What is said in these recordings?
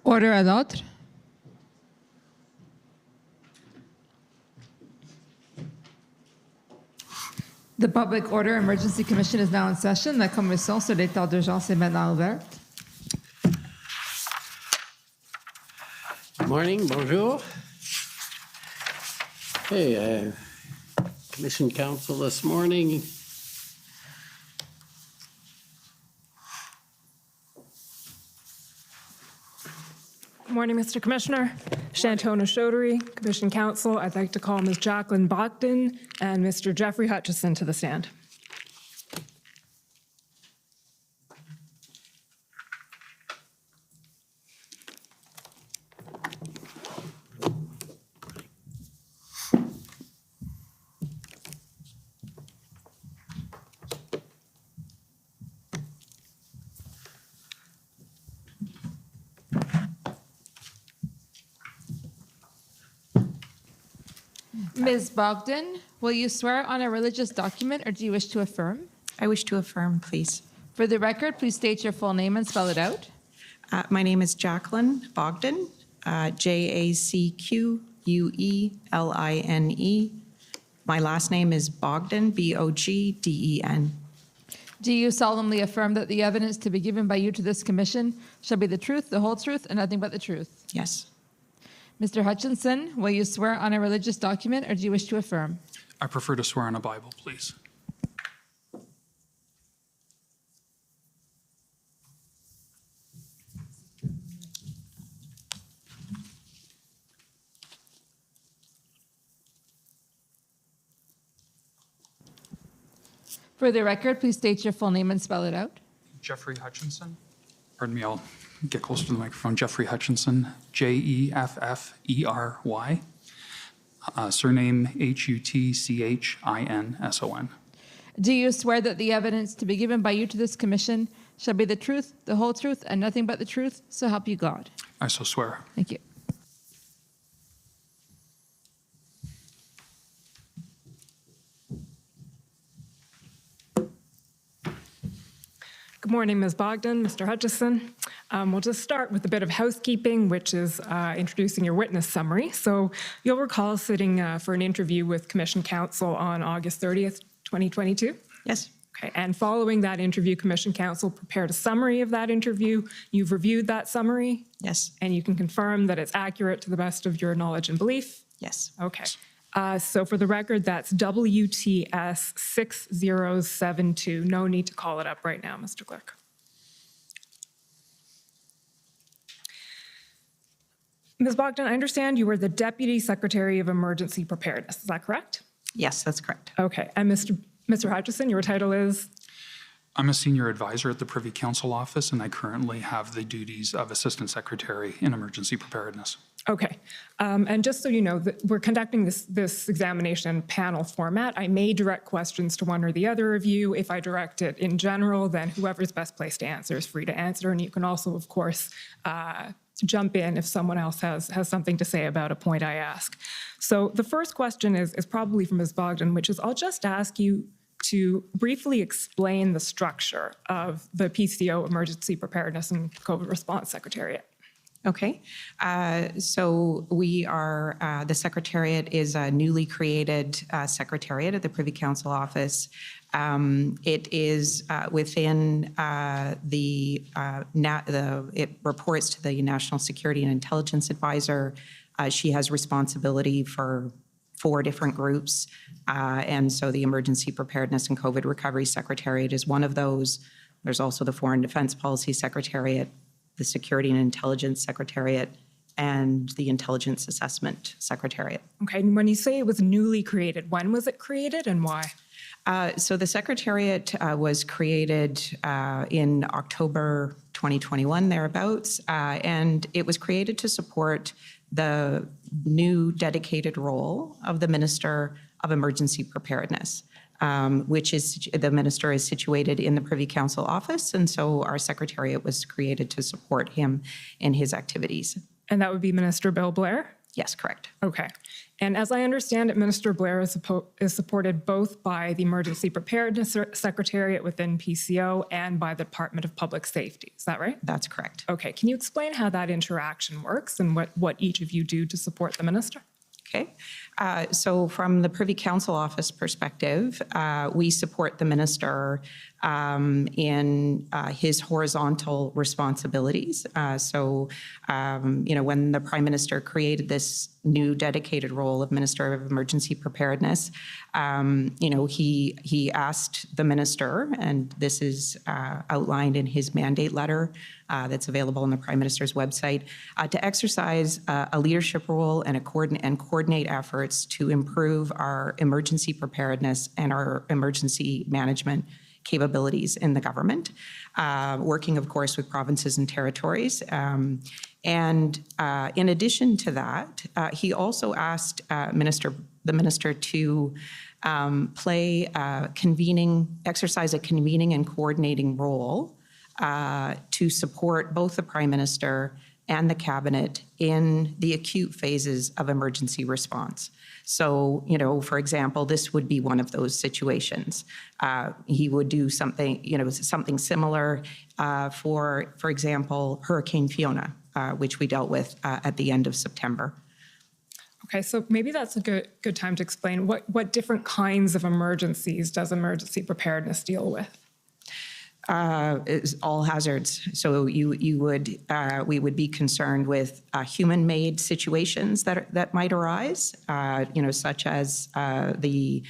Order à l'ordre. The Public Order Emergency Commission is now in session. La commission sur l'état d'urgence est maintenant ouverte. Good morning, bonjour. Hey, Commission Council this morning. Good morning, Mr. Commissioner. Shantona Chaudhary, Commission Counsel. I'd like to call Ms. Jacqueline Bogdan and Mr. Jeffrey Hutchison to the stand. Ms. Bogdan, will you swear on a religious document or do you wish to affirm? I wish to affirm, please. For the record, please state your full name and spell it out. My name is Jacqueline Bogdan, Jacqueline. My last name is Bogdan, Bogden. Do you solemnly affirm that the evidence to be given by you to this commission shall be the truth, the whole truth, and nothing but the truth? Yes. Mr. Hutchinson, will you swear on a religious document or do you wish to affirm? I prefer to swear on a Bible, please. For the record, please state your full name and spell it out. Jeffrey Hutchinson. Pardon me, I'll get closer to the microphone. Jeffrey Hutchinson, Jeffrey. Surname Hutchinson. Do you swear that the evidence to be given by you to this commission shall be the truth, the whole truth, and nothing but the truth, so help you God? I so swear. Thank you. Good morning, Ms. Bogdan, Mr. Hutchison. We'll just start with a bit of housekeeping, which is introducing your witness summary. So you'll recall sitting for an interview with Commission Counsel on August 30th, 2022? Yes. Okay, and following that interview, Commission Counsel prepared a summary of that interview. You've reviewed that summary? Yes. And you can confirm that it's accurate to the best of your knowledge and belief? Yes. Okay. So for the record, that's WTS 6072. No need to call it up right now, Mr. Clerk. Ms. Bogdan, I understand you were the Deputy Secretary of Emergency Preparedness. Is that correct? Yes, that's correct. Okay. And Mr. Hutchison, your title is? I'm a senior advisor at the Privy Council Office, and I currently have the duties of Assistant Secretary in Emergency Preparedness. Okay. And just so you know, that we're conducting this examination in panel format. I may direct questions to one or the other of you. If I direct it in general, then whoever's best placed to answer is free to answer. And you can also, of course, jump in if someone else has something to say about a point I ask. So the first question is probably from Ms. Bogdan, which is I'll just ask you to briefly explain the structure of the PCO Emergency Preparedness and COVID Response Secretariat. Okay. So we are, the Secretariat is a newly created Secretariat at the Privy Council Office. It is within it reports to the National Security and Intelligence Advisor. She has responsibility for 4 different groups. And so the Emergency Preparedness and COVID Recovery Secretariat is one of those. There's also the Foreign Defense Policy Secretariat, the Security and Intelligence Secretariat, and the Intelligence Assessment Secretariat. Okay, and when you say it was newly created, when was it created and why? So the Secretariat was created in October 2021, thereabouts, and it was created to support the new dedicated role of the Minister of Emergency Preparedness, which is, the Minister is situated in the Privy Council Office, and so our Secretariat was created to support him in his activities. And that would be Minister Bill Blair? Yes, correct. Okay. And as I understand it, Minister Blair is supported both by the Emergency Preparedness Secretariat within PCO and by the Department of Public Safety. Is that right? That's correct. Okay. Can you explain how that interaction works and what each of you do to support the minister? Okay. So from the Privy Council Office perspective, we support the minister in his horizontal responsibilities. When the Prime Minister created this new dedicated role of Minister of Emergency Preparedness, he asked the minister, and this is outlined in his mandate letter that's available on the Prime Minister's website, to exercise a leadership role and coordinate efforts to improve our emergency preparedness and our emergency management capabilities in the government, working, of course, with provinces and territories. In addition to that, he also asked the minister to exercise a convening and coordinating role to support both the Prime Minister and the Cabinet in the acute phases of emergency response. So, for example, this would be one of those situations. He would do something similar for example, Hurricane Fiona, which we dealt with at the end of September. Okay, so maybe that's a good time to explain what different kinds of emergencies does emergency preparedness deal with? Is all hazards. So we would be concerned with human-made situations that might arise, such as the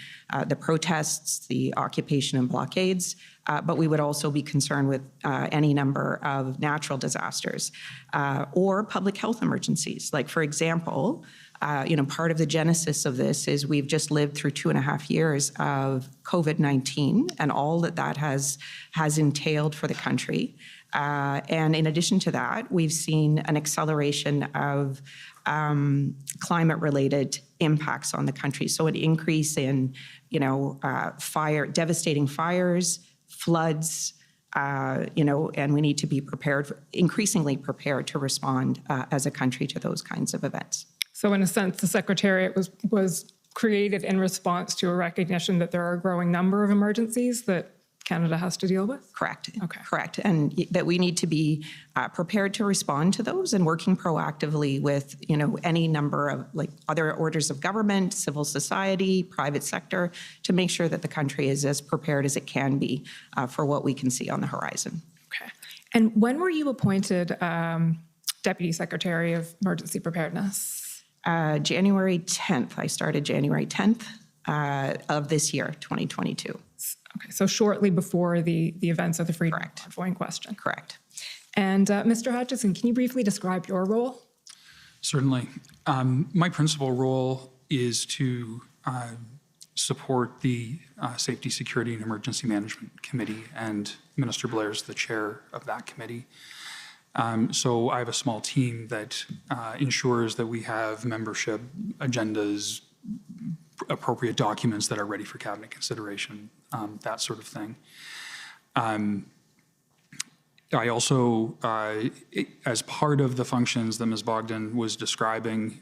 protests, the occupation and blockades. But we would also be concerned with any number of natural disasters or public health emergencies. Like, for example, part of the genesis of this is we've just lived through 2.5 years of COVID-19 and all that has entailed for the country. And in addition to that, we've seen an acceleration of climate-related impacts on the country. So an increase in, devastating fires, floods, and we need to be increasingly prepared to respond as a country to those kinds of events. So in a sense, the Secretariat was created in response to a recognition that there are a growing number of emergencies that Canada has to deal with? Correct. Okay. Correct. And that we need to be prepared to respond to those and working proactively with, any number of other orders of government, civil society, private sector, to make sure that the country is as prepared as it can be for what we can see on the horizon. Okay. And when were you appointed Deputy Secretary of Emergency Preparedness? January 10th. I started January 10th of this year, 2022. Okay, so shortly before the events of the Freedom Convoy in question. Correct. And Mr. Hutchison, can you briefly describe your role? Certainly. My principal role is to support the Safety, Security, and Emergency Management Committee, and Minister Blair's the chair of that committee. So I have a small team that ensures that we have membership agendas, appropriate documents that are ready for cabinet consideration, that sort of thing. I also, as part of the functions that Ms. Bogdan was describing,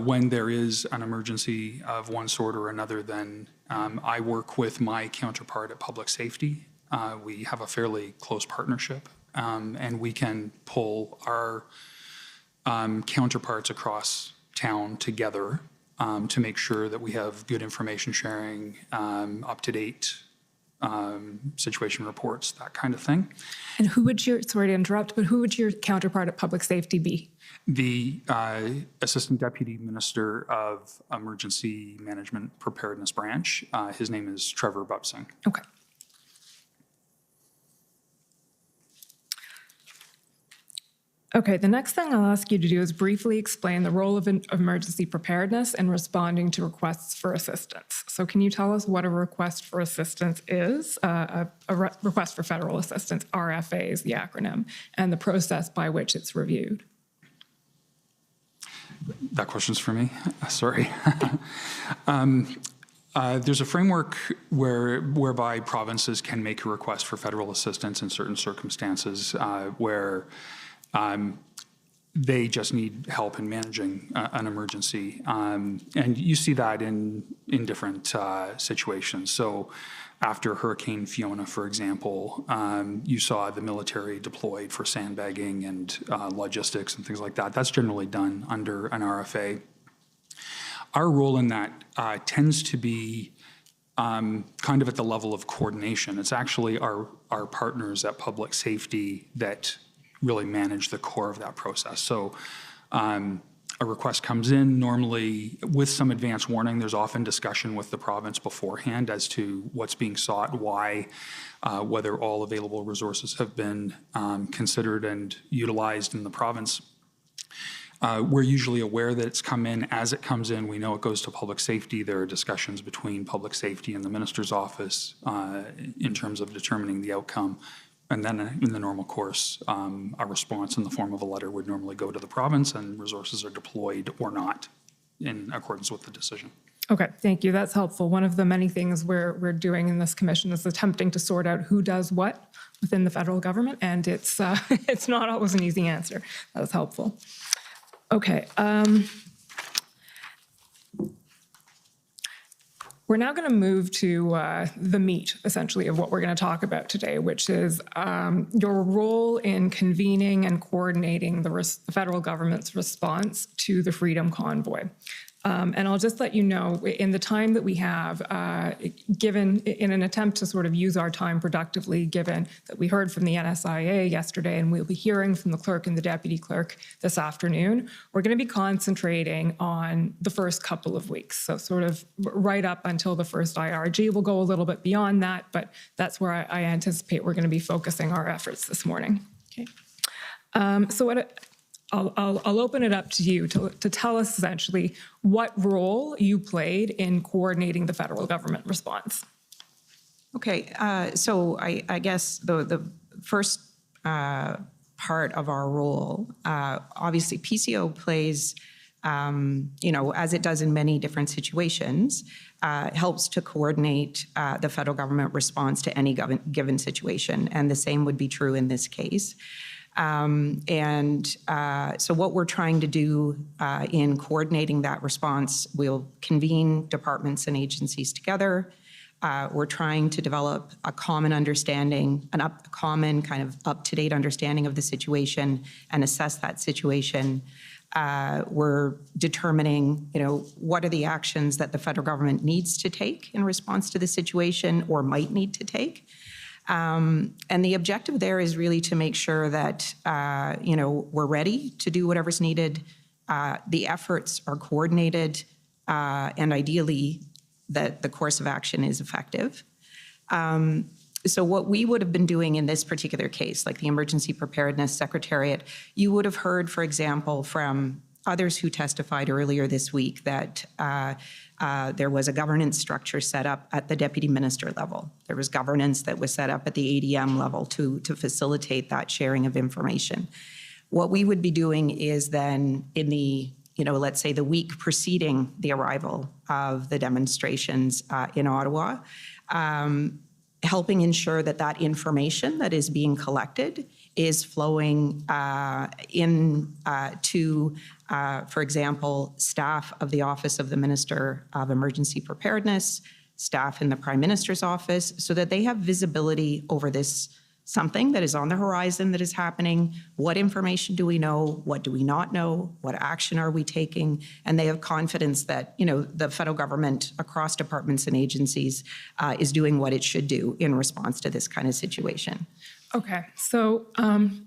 when there is an emergency of one sort or another, then I work with my counterpart at Public Safety. We have a fairly close partnership, and we can pull our counterparts across town together to make sure that we have good information sharing, up-to-date situation reports, that kind of thing. And who would sorry to interrupt, but who would your counterpart at Public Safety be? The Assistant Deputy Minister of Emergency Management Preparedness Branch. His name is Trevor Bubsing. Okay. Okay, the next thing I'll ask you to do is briefly explain the role of emergency preparedness in responding to requests for assistance. So can you tell us what a request for assistance is? A request for federal assistance, RFA is the acronym, and the process by which it's reviewed. That question's for me. Sorry. There's a framework whereby provinces can make a request for federal assistance in certain circumstances where they just need help in managing an emergency. And you see that in different situations. So after Hurricane Fiona, for example, you saw the military deployed for sandbagging and logistics and things like that. That's generally done under an RFA. Our role in that tends to be kind of at the level of coordination. It's actually our partners at public safety that really manage the core of that process. So a request comes in, normally with some advance warning. There's often discussion with the province beforehand as to what's being sought, why, whether all available resources have been considered and utilized in the province. We're usually aware that it's come in. As it comes in, we know it goes to public safety. There are discussions between public safety and the minister's office in terms of determining the outcome. And then in the normal course, a response in the form of a letter would normally go to the province, and resources are deployed or not in accordance with the decision. Okay, thank you. That's helpful. One of the many things we're doing in this commission is attempting to sort out who does what within the federal government, and it's not always an easy answer. That was helpful. Okay. We're now going to move to the meat, essentially, of what we're going to talk about today, which is your role in convening and coordinating the federal government's response to the Freedom Convoy. And I'll just let you know, in the time that we have, given in an attempt to sort of use our time productively, given that we heard from the NSIA yesterday and we'll be hearing from the clerk and the deputy clerk this afternoon, we're going to be concentrating on the first couple of weeks. So sort of right up until the first IRG. We'll go a little bit beyond that, but that's where I anticipate we're going to be focusing our efforts this morning. Okay. I'll open it up to you to tell us essentially what role you played in coordinating the federal government response. Okay, so I guess the first part of our role, obviously PCO plays, as it does in many different situations, helps to coordinate the federal government response to any given situation, and the same would be true in this case. So what we're trying to do in coordinating that response, we'll convene departments and agencies together. We're trying to develop a common understanding, common kind of up-to-date understanding of the situation and assess that situation. We're determining, what are the actions that the federal government needs to take in response to the situation or might need to take. And the objective there is really to make sure that, we're ready to do whatever's needed. The efforts are coordinated, and ideally that the course of action is effective. So what we would have been doing in this particular case, like the Emergency Preparedness Secretariat, you would have heard, for example, from others who testified earlier this week that there was a governance structure set up at the deputy minister level. There was governance that was set up at the ADM level to facilitate that sharing of information. What we would be doing is then in the, let's say the week preceding the arrival of the demonstrations in Ottawa, helping ensure that that information that is being collected is flowing to, for example, staff of the Office of the Minister of Emergency Preparedness, staff in the Prime Minister's office, so that they have visibility over this something that is on the horizon that is happening. What information do we know? What do we not know? What action are we taking? And they have confidence that, the federal government across departments and agencies is doing what it should do in response to this kind of situation. Okay, so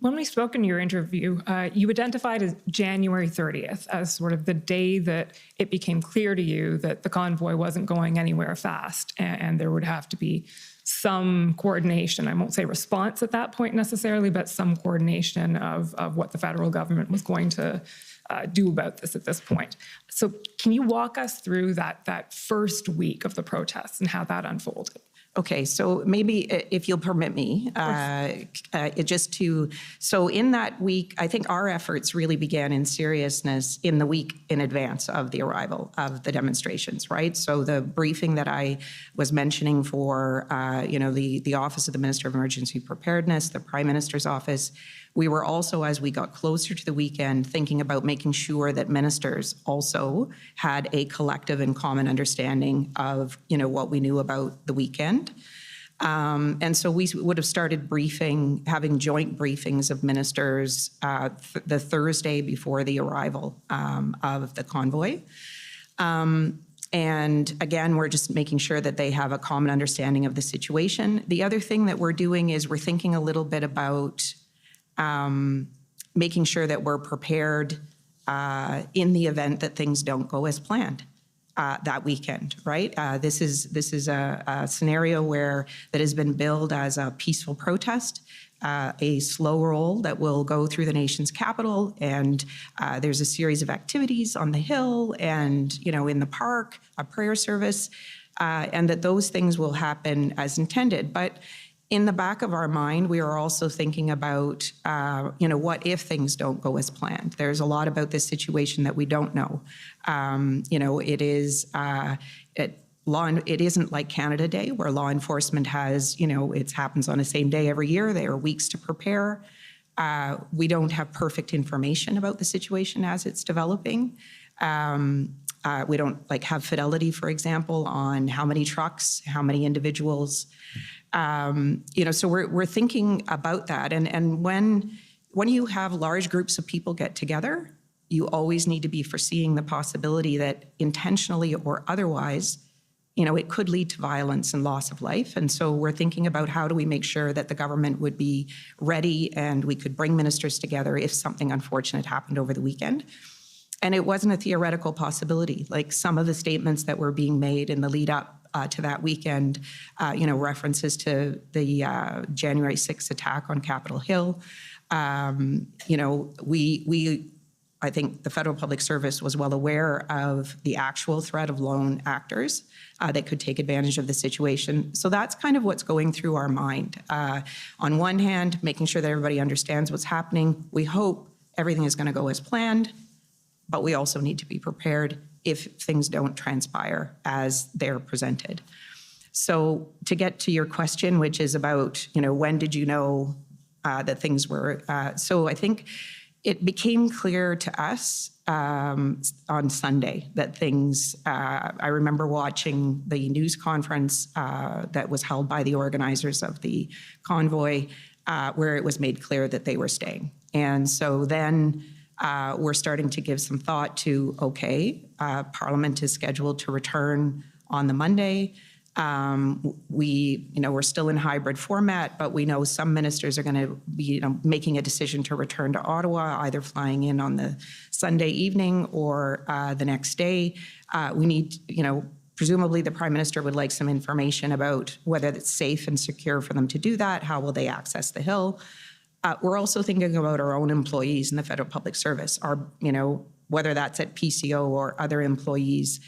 when we spoke in your interview, you identified as January 30th as sort of the day that it became clear to you that the convoy wasn't going anywhere fast and there would have to be some coordination. I won't say response at that point necessarily, but some coordination of what the federal government was going to do about this at this point. So can you walk us through that first week of the protests and how that unfolded? Okay, so maybe if you'll permit me, so in that week, I think our efforts really began in seriousness in the week in advance of the arrival of the demonstrations, right? So the briefing that I was mentioning for, the Office of the Minister of Emergency Preparedness, the Prime Minister's office, We were also, as we got closer to the weekend, thinking about making sure that ministers also had a collective and common understanding of, what we knew about the weekend. And so we would have started having joint briefings of ministers the Thursday before the arrival of the convoy. And again, we're just making sure that they have a common understanding of the situation. The other thing that we're doing is we're thinking a little bit about making sure that we're prepared in the event that things don't go as planned that weekend, right? This is a scenario that has been billed as a peaceful protest, a slow roll that will go through the nation's capital, and there's a series of activities on the Hill and, in the park, a prayer service, and that those things will happen as intended. But in the back of our mind, we are also thinking about, what if things don't go as planned? There's a lot about this situation that we don't know. It isn't like Canada Day, where law enforcement has, it happens on the same day every year. There are weeks to prepare. We don't have perfect information about the situation as it's developing. We don't have fidelity, for example, on how many trucks, how many individuals. So we're thinking about that. And when you have large groups of people get together, you always need to be foreseeing the possibility that intentionally or otherwise, it could lead to violence and loss of life. And so we're thinking about how do we make sure that the government would be ready and we could bring ministers together if something unfortunate happened over the weekend. And it wasn't a theoretical possibility. Like some of the statements that were being made in the lead up to that weekend, references to the January 6th attack on Capitol Hill. I think the Federal Public Service was well aware of the actual threat of lone actors that could take advantage of the situation. So that's kind of what's going through our mind. On one hand, making sure that everybody understands what's happening. We hope everything is going to go as planned, but we also need to be prepared if things don't transpire as they're presented. So to get to your question, which is about, when did you know that things were, so I think it became clear to us on Sunday that things, I remember watching the news conference that was held by the organizers of the convoy, where it was made clear that they were staying. And so then we're starting to give some thought to, Parliament is scheduled to return on the Monday. We're still in hybrid format, but we know some ministers are going to be, making a decision to return to Ottawa, either flying in on the Sunday evening or the next day. We need, presumably the Prime Minister would like some information about whether it's safe and secure for them to do that. How will they access the Hill? We're also thinking about our own employees in the Federal Public Service, whether that's at PCO or other employees.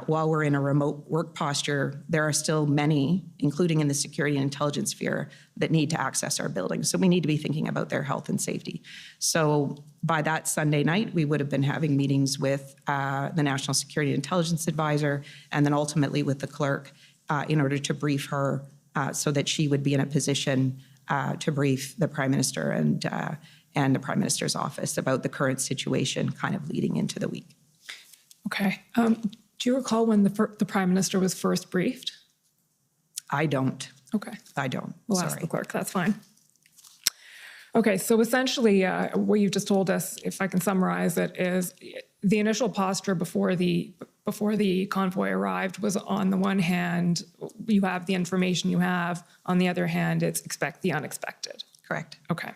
While we're in a remote work posture, there are still many, including in the security and intelligence sphere, that need to access our buildings. So we need to be thinking about their health and safety. So by that Sunday night, we would have been having meetings with the National Security and Intelligence Advisor and then ultimately with the Clerk in order to brief her so that she would be in a position to brief the Prime Minister and the Prime Minister's office about the current situation kind of leading into the week. Okay. Do you recall when the Prime Minister was first briefed? I don't. Okay. I don't. We'll ask the Clerk. That's fine. Okay. So essentially, what you've just told us, if I can summarize it, is the initial posture before the convoy arrived was, on the one hand, you have the information you have. On the other hand, it's expect the unexpected. Correct. Okay.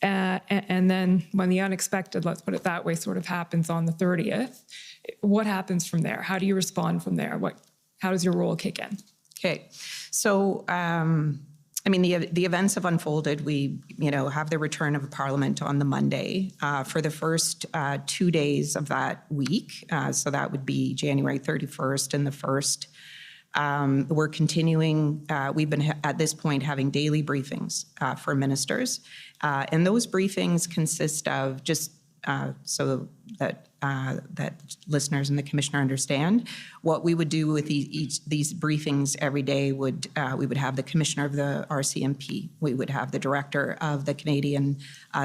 And then when the unexpected, let's put it that way, sort of happens on the 30th, what happens from there? How do you respond from there? How does your role kick in? Okay. So, the events have unfolded. We, have the return of Parliament on the Monday for the first 2 days of that week. So that would be January 31st and the 1st. We're continuing, we've been at this point having daily briefings for ministers. And those briefings consist of just so that listeners and the commissioner understand. What we would do with these briefings every day would we would have the commissioner of the RCMP, we would have the director of the Canadian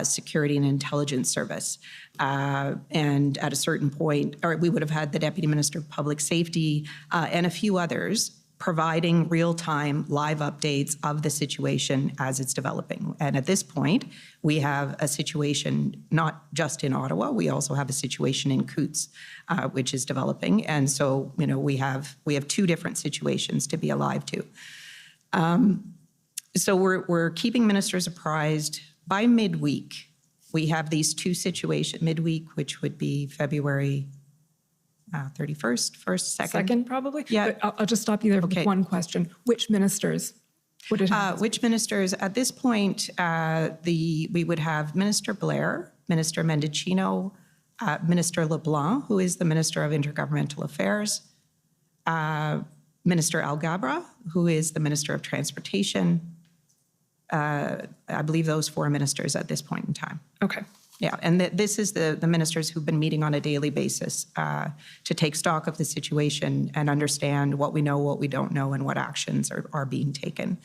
Security and Intelligence Service, and at a certain point, or we would have had the Deputy Minister of Public Safety and a few others providing real-time live updates of the situation as it's developing. And at this point, we have a situation not just in Ottawa, we also have a situation in Coutts, which is developing. And so, we have two different situations to be alive to. So we're keeping ministers apprised. By midweek, we have these two situations, midweek, which would be February 31st, 1st, 2nd? Second, probably? Yeah. But I'll just stop you there Okay. with one question. Which ministers would it have? Which ministers? At this point, we would have Minister Blair, Minister Mendicino, Minister LeBlanc, who is the Minister of Intergovernmental Affairs, Minister Algabra, who is the Minister of Transportation. I believe those four ministers at this point in time. Okay. Yeah, and this is the ministers who've been meeting on a daily basis to take stock of the situation and understand what we know, what we don't know, and what actions are being taken.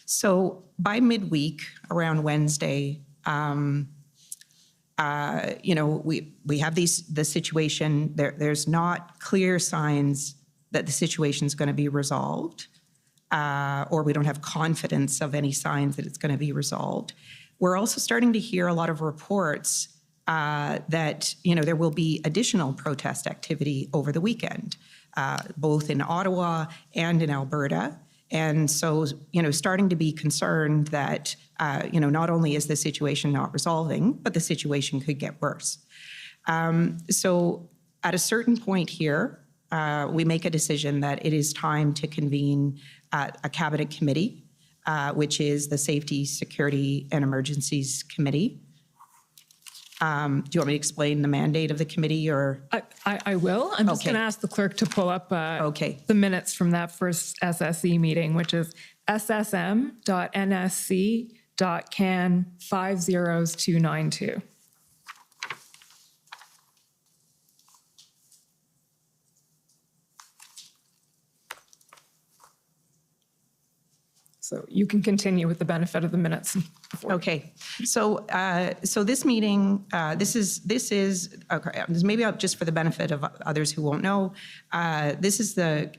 So by midweek, around Wednesday, we have the situation. There's not clear signs that the situation is going to be resolved, or we don't have confidence of any signs that it's going to be resolved. We're also starting to hear a lot of reports that, there will be additional protest activity over the weekend, both in Ottawa and in Alberta. And so, starting to be concerned that, not only is the situation not resolving, but the situation could get worse. So at a certain point here, we make a decision that it is time to convene a cabinet committee, which is the Safety, Security, and Emergencies Committee. Do you want me to explain the mandate of the committee, or? I will. I'm just Okay. going to ask the clerk to pull up Okay. the minutes from that first SSE meeting, which is ssm.nsc.can 50292. So you can continue with the benefit of the minutes. Okay, so this meeting, this is okay, maybe just for the benefit of others who won't know, this is a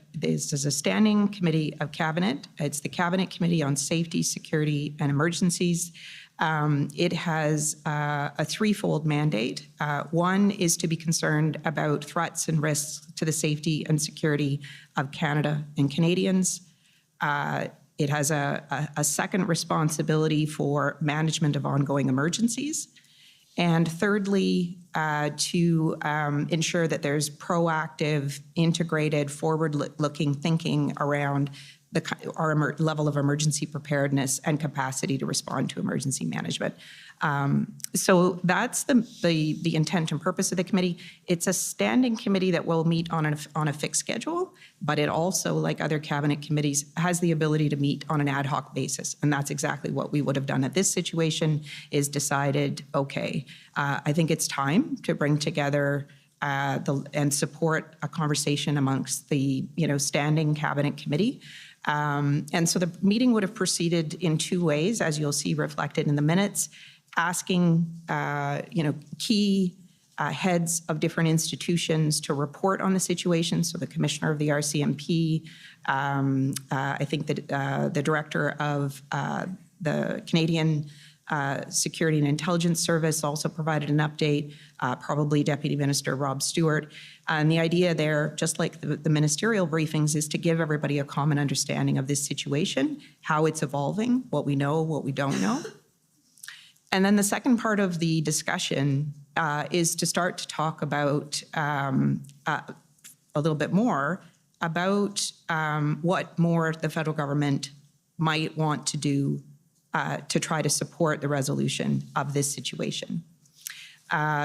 standing committee of cabinet. It's the Cabinet Committee on Safety, Security, and Emergencies. It has a threefold mandate. One is to be concerned about threats and risks to the safety and security of Canada and Canadians. It has a second responsibility for management of ongoing emergencies. And thirdly, to ensure that there's proactive, integrated, forward-looking thinking around our level of emergency preparedness and capacity to respond to emergency management. So that's the intent and purpose of the committee. It's a standing committee that will meet on a fixed schedule, but it also, like other cabinet committees, has the ability to meet on an ad hoc basis. And that's exactly what we would have done at this situation, is decided, okay, I think it's time to bring together and support a conversation amongst the standing cabinet committee. And so the meeting would have proceeded in two ways, as you'll see reflected in the minutes, asking key heads of different institutions to report on the situation. So the commissioner of the RCMP, I think that the director of the Canadian Security and Intelligence Service also provided an update, probably Deputy Minister Rob Stewart. And the idea there, just like the ministerial briefings, is to give everybody a common understanding of this situation, how it's evolving, what we know, what we don't know. And then the second part of the discussion is to start to talk about a little bit more about what more the federal government might want to do to try to support the resolution of this situation.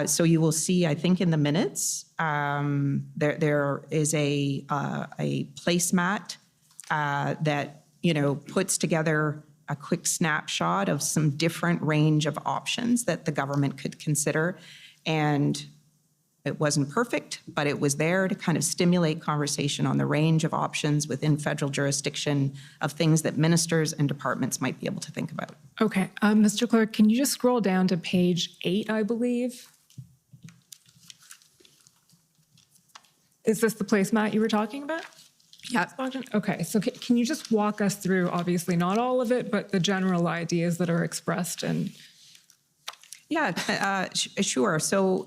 So you will see, I think, in the minutes, there is a placemat that puts together a quick snapshot of some different range of options that the government could consider. And it wasn't perfect, but it was there to kind of stimulate conversation on the range of options within federal jurisdiction of things that ministers and departments might be able to think about. Okay, Mr. Clerk, can you just scroll down to page 8, I believe? Is this the placemat you were talking about? Yeah. Okay, so can you just walk us through, obviously not all of it, but the general ideas that are expressed and Yeah, sure. So,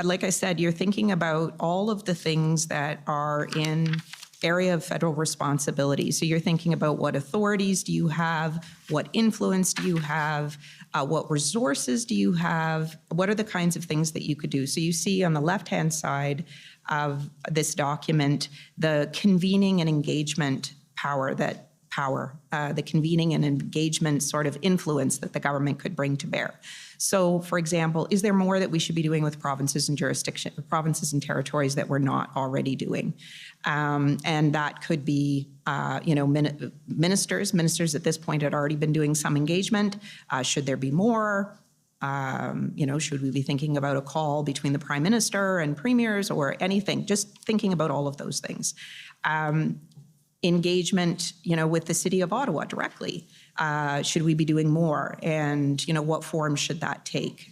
like I said, you're thinking about all of the things that are in area of federal responsibility. So you're thinking about what authorities do you have, what influence do you have, what resources do you have, what are the kinds of things that you could do. So you see on the left-hand side of this document, the convening and engagement the convening and engagement sort of influence that the government could bring to bear. So, for example, is there more that we should be doing with provinces and territories that we're not already doing? And that could be, ministers. Ministers at this point had already been doing some engagement. Should there be more? Should we be thinking about a call between the Prime Minister and premiers or anything? Just thinking about all of those things. Engagement, with the City of Ottawa directly. Should we be doing more? And, what form should that take?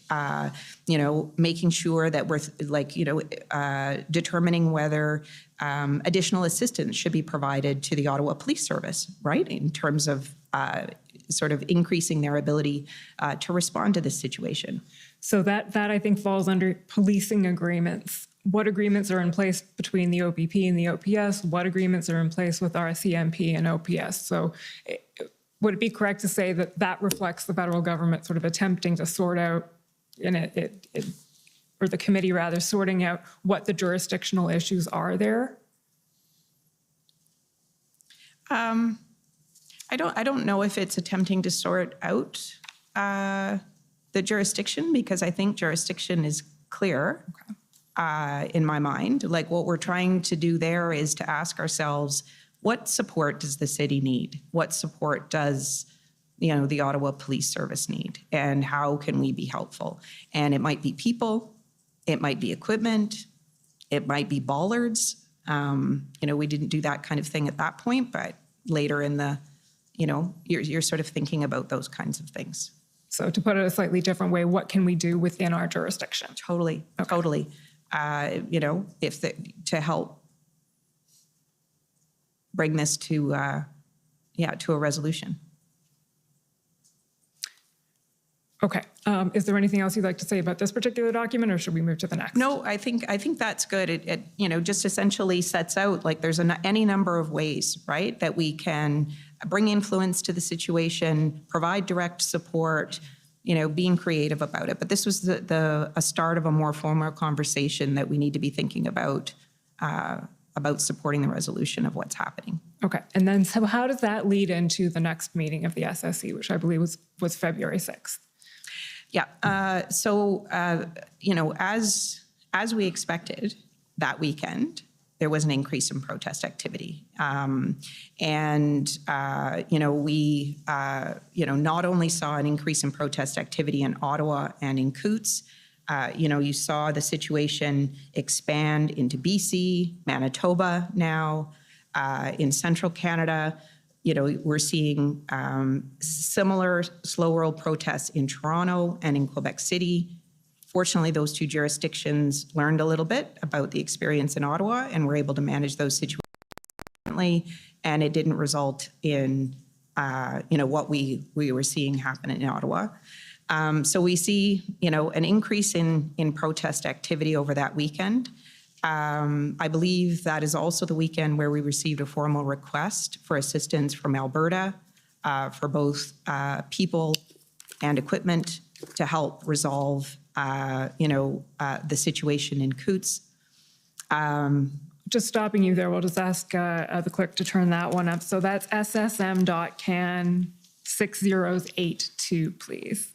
Making sure that we're determining whether additional assistance should be provided to the Ottawa Police Service, right? In terms of sort of increasing their ability to respond to this situation. so that I think falls under policing agreements. What agreements are in place between the OPP and the OPS? What agreements are in place with RCMP and OPS? So would it be correct to say that that reflects the federal government sort of attempting to sort out, or the committee rather, sorting out what the jurisdictional issues are there? I don't know if it's attempting to sort out the jurisdiction, because I think jurisdiction is clear. Okay. In my mind. Like, what we're trying to do there is to ask ourselves, what support does the city need? What support does, the Ottawa Police Service need? And how can we be helpful? And it might be people, it might be equipment, it might be bollards. We didn't do that kind of thing at that point, but later in the, you're sort of thinking about those kinds of things. So to put it a slightly different way, what can we do within our jurisdiction? Totally, okay. Totally. To help bring this to a resolution. Okay. Is there anything else you'd like to say about this particular document, or should we move to the next? No, I think that's good. It just essentially sets out, like, there's any number of ways, right, that we can bring influence to the situation, provide direct support, being creative about it. But this was a start of a more formal conversation that we need to be thinking about supporting the resolution of what's happening. Okay. And then, so how does that lead into the next meeting of the SSE, which I believe was February 6th? Yeah. As we expected that weekend, there was an increase in protest activity. We not only saw an increase in protest activity in Ottawa and in Coutts, you saw the situation expand into BC, Manitoba now, in central Canada. We're seeing similar slow roll protests in Toronto and in Quebec City. Fortunately, those two jurisdictions learned a little bit about the experience in Ottawa and were able to manage those situations differently, and it didn't result in what we were seeing happen in Ottawa. So we see an increase in protest activity over that weekend. I believe that is also the weekend where we received a formal request for assistance from Alberta for both people and equipment to help resolve the situation in Coutts. Just stopping you there, we'll just ask the clerk to turn that one up. So that's SSM.can 6082, please.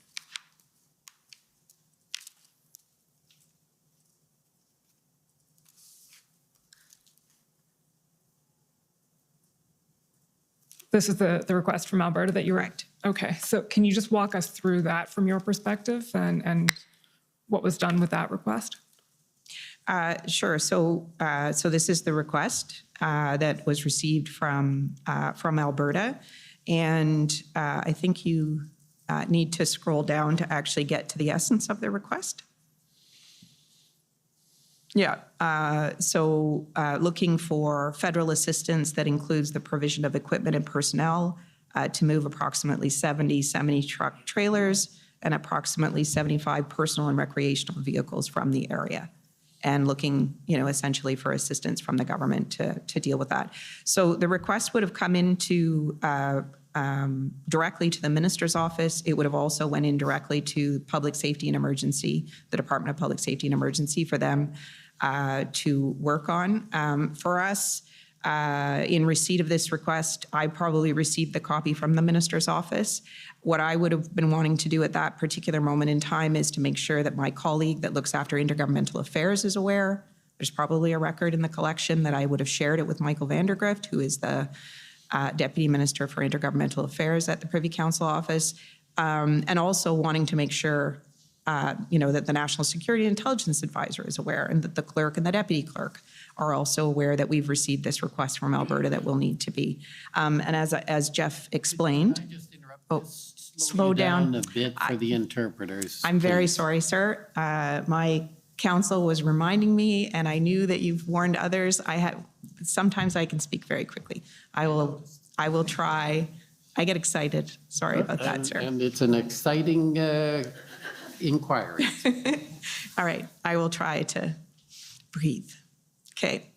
This is the request from Alberta that you were... Correct. Okay, so can you just walk us through that from your perspective and what was done with that request? Sure. So this is the request that was received from Alberta, and I think you need to scroll down to actually get to the essence of the request. Yeah. Looking for federal assistance that includes the provision of equipment and personnel to move approximately 70 semi-truck trailers and approximately 75 personal and recreational vehicles from the area, and looking, essentially for assistance from the government to deal with that. So the request would have come into directly to the minister's office. It would have also went in directly to Public Safety and Emergency, the Department of Public Safety and Emergency, for them to work on. For us, in receipt of this request, I probably received the copy from the minister's office. What I would have been wanting to do at that particular moment in time is to make sure that my colleague that looks after intergovernmental affairs is aware. There's probably a record in the collection that I would have shared it with Michael Vandergrift, who is the Deputy Minister for Intergovernmental Affairs at the Privy Council office, and also wanting to make sure, that the National Security and Intelligence Advisor is aware, and that the clerk and the deputy clerk are also aware that we've received this request from Alberta that will need to be. And as Jeff explained, slow down a bit for the interpreters. I'm very please. sorry, sir. My counsel was reminding me, and I knew that you've warned others. Sometimes I can speak very quickly. I will try. I get excited. Sorry about that, sir. And it's an exciting inquiry. All right, I will try to breathe. Okay,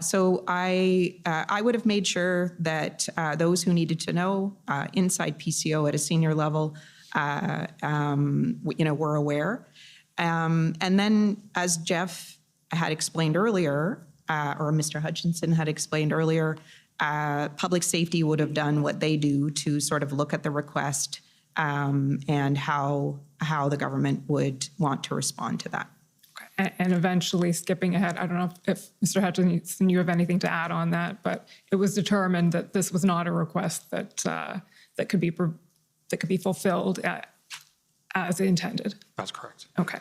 so I would have made sure that those who needed to know inside PCO at a senior level, were aware. And then, as Jeff had explained earlier, or Mr. Hutchinson had explained earlier, public safety would have done what they do to sort of look at the request and how the government would want to respond to that. And eventually, skipping ahead, I don't know if Mr. Hutchinson, you have anything to add on that, but it was determined that this was not a request that could be fulfilled as intended. That's correct. Okay.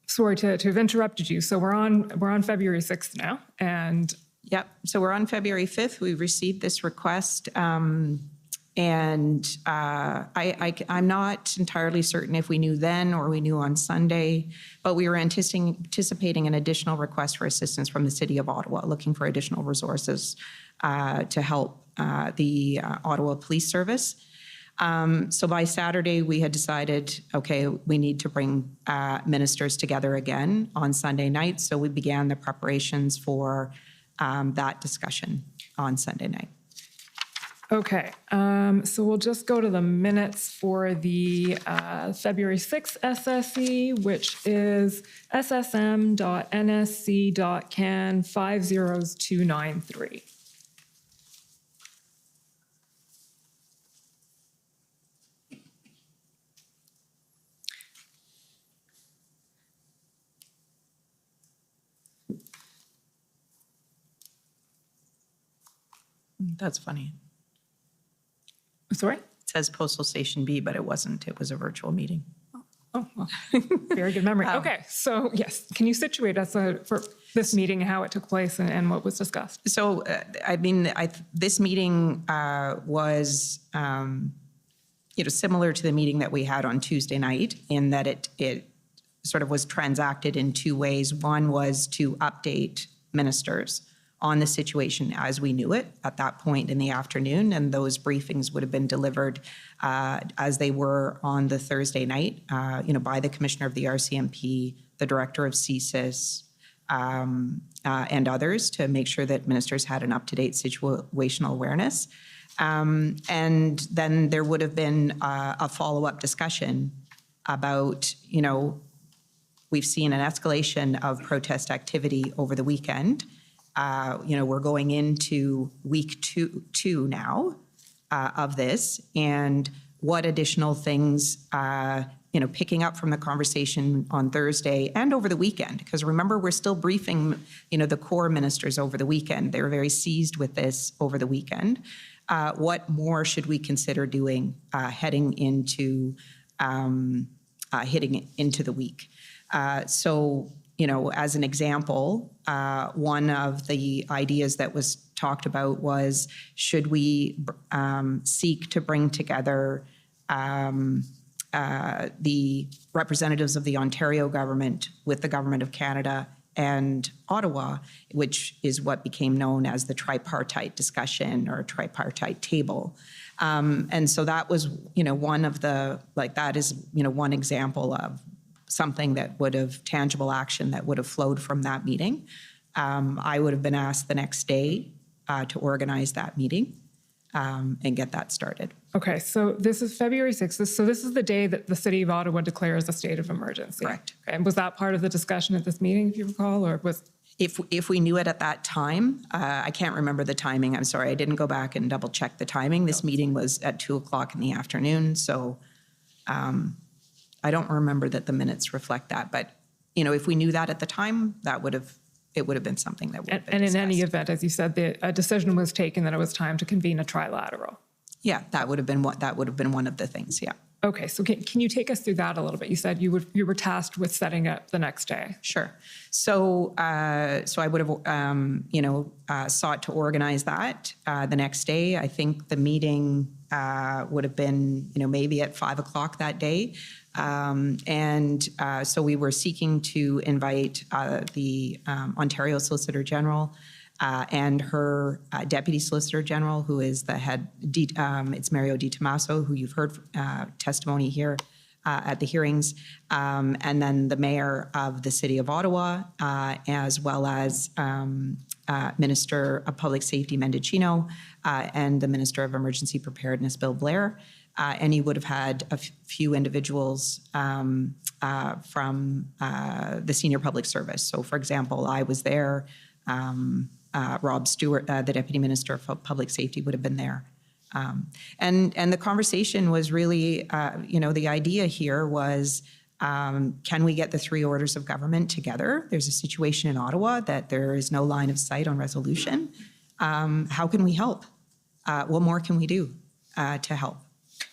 Sorry to have interrupted you. So we're on February 6th now, and Yep. So we're on February 5th. We received this request. And I'm not entirely certain if we knew then or we knew on Sunday, but we were anticipating an additional request for assistance from the City of Ottawa, looking for additional resources to help the Ottawa Police Service. So by Saturday, we had decided, okay, we need to bring ministers together again on Sunday night. So we began the preparations for that discussion on Sunday night. okay. So we'll just go to the minutes for the February 6th SSE, which is ssm.nsc.can 50293. That's funny. Sorry? It says Postal Station B, but it wasn't. It was a virtual meeting. Oh, well, very good memory. Okay, so yes, can you situate us for this meeting, how it took place and what was discussed? So, this meeting was, similar to the meeting that we had on Tuesday night in that it sort of was transacted in two ways. One was to update ministers on the situation as we knew it at that point in the afternoon, and those briefings would have been delivered as they were on the Thursday night, by the Commissioner of the RCMP, the Director of CSIS, and others to make sure that ministers had an up-to-date situational awareness. And then there would have been a follow-up discussion about, we've seen an escalation of protest activity over the weekend. We're going into week two now of this, and what additional things, picking up from the conversation on Thursday and over the weekend, because remember, we're still briefing, the core ministers over the weekend. They were very seized with this over the weekend. What more should we consider doing heading into hitting into the week. So, as an example, one of the ideas that was talked about was, should we seek to bring together the representatives of the Ontario government with the Government of Canada and Ottawa, which is what became known as the tripartite discussion or tripartite table. And so that was, one of the, that is, one example of something that would have, tangible action that would have flowed from that meeting. I would have been asked the next day to organize that meeting and get that started. Okay, so this is February 6th. So this is the day that the City of Ottawa declares a state of emergency. Correct. Okay, and was that part of the discussion at this meeting, if you recall, or was? If we knew it at that time, I can't remember the timing. I'm sorry, I didn't go back and double check the timing. This meeting was at 2:00 in the afternoon, so I don't remember that the minutes reflect that. But if we knew that at the time, it would have been something that would have been And in discussed. any event, as you said, a decision was taken that it was time to convene a trilateral. Yeah, that would have been one of the things. Yeah. Okay, so can you take us through that a little bit? You said you were tasked with setting up the next day. Sure. So, I would have, sought to organize that the next day. I think the meeting would have been, maybe at 5:00 that day. So we were seeking to invite the Ontario Solicitor General and her Deputy Solicitor General, who is the head, it's Mario Di Tommaso, who you've heard testimony here at the hearings, and then the Mayor of the City of Ottawa, as well as Minister of Public Safety Mendicino and the Minister of Emergency Preparedness, Bill Blair. And you would have had a few individuals from the senior public service. So, for example, I was there. Rob Stewart, the Deputy Minister of Public Safety, would have been there. And the conversation was really, the idea here was, can we get the three orders of government together? There's a situation in Ottawa that there is no line of sight on resolution. How can we help? What more can we do to help?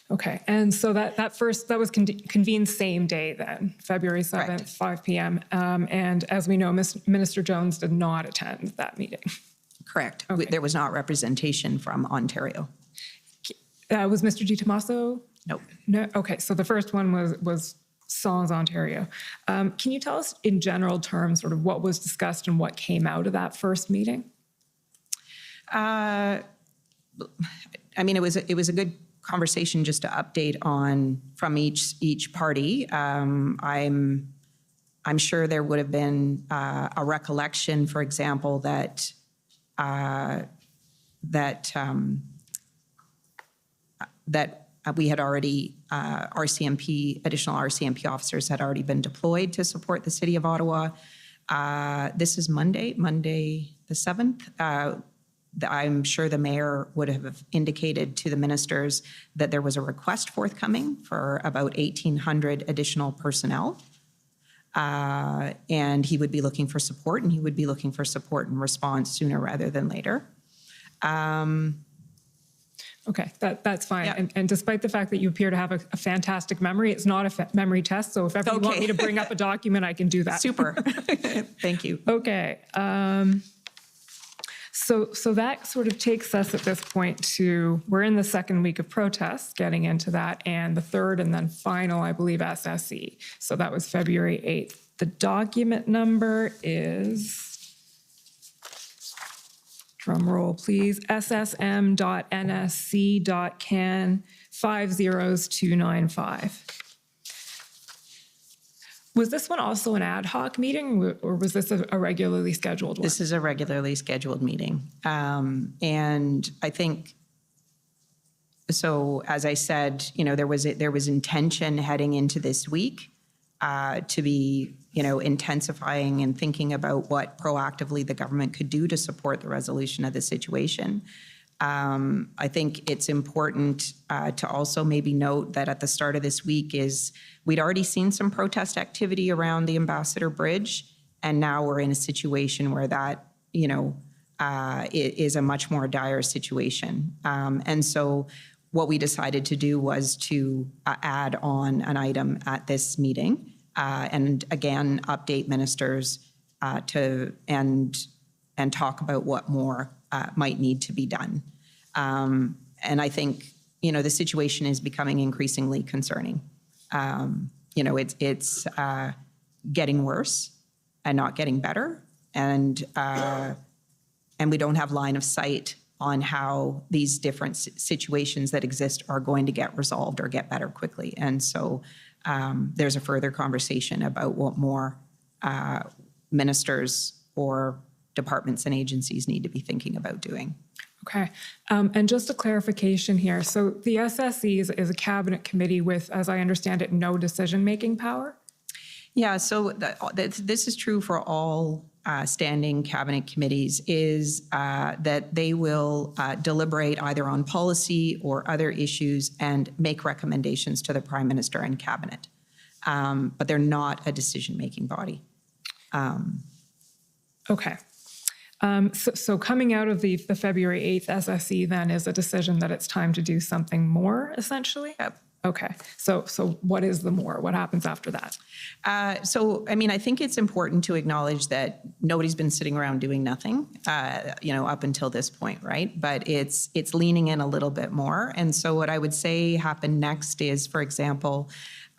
Okay, and so that was convened same day then, February 7th, Correct. 5 p.m. And as we know, Minister Jones did not attend that meeting. Correct. Okay. There was not representation from Ontario. Was Mr. Di Tommaso? Nope. No. Okay, so the first one was Sans Ontario. Can you tell us in general terms sort of what was discussed and what came out of that first meeting? I mean, it was a good conversation just to update on from each party. I'm sure there would have been a recollection, for example, that we had already additional RCMP officers had already been deployed to support the City of Ottawa. This is Monday the 7th. I'm sure the mayor would have indicated to the ministers that there was a request forthcoming for about 1,800 additional personnel. And he would be looking for support, and he would be looking for support and response sooner rather than later. Okay, that's fine. Yeah. And despite the fact that you appear to have a fantastic memory, it's not a memory test. So if ever you want Okay. me to bring up a document, I can do that. Super. Thank you. Okay. So that sort of takes us at this point to, we're in the second week of protests, getting into that, and the third and then final, I believe, SSE. So that was February 8th. The document number is, drum roll please, ssm.nsc.can 50295. Was this one also an ad hoc meeting, or was this a regularly scheduled one? This is a regularly scheduled meeting. And I think, so as I said, there was intention heading into this week to be, intensifying and thinking about what proactively the government could do to support the resolution of the situation. I think it's important to also maybe note that at the start of this week we'd already seen some protest activity around the Ambassador Bridge, and now we're in a situation where that, is a much more dire situation. And so what we decided to do was to add on an item at this meeting, and again, update ministers and talk about what more might need to be done. And I think, the situation is becoming increasingly concerning. It's getting worse and not getting better. And we don't have line of sight on how these different situations that exist are going to get resolved or get better quickly. And so there's a further conversation about what more ministers or departments and agencies need to be thinking about doing. Okay. And just a clarification here. So the SSE is a cabinet committee with, as I understand it, no decision-making power? Yeah, so this is true for all standing cabinet committees, is that they will deliberate either on policy or other issues and make recommendations to the Prime Minister and cabinet. But they're not a decision-making body. Okay. So coming out of the February 8th SSE then is a decision that it's time to do something more, essentially? Yep. Okay. So what is the more? What happens after that? I think it's important to acknowledge that nobody's been sitting around doing nothing, up until this point, right? But it's leaning in a little bit more. And so what I would say happened next is, for example,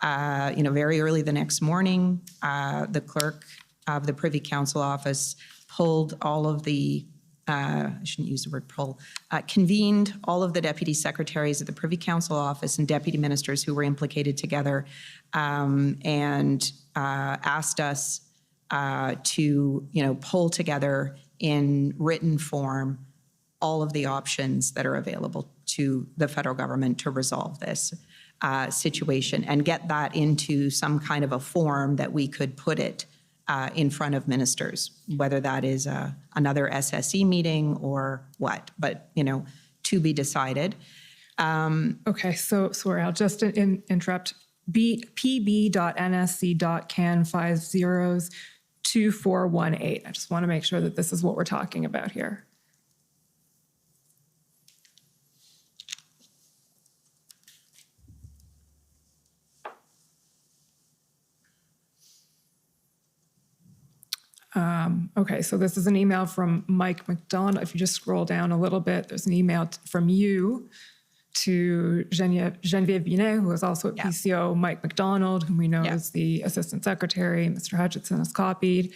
very early the next morning, the clerk of the Privy Council office pulled all of the, I shouldn't use the word pull, convened all of the deputy secretaries of the Privy Council office and deputy ministers who were implicated together, and asked us to, pull together in written form all of the options that are available to the federal government to resolve this situation and get that into some kind of a form that we could put it in front of ministers, whether that is another SSE meeting or what, but, to be decided. Okay, so sorry, I'll just interrupt. pb.nsc.can502418. I just want to make sure that this is what we're talking about here. Okay, so this is an email from Mike McDonald. If you just scroll down a little bit, there's an email from you to Geneviève Binet, who is also at PCO, Mike McDonald, whom we know is the Assistant Secretary. Mr. Hutchinson has copied.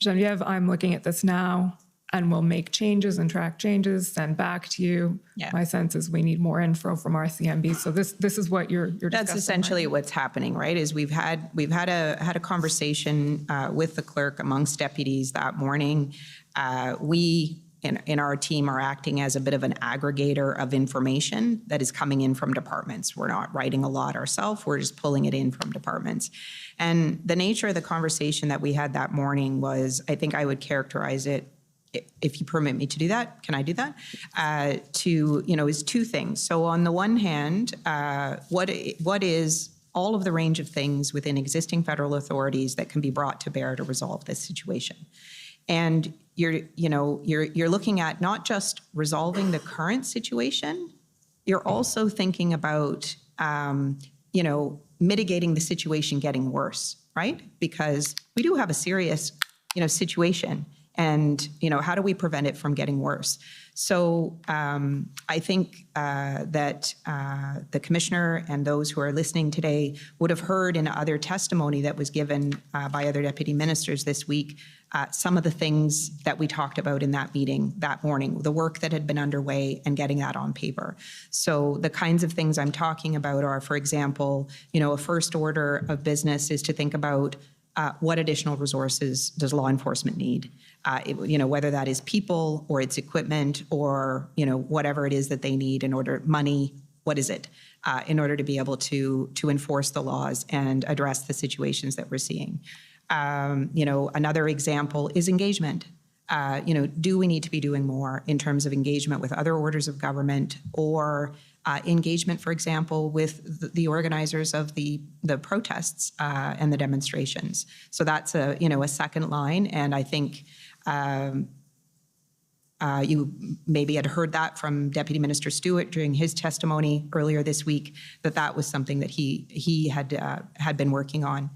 Geneviève, I'm looking at this now, and we'll make changes and track changes, send back to you. Yeah. My sense is we need more info from RCMP. So this is what you're discussing. That's essentially what's happening, right? Is we've had a conversation with the clerk amongst deputies that morning. We in our team are acting as a bit of an aggregator of information that is coming in from departments. We're not writing a lot ourselves. We're just pulling it in from departments. And the nature of the conversation that we had that morning was, I think I would characterize it, if you permit me to do that, can I do that? Is two things. So on the one hand, what is all of the range of things within existing federal authorities that can be brought to bear to resolve this situation? And you're looking at not just resolving the current situation, you're also thinking about, mitigating the situation getting worse, right? Because we do have a serious, situation. And, how do we prevent it from getting worse? So I think that the commissioner and those who are listening today would have heard in other testimony that was given by other deputy ministers this week, some of the things that we talked about in that meeting that morning, the work that had been underway and getting that on paper. So the kinds of things I'm talking about are, for example, a first order of business is to think about what additional resources does law enforcement need? Whether that is people or it's equipment or, whatever it is that they need in order, money, what is it, in order to be able to enforce the laws and address the situations that we're seeing. Another example is engagement. Do we need to be doing more in terms of engagement with other orders of government or engagement, for example, with the organizers of the protests and the demonstrations? So that's a second line, and I think You maybe had heard that from Deputy Minister Stewart during his testimony earlier this week, that was something that he had been working on.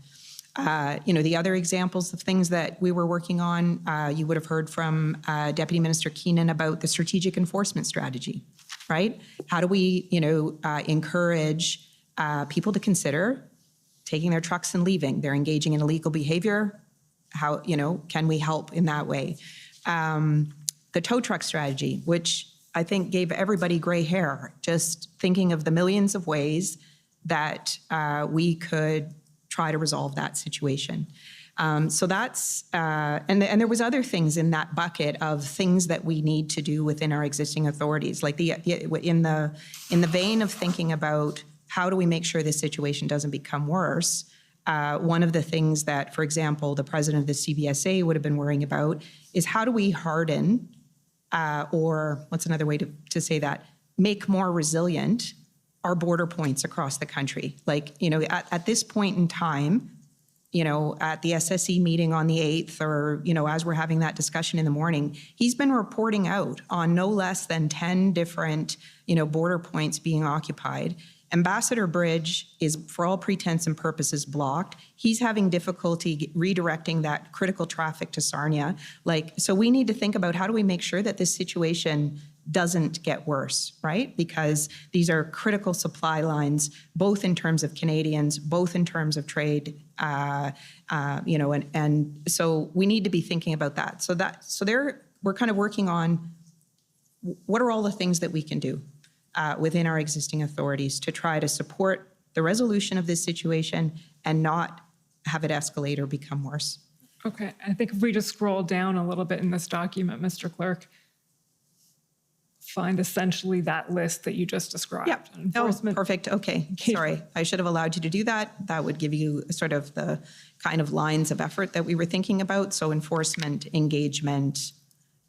The other examples of things that we were working on, you would have heard from Deputy Minister Keenan about the strategic enforcement strategy, right? How do we, encourage people to consider taking their trucks and leaving? They're engaging in illegal behavior. How, can we help in that way? The tow truck strategy, which I think gave everybody gray hair, just thinking of the millions of ways that we could try to resolve that situation. So that's, and there was other things in that bucket of things that we need to do within our existing authorities, like in the vein of thinking about how do we make sure this situation doesn't become worse. One of the things that, for example, the president of the CBSA would have been worrying about is how do we harden, or what's another way to say that, make more resilient our border points across the country. Like, at this point in time, at the SSE meeting on the 8th, or, as we're having that discussion in the morning, he's been reporting out on no less than 10 different, border points being occupied. Ambassador Bridge is, for all pretents and purposes, blocked. He's having difficulty redirecting that critical traffic to Sarnia. So we need to think about how do we make sure that this situation doesn't get worse, right? Because these are critical supply lines, both in terms of Canadians, both in terms of trade, and so we need to be thinking about that. So we're kind of working on what are all the things that we can do within our existing authorities to try to support the resolution of this situation and not have it escalate or become worse. Okay, I think if we just scroll down a little bit in this document, Mr. Clerk, find essentially that list that you just described. Yeah. Enforcement. Oh, perfect. Okay. Sorry. I should have allowed you to do that. That would give you sort of the kind of lines of effort that we were thinking about. So enforcement, engagement,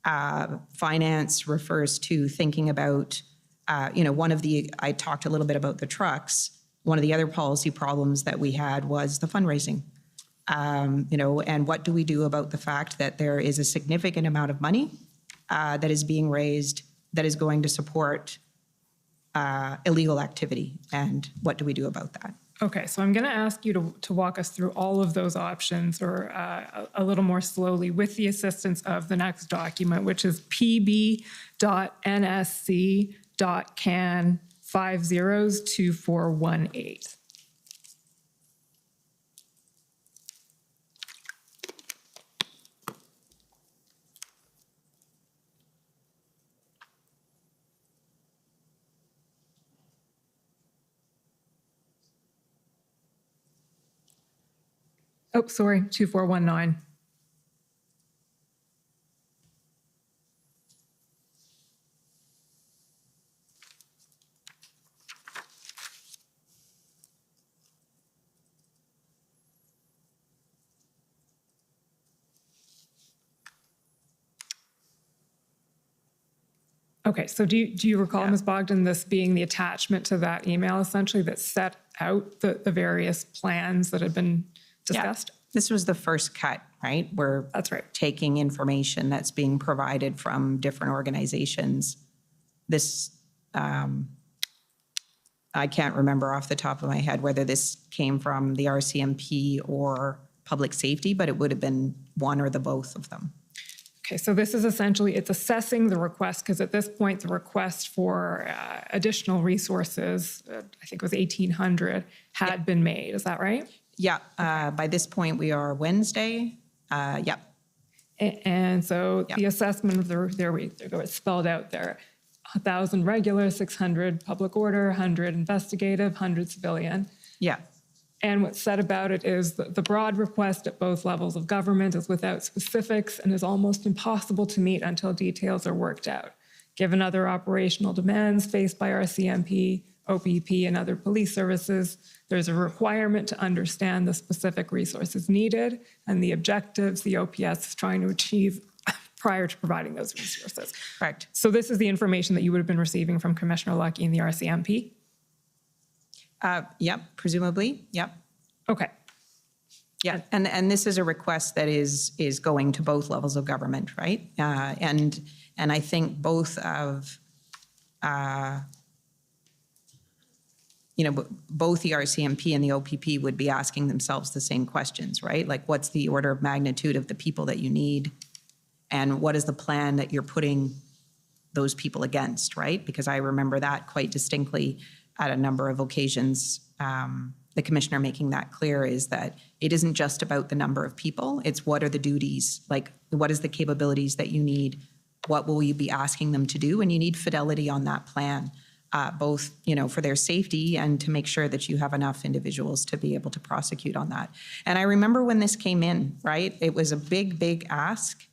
finance refers to thinking about, I talked a little bit about the trucks. One of the other policy problems that we had was the fundraising. And what do we do about the fact that there is a significant amount of money that is being raised that is going to support illegal activity, and what do we do about that? Okay, so I'm going to ask you to walk us through all of those options, or a little more slowly, with the assistance of the next document, which is pb.nsc.can502418. Oh, sorry, 2419. Okay, so do you recall, Ms. Bogdan, this being the attachment to that email essentially that set out the various plans that had been discussed? Yeah. This was the first cut, right? That's right. Taking information that's being provided from different organizations. This, I can't remember off the top of my head whether this came from the RCMP or public safety, but it would have been one or the both of them. Okay, so this is essentially, it's assessing the request, because at this point, the request for additional resources, I think it was 1,800, had been made. Is that right? Yeah, by this point, we are Wednesday. Yep. And so the assessment of there we go, it's spelled out there. 1,000 regular, 600 public order, 100 investigative, 100 civilian. Yeah. And what's said about it is that the broad request at both levels of government is without specifics and is almost impossible to meet until details are worked out. Given other operational demands faced by RCMP, OPP, and other police services, there's a requirement to understand the specific resources needed and the objectives the OPS is trying to achieve prior to providing those resources. Correct. So this is the information that you would have been receiving from Commissioner Lucky and the RCMP? Yep, presumably, yep. Okay. Yeah, and this is a request that is going to both levels of government, right? And And I think both of, both the RCMP and the OPP would be asking themselves the same questions, right? Like, what's the order of magnitude of the people that you need? And what is the plan that you're putting those people against, right? Because I remember that quite distinctly at a number of occasions. The commissioner making that clear is that it isn't just about the number of people, it's what are the duties, like what is the capabilities that you need, what will you be asking them to do, and you need fidelity on that plan, both for their safety and to make sure that you have enough individuals to be able to prosecute on that. And I remember when this came in, right, it was a big ask.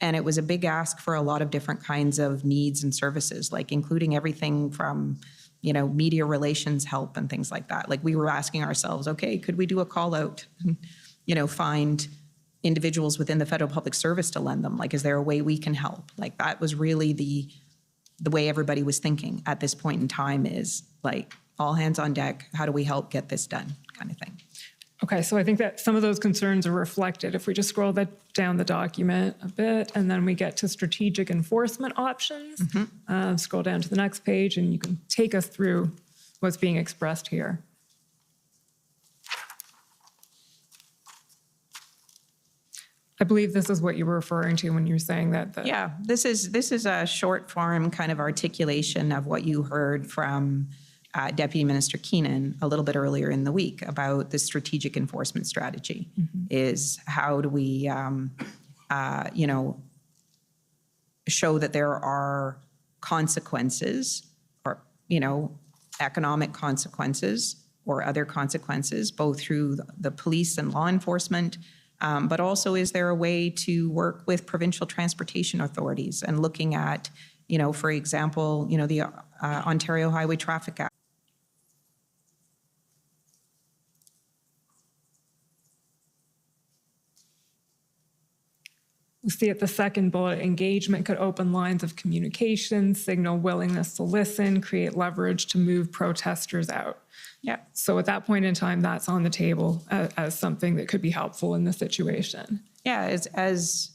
And it was a big ask for a lot of different kinds of needs and services, like including everything from, media relations help and things like that. Like we were asking ourselves, okay, could we do a call out, find individuals within the federal public service to lend them? Like, is there a way we can help? Like that was really the way everybody was thinking at this point in time, is like all hands on deck. How do we help get this done, kind of thing. Okay, so I think that some of those concerns are reflected if we just scroll down the document a bit, and then we get to strategic enforcement options. Scroll down to the next page, and you can take us through what's being expressed here. I believe this is what you were referring to when you were saying that. Yeah, this is a short form kind of articulation of what you heard from Deputy Minister Keenan a little bit earlier in the week about the strategic enforcement strategy. Is how do we, show that there are consequences or, economic consequences or other consequences, both through the police and law enforcement, but also is there a way to work with provincial transportation authorities and looking at, for example, the Ontario Highway Traffic Act. We see at the second bullet, engagement could open lines of communication, signal willingness to listen, create leverage to move protesters out. Yeah. So at that point in time, that's on the table as something that could be helpful in the situation. Yeah, as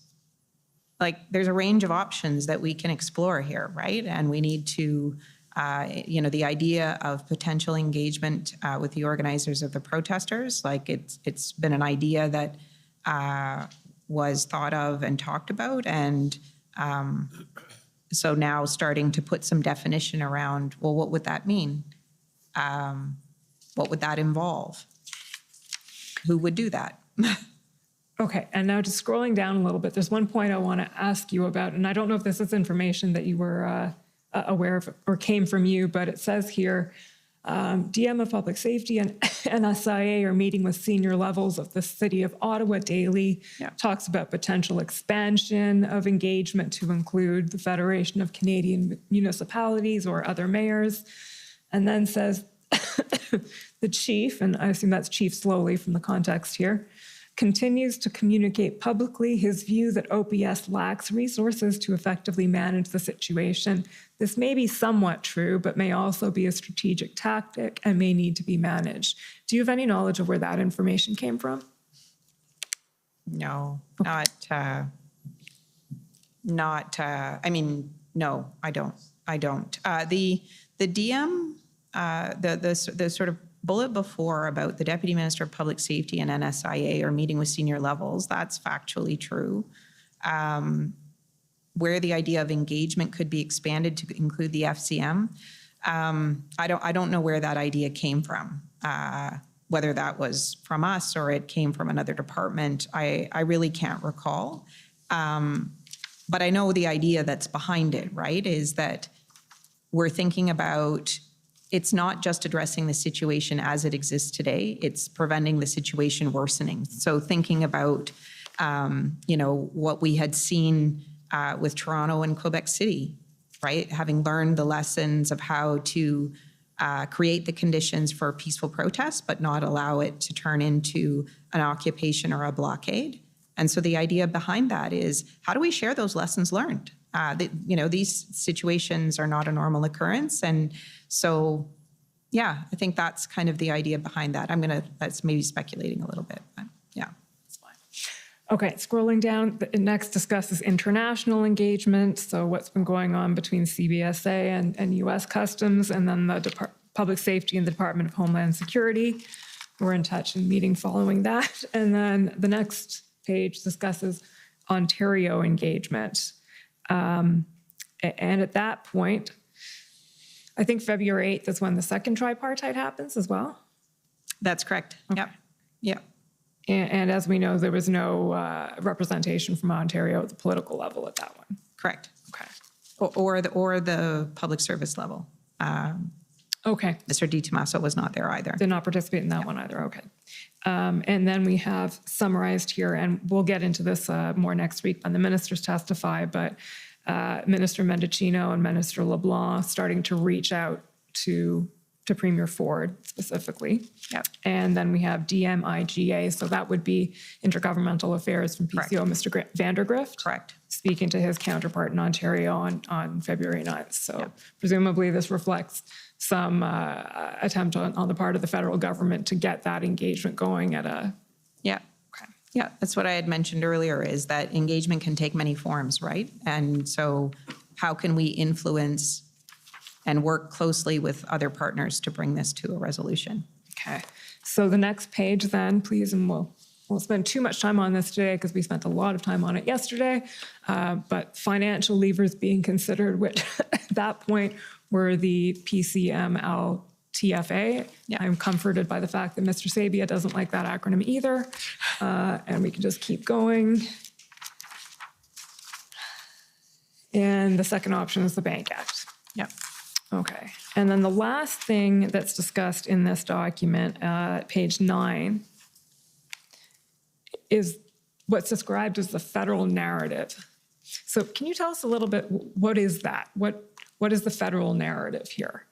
there's a range of options that we can explore here, right? And we need to, the idea of potential engagement with the organizers of the protesters, it's been an idea that was thought of and talked about, and so now starting to put some definition around, well, what would that mean? What would that involve? Who would do that? Okay, and now just scrolling down a little bit, there's one point I want to ask you about, and I don't know if this is information that you were aware of or came from you, but it says here, DM of Public Safety and NSIA are meeting with senior levels of the City of Ottawa daily. Yeah. Talks about potential expansion of engagement to include the Federation of Canadian Municipalities or other mayors, and then says the chief, and I assume that's Chief Slowly from the context here, continues to communicate publicly his view that OPS lacks resources to effectively manage the situation. This may be somewhat true, but may also be a strategic tactic and may need to be managed. Do you have any knowledge of where that information came from? No, no, I don't. The DM, the sort of bullet before about the Deputy Minister of Public Safety and NSIA are meeting with senior levels, that's factually true. Where the idea of engagement could be expanded to include the FCM, I don't know where that idea came from. Whether that was from us or it came from another department, I really can't recall. But I know the idea that's behind it, right, is that we're thinking about, it's not just addressing the situation as it exists today, it's preventing the situation worsening. So thinking about, what we had seen with Toronto and Quebec City, right? Having learned the lessons of how to create the conditions for peaceful protest, but not allow it to turn into an occupation or a blockade. And so the idea behind that is, how do we share those lessons learned? These situations are not a normal occurrence. And so, yeah, I think that's kind of the idea behind that. That's maybe speculating a little bit, but yeah. That's fine. Okay, scrolling down, it next discusses international engagement. So what's been going on between CBSA and U.S. Customs, and then the Public Safety and the Department of Homeland Security. We're in touch and meeting following that. And then the next page discusses Ontario engagement. And at that point, I think February 8th is when the second tripartite happens as well. That's correct. Yep. Yep. And as we know, there was no representation from Ontario at the political level at that one. Correct. Okay. Or the public service level. Okay. Mr. DiTomaso was not there either. Did not participate in that one either. Okay. And then we have summarized here, and we'll get into this more next week when the ministers testify, but Minister Mendocino and Minister LeBlanc starting to reach out to Premier Ford specifically. Yep. And then we have DMIGA, so that would be Intergovernmental Affairs from PCO, Mr. Vandergrift. Correct. Speaking to his counterpart in Ontario on February 9th. So presumably this reflects some attempt on the part of the federal government to get that engagement going at a... Yeah. Okay. Yeah, that's what I had mentioned earlier, is that engagement can take many forms, right? And so how can we influence and work closely with other partners to bring this to a resolution? Okay. So the next page then, please, and we'll spend too much time on this today because we spent a lot of time on it yesterday, but financial levers being considered, which at that point were the PCML TFA. Yeah. I'm comforted by the fact that Mr. Sabia doesn't like that acronym either, and we can just keep going. And the second option is the Bank Act. Yep. Okay. And then the last thing that's discussed in this document, page 9, is what's described as the federal narrative. So can you tell us a little bit, what is that? What is the federal narrative here?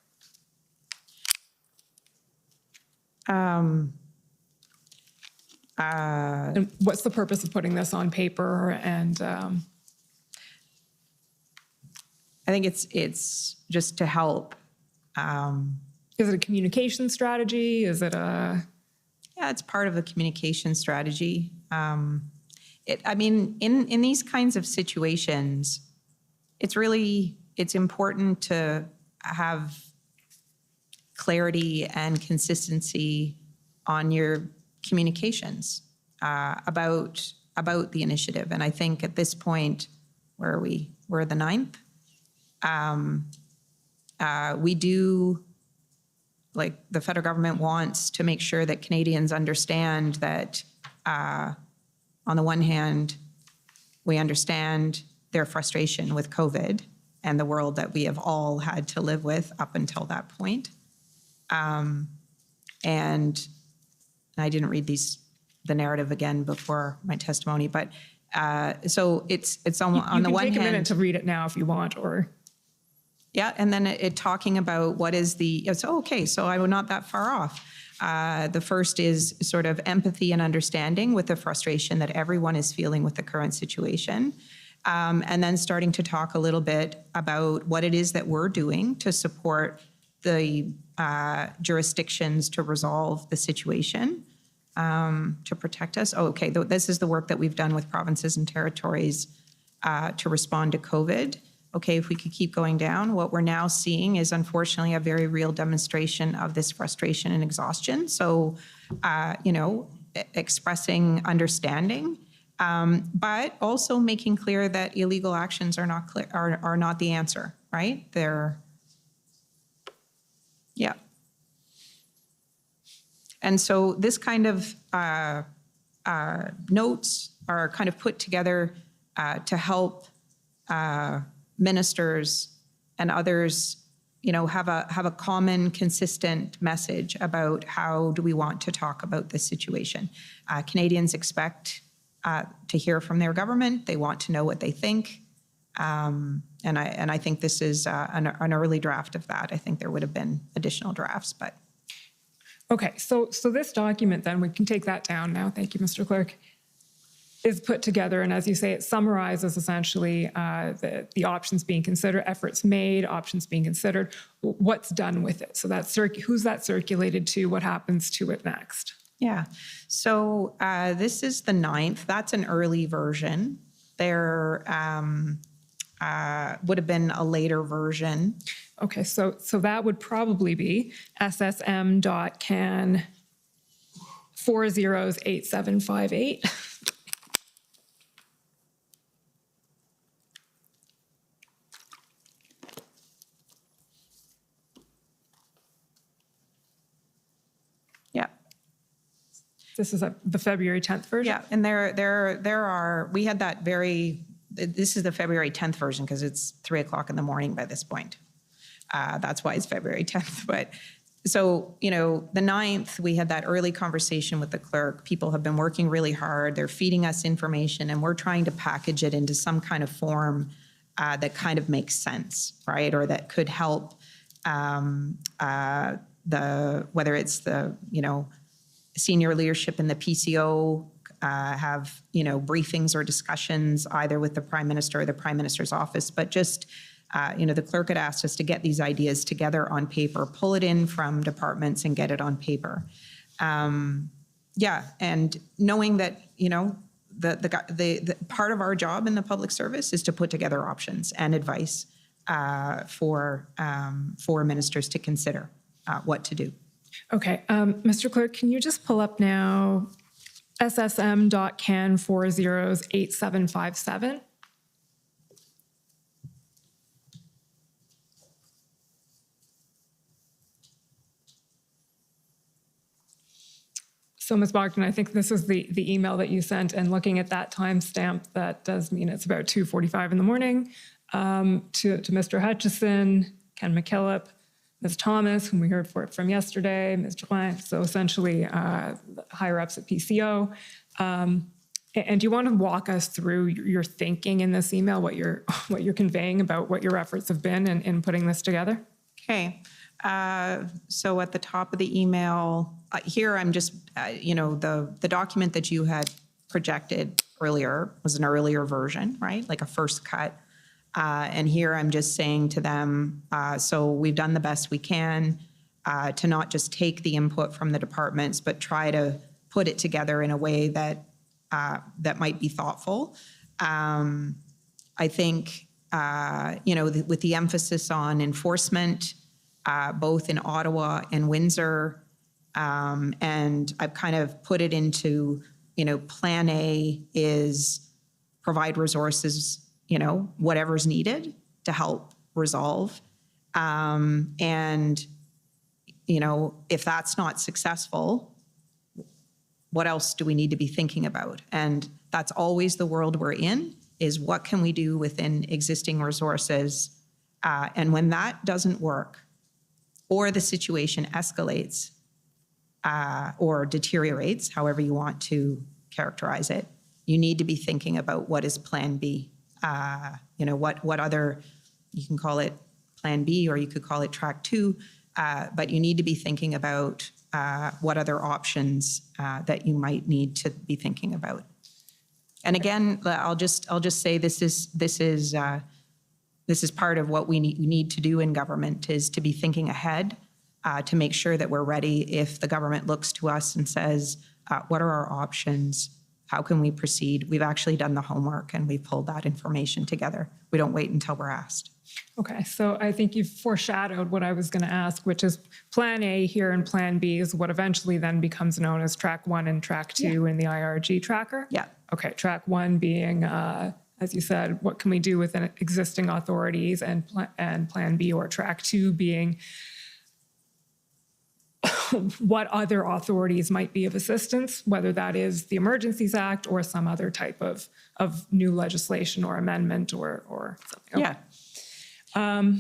And what's the purpose of putting this on paper? And I think it's just to help. is it a communication strategy? Is it a... Yeah, it's part of the communication strategy. I mean, in these kinds of situations, it's important to have clarity and consistency on your communications about the initiative. And I think at this point, where are we? We're the 9th. We do, like, the federal government wants to make sure that Canadians understand that on the one hand, we understand their frustration with COVID and the world that we have all had to live with up until that point. And I didn't read the narrative again before my testimony, but so it's on the one hand. You can take a minute to read it now if you want, or... Yeah, and then it talking about what is so I'm not that far off. The first is sort of empathy and understanding with the frustration that everyone is feeling with the current situation. And then starting to talk a little bit about what it is that we're doing to support the jurisdictions to resolve the situation, to protect us. This is the work that we've done with provinces and territories to respond to COVID. Okay, if we could keep going down, what we're now seeing is unfortunately a very real demonstration of this frustration and exhaustion. So, expressing understanding, but also making clear that illegal actions are not are not the answer, right? And so this kind of notes are kind of put together to help ministers and others, have a common, consistent message about how do we want to talk about this situation. Canadians expect to hear from their government. They want to know what they think. And I think this is an early draft of that. I think there would have been additional drafts, but. Okay, so this document then, we can take that down now. Thank you, Mr. Clerk. Is put together, and as you say, it summarizes essentially the options being considered, efforts made, options being considered, what's done with it. So who's that circulated to, what happens to it next? Yeah. So this is the 9th. That's an early version. There would have been a later version. Okay, so that would probably be ssm.can 408758. Yeah. This is the February 10th version? Yeah, and there are, we had that this is the February 10th version because it's 3 o'clock in the morning by this point. That's why it's February 10th. But so, the 9th, we had that early conversation with the clerk. People have been working really hard. They're feeding us information, and we're trying to package it into some kind of form that kind of makes sense, right? Or that could help whether it's the, senior leadership in the PCO have, briefings or discussions either with the Prime Minister or the Prime Minister's office, but just, the clerk had asked us to get these ideas together on paper, pull it in from departments and get it on paper. Yeah, and knowing that, the part of our job in the public service is to put together options and advice for ministers to consider what to do. Okay, Mr. Clerk, can you just pull up now ssm.can 408757? So, Ms. Bogdan, I think this is the email that you sent, and looking at that timestamp, that does mean it's about 2:45 in the morning, to Mr. Hutchison, Ken McKillop, Ms. Thomas, whom we heard from yesterday, Ms. Joanne, so essentially higher ups at PCO. And do you want to walk us through your thinking in this email, what you're conveying about what your efforts have been in putting this together? Okay. So at the top of the email, here I'm just, the document that you had projected earlier was an earlier version, right? Like a first cut. And here I'm just saying to them, so we've done the best we can to not just take the input from the departments, but try to put it together in a way that that might be thoughtful. I think, with the emphasis on enforcement, both in Ottawa and Windsor, and I've kind of put it into, plan A is provide resources, whatever's needed to help resolve. And, if that's not successful, what else do we need to be thinking about? And that's always the world we're in, is what can we do within existing resources? And when that doesn't work, or the situation escalates or deteriorates, however you want to characterize it, you need to be thinking about what is plan B. What other, you can call it plan B or you could call it track 2, but you need to be thinking about what other options that you might need to be thinking about. And again, I'll just say this is part of what we need to do in government, is to be thinking ahead, to make sure that we're ready if the government looks to us and says, what are our options? How can we proceed? We've actually done the homework and we've pulled that information together. We don't wait until we're asked. Okay, so I think you've foreshadowed what I was going to ask, which is Plan A here and Plan B is what eventually then becomes known as Track 1 and Track 2 in the IRG tracker? Yeah. Okay, Track 1 being, as you said, what can we do with existing authorities, and Plan B or Track 2 being what other authorities might be of assistance, whether that is the Emergencies Act or some other type of new legislation or amendment or something. Okay. Yeah.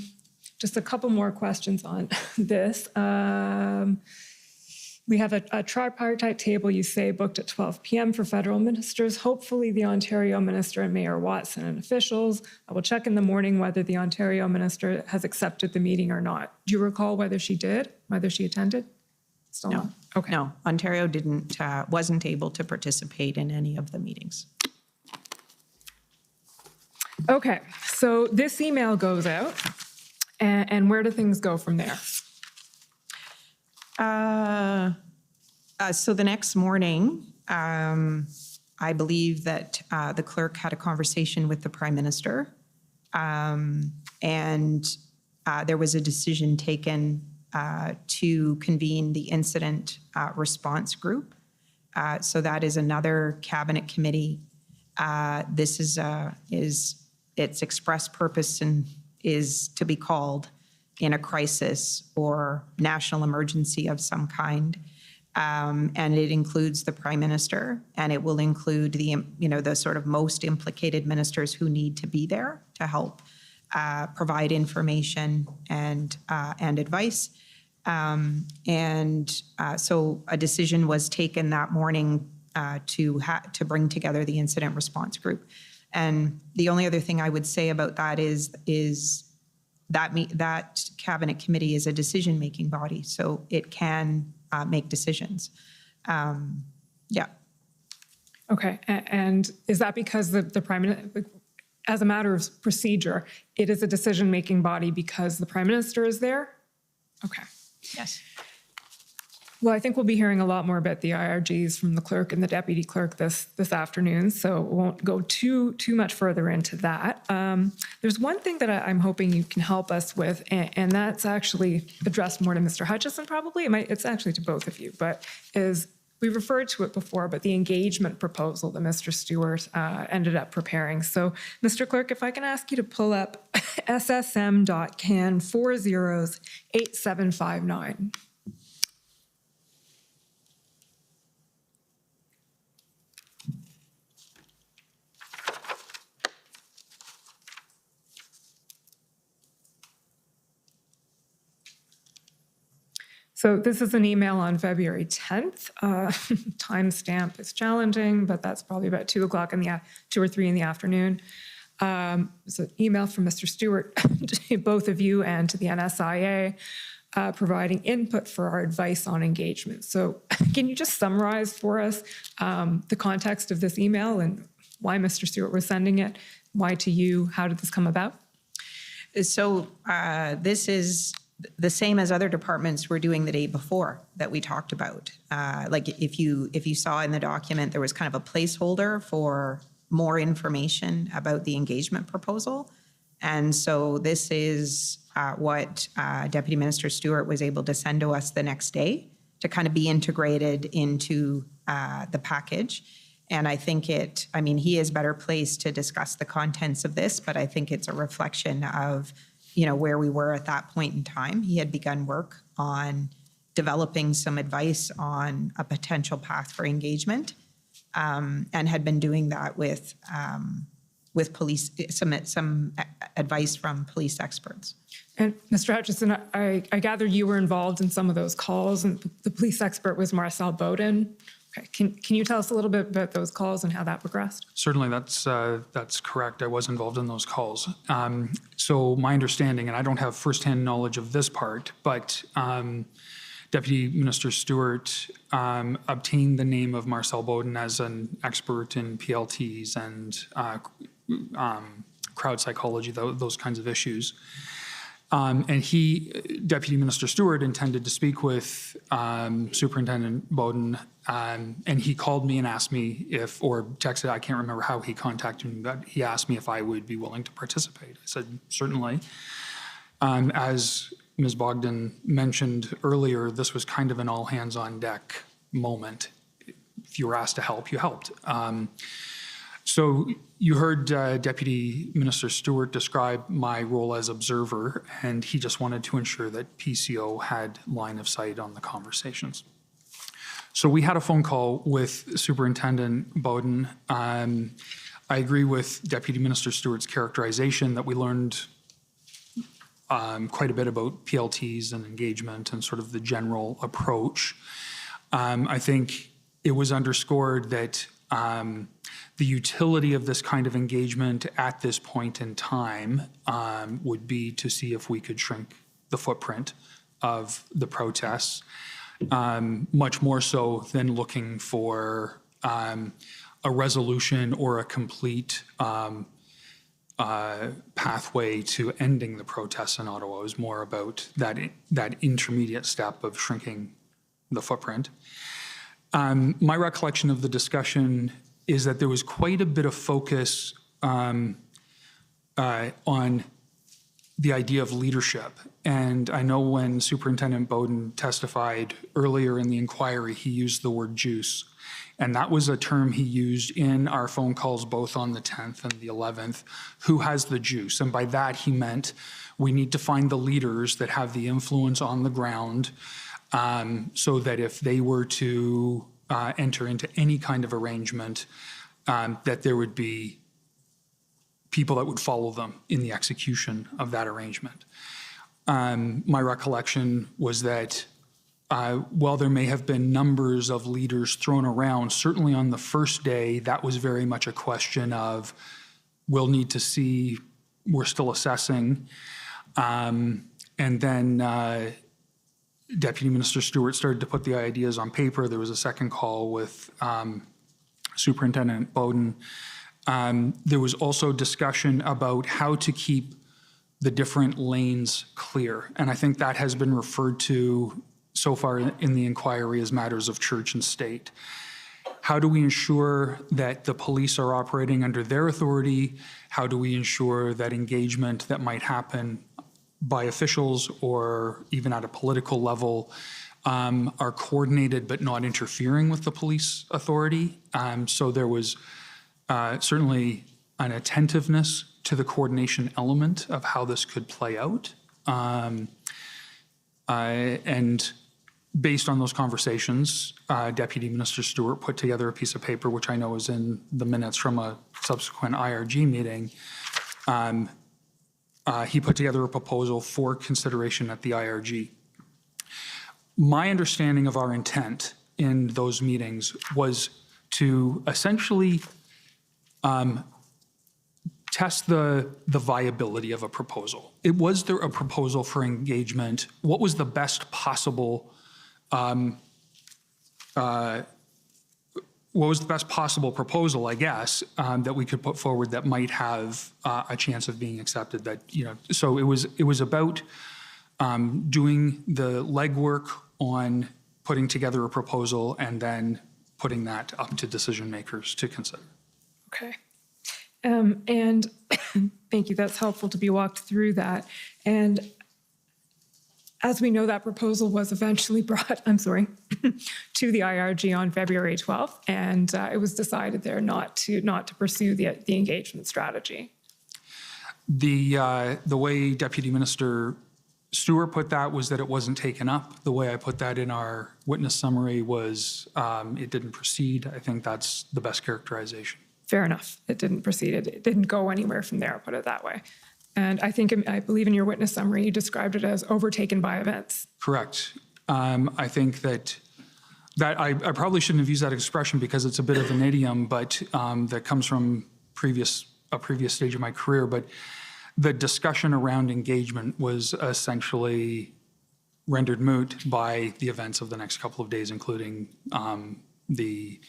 Just a couple more questions on this. We have a tripartite table, you say, booked at 12 p.m. for federal ministers. Hopefully the Ontario Minister and Mayor Watson and officials. I will check in the morning whether the Ontario Minister has accepted the meeting or not. Do you recall whether she did, whether she attended? Still No. not? Okay. No, Ontario wasn't able to participate in any of the meetings. Okay, so this email goes out, and where do things go from there? So the next morning, I believe that the clerk had a conversation with the Prime Minister, and there was a decision taken to convene the incident response group. So that is another cabinet committee. This is its express purpose and is to be called in a crisis or national emergency of some kind. And it includes the Prime Minister, and it will include the sort of most implicated ministers who need to be there to help provide information and advice. So a decision was taken that morning to bring together the incident response group. And the only other thing I would say about that is that cabinet committee is a decision-making body, so it can make decisions. Yeah. Okay, and is that because the Prime Minister, as a matter of procedure, it is a decision-making body because the Prime Minister is there? Okay. Yes. Well, I think we'll be hearing a lot more about the IRGs from the clerk and the deputy clerk this afternoon, so we won't go too much further into that. There's one thing that I'm hoping you can help us with, and that's actually addressed more to Mr. Hutchison probably. It's actually to both of you, but we referred to it before, but the engagement proposal that Mr. Stewart ended up preparing. So, Mr. Clerk, if I can ask you to pull up ssm.can 408759. So this is an email on February 10th. Timestamp is challenging, but that's probably about 2 or 3 in the afternoon. It's an email from Mr. Stewart to both of you and to the NSIA, providing input for our advice on engagement. So can you just summarize for us the context of this email and why Mr. Stewart was sending it? Why to you? How did this come about? So this is the same as other departments were doing the day before that we talked about. Like if you saw in the document, there was kind of a placeholder for more information about the engagement proposal. And so this is what Deputy Minister Stewart was able to send to us the next day to kind of be integrated into the package. And I think he is better placed to discuss the contents of this, but I think it's a reflection of where we were at that point in time. He had begun work on developing some advice on a potential path for engagement, and had been doing that with police, some advice from police experts. And Mr. Hutchison, I gather you were involved in some of those calls, and the police expert was Marcel Bowden. Okay. Can you tell us a little bit about those calls and how that progressed? Certainly, that's correct. I was involved in those calls. So my understanding, and I don't have firsthand knowledge of this part, but Deputy Minister Stewart obtained the name of Marcel Bowden as an expert in PLTs and crowd psychology, those kinds of issues. And Deputy Minister Stewart, intended to speak with Superintendent Bowden, and he called me and asked me or texted, I can't remember how he contacted me, but he asked me if I would be willing to participate. I said, certainly. As Ms. Bogdan mentioned earlier, this was kind of an all-hands-on-deck moment. If you were asked to help, you helped. So you heard Deputy Minister Stewart describe my role as observer, and he just wanted to ensure that PCO had line of sight on the conversations. So we had a phone call with Superintendent Bowden. I agree with Deputy Minister Stewart's characterization that we learned quite a bit about PLTs and engagement and sort of the general approach. I think it was underscored that the utility of this kind of engagement at this point in time would be to see if we could shrink the footprint of the protests, much more so than looking for a resolution or a complete pathway to ending the protests in Ottawa. It was more about that intermediate step of shrinking the footprint. My recollection of the discussion is that there was quite a bit of focus on the idea of leadership. And I know when Superintendent Bowden testified earlier in the inquiry, he used the word juice. And that was a term he used in our phone calls, both on the 10th and the 11th, who has the juice. And by that, he meant we need to find the leaders that have the influence on the ground, so that if they were to enter into any kind of arrangement, that there would be people that would follow them in the execution of that arrangement. My recollection was that while there may have been numbers of leaders thrown around, certainly on the first day, that was very much a question of, we'll need to see, we're still assessing. And then Deputy Minister Stewart started to put the ideas on paper. There was a second call with Superintendent Bowden. There was also discussion about how to keep the different lanes clear. And I think that has been referred to so far in the inquiry as matters of church and state. How do we ensure that the police are operating under their authority? How do we ensure that engagement that might happen by officials or even at a political level are coordinated but not interfering with the police authority? So there was certainly an attentiveness to the coordination element of how this could play out. And based on those conversations, Deputy Minister Stewart put together a piece of paper, which I know is in the minutes from a subsequent IRG meeting. He put together a proposal for consideration at the IRG. My understanding of our intent in those meetings was to essentially test the viability of a proposal. Was there a proposal for engagement? What was the best possible proposal, I guess, that we could put forward that might have a chance of being accepted? That, you know, so it was about doing the legwork on putting together a proposal and then putting that up to decision makers to consider. Okay. And thank you. That's helpful to be walked through that. And as we know, that proposal was eventually brought, to the IRG on February 12th, and it was decided there not to pursue the engagement strategy. The way Deputy Minister Stewart put that was that it wasn't taken up. The way I put that in our witness summary was it didn't proceed. I think that's the best characterization. Fair enough. It didn't proceed. It didn't go anywhere from there, put it that way. And I believe in your witness summary, you described it as overtaken by events. Correct. I think that I probably shouldn't have used that expression because it's a bit of an idiom, but that comes from a previous stage of my career. But the discussion around engagement was essentially rendered moot by the events of the next couple of days, including the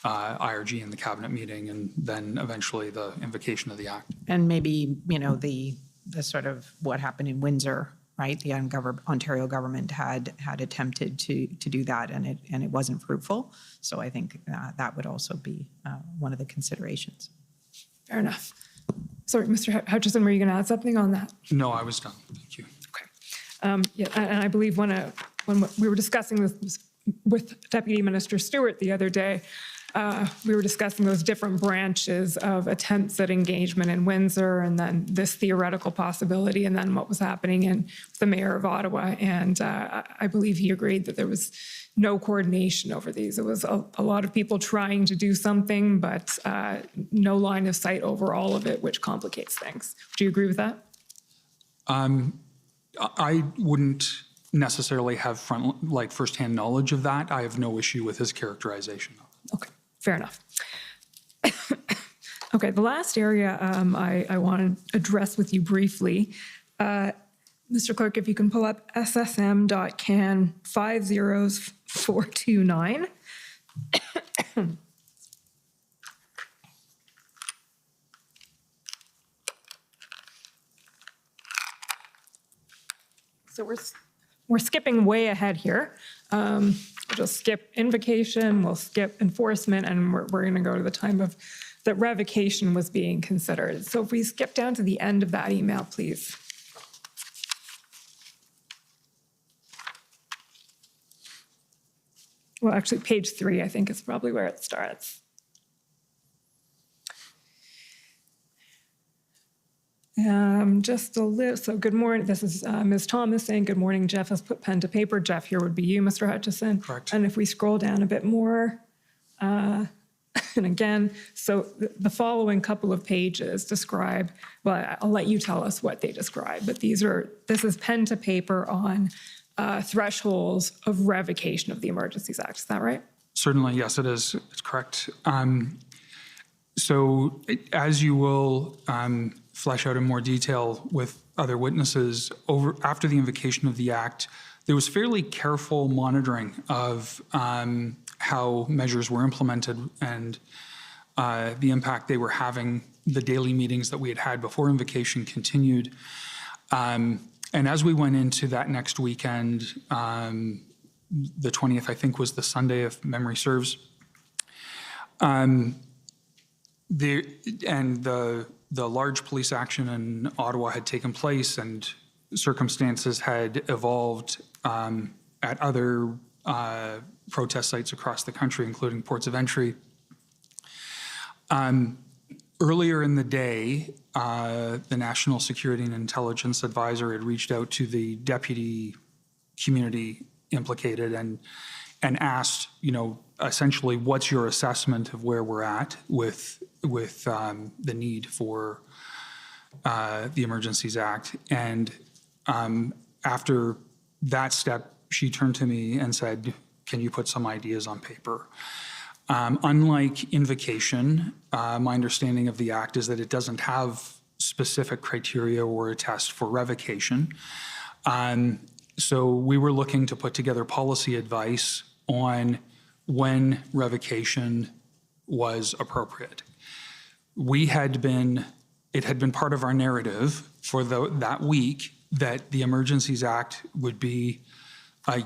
IRG and the cabinet meeting, and then eventually the invocation of the act. And maybe, you know, the sort of what happened in Windsor, right? The Ontario government had attempted to do that, and it wasn't fruitful. So I think that would also be one of the considerations. Fair enough. Sorry, Mr. Hutchison, were you going to add something on that? No, I was done. Thank you. Okay. Yeah, and I believe when we were discussing this with Deputy Minister Stewart the other day, we were discussing those different branches of attempts at engagement in Windsor, and then this theoretical possibility, and then what was happening in the mayor of Ottawa. And I believe he agreed that there was no coordination over these. It was a lot of people trying to do something, but no line of sight over all of it, which complicates things. Do you agree with that? I wouldn't necessarily have firsthand knowledge of that. I have no issue with his characterization of it. Okay, fair enough. Okay, the last area I want to address with you briefly, Mr. Clerk, if you can pull up SSM.can 50429. So we're skipping way ahead here. We'll just skip invocation, we'll skip enforcement, and we're going to go to the time of that revocation was being considered. So if we skip down to the end of that email, please. Well, actually, page 3, I think, is probably where it starts. Just a little, so good morning. This is Ms. Thomas saying, good morning, Jeff has put pen to paper. Jeff here would be you, Mr. Hutchison. Correct. And if we scroll down a bit more, and again, so the following couple of pages describe, well, I'll let you tell us what they describe, but this is pen to paper on thresholds of revocation of the Emergencies Act. Is that right? Certainly, yes, it is. It's correct. So as you will flesh out in more detail with other witnesses, after the invocation of the Act, there was fairly careful monitoring of how measures were implemented and the impact they were having, the daily meetings that we had before invocation continued. And as we went into that next weekend, the 20th, I think, was the Sunday, if memory serves, the large police action in Ottawa had taken place and circumstances had evolved at other protest sites across the country, including ports of entry. Earlier in the day, the National Security and Intelligence Advisor had reached out to the deputy community implicated and asked, essentially, what's your assessment of where we're at with the need for the Emergencies Act? And after that step, she turned to me and said, can you put some ideas on paper? Unlike invocation, my understanding of the Act is that it doesn't have specific criteria or a test for revocation. So we were looking to put together policy advice on when revocation was appropriate. It had been part of our narrative for that week that the Emergencies Act would be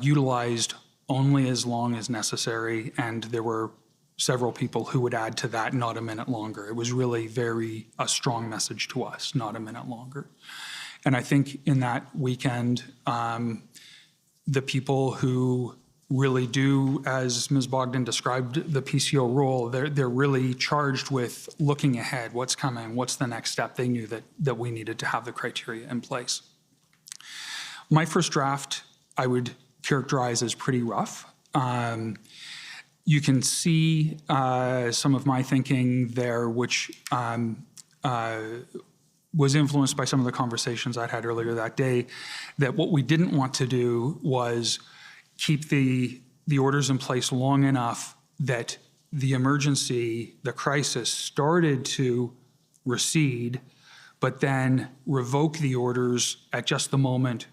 utilized only as long as necessary, and there were several people who would add to that, not a minute longer. It was really a strong message to us, not a minute longer. And I think in that weekend, the people who really do, as Ms. Bogdan described, the PCO role, they're really charged with looking ahead, what's coming, what's the next step. They knew that we needed to have the criteria in place. My first draft, I would characterize as pretty rough. You can see some of my thinking there, which was influenced by some of the conversations I'd had earlier that day, that what we didn't want to do was keep the orders in place long enough that the emergency, the crisis started to recede, but then revoke the orders at just the moment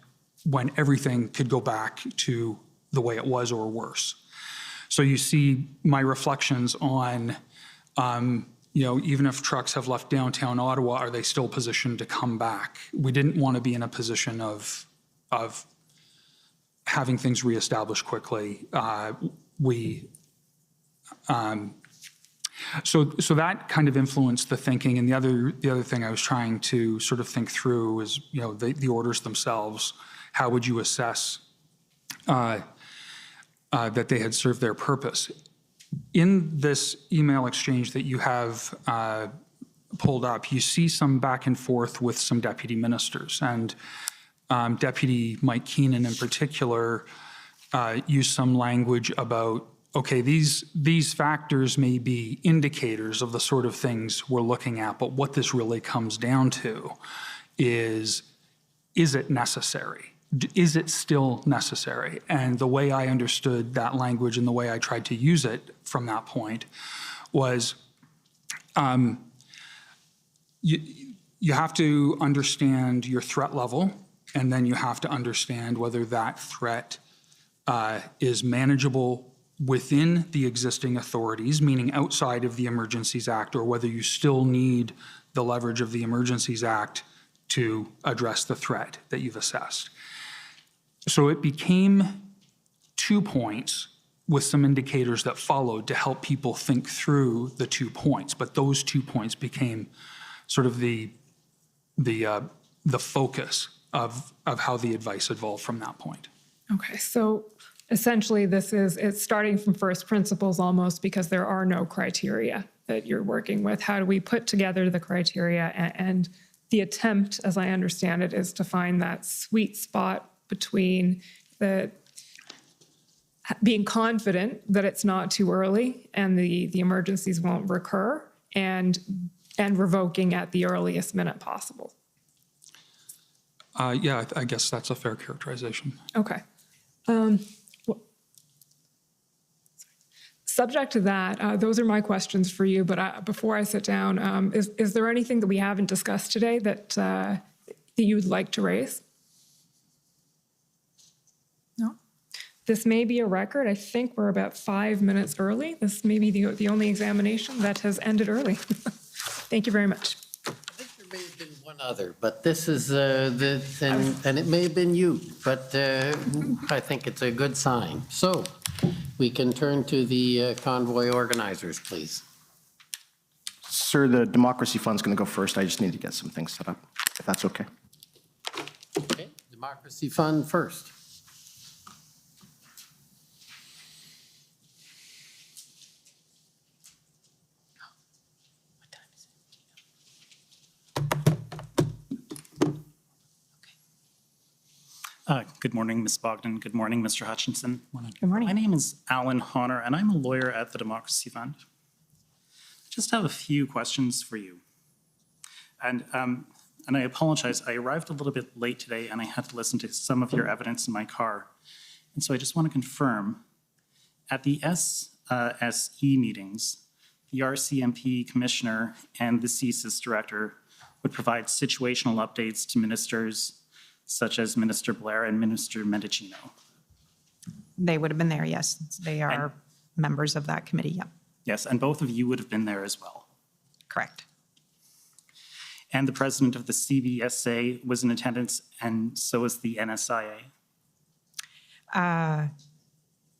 when everything could go back to the way it was or worse. So you see my reflections on, even if trucks have left downtown Ottawa, are they still positioned to come back? We didn't want to be in a position of having things reestablished quickly. So that kind of influenced the thinking. And the other thing I was trying to sort of think through is, the orders themselves. How would you assess that they had served their purpose? In this email exchange that you have pulled up, you see some back and forth with some deputy ministers. And Deputy Mike Keenan in particular used some language about, okay, these factors may be indicators of the sort of things we're looking at, but what this really comes down to is it necessary? Is it still necessary? And the way I understood that language and the way I tried to use it from that point was you have to understand your threat level, and then you have to understand whether that threat is manageable within the existing authorities, meaning outside of the Emergencies Act, or whether you still need the leverage of the Emergencies Act to address the threat that you've assessed. So it became 2 points with some indicators that followed to help people think through the 2 points. But those 2 points became sort of the focus of how the advice evolved from that point. Okay, so essentially it's starting from first principles almost, because there are no criteria that you're working with. How do we put together the criteria? And the attempt, as I understand it, is to find that sweet spot between being confident that it's not too early and the emergencies won't recur, and revoking at the earliest minute possible. Yeah, I guess that's a fair characterization. Okay. Subject to that, those are my questions for you, but before I sit down, is there anything that we haven't discussed today that you would like to raise? No? This may be a record. I think we're about 5 minutes early. This may be the only examination that has ended early. Thank you very much. I think there may have been one other, but this is, and it may have been you, but I think it's a good sign. So we can turn to the convoy organizers, please. Sir, the Democracy Fund's going to go first. I just need to get some things set up, if that's okay. Okay, Democracy Fund first. Good morning, Ms. Bogdan. Good morning, Mr. Hutchinson. Good morning. My name is Alan Honor, and I'm a lawyer at the Democracy Fund. I just have a few questions for you. And I apologize, I arrived a little bit late today, and I had to listen to some of your evidence in my car. And so I just want to confirm, at the SSE meetings, the RCMP commissioner and the CSIS director would provide situational updates to ministers such as Minister Blair and Minister Mendicino. They would have been there, yes. They are members of that committee, yeah. Yes, and both of you would have been there as well. Correct. And the president of the CBSA was in attendance, and so was the NSIA.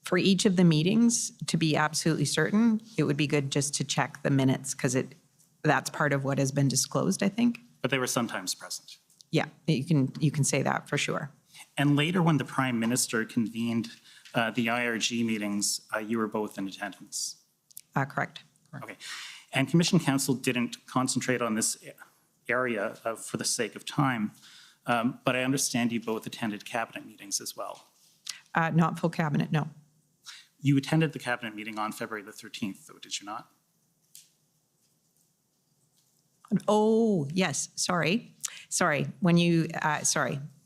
For each of the meetings, to be absolutely certain, it would be good just to check the minutes, because that's part of what has been disclosed, I think. But they were sometimes present. Yeah, you can say that for sure. And later, when the Prime Minister convened the IRG meetings, you were both in attendance. Correct. Okay. And Commission Council didn't concentrate on this area for the sake of time, but I understand you both attended cabinet meetings as well. Not full cabinet, no. You attended the cabinet meeting on February the 13th, though, did you not? Oh, yes, sorry. When you,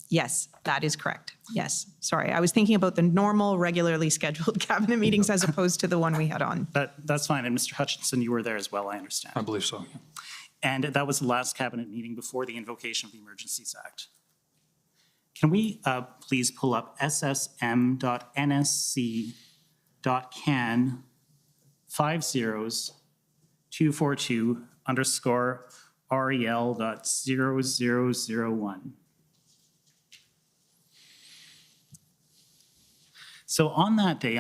yes, that is correct. Yes, sorry. I was thinking about the normal, regularly scheduled cabinet meetings as opposed to the one we had on. That's fine. And Mr. Hutchinson, you were there as well, I understand. I believe so, yeah. And that was the last cabinet meeting before the invocation of the Emergencies Act. Can we please pull up ssm.nsc.can 50/242_REL.0001. So on that day,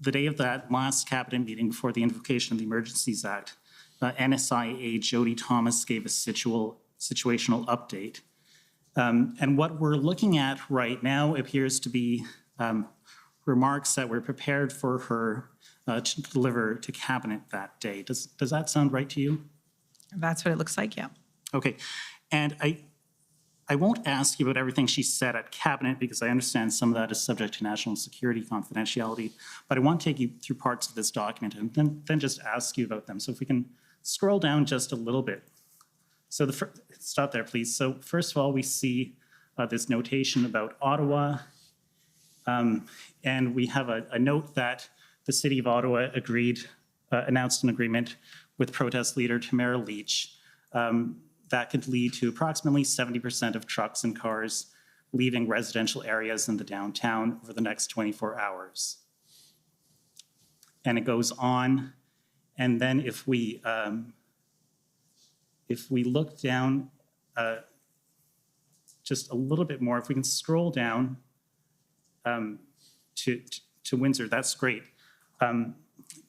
the day of that last cabinet meeting before the invocation of the Emergencies Act, NSIA Jody Thomas gave a situational update. And what we're looking at right now appears to be remarks that were prepared for her to deliver to cabinet that day. Does that sound right to you? That's what it looks like, yeah. Okay. And I won't ask you about everything she said at cabinet, because I understand some of that is subject to national security confidentiality, but I want to take you through parts of this document and then just ask you about them. So if we can scroll down just a little bit. So stop there, please. So first of all, we see this notation about Ottawa, and we have a note that the City of Ottawa announced an agreement with protest leader Tamara Leach that could lead to approximately 70% of trucks and cars leaving residential areas in the downtown over the next 24 hours. And it goes on. And then if we look down just a little bit more, if we can scroll down to Windsor. That's great.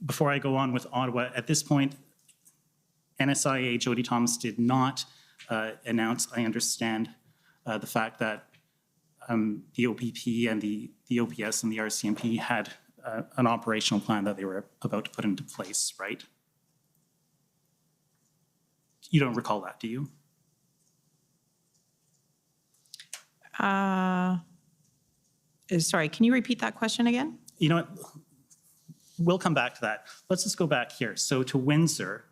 Before I go on with Ottawa, at this point, NSIA Jody Thomas did not announce, I understand, the fact that the OPP and the OPS and the RCMP had an operational plan that they were about to put into place, right? You don't recall that, do you? Sorry, can you repeat that question again? You know what? We'll come back to that. Let's just go back here. So to Windsor,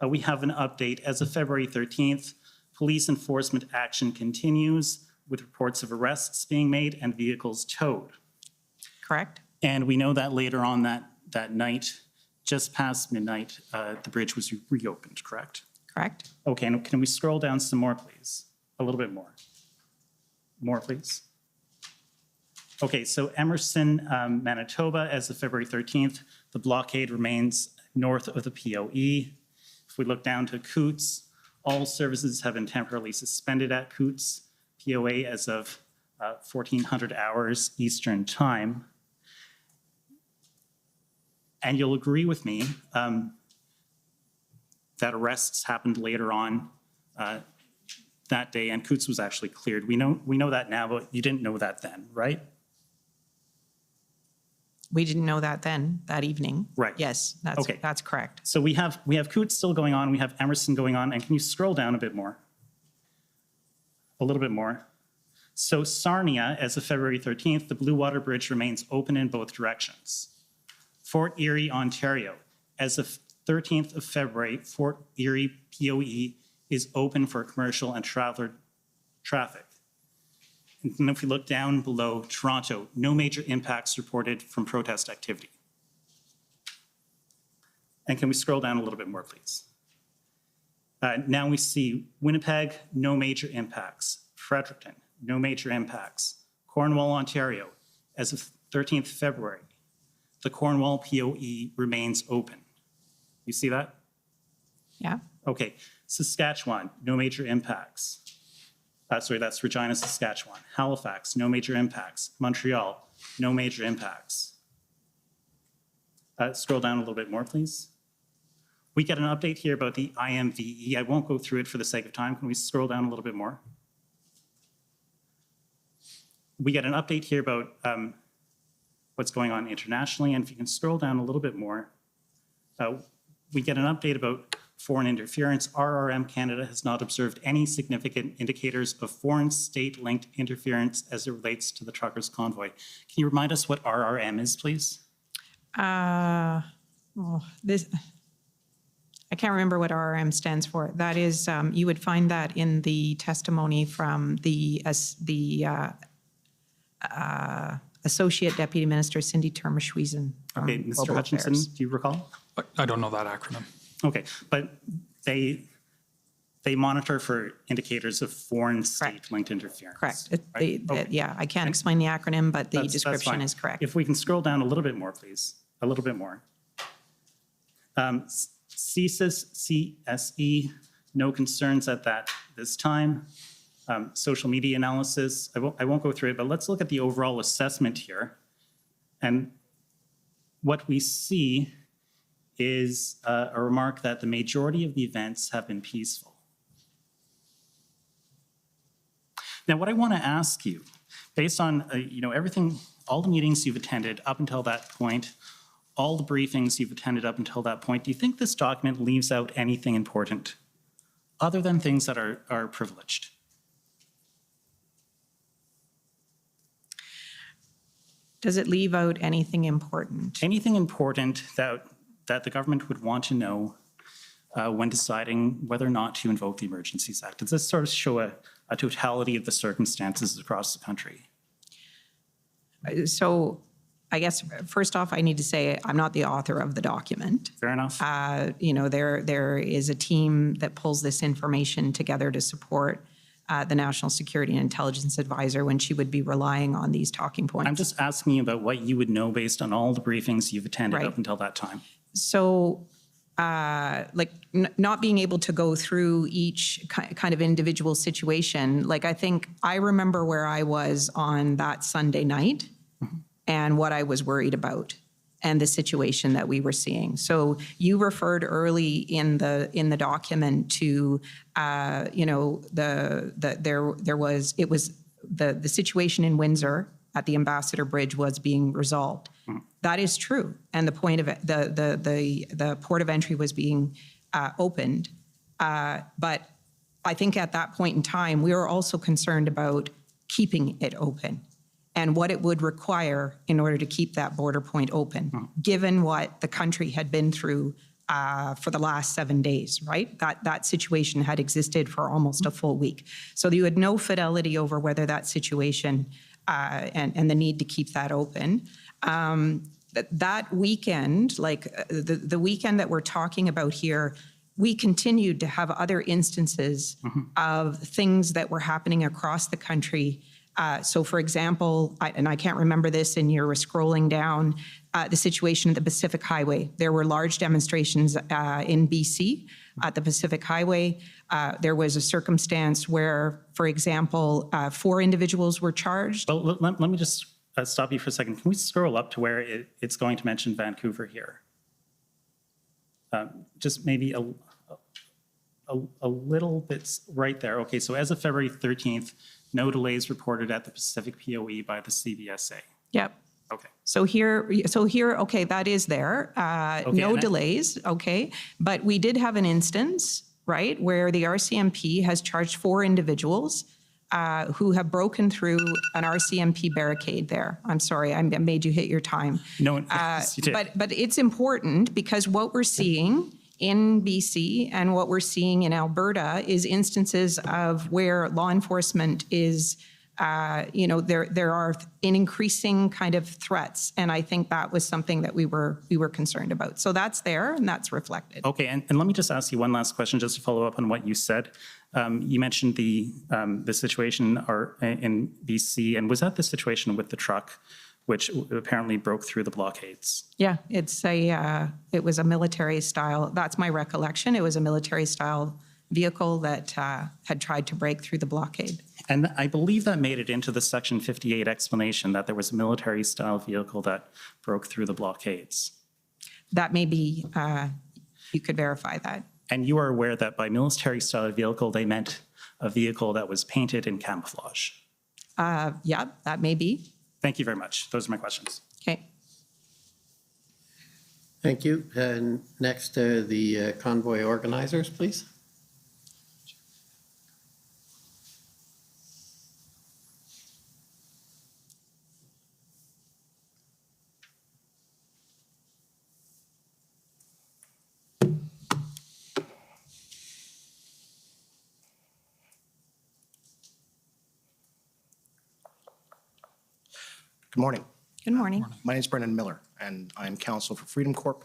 we have an update. As of February 13th, police enforcement action continues with reports of arrests being made and vehicles towed. Correct? And we know that later on that night, just past midnight, the bridge was reopened, correct? Correct? Okay, and can we scroll down some more, please? A little bit more. More, please. Okay, so Emerson, Manitoba, as of February 13th, the blockade remains north of the POE. If we look down to Coots, all services have been temporarily suspended at Coots, POA as of 1400 hours Eastern Time. And you'll agree with me that arrests happened later on that day, and Coots was actually cleared. We know that now, but you didn't know that then, right? We didn't know that then, that evening. Right. Yes, that's correct. So we have Coots still going on, we have Emerson going on, and can you scroll down a bit more? A little bit more. So Sarnia, as of February 13th, the Blue Water Bridge remains open in both directions. Fort Erie, Ontario, as of 13th of February, Fort Erie POE is open for commercial and traveler traffic. And if we look down below, Toronto, no major impacts reported from protest activity. And can we scroll down a little bit more, please? Now we see Winnipeg, no major impacts. Fredericton, no major impacts. Cornwall, Ontario, as of 13th February, the Cornwall POE remains open. You see that? Yeah. Okay. Saskatchewan, no major impacts. Sorry, that's Regina, Saskatchewan. Halifax, no major impacts. Montreal, no major impacts. Scroll down a little bit more, please. We get an update here about the IMVE. I won't go through it for the sake of time. Can we scroll down a little bit more? We get an update here about what's going on internationally. And if you can scroll down a little bit more, we get an update about foreign interference. RRM Canada has not observed any significant indicators of foreign state-linked interference as it relates to the truckers' convoy. Can you remind us what RRM is, please? I can't remember what RRM stands for. That is, you would find that in the testimony from the Associate Deputy Minister Cindy Termerschwiesen. Okay, Mr. Hutchinson, do you recall? I don't know that acronym. Okay, but they monitor for indicators of foreign state-linked interference. Correct. Right? Okay. Yeah, I can't explain the acronym, but the That's description fine. is correct. If we can scroll down a little bit more, please. A little bit more. CSIS, CSE, no concerns at this time. Social media analysis, I won't go through it, but let's look at the overall assessment here. And what we see is a remark that the majority of the events have been peaceful. Now, what I want to ask you, based on everything, all the meetings you've attended up until that point, all the briefings you've attended up until that point, do you think this document leaves out anything important other than things that are privileged? Does it leave out anything important? Anything important that the government would want to know when deciding whether or not to invoke the Emergencies Act? Does this sort of show a totality of the circumstances across the country? So I guess, first off, I need to say I'm not the author of the document. Fair enough. There is a team that pulls this information together to support the National Security and Intelligence Advisor when she would be relying on these talking points. I'm just asking you about what you would know based on all the briefings you've attended Right. up until that time. So, not being able to go through each kind of individual situation, I think I remember where I was on that Sunday night. and what I was worried about and the situation that we were seeing. So you referred early in the document to, the situation in Windsor at the Ambassador Bridge was being resolved. That is true, and the point of it, the port of entry was being opened, but I think at that point in time, we were also concerned about keeping it open and what it would require in order to keep that border point open, given what the country had been through for the last 7 days, right? That situation had existed for almost a full week. So you had no fidelity over whether that situation and the need to keep that open. That weekend, like the weekend that we're talking about here, we continued to have other instances of things that were happening across the country. So for example, and I can't remember this, and you're scrolling down, the situation at the Pacific Highway. There were large demonstrations in BC at the Pacific Highway. There was a circumstance where, for example, 4 individuals were charged. Well, let me just stop you for a second. Can we scroll up to where it's going to mention Vancouver here? Just maybe a little bit right there. Okay, so as of February 13th, no delays reported at the Pacific POE by the CBSA. Yep. Okay. So here, okay, that is there. No delays, okay. But we did have an instance, right, where the RCMP has charged 4 individuals who have broken through an RCMP barricade there. I'm sorry, I made you hit your time. No, you did. But it's important because what we're seeing in BC and what we're seeing in Alberta is instances of where law enforcement is, there are an increasing kind of threats. And I think that was something that we were concerned about. So that's there and that's reflected. Okay, and let me just ask you one last question just to follow up on what you said. You mentioned the situation in BC, and was that the situation with the truck, which apparently broke through the blockades? Yeah, it was a military style. That's my recollection. It was a military style vehicle that had tried to break through the blockade. And I believe that made it into the Section 58 explanation that there was a military style vehicle that broke through the blockades. That may be, you could verify that. And you are aware that by military style vehicle, they meant a vehicle that was painted in camouflage? Yeah, that may be. Thank you very much. Those are my questions. Okay. Thank you. And next, the convoy organizers, please. Good morning. Good morning. My name is Brendan Miller, and I'm counsel for Freedom Corp,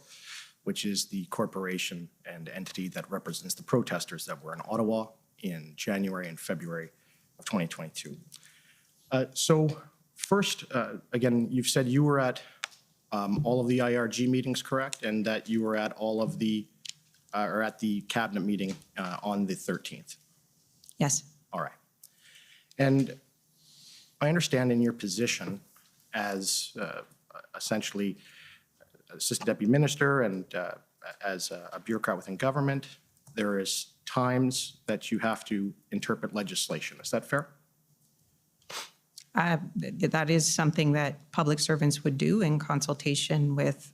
which is the corporation and entity that represents the protesters that were in Ottawa in January and February of 2022. So first, again, you've said you were at all of the IRG meetings, correct? And that you were at all of the, or at the cabinet meeting on the 13th? Yes. All right. And I understand in your position as essentially Assistant Deputy Minister and as a bureaucrat within government, there is times that you have to interpret legislation. Is that fair? That is something that public servants would do in consultation with,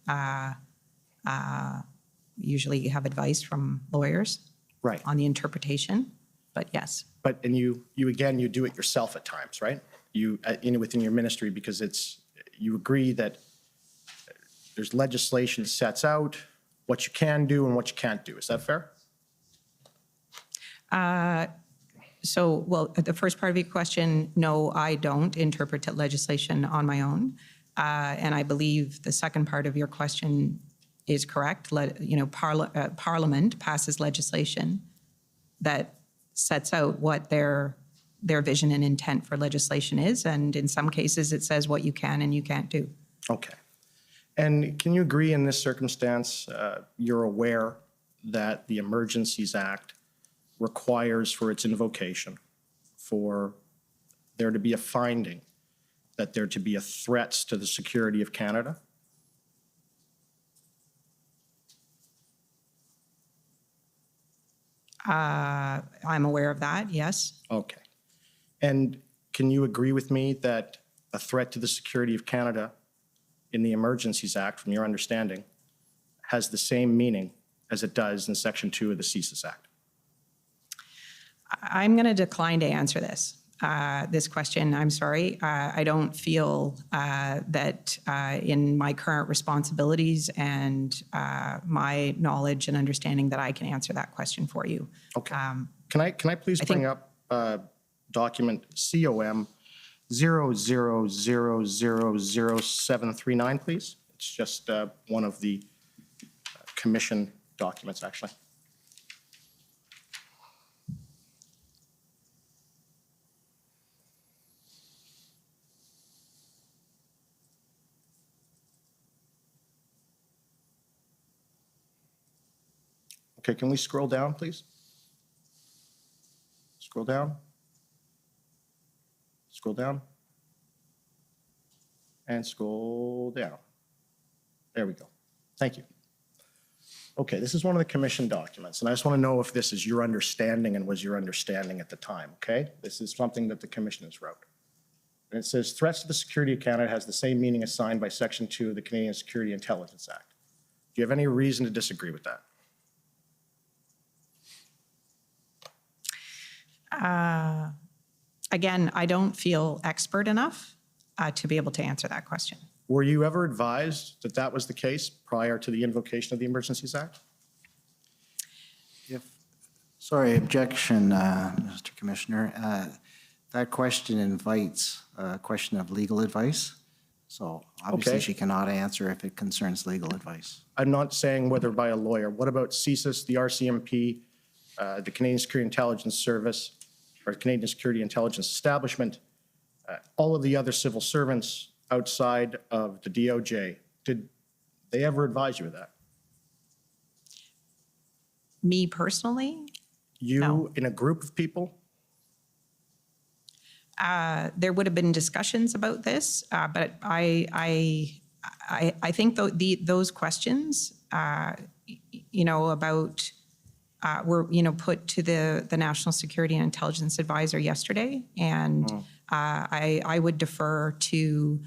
usually you have advice from lawyers Right. on the interpretation, but yes. But, and you again, you do it yourself at times, right? You, within your ministry, because you agree that there's legislation sets out what you can do and what you can't do. Is that fair? So, well, the first part of your question, no, I don't interpret legislation on my own. And I believe the second part of your question is correct. Parliament passes legislation that sets out what their vision and intent for legislation is. And in some cases, it says what you can and you can't do. Okay. And can you agree in this circumstance, you're aware that the Emergencies Act requires for its invocation for there to be a finding that there to be a threat to the security of Canada? I'm aware of that, yes. Okay. And can you agree with me that a threat to the security of Canada in the Emergencies Act, from your understanding, has the same meaning as it does in Section 2 of the CSIS Act? I'm going to decline to answer this question. I'm sorry. I don't feel that in my current responsibilities and my knowledge and understanding that I can answer that question for you. Okay. Can I please bring up document COM 00000739, please? It's just one of the commission documents, actually. Okay, can we scroll down, please? Scroll down. Scroll down. And scroll down. There we go. Thank you. Okay, this is one of the commission documents, and I just want to know if this is your understanding and was your understanding at the time, okay? This is something that the commissioners wrote. And it says, threats to the security of Canada has the same meaning assigned by Section 2 of the Canadian Security Intelligence Act. Do you have any reason to disagree with that? Again, I don't feel expert enough to be able to answer that question. Were you ever advised that that was the case prior to the invocation of the Emergencies Act? Sorry, objection, Mr. Commissioner. That question invites a question of legal advice. So obviously Okay. she cannot answer if it concerns legal advice. I'm not saying whether by a lawyer. What about CSIS, the RCMP, the Canadian Security Intelligence Service, or Canadian Security Intelligence Establishment, all of the other civil servants outside of the DOJ? Did they ever advise you of that? Me personally, You, No. in a group of people? there would have been discussions about this, but I think those questions, about were put to the National Security and Intelligence Advisor yesterday, and I would defer to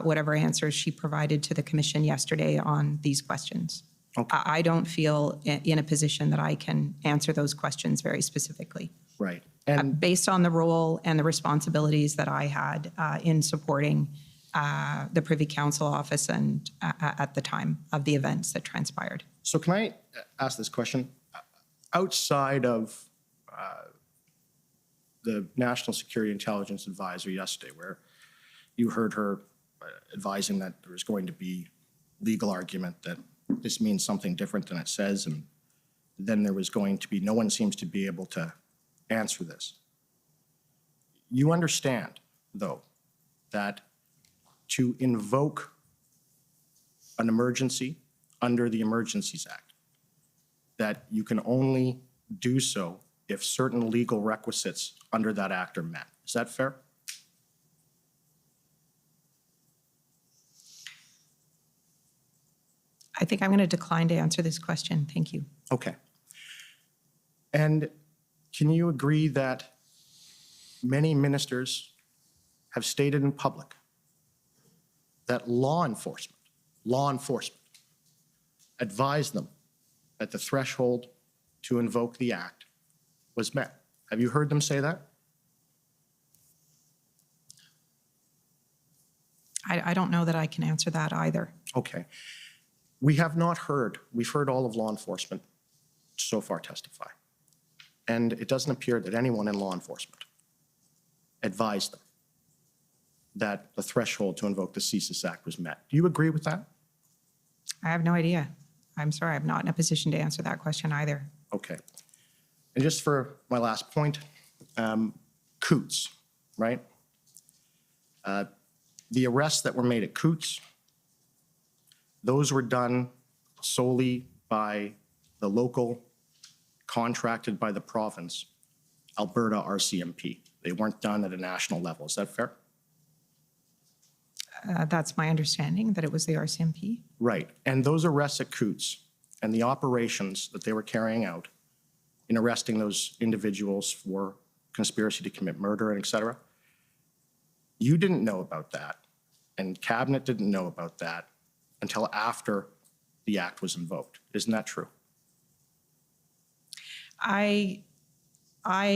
whatever answers she provided to the Commission yesterday on these questions. Okay. I don't feel in a position that I can answer those questions very specifically. Right. And Based on the role and the responsibilities that I had in supporting the Privy Council office and at the time of the events that transpired. so can I ask this question? Outside of the National Security Intelligence Advisor yesterday, where you heard her advising that there was going to be legal argument that this means something different than it says, and then there was going to be, no one seems to be able to answer this. You understand, though, that to invoke an emergency under the Emergencies Act, that you can only do so if certain legal requisites under that act are met. Is that fair? I think I'm going to decline to answer this question. Thank you. Okay. And can you agree that many ministers have stated in public that law enforcement advised them that the threshold to invoke the act was met? Have you heard them say that? I don't know that I can answer that either. Okay. We have not heard, we've heard all of law enforcement so far testify. And it doesn't appear that anyone in law enforcement advised them that the threshold to invoke the CSIS Act was met. Do you agree with that? I have no idea. I'm sorry, I'm not in a position to answer that question either. Okay. And just for my last point, Coots, right? The arrests that were made at Coots, those were done solely by the local, contracted by the province, Alberta RCMP. They weren't done at a national level. Is that fair? That's my understanding, that it was the RCMP. Right. And those arrests at Coots and the operations that they were carrying out in arresting those individuals for conspiracy to commit murder and et cetera, you didn't know about that, and Cabinet didn't know about that until after the act was invoked. Isn't that true? I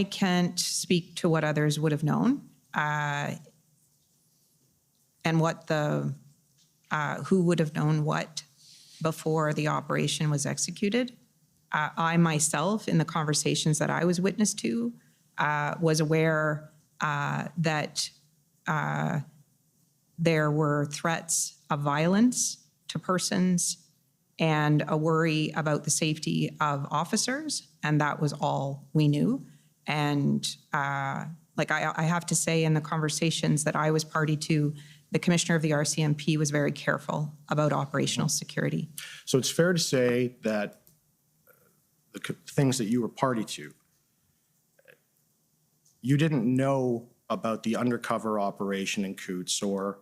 can't speak to what others would have known, and what who would have known what before the operation was executed. I myself, in the conversations that I was witness to, was aware that there were threats of violence to persons and a worry about the safety of officers, and that was all we knew. And I have to say, in the conversations that I was party to, the commissioner of the RCMP was very careful about operational security. So it's fair to say that the things that you were party to, you didn't know about the undercover operation in Coots or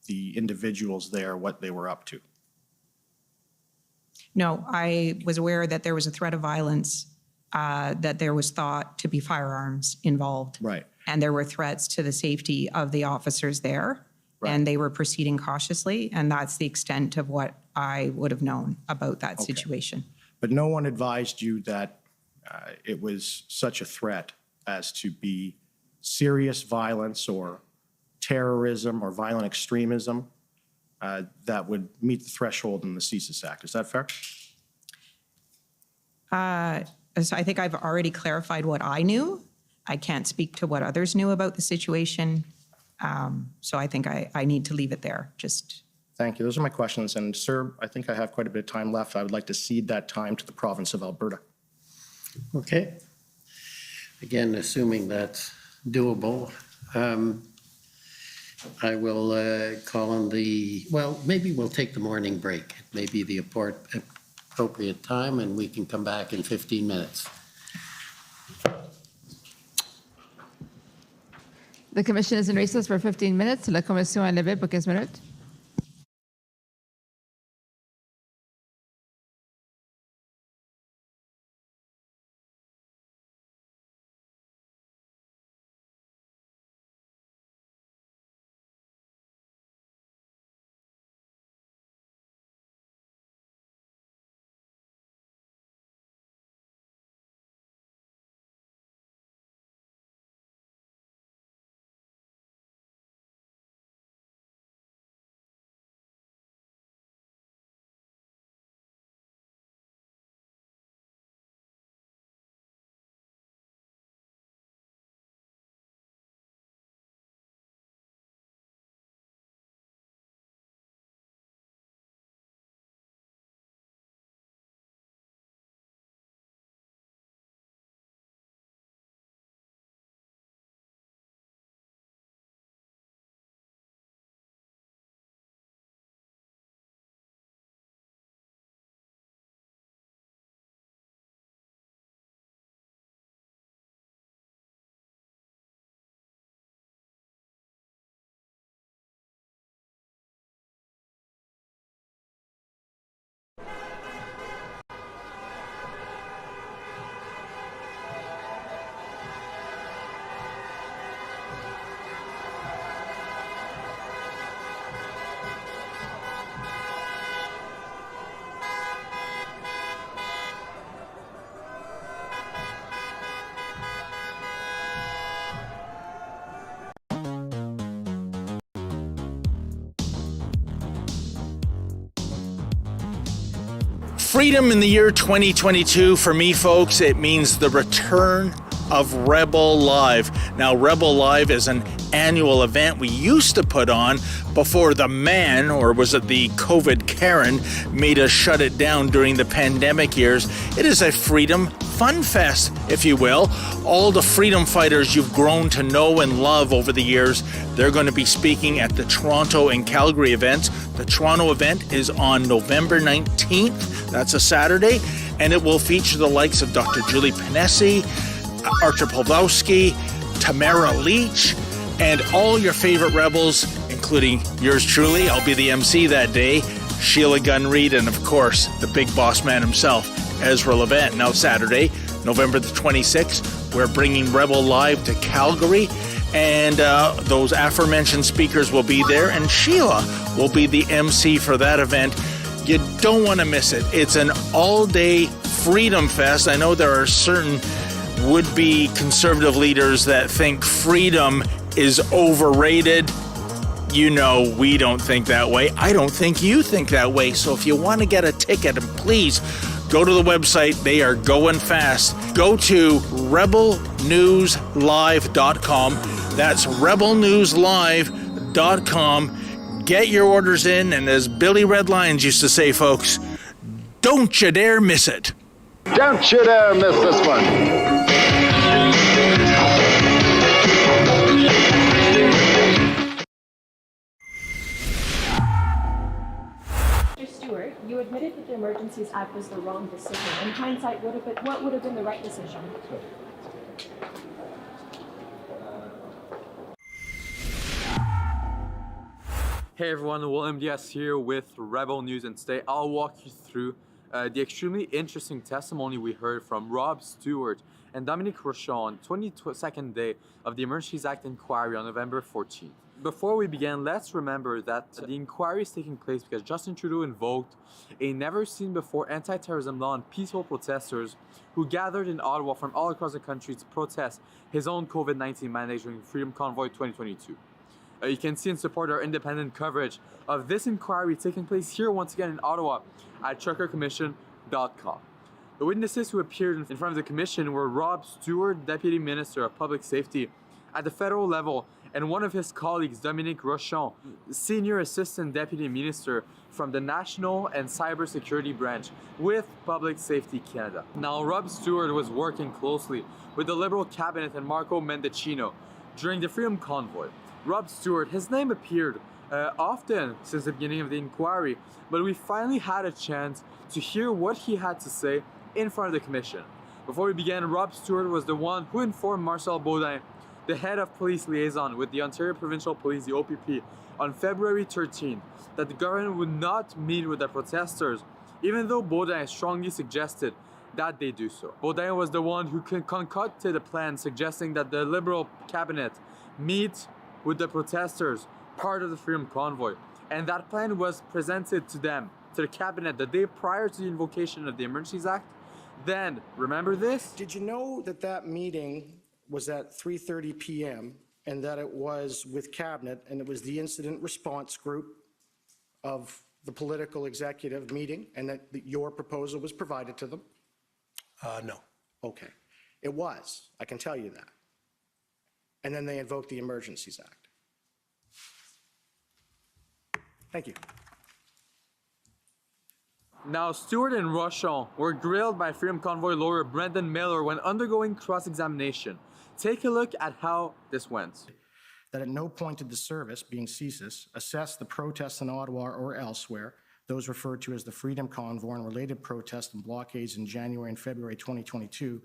the individuals there, what they were up to? No, I was aware that there was a threat of violence, that there was thought to be firearms involved. Right. And there were threats to the safety of the officers there. Right. And they were proceeding cautiously, and that's the extent of what I would have known about that situation. But no one advised you that it was such a threat as to be serious violence or terrorism or violent extremism that would meet the threshold in the CSIS Act. Is that fair? So I think I've already clarified what I knew. I can't speak to what others knew about the situation. So I think I need to leave it there. Thank you. Those are my questions. And sir, I think I have quite a bit of time left. I would like to cede that time to the province of Alberta. Okay. Again, assuming that's doable, I will call on maybe we'll take the morning break. It may be the appropriate time, and we can come back in 15 minutes. The commission is in recess for 15 minutes. La commission est levée pour 15 minutes. Freedom in the year 2022, for me, folks, it means the return of Rebel Live. Now, Rebel Live is an annual event we used to put on before the man, or was it the COVID Karen, made us shut it down during the pandemic years. It is a freedom fun fest, if you will. All the freedom fighters you've grown to know and love over the years, they're going to be speaking at the Toronto and Calgary events. The Toronto event is on November 19th. That's a Saturday, and it will feature the likes of Dr. Julie Panesi, Archer Pawlowski, Tamara Leach, and all your favorite rebels, including including yours truly. I'll be the MC that day. Sheila Gunn Reid, and of course, the big boss man himself, Ezra Levant. Now Saturday, November the 26th, we're bringing Rebel Live to Calgary, and those aforementioned speakers will be there, and Sheila will be the MC for that event. You don't want to miss it. It's an all-day Freedom Fest. I know there are certain would-be conservative leaders that think freedom is overrated. You know we don't think that way. I don't think you think that way. So if you want to get a ticket, please go to the website. They are going fast. Go to rebelnewslive.com. That's rebelnewslive.com. Get your orders in, and as Billy Red Lions used to say, folks, don't you dare miss it. Don't you dare miss this one. Stewart, you admitted that the Emergencies Act was the wrong decision. In hindsight, what would have been the right decision? Hey everyone, Will MDS here with Rebel News, and today I'll walk you through the extremely interesting testimony we heard from Rob Stewart and Dominique Rochon on 22nd day of the Emergencies Act inquiry on November 14th. Before we begin, let's remember that the inquiry is taking place because Justin Trudeau invoked a never-seen-before anti-terrorism law on peaceful protesters who gathered in Ottawa from all across the country to protest his own COVID-19 mandate during Freedom Convoy 2022. You can see and support our independent coverage of this inquiry taking place here once again in Ottawa at truckercommission.com. The witnesses who appeared in front of the commission were Rob Stewart, Deputy Minister of Public Safety at the federal level, and one of his colleagues, Dominique Rochon, Senior Assistant Deputy Minister from the National and Cybersecurity Branch with Public Safety Canada. Now, Rob Stewart was working closely with the Liberal Cabinet and Marco Mendicino during the Freedom Convoy. Rob Stewart, his name appeared often since the beginning of the inquiry, but we finally had a chance to hear what he had to say in front of the commission. Before we began, Rob Stewart was the one who informed Marcel Baudin, the head of police liaison with the Ontario Provincial Police, the OPP, on February 13th, that the government would not meet with the protesters, even though Baudin strongly suggested that they do so. Baudin was the one who concocted a plan suggesting that the Liberal cabinet meet with the protesters, part of the Freedom Convoy, and that plan was presented to them, to the cabinet, the day prior to the invocation of the Emergencies Act. Then, remember this? Did you know that that meeting was at 3:30 p.m. and that it was with cabinet and it was the incident response group of the political executive meeting, and that your proposal was provided to them? No. Okay. It was. I can tell you that. And then they invoked the Emergencies Act. Thank you. Now, Stewart and Rochon were grilled by Freedom Convoy lawyer Brendan Miller when undergoing cross-examination. Take a look at how this went. That at no point did the service, being CSIS, assess the protests in Ottawa or elsewhere, those referred to as the Freedom Convoy and related protests and blockades in January and February 2022,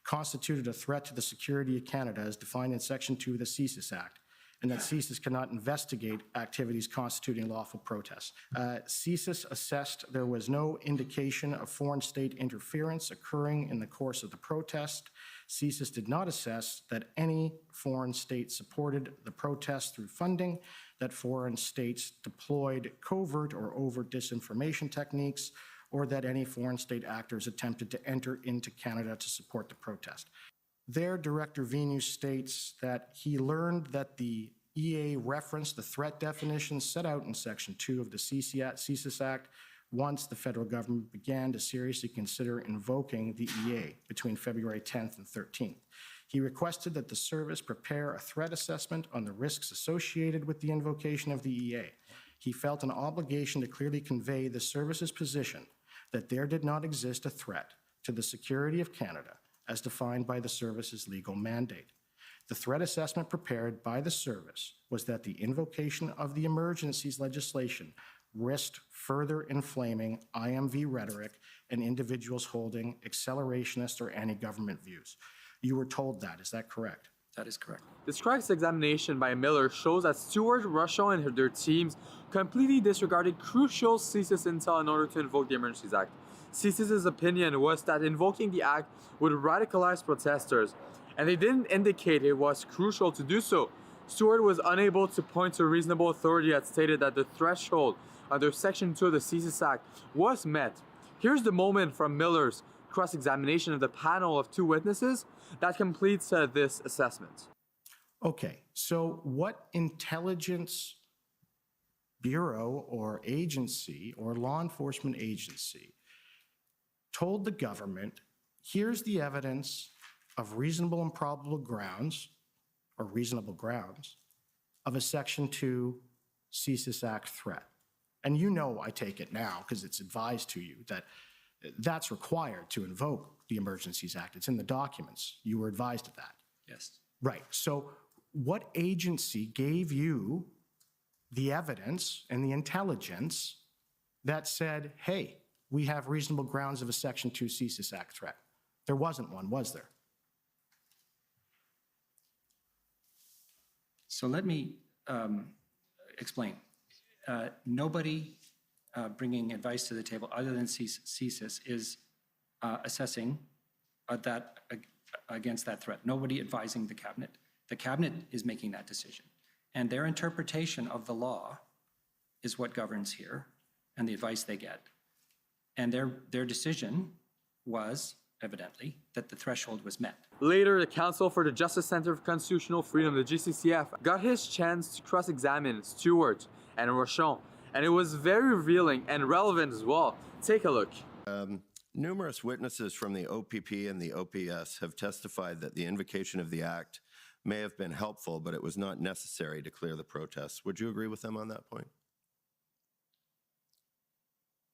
constituted a threat to the security of Canada as defined in Section 2 of the CSIS Act, and that CSIS cannot investigate activities constituting lawful protests. CSIS assessed there was no indication of foreign state interference occurring in the course of the protest. CSIS did not assess that any foreign state supported the protest through funding, that foreign states deployed covert or overt disinformation techniques, or that any foreign state actors attempted to enter into Canada to support the protest. There, Director Venu states that he learned that the EA referenced the threat definition set out in Section 2 of the CSIS Act once the federal government began to seriously consider invoking the EA between February 10th and 13th. He requested that the service prepare a threat assessment on the risks associated with the invocation of the EA. He felt an obligation to clearly convey the service's position that there did not exist a threat to the security of Canada as defined by the service's legal mandate. The threat assessment prepared by the service was that the invocation of the emergencies legislation risked further inflaming IMV rhetoric and individuals holding accelerationist or anti-government views. You were told that, is that correct? That is correct. This cross-examination by Miller shows that Stewart, Rochon, and their teams completely disregarded crucial CSIS intel in order to invoke the Emergencies Act. CSIS's opinion was that invoking the Act would radicalize protesters, and they didn't indicate it was crucial to do so. Stewart was unable to point to a reasonable authority that stated that the threshold under Section 2 of the CSIS Act was met. Here's the moment from Miller's cross-examination of the panel of 2 witnesses that completes this assessment. Okay, so what intelligence bureau or agency or law enforcement agency told the government, here's the evidence of reasonable and probable grounds, or reasonable grounds, of a Section 2 CSIS Act threat? And you know, I take it now, because it's advised to you, that that's required to invoke the Emergencies Act. It's in the documents. You were advised of that. Yes. Right. So what agency gave you the evidence and the intelligence that said, hey, we have reasonable grounds of a Section 2 CSIS Act threat? There wasn't one, was there? So let me explain. Nobody bringing advice to the table other than CSIS is assessing that against that threat. Nobody advising the cabinet. The cabinet is making that decision. And their interpretation of the law is what governs here and the advice they get. And their decision was, evidently, that the threshold was met. Later, the Counsel for the Justice Center for Constitutional Freedom, the GCCF, got his chance to cross-examine Stewart and Rochon, and it was very revealing and relevant as well. Take a look. Numerous witnesses from the OPP and the OPS have testified that the invocation of the Act may have been helpful, but it was not necessary to clear the protests. Would you agree with them on that point?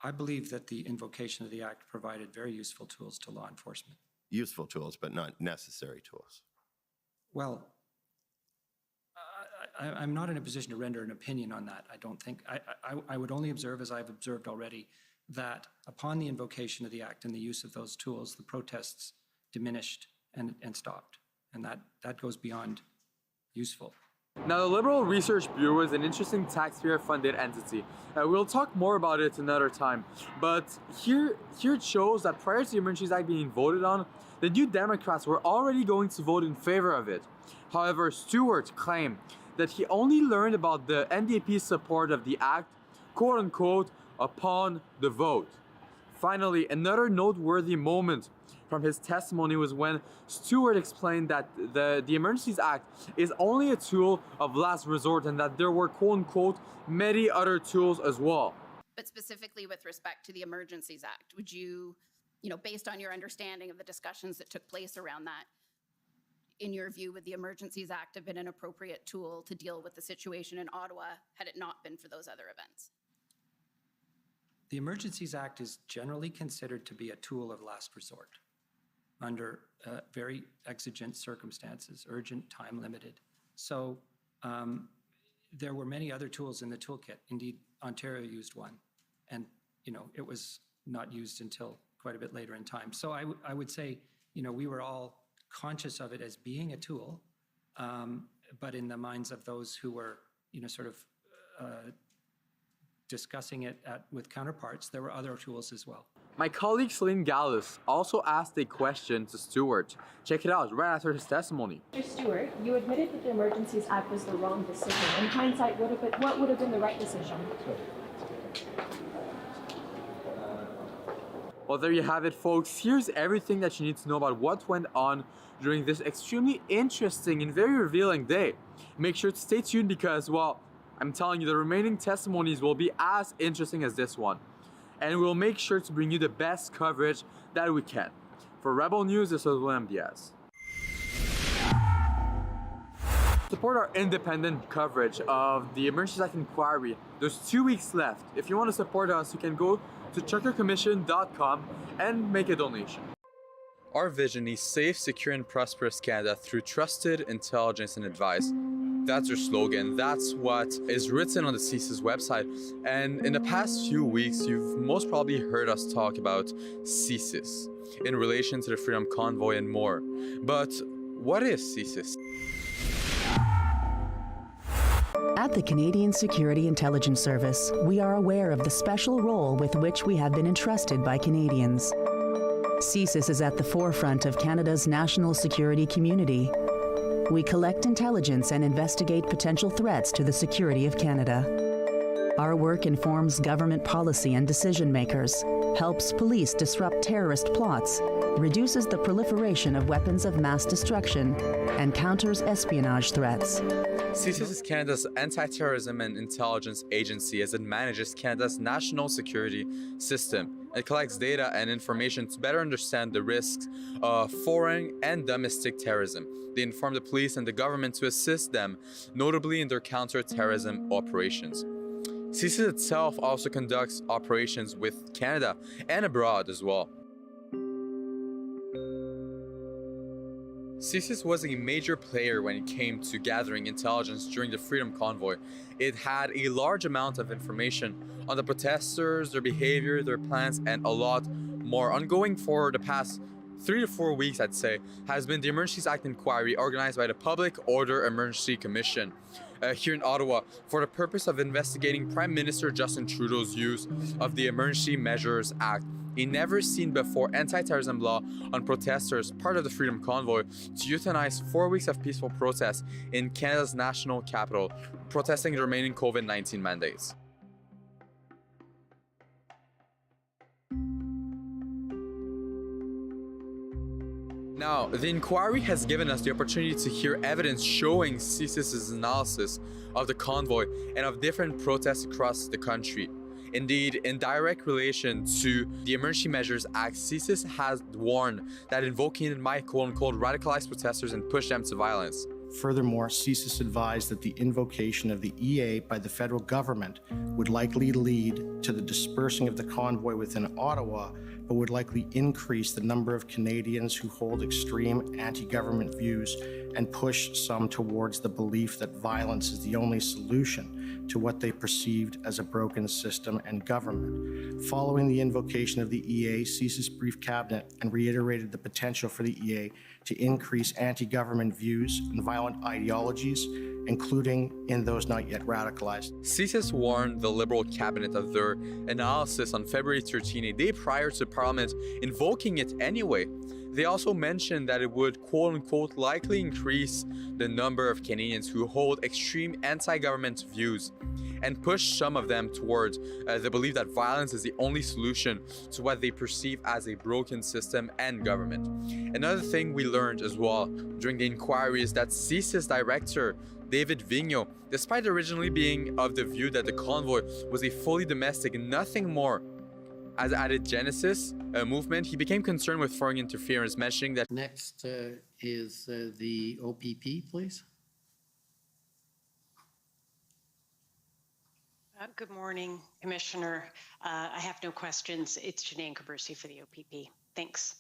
I believe that the invocation of the Act provided very useful tools to law enforcement. Useful tools, but not necessary tools. Well, I'm not in a position to render an opinion on that. I don't think. I would only observe, as I've observed already, that upon the invocation of the Act and the use of those tools, the protests diminished and stopped. And that goes beyond useful. Now, the Liberal Research Bureau is an interesting taxpayer-funded entity. We'll talk more about it another time. But here it shows that prior to the Emergencies Act being voted on, the New Democrats were already going to vote in favor of it. However, Stewart claimed that he only learned about the NDP's support of the Act, quote-unquote, upon the vote. Finally, another noteworthy moment from his testimony was when Stewart explained that the Emergencies Act is only a tool of last resort and that there were, quote-unquote, many other tools as well. But specifically with respect to the Emergencies Act, would you, based on your understanding of the discussions that took place around that, in your view, would the Emergencies Act have been an appropriate tool to deal with the situation in Ottawa had it not been for those other events? The Emergencies Act is generally considered to be a tool of last resort under very exigent circumstances, urgent, time-limited. So there were many other tools in the toolkit. Indeed, Ontario used one, and it was not used until quite a bit later in time. So I would say, we were all conscious of it as being a tool, but in the minds of those who were, discussing it with counterparts, there were other tools as well. My colleague Celine Gallus also asked a question to Stewart. Check it out right after his testimony. Mr. Stewart, you admitted that the Emergencies Act was the wrong decision. In hindsight, what would have been the right decision? Well, there you have it, folks. Here's everything that you need to know about what went on during this extremely interesting and very revealing day. Make sure to stay tuned because, well, I'm telling you, the remaining testimonies will be as interesting as this one. And we'll make sure to bring you the best coverage that we can. For Rebel News, this is William Diaz. Support our independent coverage of the Emergencies Act inquiry. There's 2 weeks left. If you want to support us, you can go to chuckercommission.com and make a donation. Our vision is safe, secure, and prosperous Canada through trusted intelligence and advice. That's our slogan. That's what is written on the CSIS website. And in the past few weeks, you've most probably heard us talk about CSIS in relation to the Freedom Convoy and more. But what is CSIS? At the Canadian Security Intelligence Service, we are aware of the special role with which we have been entrusted by Canadians. CSIS is at the forefront of Canada's national security community. We collect intelligence and investigate potential threats to the security of Canada. Our work informs government policy and decision makers, helps police disrupt terrorist plots, reduces the proliferation of weapons of mass destruction, and counters espionage threats. CSIS is Canada's anti-terrorism and intelligence agency as it manages Canada's national security system. It collects data and information to better understand the risks of foreign and domestic terrorism. They inform the police and the government to assist them, notably in their counter-terrorism operations. CSIS itself also conducts operations with Canada and abroad as well. CSIS was a major player when it came to gathering intelligence during the Freedom Convoy. It had a large amount of information on the protesters, their behavior, their plans, and a lot more. Ongoing for the past 3 to 4 weeks, I'd say, has been the Emergencies Act inquiry organized by the Public Order Emergency Commission here in Ottawa for the purpose of investigating Prime Minister Justin Trudeau's use of the Emergency Measures Act, a never-seen-before anti-terrorism law on protesters, part of the Freedom Convoy, to euthanize 4 weeks of peaceful protests in Canada's national capital, protesting the remaining COVID-19 mandates. Now, the inquiry has given us the opportunity to hear evidence showing CSIS's analysis of the convoy and of different protests across the country. Indeed, in direct relation to the Emergency Measures Act, CSIS has warned that invoking it might quote-unquote radicalize protesters and push them to violence. Furthermore, CSIS advised that the invocation of the EA by the federal government would likely lead to the dispersing of the convoy within Ottawa, but would likely increase the number of Canadians who hold extreme anti-government views and push some towards the belief that violence is the only solution to what they perceived as a broken system and government. Following the invocation of the EA, CSIS briefed Cabinet and reiterated the potential for the EA to increase anti-government views and violent ideologies, including in those not yet radicalized. CSIS warned the Liberal Cabinet of their analysis on February 13, a day prior to Parliament invoking it anyway. They also mentioned that it would quote-unquote likely increase the number of Canadians who hold extreme anti-government views and push some of them towards the belief that violence is the only solution to what they perceive as a broken system and government. Another thing we learned as well during the inquiry is that CSIS Director David Vigneault, despite originally being of the view that the convoy was a fully domestic and nothing more, as added Genesis movement, he became concerned with foreign interference, mentioning that... Next is the OPP, please. Good morning, Commissioner. I have no questions. It's Janine Cabersi for the OPP. Thanks.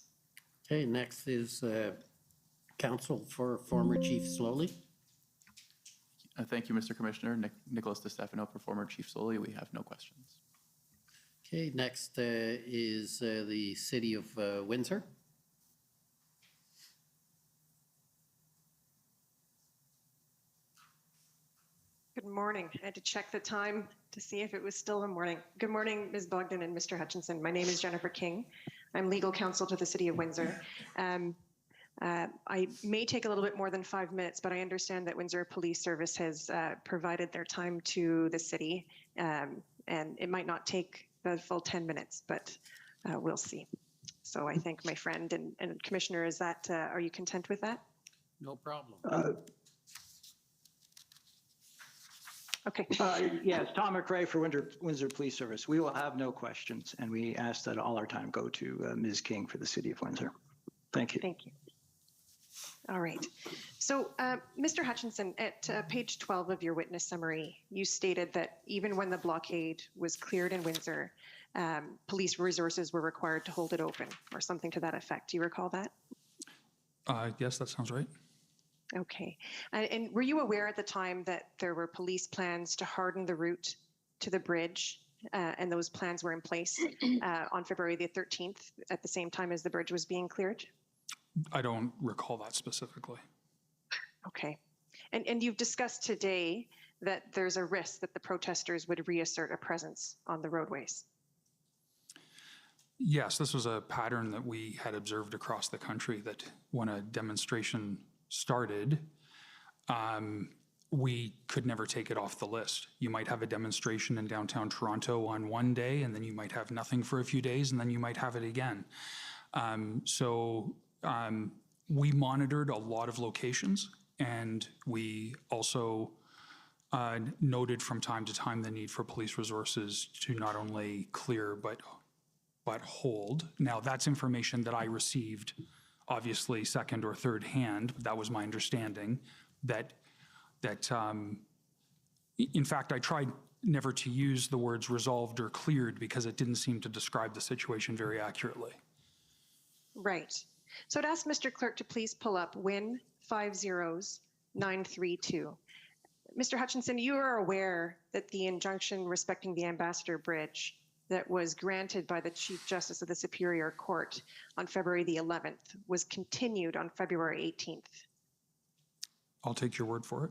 Okay, next is Counsel for former Chief Slowly. Thank you, Mr. Commissioner. Nicholas DeStefano for former Chief Slowly. We have no questions. Okay, next is the City of Windsor. Good morning. I had to check the time to see if it was still the morning. Good morning, Ms. Bogdan and Mr. Hutchinson. My name is Jennifer King. I'm legal counsel to the City of Windsor. I may take a little bit more than 5 minutes, but I understand that Windsor Police Service has provided their time to the city, and it might not take the full 10 minutes, but we'll see. So I thank my friend and Commissioner, is that, are you content with that? No problem. Okay. Yes, Tom McRae for Windsor Police Service. We will have no questions, and we ask that all our time go to Ms. King for the City of Windsor. Thank you. Thank you. All right. So, Mr. Hutchinson, at page 12 of your witness summary, you stated that even when the blockade was cleared in Windsor, police resources were required to hold it open, or something to that effect. Do you recall that? Yes, that sounds right. Okay. And were you aware at the time that there were police plans to harden the route to the bridge, and those plans were in place on February the 13th at the same time as the bridge was being cleared? I don't recall that specifically. Okay. And you've discussed today that there's a risk that the protesters would reassert a presence on the roadways. Yes, this was a pattern that we had observed across the country, that when a demonstration started, we could never take it off the list. You might have a demonstration in downtown Toronto on one day, and then you might have nothing for a few days, and then you might have it again. We monitored a lot of locations, and we also noted from time to time the need for police resources to not only clear but hold. Now, that's information that I received, obviously second or third hand. That was my understanding. In fact, I tried never to use the words resolved or cleared because it didn't seem to describe the situation very accurately. Right. So I'd ask Mr. Clerk to please pull up Win 50932. Mr. Hutchinson, you are aware that the injunction respecting the Ambassador Bridge that was granted by the Chief Justice of the Superior Court on February the 11th was continued on February 18th. I'll take your word for it.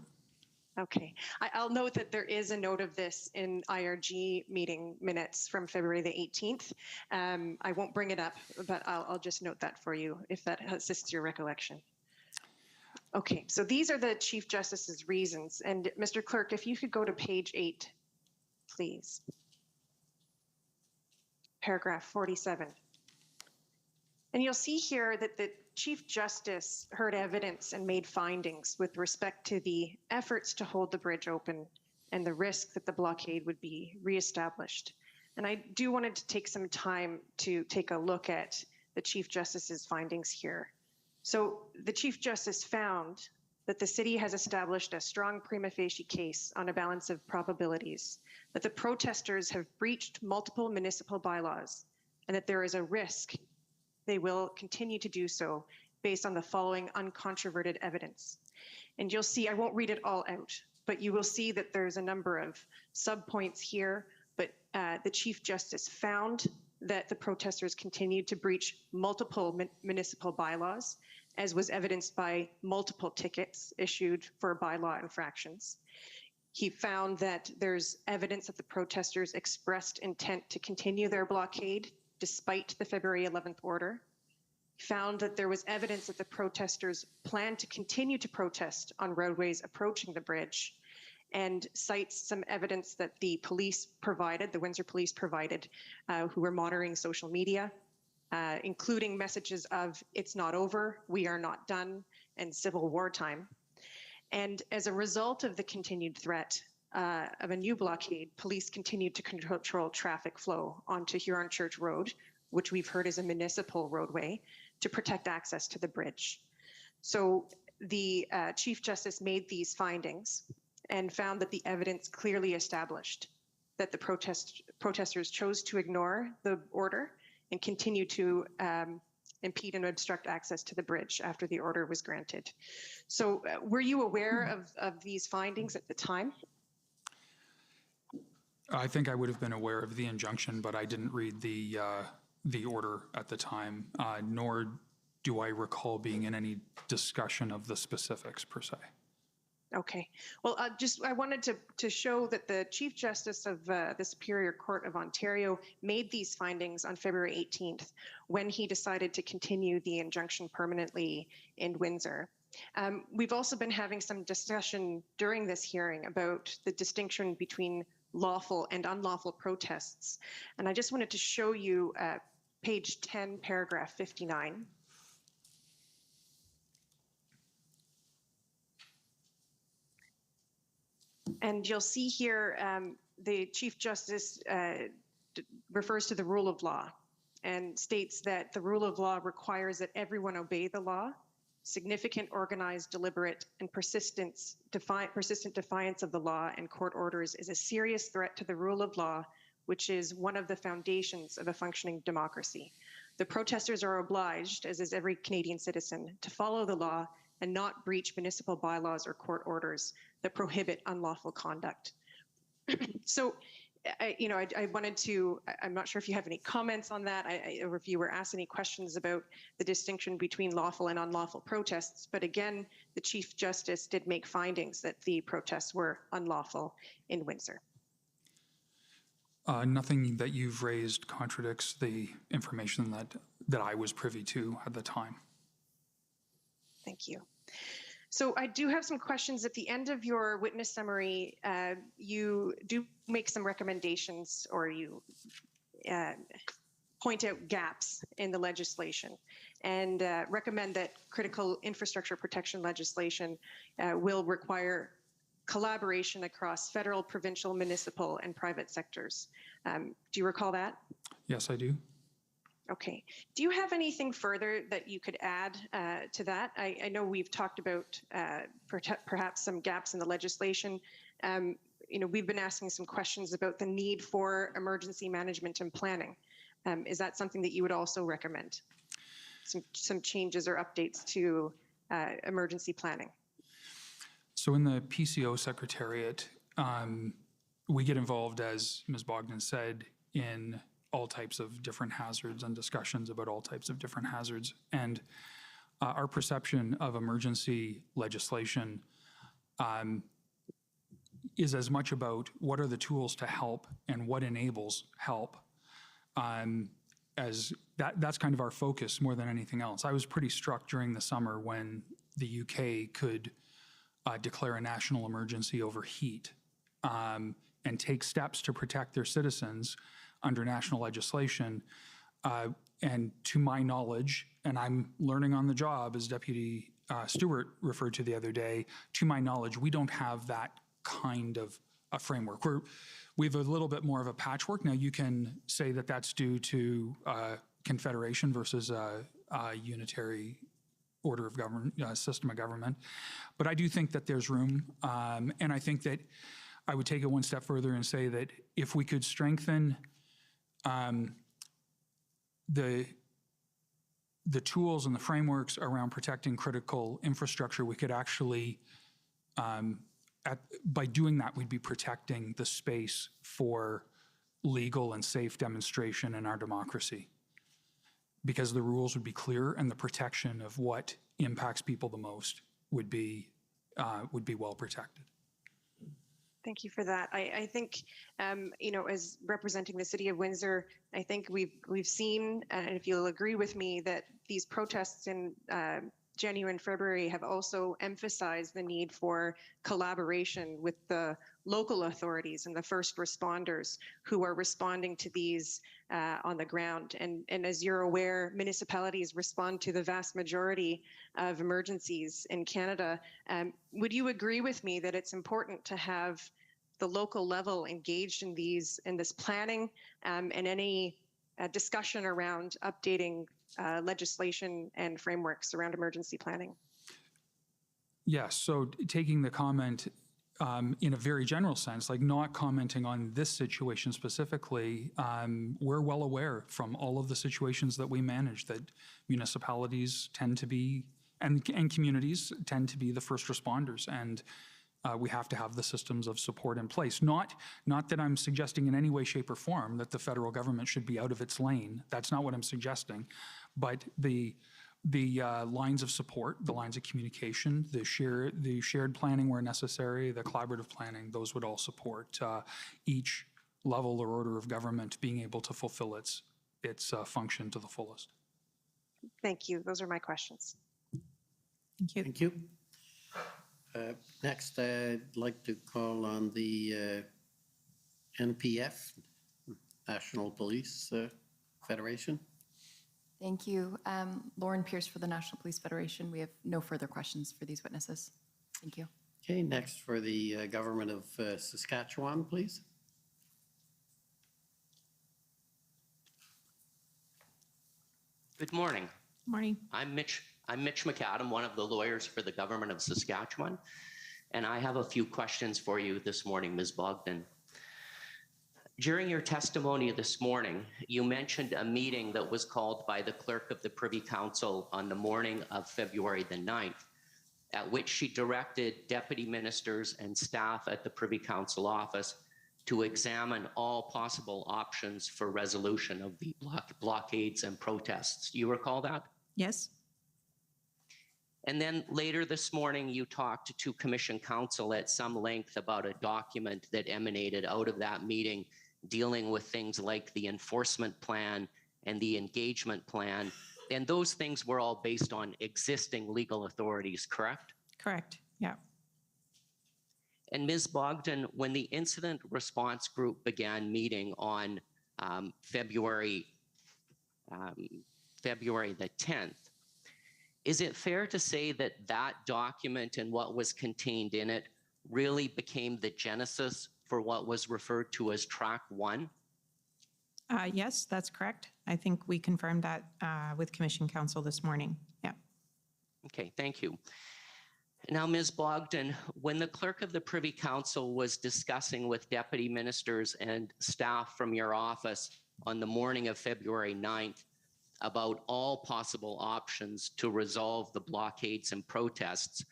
Okay. I'll note that there is a note of this in IRG meeting minutes from February the 18th. I won't bring it up, but I'll just note that for you if that assists your recollection. Okay, so these are the Chief Justice's reasons. And Mr. Clerk, if you could go to page 8, please. Paragraph 47. And you'll see here that the Chief Justice heard evidence and made findings with respect to the efforts to hold the bridge open and the risk that the blockade would be reestablished. And I do wanted to take some time to take a look at the Chief Justice's findings here. So the Chief Justice found that the city has established a strong prima facie case on a balance of probabilities, that the protesters have breached multiple municipal bylaws, and that there is a risk they will continue to do so based on the following uncontroverted evidence. And you'll see, I won't read it all out, but you will see that there's a number of subpoints here, but the Chief Justice found that the protesters continued to breach multiple municipal bylaws, as was evidenced by multiple tickets issued for bylaw infractions. He found that there's evidence that the protesters expressed intent to continue their blockade despite the February 11th order. He found that there was evidence that the protesters planned to continue to protest on roadways approaching the bridge, and cites some evidence that the police provided, the Windsor police provided, who were monitoring social media, including messages of "it's not over," "we are not done," and "civil war time." And as a result of the continued threat of a new blockade, police continued to control traffic flow onto Huron Church Road, which we've heard is a municipal roadway, to protect access to the bridge. So the Chief Justice made these findings and found that the evidence clearly established that the protesters chose to ignore the order and continue to impede and obstruct access to the bridge after the order was granted. So were you aware of these findings at the time? I think I would have been aware of the injunction, but I didn't read the order at the time, nor do I recall being in any discussion of the specifics per se. Okay. Well, I wanted to show that the Chief Justice of the Superior Court of Ontario made these findings on February 18th when he decided to continue the injunction permanently in Windsor. We've also been having some discussion during this hearing about the distinction between lawful and unlawful protests. And I just wanted to show you page 10, paragraph 59. And you'll see here the Chief Justice refers to the rule of law and states that the rule of law requires that everyone obey the law. Significant, organized, deliberate, and persistent defiance of the law and court orders is a serious threat to the rule of law, which is one of the foundations of a functioning democracy. The protesters are obliged, as is every Canadian citizen, to follow the law and not breach municipal bylaws or court orders that prohibit unlawful conduct. So I wanted to, I'm not sure if you have any comments on that, or if you were asked any questions about the distinction between lawful and unlawful protests. But again, the Chief Justice did make findings that the protests were unlawful in Windsor. Nothing that you've raised contradicts the information that I was privy to at the time. Thank you. So I do have some questions. At the end of your witness summary, you do make some recommendations, or you point out gaps in the legislation, and recommend that critical infrastructure protection legislation will require collaboration across federal, provincial, municipal, and private sectors. Do you recall that? Yes, I do. Okay. Do you have anything further that you could add to that? I know we've talked about perhaps some gaps in the legislation. We've been asking some questions about the need for emergency management and planning. Is that something that you would also recommend? Some changes or updates to emergency planning? So in the PCO Secretariat, we get involved, as Ms. Bogdan said, in all types of different hazards and discussions about all types of different hazards. And our perception of emergency legislation is as much about what are the tools to help and what enables help, as that's kind of our focus more than anything else. I was pretty struck during the summer when the UK could declare a national emergency over heat and take steps to protect their citizens under national legislation. And to my knowledge, and I'm learning on the job, as Deputy Stewart referred to the other day, to my knowledge, we don't have that kind of a framework. We have a little bit more of a patchwork. Now, you can say that that's due to confederation versus a unitary order of government, system of government. But I do think that there's room. And I think that I would take it one step further and say that if we could strengthen the tools and the frameworks around protecting critical infrastructure, we could actually, by doing that, we'd be protecting the space for legal and safe demonstration in our democracy, because the rules would be clear and the protection of what impacts people the most would be well protected. Thank you for that. I think, as representing the City of Windsor, I think we've seen, and if you'll agree with me, that these protests in January and February have also emphasized the need for collaboration with the local authorities and the first responders who are responding to these on the ground. And as you're aware, municipalities respond to the vast majority of emergencies in Canada. Would you agree with me that it's important to have the local level engaged in this planning and any discussion around updating legislation and frameworks around emergency planning? Yes, so taking the comment in a very general sense, like not commenting on this situation specifically, we're well aware from all of the situations that we manage that municipalities tend to be, and communities tend to be the first responders, and we have to have the systems of support in place. Not that I'm suggesting in any way, shape, or form that the federal government should be out of its lane. That's not what I'm suggesting. But the lines of support, the lines of communication, the shared planning where necessary, the collaborative planning, those would all support each level or order of government being able to fulfill its function to the fullest. Thank you. Those are my questions. Thank you. Thank you. Next, I'd like to call on the NPF, National Police Federation. Thank you. Lauren Pierce for the National Police Federation. We have no further questions for these witnesses. Thank you. Okay, next for the Government of Saskatchewan, please. Good morning. Morning. I'm Mitch McAdam, one of the lawyers for the Government of Saskatchewan, and I have a few questions for you this morning, Ms. Bogdan. During your testimony this morning, you mentioned a meeting that was called by the Clerk of the Privy Council on the morning of February the 9th, at which she directed deputy ministers and staff at the Privy Council office to examine all possible options for resolution of the blockades and protests. You recall that? Yes. And then later this morning, you talked to Commission Counsel at some length about a document that emanated out of that meeting dealing with things like the enforcement plan and the engagement plan. And those things were all based on existing legal authorities, correct? Correct. Yeah. And Ms. Bogdan, when the incident response group began meeting on February the 10th, is it fair to say that that document and what was contained in it really became the genesis for what was referred to as Track 1? Yes, that's correct. I think we confirmed that with Commission Counsel this morning. Yeah. Okay, thank you. Now, Ms. Bogdan, when the Clerk of the Privy Council was discussing with deputy ministers and staff from your office on the morning of February 9th about all possible options to resolve the blockades and protests,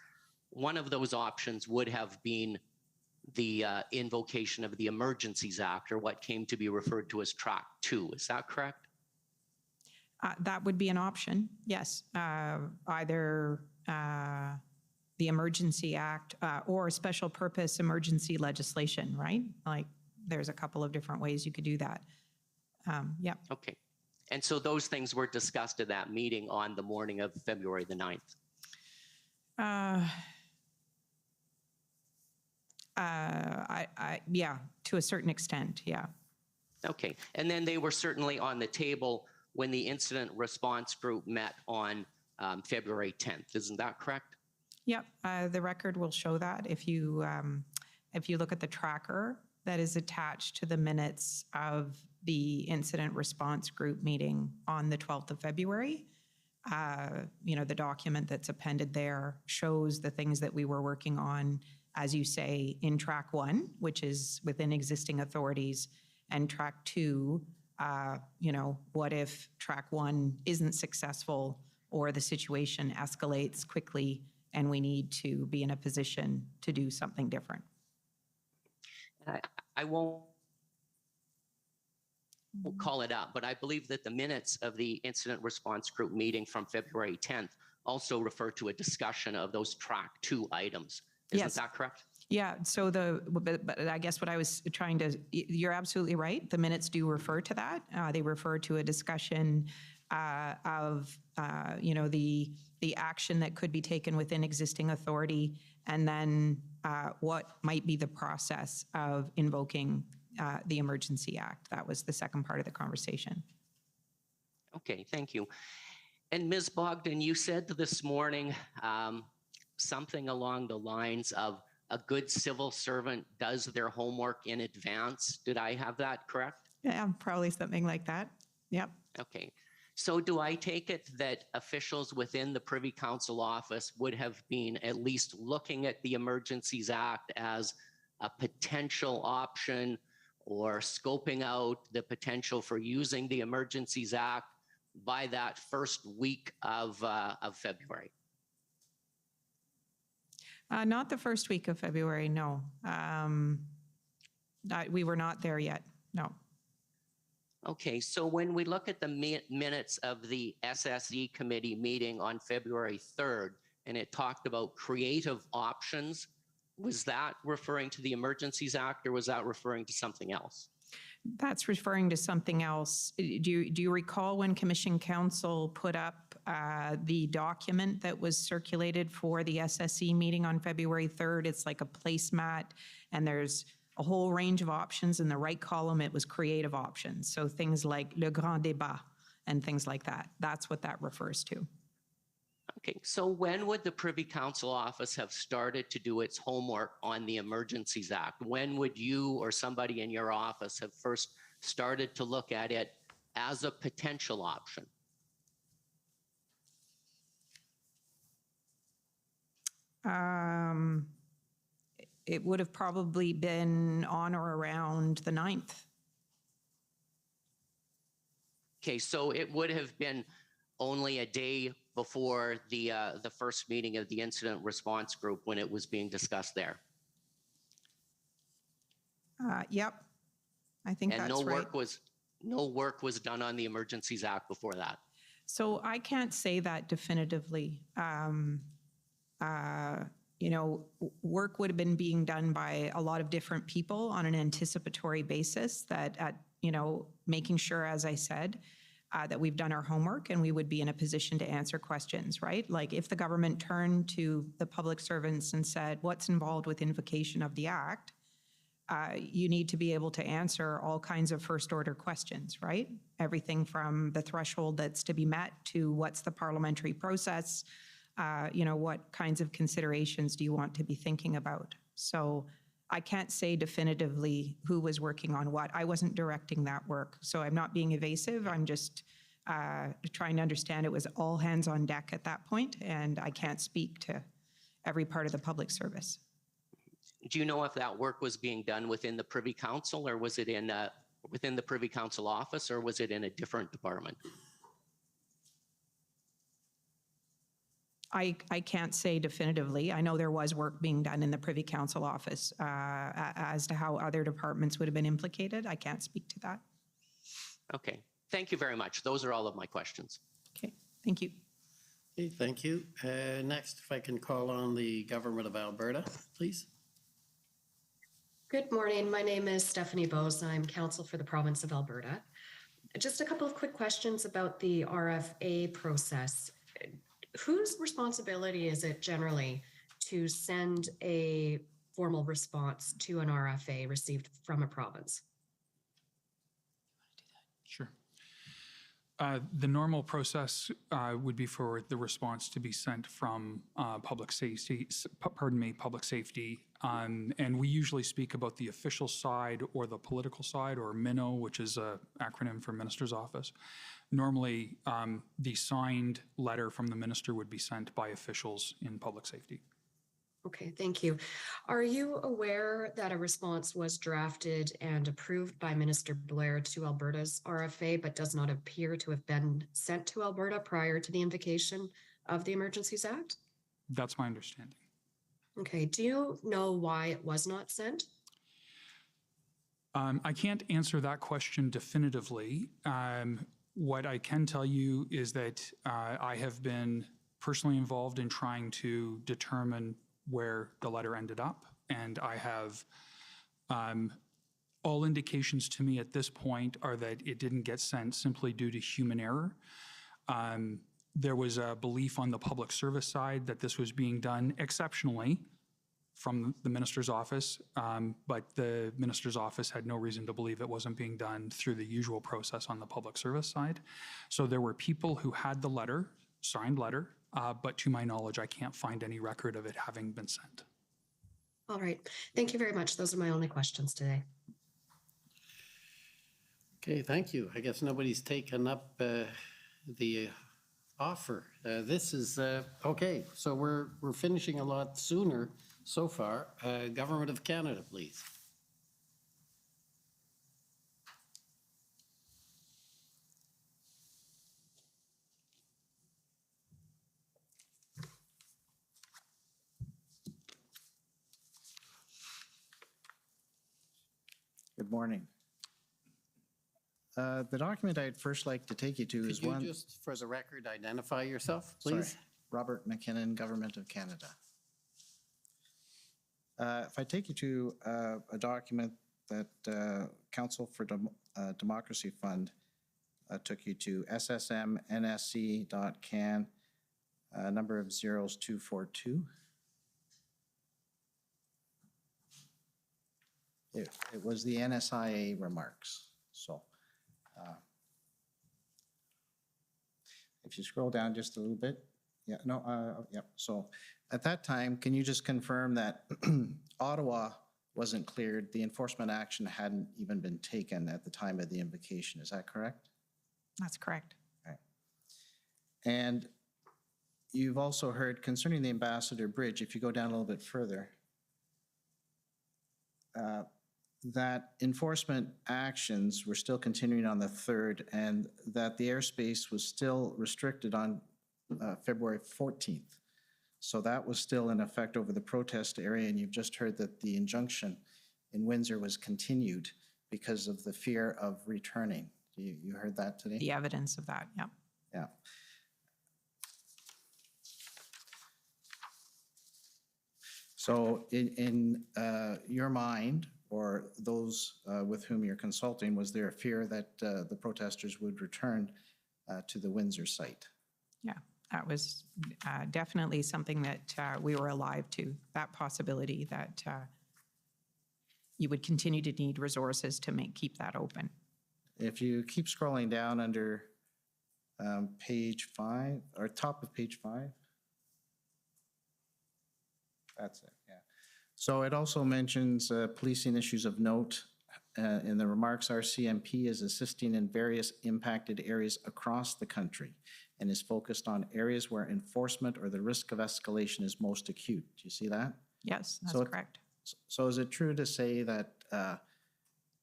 one of those options would have been the invocation of the Emergencies Act, or what came to be referred to as Track 2. Is that correct? That would be an option, yes. Either the Emergency Act or special purpose emergency legislation, right? Like there's a couple of different ways you could do that. Yeah. Okay. And so those things were discussed at that meeting on the morning of February the 9th? Yeah, to a certain extent, yeah. Okay. And then they were certainly on the table when the incident response group met on February 10th. Isn't that correct? Yep, the record will show that. If you look at the tracker that is attached to the minutes of the incident response group meeting on the 12th of February, the document that's appended there shows the things that we were working on, as you say, in Track 1, which is within existing authorities, and Track 2, what if Track 1 isn't successful or the situation escalates quickly and we need to be in a position to do something different. I won't call it up, but I believe that the minutes of the incident response group meeting from February 10th also refer to a discussion of those Track 2 items. Isn't that correct? Yeah, so but I guess what I was trying to, you're absolutely right. The minutes do refer to that. They refer to a discussion of, the action that could be taken within existing authority, and then what might be the process of invoking the Emergency Act. That was the second part of the conversation. Okay, thank you. And Ms. Bogdan, you said this morning something along the lines of a good civil servant does their homework in advance. Did I have that correct? Yeah, probably something like that. Yep. Okay. So do I take it that officials within the Privy Council office would have been at least looking at the Emergencies Act as a potential option, or scoping out the potential for using the Emergencies Act by that first week of February? Not the first week of February, no. We were not there yet, no. Okay, so when we look at the minutes of the SSE committee meeting on February 3rd, and it talked about creative options, was that referring to the Emergencies Act, or was that referring to something else? That's referring to something else. Do you recall when Commission Counsel put up the document that was circulated for the SSE meeting on February 3rd? It's like a placemat, and there's a whole range of options. In the right column, it was creative options. So things like le grand débat and things like that. That's what that refers to. Okay, so when would the Privy Council office have started to do its homework on the Emergencies Act? When would you or somebody in your office have first started to look at it as a potential option? It would have probably been on or around the 9th. Okay, so it would have been only a day before the first meeting of the incident response group when it was being discussed there. Yep, I think And that's right. no work was done on the Emergencies Act before that. So I can't say that definitively. Work would have been being done by a lot of different people on an anticipatory basis making sure, as I said, that we've done our homework and we would be in a position to answer questions, right? Like if the government turned to the public servants and said, what's involved with invocation of the Act? You need to be able to answer all kinds of first order questions, right? Everything from the threshold that's to be met to what's the parliamentary process, what kinds of considerations do you want to be thinking about? So I can't say definitively who was working on what. I wasn't directing that work. So I'm not being evasive. I'm just trying to understand it was all hands on deck at that point, and I can't speak to every part of the public service. Do you know if that work was being done within the Privy Council, or was it within the Privy Council office, or was it in a different department? I can't say definitively. I know there was work being done in the Privy Council office. As to how other departments would have been implicated, I can't speak to that. Okay, thank you very much. Those are all of my questions. Okay, thank you. Okay, thank you. Next, if I can call on the Government of Alberta, please. Good morning. My name is Stephanie Bose. I'm counsel for the province of Alberta. Just a couple of quick questions about the RFA process. Whose responsibility is it generally to send a formal response to an RFA received from a province? Sure. The normal process would be for the response to be sent from public safety, and we usually speak about the official side or the political side, or MINO, which is an acronym for Minister's Office. Normally, the signed letter from the minister would be sent by officials in public safety. Okay, thank you. Are you aware that a response was drafted and approved by Minister Blair to Alberta's RFA, but does not appear to have been sent to Alberta prior to the invocation of the Emergencies Act? That's my understanding. Okay, do you know why it was not sent? I can't answer that question definitively. What I can tell you is that I have been personally involved in trying to determine where the letter ended up, and I have all indications to me at this point are that it didn't get sent simply due to human error. There was a belief on the public service side that this was being done exceptionally from the minister's office, but the minister's office had no reason to believe it wasn't being done through the usual process on the public service side. So there were people who had the letter, signed letter, but to my knowledge, I can't find any record of it having been sent. All right, thank you very much. Those are my only questions today. Okay, thank you. I guess nobody's taken up the offer. This is, okay, so we're finishing a lot sooner so far. Government of Canada, please. Good morning. The document I'd first like to take you to is one. Could you just, for the record, identify yourself, please? Sorry. Robert McKinnon, Government of Canada. If I take you to a document that Council for Democracy Fund took you to, ssmnsc.can, number of zeros 242. It was the NSIA remarks. So if you scroll down just a little bit, So at that time, can you just confirm that Ottawa wasn't cleared, the enforcement action hadn't even been taken at the time of the invocation, is that correct? That's correct. Right. And you've also heard concerning the Ambassador Bridge, if you go down a little bit further, that enforcement actions were still continuing on the 3rd and that the airspace was still restricted on February 14th. So that was still in effect over the protest area, and you've just heard that the injunction in Windsor was continued because of the fear of returning. You heard that today? The evidence of that, yeah. Yeah. So in your mind, or those with whom you're consulting, was there a fear that the protesters would return to the Windsor site? Yeah, that was definitely something that we were alive to, that possibility that you would continue to need resources to keep that open. If you keep scrolling down under page 5, or top of page 5. That's it, yeah. So it also mentions policing issues of note. In the remarks, RCMP is assisting in various impacted areas across the country and is focused on areas where enforcement or the risk of escalation is most acute. Do you see that? Yes, that's correct. So is it true to say that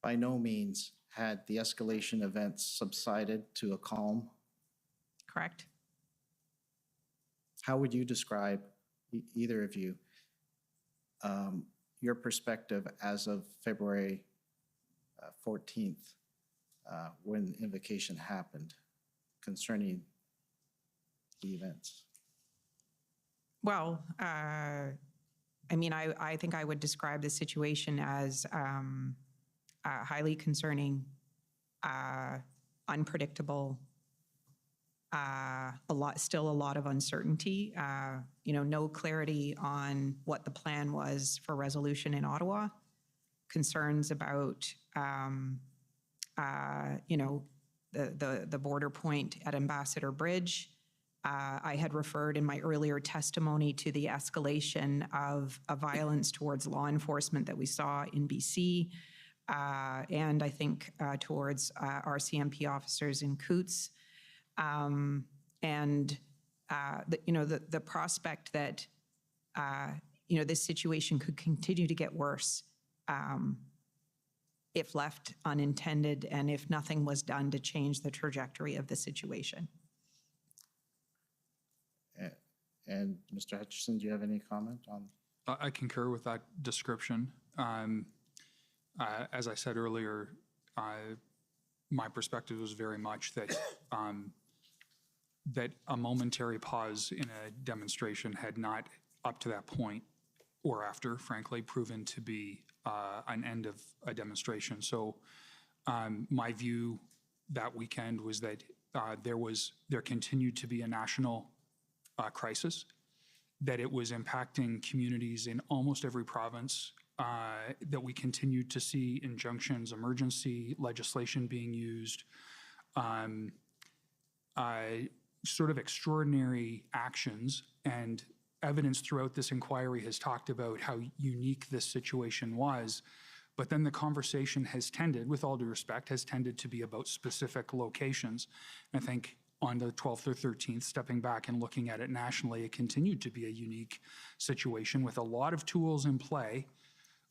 by no means had the escalation events subsided to a calm? Correct. How would you describe, either of you, your perspective as of February 14th, when invocation happened, concerning the events? Well, I mean, I think I would describe the situation as highly concerning, unpredictable, still a lot of uncertainty, no clarity on what the plan was for resolution in Ottawa, concerns about, the border point at Ambassador Bridge. I had referred in my earlier testimony to the escalation of violence towards law enforcement that we saw in BC, and I think towards RCMP officers in Coutts. The prospect that, this situation could continue to get worse if left unintended and if nothing was done to change the trajectory of the situation. And Mr. Hutchison, do you have any comment on? I concur with that description. As I said earlier, my perspective was very much that that a momentary pause in a demonstration had not, up to that point or after, frankly, proven to be an end of a demonstration. So my view that weekend was that there continued to be a national crisis, that it was impacting communities in almost every province, that we continued to see injunctions, emergency legislation being used, sort of extraordinary actions, and evidence throughout this inquiry has talked about how unique this situation was. But then the conversation has tended, with all due respect, has tended to be about specific locations. And I think on the 12th or 13th, stepping back and looking at it nationally, it continued to be a unique situation with a lot of tools in play,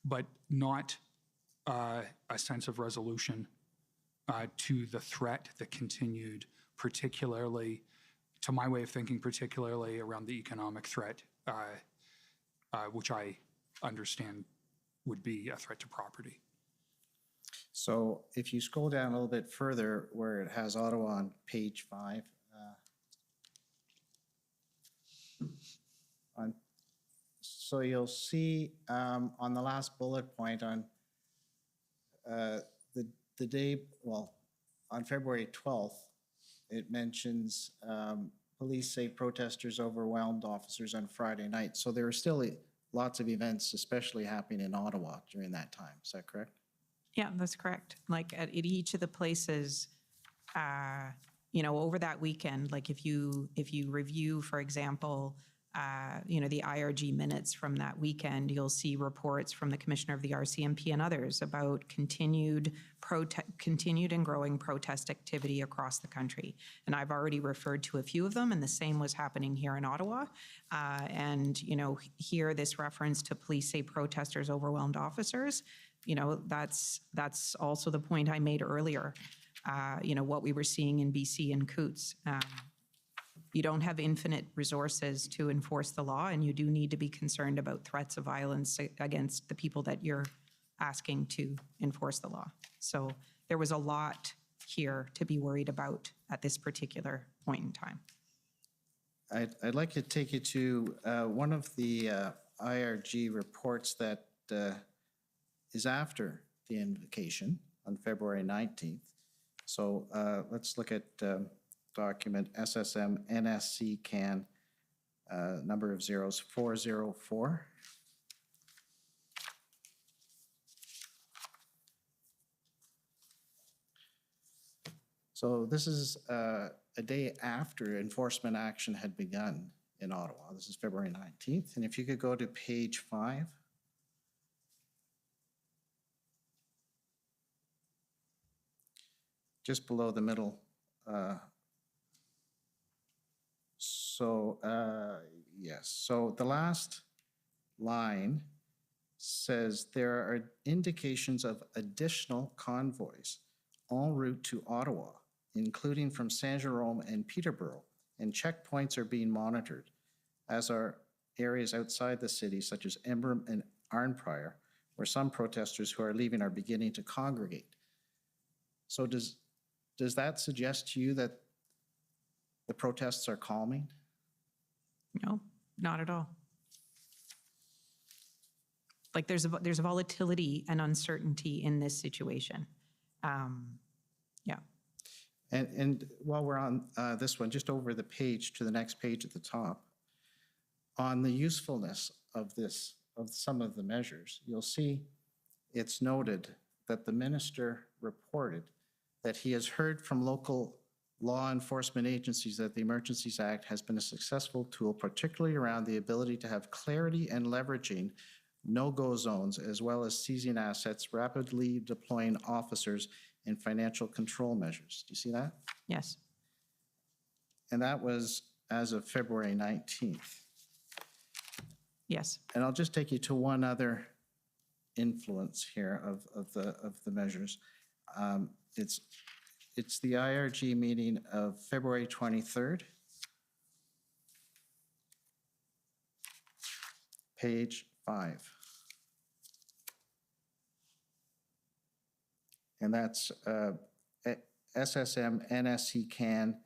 but not a sense of resolution to the threat that continued, particularly, to my way of thinking, particularly around the economic threat, which I understand would be a threat to property. So if you scroll down a little bit further where it has Ottawa on page 5, so you'll see on the last bullet point on the day, well, on February 12th, it mentions police say protesters overwhelmed officers on Friday night. So there are still lots of events, especially happening in Ottawa during that time. Is that correct? Yeah, that's correct. Like at each of the places, over that weekend, like if you review, for example, the IRG minutes from that weekend, you'll see reports from the Commissioner of the RCMP and others about continued and growing protest activity across the country. And I've already referred to a few of them, and the same was happening here in Ottawa. Here this reference to police say protesters overwhelmed officers, that's also the point I made earlier, what we were seeing in BC and Coutts. You don't have infinite resources to enforce the law, and you do need to be concerned about threats of violence against the people that you're asking to enforce the law. So there was a lot here to be worried about at this particular point in time. I'd like to take you to one of the IRG reports that is after the invocation on February 19th. So let's look at document SSM NSC CAN number of zeros 404. So this is a day after enforcement action had begun in Ottawa. This is February 19th. And if you could go to page 5. Just below the middle. Yes, so the last line says there are indications of additional convoys en route to Ottawa, including from Saint-Jérôme and Peterborough, and checkpoints are being monitored, as are areas outside the city, such as Emblem and Arnprior, where some protesters who are leaving are beginning to congregate. So does that suggest to you that the protests are calming? No, not at all. Like there's a volatility and uncertainty in this situation. Yeah. And while we're on this one, just over the page to the next page at the top, on the usefulness of some of the measures, you'll see it's noted that the minister reported that he has heard from local law enforcement agencies that the Emergencies Act has been a successful tool, particularly around the ability to have clarity and leveraging no-go zones, as well as seizing assets, rapidly deploying officers, and financial control measures. Do you see that? Yes. And that was as of February 19th. Yes. And I'll just take you to one other influence here of the measures. It's the IRG meeting of February 23rd. Page 5. And that's SSM NSC CAN,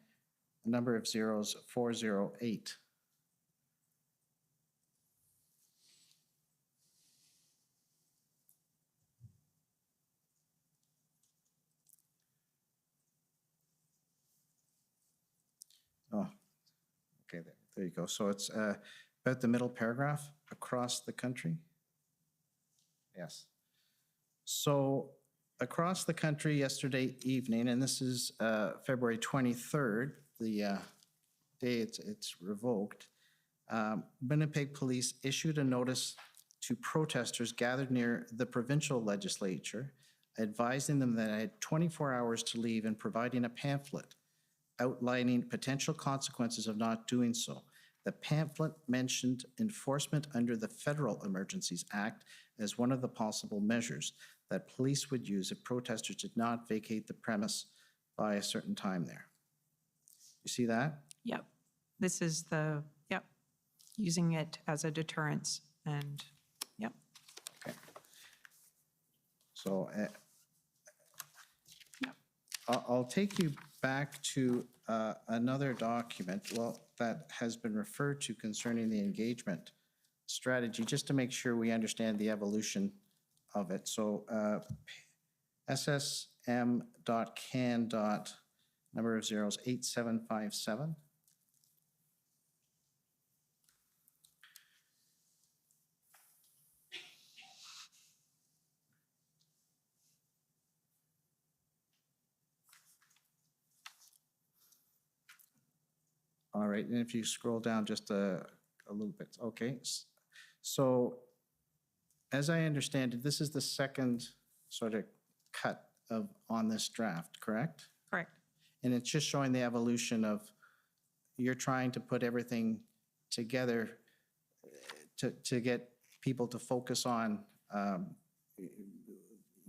number of zeros 408. Oh, okay, there you go. So it's about the middle paragraph, across the country. Yes. So across the country yesterday evening, and this is February 23rd, the day it's revoked, Winnipeg Police issued a notice to protesters gathered near the provincial legislature, advising them that I had 24 hours to leave and providing a pamphlet outlining potential consequences of not doing so. The pamphlet mentioned enforcement under the Federal Emergencies Act as one of the possible measures that police would use if protesters did not vacate the premise by a certain time there. You see that? Yep. This is using it as a deterrence, and yep. Okay. So I'll take you back to another document, that has been referred to concerning the engagement strategy, just to make sure we understand the evolution of it. So SSM.can. Number of zeros 8757. All right, and if you scroll down just a little bit, okay. So as I understand it, this is the second sort of cut on this draft, correct? Correct. And it's just showing the evolution of, you're trying to put everything together to get people to focus on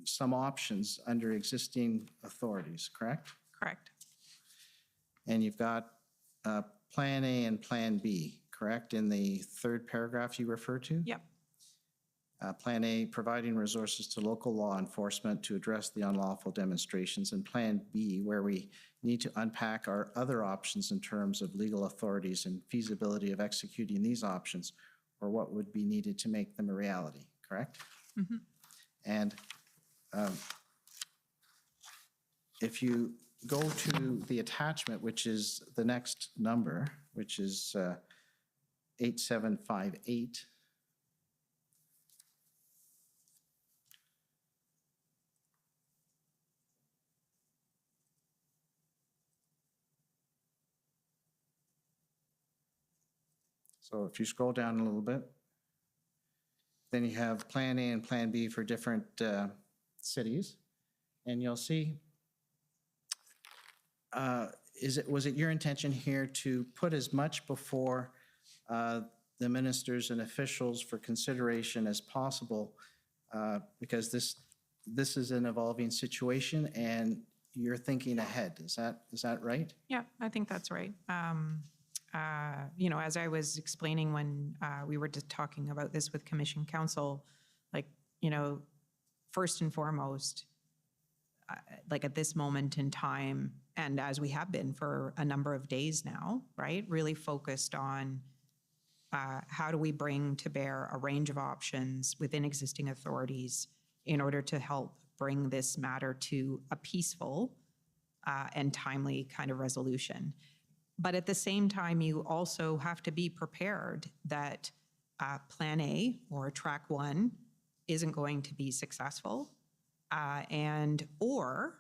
some options under existing authorities, correct? Correct. And you've got Plan A and Plan B, correct, in the third paragraph you refer to? Yep. Plan A, providing resources to local law enforcement to address the unlawful demonstrations. And Plan B, where we need to unpack our other options in terms of legal authorities and feasibility of executing these options, or what would be needed to make them a reality, correct? Mm-hmm. And if you go to the attachment, which is the next number, which is 8758, so if you scroll down a little bit, then you have Plan A and Plan B for different cities, and you'll see, was it your intention here to put as much before the ministers and officials for consideration as possible, because this is an evolving situation and you're thinking ahead. Is that right? Yeah, I think that's right. As I was explaining when we were just talking about this with Commission Council, first and foremost, at this moment in time, and as we have been for a number of days now, right, really focused on how do we bring to bear a range of options within existing authorities in order to help bring this matter to a peaceful and timely kind of resolution. But at the same time, you also have to be prepared that Plan A or Track 1 isn't going to be successful. Or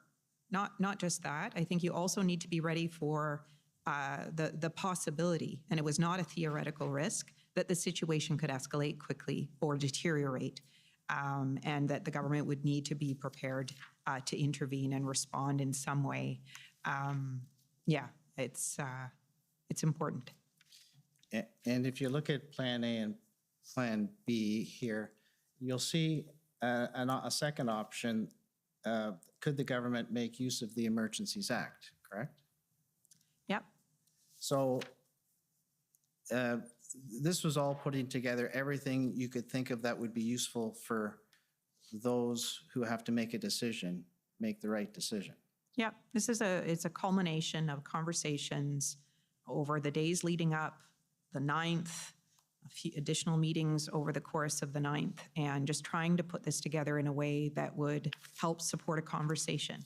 not just that, I think you also need to be ready for the possibility, and it was not a theoretical risk, that the situation could escalate quickly or deteriorate, and that the government would need to be prepared to intervene and respond in some way. It's important. And if you look at Plan A and Plan B here, you'll see a second option. Could the government make use of the Emergencies Act, correct? Yep. So this was all putting together everything you could think of that would be useful for those who have to make a decision, make the right decision. Yeah, it's a culmination of conversations over the days leading up, the 9th, a few additional meetings over the course of the 9th, and just trying to put this together in a way that would help support a conversation.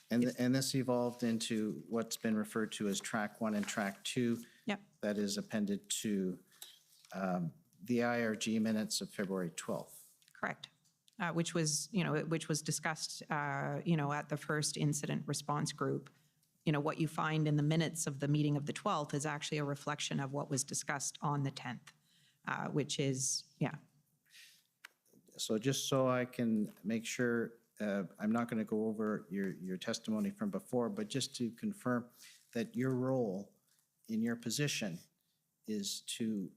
And this evolved into what's been referred to as Track 1 and Track 2. Yep. That is appended to the IRG minutes of February 12th. Correct. Which was discussed, at the first incident response group. What you find in the minutes of the meeting of the 12th is actually a reflection of what was discussed on the 10th, which is, So just so I can make sure, I'm not going to go over your testimony from before, but just to confirm that your role in your position is to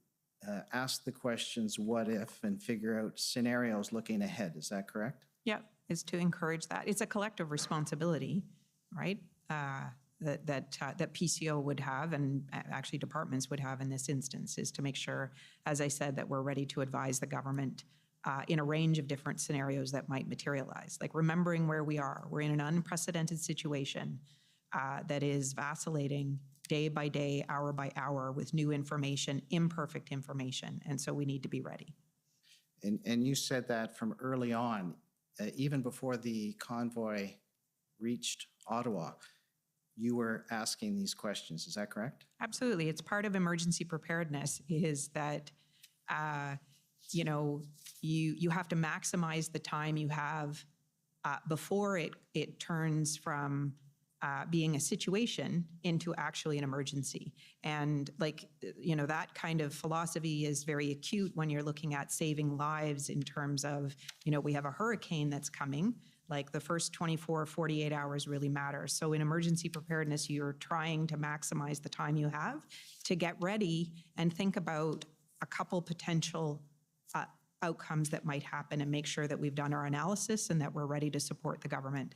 ask the questions, what if, and figure out scenarios looking ahead. Is that correct? Yeah, is to encourage that. It's a collective responsibility, right? That PCO would have, and actually departments would have in this instance, is to make sure, as I said, that we're ready to advise the government in a range of different scenarios that might materialize. Like remembering where we are. We're in an unprecedented situation that is vacillating day by day, hour by hour, with new information, imperfect information, and so we need to be ready. And you said that from early on, even before the convoy reached Ottawa, you were asking these questions. Is that correct? Absolutely. It's part of emergency preparedness, is that you have to maximize the time you have before it turns from being a situation into actually an emergency. And that kind of philosophy is very acute when you're looking at saving lives in terms of, we have a hurricane that's coming, like the first 24 or 48 hours really matter. So in emergency preparedness, you're trying to maximize the time you have to get ready and think about a couple potential outcomes that might happen and make sure that we've done our analysis and that we're ready to support the government.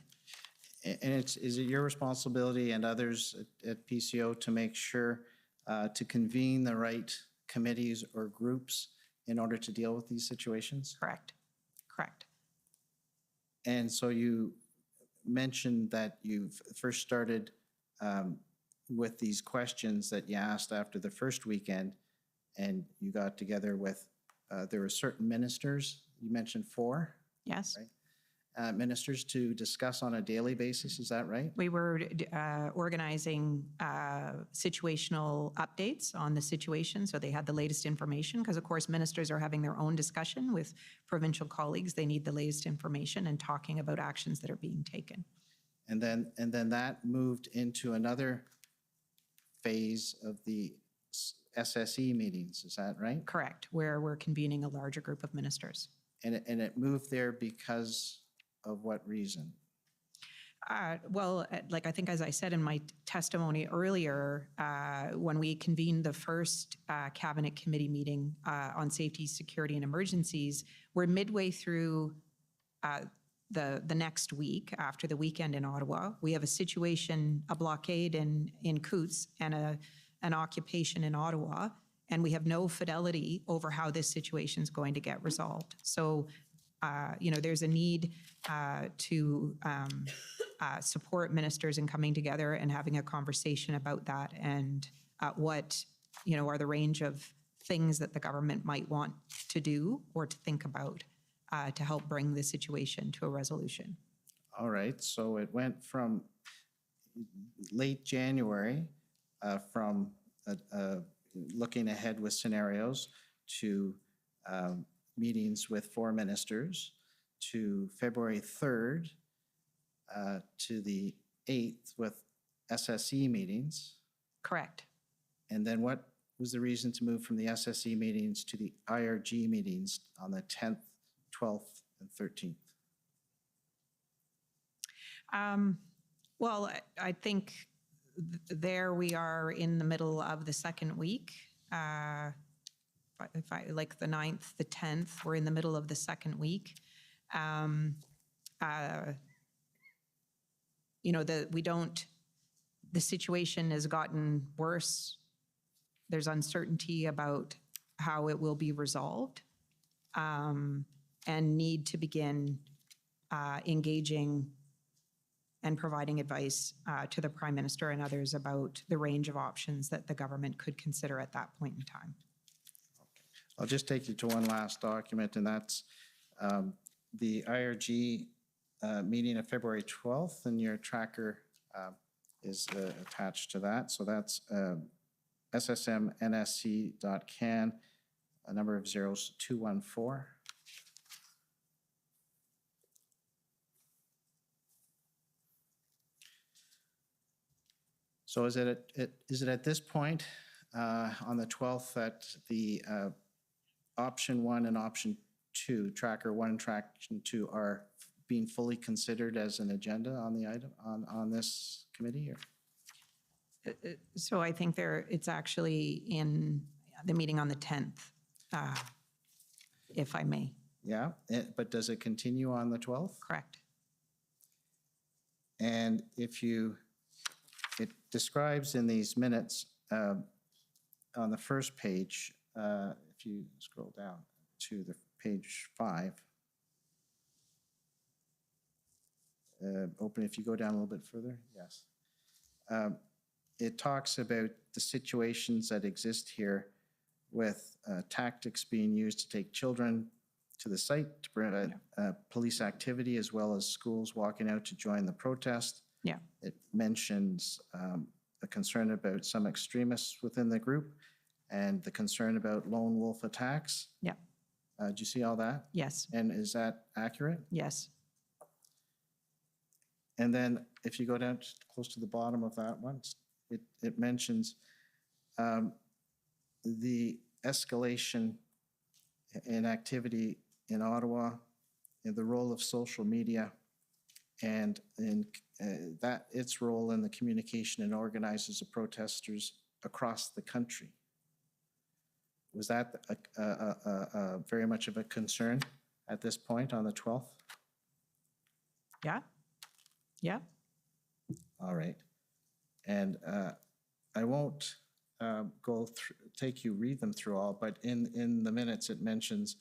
And is it your responsibility and others at PCO to make sure to convene the right committees or groups in order to deal with these situations? Correct. Correct. And so you mentioned that you've first started with these questions that you asked after the first weekend, and you got together with, there were certain ministers, you mentioned 4? Yes. Right? Ministers to discuss on a daily basis, is that right? We were organizing situational updates on the situation, so they had the latest information, because of course ministers are having their own discussion with provincial colleagues. They need the latest information and talking about actions that are being taken. And then that moved into another phase of the SSE meetings, is that right? Correct, where we're convening a larger group of ministers. And it moved there because of what reason? Well, like I think as I said in my testimony earlier, when we convened the first cabinet committee meeting on safety, security, and emergencies, we're midway through the next week after the weekend in Ottawa. We have a situation, a blockade in Coutts and an occupation in Ottawa, and we have no fidelity over how this situation is going to get resolved. So, there's a need to support ministers in coming together and having a conversation about that and what, are the range of things that the government might want to do or to think about to help bring the situation to a resolution. All right, so it went from late January, from looking ahead with scenarios to meetings with 4 ministers, to February 3rd, to the 8th with SSE meetings. Correct. And then what was the reason to move from the SSE meetings to the IRG meetings on the 10th, 12th, and 13th? Well, I think there we are in the middle of the second week. If I like the 9th, the 10th, we're in the middle of the second week. The situation has gotten worse. There's uncertainty about how it will be resolved, and need to begin engaging and providing advice to the Prime Minister and others about the range of options that the government could consider at that point in time. I'll just take you to one last document, and that's the IRG meeting of February 12th, and your tracker is attached to that. So that's SSMNSC.can, a number of zeros, 214. So is it at this point on the 12th that the option 1 and option 2, tracker 1 and tracker 2, are being fully considered as an agenda on the item on this committee? Or? So I think it's actually in the meeting on the 10th, if I may. Yeah, but does it continue on the 12th? Correct. And it describes in these minutes on the first page, if you scroll down to the page 5, open, if you go down a little bit further, yes. It talks about the situations that exist here with tactics being used to take children to the site to prevent police activity, as well as schools walking out to join the protest. Yeah. It mentions a concern about some extremists within the group and the concern about lone wolf attacks. Yeah. Do you see all that? Yes. And is that accurate? Yes. And then if you go down close to the bottom of that one, it mentions the escalation in activity in Ottawa, and the role of social media, and in that its role in the communication and organizers of protesters across the country. Was that very much of a concern at this point on the 12th? Yeah. Yeah. All right. And I won't read them through all, but in the minutes, it mentions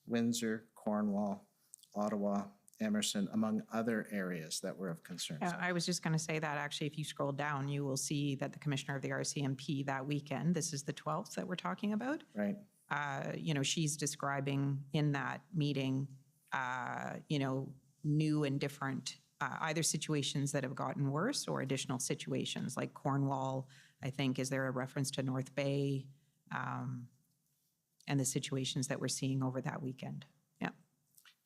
Windsor, Cornwall, Ottawa, Emerson, among other areas that were of concern. Yeah, I was just going to say that actually, if you scroll down, you will see that the commissioner of the RCMP that weekend, this is the 12th that we're talking about. Right. She's describing in that meeting, new and different, either situations that have gotten worse or additional situations like Cornwall, I think, is there a reference to North Bay and the situations that we're seeing over that weekend. Yeah.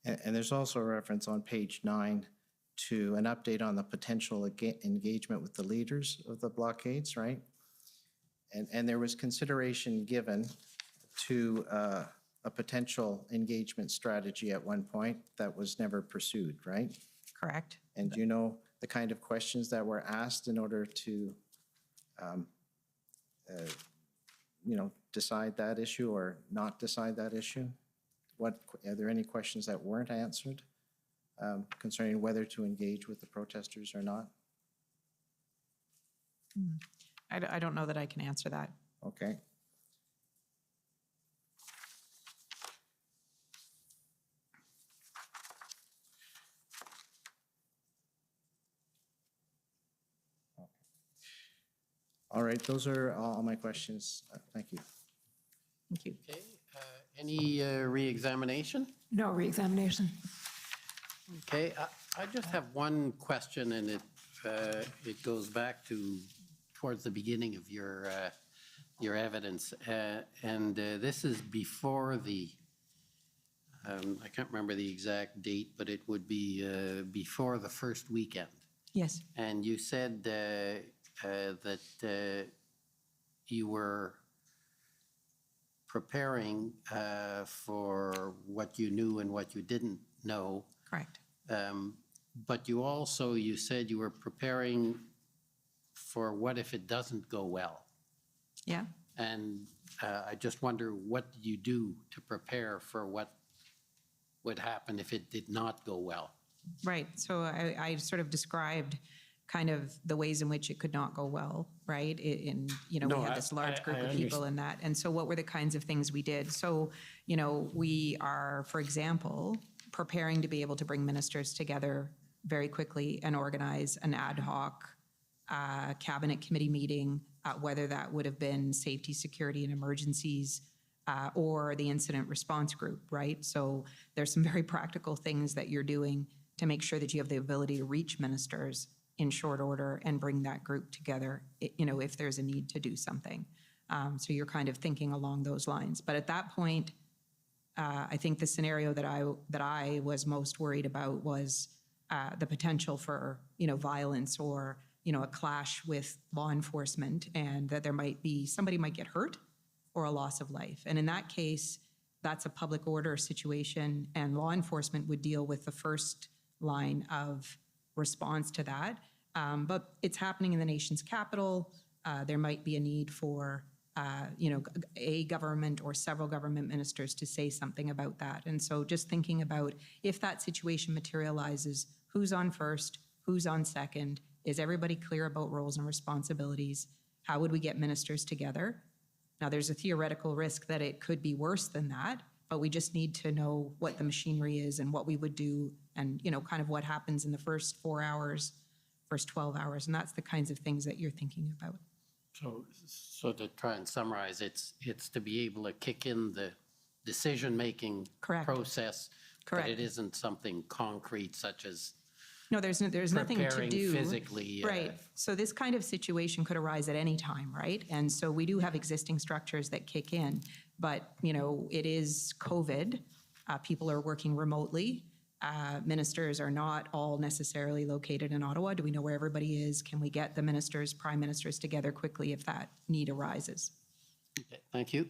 And there's also a reference on page 9 to an update on the potential engagement with the leaders of the blockades, right? And there was consideration given to a potential engagement strategy at one point that was never pursued, right? Correct. And do you know the kind of questions that were asked in order to, decide that issue or not decide that issue? Are there any questions that weren't answered concerning whether to engage with the protesters or not? I don't know that I can answer that. Okay. All right, those are all my questions. Thank you. Thank you. Okay, any re-examination? No re-examination. Okay, I just have one question, and it goes back towards the beginning of your evidence, and this is before the. I can't remember the exact date, but it would be before the first weekend. Yes. And you said that you were preparing for what you knew and what you didn't know. Correct. But you said you were preparing for what if it doesn't go well. Yeah. And I just wonder, what do you do to prepare for what would happen if it did not go well? Right. So I sort of described kind of the ways in which it could not go well, right? We had this large group of people in that. And so what were the kinds of things we did? So, we are, for example, preparing to be able to bring ministers together very quickly and organize an ad hoc cabinet committee meeting, whether that would have been safety, security, and emergencies, or the incident response group, right? So there's some very practical things that you're doing to make sure that you have the ability to reach ministers in short order and bring that group together, if there's a need to do something. So you're kind of thinking along those lines. But at that point, I think the scenario that I was most worried about was the potential for, violence or, a clash with law enforcement, and that somebody might get hurt or a loss of life. And in that case, that's a public order situation, and law enforcement would deal with the first line of response to that. But it's happening in the nation's capital. There might be a need for, a government or several government ministers to say something about that. And so just thinking about if that situation materializes, who's on first, who's on second, is everybody clear about roles and responsibilities? How would we get ministers together? Now, there's a theoretical risk that it could be worse than that, but we just need to know what the machinery is and what we would do and, kind of what happens in the first 4 hours, first 12 hours. And that's the kinds of things that you're thinking about. So to try and summarize, it's to be able to kick in the decision-making process. Correct. But it isn't something concrete such as no, there's nothing to do physically. Right. So this kind of situation could arise at any time, right? And so we do have existing structures that kick in, but it is COVID. People are working remotely. Ministers are not all necessarily located in Ottawa. Do we know where everybody is? Can we get the ministers, prime ministers together quickly if that need arises? Okay, thank you.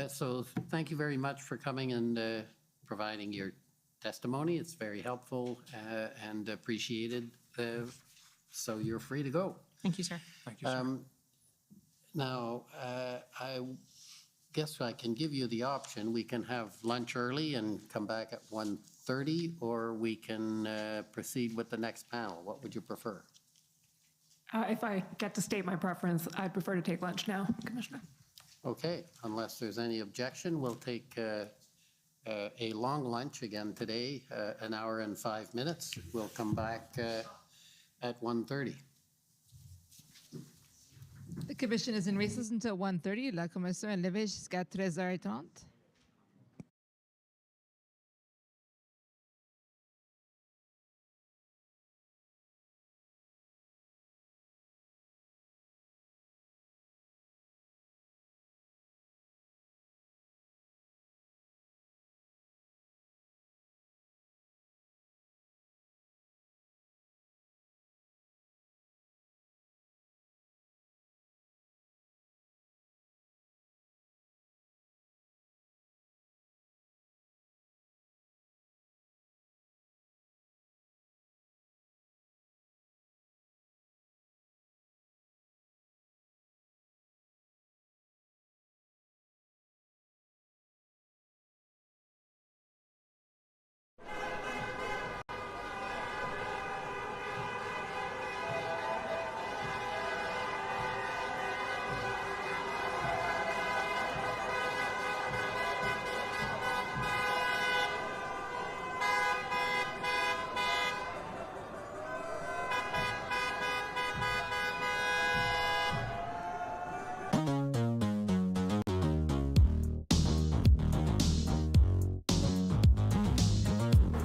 So thank you very much for coming and providing your testimony. It's very helpful and appreciated. So you're free to go. Thank you, sir. Thank you, sir. Now, I guess I can give you the option. We can have lunch early and come back at 1:30, or we can proceed with the next panel. What would you prefer? If I get to state my preference, I'd prefer to take lunch now, Commissioner. Okay, unless there's any objection, we'll take a long lunch again today, an hour and 5 minutes. We'll come back at 1:30. The commission is in recess until 1:30. La commission est levée jusqu'à 13h30.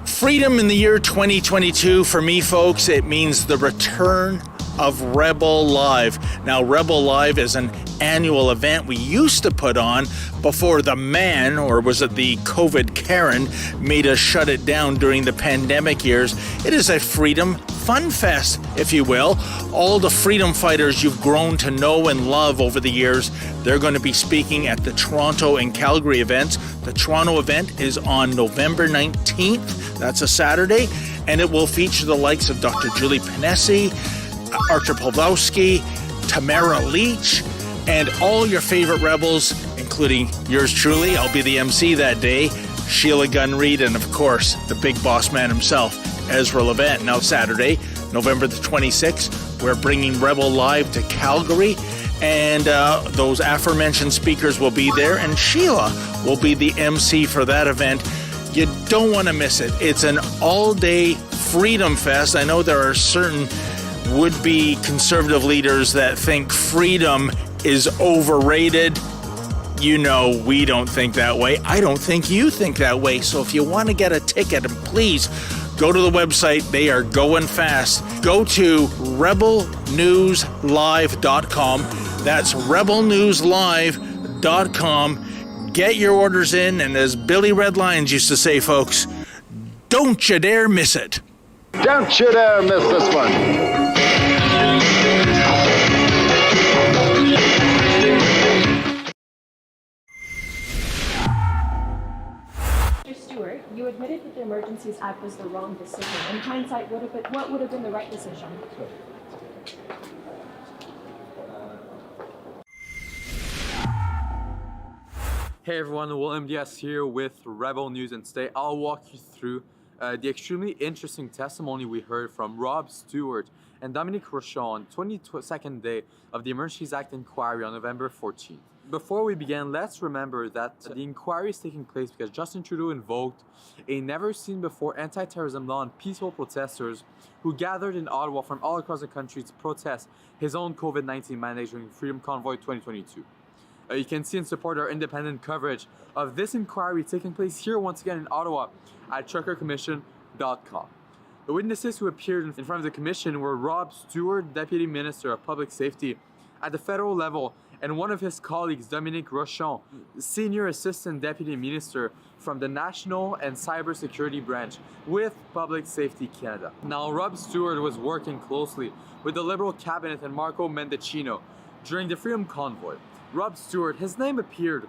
Freedom in the year 2022, for me, folks, it means the return of Rebel Live. Now, Rebel Live is an annual event we used to put on before the man, or was it the COVID Karen, made us shut it down during the pandemic years. It is a freedom fun fest, if you will. All the freedom fighters you've grown to know and love over the years, they're going to be speaking at the Toronto and Calgary events. The Toronto event is on November 19th. That's a Saturday, and it will feature the likes of Dr. Julie Panesi, Archer Pawlowski, Tamara Leach, and all your favorite rebels, including yours truly. I'll be the MC that day, Sheila Gunn Reid, and of course, the big boss man himself, Ezra Levant. Now Saturday, November the 26th, we're bringing Rebel Live to Calgary, and those aforementioned speakers will be there, and Sheila will be the MC for that event. You don't want to miss it. It's an all-day freedom fest. I know there are certain would-be conservative leaders that think freedom is overrated. You know we don't think that way. I don't think you think that way. So if you want to get a ticket, please go to the website. They are going fast. Go to rebelnewslive.com. That's rebelnewslive.com. Get your orders in, and as Billy Red Lions used to say, folks, don't you dare miss it. Don't you dare miss this one. Mr. Stewart, you admitted that the Emergencies Act was the wrong decision. In hindsight, what would have been the right decision? Hey everyone, Will MDS here with Rebel News, and today I'll walk you through the extremely interesting testimony we heard from Rob Stewart and Dominique Rochon on 22nd day of the Emergencies Act inquiry on November 14th. Before we begin, let's remember that the inquiry is taking place because Justin Trudeau invoked a never-seen-before anti-terrorism law on peaceful protesters who gathered in Ottawa from all across the country to protest his own COVID-19 mandate during Freedom Convoy 2022. You can see and support our independent coverage of this inquiry taking place here once again in Ottawa at truckercommission.com. The witnesses who appeared in front of the commission were Rob Stewart, Deputy Minister of Public Safety at the federal level, and one of his colleagues, Dominique Rochon, Senior Assistant Deputy Minister from the National and Cybersecurity Branch with Public Safety Canada. Now, Rob Stewart was working closely with the Liberal Cabinet and Marco Mendicino during the Freedom Convoy. Rob Stewart, his name appeared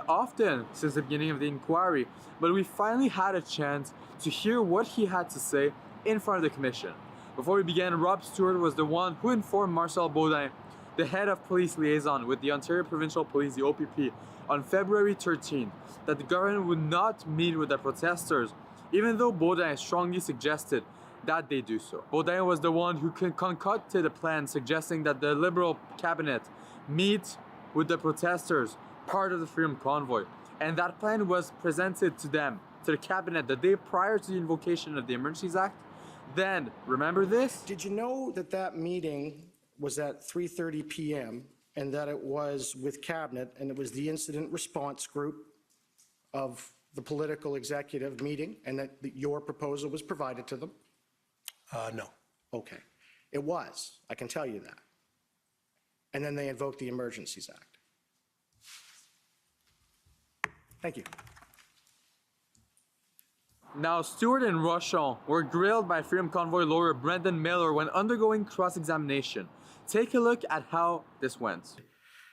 often since the beginning of the inquiry, but we finally had a chance to hear what he had to say in front of the commission. Before we began, Rob Stewart was the one who informed Marcel Baudin, the head of police liaison with the Ontario Provincial Police, the OPP, on February 13th, that the government would not meet with the protesters, even though Baudin strongly suggested that they do so. Baudin was the one who concocted a plan suggesting that the Liberal cabinet meet with the protesters, part of the Freedom Convoy. And that plan was presented to them, to the cabinet, the day prior to the invocation of the Emergencies Act. Then, remember this? Did you know that that meeting was at 3:30 p.m. and that it was with cabinet and it was the incident response group of the political executive meeting and that your proposal was provided to them? No. Okay. It was. I can tell you that. And then they invoked the Emergencies Act. Thank you. Now, Stewart and Rochon were grilled by Freedom Convoy lawyer Brendan Miller when undergoing cross-examination. Take a look at how this went.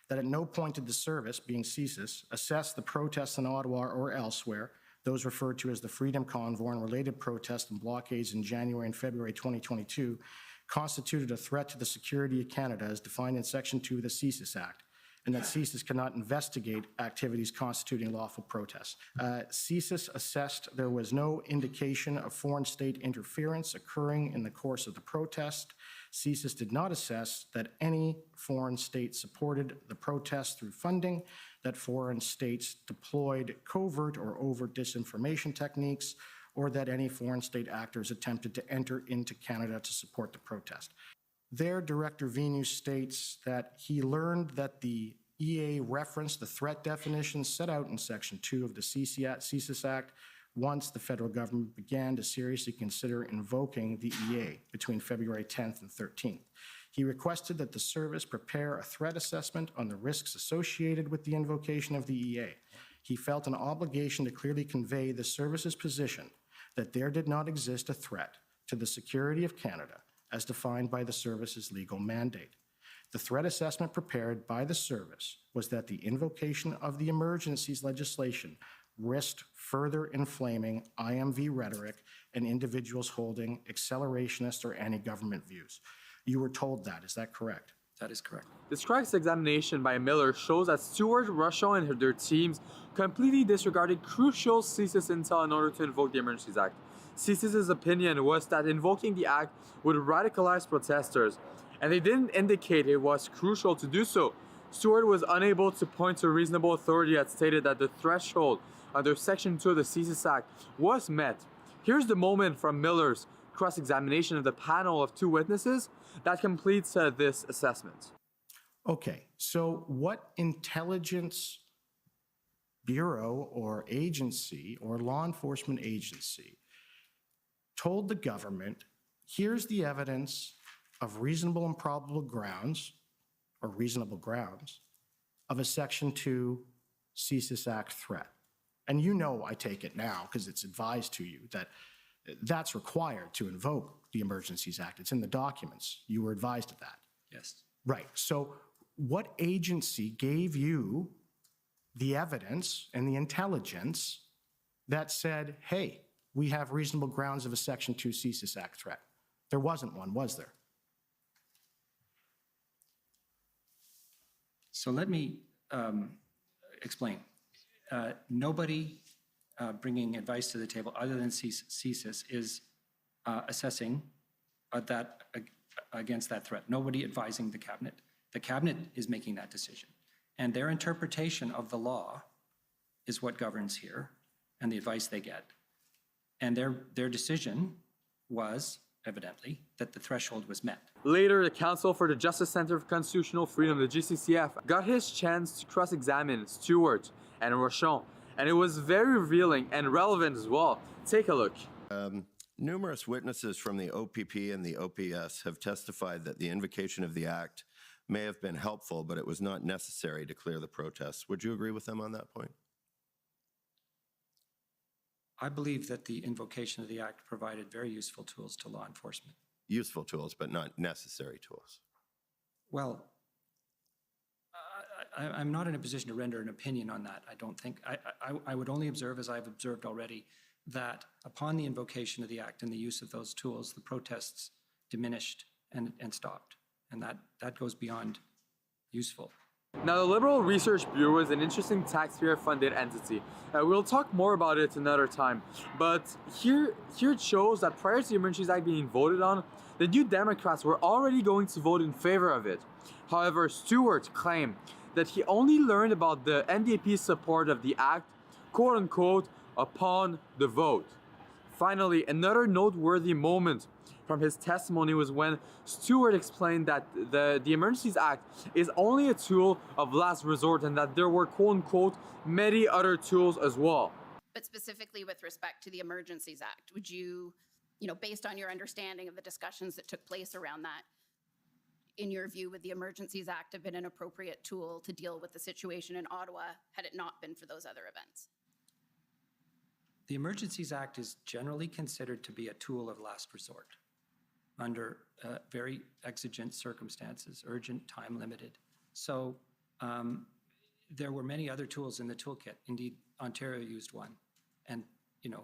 That at no point did the service, being CSIS, assess the protests in Ottawa or elsewhere, those referred to as the Freedom Convoy and related protests and blockades in January and February 2022, constituted a threat to the security of Canada as defined in Section 2 of the CSIS Act, and that CSIS cannot investigate activities constituting lawful protests. CSIS assessed there was no indication of foreign state interference occurring in the course of the protest. CSIS did not assess that any foreign state supported the protest through funding, that foreign states deployed covert or overt disinformation techniques, or that any foreign state actors attempted to enter into Canada to support the protest. There, Director Venu states that he learned that the EA referenced the threat definition set out in Section 2 of the CSIS Act once the federal government began to seriously consider invoking the EA between February 10th and 13th. He requested that the service prepare a threat assessment on the risks associated with the invocation of the EA. He felt an obligation to clearly convey the service's position that there did not exist a threat to the security of Canada as defined by the service's legal mandate. The threat assessment prepared by the service was that the invocation of the emergencies legislation risked further inflaming IMV rhetoric and individuals holding accelerationist or anti-government views. You were told that, is that correct? That is correct. This cross-examination by Miller shows that Stewart, Rochon, and their teams completely disregarded crucial CSIS intel in order to invoke the Emergencies Act. CSIS's opinion was that invoking the Act would radicalize protesters, and they didn't indicate it was crucial to do so. Stewart was unable to point to a reasonable authority that stated that the threshold under Section 2 of the CSIS Act was met. Here's the moment from Miller's cross-examination of the panel of two witnesses that completes this assessment. Okay, so what intelligence bureau or agency or law enforcement agency told the government, here's the evidence of reasonable and probable grounds, or reasonable grounds, of a Section 2 CSIS Act threat? And you know, I take it now, because it's advised to you, that that's required to invoke the Emergencies Act. It's in the documents. You were advised of that. Yes. Right. So what agency gave you the evidence and the intelligence that said, hey, we have reasonable grounds of a Section 2 CSIS Act threat? There wasn't one, was there? So let me explain. Nobody bringing advice to the table other than CSIS is assessing that against that threat. Nobody advising the cabinet. The cabinet is making that decision. And their interpretation of the law is what governs here and the advice they get. And their decision was, evidently, that the threshold was met. Later, the Council for the Justice Center for Constitutional Freedom, the GCCF, got his chance to cross-examine Stewart and Rochon, and it was very revealing and relevant as well. Take a look. Numerous witnesses from the OPP and the OPS have testified that the invocation of the Act may have been helpful, but it was not necessary to clear the protests. Would you agree with them on that point? I believe that the invocation of the Act provided very useful tools to law enforcement. Useful tools, but not necessary tools. Well, I'm not in a position to render an opinion on that. I don't think. I would only observe, as I've observed already, that upon the invocation of the Act and the use of those tools, the protests diminished and stopped. And that goes beyond useful. Now, the Liberal Research Bureau is an interesting taxpayer-funded entity. We'll talk more about it another time, but here it shows that prior to the Emergencies Act being voted on, the New Democrats were already going to vote in favor of it. However, Stewart claimed that he only learned about the NDP's support of the Act, quote-unquote, upon the vote. Finally, another noteworthy moment from his testimony was when Stewart explained that the Emergencies Act is only a tool of last resort and that there were, quote-unquote, many other tools as well. But specifically with respect to the Emergencies Act, would you, based on your understanding of the discussions that took place around that, in your view, would the Emergencies Act have been an appropriate tool to deal with the situation in Ottawa had it not been for those other events? The Emergencies Act is generally considered to be a tool of last resort under very exigent circumstances, urgent, time-limited. So there were many other tools in the toolkit. Indeed, Ontario used one, and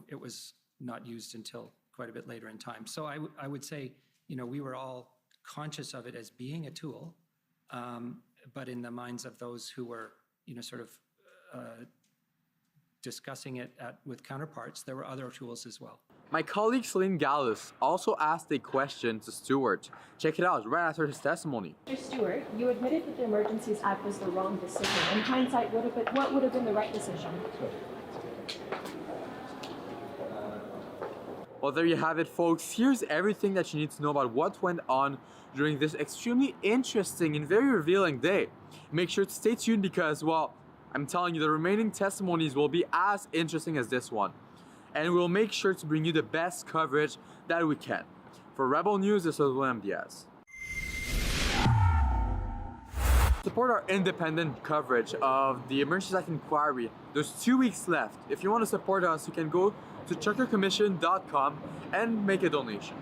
it was not used until quite a bit later in time. So I would say, we were all conscious of it as being a tool, but in the minds of those who were, discussing it with counterparts, there were other tools as well. My colleague Celine Gallus also asked a question to Stewart. Check it out right after his testimony. Mr. Stewart, you admitted that the Emergencies Act was the wrong decision. In hindsight, what would have been the right decision? Well, there you have it, folks. Here's everything that you need to know about what went on during this extremely interesting and very revealing day. Make sure to stay tuned because, well, I'm telling you, the remaining testimonies will be as interesting as this one. And we'll make sure to bring you the best coverage that we can. For Rebel News, this is William Diaz. Support our independent coverage of the Emergencies Act inquiry. There's 2 weeks left. If you want to support us, you can go to chuckercommission.com and make a donation.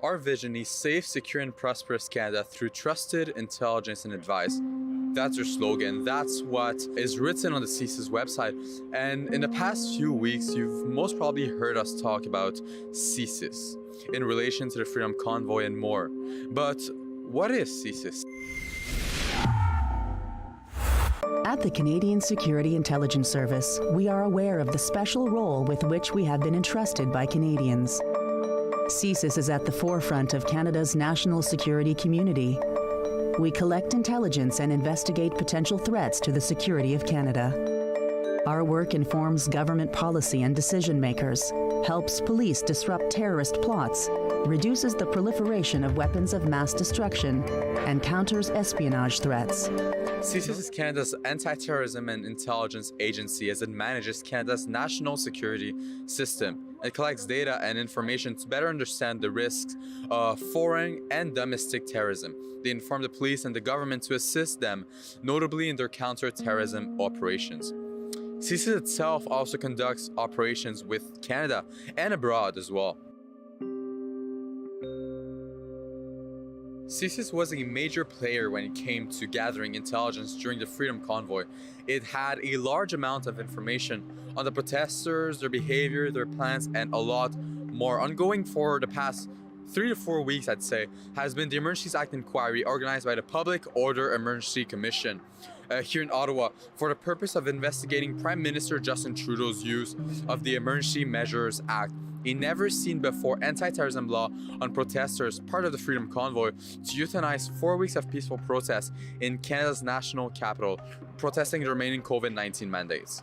Our vision is safe, secure, and prosperous Canada through trusted intelligence and advice. That's our slogan. That's what is written on the CSIS website. And in the past few weeks, you've most probably heard us talk about CSIS in relation to the Freedom Convoy and more. But what is CSIS? At the Canadian Security Intelligence Service, we are aware of the special role with which we have been entrusted by Canadians. CSIS is at the forefront of Canada's national security community. We collect intelligence and investigate potential threats to the security of Canada. Our work informs government policy and decision makers, helps police disrupt terrorist plots, reduces the proliferation of weapons of mass destruction, and counters espionage threats. CSIS is Canada's anti-terrorism and intelligence agency as it manages Canada's national security system. It collects data and information to better understand the risks of foreign and domestic terrorism. They inform the police and the government to assist them, notably in their counter-terrorism operations. CSIS itself also conducts operations with Canada and abroad as well. CSIS was a major player when it came to gathering intelligence during the Freedom Convoy. It had a large amount of information on the protesters, their behavior, their plans, and a lot more. Ongoing for the past 3 to 4 weeks, I'd say, has been the Emergencies Act inquiry organized by the Public Order Emergency Commission here in Ottawa for the purpose of investigating Prime Minister Justin Trudeau's use of the Emergency Measures Act, a never-seen-before anti-terrorism law on protesters, part of the Freedom Convoy, to euthanize 4 weeks of peaceful protests in Canada's national capital, protesting the remaining COVID-19 mandates.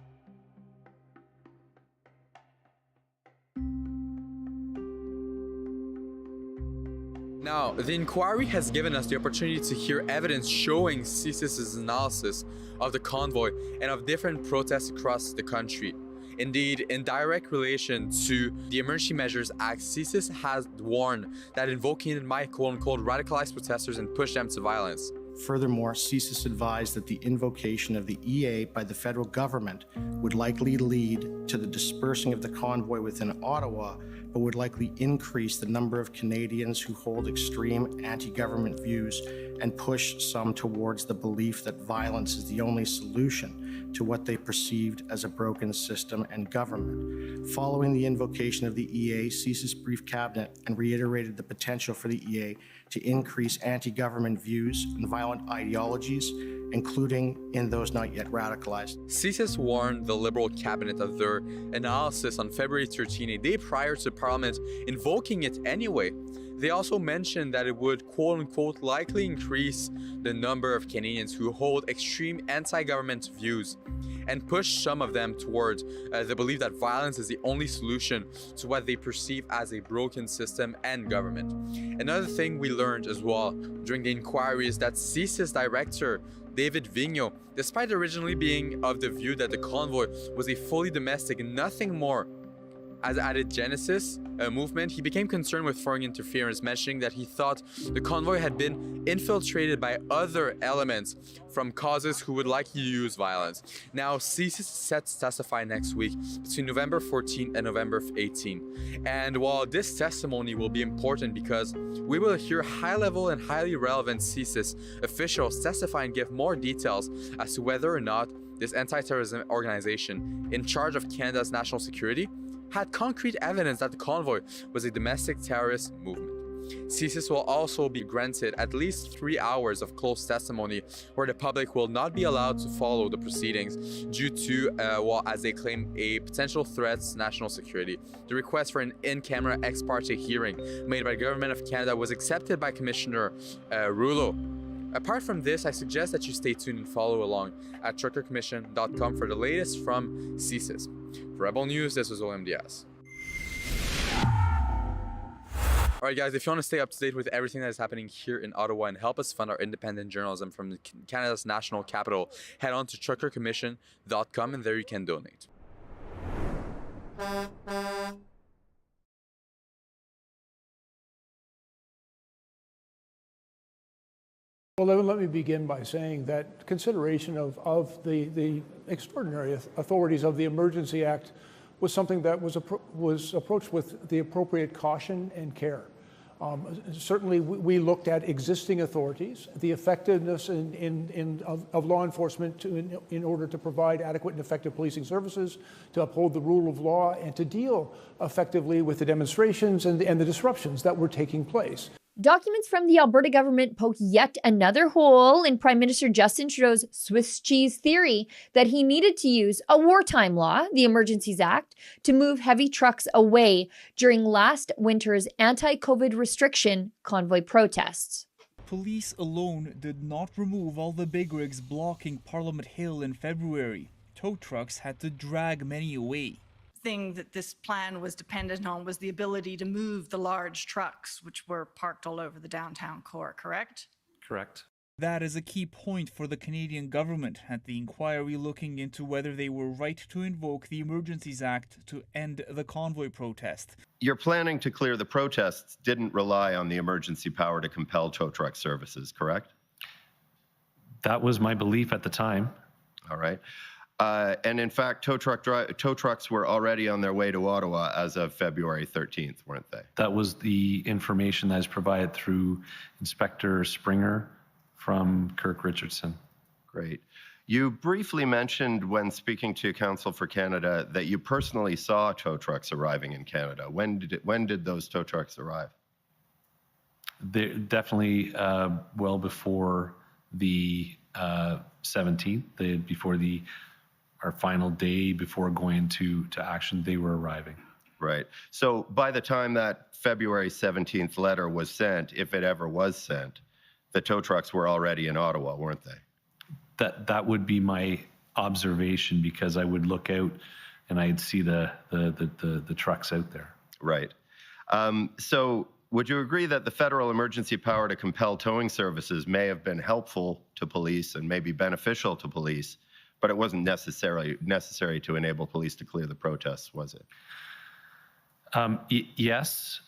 Now, the inquiry has given us the opportunity to hear evidence showing CSIS's analysis of the convoy and of different protests across the country. Indeed, in direct relation to the Emergency Measures Act, CSIS has warned that invoking it might quote-unquote radicalize protesters and push them to violence. Furthermore, CSIS advised that the invocation of the EA by the federal government would likely lead to the dispersing of the convoy within Ottawa, but would likely increase the number of Canadians who hold extreme anti-government views and push some towards the belief that violence is the only solution to what they perceived as a broken system and government. Following the invocation of the EA, CSIS briefed Cabinet and reiterated the potential for the EA to increase anti-government views and violence violent ideologies, including in those not yet radicalized. CSIS warned the Liberal cabinet of their analysis on February 13, a day prior to Parliament invoking it anyway. They also mentioned that it would, quote-unquote, likely increase the number of Canadians who hold extreme anti-government views and push some of them towards the belief that violence is the only solution to what they perceive as a broken system and government. Another thing we learned as well during the inquiry is that CSIS director David Vigneault, despite originally being of the view that the convoy was a fully domestic, nothing more, as added Genesis movement, he became concerned with foreign interference, mentioning that he thought the convoy had been infiltrated by other elements from causes who would likely use violence. Now, CSIS is set to testify next week between November 14 and November 18. And while this testimony will be important because we will hear high-level and highly relevant CSIS officials testify and give more details as to whether or not this anti-terrorism organization in charge of Canada's national security had concrete evidence that the convoy was a domestic terrorist movement. CSIS will also be granted at least 3 hours of closed testimony where the public will not be allowed to follow the proceedings due to, as they claim, a potential threat to national security. The request for an in-camera ex parte hearing made by the Government of Canada was accepted by Commissioner Rouleau. Apart from this, I suggest that you stay tuned and follow along at truckercommission.com for the latest from CSIS. For Rebel News, this was William Diaz. Alright guys, if you want to stay up to date with everything that is happening here in Ottawa and help us fund our independent journalism from Canada's national capital, head on to truckercommission.com and there you can donate. Well, let me begin by saying that consideration of the extraordinary authorities of the Emergency Act was something that was approached with the appropriate caution and care. Certainly, we looked at existing authorities, the effectiveness of law enforcement in order to provide adequate and effective policing services, to uphold the rule of law, and to deal effectively with the demonstrations and the disruptions that were taking place. Documents from the Alberta government poke yet another hole in Prime Minister Justin Trudeau's Swiss cheese theory that he needed to use a wartime law, the Emergencies Act, to move heavy trucks away during last winter's anti-COVID restriction convoy protests. Police alone did not remove all the big rigs blocking Parliament Hill in February. Tow trucks had to drag many away. Thing that this plan was dependent on was the ability to move the large trucks, which were parked all over the downtown core, correct? Correct. That is a key point for the Canadian government at the inquiry looking into whether they were right to invoke the Emergencies Act to end the convoy protest. Your planning to clear the protests didn't rely on the emergency power to compel tow truck services, correct? That was my belief at the time. All right. And in fact, tow trucks were already on their way to Ottawa as of February 13th, weren't they? That was the information that is provided through Inspector Springer from Kirk Richardson. Great. You briefly mentioned when speaking to Counsel for Canada that you personally saw tow trucks arriving in Canada. When did those tow trucks arrive? They're definitely well before the 17th, before our final day before going to action, they were arriving. Right. So by the time that February 17th letter was sent, if it ever was sent, the tow trucks were already in Ottawa, weren't they? That would be my observation, because I would look out and I'd see the trucks out there. Right. So would you agree that the federal emergency power to compel towing services may have been helpful to police and maybe beneficial to police, but it wasn't necessary to enable police to clear the protests, was it? Yes.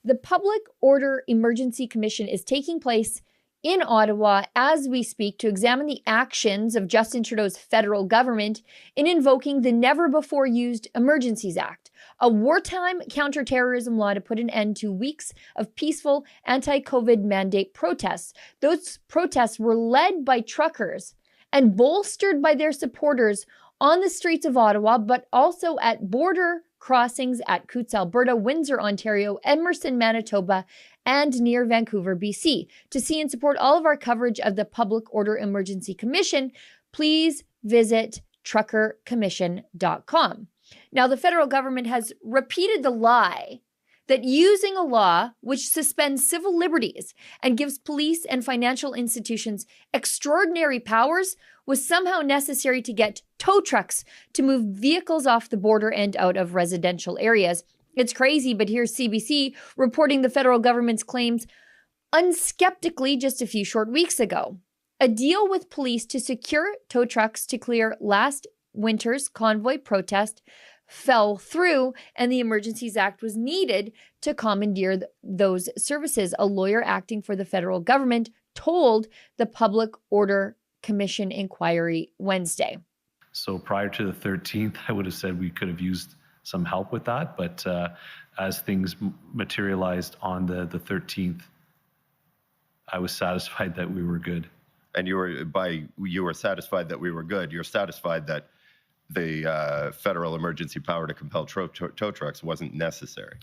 The Public Order Emergency Commission is taking place in Ottawa as we speak to examine the actions of Justin Trudeau's federal government in invoking the never-before-used Emergencies Act, a wartime counterterrorism law to put an end to weeks of peaceful anti-COVID mandate protests. Those protests were led by truckers and bolstered by their supporters on the streets of Ottawa, but also at border crossings at Coutts, Alberta, Windsor, Ontario, Emerson, Manitoba, and near Vancouver, BC. To see and support all of our coverage of the Public Order Emergency Commission, please visit truckercommission.com. Now, the federal government has repeated the lie that using a law which suspends civil liberties and gives police and financial institutions extraordinary powers was somehow necessary to get tow trucks to move vehicles off the border and out of residential areas. It's crazy, but here's CBC reporting the federal government's claims unskeptically just a few short weeks ago. A deal with police to secure tow trucks to clear last winter's convoy protest fell through, and the Emergencies Act was needed to commandeer those services. A lawyer acting for the federal government told the Public Order Commission inquiry Wednesday. So prior to the 13th, I would have said we could have used some help with that, but as things materialized on the 13th, I was satisfied that we were good. And you were satisfied that we were good. You're satisfied that the federal emergency power to compel tow trucks wasn't necessary.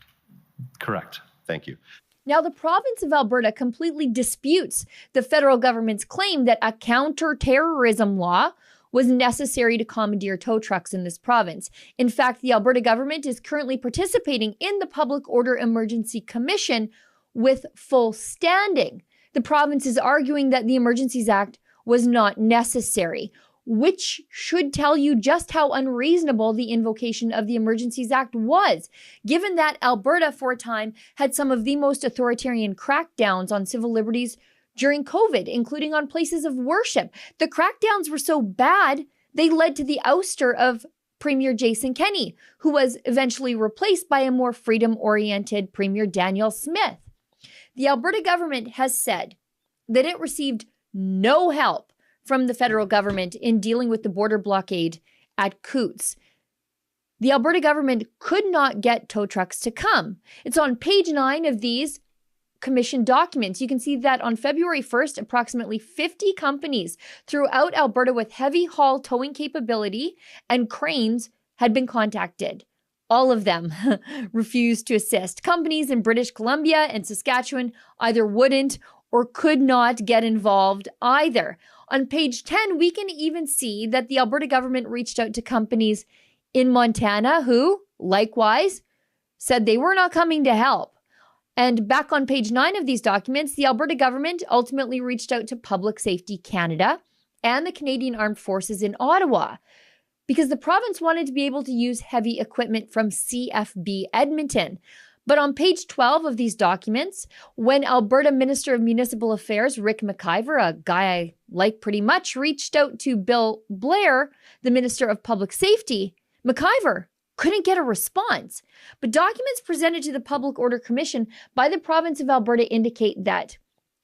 Correct. Thank you. Now, the province of Alberta completely disputes the federal government's claim that a counter-terrorism law was necessary to commandeer tow trucks in this province. In fact, the Alberta government is currently participating in the Public Order Emergency Commission with full standing. The province is arguing that the Emergencies Act was not necessary, which should tell you just how unreasonable the invocation of the Emergencies Act was, given that Alberta, for a time, had some of the most authoritarian crackdowns on civil liberties during COVID, including on places of worship. The crackdowns were so bad, they led to the ouster of Premier Jason Kenney, who was eventually replaced by a more freedom-oriented Premier Daniel Smith. The Alberta government has said that it received no help from the federal government in dealing with the border blockade at Coutts. The Alberta government could not get tow trucks to come. It's on page 9 of these commission documents. You can see that on February 1st, approximately 50 companies throughout Alberta with heavy haul towing capability and cranes had been contacted. All of them refused to assist. Companies in British Columbia and Saskatchewan either wouldn't or could not get involved either. On page 10, we can even see that the Alberta government reached out to companies in Montana who, likewise, said they were not coming to help. And back on page 9 of these documents, the Alberta government ultimately reached out to Public Safety Canada and the Canadian Armed Forces in Ottawa, because the province wanted to be able to use heavy equipment from CFB Edmonton. But on page 12 of these documents, when Alberta Minister of Municipal Affairs, Rick McIver, a guy I like pretty much, reached out to Bill Blair, the Minister of Public Safety, McIver couldn't get a response. But documents presented to the Public Order Commission by the province of Alberta indicate that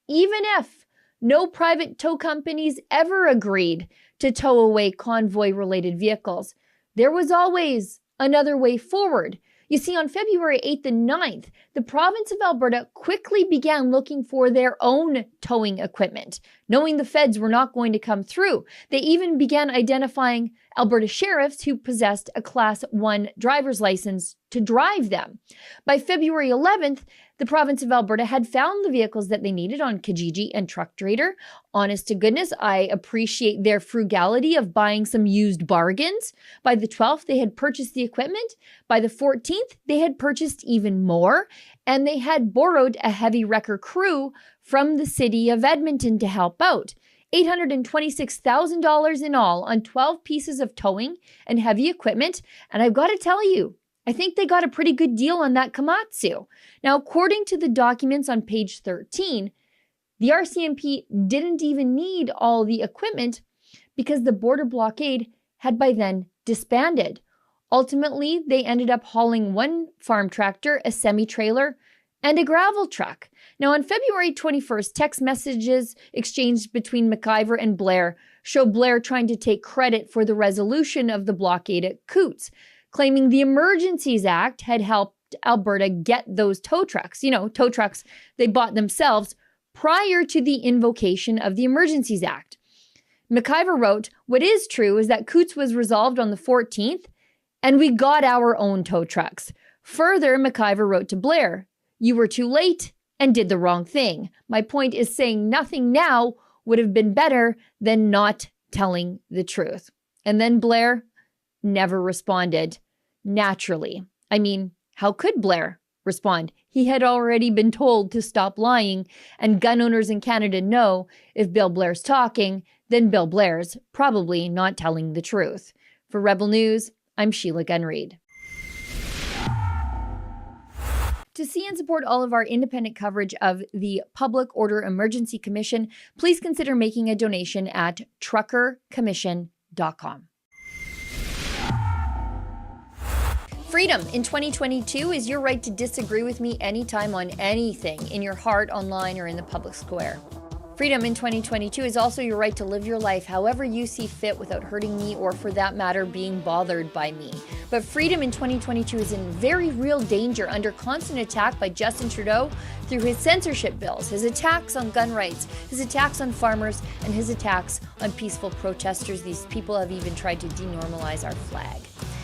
even if no private tow companies ever agreed to tow away convoy-related vehicles, there was always another way forward. You see, on February 8th and 9th, the province of Alberta quickly began looking for their own towing equipment, knowing the feds were not going to come through. They even began identifying Alberta sheriffs who possessed a Class 1 driver's license to drive them. By February 11th, the province of Alberta had found the vehicles that they needed on Kijiji and Truck Trader. Honest to goodness, I appreciate their frugality of buying some used bargains. By the 12th, they had purchased the equipment. By the 14th, they had purchased even more, and they had borrowed a heavy wrecker crew from the city of Edmonton to help out. $826,000 in all on 12 pieces of towing and heavy equipment. And I've got to tell you, I think they got a pretty good deal on that Komatsu. Now, according to the documents on page 13, the RCMP didn't even need all the equipment because the border blockade had by then disbanded. Ultimately, they ended up hauling one farm tractor, a semi-trailer, and a gravel truck. Now, on February 21st, text messages exchanged between McIver and Blair show Blair trying to take credit for the resolution of the blockade at Coutts, claiming the Emergencies Act had helped Alberta get those tow trucks. You know, tow trucks they bought themselves prior to the invocation of the Emergencies Act. McIver wrote, "What is true is that Coutts was resolved on the 14th, And we got our own tow trucks. Further, McIver wrote to Blair, "You were too late and did the wrong thing. My point is saying nothing now would have been better than not telling the truth." And then Blair never responded. Naturally. I mean, how could Blair respond? He had already been told to stop lying, and gun owners in Canada know if Bill Blair's talking, then Bill Blair's probably not telling the truth. For Rebel News, I'm Sheila Gunn-Reid. To see and support all of our independent coverage of the Public Order Emergency Commission, please consider making a donation at truckercommission.com. Freedom in 2022 is your right to disagree with me anytime on anything, in your heart, online, or in the public square. Freedom in 2022 is also your right to live your life however you see fit without hurting me or, for that matter, being bothered by me. But freedom in 2022 is in very real danger under constant attack by Justin Trudeau through his censorship bills, his attacks on gun rights, his attacks on farmers, and his attacks on peaceful protesters. These people have even tried to denormalize our flag.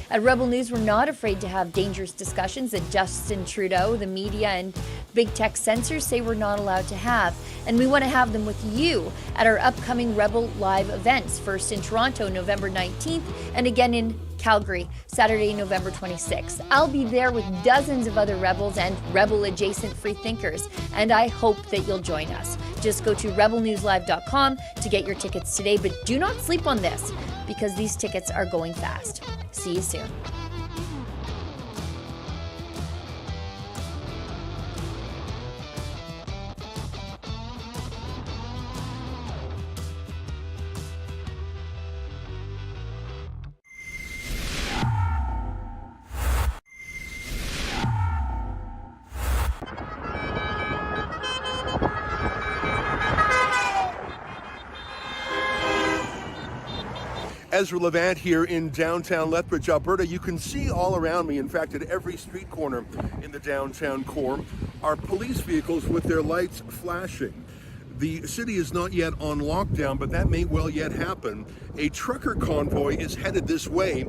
At Rebel News, we're not afraid to have dangerous discussions that Justin Trudeau, the media, and big tech censors say we're not allowed to have. And we want to have them with you at our upcoming Rebel Live events, first in Toronto, November 19th, and again in Calgary, Saturday, November 26th. I'll be there with dozens of other Rebels and Rebel-adjacent free thinkers, and I hope that you'll join us. Just go to rebelnewslive.com to get your tickets today, but do not sleep on this, because these tickets are going fast. See you soon. Ezra Levant here in downtown Lethbridge, Alberta. You can see all around me, in fact, at every street corner in the downtown core, are police vehicles with their lights flashing. The city is not yet on lockdown, but that may well yet happen. A trucker convoy is headed this way.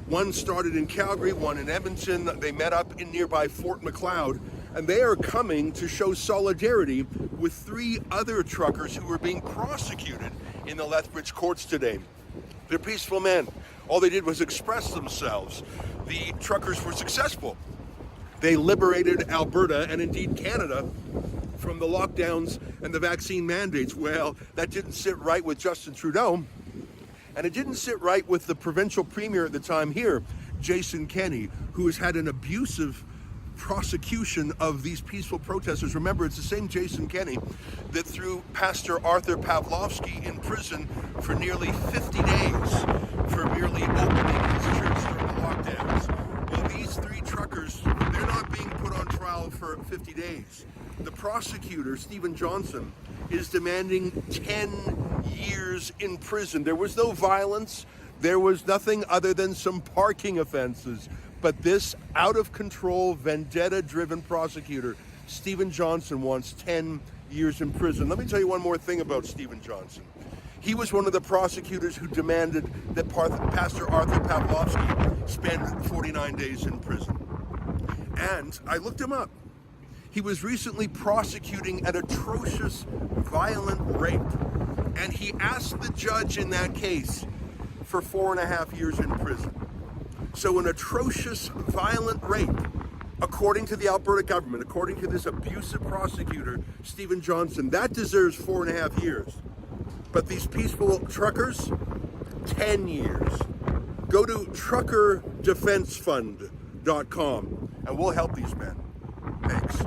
One started in Calgary, one in Edmonton. They met up in nearby Fort Macleod, and they are coming to show solidarity with 3 other truckers who are being prosecuted in the Lethbridge courts today. They're peaceful men. All they did was express themselves. The truckers were successful. They liberated Alberta and indeed Canada from the lockdowns and the vaccine mandates. Well, that didn't sit right with Justin Trudeau, and it didn't sit right with the provincial premier at the time here, Jason Kenney, who has had an abusive prosecution of these peaceful protesters. Remember, it's the same Jason Kenney that threw Pastor Arthur Pawlowski in prison for nearly 50 days for merely opening his church during the lockdowns. Well, these 3 truckers, they're not being put on trial for 50 days. The prosecutor, Stephen Johnson, is demanding 10 years in prison. There was no violence. There was nothing other than some parking offenses. But this out-of-control, vendetta-driven prosecutor, Stephen Johnson, wants 10 years in prison. Let me tell you one more thing about Stephen Johnson. He was one of the prosecutors who demanded that Pastor Arthur Pawlowski spend 49 days in prison. And I looked him up. He was recently prosecuting an atrocious, violent rape. And he asked the judge in that case for 4.5 years in prison. So an atrocious, violent rape, according to the Alberta government, according to this abusive prosecutor, Stephen Johnson, that deserves 4.5 years. But these peaceful truckers, 10 years. Go to truckerdefensefund.com and we'll help these men. Thanks.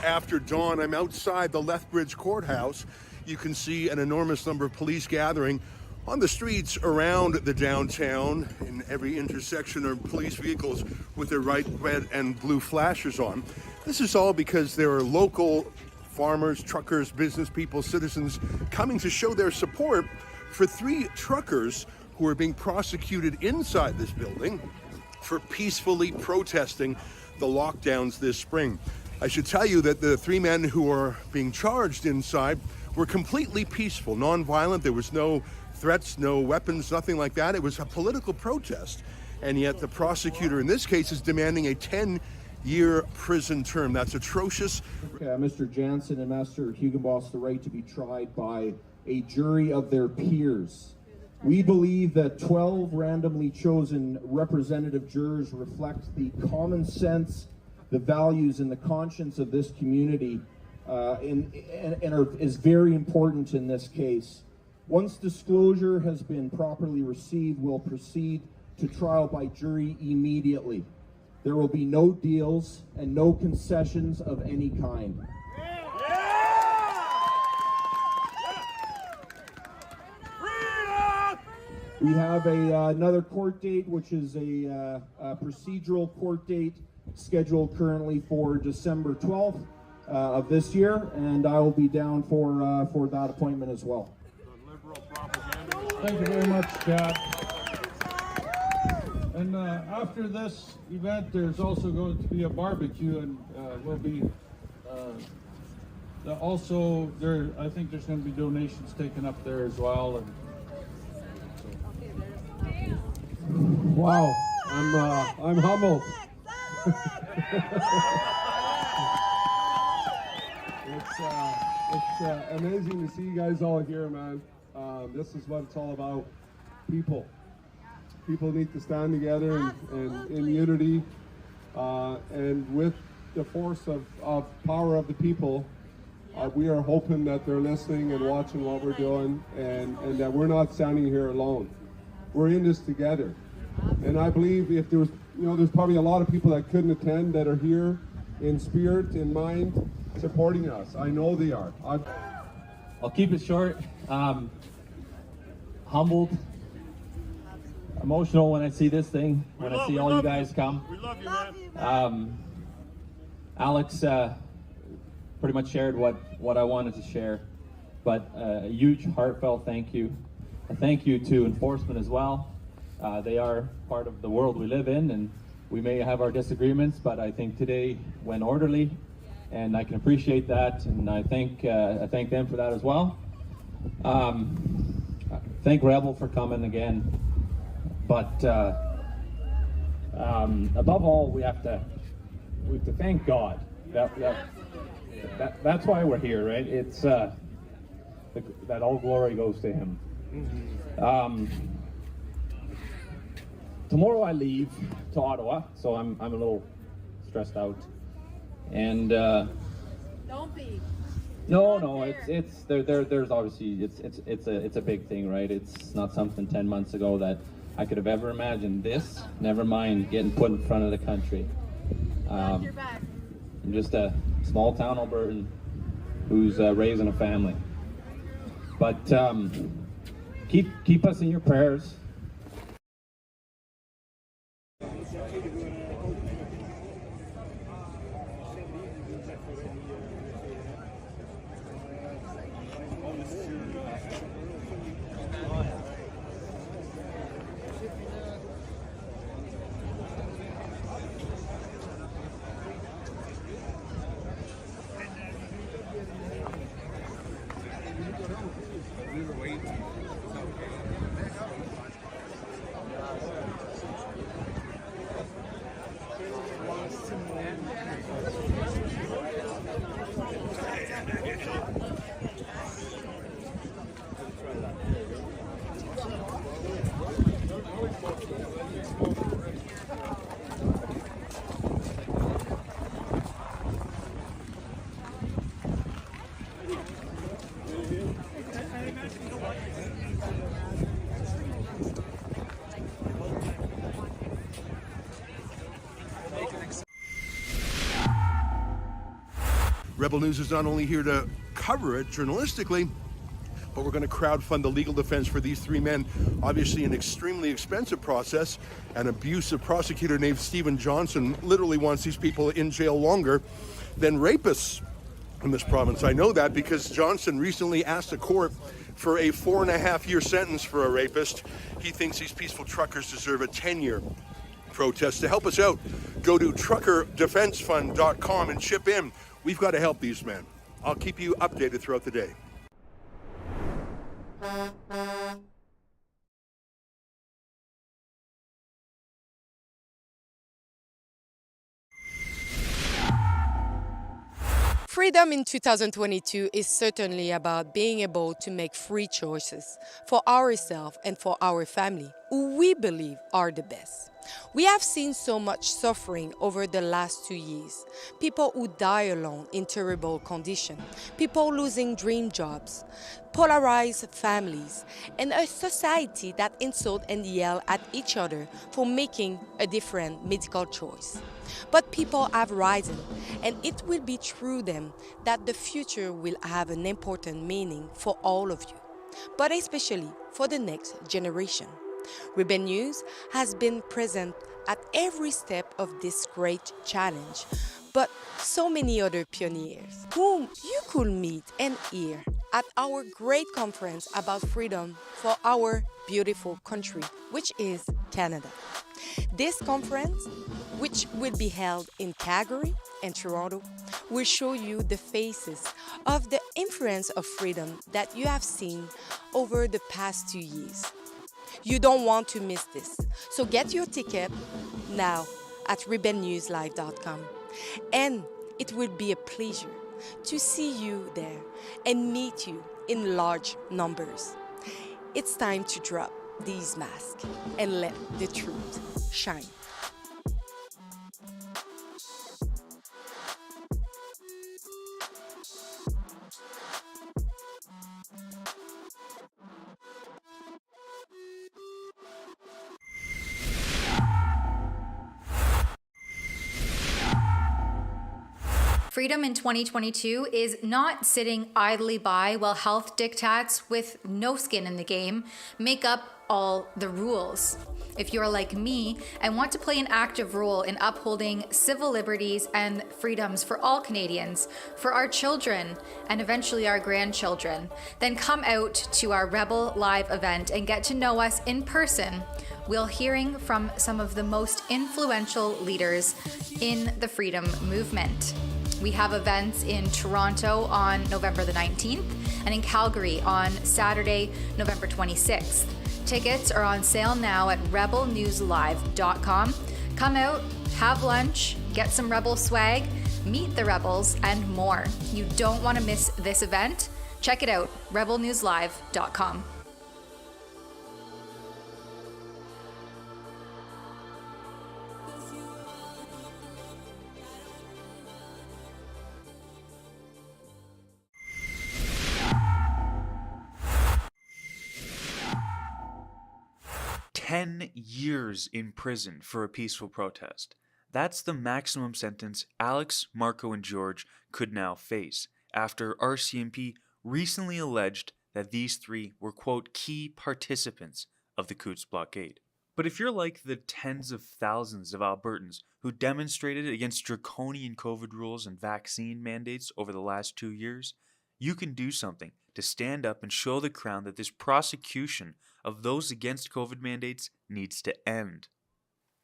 After dawn, I'm outside the Lethbridge courthouse. You can see an enormous number of police gathering on the streets around the downtown. In every intersection are police vehicles with their red and blue flashers on. This is all because there are local farmers, truckers, business people, citizens coming to show their support for 3 truckers who are being prosecuted inside this building for peacefully protesting the lockdowns this spring. I should tell you that the 3 men who are being charged inside were completely peaceful, non-violent. There was no threats, no weapons, nothing like that. It was a political protest. And yet the prosecutor in this case is demanding a 10-year prison term. That's atrocious. Mr. Jansen and Master Hugenboss the right to be tried by a jury of their peers. We believe that 12 randomly chosen representative jurors reflect the common sense, the values, and the conscience of this community, is very important in this case. Once disclosure has been properly received, we'll proceed to trial by jury immediately. There will be no deals and no concessions of any kind. We have another court date, which is a procedural court date scheduled currently for December 12th of this year, and I will be down for that appointment as well. Thank you very much, Chad. And after this event, there's also going to be a barbecue, and we'll be also there. I think there's going to be donations taken up there as well. And wow, I'm humbled. It's amazing to see you guys all here, man. This is what it's all about. People need to stand together and in unity, and with the force of power of the people, we are hoping that they're listening and watching what we're doing, and that we're not standing here alone. We're in this together. And I believe if there was, there's probably a lot of people that couldn't attend that are here in spirit, in mind, supporting us. I know they are. I'll keep it short. Humbled, emotional when I see this thing, when I see all you guys come. We love you, man. Alex pretty much shared what I wanted to share, but a huge heartfelt thank you. A thank you to enforcement as well. They are part of the world we live in, and we may have our disagreements, but I think today went orderly, and I can appreciate that, and I thank them for that as well. Thank Rebel for coming again, but above all, we have to thank God. That's why we're here, right? It's that all glory goes to Him. Tomorrow I leave to Ottawa, so I'm a little stressed out, and don't be. No, it's there's obviously it's a big thing, right? It's not something 10 months ago that I could have ever imagined. This, never mind getting put in front of the country. I'm just a small town Albertan who's raising a family, but keep us in your prayers. Rebel News is not only here to cover it journalistically, but we're going to crowdfund the legal defense for these 3 men. Obviously an extremely expensive process. An abusive prosecutor named Stephen Johnson literally wants these people in jail longer than rapists. in this province. I know that because Johnson recently asked the court for a 4.5-year sentence for a rapist. He thinks these peaceful truckers deserve a 10-year protest. To help us out, go to truckerdefensefund.com and chip in. We've got to help these men. I'll keep you updated throughout the day. Freedom in 2022 is certainly about being able to make free choices for ourselves and for our family, who we believe are the best. We have seen so much suffering over the last 2 years. People who die alone in terrible conditions, people losing dream jobs, polarized families, and a society that insult and yell at each other for making a different medical choice. But people have risen, and it will be through them that the future will have an important meaning for all of you, but especially for the next generation. Rebel News has been present at every step of this great challenge, but so many other pioneers whom you could meet and hear at our great conference about freedom for our beautiful country, which is Canada. This conference, which will be held in Calgary and Toronto, will show you the faces of the influence of freedom that you have seen over the past 2 years. You don't want to miss this, so get your ticket now at rebelnewslive.com. And it will be a pleasure to see you there and meet you in large numbers. It's time to drop these masks and let the truth shine. Freedom in 2022 is not sitting idly by while health diktats with no skin in the game make up all the rules. If you're like me and want to play an active role in upholding civil liberties and freedoms for all Canadians, for our children, and eventually our grandchildren, then come out to our Rebel Live event and get to know us in person. We'll hearing from some of the most influential leaders in the freedom movement. We have events in Toronto on November the 19th and in Calgary on Saturday, November 26th. Tickets are on sale now at rebelnewslive.com. Come out, have lunch, get some Rebel swag, meet the Rebels, and more. You don't want to miss this event. Check it out, rebelnewslive.com. "10 years in prison for a peaceful protest. That's the maximum sentence Alex, Marco, and George could now face after RCMP recently alleged that these three were, quote, key participants of the Coutts blockade. But if you're like the tens of thousands of Albertans who demonstrated against draconian COVID rules and vaccine mandates over the last 2 years, you can do something to stand up and show the Crown that this prosecution of those against COVID mandates needs to end.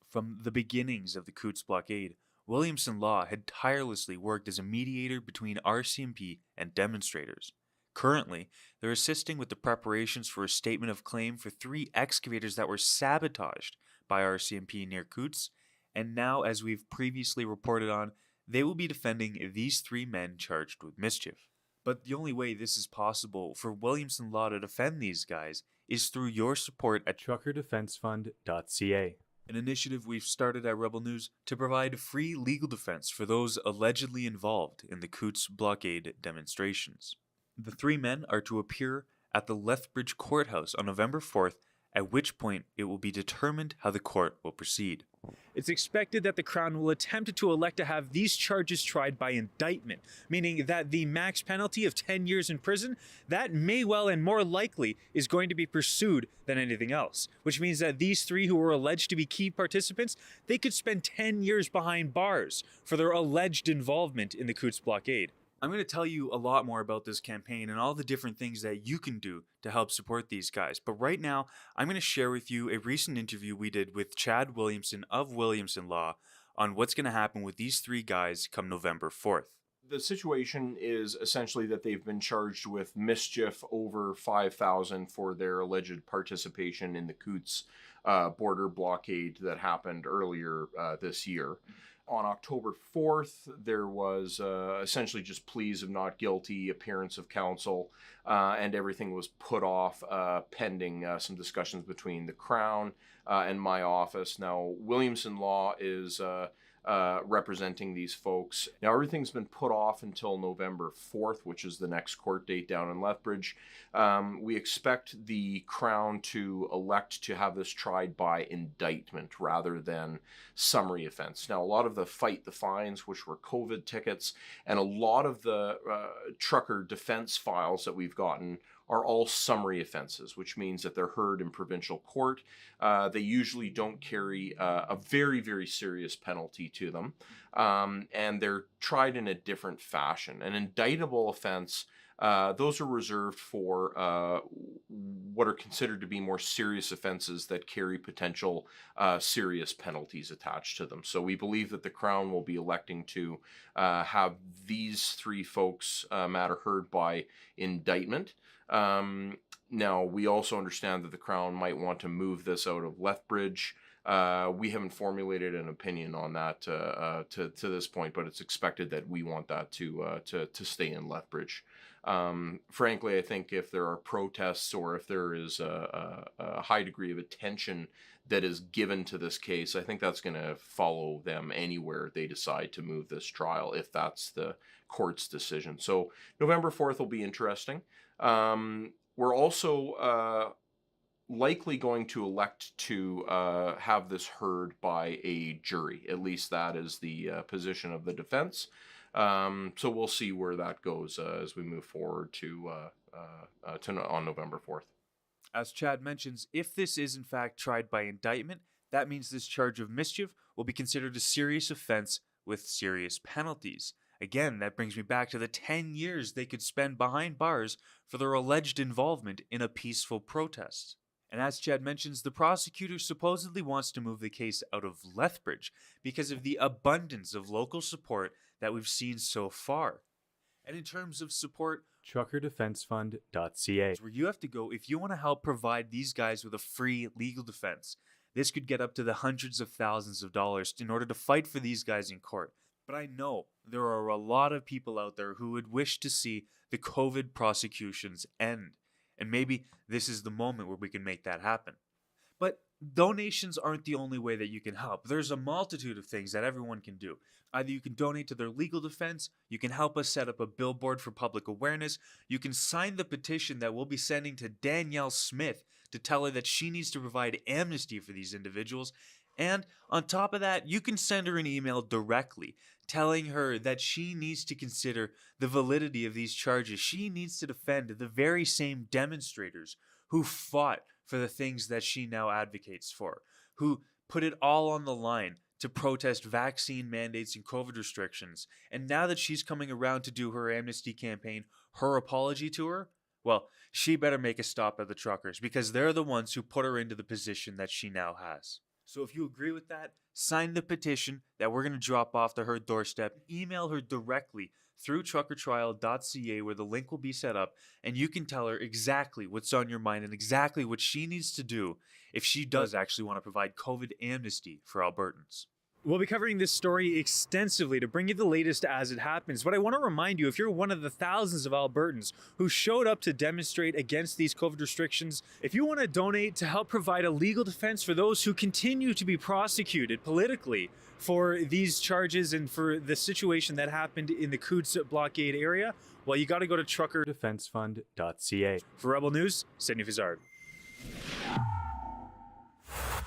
From the beginnings of the Coutts blockade, Williamson Law had tirelessly worked as a mediator between RCMP and demonstrators. Currently, they're assisting with the preparations for a statement of claim for 3 excavators that were sabotaged by RCMP near Coutts, and now, as we've previously reported on, they will be defending these 3 men charged with mischief. But the only way this is possible for Williamson Law to defend these guys is through your support at truckerdefensefund.ca, an initiative we've started at Rebel News to provide free legal defense for those allegedly involved in the Coutts blockade demonstrations. The 3 men are to appear at the Lethbridge Courthouse on November 4th, at which point it will be determined how the court will proceed. It's expected that the Crown will attempt to elect to have these charges tried by indictment, meaning that the max penalty of 10 years in prison, that may well and more likely is going to be pursued than anything else, which means that these 3 who were alleged to be key participants, they could spend 10 years behind bars for their alleged involvement in the Coutts blockade. I'm going to tell you a lot more about this campaign and all the different things that you can do to help support these guys. But right now, I'm going to share with you a recent interview we did with Chad Williamson of Williamson Law on what's going to happen with these three guys come November 4th. The situation is essentially that they've been charged with mischief over $5,000 for their alleged participation in the Coutts border blockade that happened earlier this year. On October 4th, there was essentially just pleas of not guilty, appearance of counsel, and everything was put off pending some discussions between the Crown and my office. Now, Williamson Law is representing these folks. Now, everything's been put off until November 4th, which is the next court date down in Lethbridge. We expect the Crown to elect to have this tried by indictment rather than summary offense. Now, a lot of the fight the fines, which were COVID tickets, and a lot of the trucker defense files that we've gotten are all summary offenses, which means that they're heard in provincial court. They usually don't carry a very, very serious penalty to them, and they're tried in a different fashion. An indictable offense, those are reserved for what are considered to be more serious offenses that carry potential serious penalties attached to them. So we believe that the Crown will be electing to have these three folks matter heard by indictment. Now, we also understand that the Crown might want to move this out of Lethbridge. We haven't formulated an opinion on that to this point, but it's expected that we want that to stay in Lethbridge. Frankly, I think if there are protests or if there is a high degree of attention that is given to this case, I think that's going to follow them anywhere they decide to move this trial, if that's the court's decision. So November 4th will be interesting. We're also likely going to elect to have this heard by a jury. At least that is the position of the defense. So we'll see where that goes as we move forward to on November 4th. As Chad mentions, if this is in fact tried by indictment, that means this charge of mischief will be considered a serious offense with serious penalties. Again, that brings me back to the 10 years they could spend behind bars for their alleged involvement in a peaceful protest. And as Chad mentions, the prosecutor supposedly wants to move the case out of Lethbridge because of the abundance of local support that we've seen so far. And in terms of support, truckerdefensefund.ca, where you have to go if you want to help provide these guys with a free legal defense. This could get up to the hundreds of thousands of dollars in order to fight for these guys in court. But I know there are a lot of people out there who would wish to see the COVID prosecutions end. And maybe this is the moment where we can make that happen. But donations aren't the only way that you can help. There's a multitude of things that everyone can do. Either you can donate to their legal defense, you can help us set up a billboard for public awareness, you can sign the petition that we'll be sending to Danielle Smith to tell her that she needs to provide amnesty for these individuals. And on top of that, you can send her an email directly telling her that she needs to consider the validity of these charges. She needs to defend the very same demonstrators who fought for the things that she now advocates for, who put it all on the line to protest vaccine mandates and COVID restrictions. And now that she's coming around to do her amnesty campaign, her apology tour, well, she better make a stop at the truckers because they're the ones who put her into the position that she now has. So if you agree with that, sign the petition that we're going to drop off to her doorstep. Email her directly through truckertrial.ca where the link will be set up, and you can tell her exactly what's on your mind and exactly what she needs to do if she does actually want to provide COVID amnesty for Albertans. We'll be covering this story extensively to bring you the latest as it happens. But I want to remind you, if you're one of the thousands of Albertans who showed up to demonstrate against these COVID restrictions, if you want to donate to help provide a legal defense for those who continue to be prosecuted politically for these charges and for the situation that happened in the Coutts blockade area, well, you got to go to truckerdefensefund.ca. For Rebel News, Sydney Fizard.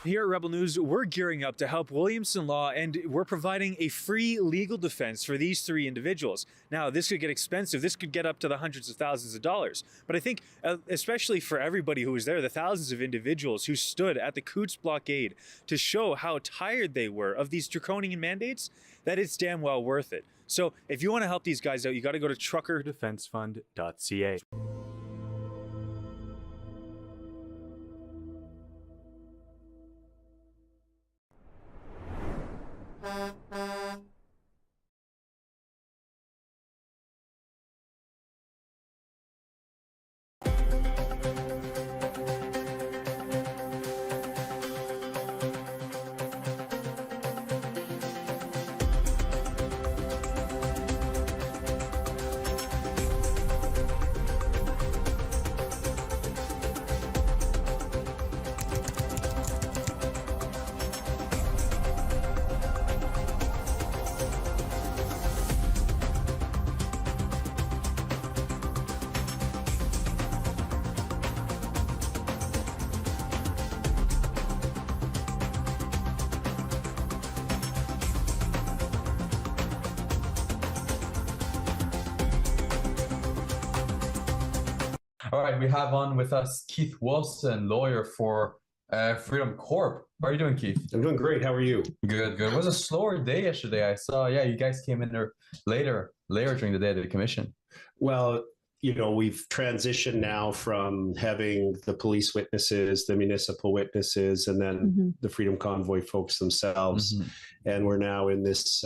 Here at Rebel News, we're gearing up to help Williamson Law, and we're providing a free legal defense for these 3 individuals. Now, this could get expensive. This could get up to the hundreds of thousands of dollars. But I think, especially for everybody who was there, the thousands of individuals who stood at the Coutts blockade to show how tired they were of these draconian mandates, that it's damn well worth it. So if you want to help these guys out, you got to go to truckerdefensefund.ca. All right, we have on with us Keith Wilson, lawyer for Freedom Corp. How are you doing, Keith? I'm doing great. How are you? Good, good. It was a slower day yesterday. I saw, yeah, you guys came in there later during the day of the commission. Well, you know, we've transitioned now from having the police witnesses, the municipal witnesses, and then the Freedom Convoy folks themselves. And we're now in this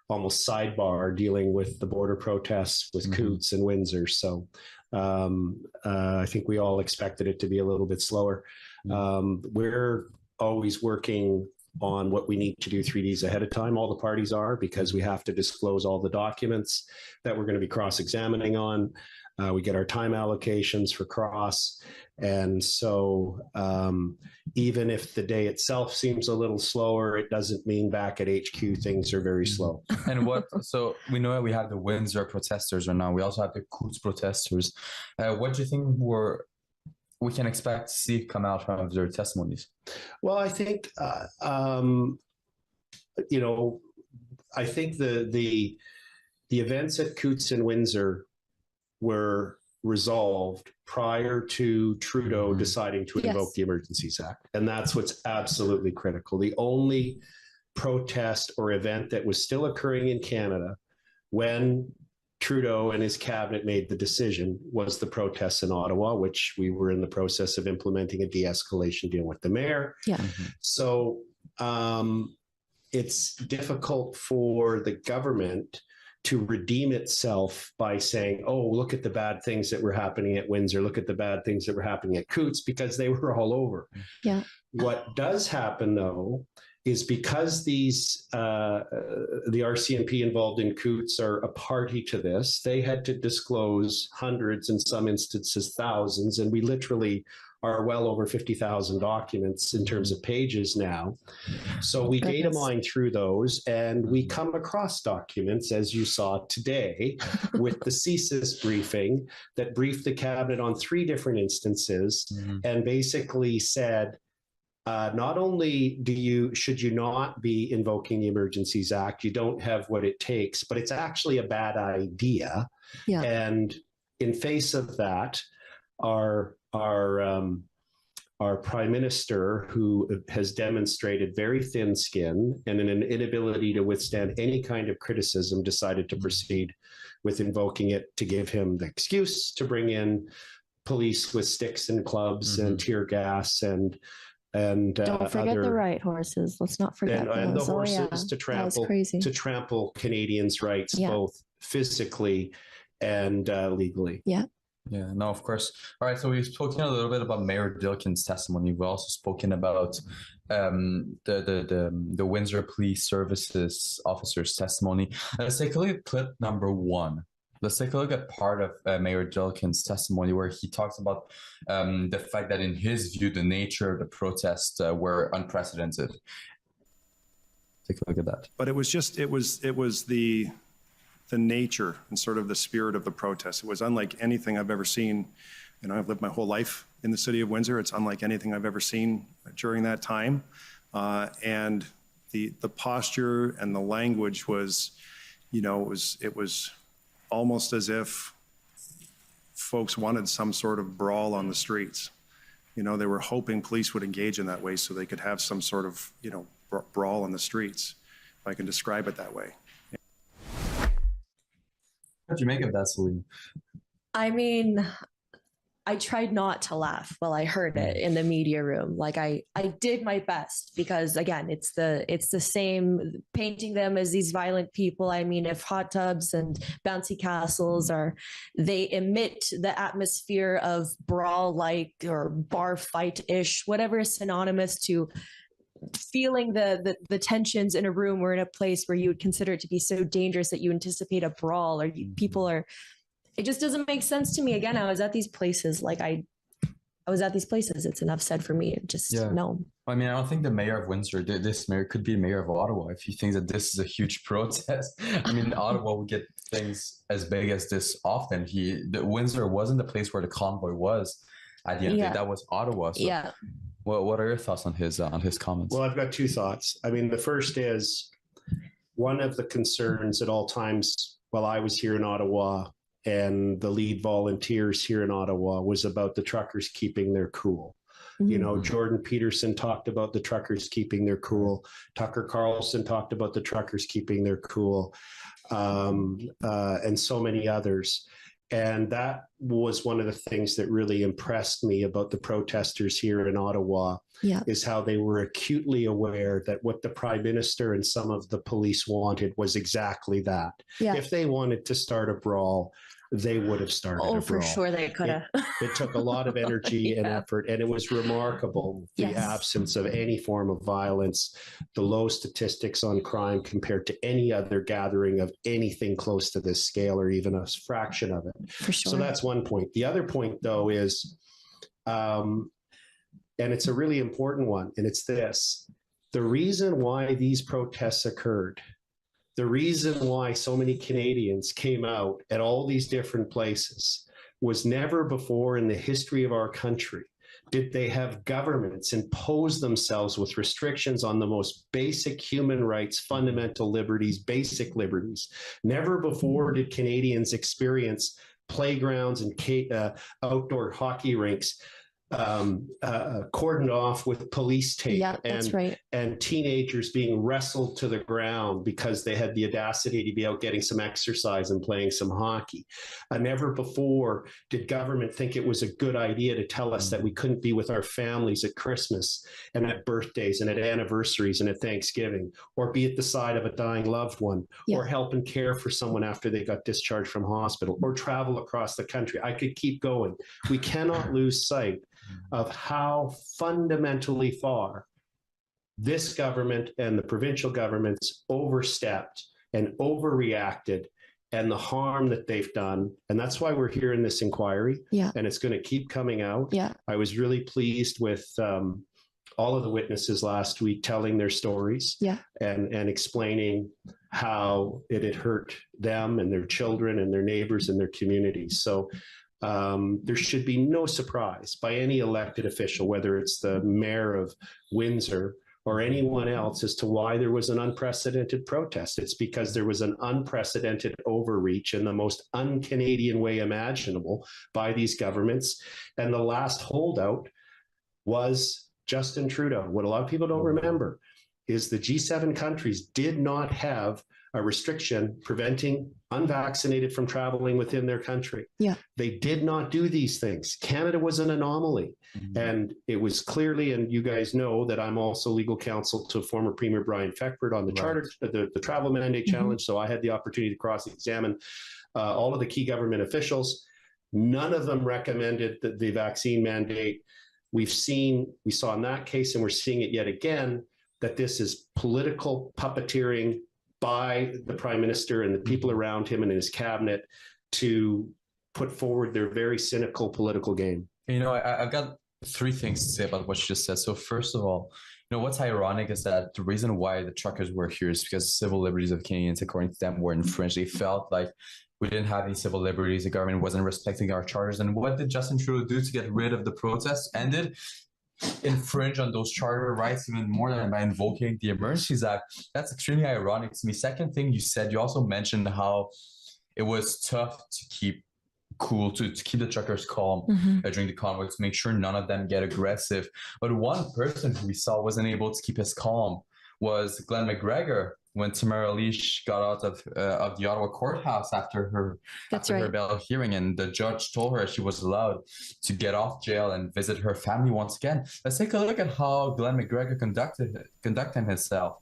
almost sidebar dealing with the border protests with Coutts and Windsor. So I think we all expected it to be a little bit slower. We're always working on what we need to do 3 days ahead of time. All the parties are, because we have to disclose all the documents that we're going to be cross-examining on. We get our time allocations for cross. And so even if the day itself seems a little slower, it doesn't mean back at HQ things are very slow. And so we know we have the Windsor protesters right now. We also have the Coutts protesters. What do you think we can expect to see come out from their testimonies? Well, I think, you know, I think the events at Coutts and Windsor were resolved prior to Trudeau deciding to invoke the Emergencies Act. And that's what's absolutely critical. The only protest or event that was still occurring in Canada when Trudeau and his cabinet made the decision was the protests in Ottawa, which we were in the process of implementing a de-escalation deal with the mayor. So it's difficult for the government to redeem itself by saying, oh, look at the bad things that were happening at Windsor, look at the bad things that were happening at Coutts, because they were all over. What does happen, though, is because these the RCMP involved in Coutts are a party to this, they had to disclose hundreds, in some instances thousands, and we literally are well over 50,000 documents in terms of pages now. So we data mine through those, and we come across documents, as you saw today, with the CSIS briefing that briefed the cabinet on 3 different instances and basically said, not only should you not be invoking the Emergencies Act, you don't have what it takes, but it's actually a bad idea. And in face of that, our Prime Minister, who has demonstrated very thin skin and an inability to withstand any kind of criticism, decided to proceed with invoking it to give him the excuse to bring in police with sticks and clubs and tear gas and don't forget the right horses. Let's not forget those. And the horses to trample Canadians' rights, both physically and legally. Yeah, no, of course. All right, so we've spoken a little bit about Mayor Dilkin's testimony. We've also spoken about the Windsor Police Services officer's testimony. Let's take a look at clip number 1. Let's take a look at part of Mayor Dilkin's testimony where he talks about the fact that in his view, the nature of the protests were unprecedented. Take a look at that. But it was the nature and sort of the spirit of the protest. It was unlike anything I've ever seen. You know, I've lived my whole life in the city of Windsor. It's unlike anything I've ever seen during that time. And the posture and the language was, you know, it was almost as if folks wanted some sort of brawl on the streets. You know, they were hoping police would engage in that way so they could have some sort of, you know, brawl on the streets, if I can describe it that way. What did you make of that, Celine? I mean, I tried not to laugh while I heard it in the media room. Like I did my best because again, it's the same, painting them as these violent people. I mean, if hot tubs and bouncy castles they emit the atmosphere of brawl-like or bar fight-ish, whatever is synonymous to feeling the tensions in a room or in a place where you would consider it to be so dangerous that you anticipate a brawl or people are. It just doesn't make sense to me. Again, I was at these places. Like I was at these places. It's enough said for me. No. I mean, I don't think the mayor of Windsor, this mayor could be the mayor of Ottawa if he thinks that this is a huge protest. I mean, Ottawa would get things as big as this often. Windsor wasn't the place where the convoy was at the end of the day. That was Ottawa. So yeah. What are your thoughts on his comments? Well, I've got two thoughts. I mean, the first is one of the concerns at all times while I was here in Ottawa and the lead volunteers here in Ottawa was about the truckers keeping their cool. Mm-hmm. You know, Jordan Peterson talked about the truckers keeping their cool. Tucker Carlson talked about the truckers keeping their cool, and so many others. And that was one of the things that really impressed me about the protesters here in Ottawa, is how they were acutely aware that what the Prime Minister and some of the police wanted was exactly that. Yeah. If they wanted to start a brawl, they would have started a brawl. For sure they could have. It took a lot of energy and effort, and it was remarkable, the absence of any form of violence, the low statistics on crime compared to any other gathering of anything close to this scale or even a fraction of it. For sure. So that's one point. The other point, though, is, and it's a really important one, and it's this. The reason why these protests occurred, the reason why so many Canadians came out at all these different places was never before in the history of our country did they have governments impose themselves with restrictions on the most basic human rights, fundamental liberties, basic liberties. Never before did Canadians experience playgrounds and outdoor hockey rinks cordoned off with police tape, and teenagers being wrestled to the ground because they had the audacity to be out getting some exercise and playing some hockey. Never before did government think it was a good idea to tell us that we couldn't be with our families at Christmas and at birthdays and at anniversaries and at Thanksgiving, or be at the side of a dying loved one, or help and care for someone after they got discharged from hospital, or travel across the country. I could keep going. We cannot lose sight of how fundamentally far this government and the provincial governments overstepped and overreacted, and the harm that they've done. And that's why we're here in this inquiry. And it's going to keep coming out. I was really pleased with all of the witnesses last week telling their stories and explaining how it had hurt them and their children and their neighbors and their communities. So there should be no surprise by any elected official, whether it's the mayor of Windsor or anyone else, as to why there was an unprecedented protest. It's because there was an unprecedented overreach in the most un-Canadian way imaginable by these governments. And the last holdout was Justin Trudeau. What a lot of people don't remember is the G7 countries did not have a restriction preventing unvaccinated from traveling within their country. They did not do these things. Canada was an anomaly. And it was clearly, and you guys know that I'm also legal counsel to former Premier Brian Feckford on the charter, the travel mandate challenge. So I had the opportunity to cross-examine all of the key government officials. None of them recommended the vaccine mandate. We saw in that case, and we're seeing it yet again, that this is political puppeteering by the Prime Minister and the people around him and his cabinet to put forward their very cynical political game. You know, I've got three things to say about what you just said. So first of all, you know, what's ironic is that the reason why the truckers were here is because civil liberties of Canadians, according to them, were infringed. They felt like We didn't have any civil liberties. The government wasn't respecting our charters. And what did Justin Trudeau do to get rid of the protests? And did infringe on those charter rights even more than by invoking the Emergencies Act. That's extremely ironic to me. Second thing you said, you also mentioned how it was tough to keep cool, to keep the truckers calm during the convoy, to make sure none of them get aggressive. But one person who we saw wasn't able to keep his calm was Glenn McGregor, when Tamara Lich got out of the Ottawa courthouse after her bail hearing, and the judge told her she was allowed to get off jail and visit her family once again. Let's take a look at how Glenn McGregor conducted himself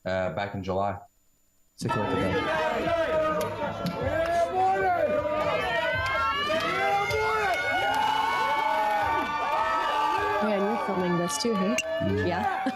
back in July. Let's take a look at that. Yeah, and you're filming this too, hey? Yeah.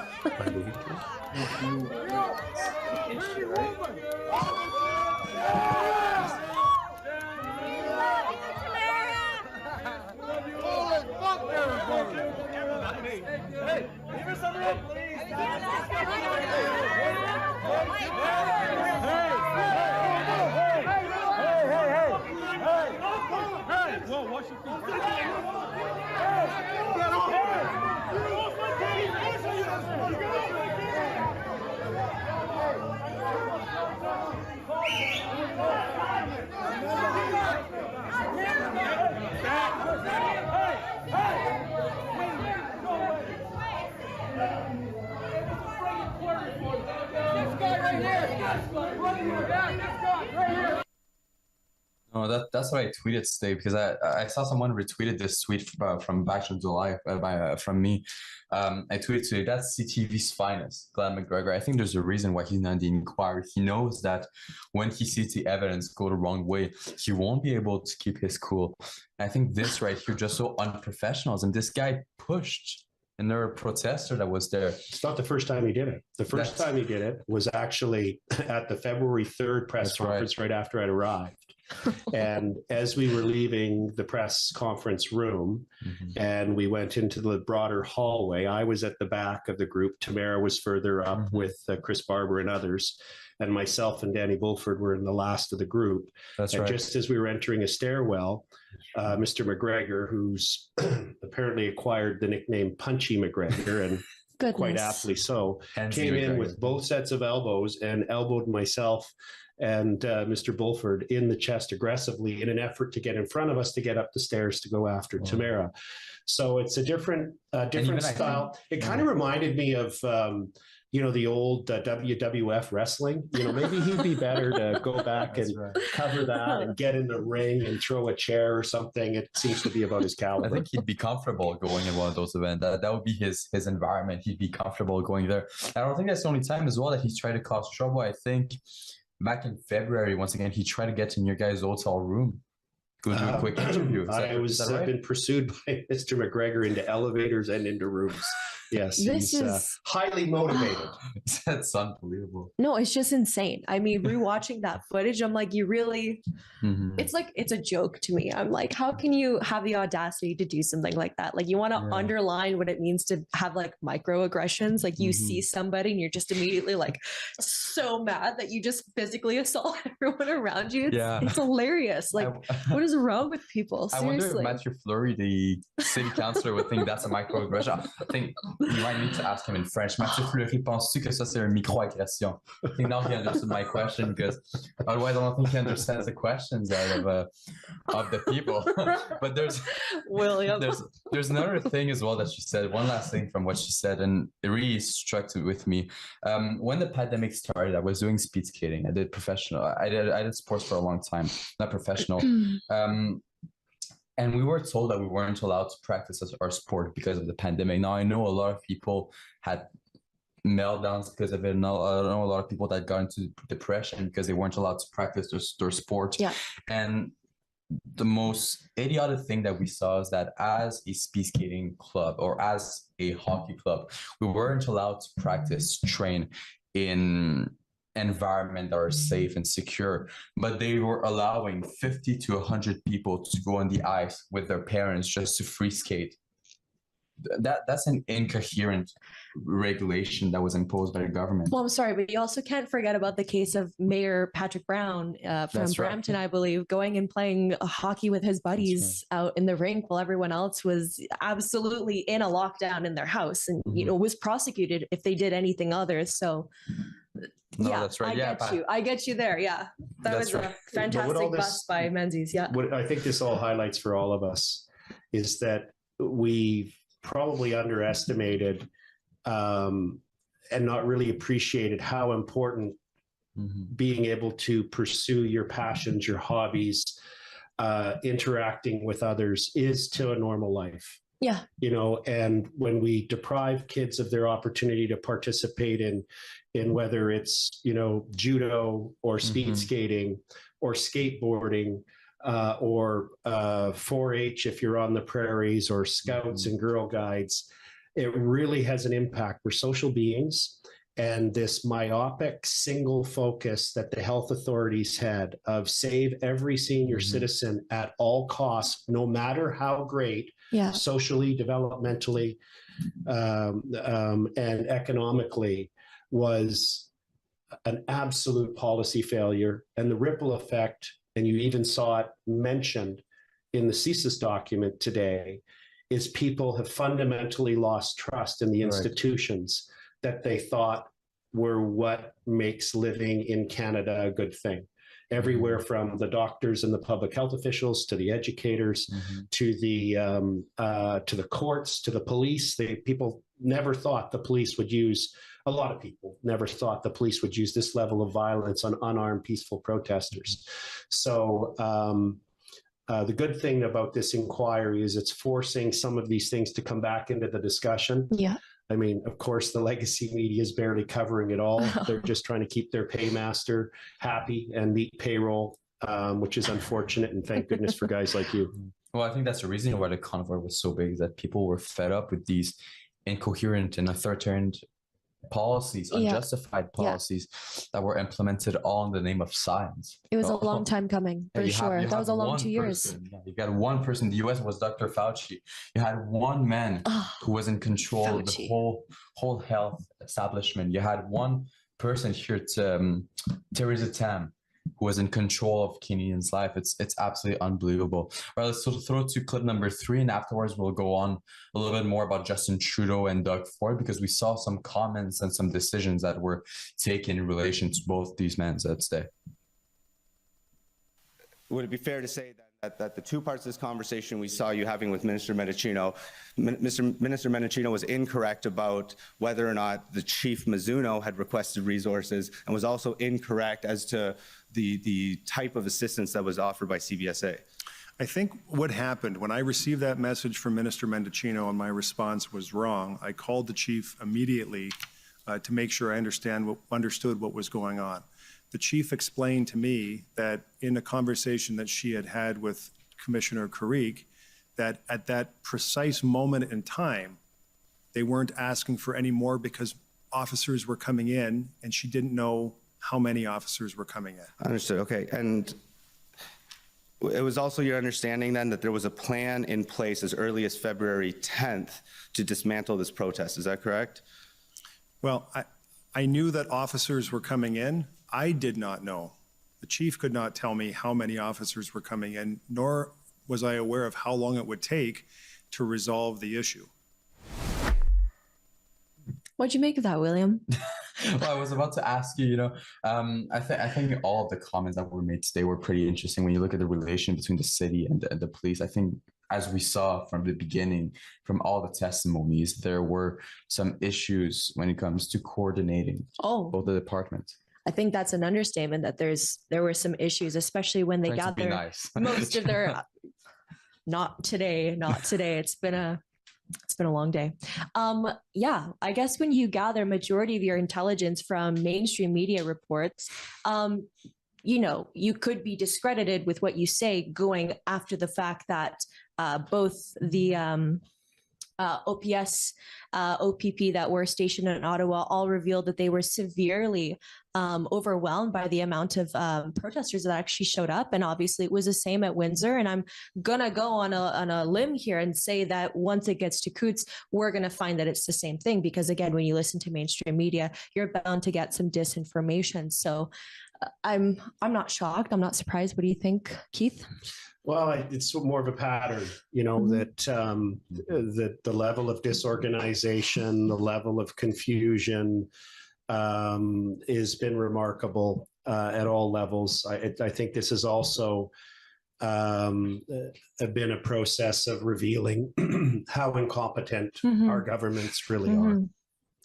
No, that's what I tweeted today, because I saw someone retweeted this tweet from back in July from me. I tweeted today, that's CTV's finest, Glenn McGregor. I think there's a reason why he's not in the inquiry. He knows that when he sees the evidence go the wrong way, he won't be able to keep his cool. And I think this right here just so unprofessional. And this guy pushed another protester that was there. It's not the first time he did it. The first time he did it was actually at the February 3rd press conference right after I'd arrived. And as we were leaving the press conference room and we went into the broader hallway, I was at the back of the group. Tamara was further up with Chris Barber and others. And myself and Danny Bulford were in the last of the group. And just as we were entering a stairwell, Mr. McGregor, who's apparently acquired the nickname Punchy McGregor, and quite aptly so, came in with both sets of elbows and elbowed myself and Mr. Bulford in the chest aggressively in an effort to get in front of us to get up the stairs to go after Tamara. So it's a different style. It kind of reminded me of the old WWF wrestling. Maybe he'd be better to go back and cover that and get in the ring and throw a chair or something. It seems to be about his caliber. I think he'd be comfortable going in one of those events. That would be his environment. He'd be comfortable going there. I don't think that's the only time as well that he's tried to cause trouble. I think back in February, once again, he tried to get in your guys' hotel room. Go do a quick interview. I've been pursued by Mr. McGregor into elevators and into rooms. Yes, he's highly motivated. That's unbelievable. No, it's just insane. I mean, rewatching that footage, I'm like, you really, it's like, it's a joke to me. I'm like, how can you have the audacity to do something like that? Like, you want to underline what it means to have like microaggressions. Like you see somebody and you're just immediately like so mad that you just physically assault everyone around you. It's hilarious. Like, what is wrong with people? Seriously. I wonder if Matthew Fleury, the city councillor, would think that's a microaggression. I think you might need to ask him in French. Mathieu Fleury, penses-tu que ça c'est une microagression? I think now he understood my question, because otherwise I don't think he understands the questions out of the people. But there's another thing as well that she said. One last thing from what she said, and it really struck with me. When the pandemic started, I was doing speed skating. I did professional. I did sports for a long time, not professional. And we were told that we weren't allowed to practice our sport because of the pandemic. Now, I know a lot of people had meltdowns because of it. And I know a lot of people that got into depression because they weren't allowed to practice their sport. Yeah. And the most idiotic thing that we saw is that as a speed skating club or as a hockey club, we weren't allowed to practice, train in environment that are safe and secure, but they were allowing 50 to 100 people to go on the ice with their parents just to free skate. that's an incoherent regulation that was imposed by the government. Well, I'm sorry, but you also can't forget about the case of Mayor Patrick Brown from That's right. Brampton, I believe, going and playing hockey with his buddies out in the rink while everyone else was absolutely in a lockdown in their house, and was prosecuted if they did anything other. So, No, yeah, that's right. I get you there. Yeah, that That's was right. a But what fantastic all bust by Menzies. Yeah, what I think this all highlights for all of us is that we've probably underestimated and not really appreciated how important being able to pursue your passions, your hobbies, interacting with others is to a normal life. Yeah. And when we deprive kids of their opportunity to participate in whether it's, judo or speed skating or skateboarding, or 4-H if you're on the prairies, or Scouts and Girl Guides, it really has an impact. We're social beings, and this myopic single focus that the health authorities had of save every senior citizen at all costs, no matter how great, socially, developmentally, and economically, was an absolute policy failure. And the ripple effect, and you even saw it mentioned in the CSIS document today, is people have fundamentally lost trust in the institutions that they thought were what makes living in Canada a good thing. Everywhere from the doctors and the public health officials to the educators to the courts to the police. People never thought the police would use. A lot of people never thought the police would use this level of violence on unarmed, peaceful protesters. So the good thing about this inquiry is it's forcing some of these things to come back into the discussion. Yeah. I mean, of course, the legacy media is barely covering it all. They're just trying to keep their paymaster happy and meet payroll, which is unfortunate. And thank goodness for guys like you. Well, I think that's the reason why the convoy was so big, is that people were fed up with these incoherent and authoritarian policies, unjustified policies that were implemented all in the name of science. It was a long time coming, for sure. That was a long 2 years. You got one person. The U.S. was Dr. Fauci. You had one man who was in control of the whole health establishment. You had one person here, Theresa Tam, who was in control of Canadians' life. It's absolutely unbelievable. All right, let's throw to clip number 3, and afterwards we'll go on a little bit more about Justin Trudeau and Doug Ford, because we saw some comments and some decisions that were taken in relation to both these men today. Would it be fair to say that the two parts of this conversation we saw you having with Minister Mendicino, Minister Mendicino was incorrect about whether or not the Chief Mizuno had requested resources, and was also incorrect as to the type of assistance that was offered by CBSA? I think what happened when I received that message from Minister Mendicino and my response was wrong, I called the chief immediately to make sure I understood what was going on. The chief explained to me that in a conversation that she had had with Commissioner Clerk, that at that precise moment in time, they weren't asking for any more because officers were coming in, and she didn't know how many officers were coming in. Understood. Okay. And it was also your understanding then that there was a plan in place as early as February 10th to dismantle this protest. Is that correct? Well, I knew that officers were coming in. I did not know. The chief could not tell me how many officers were coming in, nor was I aware of how long it would take to resolve the issue. What'd you make of that, William? Well, I was about to ask you, I think all of the comments that were made today were pretty interesting when you look at the relation between the city and the police. I think, as we saw from the beginning, from all the testimonies, there were some issues when it comes to coordinating both the departments. I think that's an understatement, that there were some issues, especially when they gather most of their, not today. It's been a long day. Yeah, I guess when you gather majority of your intelligence from mainstream media reports, you could be discredited with what you say going after the fact that both the OPS, OPP that were stationed in Ottawa all revealed that they were severely overwhelmed by the amount of protesters that actually showed up. And obviously it was the same at Windsor. And I'm going to go on a limb here and say that once it gets to Coutts, we're going to find that it's the same thing. Because again, when you listen to mainstream media, you're bound to get some disinformation. So I'm not shocked. I'm not surprised. What do you think, Keith? Well, it's more of a pattern, you know, that the level of disorganization, the level of confusion has been remarkable at all levels. I think this has also been a process of revealing how incompetent our governments really are.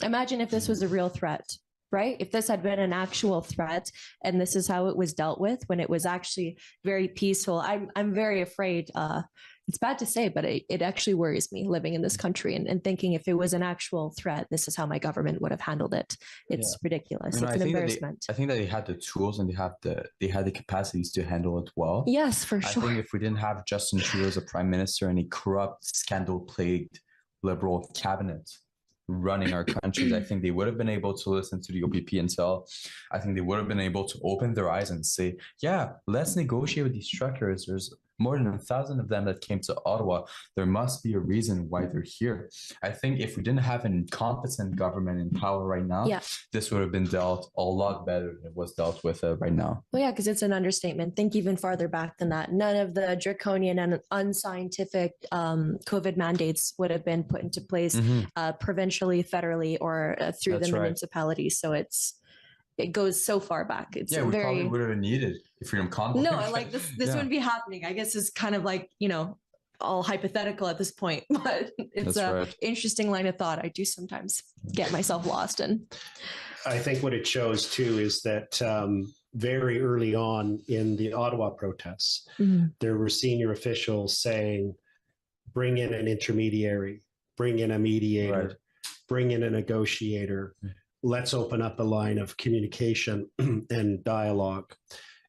Imagine if this was a real threat. Right? If this had been an actual threat and this is how it was dealt with when it was actually very peaceful, I'm very afraid. It's bad to say, but it actually worries me living in this country and thinking if it was an actual threat, this is how my government would have handled it. It's ridiculous. It's an embarrassment. I think that they had the tools and they had the capacities to handle it well. Yes, for sure. I think if we didn't have Justin Trudeau as a prime minister and a corrupt, scandal-plagued Liberal cabinet running our countries, I think they would have been able to listen to the OPP and tell. I think they would have been able to open their eyes and say, yeah, let's negotiate with these truckers. There's more than 1,000 of them that came to Ottawa. There must be a reason why they're here. I think if we didn't have an incompetent government in power right now, this would have been dealt a lot better than it was dealt with right now. Well, yeah, because it's an understatement. Think even farther back than that. None of the draconian and unscientific COVID mandates would have been put into place provincially, federally, or through the municipalities. So it goes so far back. It's we probably would have needed a freedom convoy. No, like this wouldn't be happening. I guess it's kind of like, you know, all hypothetical at this point, but it's an interesting line of thought. I do sometimes get myself lost in. I think what it shows too is that very early on in the Ottawa protests, there were senior officials saying, bring in an intermediary, bring in a mediator, bring in a negotiator. Let's open up a line of communication and dialogue.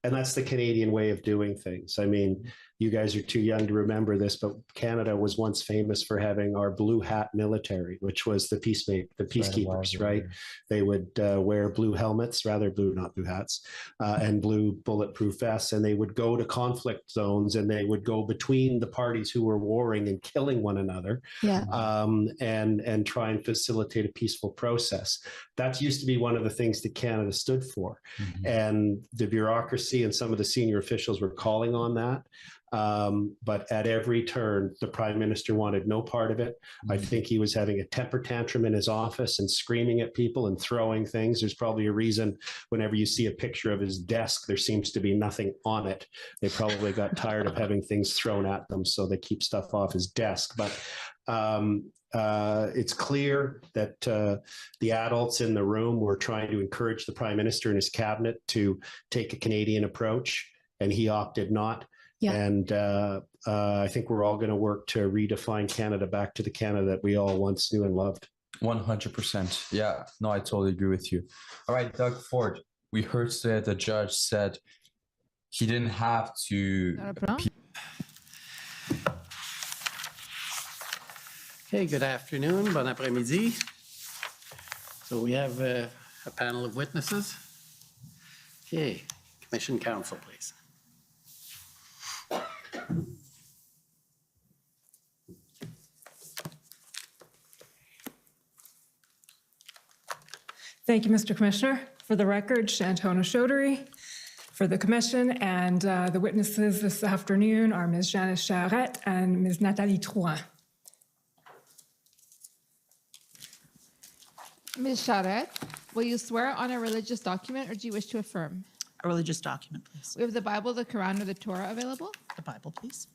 And that's the Canadian way of doing things. I mean, you guys are too young to remember this, but Canada was once famous for having our blue hat military, which was the peacekeepers, right? They would wear blue helmets, not blue hats, and blue bulletproof vests, and they would go to conflict zones and they would go between the parties who were warring and killing one another, and try and facilitate a peaceful process. That used to be one of the things that Canada stood for. And the bureaucracy and some of the senior officials were calling on that. But at every turn, the prime minister wanted no part of it. I think he was having a temper tantrum in his office and screaming at people and throwing things. There's probably a reason whenever you see a picture of his desk, there seems to be nothing on it. They probably got tired of having things thrown at them, so they keep stuff off his desk. But it's clear that the adults in the room were trying to encourage the prime minister and his cabinet to take a Canadian approach, and he opted not. And I think we're all going to work to redefine Canada back to the Canada that we all once knew and loved. 100%. Yeah, no, I totally agree with you. All right, Doug Ford, we heard that the judge said he didn't have to. Okay, good afternoon, bon après-midi. So we have a panel of witnesses. Okay, Commission Counsel, please. Thank you, Mr. Commissioner. For the record, Shantona Chaudhary. For the Commission, and the witnesses this afternoon are Ms. Janice Charette and Ms. Nathalie Trouin. Ms. Charette, will you swear on a religious document or do you wish to affirm? A religious document, please. We have the Bible, the Quran, or the Torah available? The Bible, please.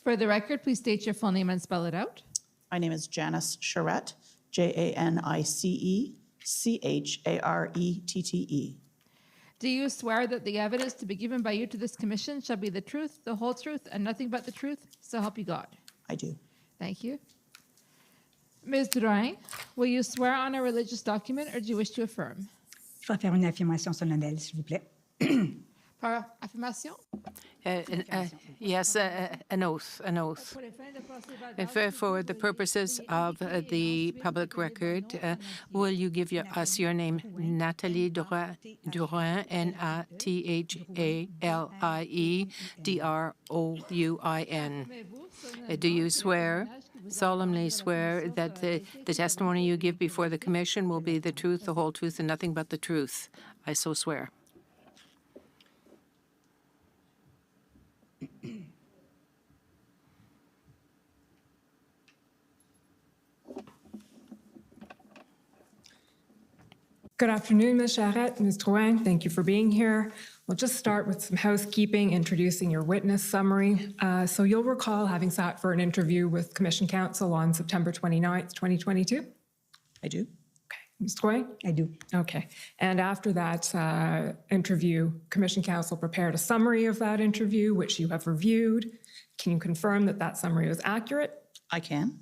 For the record, please state your full name and spell it out. My name is Janice Charette, Janicecharette. Do you swear that the evidence to be given by you to this commission shall be the truth, the whole truth, and nothing but the truth? So help you God. I do. Thank Thank you. Ms. Drouin, will you swear on a religious document or do you wish to affirm? Je vais faire une affirmation solennelle, s'il vous plaît. Par affirmation? Yes, an oath, an oath. For the purposes of the public record, will you give us your name? Nathalie Drouin, Nathalie Drouin. Do you solemnly swear that the testimony you give before the commission will be the truth, the whole truth, and nothing but the truth? I so swear. Good afternoon, Ms. Charette, Ms. Drouin. Thank you for being here. We'll just start with some housekeeping, introducing your witness summary. So you'll recall having sat for an interview with Commission Counsel on September 29th, 2022? I do. Okay. Ms. Drouin? I do. Okay. And after that interview, Commission Counsel prepared a summary of that interview, which you have reviewed. Can you confirm that that summary was accurate? I can.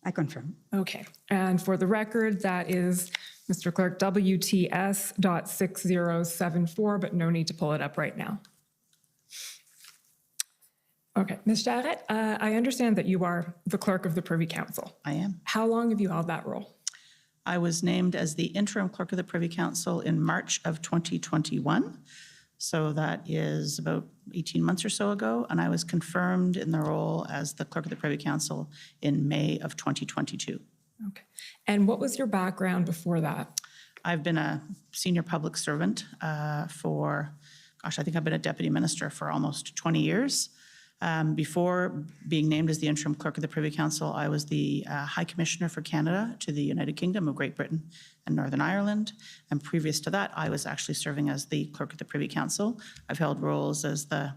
I confirm. Okay. And for the record, that is Mr. Clerk, WTS.6074, but no need to pull it up right now. Okay, Ms. Charette, I understand that you are the Clerk of the Privy Council. I am. How long have you held that role? I was named as the interim Clerk of the Privy Council in March of 2021. So that is about 18 months or so ago, and I was confirmed in the role as the Clerk of the Privy Council in May of 2022. Okay. And what was your background before that? I've been a senior public servant I think I've been a deputy minister for almost 20 years. Before being named as the interim Clerk of the Privy Council, I was the High Commissioner for Canada to the United Kingdom of Great Britain and Northern Ireland. And previous to that, I was actually serving as the Clerk of the Privy Council. I've held roles as the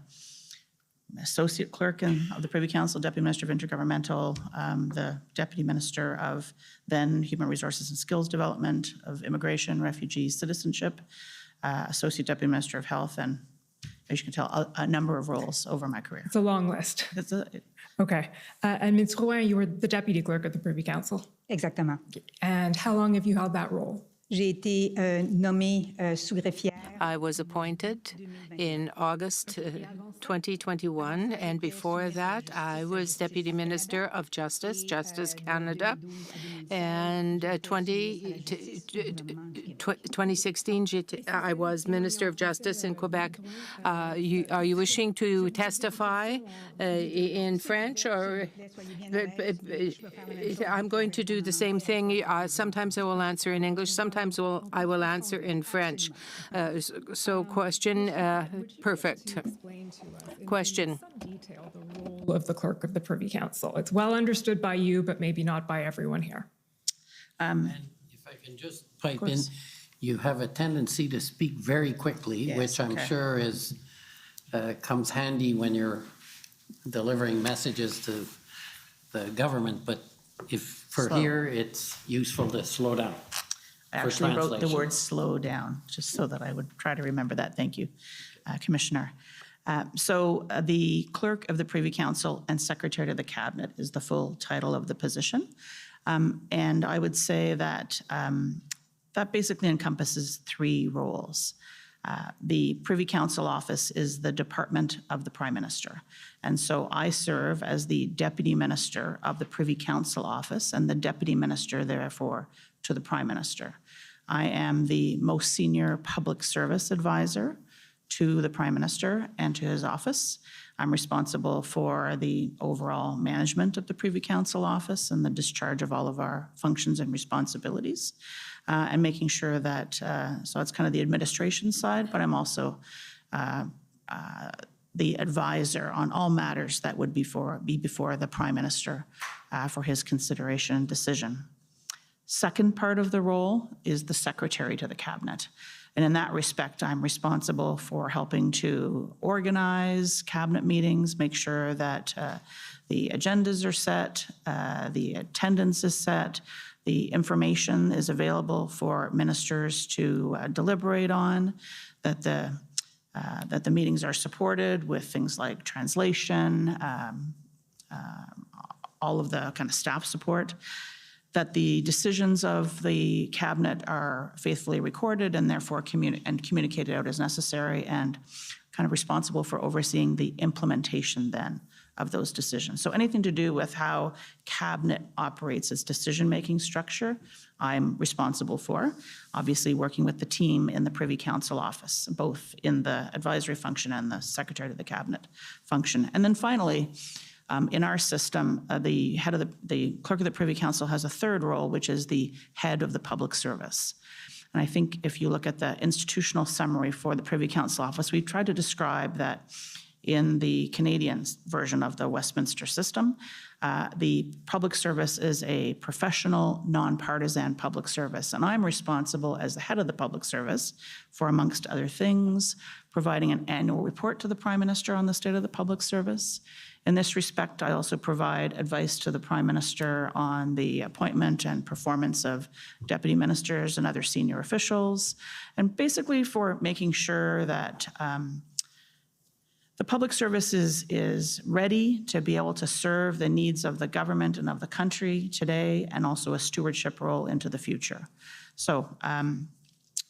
Associate Clerk of the Privy Council, Deputy Minister of Intergovernmental, the Deputy Minister of then Human Resources and Skills Development, of Immigration, Refugee, Citizenship, Associate Deputy Minister of Health, and as you can tell, a number of roles over my career. It's a long list. Okay. And Ms. Drouin, you were the Deputy Clerk of the Privy Council. Exactement. And how long have you held that role? J'ai été nommée sous-greffière. I was appointed in August 2021, and before that, I was Deputy Minister of Justice Canada, and 2016, I was Minister of Justice in Quebec. Are you wishing to testify in French, or I'm going to do the same thing. Sometimes I will answer in English, sometimes I will answer in French. So question, perfect. Question. Detail the role of the Clerk of the Privy Council. It's well understood by you, but maybe not by everyone here. And if I can just pipe in, you have a tendency to speak very quickly, Yes, which I'm sure is comes handy when you're delivering messages to the government, but if for here, it's useful to slow down. I actually wrote the word slow down, just so that I would try to remember that. Thank you, Commissioner. The Clerk of the Privy Council and Secretary to the Cabinet is the full title of the position. And I would say that that basically encompasses three roles. The Privy Council office is the department of the Prime Minister. And so I serve as the Deputy Minister of the Privy Council office and the Deputy Minister, therefore, to the Prime Minister. I am the most senior public service advisor to the Prime Minister and to his office. I'm responsible for the overall management of the Privy Council office and the discharge of all of our functions and responsibilities, and making sure that, so it's kind of the administration side, but I'm also the advisor on all matters that would be before the Prime Minister for his consideration and decision. Second part of the role is the Secretary to the Cabinet. And in that respect, I'm responsible for helping to organize Cabinet meetings, make sure that the agendas are set, the attendance is set, the information is available for ministers to deliberate on, that the meetings are supported with things like translation, all of the kind of staff support, that the decisions of the cabinet are faithfully recorded and therefore communicated out as necessary, and kind of responsible for overseeing the implementation then of those decisions. So anything to do with how cabinet operates its decision-making structure, I'm responsible for, obviously working with the team in the Privy Council office, both in the advisory function and the Secretary of the Cabinet function. And then finally, in our system, the head of the Clerk of the Privy Council has a third role, which is the head of the public service. And I think if you look at the institutional summary for the Privy Council office, we've tried to describe that in the Canadian version of the Westminster system, the public service is a professional, nonpartisan public service. And I'm responsible as the head of the public service for, amongst other things, providing an annual report to the Prime Minister on the state of the public service. In this respect, I also provide advice to the Prime Minister on the appointment and performance of deputy ministers and other senior officials, and basically for making sure that the public service is ready to be able to serve the needs of the government and of the country today, and also a stewardship role into the future. So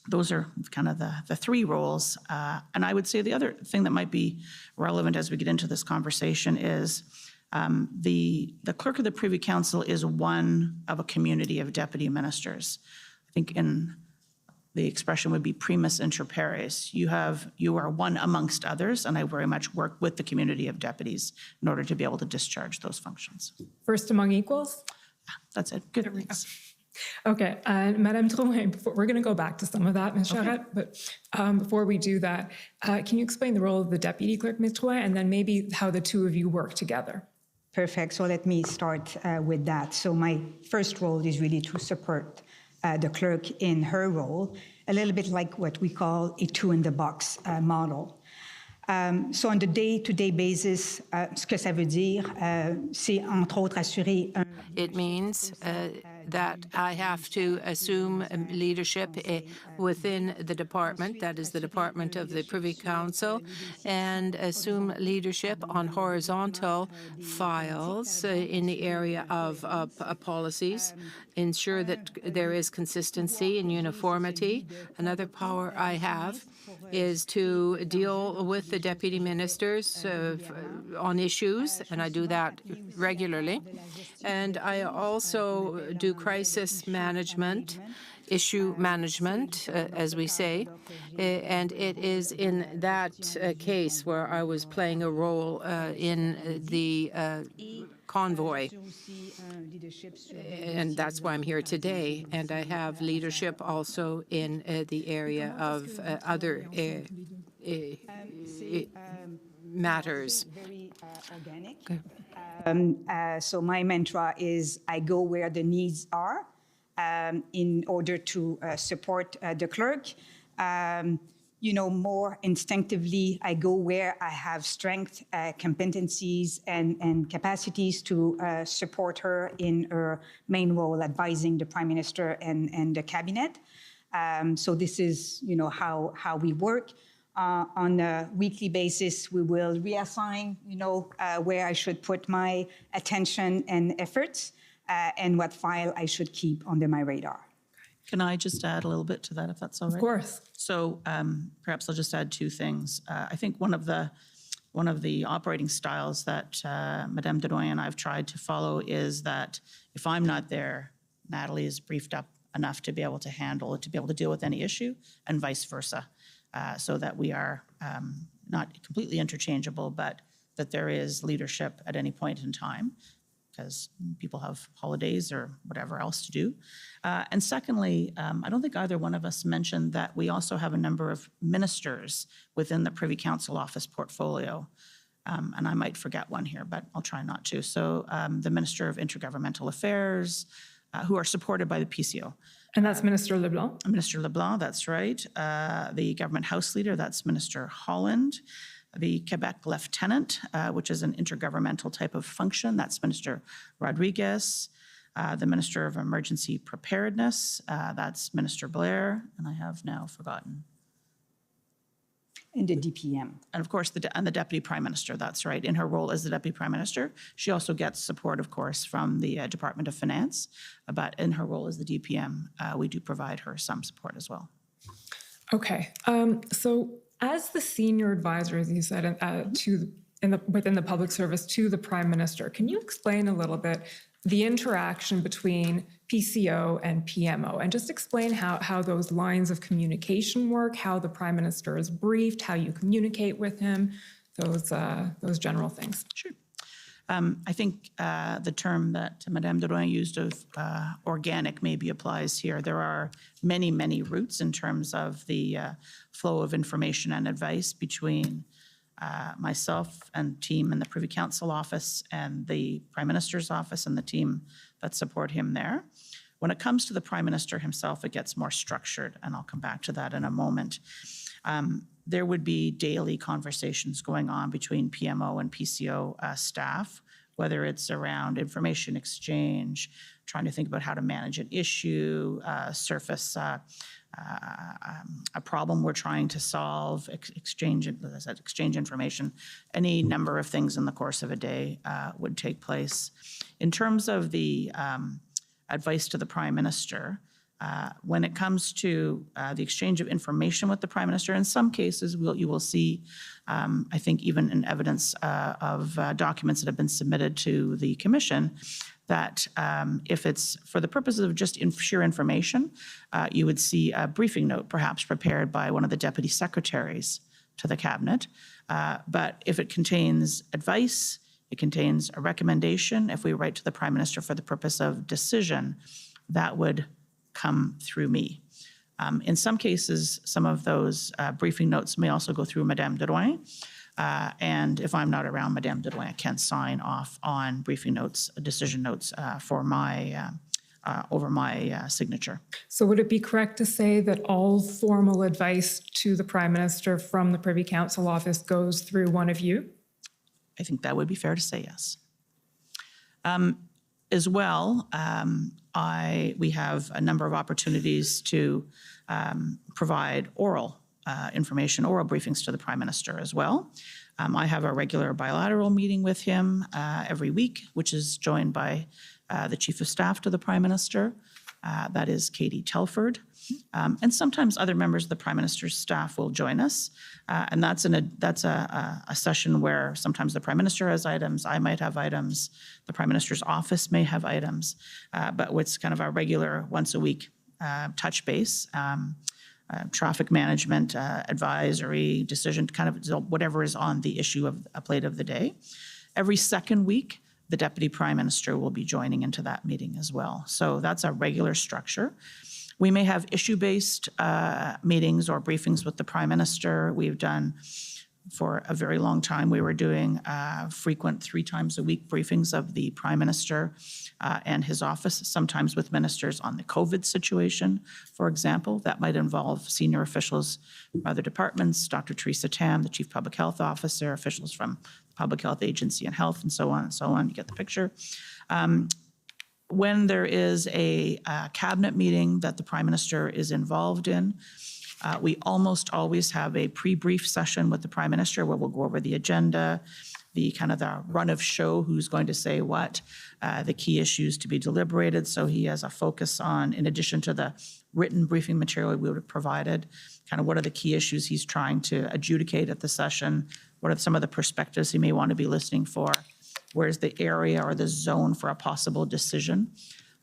those are kind of the three roles. And I would say the other thing that might be relevant as we get into this conversation is the Clerk of the Privy Council is one of a community of deputy ministers. I think in the expression would be primus inter pares. You are one amongst others, and I very much work with the community of deputies in order to be able to discharge those functions. First among equals? That's it. Good. Thanks. Okay, Madame Drouin, we're going to go back to some of that, Ms. Charette, but before we do that, can you explain the role of the Deputy Clerk, Ms. Drouin, and then maybe how the two of you work together? Perfect. So let me start with that. So my first role is really to support the clerk in her role, a little bit like what we call a two-in-the-box model. So on the day-to-day basis, ce que ça veut dire, c'est entre autres assurer un... It means that I have to assume leadership within the department, that is the department of the Privy Council, and assume leadership on horizontal files in the area of policies, ensure that there is consistency and uniformity. Another power I have is to deal with the deputy ministers on issues, and I do that regularly. And I also do crisis management, issue management, as we say, and it is in that case where I was playing a role in the convoy, and that's why I'm here today. And I have leadership also in the area of other matters. Very organic. So my mantra is I go where the needs are in order to support the clerk. More instinctively, I go where I have strength, competencies, and capacities to support her in her main role, advising the Prime Minister and the Cabinet. So this is, how we work. On a weekly basis, we will reassign, where I should put my attention and efforts, and what file I should keep under my radar. Can I just add a little bit to that, if that's all right? Of course. So perhaps I'll just add two things. I think one of the operating styles that Madame Drouin and I've tried to follow is that if I'm not there, Natalie is briefed up enough to be able to handle it, to be able to deal with any issue, and vice versa, so that we are not completely interchangeable, but that there is leadership at any point in time, because people have holidays or whatever else to do. And secondly, I don't think either one of us mentioned that we also have a number of ministers within the Privy Council office portfolio. And I might forget one here, but I'll try not to. So the Minister of Intergovernmental Affairs, who are supported by the PCO. And that's Minister LeBlanc? Minister LeBlanc, that's right. The Government House Leader, that's Minister Holland. The Quebec Lieutenant, which is an intergovernmental type of function, that's Minister Rodriguez. The Minister of Emergency Preparedness, that's Minister Blair, and I have now forgotten. And the DPM. And of course, the Deputy Prime Minister, that's right. In her role as the Deputy Prime Minister, she also gets support, of course, from the Department of Finance. But in her role as the DPM, we do provide her some support as well. Okay. So as the senior advisor, as you said, within the public service to the Prime Minister, can you explain a little bit the interaction between PCO and PMO, and just explain how those lines of communication work, how the Prime Minister is briefed, how you communicate with him, those general things? Sure. I think the term that Madame Drouin used of organic maybe applies here. There are many, many routes in terms of the flow of information and advice between myself and team in the Privy Council office and the Prime Minister's office and the team that support him there. When it comes to the Prime Minister himself, it gets more structured, and I'll come back to that in a moment. There would be daily conversations going on between PMO and PCO staff, whether it's around information exchange, trying to think about how to manage an issue, surface a problem we're trying to solve, exchange information. Any number of things in the course of a day would take place. In terms of the advice to the Prime Minister, when it comes to the exchange of information with the Prime Minister, in some cases you will see, I think even in evidence of documents that have been submitted to the Commission, that if it's for the purposes of just sheer information, you would see a briefing note perhaps prepared by one of the Deputy Secretaries to the Cabinet. But if it contains advice, it contains a recommendation, if we write to the Prime Minister for the purpose of decision, that would come through me. In some cases, some of those briefing notes may also go through Madame Drouin. And if I'm not around, Madame Drouin can sign off on briefing notes, decision notes for my over my signature. So would it be correct to say that all formal advice to the Prime Minister from the Privy Council office goes through one of you? I think that would be fair to say, yes. As well, we have a number of opportunities to provide oral information, oral briefings to the Prime Minister as well. I have a regular bilateral meeting with him every week, which is joined by the Chief of Staff to the Prime Minister. That is Katie Telford. And sometimes other members of the Prime Minister's staff will join us. And that's a session where sometimes the Prime Minister has items, I might have items, the Prime Minister's office may have items, but it's kind of our regular once a week touch base. Traffic management, advisory, decision, kind of whatever is on the issue of a plate of the day. Every second week, the Deputy Prime Minister will be joining into that meeting as well. So that's a regular structure. We may have issue-based meetings or briefings with the Prime Minister. We've done, for a very long time, we were doing frequent 3 times a week briefings of the Prime Minister and his office, sometimes with ministers on the COVID situation, for example. That might involve senior officials from other departments, Dr. Teresa Tam, the Chief Public Health Officer, officials from the Public Health Agency and Health, and so on and so on. You get the picture. When there is a cabinet meeting that the Prime Minister is involved in, we almost always have a pre-brief session with the Prime Minister where we'll go over the agenda, the kind of the run of show, who's going to say what, the key issues to be deliberated. So he has a focus on, in addition to the written briefing material we would have provided, kind of what are the key issues he's trying to adjudicate at the session, what are some of the perspectives he may want to be listening for, where's the area or the zone for a possible decision.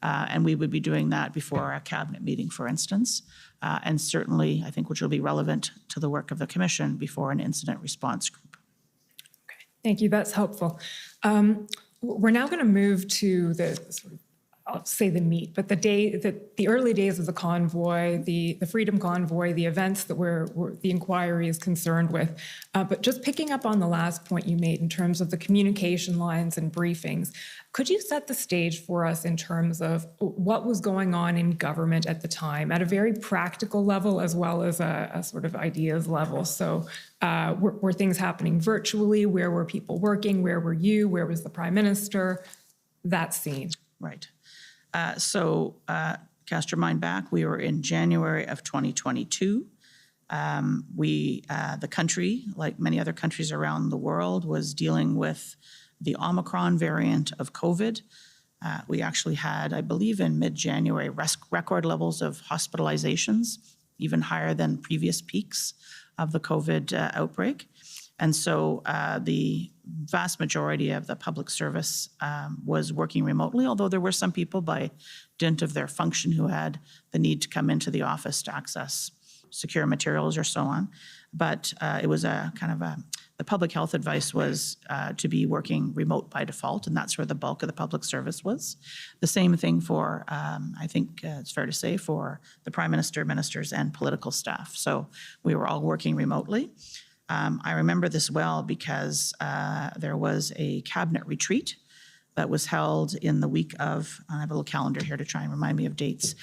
And we would be doing that before a cabinet meeting, for instance. And certainly, I think, which will be relevant to the work of the Commission before an incident response group. Okay, thank you. That's helpful. We're now going to move to the sort of, I'll say the meat, but the early days of the convoy, the Freedom Convoy, the events that the inquiry is concerned with. But just picking up on the last point you made in terms of the communication lines and briefings, could you set the stage for us in terms of what was going on in government at the time at a very practical level as well as a sort of ideas level? So were things happening virtually? Where were people working? Where were you? Where was the Prime Minister? That scene. Right. So cast your mind back. We were in January of 2022. The country, like many other countries around the world, was dealing with the Omicron variant of COVID. We actually had, I believe in mid-January, record levels of hospitalizations, even higher than previous peaks of the COVID outbreak. And so the vast majority of the public service was working remotely, although there were some people by dint of their function who had the need to come into the office to access secure materials or so on. But it was a kind of the public health advice was to be working remote by default, and that's where the bulk of the public service was. The same thing for, I think it's fair to say, for the Prime Minister, ministers, and political staff. So we were all working remotely. I remember this well because there was a cabinet retreat that was held in the week of, I have a little calendar here to try and remind me of dates,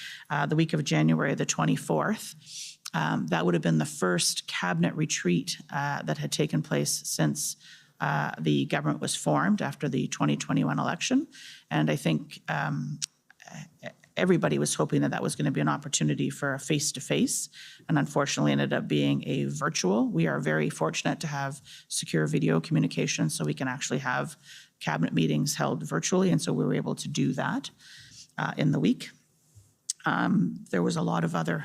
the week of January the 24th. That would have been the first cabinet retreat that had taken place since the government was formed after the 2021 election. And I think everybody was hoping that that was going to be an opportunity for a face-to-face, and unfortunately ended up being a virtual. We are very fortunate to have secure video communication, so we can actually have cabinet meetings held virtually, and so we were able to do that in the week. There was a lot of other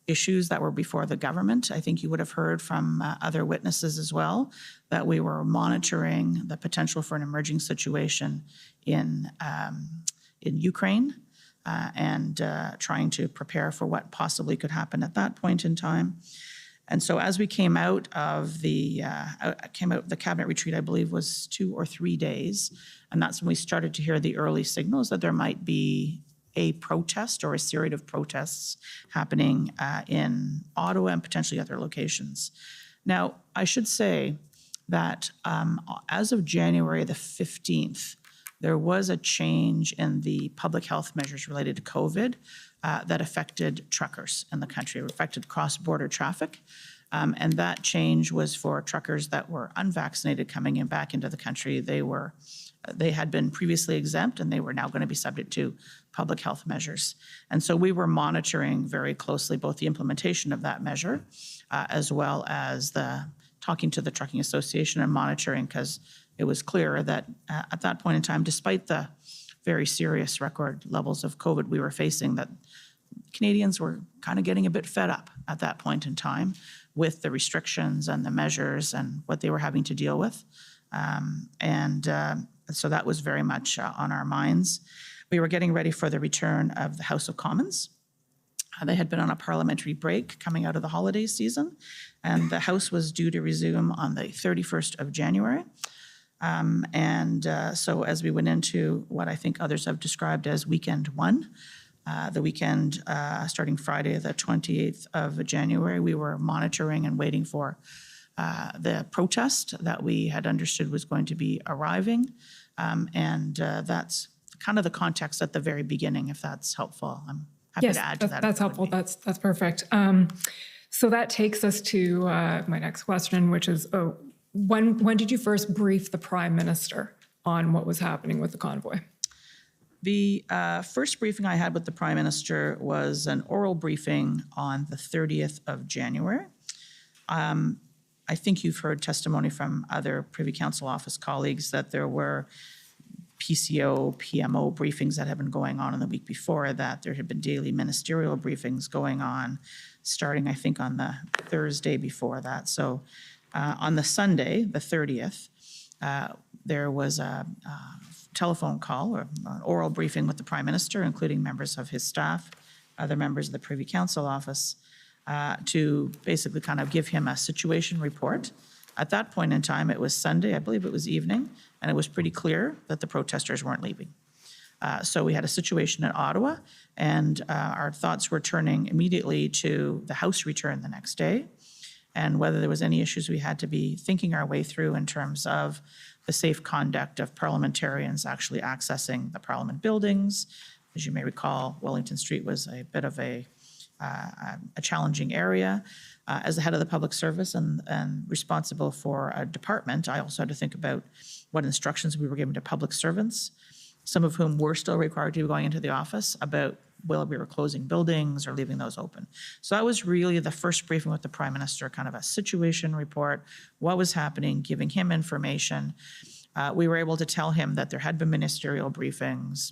issues that were before the government. I think you would have heard from other witnesses as well that we were monitoring the potential for an emerging situation in Ukraine and trying to prepare for what possibly could happen at that point in time. And so as we came out of the cabinet retreat, I believe was 2 or 3 days, and that's when we started to hear the early signals that there might be a protest or a series of protests happening in Ottawa and potentially other locations. Now, I should say that as of January the 15th, there was a change in the public health measures related to COVID that affected truckers in the country. It affected cross-border traffic. And that change was for truckers that were unvaccinated coming in back into the country. They had been previously exempt, and they were now going to be subject to public health measures. And so we were monitoring very closely both the implementation of that measure as well as talking to the Trucking Association and monitoring, because it was clear that at that point in time, despite the very serious record levels of COVID we were facing, that Canadians were kind of getting a bit fed up at that point in time with the restrictions and the measures and what they were having to deal with. So that was very much on our minds. We were getting ready for the return of the House of Commons. They had been on a parliamentary break coming out of the holiday season, and the House was due to resume on the 31st of January. So as we went into what I think others have described as weekend one, the weekend starting Friday, the 28th of January, we were monitoring and waiting for the protest that we had understood was going to be arriving. That's kind of the context at the very beginning, if that's helpful. I'm happy to add to that. That's helpful. That's perfect. So that takes us to my next question, which is, when did you first brief the Prime Minister on what was happening with the convoy? The first briefing I had with the Prime Minister was an oral briefing on the 30th of January. I think you've heard testimony from other Privy Council office colleagues that there were PCO PMO briefings that had been going on in the week before that. There had been daily ministerial briefings going on, starting, I think, on the Thursday before that. So on the Sunday, the 30th, there was a telephone call or an oral briefing with the Prime Minister, including members of his staff, other members of the Privy Council office, to basically kind of give him a situation report. At that point in time, it was Sunday, I believe it was evening, and it was pretty clear that the protesters weren't leaving. So we had a situation in Ottawa, and our thoughts were turning immediately to the House return the next day, and whether there was any issues we had to be thinking our way through in terms of the safe conduct of parliamentarians actually accessing the Parliament buildings. As you may recall, Wellington Street was a bit of a challenging area. As the head of the public service and responsible for a department, I also had to think about what instructions we were giving to public servants, some of whom were still required to be going into the office, about while we were closing buildings or leaving those open. So that was really the first briefing with the Prime Minister, kind of a situation report, what was happening, giving him information. We were able to tell him that there had been ministerial briefings,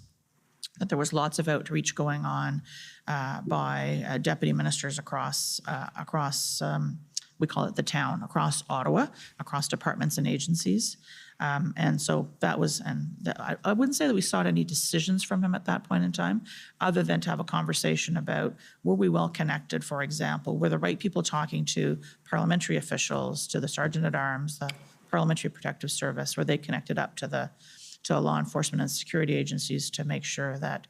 that there was lots of outreach going on by deputy ministers across, we call it the town, across Ottawa, across departments and agencies. And so that was, I wouldn't say that we sought any decisions from him at that point in time, other than to have a conversation about, were we well connected, for example? Were the right people talking to parliamentary officials, to the Sergeant at Arms, the Parliamentary Protective Service? Were they connected up to law enforcement and security agencies to make sure that,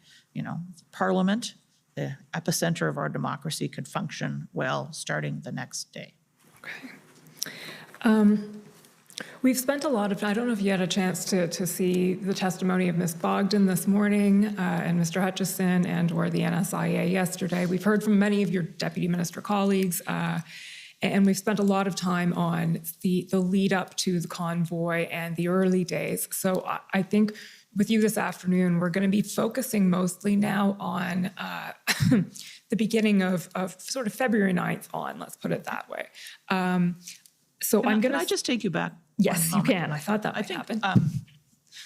Parliament, the epicenter of our democracy, could function well starting the next day? We've spent a lot of, I don't know if you had a chance to see the testimony of Ms. Bogdan this morning and Mr. Hutchison or the NSIA yesterday. We've heard from many of your deputy minister colleagues, and we've spent a lot of time on the lead up to the convoy and the early days. So I think with you this afternoon, we're going to be focusing mostly now on the beginning of sort of February 9th on, let's put it that way. So I'm going to... Can I just take you back? Yes, you can. I thought that might happen.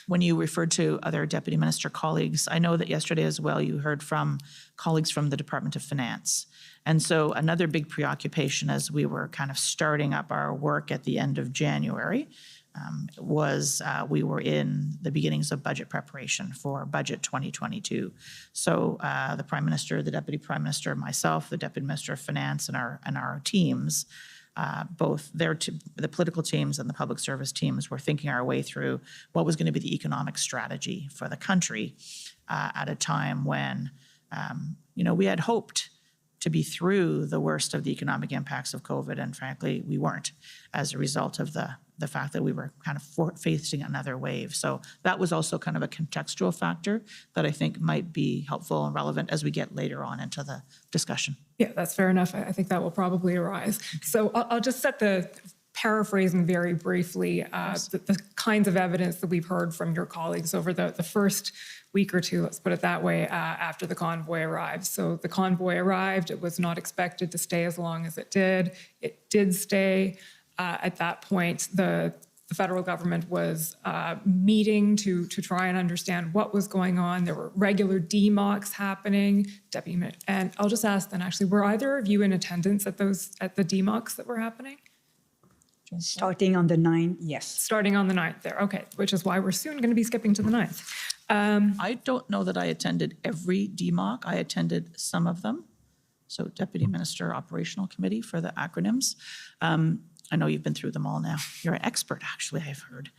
When you referred to other deputy minister colleagues, I know that yesterday as well you heard from colleagues from the Department of Finance. And so another big preoccupation as we were kind of starting up our work at the end of January was we were in the beginnings of budget preparation for budget 2022. So the Prime Minister, the Deputy Prime Minister, myself, the Deputy Minister of Finance, and our teams, both the political teams and the public service teams, were thinking our way through what was going to be the economic strategy for the country at a time when, we had hoped to be through the worst of the economic impacts of COVID, and frankly, we weren't, as a result of the fact that we were kind of facing another wave. So that was also kind of a contextual factor that I think might be helpful and relevant as we get later on into the discussion. Yeah, that's fair enough. I think that will probably arise. So I'll just set paraphrasing very briefly, the kinds of evidence that we've heard from your colleagues over the first week or two, let's put it that way, after the convoy arrived. So the convoy arrived. It was not expected to stay as long as it did. It did stay. At that point, the federal government was meeting to try and understand what was going on. There were regular DMOCs happening. And I'll just ask then, actually, were either of you in attendance at the DMOCs that were happening? Starting on the 9th, yes. Starting on the 9th there, okay, which is why we're soon going to be skipping to the 9th. I don't know that I attended every DMOC. I attended some of them. So Deputy Minister Operational Committee for the acronyms. I know you've been through them all now. You're an expert, actually, I've heard.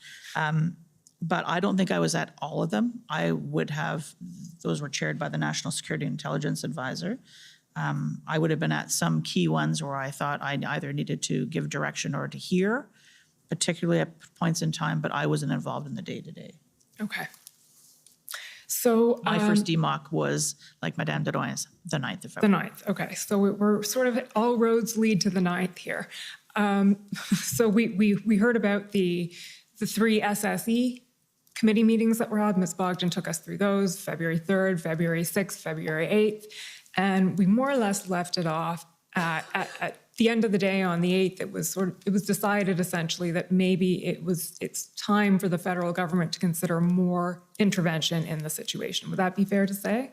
But I don't think I was at all of them. I would have, those were chaired by the National Security Intelligence Advisor. I would have been at some key ones where I thought I either needed to give direction or to hear, particularly at points in time, but I wasn't involved in the day-to-day. Okay. So my first DMOC was, like Madame Deroy's, the 9th of February. The 9th, okay. So we're sort of, all roads lead to the 9th here. So we heard about the 3 SSE committee meetings that were held. Ms. Bogdan took us through those, February 3rd, February 6th, February 8th. And we more or less left it off at the end of the day on the 8th. It was decided essentially that maybe it's time for the federal government to consider more intervention in the situation. Would that be fair to say?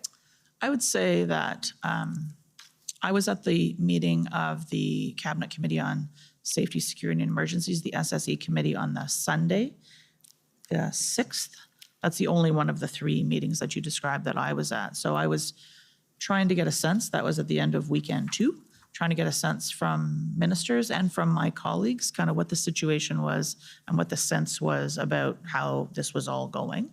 I would say that I was at the meeting of the Cabinet Committee on Safety, Security and Emergencies, the SSE committee, on the Sunday, the 6th. That's the only one of the 3 meetings that you described that I was at. So I was trying to get a sense, that was at the end of weekend 2, trying to get a sense from ministers and from my colleagues, kind of what the situation was and what the sense was about how this was all going.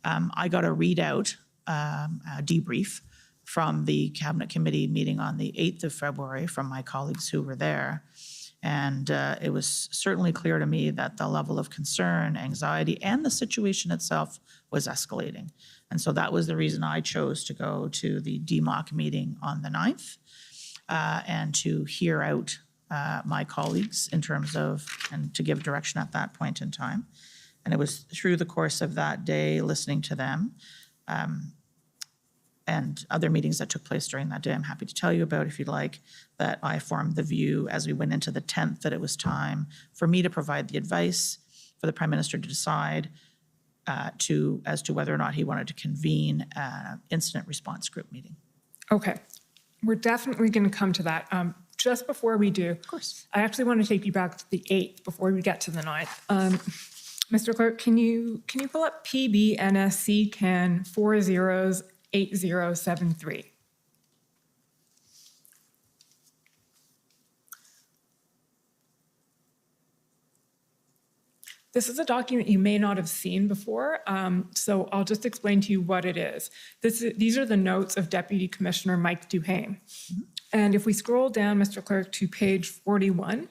I got a readout, a debrief from the Cabinet Committee meeting on the 8th of February from my colleagues who were there. And it was certainly clear to me that the level of concern, anxiety, and the situation itself was escalating. And so that was the reason I chose to go to the DMOC meeting on the 9th and to hear out my colleagues in terms of, and to give direction at that point in time. And it was through the course of that day, listening to them, and other meetings that took place during that day, I'm happy to tell you about if you'd like, that I formed the view as we went into the 10th that it was time for me to provide the advice for the Prime Minister to decide as to whether or not he wanted to convene an incident response group meeting. Okay. We're definitely going to come to that. Just before we do, of course, I actually want to take you back to the 8th before we get to the 9th. Mr. Clerk, can you pull up PBNSC CAN 408073? This is a document you may not have seen before, so I'll just explain to you what it is. These are the notes of Deputy Commissioner Mike Duhaime. And if we scroll down, Mr. Clerk, to page 41,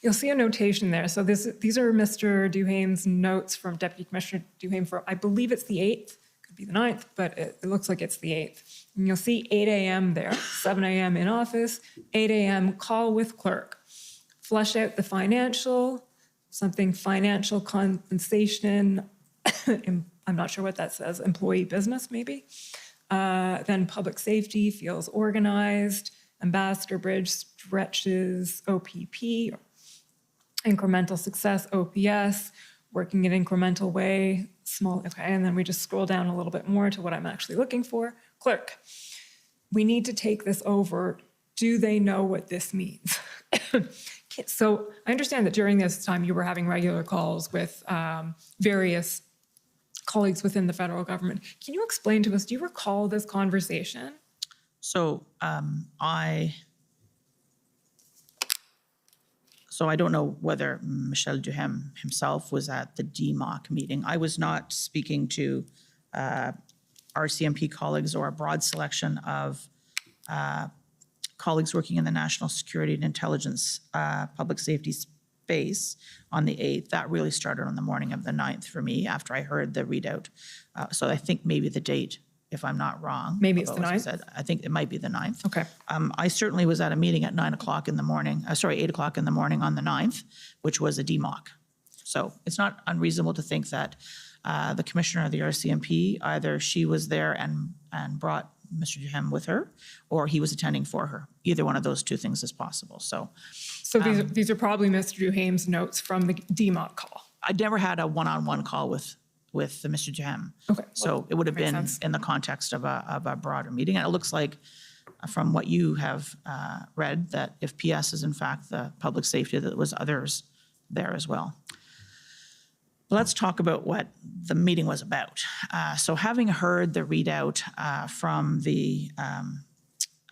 you'll see a notation there. So these are Mr. Duhaime's notes from Deputy Commissioner Duhaime for, I believe it's the 8th, could be the 9th, but it looks like it's the 8th. And you'll see 8 a.m. there, 7 a.m. in office, 8 a.m. call with clerk. Flush out the financial, something financial compensation, I'm not sure what that says, employee business maybe. Then public safety feels organized, Ambassador Bridge stretches OPP, incremental success OPS, working in incremental way, small, okay, and then we just scroll down a little bit more to what I'm actually looking for. Clerk, we need to take this over. Do they know what this means? So I understand that during this time you were having regular calls with various colleagues within the federal government. Can you explain to us, do you recall this conversation? So I don't know whether Michel Duhaime himself was at the DMOC meeting. I was not speaking to RCMP colleagues or a broad selection of colleagues working in the national security and intelligence public safety space on the 8th. That really started on the morning of the 9th for me after I heard the readout. So I think maybe the date, if I'm not wrong. Maybe it's the 9th? I think it might be the 9th. Okay. I certainly was at a meeting at 8 o'clock in the morning on the 9th, which was a DMOC. So it's not unreasonable to think that the commissioner of the RCMP, either she was there and brought Mr. Duhaime with her, or he was attending for her. Either one of those two things is possible. So these are probably Mr. Duhaime's notes from the DMOC call. I never had a one-on-one call with Mr. Duhaime. Okay. So it would have been in the context of a broader meeting. And it looks like from what you have read that if PS is in fact the public safety, that was others there as well. Let's talk about what the meeting was about. So having heard the readout from the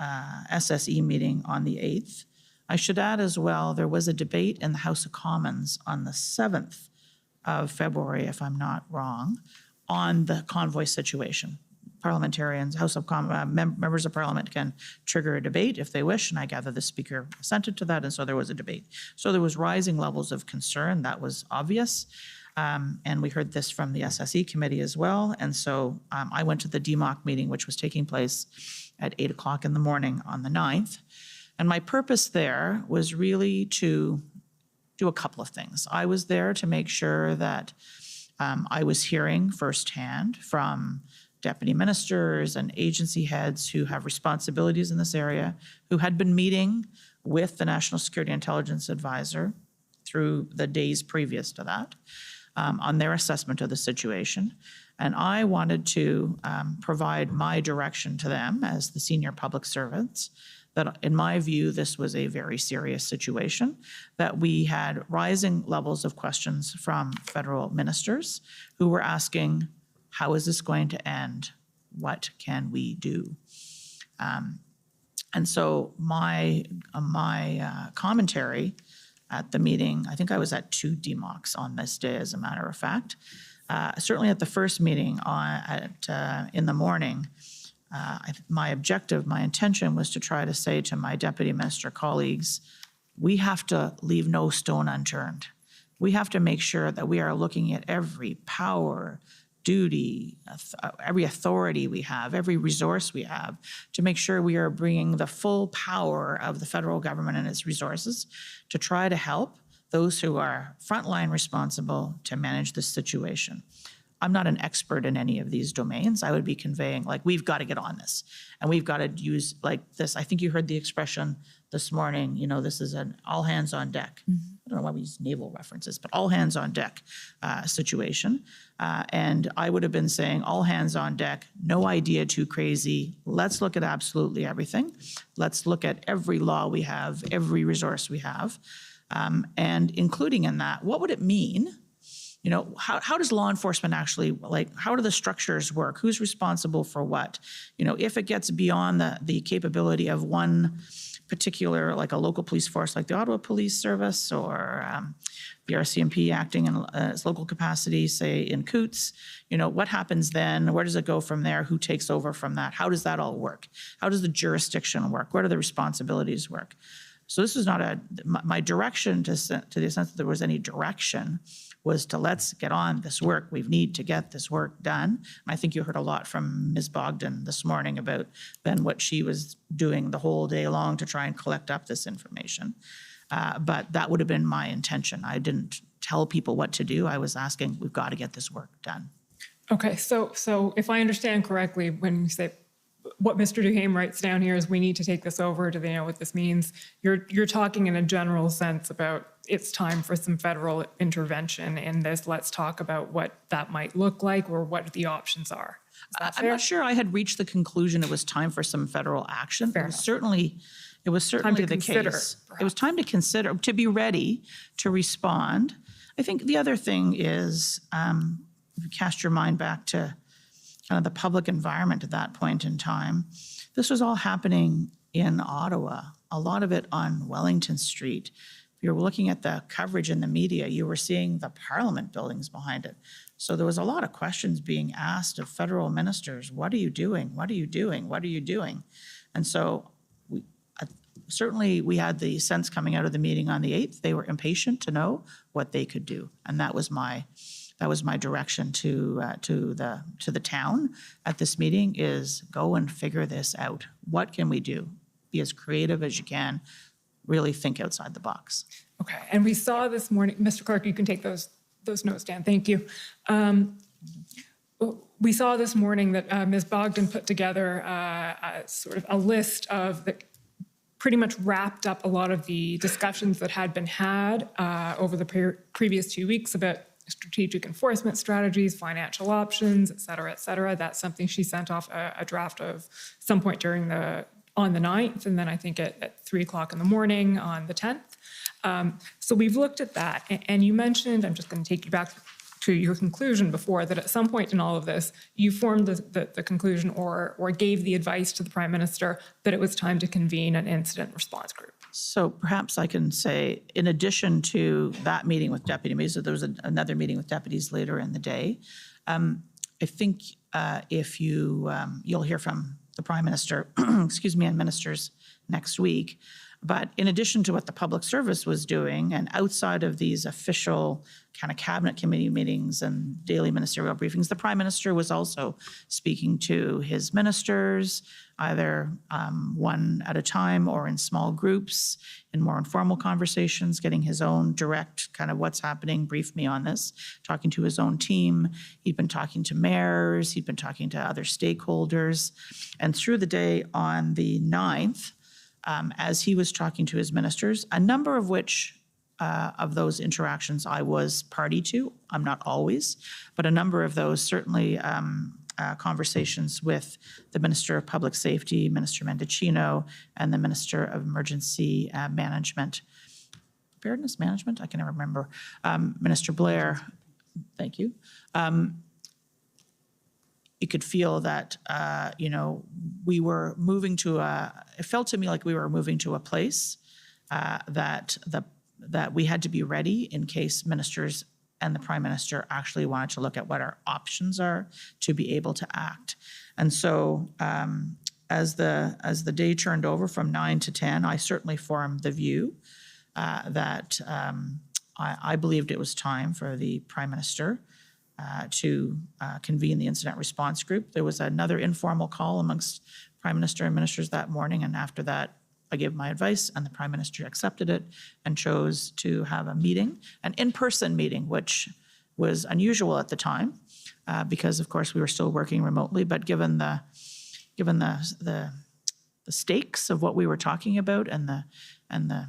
SSE meeting on the 8th, I should add as well, there was a debate in the House of Commons on the 7th of February, if I'm not wrong, on the convoy situation. Parliamentarians, members of Parliament can trigger a debate if they wish, and I gather the Speaker assented to that, and so there was a debate. So there was rising levels of concern, that was obvious, and we heard this from the SSE committee as well, and so I went to the DMOC meeting, which was taking place at 8 o'clock in the morning on the 9th, and my purpose there was really to do a couple of things. I was there to make sure that I was hearing firsthand from deputy ministers and agency heads who have responsibilities in this area, who had been meeting with the National Security Intelligence Advisor through the days previous to that on their assessment of the situation. And I wanted to provide my direction to them as the senior public servants that, in my view, this was a very serious situation, that we had rising levels of questions from federal ministers who were asking, how is this going to end? What can we do? And so my commentary at the meeting, I think I was at 2 DMOCs on this day, as a matter of fact. Certainly at the first meeting in the morning, my objective, my intention was to try to say to my deputy minister colleagues, we have to leave no stone unturned. We have to make sure that we are looking at every power, duty, every authority we have, every resource we have, to make sure we are bringing the full power of the federal government and its resources to try to help those who are frontline responsible to manage this situation. I'm not an expert in any of these domains. I would be conveying, like, we've got to get on this, and we've got to use, like, this. I think you heard the expression this morning, this is an all hands on deck. I don't know why we use naval references, but all hands on deck situation. And I would have been saying all hands on deck, no idea too crazy. Let's look at absolutely everything. Let's look at every law we have, every resource we have, and including in that, what would it mean? How does law enforcement actually, how do the structures work? Who's responsible for what? If it gets beyond the capability of one particular, like a local police force, like the Ottawa Police Service, or the RCMP acting in its local capacity, say in Coots, what happens then? Where does it go from there? Who takes over from that? How does that all work? How does the jurisdiction work? Where do the responsibilities work? So this is not my direction to the extent that there was any direction was to let's get on this work. We need to get this work done. And I think you heard a lot from Ms. Bogdan this morning about then what she was doing the whole day long to try and collect up this information. But that would have been my intention. I didn't tell people what to do. I was asking, we've got to get this work done. Okay, so if I understand correctly, when you say what Mr. Duhame writes down here is we need to take this over, do they know what this means? You're talking in a general sense about it's time for some federal intervention in this. Let's talk about what that might look like or what the options are. I'm not sure I had reached the conclusion it was time for some federal action. It was certainly the case. It was time to consider, to be ready to respond. I think the other thing is, if you cast your mind back to kind of the public environment at that point in time, this was all happening in Ottawa, a lot of it on Wellington Street. If you're looking at the coverage in the media, you were seeing the Parliament buildings behind it. So there was a lot of questions being asked of federal ministers. What are you doing? What are you doing? What are you doing? And so certainly we had the sense coming out of the meeting on the 8th, they were impatient to know what they could do. And that was my direction to the town at this meeting, is go and figure this out. What can we do? Be as creative as you can. Really think outside the box. Okay, and we saw this morning, Mr. Clerk, you can take those notes down. Thank you. We saw this morning that Ms. Bogdan put together sort of a list of the pretty much wrapped up a lot of the discussions that had been had over the previous 2 weeks about strategic enforcement strategies, financial options, et cetera, et cetera. That's something she sent off a draft of some point on the 9th, and then I think at 3 o'clock in the morning on the 10th. So we've looked at that, and you mentioned, I'm just going to take you back to your conclusion before, that at some point in all of this, you formed the conclusion or gave the advice to the Prime Minister that it was time to convene an incident response group. So perhaps I can say, in addition to that meeting with deputy mayors, there was another meeting with deputies later in the day. I think if you'll hear from the Prime Minister, and ministers next week. But in addition to what the public service was doing, and outside of these official kind of cabinet committee meetings and daily ministerial briefings, the Prime Minister was also speaking to his ministers, either one at a time or in small groups, in more informal conversations, getting his own direct kind of what's happening, brief me on this, talking to his own team. He'd been talking to mayors, he'd been talking to other stakeholders. And through the day on the 9th, as he was talking to his ministers, a number of which of those interactions I was party to. I'm not always, but a number of those, certainly conversations with the Minister of Public Safety, Minister Mendicino, and the Minister of Emergency Management. Preparedness Management? I can never remember. Minister Blair, thank you. You could feel that, we were moving to it felt to me like we were moving to a place that we had to be ready in case ministers and the Prime Minister actually wanted to look at what our options are to be able to act. And so as the day turned over from 9 to 10, I certainly formed the view that I believed it was time for the Prime Minister to convene the incident response group. There was another informal call amongst Prime Minister and ministers that morning, and after that, I gave my advice, and the Prime Minister accepted it and chose to have a meeting, an in-person meeting, which was unusual at the time because, of course, we were still working remotely. But given the stakes of what we were talking about and the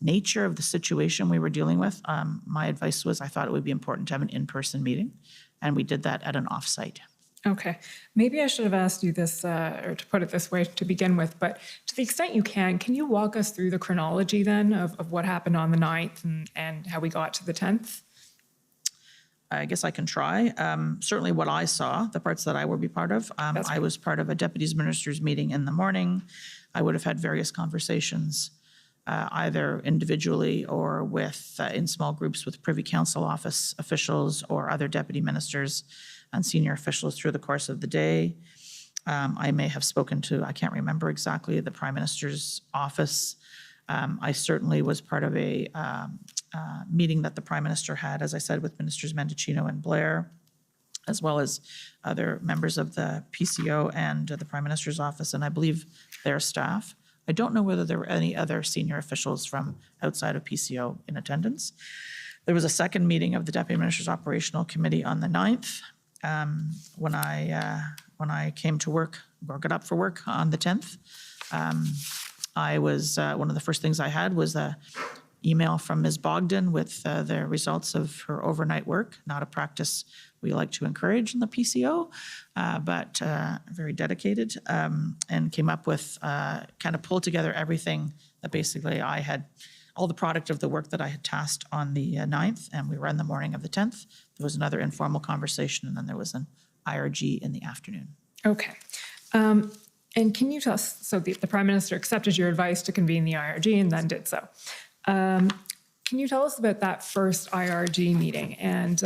nature of the situation we were dealing with, my advice was I thought it would be important to have an in-person meeting, and we did that at an offsite. Okay, maybe I should have asked you this, or to put it this way to begin with, but to the extent you can you walk us through the chronology then of what happened on the 9th and how we got to the 10th? I guess I can try. Certainly what I saw, the parts that I would be part of, I was part of a deputies ministers meeting in the morning. I would have had various conversations, either individually or with in small groups with Privy Council office officials or other deputy ministers and senior officials through the course of the day. I may have spoken to, I can't remember exactly, the Prime Minister's office. I certainly was part of a meeting that the Prime Minister had, as I said, with Ministers Mendicino and Blair, as well as other members of the PCO and the Prime Minister's office, and I believe their staff. I don't know whether there were any other senior officials from outside of PCO in attendance. There was a second meeting of the Deputy Minister's Operational Committee on the 9th. When I came to work or got up for work on the 10th, I was one of the first things I had was a email from Ms. Bogdan with the results of her overnight work. Not a practice we like to encourage in the PCO, but very dedicated, and came up with kind of pulled together everything that basically I had, all the product of the work that I had tasked on the 9th, and we ran the morning of the 10th. There was another informal conversation, and then there was an IRG in the afternoon. Okay. And can you tell us, so the Prime Minister accepted your advice to convene the IRG and then did so. Can you tell us about that first IRG meeting? And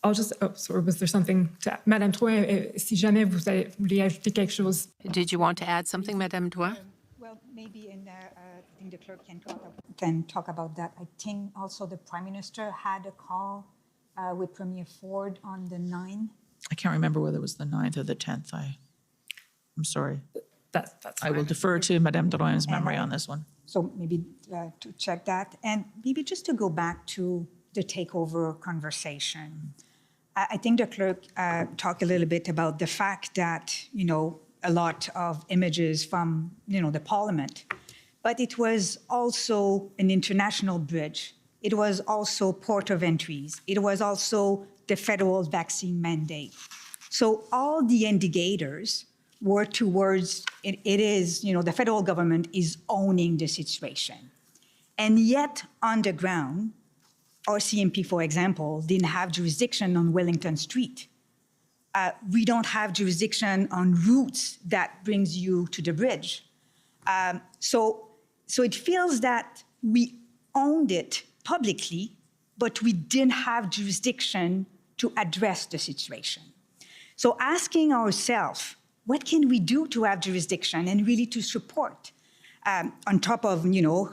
I'll just, sorry, was there something to, Madame Drouin, si jamais vous voulez ajouter quelque chose? Did you want to add something, Madame Drouin? Well, maybe I think the clerk can talk about that. I think also the Prime Minister had a call with Premier Ford on the 9th. I can't remember whether it was the 9th or the 10th. I'm sorry. That's I will defer to Madame Drouin's memory on this one. So maybe to check that. And maybe just to go back to the takeover conversation. I think the clerk talked a little bit about the fact that, a lot of images from, the Parliament, but it was also an international bridge. It was also port of entries. It was also the federal vaccine mandate. So all the indicators were towards, it is, the federal government is owning the situation. And yet on the ground, RCMP, for example, didn't have jurisdiction on Wellington Street. We don't have jurisdiction on routes that brings you to the bridge. So it feels that we owned it publicly, but we didn't have jurisdiction to address the situation. So asking ourselves, what can we do to have jurisdiction and really to support? On top of,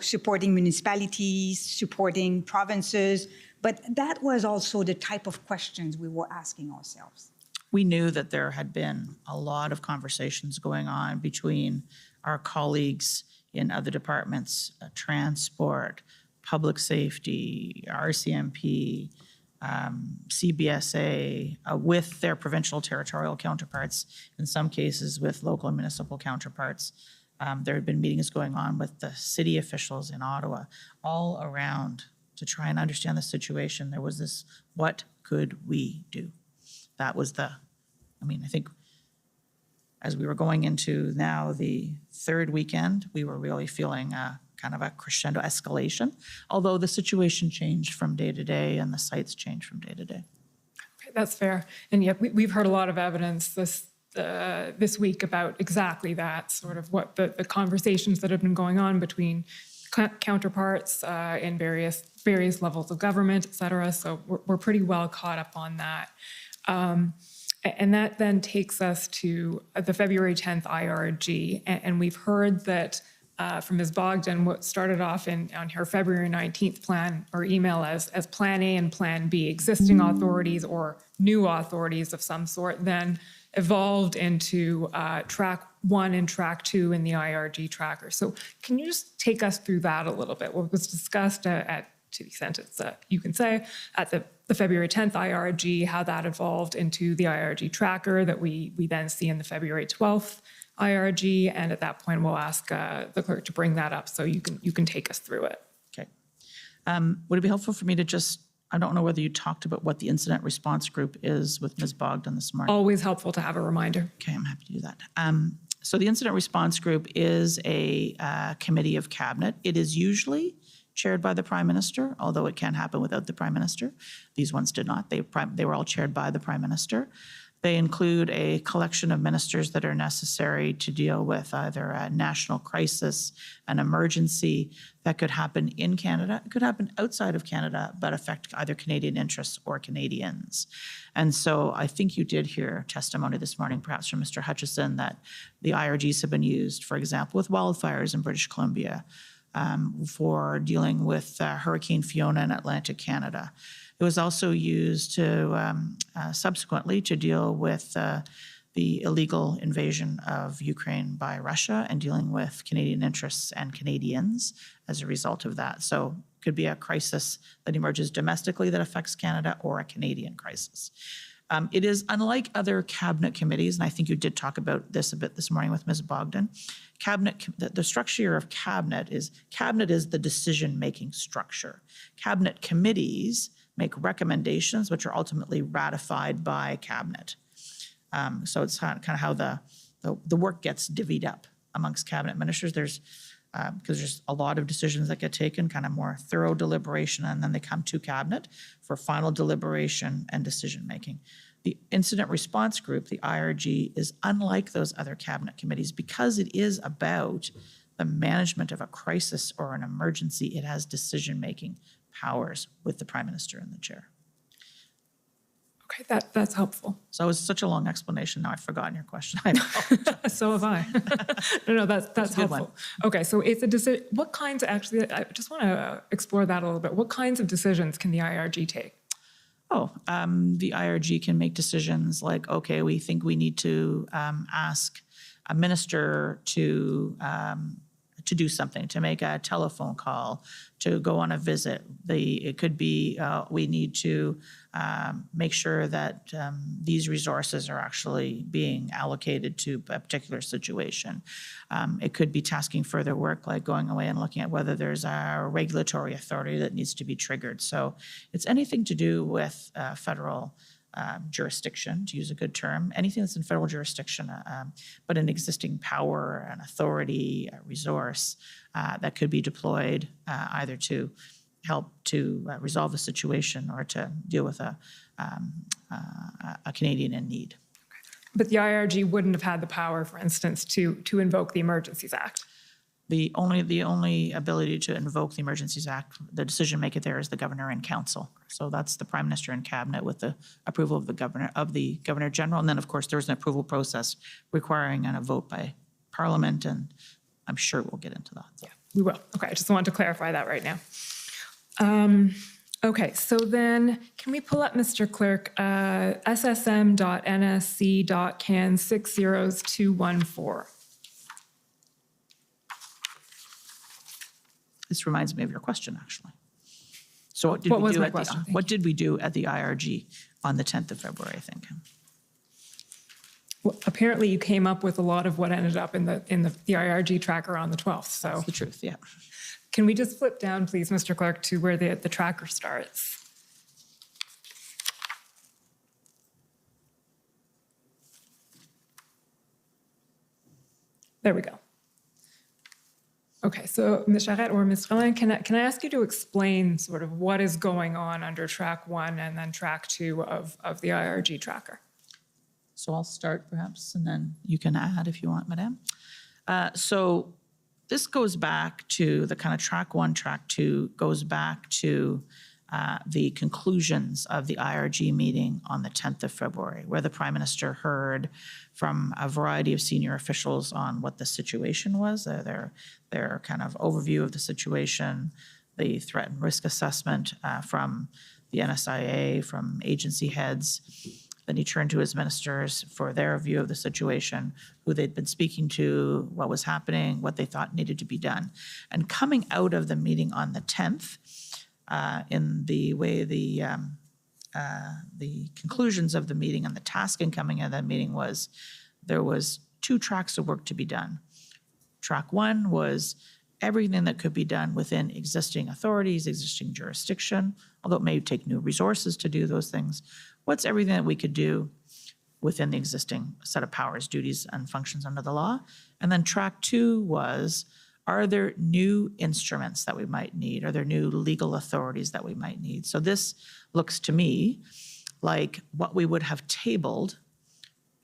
supporting municipalities, supporting provinces, but that was also the type of questions we were asking ourselves. We knew that there had been a lot of conversations going on between our colleagues in other departments, transport, public safety, RCMP, CBSA, with their provincial territorial counterparts, in some cases with local and municipal counterparts. There had been meetings going on with the city officials in Ottawa, all around to try and understand the situation. There was this, what could we do? That was I think as we were going into now the third weekend, we were really feeling kind of a crescendo escalation, although the situation changed from day to day and the sites changed from day to day. That's fair. And yet we've heard a lot of evidence this week about exactly that, sort of what the conversations that have been going on between counterparts in various levels of government, et cetera. So we're pretty well caught up on that. And that then takes us to the February 10th IRG. And we've heard that from Ms. Bogdan, what started off on her February 19th plan or email as Plan A and Plan B, existing authorities or new authorities of some sort, then evolved into Track 1 and track 2 in the IRG tracker. So can you just take us through that a little bit? What was discussed to the extent it's, you can say, at the February 10th IRG, how that evolved into the IRG tracker that we then see in the February 12th IRG. And at that point, we'll ask the clerk to bring that up so you can take us through it. Okay. Would it be helpful for me to just, I don't know whether you talked about what the incident response group is with Ms. Bogdan this morning. Always helpful to have a reminder. Okay, I'm happy to do that. So the incident response group is a committee of cabinet. It is usually chaired by the Prime Minister, although it can happen without the Prime Minister. These ones did not. They were all chaired by the Prime Minister. They include a collection of ministers that are necessary to deal with either a national crisis, an emergency that could happen in Canada. It could happen outside of Canada, but affect either Canadian interests or Canadians. And so I think you did hear testimony this morning, perhaps from Mr. Hutchison, that the IRGs have been used, for example, with wildfires in British Columbia, for dealing with Hurricane Fiona in Atlantic Canada. It was also used to subsequently to deal with the illegal invasion of Ukraine by Russia and dealing with Canadian interests and Canadians as a result of that. So it could be a crisis that emerges domestically that affects Canada or a Canadian crisis. It is unlike other cabinet committees, and I think you did talk about this a bit this morning with Ms. Bogdan. The structure of cabinet is the decision-making structure. Cabinet committees make recommendations which are ultimately ratified by cabinet. So it's kind of how the work gets divvied up amongst cabinet ministers. There's because there's a lot of decisions that get taken, kind of more thorough deliberation, and then they come to cabinet for final deliberation and decision-making. The incident response group, the IRG, is unlike those other cabinet committees because it is about the management of a crisis or an emergency. It has decision-making powers with the Prime Minister and the chair. Okay, that's helpful. So it was such a long explanation. Now I've forgotten your question. So have I. No, that's helpful. Okay, so it's a decision. What kinds, actually, I just want to explore that a little bit. What kinds of decisions can the IRG take? The IRG can make decisions like, okay, we think we need to ask a minister to do something, to make a telephone call, to go on a visit. It could be we need to make sure that these resources are actually being allocated to a particular situation. It could be tasking further work, like going away and looking at whether there's a regulatory authority that needs to be triggered. So it's anything to do with federal jurisdiction, to use a good term, anything that's in federal jurisdiction, but an existing power, an authority, a resource that could be deployed either to help to resolve the situation or to deal with a Canadian in need. But the IRG wouldn't have had the power, for instance, to invoke the Emergencies Act. The only ability to invoke the Emergencies Act, the decision maker there is the Governor and Council. So that's the Prime Minister and Cabinet with the approval of the Governor General. And then, of course, there's an approval process requiring a vote by Parliament, and I'm sure we'll get into that. Yeah, we will. Okay, I just wanted to clarify that right now. Okay, so then can we pull up, Mr. Clerk, ssm.nsc.can 60214? This reminds me of your question, actually. So what did we do at the IRG on the 10th of February, I think? Well, apparently you came up with a lot of what ended up in the IRG tracker on the 12th. So that's the truth, yeah. Can we just flip down, please, Mr. Clerk, to where the tracker starts? There we go. Okay, so Ms. Charette or Ms. Rollin, can I ask you to explain sort of what is going on under track 1 and then track 2 of the IRG tracker? So I'll start perhaps, and then you can add if you want, Madame. So this goes back to the kind of track 1, track 2, goes back to the conclusions of the IRG meeting on the 10th of February, where the Prime Minister heard from a variety of senior officials on what the situation was, their kind of overview of the situation, the threat and risk assessment from the NSIA, from agency heads. Then he turned to his ministers for their view of the situation, who they'd been speaking to, what was happening, what they thought needed to be done. And coming out of the meeting on the 10th, in the way the conclusions of the meeting and the tasking coming out of that meeting was, there was 2 tracks of work to be done. Track 1 was everything that could be done within existing authorities, existing jurisdiction, although it may take new resources to do those things. What's everything that we could do within the existing set of powers, duties, and functions under the law? And then track 2 was, are there new instruments that we might need? Are there new legal authorities that we might need? So this looks to me like what we would have tabled.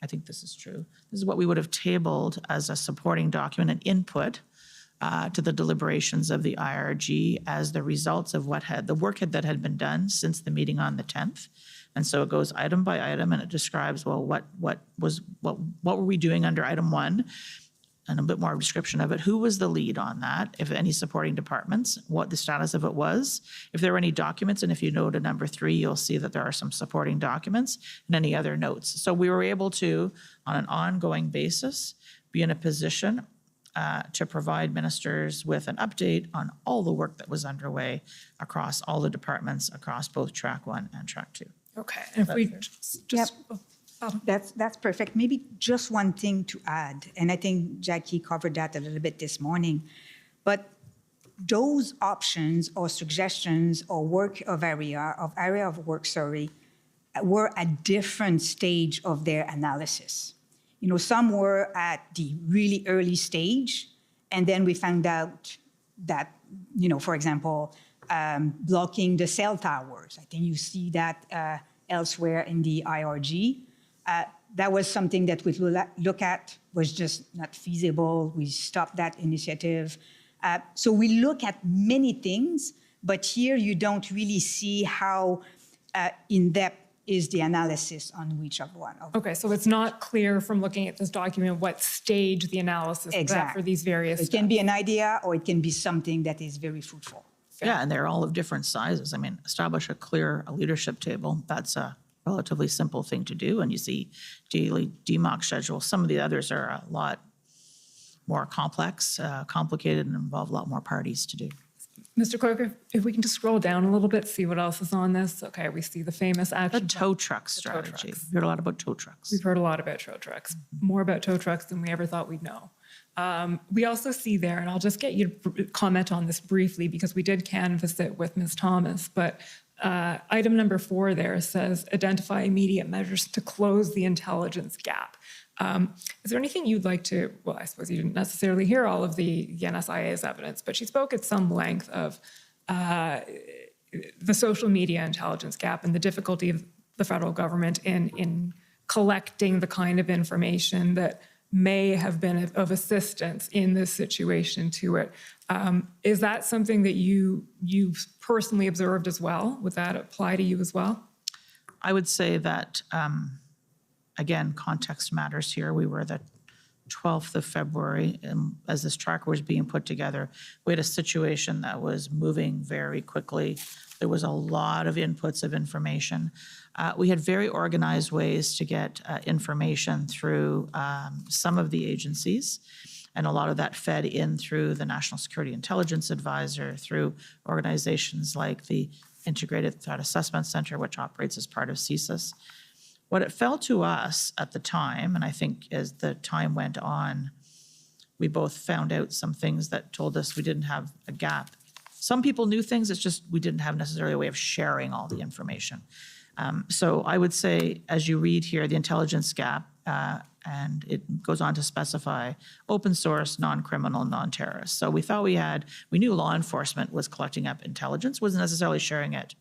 I think this is true. This is what we would have tabled as a supporting document, an input to the deliberations of the IRG as the results of the work that had been done since the meeting on the 10th. And so it goes item by item, and it describes, well, what were we doing under item 1, and a bit more description of it. Who was the lead on that? If any supporting departments, what the status of it was, if there were any documents, and if you go to number 3, you'll see that there are some supporting documents and any other notes. So we were able to, on an ongoing basis, be in a position to provide ministers with an update on all the work that was underway across all the departments, across both track 1 and track 2. Okay, and if we just That's perfect. Maybe just one thing to add, and I think Jackie covered that a little bit this morning, but those options or suggestions or area of work, were at different stage of their analysis. Some were at the really early stage, and then we found out that, for example, blocking the cell towers. I think you see that elsewhere in the IRG. That was something that we look at, was just not feasible. We stopped that initiative. So we look at many things, but here you don't really see how in-depth is the analysis on each of one. Okay, so it's not clear from looking at this document what stage the analysis is at for these various It can be an idea, or it can be something that is very fruitful. Yeah, and they're all of different sizes. I mean, establish a leadership table. That's a relatively simple thing to do. And you see daily DMOC schedules. Some of the others are a lot more complex, complicated, and involve a lot more parties to do. Mr. Clerk, if we can just scroll down a little bit, see what else is on this. Okay, we see the famous action. The tow truck strategy. We've heard a lot about tow trucks. We've heard a lot about tow trucks, more about tow trucks than we ever thought we'd know. We also see there, and I'll just get you to comment on this briefly because we did canvass it with Ms. Thomas, but item number 4 there says, identify immediate measures to close the intelligence gap. Is there anything you'd like to, well, I suppose you didn't necessarily hear all of the NSIA's evidence, but she spoke at some length of the social media intelligence gap and the difficulty of the federal government in collecting the kind of information that may have been of assistance in this situation to it. Is that something that you've personally observed as well? Would that apply to you as well? I would say that, again, context matters here. We were the 12th of February, and as this tracker was being put together, we had a situation that was moving very quickly. There was a lot of inputs of information. We had very organized ways to get information through some of the agencies, and a lot of that fed in through the National Security Intelligence Advisor, through organizations like the Integrated Threat Assessment Center, which operates as part of CSIS. What it felt to us at the time, and I think as the time went on, we both found out some things that told us we didn't have a gap. Some people knew things, it's just we didn't have necessarily a way of sharing all the information. So I would say, as you read here, the intelligence gap, and it goes on to specify open source, non-criminal, non-terrorist. So we thought we knew law enforcement was collecting up intelligence, wasn't necessarily sharing it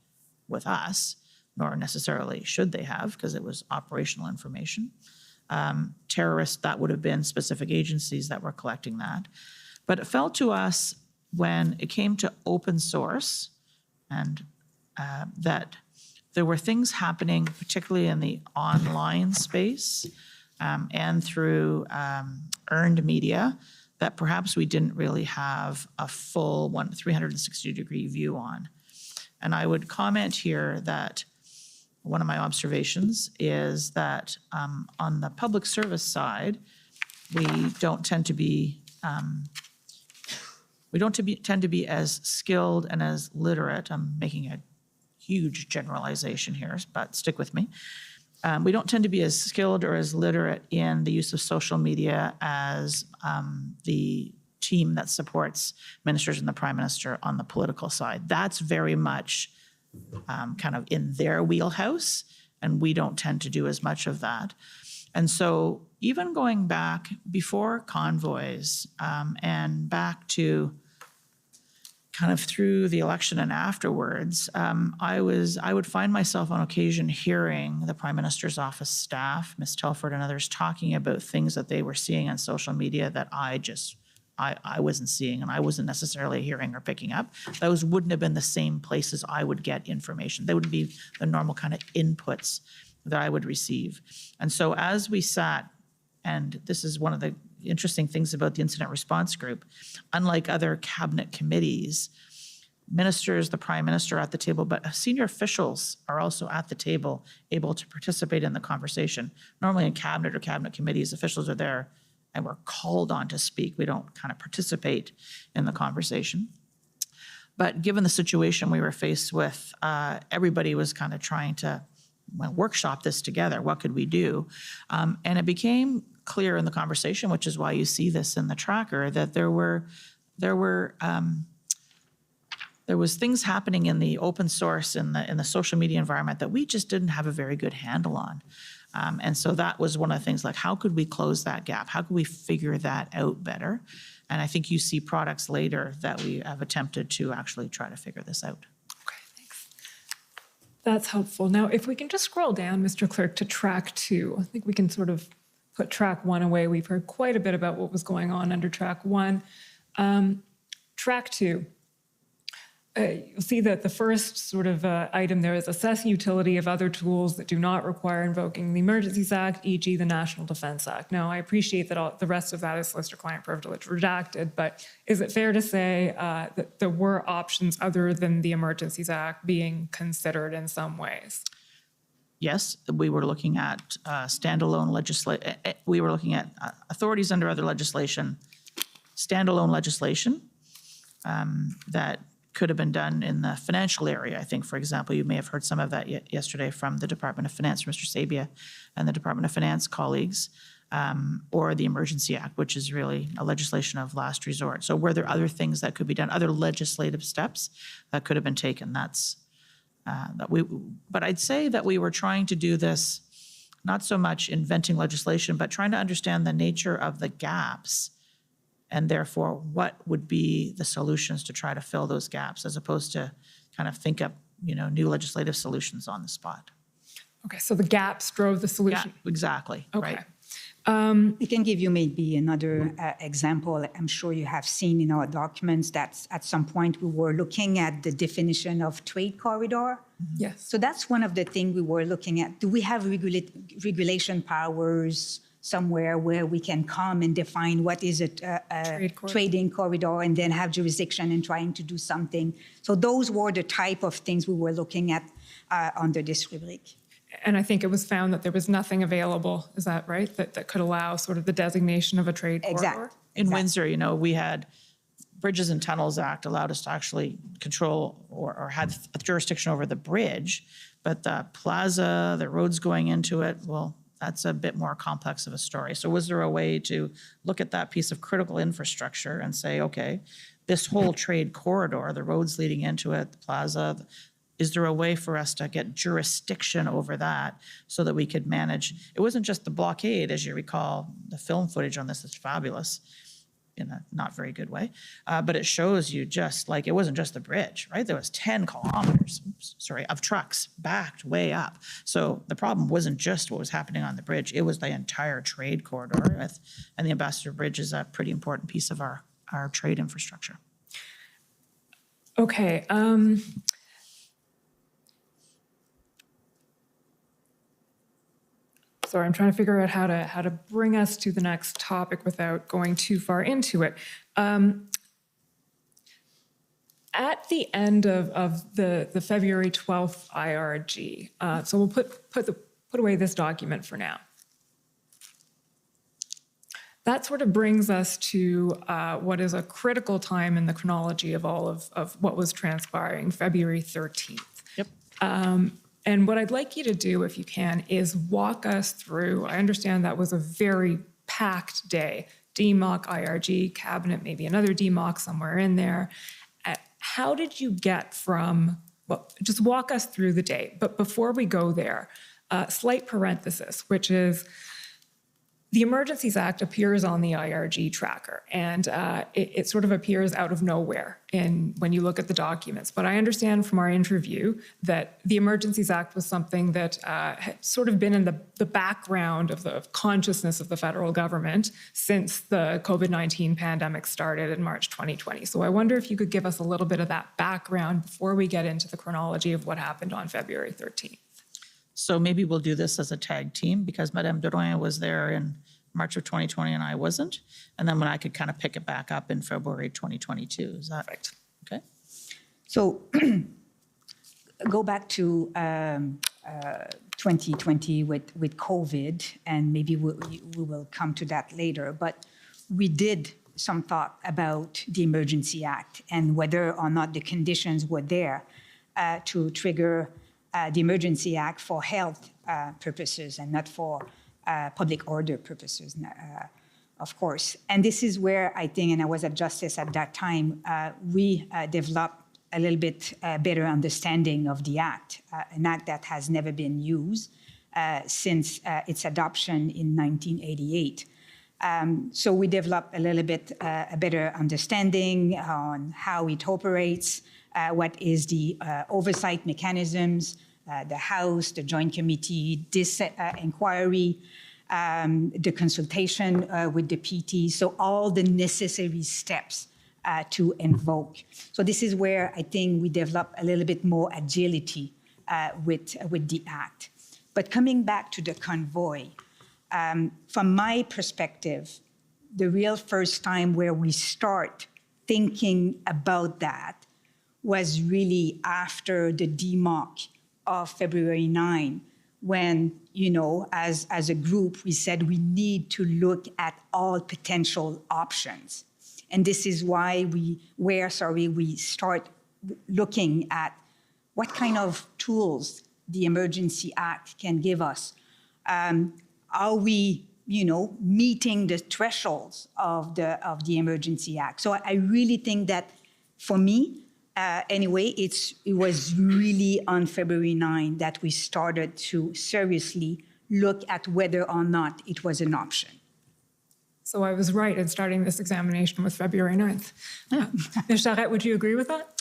with us, nor necessarily should they have, because it was operational information. Terrorists, that would have been specific agencies that were collecting that. But it felt to us when it came to open source, and that there were things happening, particularly in the online space and through earned media, that perhaps we didn't really have a full 360-degree view on. And I would comment here that one of my observations is that on the public service side, we don't tend to be tend to be as skilled and as literate. I'm making a huge generalization here, but stick with me. We don't tend to be as skilled or as literate in the use of social media as the team that supports ministers and the Prime Minister on the political side. That's very much kind of in their wheelhouse, and we don't tend to do as much of that. And so even going back before convoys and back to kind of through the election and afterwards, I would find myself on occasion hearing the Prime Minister's office staff, Ms. Telford and others, talking about things that they were seeing on social media that I wasn't seeing and I wasn't necessarily hearing or picking up. Those wouldn't have been the same places I would get information. They would be the normal kind of inputs that I would receive. And so as we sat, and this is one of the interesting things about the incident response group, unlike other cabinet committees, ministers, the Prime Minister at the table, but senior officials are also at the table, able to participate in the conversation. Normally in cabinet or cabinet committees, officials are there and we're called on to speak. We don't kind of participate in the conversation. But given the situation we were faced with, everybody was kind of trying to workshop this together. What could we do? And it became clear in the conversation, which is why you see this in the tracker, that there was things happening in the open source in the social media environment that we just didn't have a very good handle on. And so that was one of the things, like, how could we close that gap? How could we figure that out better? And I think you see products later that we have attempted to actually try to figure this out. That's helpful. Now, if we can just scroll down, Mr. Clerk, to track 2. I think we can sort of put track 1 away. We've heard quite a bit about what was going on under track 1. Track 2. You'll see that the first sort of item there is assess utility of other tools that do not require invoking the Emergencies Act, e.g. the National Defence Act. Now, I appreciate that the rest of that is solicitor-client privilege redacted, but is it fair to say that there were options other than the Emergencies Act being considered in some ways? Yes, we were looking at standalone legislation. We were looking at authorities under other legislation, standalone legislation that could have been done in the financial area. I think, for example, you may have heard some of that yesterday from the Department of Finance, Mr. Sabia, and the Department of Finance colleagues, or the Emergency Act, which is really a legislation of last resort. So were there other things that could be done, other legislative steps that could have been taken? But I'd say that we were trying to do this, not so much inventing legislation, but trying to understand the nature of the gaps and therefore what would be the solutions to try to fill those gaps, as opposed to kind of think up, new legislative solutions on the spot. Okay, so the gaps drove the solution. Yeah, exactly. Okay. Right. I can give you maybe another example. I'm sure you have seen in our documents that at some point we were looking at the definition of trade corridor. Yes. So that's one of the things we were looking at. Do we have regulation powers somewhere where we can come and define what is a trading corridor and then have jurisdiction in trying to do something? So those were the type of things we were looking at under this rubric. And I think it was found that there was nothing available, is that right? That could allow sort of the designation of a trade corridor? In Windsor, we had Bridges and Tunnels Act allowed us to actually control or had jurisdiction over the bridge, but the plaza, the roads going into it, well, that's a bit more complex of a story. So was there a way to look at that piece of critical infrastructure and say, okay, this whole trade corridor, the roads leading into it, the plaza, is there a way for us to get jurisdiction over that so that we could manage? It wasn't just the blockade, as you recall. The film footage on this is fabulous in a not very good way, but it shows you just like, it wasn't just the bridge, right? There was 10 kilometers, of trucks backed way up. So the problem wasn't just what was happening on the bridge, it was the entire trade corridor. And the Ambassador Bridge is a pretty important piece of our trade infrastructure. Okay. Sorry, I'm trying to figure out how to bring us to the next topic without going too far into it. at the end of the February 12th IRG, so we'll put away this document for now. That sort of brings us to what is a critical time in the chronology of all of what was transpiring, February 13th. Yep. And what I'd like you to do, if you can, is walk us through. I understand that was a very packed day. DMOC, IRG, cabinet, maybe another DMOC somewhere in there. How did you get from, well, just walk us through the day. But before we go there, slight parenthesis, which is the Emergencies Act appears on the IRG tracker, and it sort of appears out of nowhere when you look at the documents. But I understand from our interview that the Emergencies Act was something that had sort of been in the background of the consciousness of the federal government since the COVID-19 pandemic started in March 2020. So I wonder if you could give us a little bit of that background before we get into the chronology of what happened on February 13th. So maybe we'll do this as a tag team because Madame Drouin was there in March of 2020 and I wasn't. And then when I could kind of pick it back up in February 2022. Is that right? Okay. So go back to 2020 with COVID, and maybe we will come to that later. But we did some thought about the Emergency Act and whether or not the conditions were there to trigger the Emergency Act for health purposes and not for public order purposes, of course. And this is where I think, and I was at Justice at that time, we developed a little bit better understanding of the Act, an Act that has never been used since its adoption in 1988. So we developed a little bit a better understanding on how it operates, what is the oversight mechanisms, the House, the Joint Committee, this inquiry, the consultation with the PT, so all the necessary steps to invoke. So this is where I think we develop a little bit more agility with the Act. But coming back to the convoy, from my perspective, the real first time where we start thinking about that was really after the DMOC of February 9, when, you know, as a group, we said we need to look at all potential options. And this is why we start looking at what kind of tools the Emergency Act can give us. Are we, you know, meeting the thresholds of the Emergency Act? So I really think that, for me, anyway, it was really on February 9 that we started to seriously look at whether or not it was an option. So I was right in starting this examination with February 9th. Ms. Charette, would you agree with that?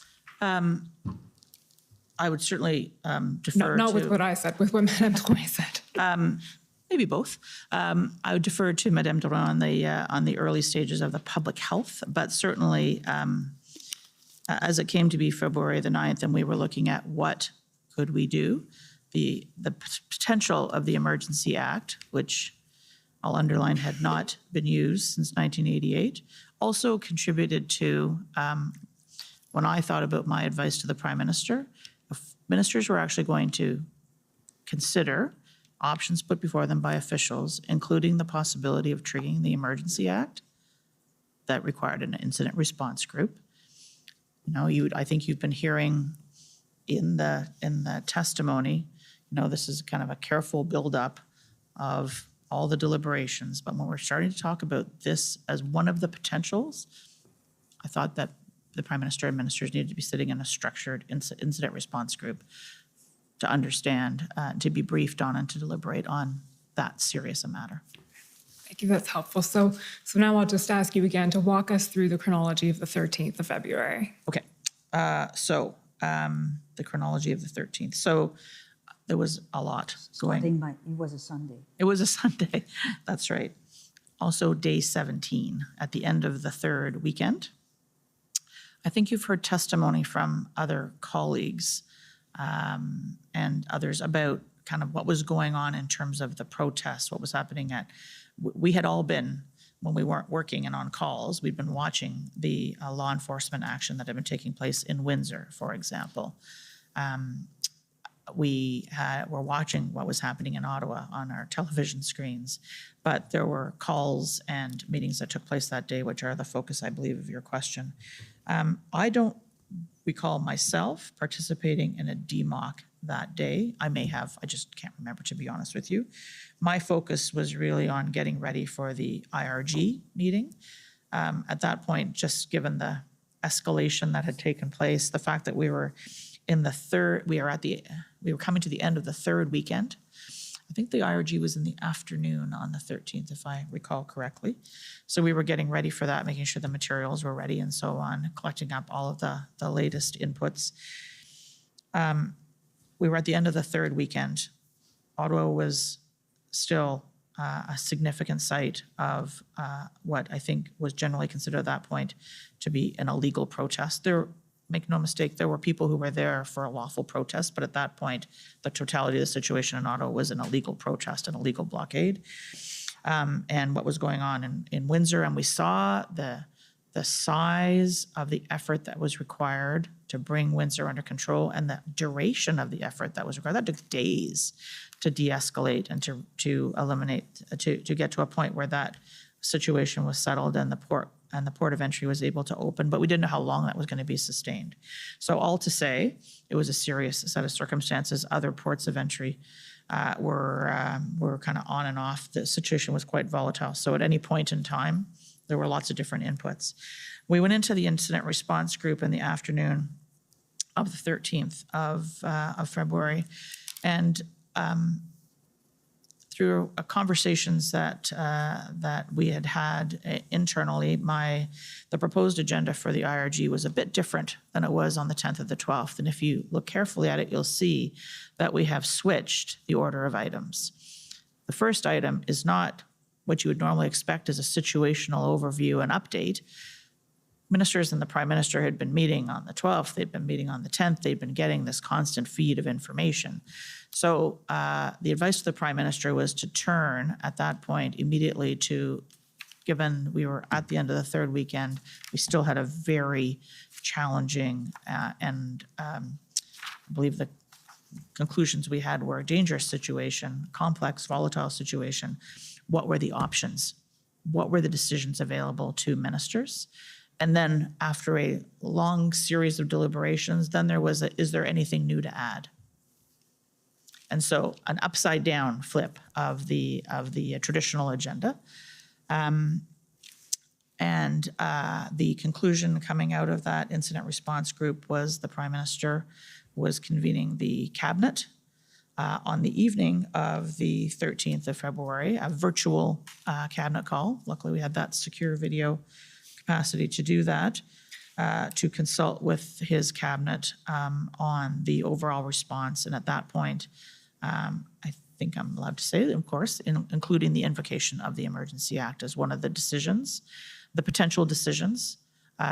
I would certainly defer Not to... with what I said, with what Madame Drouin said. Maybe both. I would defer to Madame Drouin on the early stages of the public health, but certainly as it came to be February the 9th and we were looking at what could we do, the potential of the Emergency Act, which I'll underline had not been used since 1988, also contributed to, when I thought about my advice to the Prime Minister, if ministers were actually going to consider options put before them by officials, including the possibility of triggering the Emergency Act that required an incident response group. You know, I think you've been hearing in the testimony, you know, this is kind of a careful buildup of all the deliberations. But when we're starting to talk about this as one of the potentials, I thought that the Prime Minister and ministers needed to be sitting in a structured incident response group to understand, to be briefed on and to deliberate on that serious a matter. Thank you, that's helpful. So now I'll just ask you again to walk us through the chronology of the 13th of February. Okay, the chronology of the 13th. So there was a lot going. It was a Sunday. It was a Sunday, that's right. Also day 17 at the end of the third weekend. I think you've heard testimony from other colleagues and others about kind of what was going on in terms of the protests, what was happening we had all been when we weren't working and on calls, we'd been watching the law enforcement action that had been taking place in Windsor, for example. We were watching what was happening in Ottawa on our television screens, but there were calls and meetings that took place that day, which are the focus, I believe, of your question. I don't recall myself participating in a DMOC that day. I may have, I just can't remember, to be honest with you. My focus was really on getting ready for the IRG meeting. At that point, just given the escalation that had taken place, the fact that we were in the third, we were coming to the end of the third weekend. I think the IRG was in the afternoon on the 13th, if I recall correctly. So we were getting ready for that, making sure the materials were ready and so on, collecting up all of the latest inputs. We were at the end of the third weekend. Ottawa was still a significant site of what I think was generally considered at that point to be an illegal protest. Make no mistake, there were people who were there for a lawful protest, but at that point, the totality of the situation in Ottawa was an illegal protest, an illegal blockade, and what was going on in Windsor. And we saw the size of the effort that was required to bring Windsor under control and the duration of the effort that was required. That took days to de-escalate and to eliminate, to get to a point where that situation was settled and the port of entry was able to open, but we didn't know how long that was going to be sustained. So all to say, it was a serious set of circumstances. Other ports of entry were kind of on and off. The situation was quite volatile. So at any point in time, there were lots of different inputs. We went into the incident response group in the afternoon of the 13th of February, and through conversations that we had internally, the proposed agenda for the IRG was a bit different than it was on the 10th of the 12th. And if you look carefully at it, you'll see that we have switched the order of items. The first item is not what you would normally expect as a situational overview and update. Ministers and the Prime Minister had been meeting on the 12th, they'd been meeting on the 10th, they'd been getting this constant feed of information. So the advice to the Prime Minister was to turn at that point immediately to, given we were at the end of the third weekend, we still had a very challenging and I believe the conclusions we had were a dangerous situation, complex, volatile situation. What were the options? What were the decisions available to ministers? And then after a long series of deliberations, then there was is there anything new to add? And so an upside down flip of the traditional agenda. The conclusion coming out of that incident response group was the Prime Minister was convening the cabinet on the evening of the 13th of February, a virtual cabinet call. Luckily, we had that secure video capacity to do that, to consult with his cabinet on the overall response. And at that point, I think I'm allowed to say, of course, including the invocation of the Emergency Act as one of the decisions, the potential decisions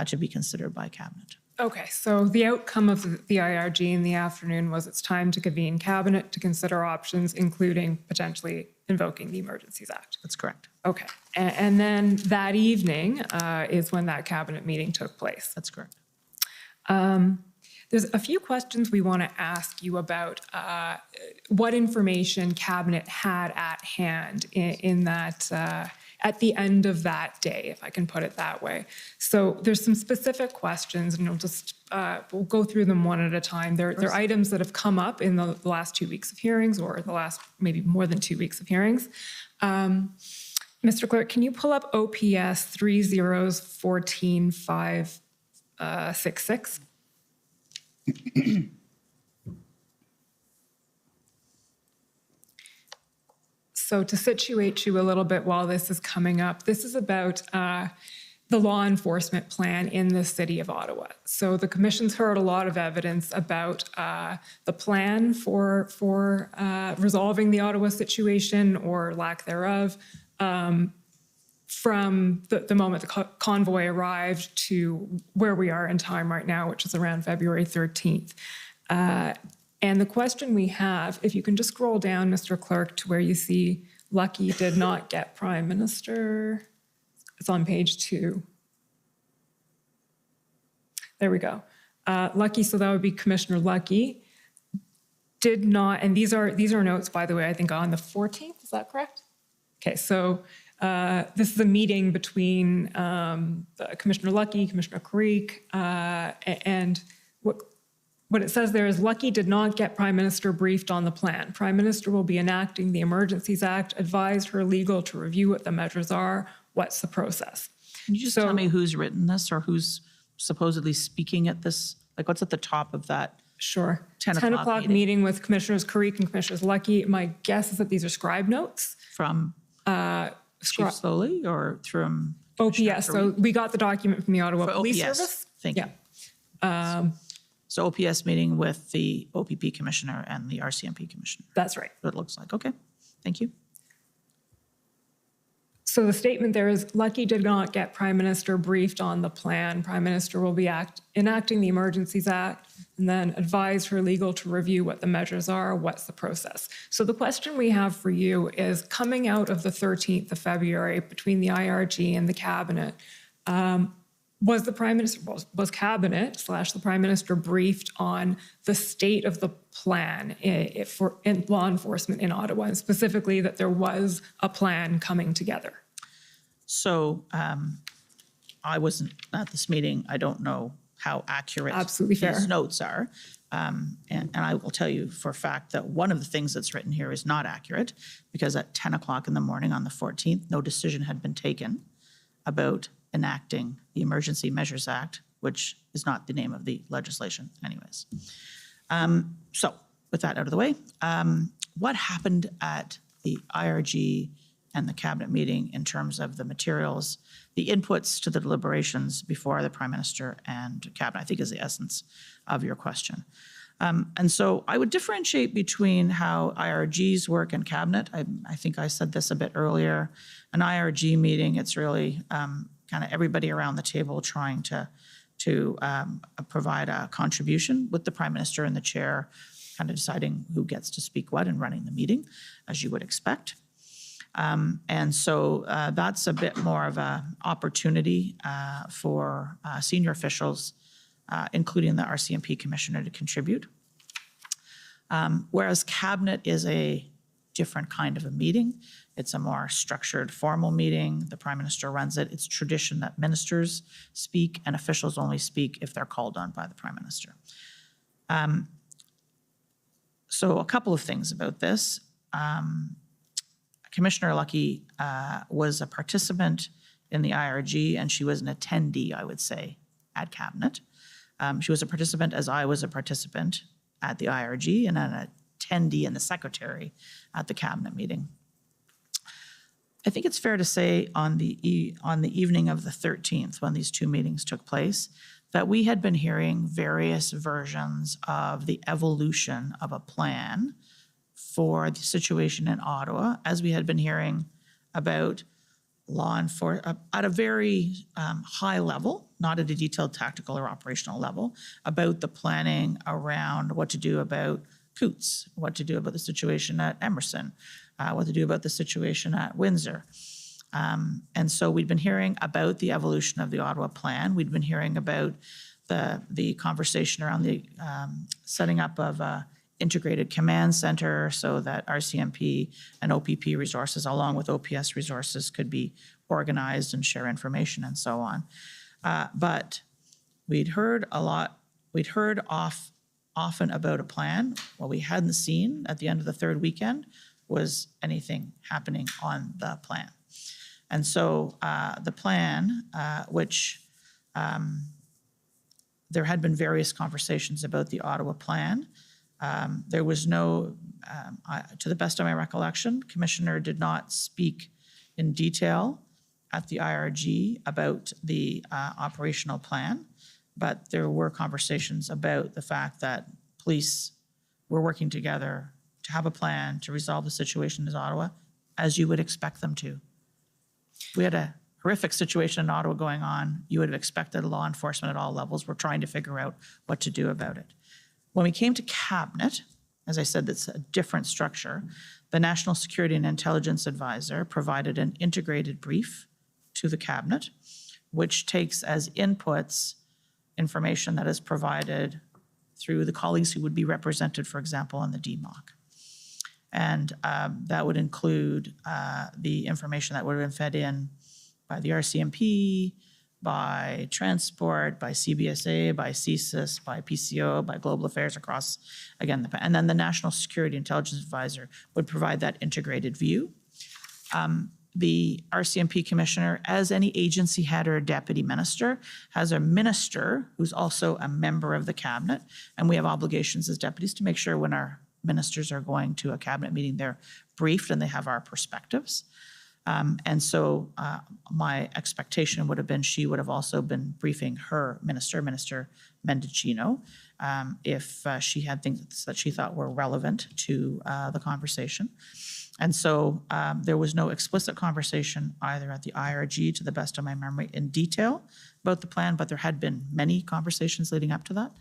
to be considered by cabinet. Okay, so the outcome of the IRG in the afternoon was it's time to convene cabinet to consider options, including potentially invoking the Emergencies Act. That's correct. Okay, and then that evening is when that cabinet meeting took place. That's correct. There's a few questions we want to ask you about what information cabinet had at hand in that at the end of that day, if I can put it that way. So there's some specific questions, and we'll go through them one at a time. They're items that have come up in the last 2 weeks of hearings, or the last maybe more than 2 weeks of hearings. Mr. Clerk, can you pull up OPS 3014566? So to situate you a little bit while this is coming up, this is about the law enforcement plan in the city of Ottawa. So the Commission's heard a lot of evidence about the plan for resolving the Ottawa situation or lack thereof from the moment the convoy arrived to where we are in time right now, which is around February 13th. And the question we have, if you can just scroll down, Mr. Clerk, to where you see Lucky did not get Prime Minister. It's on page 2. There we go. Lucky, so that would be Commissioner Lucky, did not, and these are notes, by the way, I think on the 14th, is that correct? Okay, so this is a meeting between Commissioner Lucky, Commissioner Creek, and what it says there is Lucky did not get Prime Minister briefed on the plan. Prime Minister will be enacting the Emergencies Act, advised her legal to review what the measures are, what's the process. Can you just tell me who's written this or who's supposedly speaking at this? Like, what's at the top of that? Sure. 10 o'clock meeting with Commissioners Creek and Commissioners Lucky. My guess is that these are scribe notes. From Chief Slowly or from OPS. So we got the document from the Ottawa For Police OPS. Service. Thank you. So OPS meeting with the OPP Commissioner and the RCMP Commissioner. That's right. It looks like. Okay. Thank you. So the statement there is Lucky did not get Prime Minister briefed on the plan. Prime Minister will be enacting the Emergencies Act and then advise her legal to review what the measures are, what's the process. So the question we have for you is coming out of the 13th of February between the IRG and the Cabinet, was the Prime Minister, was Cabinet / the Prime Minister briefed on the state of the plan for law enforcement in Ottawa, and specifically that there was a plan coming together? So I wasn't at this meeting. I don't know how accurate Absolutely fair. these notes are. And I will tell you for a fact that one of the things that's written here is not accurate, because at 10 o'clock in the morning on the 14th, no decision had been taken about enacting the Emergency Measures Act, which is not the name of the legislation anyways. So with that out of the way, what happened at the IRG and the Cabinet meeting in terms of the materials, the inputs to the deliberations before the Prime Minister and Cabinet, I think is the essence of your question. And so I would differentiate between how IRGs work and Cabinet. I think I said this a bit earlier. An IRG meeting, it's really kind of everybody around the table trying to provide a contribution with the Prime Minister and the Chair, kind of deciding who gets to speak what and running the meeting, as you would expect. And so that's a bit more of an opportunity for senior officials, including the RCMP Commissioner, to contribute. Whereas Cabinet is a different kind of a meeting. It's a more structured, formal meeting. The Prime Minister runs it. It's tradition that ministers speak and officials only speak if they're called on by the Prime Minister. So a couple of things about this. Commissioner Lucky was a participant in the IRG, and she was an attendee, I would say, at Cabinet. She was a participant as I was a participant at the IRG, and an attendee and the secretary at the Cabinet meeting. I think it's fair to say on the evening of the 13th, when these two meetings took place, that we had been hearing various versions of the evolution of a plan for the situation in Ottawa, as we had been hearing about law enforcement at a very high level, not at a detailed tactical or operational level, about the planning around what to do about Coots, what to do about the situation at Emerson, what to do about the situation at Windsor. And so we'd been hearing about the evolution of the Ottawa plan. We'd been hearing about the conversation around the setting up of a integrated command center so that RCMP and OPP resources, along with OPS resources, could be organized and share information and so on. But we'd heard a lot, we'd heard often about a plan. What we hadn't seen at the end of the third weekend was anything happening on the plan. And so the plan, which there had been various conversations about the Ottawa plan. There was no, to the best of my recollection, Commissioner did not speak in detail at the IRG about the operational plan, but there were conversations about the fact that police were working together to have a plan to resolve the situation in Ottawa, as you would expect them to. We had a horrific situation in Ottawa going on. You would have expected law enforcement at all levels were trying to figure out what to do about it. When we came to Cabinet, as I said, that's a different structure. The National Security and Intelligence Advisor provided an integrated brief to the cabinet, which takes as inputs information that is provided through the colleagues who would be represented, for example, on the DMOC. And that would include the information that would have been fed in by the RCMP, by Transport, by CBSA, by CSIS, by PCO, by Global Affairs across, again, and then the National Security Intelligence Advisor would provide that integrated view. The RCMP commissioner, as any agency head or deputy minister, has a minister who's also a member of the cabinet, and we have obligations as deputies to make sure when our ministers are going to a cabinet meeting, they're briefed and they have our perspectives. And so my expectation would have been she would have also been briefing her minister, Minister Mendicino, if she had things that she thought were relevant to the conversation. And so there was no explicit conversation either at the IRG, to the best of my memory, in detail about the plan, but there had been many conversations leading up to that,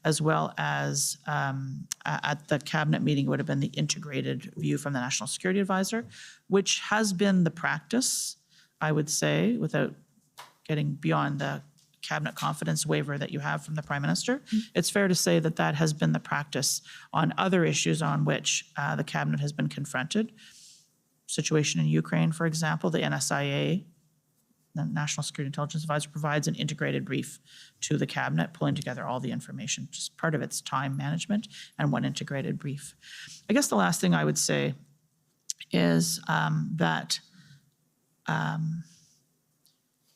as well as at the cabinet meeting would have been the integrated view from the National Security Advisor, which has been the practice, I would say, without getting beyond the cabinet confidence waiver that you have from the Prime Minister. It's fair to say that that has been the practice on other issues on which the cabinet has been confronted. Situation in Ukraine, for example, the NSIA, the National Security Intelligence Advisor, provides an integrated brief to the cabinet, pulling together all the information, just part of its time management and one integrated brief. I guess the last thing I would say is that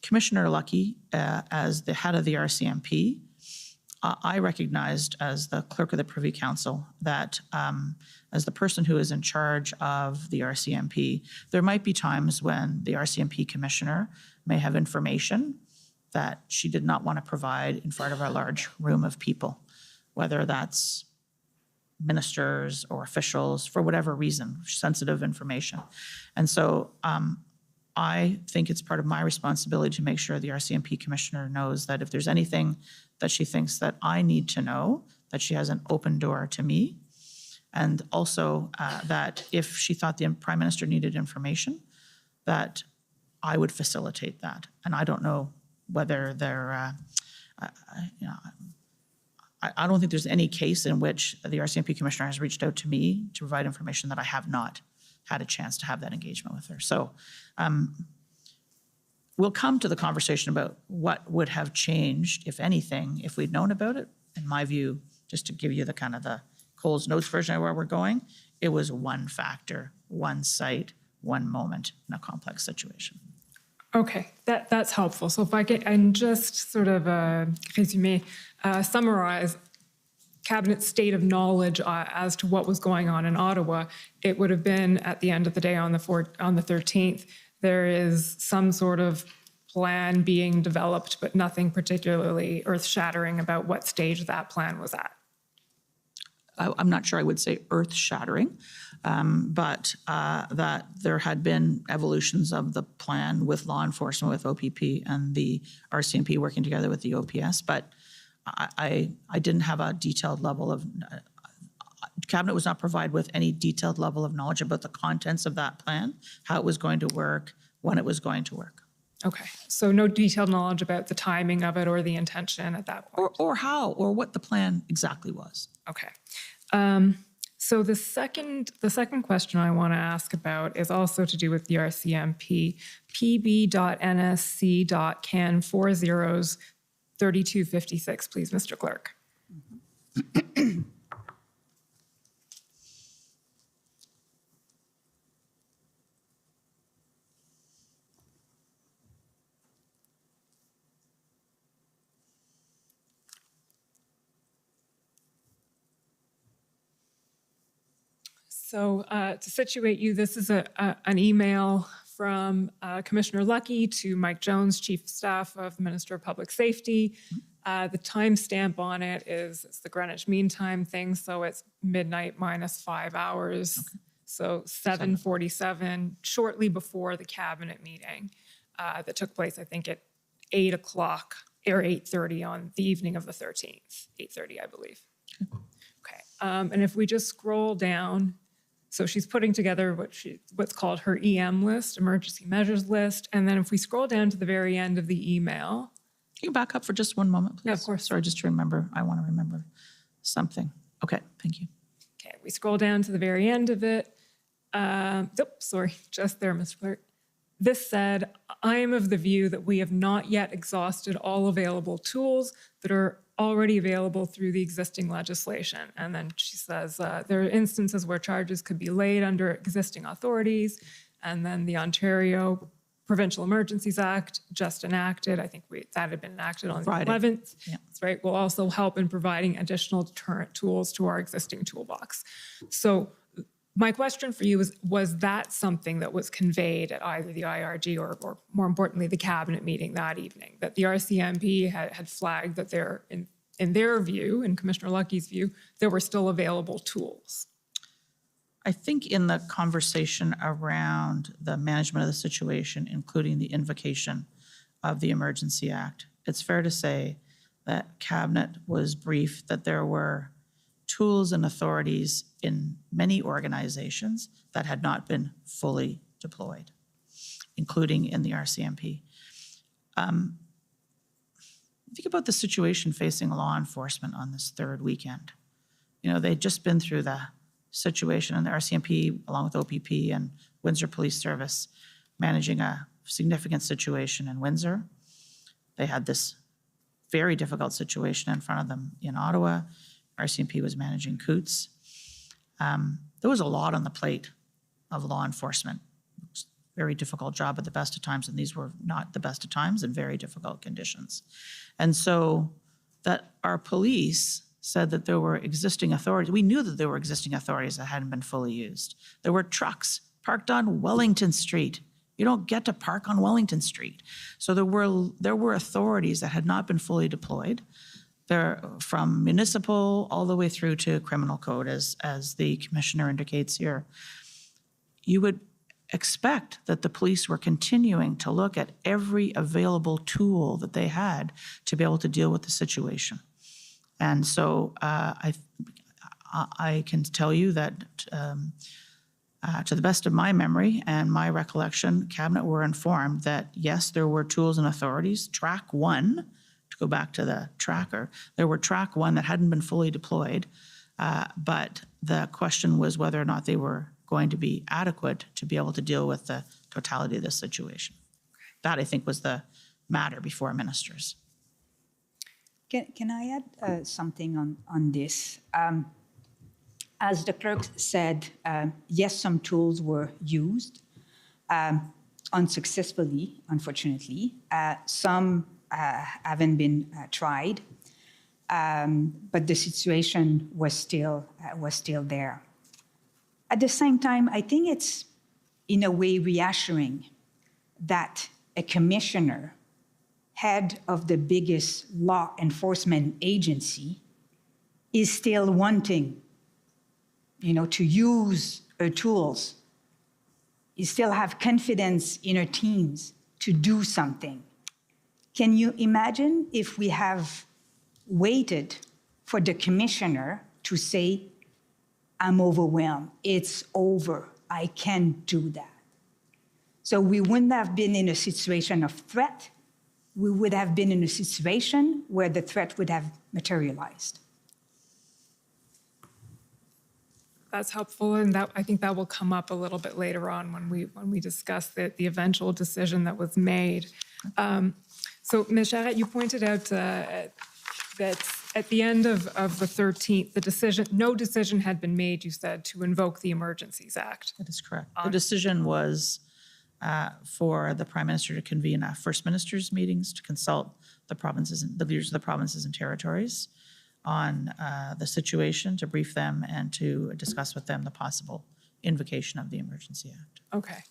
Commissioner Lucky, as the head of the RCMP, I recognized as the clerk of the Privy Council that as the person who is in charge of the RCMP, there might be times when the RCMP commissioner may have information that she did not want to provide in front of a large room of people, whether that's ministers or officials, for whatever reason, sensitive information. And so I think it's part of my responsibility to make sure the RCMP commissioner knows that if there's anything that she thinks that I need to know, that she has an open door to me. And also that if she thought the Prime Minister needed information, that I would facilitate that. And I don't know whether there, I don't think there's any case in which the RCMP commissioner has reached out to me to provide information that I have not had a chance to have that engagement with her. So we'll come to the conversation about what would have changed, if anything, if we'd known about it. In my view, just to give you the kind of the Cole's Notes version of where we're going, it was one factor, one site, one moment in a complex situation. Okay, that's helpful. So if I can, and just sort of resume, summarize Cabinet's state of knowledge as to what was going on in Ottawa, it would have been at the end of the day on the 13th, there is some sort of plan being developed, but nothing particularly earth-shattering about what stage that plan was at. I'm not sure I would say earth-shattering, but that there had been evolutions of the plan with law enforcement, with OPP and the RCMP working together with the OPS, but I didn't have a detailed level of, Cabinet was not provided with any detailed level of knowledge about the contents of that plan, how it was going to work, when it was going to work. Okay, so no detailed knowledge about the timing of it or the intention at that point? Or how, or what the plan exactly was. Okay. So the second question I want to ask about is also to do with the RCMP, pb.nsc.can 403256, please, Mr. Clerk. So to situate you, this is an email from Commissioner Lucky to Mike Jones, Chief of Staff of the Minister of Public Safety. The timestamp on it it's the Greenwich Mean Time thing, so it's midnight minus 5 hours. Okay. So 7:47, shortly before the cabinet meeting that took place, I think at 8 o'clock or 8:30 on the evening of the 13th, 8:30, I believe. Okay. And if we just scroll down So she's putting together what's called her EM list, emergency measures list. And then if we scroll down to the very end of the email. Can you back up for just one moment, please? Yeah, of course. Sorry, just to remember, I want to remember something. Okay, thank you. Okay, we scroll down to the very end of it. Sorry, just there, Mr. Clerk. This said, I am of the view that we have not yet exhausted all available tools that are already available through the existing legislation. And then she says there are instances where charges could be laid under existing authorities, and then the Ontario Provincial Emergencies Act just enacted. I think that had been enacted on Friday. the 11th. Yeah. That's right. Will also help in providing additional deterrent tools to our existing toolbox. So my question for you was that something that was conveyed at either the IRG or more importantly, the cabinet meeting that evening, that the RCMP had flagged that there, in their view, in Commissioner Lucky's view, there were still available tools? I think in the conversation around the management of the situation, including the invocation of the Emergency Act, it's fair to say that Cabinet was briefed that there were tools and authorities in many organizations that had not been fully deployed, including in the RCMP. Think about the situation facing law enforcement on this third weekend. You know, they'd just been through the situation, and the RCMP, along with OPP and Windsor Police Service, managing a significant situation in Windsor. They had this very difficult situation in front of them in Ottawa. RCMP was managing Coots. There was a lot on the plate of law enforcement. It was a very difficult job at the best of times, and these were not the best of times and very difficult conditions. And so that our police said that there were existing authorities. We knew that there were existing authorities that hadn't been fully used. There were trucks parked on Wellington Street. You don't get to park on Wellington Street. So there were authorities that had not been fully deployed. There, from municipal all the way through to criminal code, as the commissioner indicates here. You would expect that the police were continuing to look at every available tool that they had to be able to deal with the situation. And so I can tell you that to the best of my memory and my recollection, Cabinet were informed that yes, there were tools and authorities. Track 1, to go back to the tracker, there were track 1 that hadn't been fully deployed, but the question was whether or not they were going to be adequate to be able to deal with the totality of this situation. That, I think, was the matter before ministers. Can I add something on this? As the clerk said, yes, some tools were used unsuccessfully, unfortunately. Some haven't been tried, but the situation was still there. At the same time, I think it's in a way reassuring that a commissioner, head of the biggest law enforcement agency, is still wanting, to use her tools. You still have confidence in her teams to do something. Can you imagine if we have waited for the commissioner to say, I'm overwhelmed, it's over, I can't do that? So we wouldn't have been in a situation of threat. We would have been in a situation where the threat would have materialized. That's helpful, and I think that will come up a little bit later on when we discuss the eventual decision that was made. So, Ms. Charette, you pointed out that at the end of the 13th, no decision had been made, you said, to invoke the Emergencies Act. That is correct. The decision was for the Prime Minister to convene First Ministers meetings to consult the leaders of the provinces and territories on the situation, to brief them and to discuss with them the possible invocation of the Emergency Act. Okay.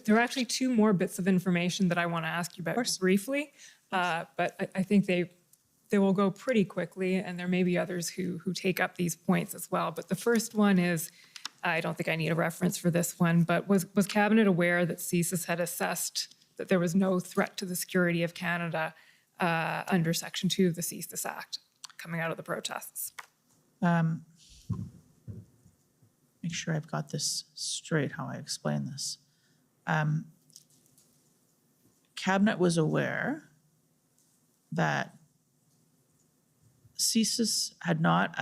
There are actually two more bits of information that I want to ask you about briefly, but I think they will go pretty quickly, and there may be others who take up these points as well. But the first one is, I don't think I need a reference for this one, but was Cabinet aware that CSIS had assessed that there was no threat to the security of Canada under Section 2 of the CSIS Act coming out of the protests? Let make sure I've got this straight, how I explain this. Cabinet was aware that CSIS had not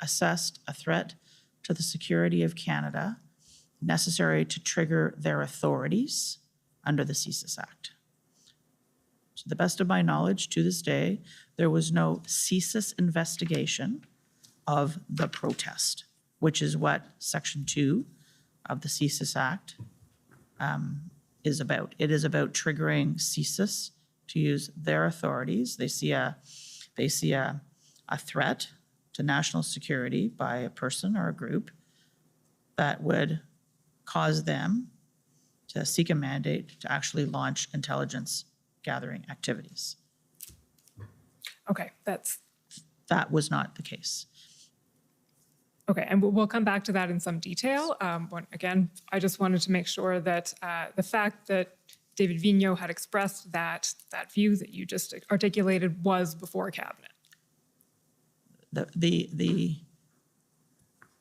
assessed a threat to the security of Canada necessary to trigger their authorities under the CSIS Act. To the best of my knowledge, to this day, there was no CSIS investigation of the protest, which is what Section 2 of the CSIS Act is about. It is about triggering CSIS to use their authorities. They see a threat to national security by a person or a group that would cause them to seek a mandate to actually launch intelligence gathering activities. Okay, that was not the case. Okay, and we'll come back to that in some detail. Again, I just wanted to make sure that the fact that David Vigneault had expressed that view that you just articulated was before Cabinet. The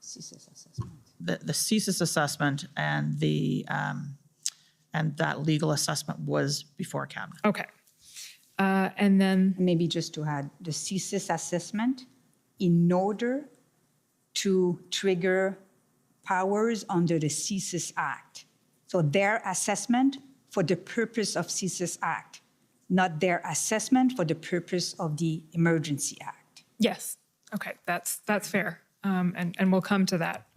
CSIS assessment. The CSIS assessment and that legal assessment was before Cabinet. Okay. And then maybe just to add, the CSIS assessment in order to trigger powers under the CSIS Act. So their assessment for the purpose of CSIS Act, not their assessment for the purpose of the Emergency Act. Yes. Okay, that's fair. And we'll come to that.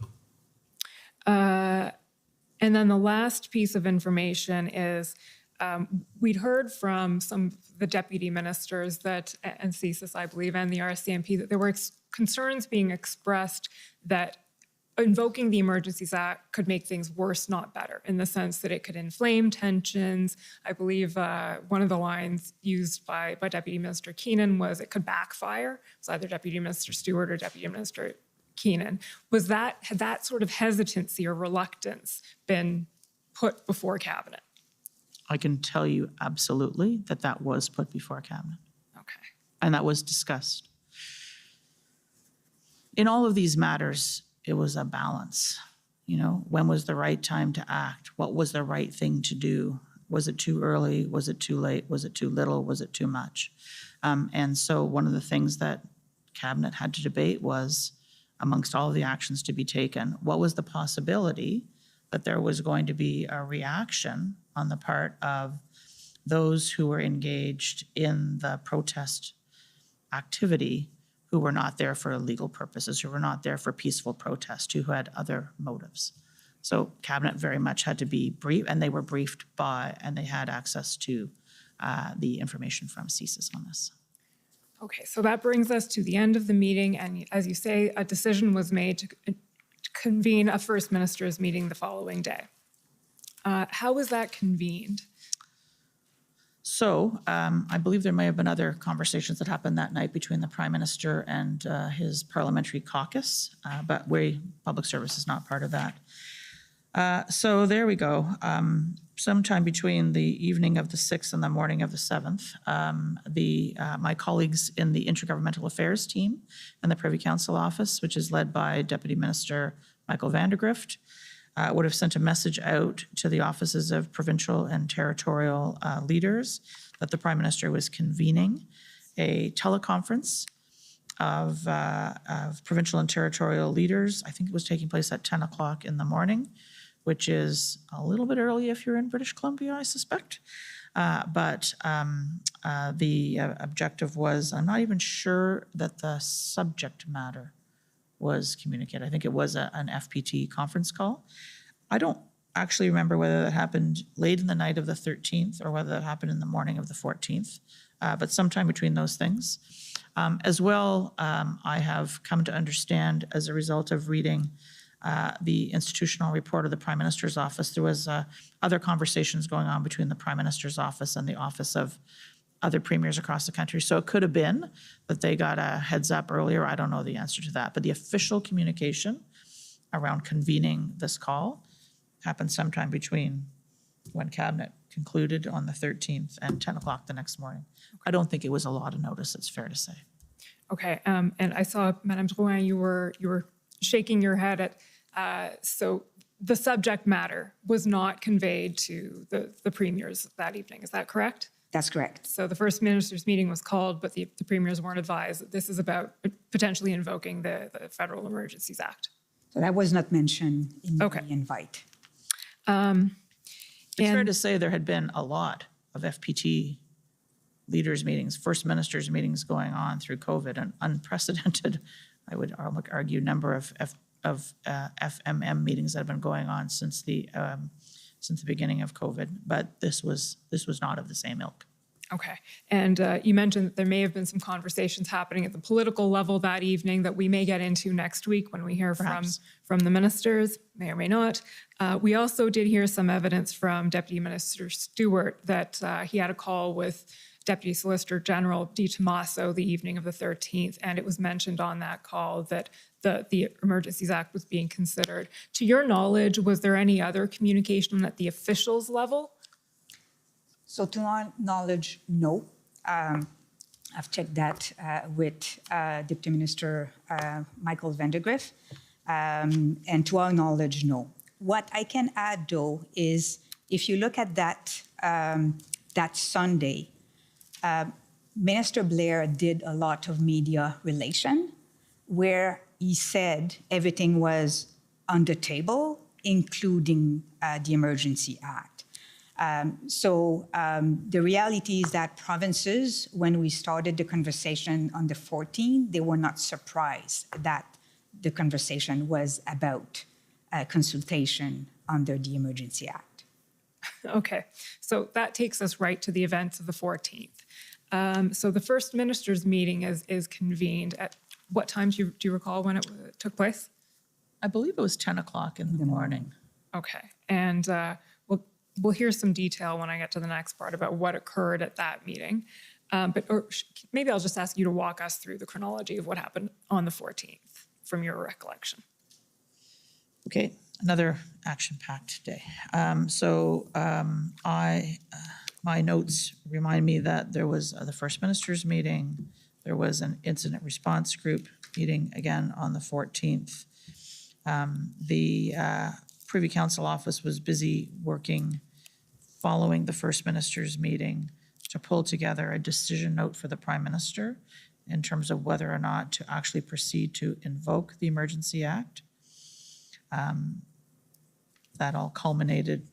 And then the last piece of information is we'd heard from some of the deputy ministers that, and CSIS, I believe, and the RCMP, that there were concerns being expressed that invoking the Emergencies Act could make things worse, not better, in the sense that it could inflame tensions. I believe one of the lines used by Deputy Minister Keenan was it could backfire. It was either Deputy Minister Stewart or Deputy Minister Keenan. Had that sort of hesitancy or reluctance been put before Cabinet? I can tell you absolutely that was put before Cabinet. Okay. And that was discussed. In all of these matters, it was a balance. You know, when was the right time to act? What was the right thing to do? Was it too early? Was it too late? Was it too little? Was it too much? And so one of the things that Cabinet had to debate was, amongst all of the actions to be taken, what was the possibility that there was going to be a reaction on the part of those who were engaged in the protest activity, who were not there for legal purposes, who were not there for peaceful protest, who had other motives. So Cabinet very much had to be briefed, and they were briefed by, and they had access to the information from CSIS on this. Okay, so that brings us to the end of the meeting, and as you say, a decision was made to convene a First Minister's meeting the following day. How was that convened? So I believe there may have been other conversations that happened that night between the Prime Minister and his parliamentary caucus, but Public Service is not part of that. So there we go. Sometime between the evening of the 6th and the morning of the 7th, my colleagues in the Intergovernmental Affairs team and the Privy Council office, which is led by Deputy Minister Michael Vandergrift, would have sent a message out to the offices of provincial and territorial leaders that the Prime Minister was convening a teleconference of provincial and territorial leaders. I think it was taking place at 10 o'clock in the morning, which is a little bit early if you're in British Columbia, I suspect. But the objective was, I'm not even sure that the subject matter was communicated. I think it was an FPT conference call. I don't actually remember whether that happened late in the night of the 13th or whether that happened in the morning of the 14th, but sometime between those things. As well, I have come to understand as a result of reading the institutional report of the Prime Minister's office, there was other conversations going on between the Prime Minister's office and the office of other premiers across the country. So it could have been that they got a heads up earlier. I don't know the answer to that. But the official communication around convening this call happened sometime between when Cabinet concluded on the 13th and 10 o'clock the next morning. I don't think it was a lot of notice, it's fair to say. Okay, and I saw, Madame Drouin, you were shaking your head at So the subject matter was not conveyed to the premiers that evening. Is that correct? That's correct. So the First Minister's meeting was called, but the premiers weren't advised that this is about potentially invoking the Federal Emergencies Act. So that was not mentioned in the invite. It's fair to say there had been a lot of FPT leaders meetings, First Minister's meetings going on through COVID, an unprecedented, I would argue, number of FMM meetings that have been going on since the beginning of COVID, but this was not of the same ilk. Okay. And you mentioned that there may have been some conversations happening at the political level that evening that we may get into next week when we hear from the ministers, may or may not. We also did hear some evidence from Deputy Minister Stewart that he had a call with Deputy Solicitor General Di Tommaso the evening of the 13th, and it was mentioned on that call that the Emergencies Act was being considered. To your knowledge, was there any other communication at the officials level? So to our knowledge, no. I've checked that with Deputy Minister Michael Vandergriff, and to our knowledge, no. What I can add, though, is if you look at that Sunday, Minister Blair did a lot of media relation where he said everything was on the table, including the Emergency Act. The reality is that provinces, when we started the conversation on the 14th, they were not surprised that the conversation was about consultation under the Emergency Act. Okay, so that takes us right to the events of the 14th. So the First Minister's meeting is convened at what time? Do you recall when it took place? I believe it was 10 o'clock in the morning. Okay, and we'll hear some detail when I get to the next part about what occurred at that meeting. Maybe I'll just ask you to walk us through the chronology of what happened on the 14th from your recollection. Okay, another action-packed day. My notes remind me that there was the First Minister's meeting. There was an incident response group meeting again on the 14th. The Privy Council office was busy working following the First Minister's meeting to pull together a decision note for the Prime Minister in terms of whether or not to actually proceed to invoke the Emergency Act. That all culminated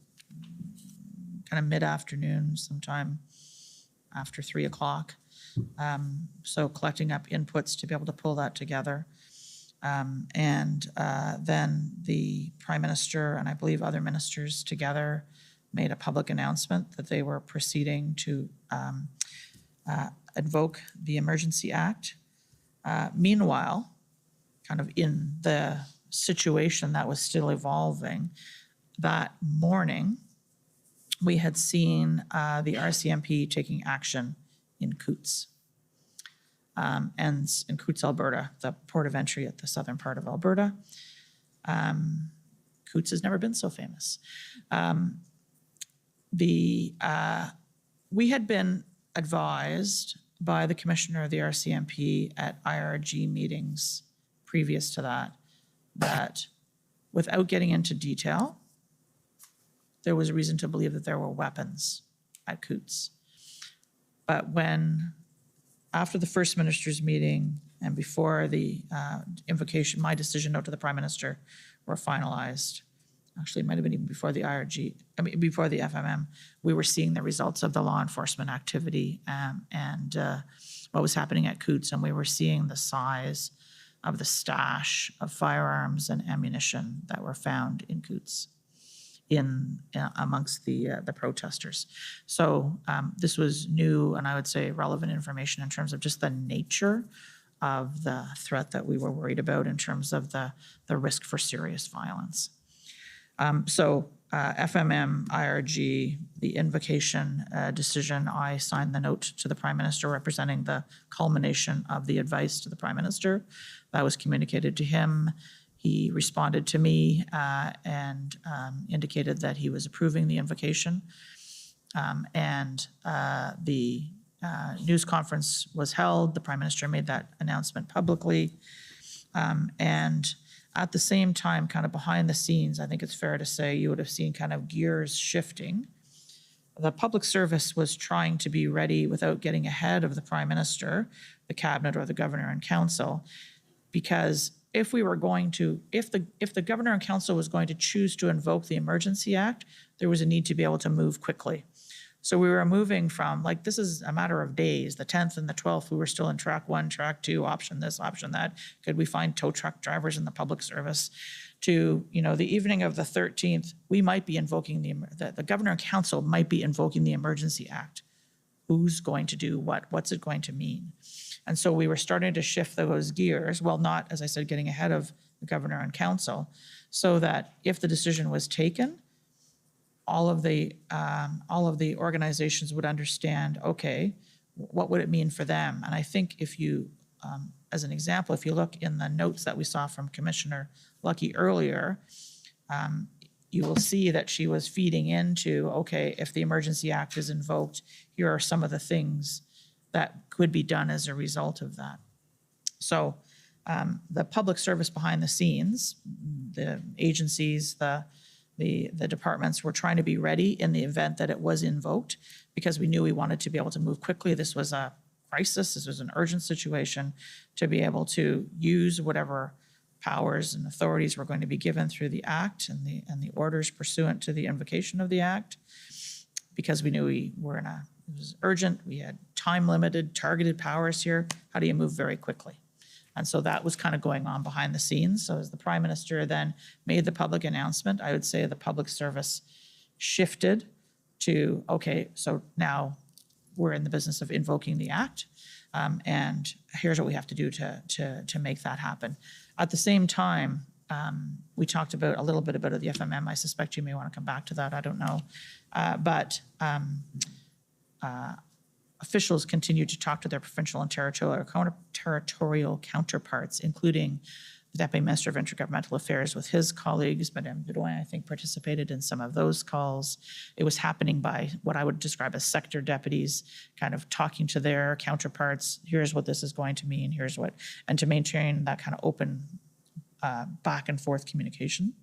kind of mid-afternoon, sometime after 3 o'clock. So collecting up inputs to be able to pull that together. Then the Prime Minister and I believe other ministers together made a public announcement that they were proceeding to invoke the Emergency Act. Meanwhile, kind of in the situation that was still evolving, that morning, we had seen the RCMP taking action in Coutts, and in Coutts, Alberta, the port of entry at the southern part of Alberta. Coutts has never been so famous. We had been advised by the Commissioner of the RCMP at IRG meetings previous to that without getting into detail, there was a reason to believe that there were weapons at Coutts. But after the First Minister's meeting and before the invocation, my decision note to the Prime Minister were finalized, actually it might have been even before the before the FMM, we were seeing the results of the law enforcement activity and what was happening at Coutts, and we were seeing the size of the stash of firearms and ammunition that were found in Coutts amongst the protesters. So this was new and I would say relevant information in terms of just the nature of the threat that we were worried about in terms of the risk for serious violence. FMM, IRG, the invocation decision, I signed the note to the Prime Minister representing the culmination of the advice to the Prime Minister. That was communicated to him. He responded to me and indicated that he was approving the invocation. The news conference was held. The Prime Minister made that announcement publicly. At the same time, kind of behind the scenes, I think it's fair to say you would have seen kind of gears shifting. The public service was trying to be ready without getting ahead of the Prime Minister, the Cabinet, or the Governor and Council, because if we were going to, if the Governor and Council was going to choose to invoke the Emergency Act, there was a need to be able to move quickly. So we were moving from, like, this is a matter of days, the 10th and the 12th, we were still in track 1, track 2, option this, option that. Could we find tow truck drivers in the public service? To, you know, the evening of the 13th, we might be invoking the Governor and Council might be invoking the Emergency Act. Who's going to do what? What's it going to mean? And so we were starting to shift those gears, well, not, as I said, getting ahead of the Governor and Council, so that if the decision was taken, all of the organizations would understand, okay, what would it mean for them? And I think if you, as an example, if you look in the notes that we saw from Commissioner Lucky earlier, you will see that she was feeding into, okay, if the Emergency Act is invoked, here are some of the things that could be done as a result of that. So the public service behind the scenes, the agencies, the departments were trying to be ready in the event that it was invoked, because we knew we wanted to be able to move quickly. This was a crisis. This was an urgent situation, to be able to use whatever powers and authorities were going to be given through the Act and the orders pursuant to the invocation of the Act, because we knew we were it was urgent. We had time-limited, targeted powers here. How do you move very quickly? And so that was kind of going on behind the scenes. So as the Prime Minister then made the public announcement, I would say the public service shifted to, okay, so now we're in the business of invoking the Act, and here's what we have to do to make that happen. At the same time, we talked about a little bit about the FMM. I suspect you may want to come back to that. I don't know. But officials continue to talk to their provincial and territorial counterparts, including the Deputy Minister of Intergovernmental Affairs with his colleagues. Madame Bedouin, I think, participated in some of those calls. It was happening by what I would describe as sector deputies, kind of talking to their counterparts. Here's what this is going to mean. Here's what, and to maintain that kind of open back and forth communication.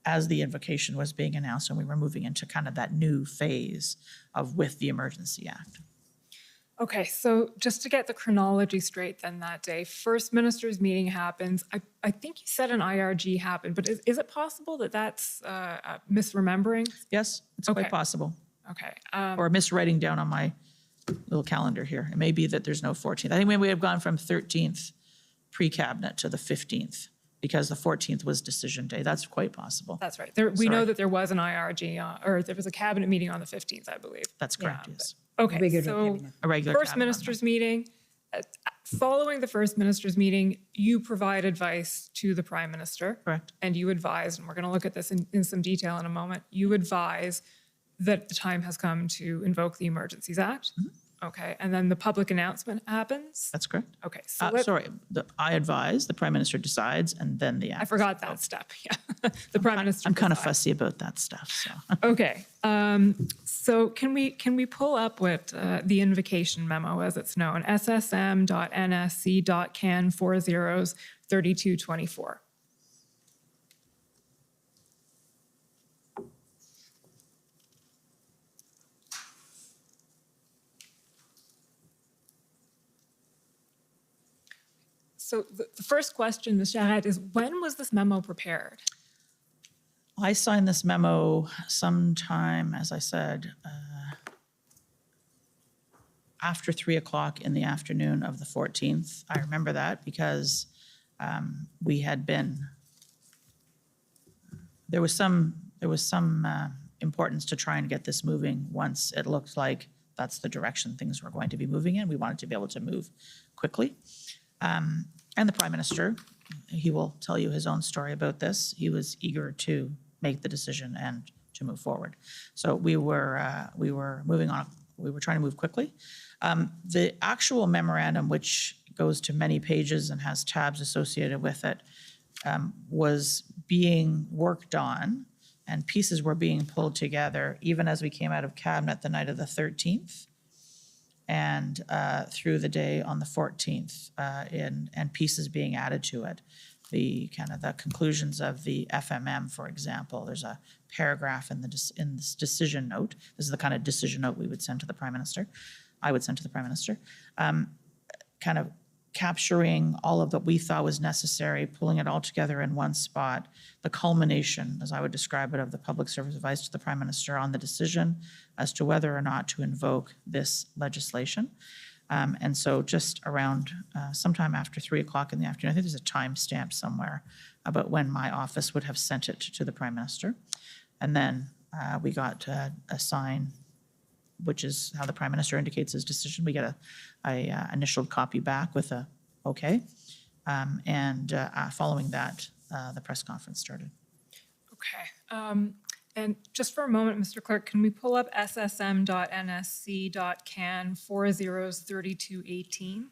As the invocation was being announced and we were moving into kind of that new phase of with the Emergency Act. Okay, so just to get the chronology straight then that day, First Minister's meeting happens. I think you said an IRG happened, but is it possible that that's misremembering? Yes, it's quite possible. Okay. Or miswriting down on my little calendar here. It may be that there's no 14th. I think we have gone from 13th pre-cabinet to the 15th. Because the 14th was decision day. That's quite possible. That's right. We know that there was an IRG, or there was a cabinet meeting on the 15th, I believe. That's correct, yes. Okay, so A regular First Minister's meeting. Following the First Minister's meeting, you provide advice to the Prime Minister. Correct. And you advise, and we're going to look at this in some detail in a moment, you advise that the time has come to invoke the Emergencies Act. Mm-hmm. Okay, and then the public announcement happens? That's correct. Okay, so I advise, the Prime Minister decides, and then the Act. I forgot that step, yeah. The Prime Minister I'm kind of decides. fussy about that stuff, so. Okay, so can we pull up what the invocation memo, as it's known, ssm.nsc.can 403224. So the first question, Ms. Charette, is when was this memo prepared? I signed this memo sometime, as I said, after 3 o'clock in the afternoon of the 14th. I remember that because we had been, there was some importance to try and get this moving once it looked like that's the direction things were going to be moving in. We wanted to be able to move quickly. And the Prime Minister, he will tell you his own story about this. He was eager to make the decision and to move forward. So we were moving on. We were trying to move quickly. The actual memorandum, which goes to many pages and has tabs associated with it, was being worked on, and pieces were being pulled together even as we came out of Cabinet the night of the 13th. And through the day on the 14th, and pieces being added to it. the kind of the conclusions of the FMM, for example. There's a paragraph in this decision note. This is the kind of decision note we would send to the Prime Minister. I would send to the Prime Minister, kind of capturing all of what we thought was necessary, pulling it all together in one spot, the culmination, as I would describe it, of the public service advice to the Prime Minister on the decision as to whether or not to invoke this legislation. And so just around sometime after 3 o'clock in the afternoon, I think there's a timestamp somewhere about when my office would have sent it to the Prime Minister. And then we got a sign, which is how the Prime Minister indicates his decision. We get a initialed copy back with a okay. And following that, the press conference started. Okay. And just for a moment, Mr. Clerk, can we pull up ssm.nsc.can 403218?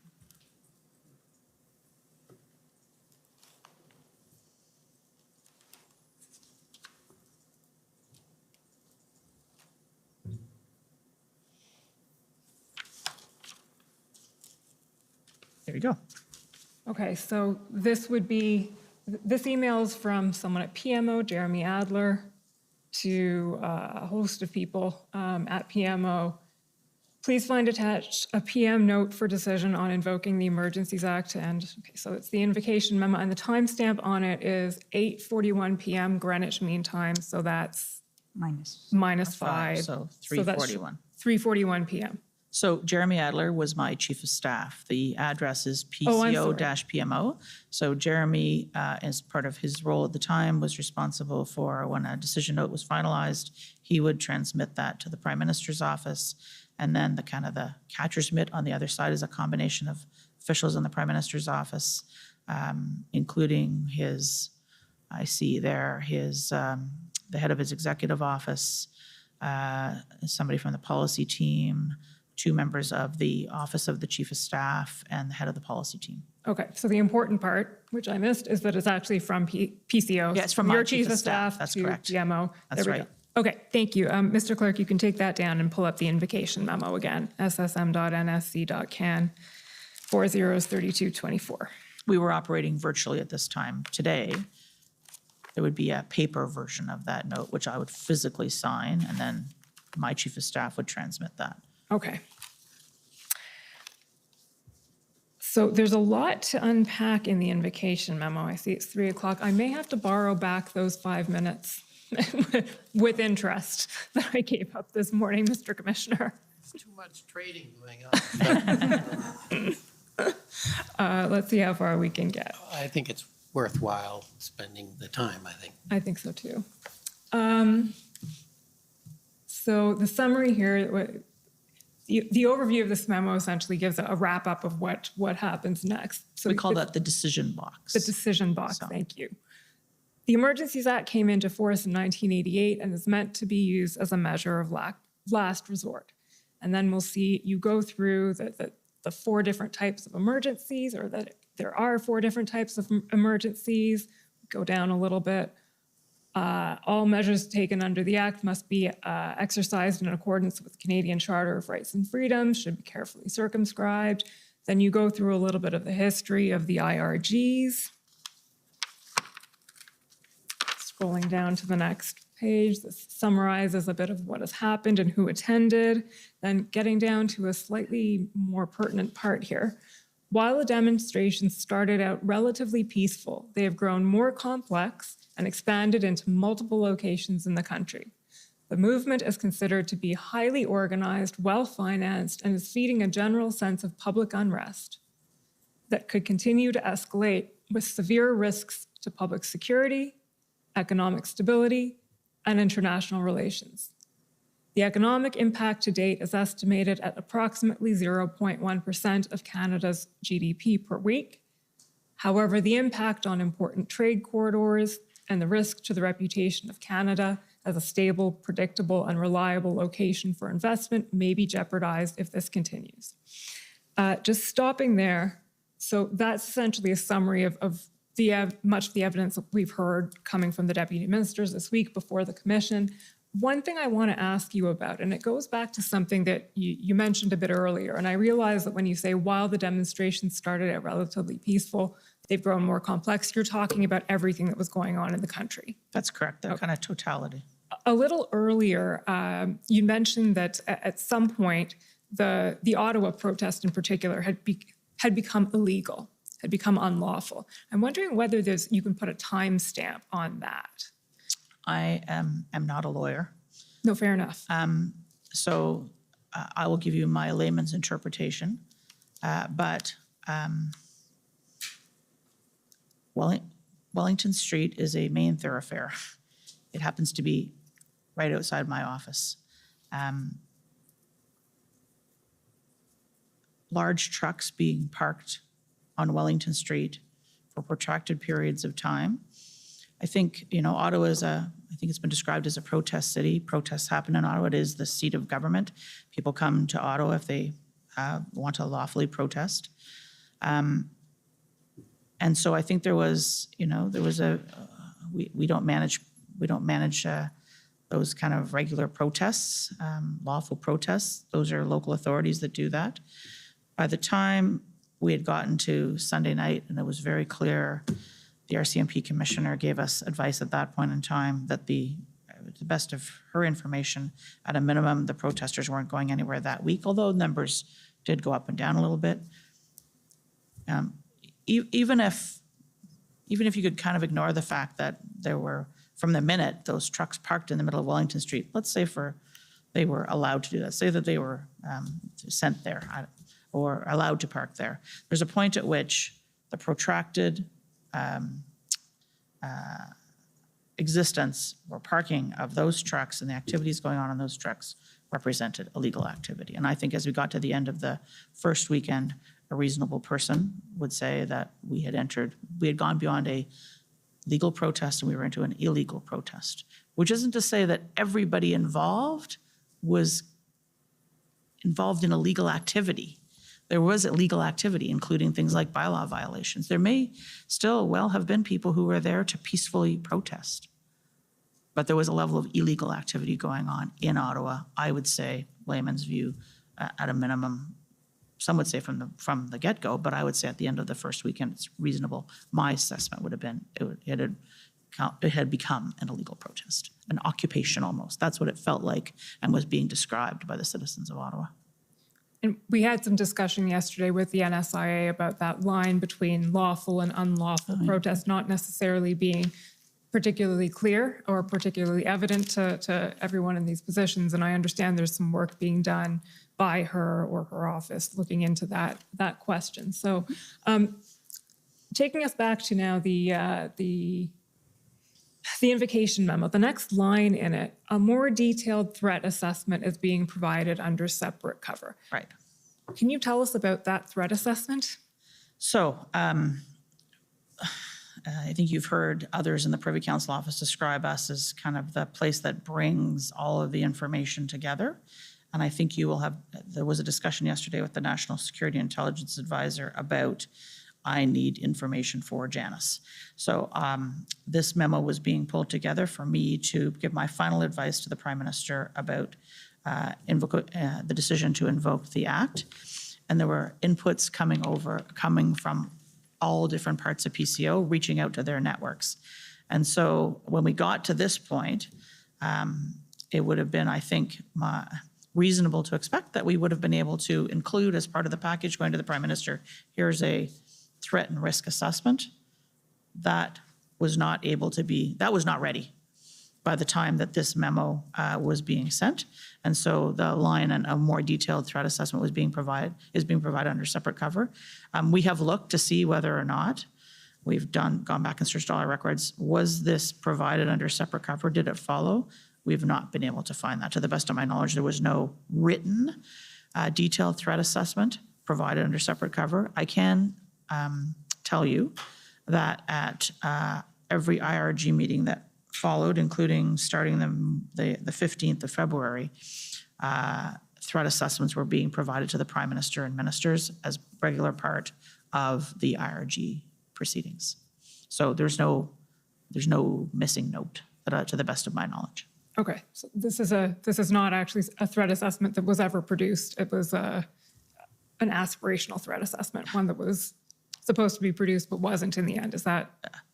There you go. Okay, so this email is from someone at PMO, Jeremy Adler, to a host of people at PMO. Please find attached a PM note for decision on invoking the Emergencies Act. And okay, so it's the invocation memo, and the timestamp on it is 8:41 p.m. Greenwich Mean Time. So that's minus 5. So 3:41. 3:41 p.m. So Jeremy Adler was my chief of staff. The address is PCO-PMO. So Jeremy, as part of his role at the time, was responsible for when a decision note was finalized, he would transmit that to the Prime Minister's office. And then the catcher's mitt on the other side is a combination of officials in the Prime Minister's office, including I see there, the head of his executive office, somebody from the policy team, 2 members of the Office of the Chief of Staff, and the head of the policy team. Okay, so the important part, which I missed, is that it's actually from PCO. Yeah, it's from your my chief of staff. That's to correct. PMO. That's right. Go. Okay, thank you. Mr. Clerk, you can take that down and pull up the invocation memo again, ssm.nsc.can 403224. We were operating virtually at this time. Today, there would be a paper version of that note, which I would physically sign, and then my chief of staff would transmit that. Okay. So there's a lot to unpack in the invocation memo. I see it's 3 o'clock. I may have to borrow back those 5 minutes with interest that I gave up this morning, Mr. Commissioner. Too much trading going on. Let's see how far we can get. I think it's worthwhile spending the time, I think. I think so too. So the summary here, the overview of this memo essentially gives a wrap up of what happens next. So we call that the decision box. The decision box, Thank you. The Emergencies Act came into force in 1988 and is meant to be used as a measure of last resort. And then we'll see you go through the 4 different types of emergencies, or that there are 4 different types of emergencies. Go down a little bit. All measures taken under the Act must be exercised in accordance with the Canadian Charter of Rights and Freedoms, should be carefully circumscribed. Then you go through a little bit of the history of the IRGs. Scrolling down to the next page, this summarizes a bit of what has happened and who attended. Then getting down to a slightly more pertinent part here. While the demonstrations started out relatively peaceful, they have grown more complex and expanded into multiple locations in the country. The movement is considered to be highly organized, well-financed, and is feeding a general sense of public unrest that could continue to escalate with severe risks to public security, economic stability, and international relations. The economic impact to date is estimated at approximately 0.1% of Canada's GDP per week. However, the impact on important trade corridors and the risk to the reputation of Canada as a stable, predictable, and reliable location for investment may be jeopardized if this continues. Just stopping there. So that's essentially a summary of much of the evidence that we've heard coming from the deputy ministers this week before the commission. One thing I want to ask you about, and it goes back to something that you mentioned a bit earlier, and I realize that when you say while the demonstrations started out relatively peaceful, they've grown more complex. You're talking about everything that was going on in the country. That's correct, the kind of totality. A little earlier, you mentioned that at some point, the Ottawa protest in particular had become illegal, had become unlawful. I'm wondering whether you can put a timestamp on that. I am not a lawyer. No, fair enough. So I will give you my layman's interpretation. But Wellington Street is a main thoroughfare. It happens to be right outside my office. Large trucks being parked on Wellington Street for protracted periods of time. I think, Ottawa is I think it's been described as a protest city. Protests happen in Ottawa. It is the seat of government. People come to Ottawa if they want to lawfully protest. And so I think there was we don't manage those kind of regular protests, lawful protests. Those are local authorities that do that. By the time we had gotten to Sunday night, and it was very clear, the RCMP commissioner gave us advice at that point in time that the best of her information, at a minimum, the protesters weren't going anywhere that week, although numbers did go up and down a little bit. Even if you could kind of ignore the fact that there were, from the minute those trucks parked in the middle of Wellington Street, let's say they were allowed to do that, say that they were sent there or allowed to park there. There's a point at which the protracted existence or parking of those trucks and the activities going on those trucks represented illegal activity. And I think as we got to the end of the first weekend, a reasonable person would say that we had gone beyond a legal protest and we were into an illegal protest, which isn't to say that everybody involved was involved in illegal activity. There was illegal activity, including things like bylaw violations. There may still well have been people who were there to peacefully protest, but there was a level of illegal activity going on in Ottawa. I would say, layman's view, at a minimum. Some would say from the get-go, but I would say at the end of the first weekend, it's reasonable. My assessment would have been it had become an illegal protest, an occupation almost. That's what it felt like and was being described by the citizens of Ottawa. And we had some discussion yesterday with the NSIA about that line between lawful and unlawful protest not necessarily being particularly clear or particularly evident to everyone in these positions. And I understand there's some work being done by her or her office looking into that question. So taking us back to now the invocation memo, the next line in it, a more detailed threat assessment is being provided under separate cover. Right. Can you tell us about that threat assessment? So I think you've heard others in the Privy Council office describe us as kind of the place that brings all of the information together. And I think there was a discussion yesterday with the National Security Intelligence Advisor about I need information for Janice. So this memo was being pulled together for me to give my final advice to the Prime Minister about the decision to invoke the Act. And there were inputs coming from all different parts of PCO, reaching out to their networks. And so when we got to this point, it would have been, I think, reasonable to expect that we would have been able to include as part of the package going to the Prime Minister, here's a threat and risk assessment. That was not ready by the time that this memo was being sent. And so the line and a more detailed threat assessment is being provided under separate cover. We have looked to see whether or not we've gone back and searched all our records. Was this provided under separate cover? Did it follow? We've not been able to find that. To the best of my knowledge, there was no written detailed threat assessment provided under separate cover. I can tell you that at every IRG meeting that followed, including starting the 15th of February, threat assessments were being provided to the Prime Minister and ministers as regular part of the IRG proceedings. So there's no missing note to the best of my knowledge. Okay, so this is not actually a threat assessment that was ever produced. It was an aspirational threat assessment, one that was supposed to be produced but wasn't in the end. Is that?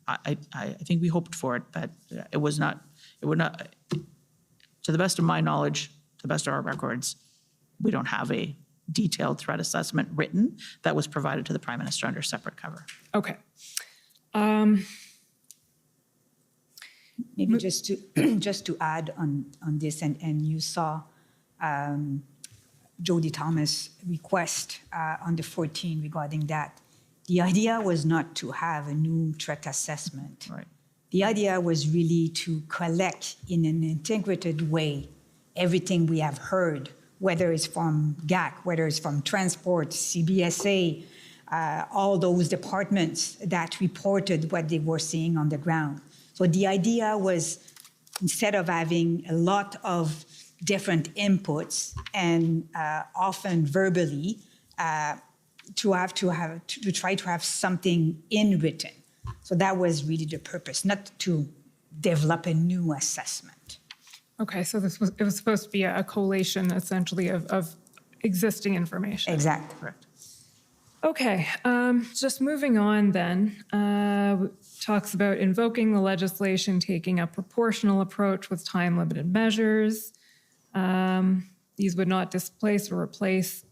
I think we hoped for it, but it would not, to the best of my knowledge, to the best of our records, we don't have a detailed threat assessment written that was provided to the Prime Minister under separate cover. Okay. Maybe just to add on this, and you saw Jody Thomas' request on the 14 regarding that. The idea was not to have a new threat assessment. Right. The idea was really to collect in an integrated way everything we have heard, whether it's from GAC, whether it's from Transport, CBSA, all those departments that reported what they were seeing on the ground. So the idea was, instead of having a lot of different inputs and often verbally, to try to have something in written. So that was really the purpose, not to develop a new assessment. Okay, so it was supposed to be a collation, essentially, of existing information. Exactly. Correct. Okay, just moving on then, talks about invoking the legislation, taking a proportional approach with time-limited measures. These would not displace or replace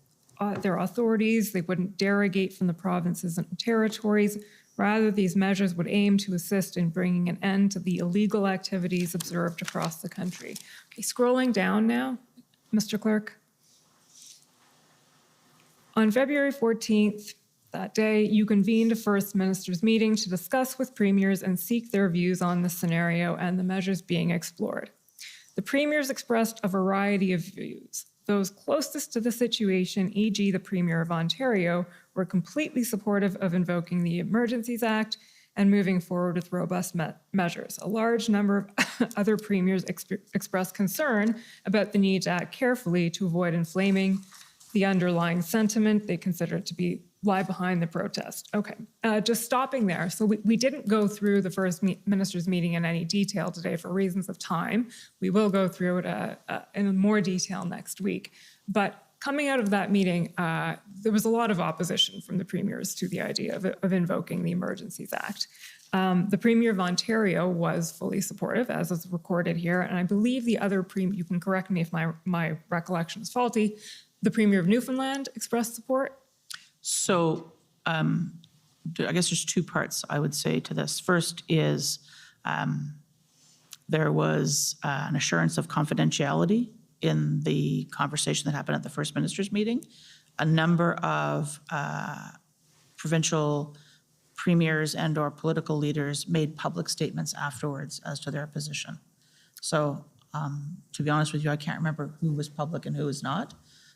their authorities. They wouldn't derogate from the provinces and territories. Rather, these measures would aim to assist in bringing an end to the illegal activities observed across the country. Okay, scrolling down now, Mr. Clerk. On February 14th, that day, you convened a First Minister's meeting to discuss with premiers and seek their views on the scenario and the measures being explored. The premiers expressed a variety of views. Those closest to the situation, e.g. the Premier of Ontario, were completely supportive of invoking the Emergencies Act and moving forward with robust measures. A large number of other premiers expressed concern about the need to act carefully to avoid inflaming the underlying sentiment they considered to lie behind the protest. Okay, just stopping there. So we didn't go through the First Minister's meeting in any detail today for reasons of time. We will go through it in more detail next week. But coming out of that meeting, there was a lot of opposition from the premiers to the idea of invoking the Emergencies Act. The Premier of Ontario was fully supportive, as is recorded here, and I believe the other premier, you can correct me if my recollection is faulty, the Premier of Newfoundland expressed support. So I guess there's two parts I would say to this. First is there was an assurance of confidentiality in the conversation that happened at the First Minister's meeting. A number of provincial premiers and or political leaders made public statements afterwards as to their position. So to be honest with you, I can't remember who was public and who was not.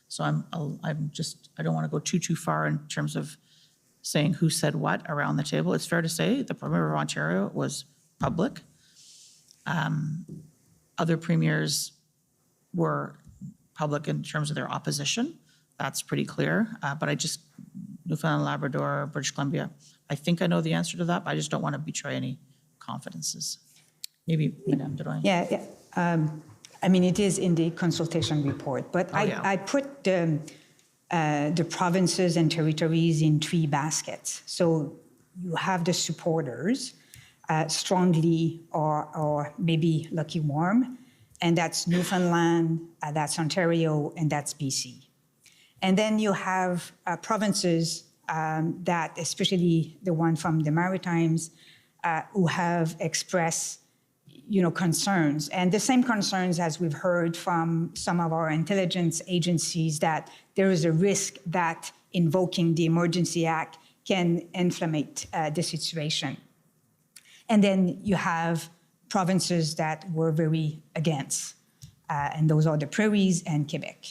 So I don't want to go too far in terms of saying who said what around the table. It's fair to say the Premier of Ontario was public. Other premiers were public in terms of their opposition. That's pretty clear. But Newfoundland, Labrador, British Columbia, I think I know the answer to that, but I just don't want to betray any confidences. Maybe Madame Drouin. Yeah. I mean, it is in the consultation report, but I put the provinces and territories in three baskets. So you have the supporters, strongly or maybe lucky warm, and that's Newfoundland, that's Ontario, and that's BC. And then you have provinces that, especially the one from the Maritimes, who have expressed concerns, and the same concerns as we've heard from some of our intelligence agencies, that there is a risk that invoking the Emergency Act can inflammate the situation. And then you have provinces that were very against, and those are the Prairies and Quebec.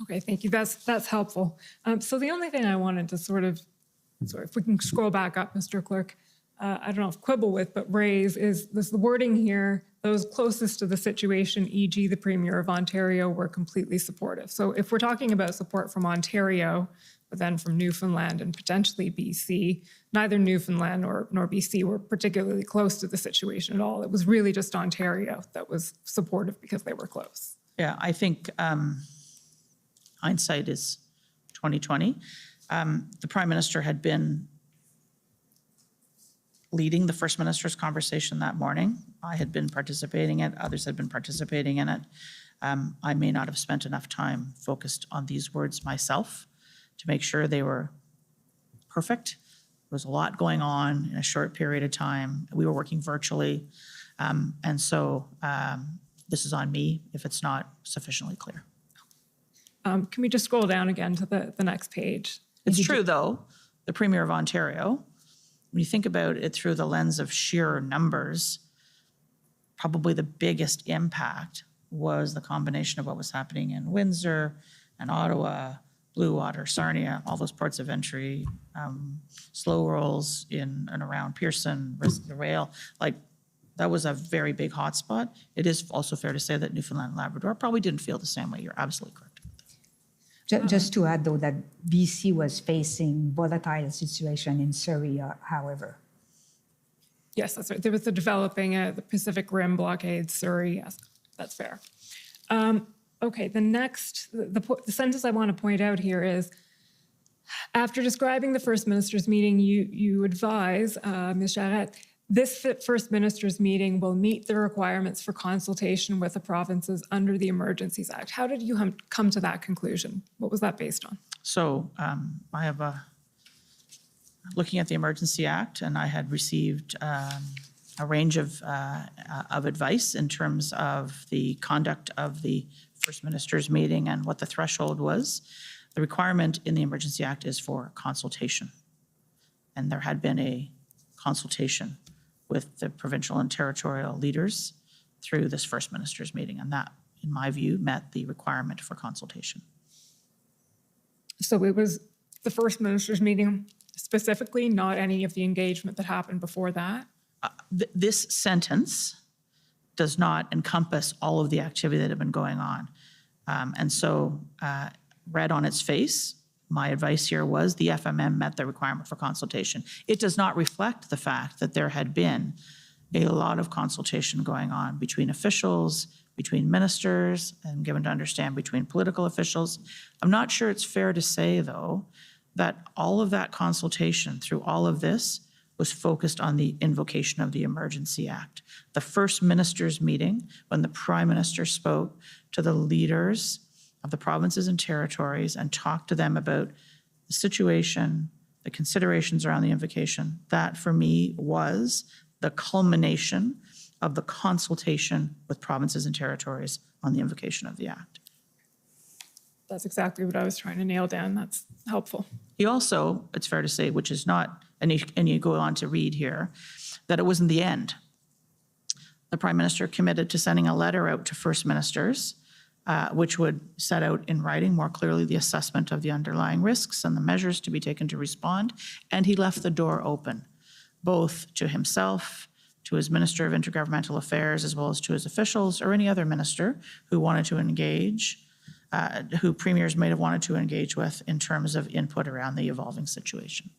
Okay, thank you. That's helpful. So the only thing I wanted to sorry, if we can scroll back up, Mr. Clerk, I don't know if quibble with, but raise is this the wording here, those closest to the situation, e.g. the Premier of Ontario, were completely supportive. So if we're talking about support from Ontario, but then from Newfoundland and potentially BC, neither Newfoundland nor BC were particularly close to the situation at all. It was really just Ontario that was supportive because they were close. Yeah, I think hindsight is 20/20. The Prime Minister had been leading the First Minister's conversation that morning. I had been participating in it, others had been participating in it. I may not have spent enough time focused on these words myself to make sure they were perfect. There was a lot going on in a short period of time. We were working virtually. And so this is on me if it's not sufficiently clear. Can we just scroll down again to the next page? It's true, though, the Premier of Ontario, when you think about it through the lens of sheer numbers, probably the biggest impact was the combination of what was happening in Windsor and Ottawa, Bluewater, Sarnia, all those ports of entry, slow rolls in and around Pearson, the rail, like that was a very big hotspot. It is also fair to say that Newfoundland and Labrador probably didn't feel the same way. You're absolutely correct. Just to add, though, that BC was facing volatile situation in Surrey, however. Yes, that's right. There was the developing the Pacific Rim blockade, Surrey. Yes, that's fair. Okay, the next, the sentence I want to point out here is, after describing the First Minister's meeting, you advise, Ms. Charette, this First Minister's meeting will meet the requirements for consultation with the provinces under the Emergencies Act. How did you come to that conclusion? What was that based on? So I have looking at the Emergency Act, and I had received a range of advice in terms of the conduct of the First Minister's meeting and what the threshold was. The requirement in the Emergency Act is for consultation. And there had been a consultation with the provincial and territorial leaders through this First Minister's meeting. And that, in my view, met the requirement for consultation. So it was the First Minister's meeting specifically, not any of the engagement that happened before that? This sentence does not encompass all of the activity that had been going on. And so read on its face, my advice here was the FMM met the requirement for consultation. It does not reflect the fact that there had been a lot of consultation going on between officials, between ministers, and given to understand between political officials. I'm not sure it's fair to say, though, that all of that consultation through all of this was focused on the invocation of the Emergency Act. The First Minister's meeting, when the Prime Minister spoke to the leaders of the provinces and territories and talked to them about the situation, the considerations around the invocation, that for me was the culmination of the consultation with provinces and territories on the invocation of the Act. That's exactly what I was trying to nail down. That's helpful. He also, it's fair to say, which is not, and you go on to read here, that it wasn't the end. The Prime Minister committed to sending a letter out to First Ministers, which would set out in writing more clearly the assessment of the underlying risks and the measures to be taken to respond. And he left the door open, both to himself, to his Minister of Intergovernmental Affairs, as well as to his officials or any other minister who wanted to engage, who premiers might have wanted to engage with in terms of input around the evolving situation.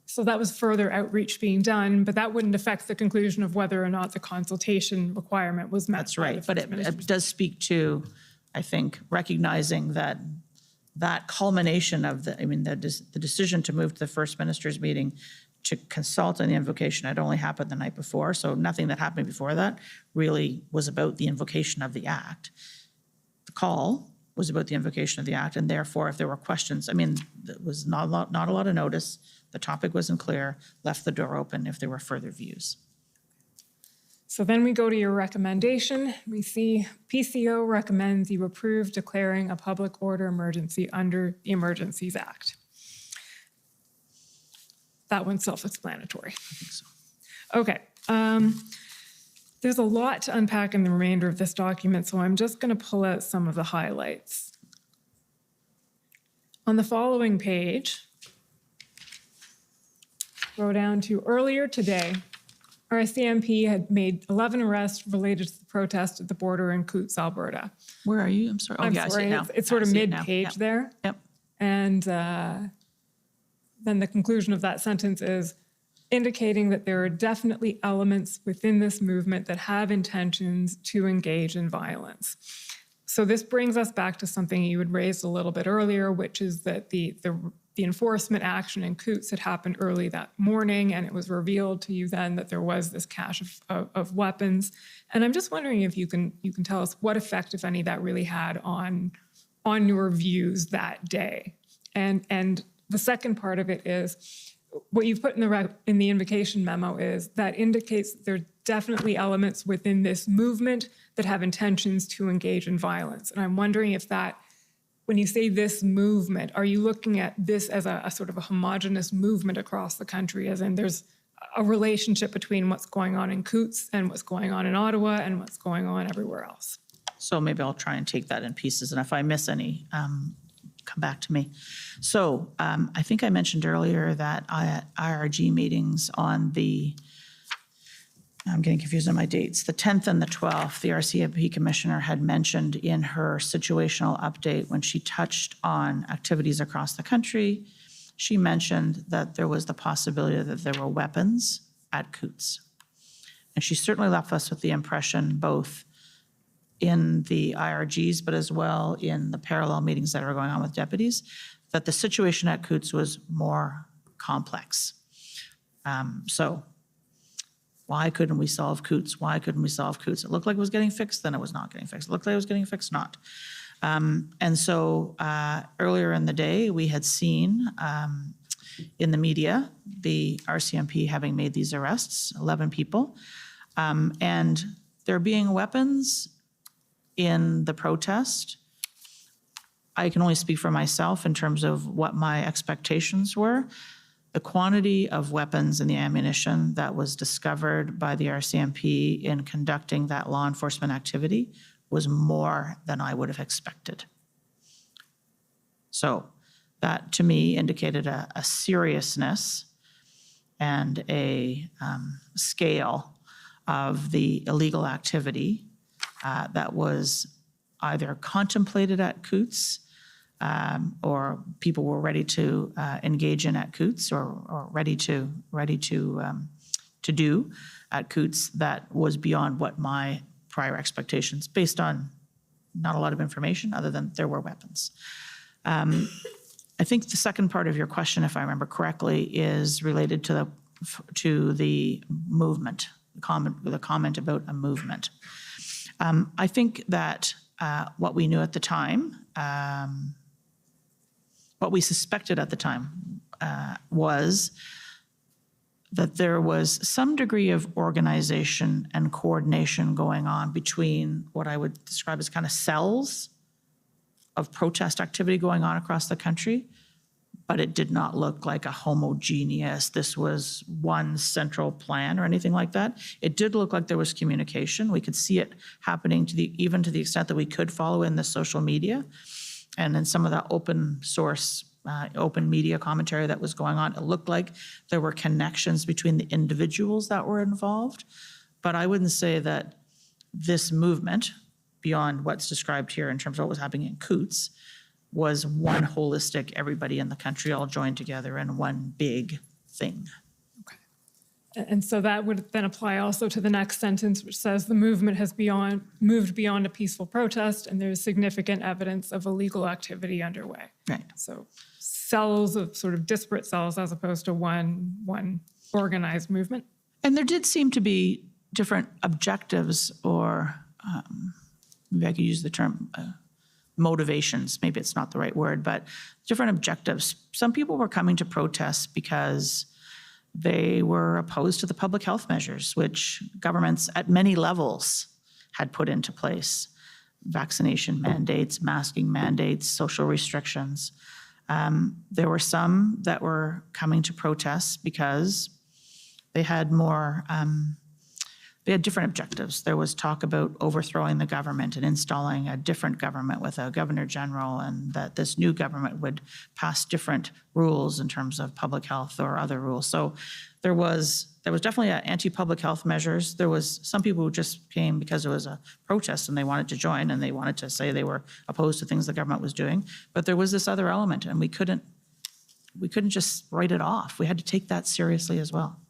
So that was further outreach being done, but that wouldn't affect the conclusion of whether or not the consultation requirement was met. That's right, but it does speak to, I think, recognizing that that culmination of the decision to move to the First Minister's meeting to consult on the invocation had only happened the night before, so nothing that happened before that really was about the invocation of the Act. The call was about the invocation of the Act, and therefore, if there were questions, there was not a lot of notice, the topic wasn't clear, left the door open if there were further views. So then we go to your recommendation. We see PCO recommends you approve declaring a public order emergency under the Emergencies Act. That one's self-explanatory. I think so. Okay. There's a lot to unpack in the remainder of this document, so I'm just going to pull out some of the highlights. On the following page, go down to earlier today, RCMP had made 11 arrests related to the protest at the border in Coutts, Alberta. Where are you? I'm sorry. Oh, yeah, I see it now. It's sort of mid-page there. Yep. And then the conclusion of that sentence is indicating that there are definitely elements within this movement that have intentions to engage in violence. So this brings us back to something you had raised a little bit earlier, which is that the the enforcement action in Coutts had happened early that morning, and it was revealed to you then that there was this cache of weapons. And I'm just wondering if you can tell us what effect, if any, that really had on your views that day. And the second part of it is what you've put in the invocation memo is that indicates that there are definitely elements within this movement that have intentions to engage in violence. And I'm wondering if that, when you say this movement, are you looking at this as a sort of a homogenous movement across the country, as in there's a relationship between what's going on in Coutts and what's going on in Ottawa and what's going on everywhere else? So maybe I'll try and take that in pieces, and if I miss any, come back to me. So I think I mentioned earlier that at IRG meetings on the, I'm getting confused on my dates, the 10th and the 12th, the RCMP commissioner had mentioned in her situational update when she touched on activities across the country, she mentioned that there was the possibility that there were weapons at Coutts. And she certainly left us with the impression, both in the IRGs, but as well in the parallel meetings that are going on with deputies, that the situation at Coutts was more complex. So why couldn't we solve Coutts? Why couldn't we solve Coutts? It looked like it was getting fixed, then it was not getting fixed. It looked like it was getting fixed, not. And so earlier in the day, we had seen in the media the RCMP having made these arrests, 11 people, and there being weapons in the protest. I can only speak for myself in terms of what my expectations were. The quantity of weapons and the ammunition that was discovered by the RCMP in conducting that law enforcement activity was more than I would have expected. So that, to me, indicated a seriousness and a scale of the illegal activity that was either contemplated at Coutts or people were ready to engage in at Coutts or ready to do at Coutts that was beyond what my prior expectations, based on not a lot of information other than there were weapons. I think the second part of your question, if I remember correctly, is related to the movement, the comment about a movement. I think that what we knew at the time, what we suspected at the time was that there was some degree of organization and coordination going on between what I would describe as kind of cells of protest activity going on across the country, but it did not look like a homogeneous, this was one central plan or anything like that. It did look like there was communication. We could see it happening even to the extent that we could follow in the social media and in some of the open source, open media commentary that was going on. It looked like there were connections between the individuals that were involved, but I wouldn't say that this movement, beyond what's described here in terms of what was happening in Coutts, was one holistic, everybody in the country all joined together in one big thing. And so that would then apply also to the next sentence, which says the movement has moved beyond a peaceful protest and there's significant evidence of illegal activity underway. Right. So cells of sort of disparate cells as opposed to one organized movement. And there did seem to be different objectives or maybe I could use the term motivations, maybe it's not the right word, but different objectives. Some people were coming to protests because they were opposed to the public health measures, which governments at many levels had put into place. Vaccination mandates, masking mandates, social restrictions. There were some that were coming to protests because they had more, they had different objectives. There was talk about overthrowing the government and installing a different government with a governor general, and that this new government would pass different rules in terms of public health or other rules. So there was definitely anti-public health measures. There was some people who just came because it was a protest and they wanted to join and they wanted to say they were opposed to things the government was doing. But there was this other element, and we couldn't just write it off. We had to take that seriously as well.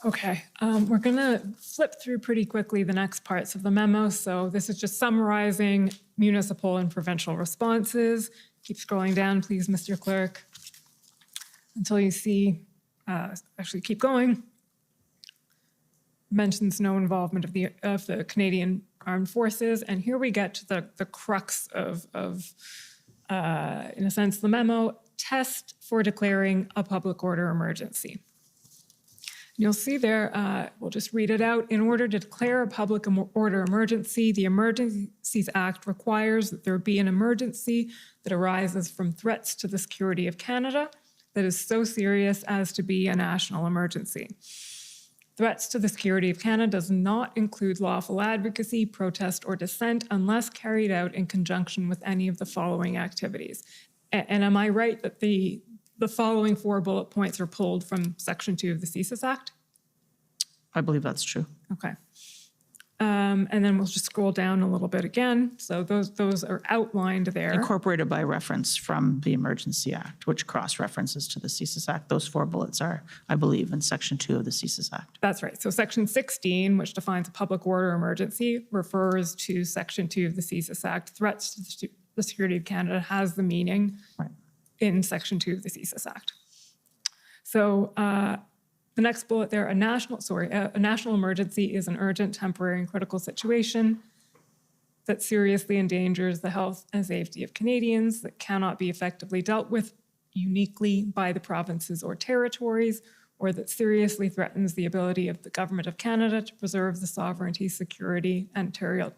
Okay, we're going to flip through pretty quickly the next parts of the memo. So this is just summarizing municipal and provincial responses. Keep scrolling down, please, Mr. Clerk, until you see, actually keep going. Mentions no involvement of the Canadian Armed Forces. And here we get to the crux of in a sense, the memo, test for declaring a public order emergency. You'll see there, we'll just read it out. In order to declare a public order emergency, the Emergencies Act requires that there be an emergency that arises from threats to the security of Canada that is so serious as to be a national emergency. Threats to the security of Canada does not include lawful advocacy, protest, or dissent unless carried out in conjunction with any of the following activities. And am I right that the following 4 bullet points are pulled from Section 2 of the CSIS Act? I believe that's true. Okay. And then we'll just scroll down a little bit again. So those are outlined there. Incorporated by reference from the Emergency Act, which cross-references to the CSIS Act. Those 4 bullets are, I believe, in Section 2 of the CSIS Act. That's right. So Section 16, which defines a public order emergency, refers to Section 2 of the CSIS Act. Threats to the security of Canada has the meaning in Section 2 of the CSIS Act. So the next bullet there, a national emergency is an urgent, temporary, and critical situation that seriously endangers the health and safety of Canadians, that cannot be effectively dealt with uniquely by the provinces or territories, or that seriously threatens the ability of the Government of Canada to preserve the sovereignty, security, and territorial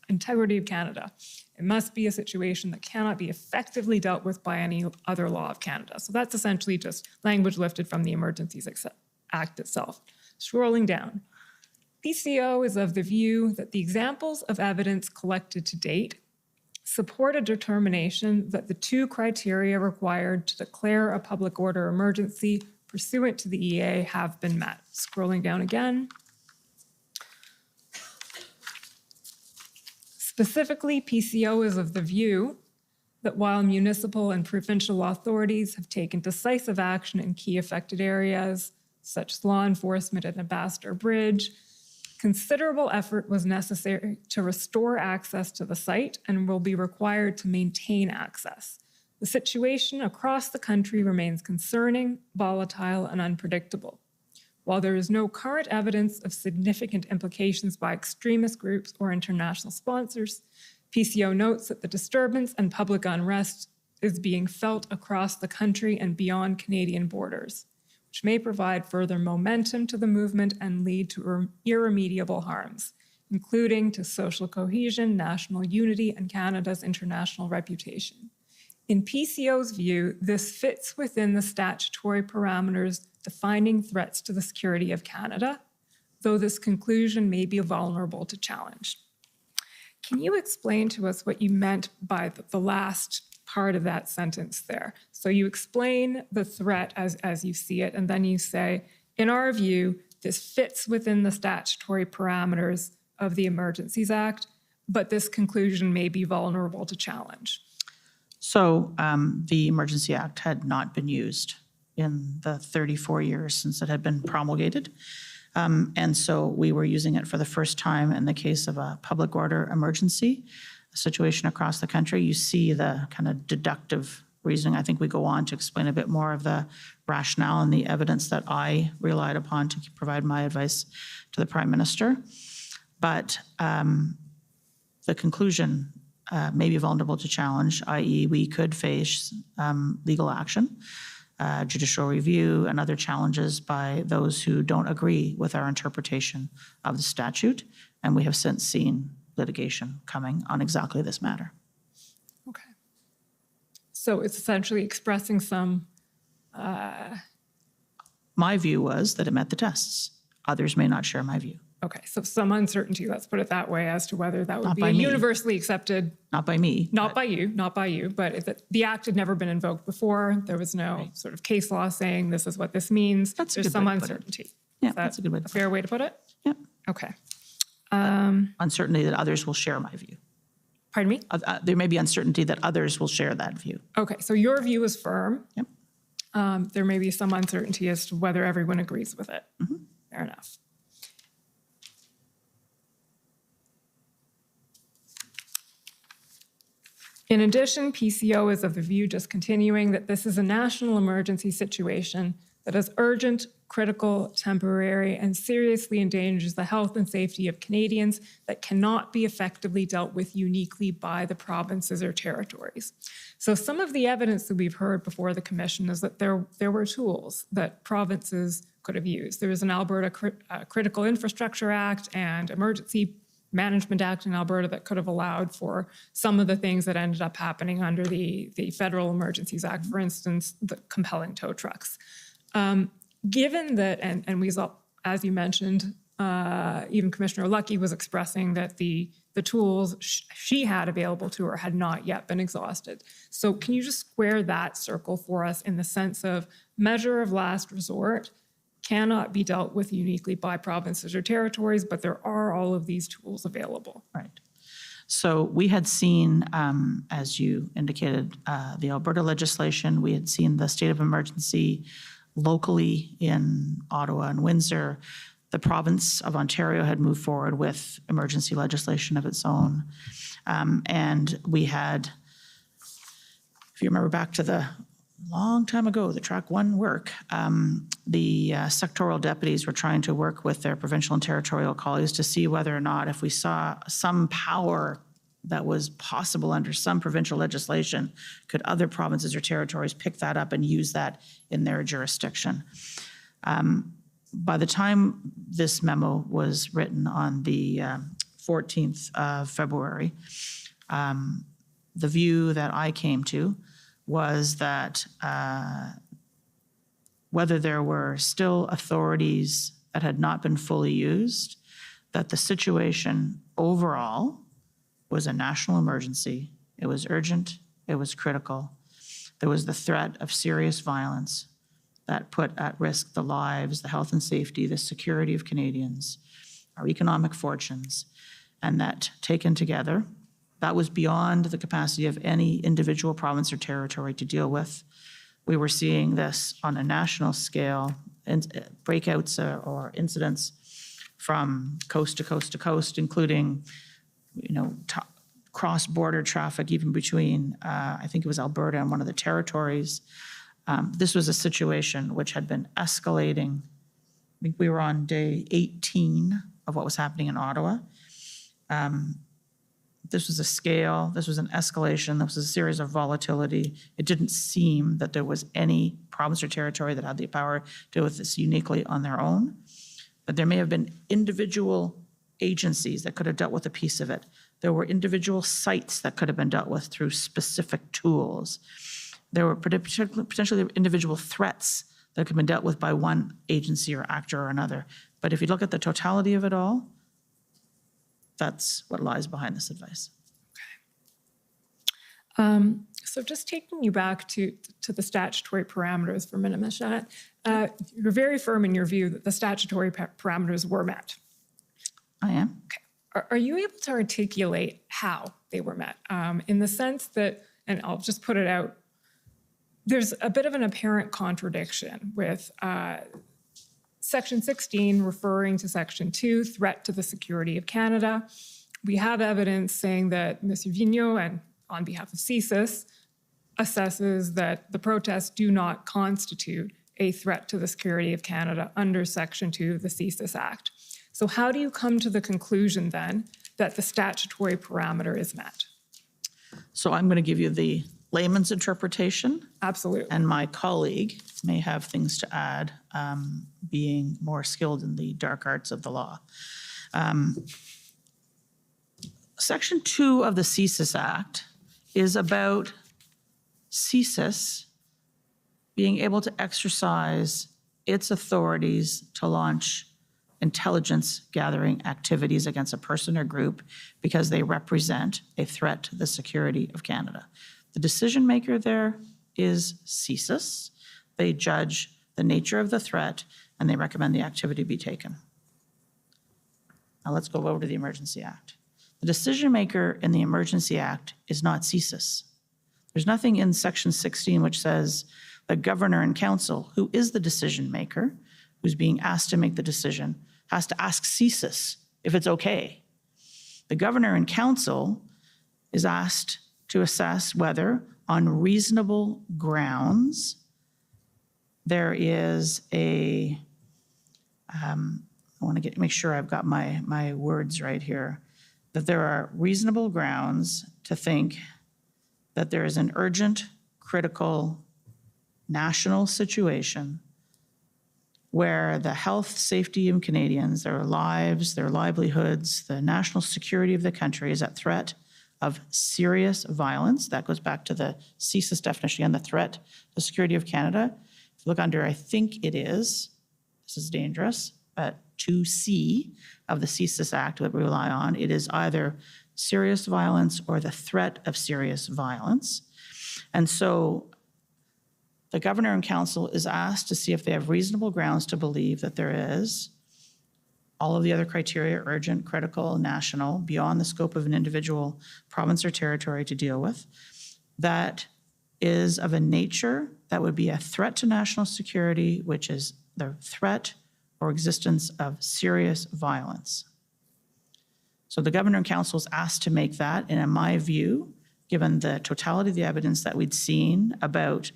integrity of Canada. It must be a situation that cannot be effectively dealt with by any other law of Canada. So that's essentially just language lifted from the Emergencies Act itself. Scrolling down, PCO is of the view that the examples of evidence collected to date support a determination that the 2 criteria required to declare a public order emergency pursuant to the EA have been met. Scrolling down again. Specifically, PCO is of the view that while municipal and provincial authorities have taken decisive action in key affected areas, such as law enforcement at Ambassador Bridge, considerable effort was necessary to restore access to the site and will be required to maintain access. The situation across the country remains concerning, volatile, and unpredictable. While there is no current evidence of significant implications by extremist groups or international sponsors, PCO notes that the disturbance and public unrest is being felt across the country and beyond Canadian borders, which may provide further momentum to the movement and lead to irremediable harms, including to social cohesion, national unity, and Canada's international reputation. In PCO's view, this fits within the statutory parameters defining threats to the security of Canada, though this conclusion may be vulnerable to challenge. Can you explain to us what you meant by the last part of that sentence there? So you explain the threat as you see it, and then you say, in our view, this fits within the statutory parameters of the Emergencies Act, but this conclusion may be vulnerable to challenge. So the Emergency Act had not been used in the 34 years since it had been promulgated. And so we were using it for the first time in the case of a public order emergency, a situation across the country. You see the kind of deductive reasoning. I think we go on to explain a bit more of the rationale and the evidence that I relied upon to provide my advice to the Prime Minister. But the conclusion may be vulnerable to challenge, i.e. we could face legal action, judicial review, and other challenges by those who don't agree with our interpretation of the statute. And we have since seen litigation coming on exactly this matter. Okay. So it's essentially expressing some... My view was that it met the tests. Others may not share my view. Okay, so some uncertainty, let's put it that way, as to whether that would Not be by a me. universally accepted... Not by me. Not by you, but if the Act had never been invoked before, there was no sort of case law saying this is what this means. That's a There's good some way to put it. uncertainty. Yeah, Is that that's a good way to a fair way to put it? Yep. Okay. Uncertainty that others will share my view. Pardon me? There may be uncertainty that others will share that view. Okay, so your view is firm. Yep. There may be some uncertainty as to whether everyone agrees with it. Mm-hmm. Fair enough. In addition, PCO is of the view, just continuing, that this is a national emergency situation that is urgent, critical, temporary, and seriously endangers the health and safety of Canadians that cannot be effectively dealt with uniquely by the provinces or territories. So some of the evidence that we've heard before the Commission is that there were tools that provinces could have used. There was an Alberta Critical Infrastructure Act and Emergency Management Act in Alberta that could have allowed for some of the things that ended up happening under the Federal Emergencies Act, for instance, the compelling tow trucks. Given that, and we saw, as you mentioned, even Commissioner Lucky was expressing that the tools she had available to her had not yet been exhausted. So can you just square that circle for us in the sense of measure of last resort cannot be dealt with uniquely by provinces or territories, but there are all of these tools available. Right. So we had seen, as you indicated, the Alberta legislation. We had seen the state of emergency locally in Ottawa and Windsor. The province of Ontario had moved forward with emergency legislation of its own. And we had, if you remember back to the long time ago, the Track 1 work, the sectoral deputies were trying to work with their provincial and territorial colleagues to see whether or not, if we saw some power that was possible under some provincial legislation, could other provinces or territories pick that up and use that in their jurisdiction. By the time this memo was written on the 14th of February, the view that I came to was that whether there were still authorities that had not been fully used, that the situation overall was a national emergency. It was urgent, it was critical. There was the threat of serious violence that put at risk the lives, the health and safety, the security of Canadians, our economic fortunes, and that taken together, that was beyond the capacity of any individual province or territory to deal with. We were seeing this on a national scale, breakouts or incidents from coast to coast to coast, including, cross-border traffic, even between, I think it was Alberta and one of the territories. This was a situation which had been escalating. I think we were on day 18 of what was happening in Ottawa. This was a scale, this was an escalation, this was a series of volatility. It didn't seem that there was any province or territory that had the power to deal with this uniquely on their own. But there may have been individual agencies that could have dealt with a piece of it. There were individual sites that could have been dealt with through specific tools. There were potentially individual threats that could have been dealt with by one agency or actor or another. But if you look at the totality of it all, that's what lies behind this advice. Okay. So just taking you back to the statutory parameters for a minute, Ms. Shatt, you're very firm in your view that the statutory parameters were met. I am. Okay. Are you able to articulate how they were met? In the sense that, and I'll just put it out, there's a bit of an apparent contradiction with Section 16 referring to Section 2, threat to the security of Canada. We have evidence saying that Mr. Vigneault, and on behalf of CSIS, assesses that the protests do not constitute a threat to the security of Canada under Section 2 of the CSIS Act. So how do you come to the conclusion then that the statutory parameter is met? So I'm going to give you the layman's interpretation. Absolutely. And my colleague may have things to add, being more skilled in the dark arts of the law. Section 2 of the CSIS Act is about CSIS being able to exercise its authorities to launch intelligence gathering activities against a person or group because they represent a threat to the security of Canada. The decision maker there is CSIS. They judge the nature of the threat and they recommend the activity be taken. Now let's go over to the Emergency Act. The decision maker in the Emergency Act is not CSIS. There's nothing in Section 16 which says the governor and council, who is the decision maker, who's being asked to make the decision, has to ask CSIS if it's okay. The governor and council is asked to assess whether, on reasonable grounds, there is a, I want to make sure I've got my words right here, that there are reasonable grounds to think that there is an urgent, critical, national situation where the health, safety of Canadians, their lives, their livelihoods, the national security of the country is at threat of serious violence. That goes back to the CSIS definition and the threat to the security of Canada. If you look under, I think it is, this is dangerous, but 2C of the CSIS Act that we rely on, it is either serious violence or the threat of serious violence. And so the Governor and Council is asked to see if they have reasonable grounds to believe that there is all of the other criteria, urgent, critical, national, beyond the scope of an individual province or territory to deal with, that is of a nature that would be a threat to national security, which is the threat or existence of serious violence. So the Governor and Council is asked to make that, and in my view, given the totality of the evidence that we'd seen about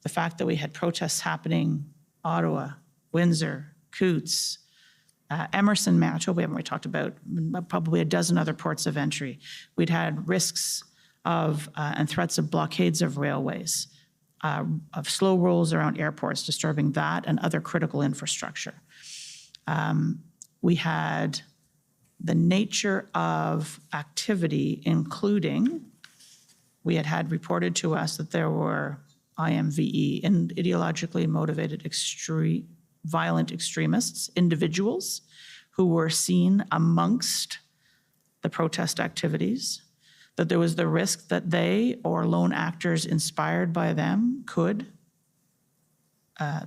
the fact that we had protests happening, Ottawa, Windsor, Coutts, Emerson, Manitoba, we haven't really talked about, probably a dozen other ports of entry. We'd had risks of and threats of blockades of railways, of slow rolls around airports, disturbing that and other critical infrastructure. We had the nature of activity, including we had reported to us that there were IMVE, and ideologically motivated violent extremists, individuals who were seen amongst the protest activities, that there was the risk that they or lone actors inspired by them could,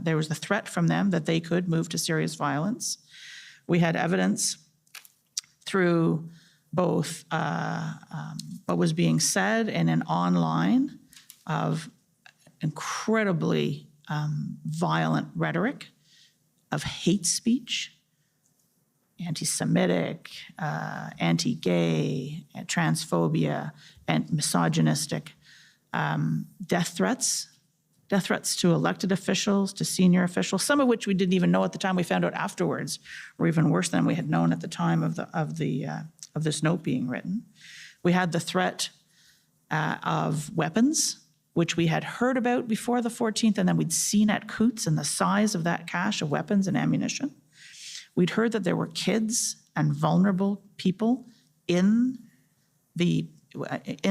there was the threat from them that they could move to serious violence. We had evidence through both what was being said and in online of incredibly violent rhetoric, of hate speech, anti-Semitic, anti-gay, transphobia, and misogynistic, death threats to elected officials, to senior officials, some of which we didn't even know at the time. We found out afterwards were even worse than we had known at the time of this note being written. We had the threat of weapons, which we had heard about before the 14th, and then we'd seen at Coutts and the size of that cache of weapons and ammunition. We'd heard that there were kids and vulnerable people in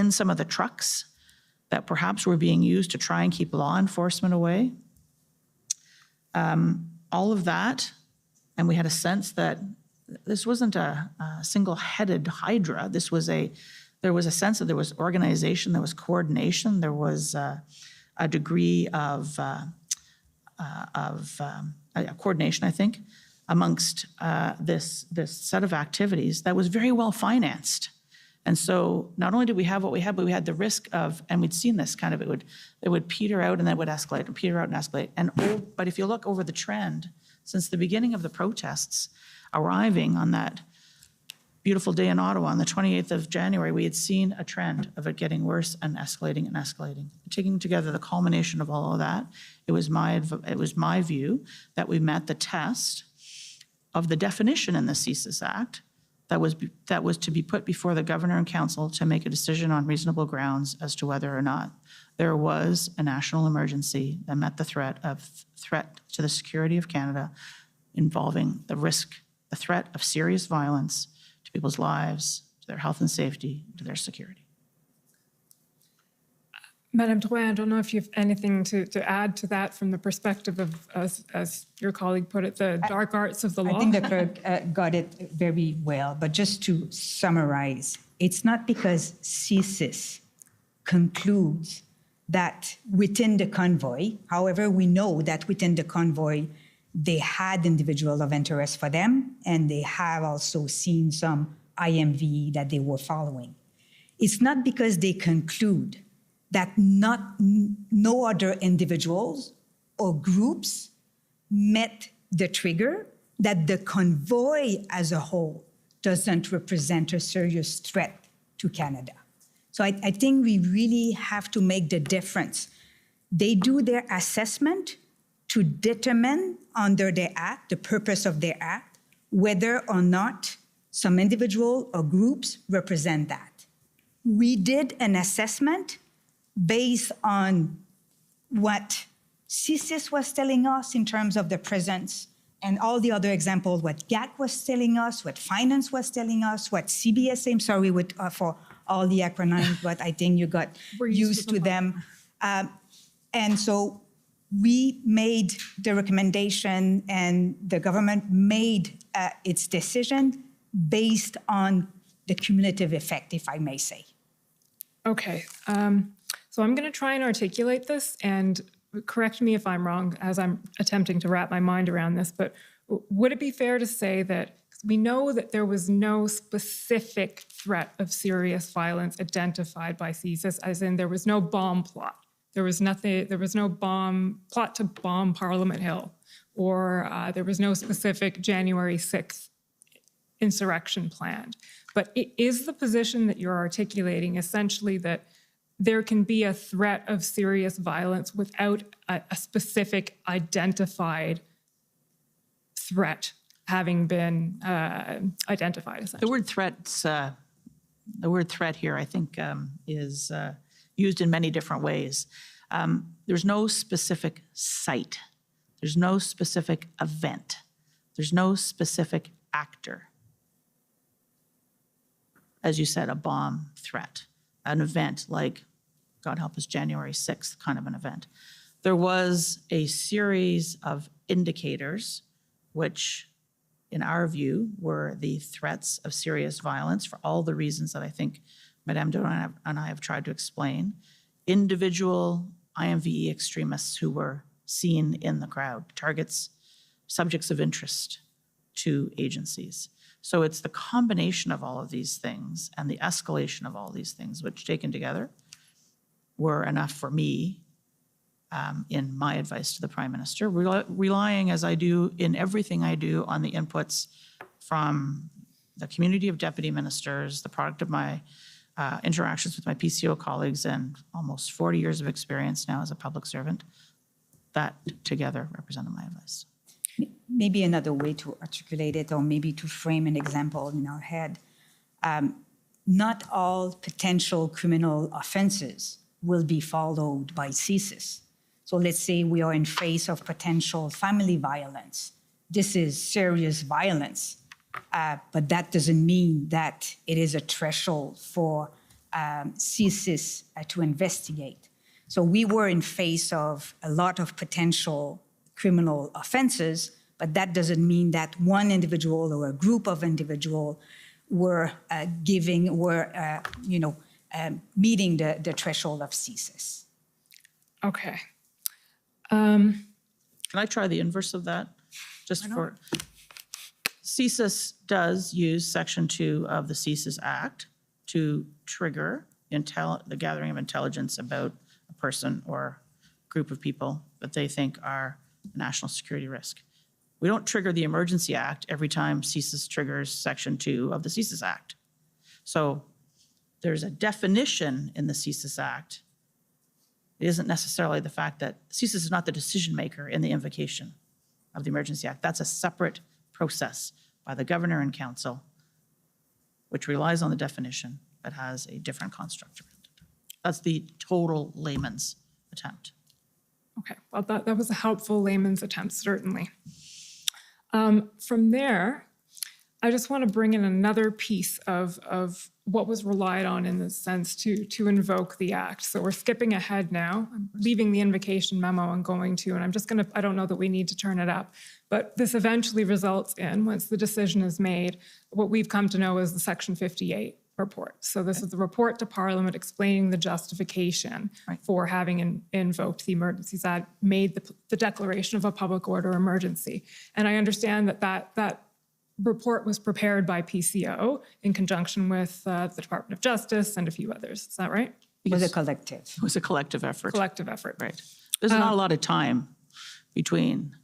some of the trucks that perhaps were being used to try and keep law enforcement away. All of that, and we had a sense that this wasn't a single-headed hydra. There was a sense that there was organization, there was coordination, there was a degree of coordination, I think, amongst this set of activities that was very well financed. And so not only did we have what we had, but we had the risk of, and we'd seen this kind of, it would peter out and then it would escalate, and peter out and escalate. But if you look over the trend, since the beginning of the protests, arriving on that beautiful day in Ottawa on the 28th of January, we had seen a trend of it getting worse and escalating and escalating. Taking together the culmination of all of that, it was my view that we met the test of the definition in the CSIS Act that was to be put before the Governor and Council to make a decision on reasonable grounds as to whether or not there was a national emergency that met the threat to the security of Canada, involving the threat of serious violence to people's lives, to their health and safety, to their security. Madame Drouin, I don't know if you have anything to add to that from the perspective of, as your colleague put it, the dark arts of the law. I think the clerk got it very well, but just to summarize, it's not because CSIS concludes that within the convoy, however, we know that within the convoy, they had individuals of interest for them, and they have also seen some IMV that they were following. It's not because they conclude that no other individuals or groups met the trigger, that the convoy as a whole doesn't represent a serious threat to Canada. So I think we really have to make the difference. They do their assessment to determine under their act, the purpose of their act, whether or not some individual or groups represent that. We did an assessment based on what CSIS was telling us in terms of the presence and all the other examples, what GAC was telling us, what finance was telling us, what CBSA, I'm sorry for all the acronyms, but I think you got used to them. And so we made the recommendation and the government made its decision based on the cumulative effect, if I may say. Okay, so I'm going to try and articulate this, and correct me if I'm wrong as I'm attempting to wrap my mind around this, but would it be fair to say that we know that there was no specific threat of serious violence identified by CSIS, as in there was no bomb plot. There was nothing, there was no bomb plot to bomb Parliament Hill, or there was no specific January 6th insurrection planned. But it is the position that you're articulating essentially that there can be a threat of serious violence without a specific identified threat having been identified, essentially. The word threats, the word threat here, I think, is used in many different ways. There's no specific site. There's no specific event. There's no specific actor. As you said, a bomb threat, an event like, God help us, January 6th kind of an event. There was a series of indicators which, in our view, were the threats of serious violence for all the reasons that I think Madame Doran and I have tried to explain. Individual IMVE extremists who were seen in the crowd, targets, subjects of interest to agencies. So it's the combination of all of these things and the escalation of all these things, which taken together were enough for me in my advice to the Prime Minister, relying as I do in everything I do on the inputs from the community of deputy ministers, the product of my interactions with my PCO colleagues and almost 40 years of experience now as a public servant, that together represented my advice. Maybe another way to articulate it, or maybe to frame an example in our head. Not all potential criminal offenses will be followed by CSIS. So let's say we are in face of potential family violence. This is serious violence, but that doesn't mean that it is a threshold for CSIS to investigate. So we were in face of a lot of potential criminal offenses, but that doesn't mean that one individual or a group of individuals were meeting the threshold of CSIS. Okay. Can I try the inverse of that? Just for CSIS does use Section 2 of the CSIS Act to trigger the gathering of intelligence about a person or group of people that they think are a national security risk. We don't trigger the Emergency Act every time CSIS triggers Section 2 of the CSIS Act. So there's a definition in the CSIS Act. It isn't necessarily the fact that CSIS is not the decision maker in the invocation of the Emergency Act. That's a separate process by the Governor and Council, which relies on the definition but has a different construct around it. That's the total layman's attempt. Okay, well, that was a helpful layman's attempt, certainly. From there, I just want to bring in another piece of what was relied on in this sense to invoke the act. So we're skipping ahead now. I'm leaving the invocation memo and going to, and I'm just going to, I don't know that we need to turn it up, but this eventually results in, once the decision is made, what we've come to know as the Section 58 report. So this is the report to Parliament explaining the justification for having invoked the Emergencies Act, made the declaration of a public order emergency. And I understand that report was prepared by PCO in conjunction with the Department of Justice and a few others. Is that right? It was a collective. It was a collective effort. Collective effort. Right. There's not a lot of time between,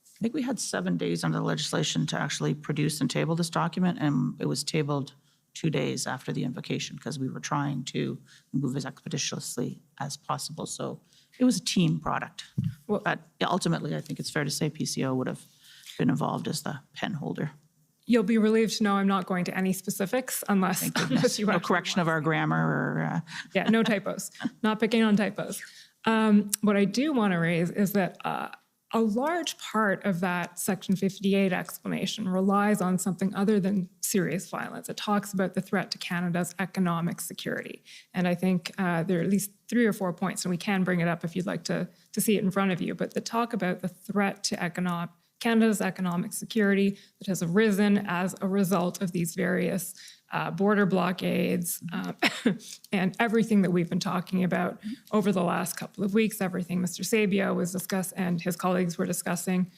I think we had 7 days under the legislation to actually produce and table this document, and it was tabled 2 days after the invocation because we were trying to move as expeditiously as possible. So it was a team product. But ultimately, I think it's fair to say PCO would have been involved as the pen holder. You'll be relieved to know I'm not going to any specifics unless you No actually correction of our grammar or... Yeah, no typos. Not picking on typos. What I do want to raise is that a large part of that Section 58 explanation relies on something other than serious violence. It talks about the threat to Canada's economic security. And I think there are at least 3 or 4 points, and we can bring it up if you'd like to see it in front of you, but the talk about the threat to Canada's economic security that has arisen as a result of these various border blockades and everything that we've been talking about over the last couple of weeks, everything Mr. Sabia was discussing and his colleagues were discussing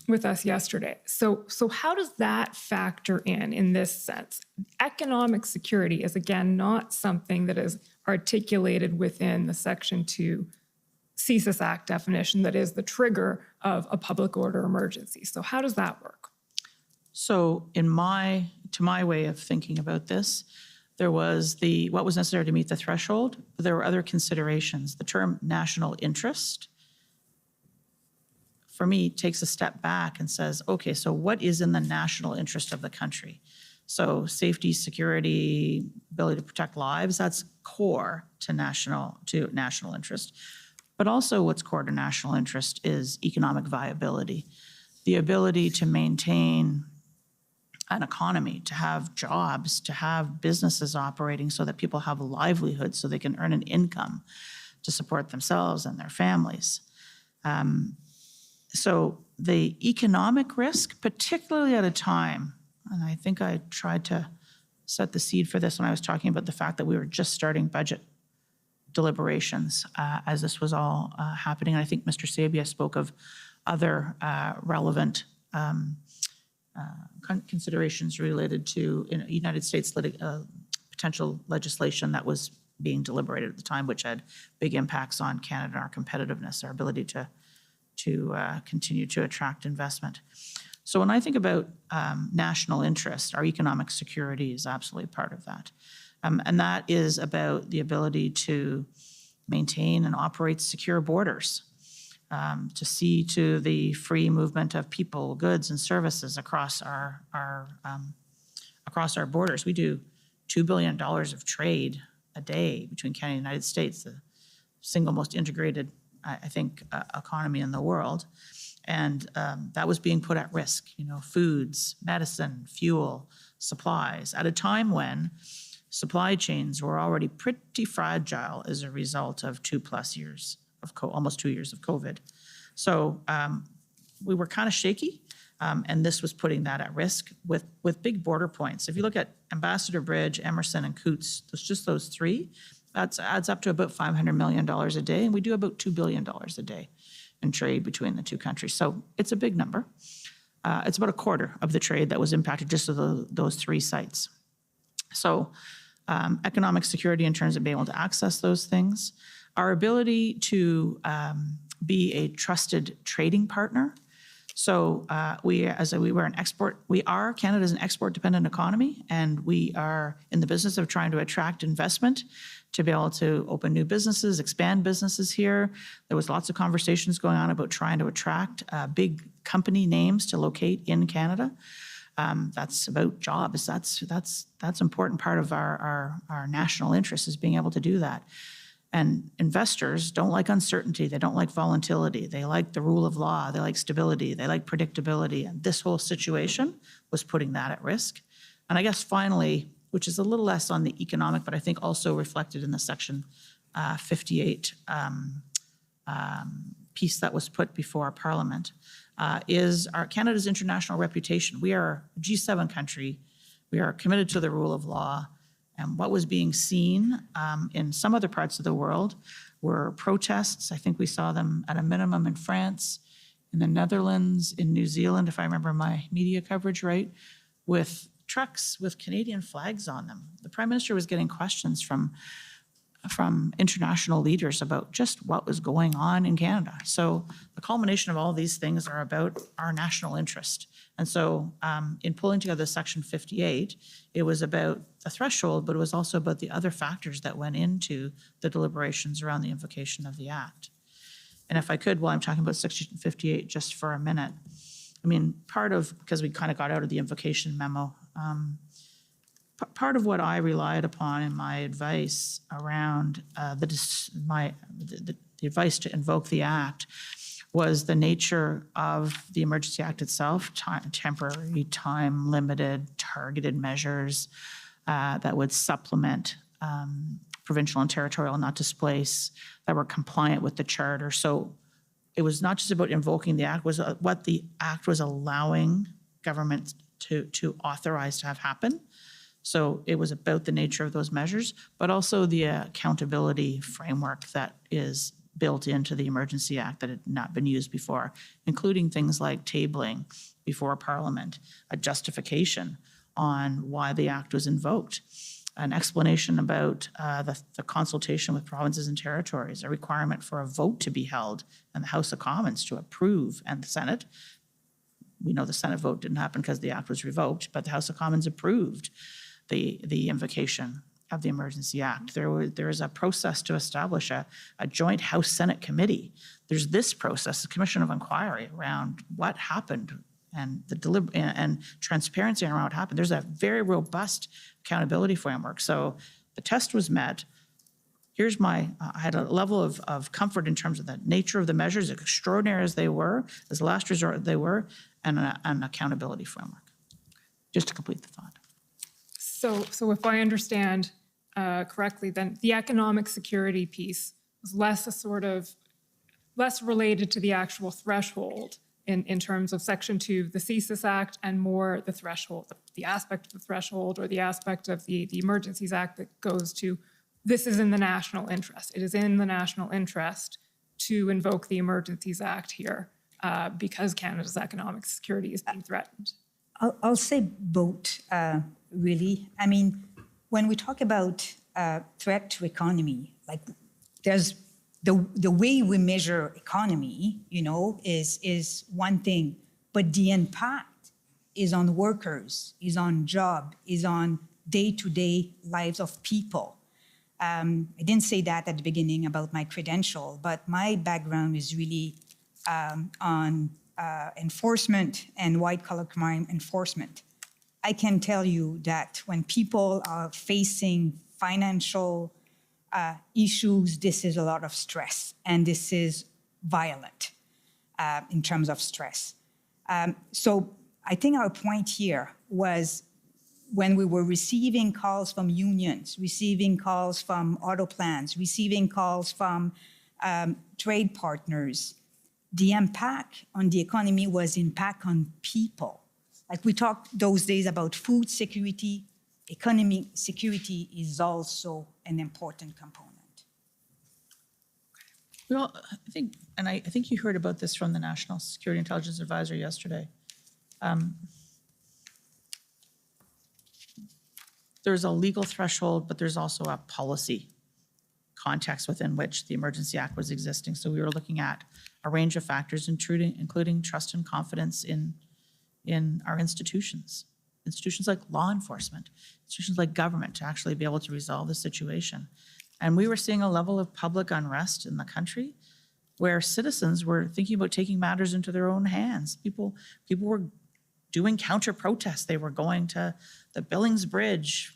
with us yesterday. So how does that factor in this sense? Economic security is, again, not something that is articulated within the Section 2 CSIS Act definition that is the trigger of a public order emergency. So how does that work? So to my way of thinking about this, there was what was necessary to meet the threshold, but there were other considerations. The term national interest, for me, takes a step back and says, okay, so what is in the national interest of the country? So safety, security, ability to protect lives, that's core to national interest. But also what's core to national interest is economic viability, the ability to maintain an economy, to have jobs, to have businesses operating so that people have a livelihood, so they can earn an income to support themselves and their families. So the economic risk, particularly at a time, and I think I tried to set the seed for this when I was talking about the fact that we were just starting budget deliberations as this was all happening. And I think Mr. Sabia spoke of other relevant considerations related to United States potential legislation that was being deliberated at the time, which had big impacts on Canada, our competitiveness, our ability to continue to attract investment. So when I think about national interest, our economic security is absolutely part of that. And that is about the ability to maintain and operate secure borders, to see to the free movement of people, goods, and services across our borders. We do $2 billion of trade a day between Canada and the United States, the single most integrated, I think, economy in the world. And that was being put at risk, foods, medicine, fuel, supplies, at a time when supply chains were already pretty fragile as a result of 2+ years of almost 2 years of COVID. So we were kind of shaky, and this was putting that at risk with big border points. If you look at Ambassador Bridge, Emerson, and Coutts, just those 3, that adds up to about $500 million a day, and we do about $2 billion a day in trade between the two countries. So it's a big number. It's about a quarter of the trade that was impacted just of those 3 sites. So economic security in terms of being able to access those things, our ability to be a trusted trading partner. So Canada's an export-dependent economy, and we are in the business of trying to attract investment to be able to open new businesses, expand businesses here. There was lots of conversations going on about trying to attract big company names to locate in Canada. That's about jobs. That's an important part of our national interest, is being able to do that. And investors don't like uncertainty. They don't like volatility. They like the rule of law. They like stability. They like predictability. And this whole situation was putting that at risk. And I guess finally, which is a little less on the economic, but I think also reflected in the Section 58 piece that was put before our Parliament, is Canada's international reputation. We are a G7 country. We are committed to the rule of law. And what was being seen in some other parts of the world were protests. I think we saw them at a minimum in France, in the Netherlands, in New Zealand, if I remember my media coverage right, with trucks with Canadian flags on them. The Prime Minister was getting questions from from international leaders about just what was going on in Canada. So the culmination of all these things are about our national interest. And so in pulling together Section 58, it was about the threshold, but it was also about the other factors that went into the deliberations around the invocation of the Act. And if I could, while I'm talking about Section 58 just for a minute, I mean, because we kind of got out of the invocation memo, part of what I relied upon in my advice around the advice to invoke the Act was the nature of the Emergency Act itself, temporary, time-limited, targeted measures that would supplement provincial and territorial not displace, that were compliant with the Charter. So it was not just about invoking the Act, it was what the Act was allowing government to authorize to have happen. So it was about the nature of those measures, but also the accountability framework that is built into the Emergency Act that had not been used before, including things like tabling before Parliament, a justification on why the Act was invoked, an explanation about the consultation with provinces and territories, a requirement for a vote to be held in the House of Commons to approve, and the Senate. We know the Senate vote didn't happen because the Act was revoked, but the House of Commons approved the invocation of the Emergency Act. There is a process to establish a joint House-Senate committee. There's this process, the Commission of Inquiry around what happened and and transparency around what happened. There's a very robust accountability framework. So the test was met. I had a level of comfort in terms of the nature of the measures, extraordinary as they were, as last resort they were, and an accountability framework. Just to complete the thought. So if I understand correctly, then the economic security piece was less related to the actual threshold in terms of Section 2 of the CSIS Act, and more the threshold, the aspect of the threshold or the aspect of the Emergencies Act that goes to, this is in the national interest. It is in the national interest to invoke the Emergencies Act here because Canada's economic security is being threatened. I'll say both, really. I mean, when we talk about threat to economy, like there's the way we measure economy, is one thing, but the impact is on workers, is on job, is on day-to-day lives of people. I didn't say that at the beginning about my credential, but my background is really on enforcement and white-collar crime enforcement. I can tell you that when people are facing financial issues, this is a lot of stress, and this is violent in terms of stress. So I think our point here was when we were receiving calls from unions, receiving calls from auto plants, receiving calls from trade partners, the impact on the economy was impact on people. Like we talked those days about food security, economic security is also an important component. Well, I think you heard about this from the National Security Intelligence Advisor yesterday. There's a legal threshold, but there's also a policy context within which the Emergency Act was existing. So we were looking at a range of factors, including trust and confidence in our institutions like law enforcement, institutions like government, to actually be able to resolve the situation. And we were seeing a level of public unrest in the country where citizens were thinking about taking matters into their own hands. People were doing counter-protests. They were going to the Billings Bridge,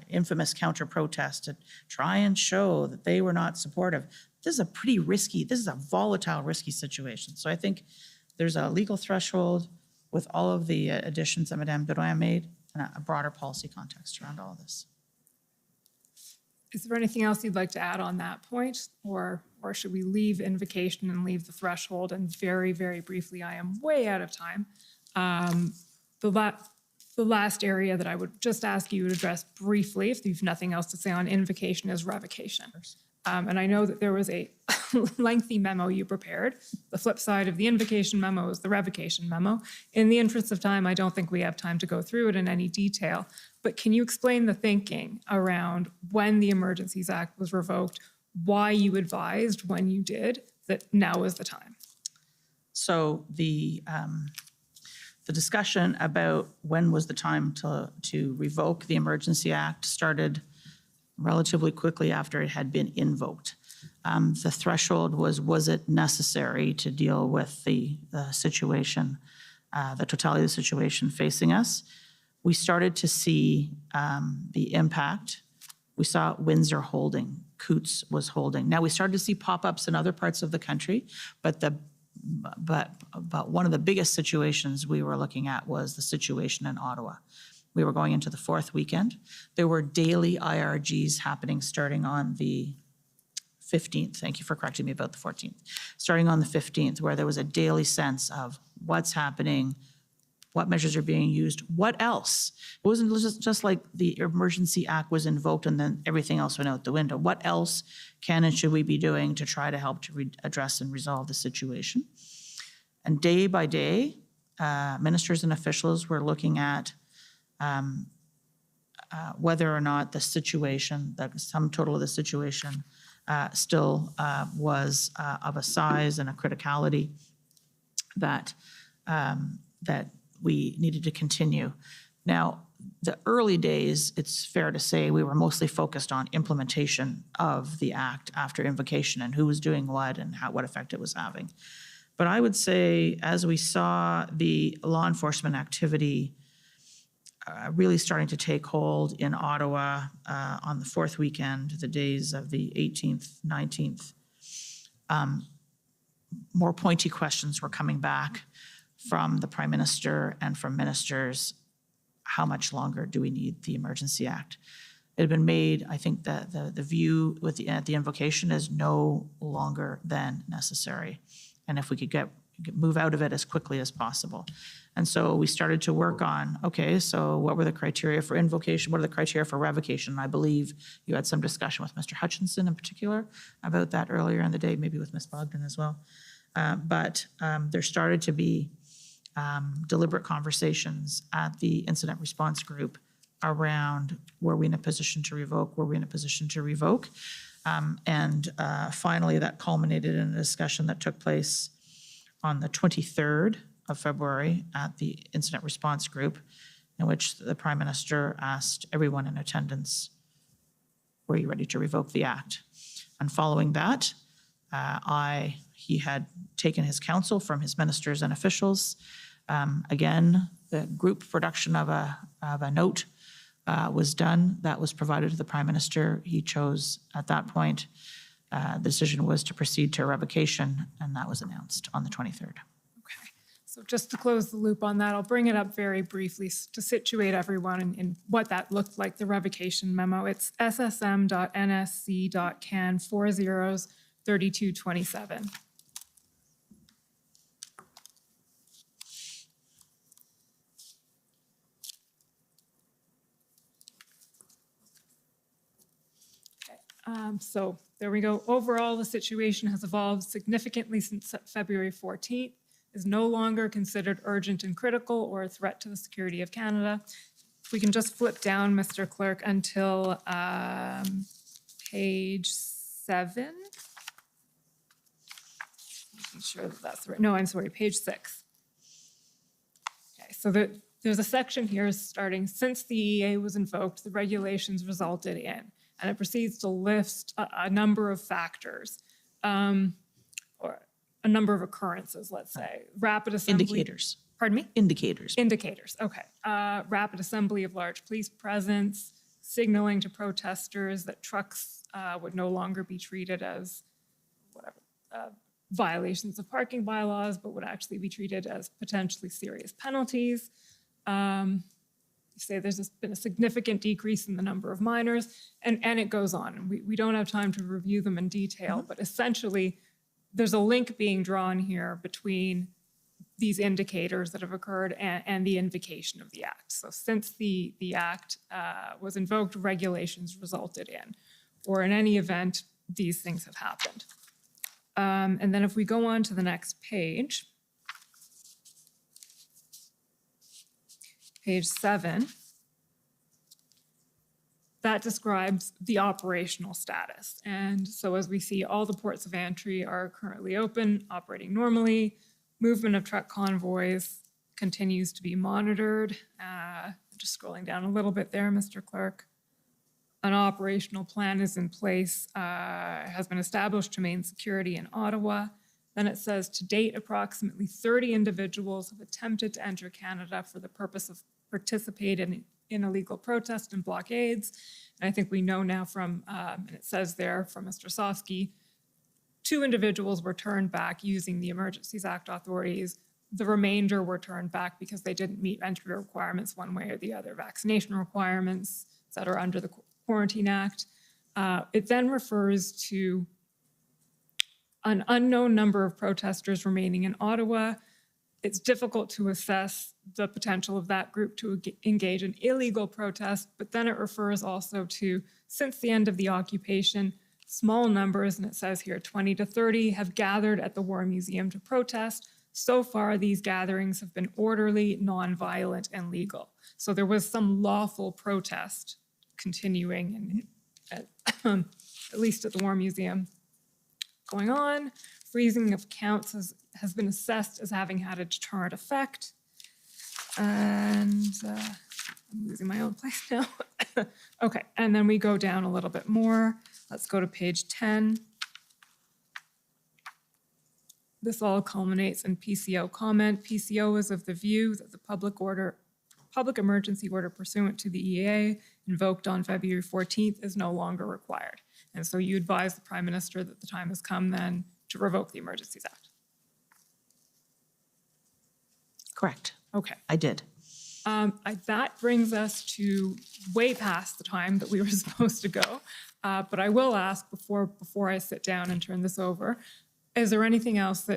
infamous counter-protest, to try and show that they were not supportive. This is a volatile, risky situation. So I think there's a legal threshold with all of the additions that Madame Bedoin made, and a broader policy context around all of this. Is there anything else you'd like to add on that point? Or should we leave invocation and leave the threshold? And very, very briefly, I am way out of time. The last area that I would just ask you to address briefly, if you've nothing else to say on invocation, is revocation. And I know that there was a lengthy memo you prepared. The flip side of the invocation memo is the revocation memo. In the interest of time, I don't think we have time to go through it in any detail. but can you explain the thinking around when the Emergencies Act was revoked, why you advised when you did that now is the time? So the discussion about when was the time to revoke the Emergency Act started relatively quickly after it had been invoked. The threshold was it necessary to deal with the situation, the totality of the situation facing us? We started to see the impact. We saw Windsor holding, Coutts was holding. Now we started to see pop-ups in other parts of the country, but one of the biggest situations we were looking at was the situation in Ottawa. We were going into the fourth weekend. There were daily IRGs happening starting on the 15th. Thank you for correcting me about the 14th. Starting on the 15th, where there was a daily sense of what's happening, what measures are being used, what else? It wasn't just like the Emergency Act was invoked and then everything else went out the window. What else can and should we be doing to try to help to address and resolve the situation? And day by day, ministers and officials were looking at whether or not the situation, the sum total of the situation, still was of a size and a criticality that we needed to continue. Now, the early days, it's fair to say we were mostly focused on implementation of the Act after invocation and who was doing what and what effect it was having. But I would say as we saw the law enforcement activity really starting to take hold in Ottawa on the fourth weekend, the days of the 18th, 19th, more pointy questions were coming back from the Prime Minister and from ministers. How much longer do we need the Emergency Act? It had been made, I think that the view with the invocation is no longer than necessary. And if we could move out of it as quickly as possible. And so we started to work on, okay, so what were the criteria for invocation? What are the criteria for revocation? And I believe you had some discussion with Mr. Hutchinson in particular about that earlier in the day, maybe with Ms. Bogdan as well. But there started to be deliberate conversations at the incident response group around were we in a position to revoke, were we in a position to revoke? And finally, that culminated in a discussion that took place on the 23rd of February at the incident response group, in which the Prime Minister asked everyone in attendance, were you ready to revoke the Act? And following that, he had taken his counsel from his ministers and officials. Again, the group production of a note was done. That was provided to the Prime Minister. He chose at that point, the decision was to proceed to a revocation, and that was announced on the 23rd. So just to close the loop on that, I'll bring it up very briefly to situate everyone in what that looked like, the revocation memo. It's ssm.nsc.can 403227. So there we go. Overall, the situation has evolved significantly since February 14th. Is no longer considered urgent and critical or a threat to the security of Canada. If we can just flip down, Mr. Clerk, until page 7. Making sure that that's right. No, I'm sorry, page 6. Okay, so there's a section here starting, since the EA was invoked, the regulations resulted in, and it proceeds to list a number of factors. Or a number of occurrences, let's say. Rapid assembly. Indicators. Pardon me? Indicators. Indicators, okay. Rapid assembly of large police presence, signaling to protesters that trucks would no longer be treated as violations of parking bylaws, but would actually be treated as potentially serious penalties. You say there's been a significant decrease in the number of minors, and it goes on. We don't have time to review them in detail, but essentially, there's a link being drawn here between these indicators that have occurred and the invocation of the Act. So since the Act was invoked, regulations resulted in, or in any event, these things have happened. And then if we go on to the next page, page 7, that describes the operational status. And so as we see, all the ports of entry are currently open, operating normally. Movement of truck convoys continues to be monitored. Just scrolling down a little bit there, Mr. Clerk. An operational plan is in place, has been established to maintain security in Ottawa. Then it says, to date, approximately 30 individuals have attempted to enter Canada for the purpose of participating in illegal protest and blockades. And I think we know now from, and it says there from Mr. Sofsky, 2 individuals were turned back using the Emergencies Act authorities. The remainder were turned back because they didn't meet entry requirements one way or the other, vaccination requirements that are under the Quarantine Act. It then refers to an unknown number of protesters remaining in Ottawa. It's difficult to assess the potential of that group to engage in illegal protest, but then it refers also to, since the end of the occupation, small numbers, and it says here 20 to 30, have gathered at the War Museum to protest. So far, these gatherings have been orderly, non-violent, and legal. So there was some lawful protest continuing, at least at the War Museum, going on. Freezing of counts has been assessed as having had a deterrent effect. And I'm losing my own place now. Okay, and then we go down a little bit more. Let's go to page 10. This all culminates in PCO comment. PCO is of the view that the public emergency order pursuant to the EA invoked on February 14th is no longer required. And so you advise the Prime Minister that the time has come then to revoke the Emergencies Act. Correct. Okay. I did. That brings us to way past the time that we were supposed to go. But I will ask before I sit down and turn this over, is there anything else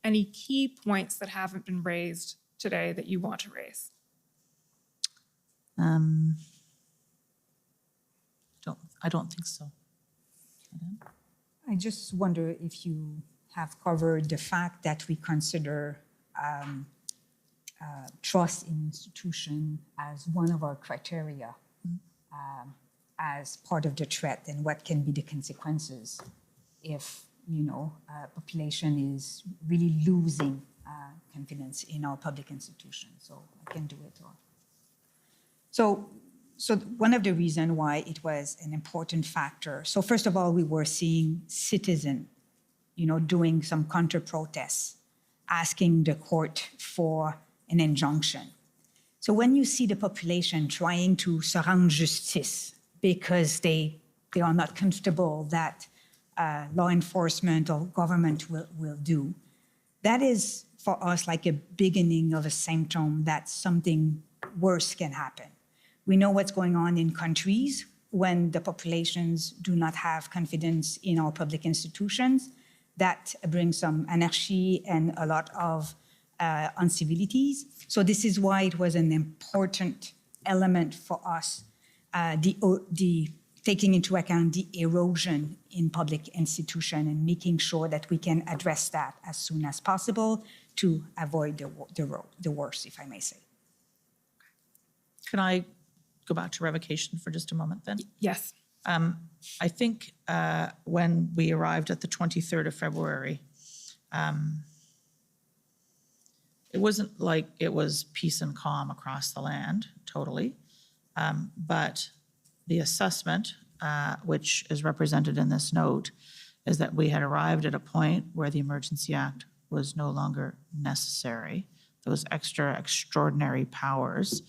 any key points that haven't been raised today that you want to raise? I don't think so. I just wonder if you have covered the fact that we consider trust in institution as one of our criteria as part of the threat, and what can be the consequences if, population is really losing confidence in our public institutions. So I can do it. So one of the reasons why it was an important factor. So first of all, we were seeing citizens, doing some counter-protests, asking the court for an injunction. So when you see the population trying to se rendre justice because they are not comfortable that law enforcement or government will do, that is for us like a beginning of a symptom that something worse can happen. We know what's going on in countries when the populations do not have confidence in our public institutions. That brings some anarchy and a lot of uncivilities. So this is why it was an important element for us, the taking into account the erosion in public institution and making sure that we can address that as soon as possible to avoid the worst, if I may say. Can I go back to revocation for just a moment then? Yes. I think when we arrived at the 23rd of February, it wasn't like it was peace and calm across the land, totally. But the assessment, which is represented in this note, is that we had arrived at a point where the Emergency Act was no longer necessary. Those extraordinary powers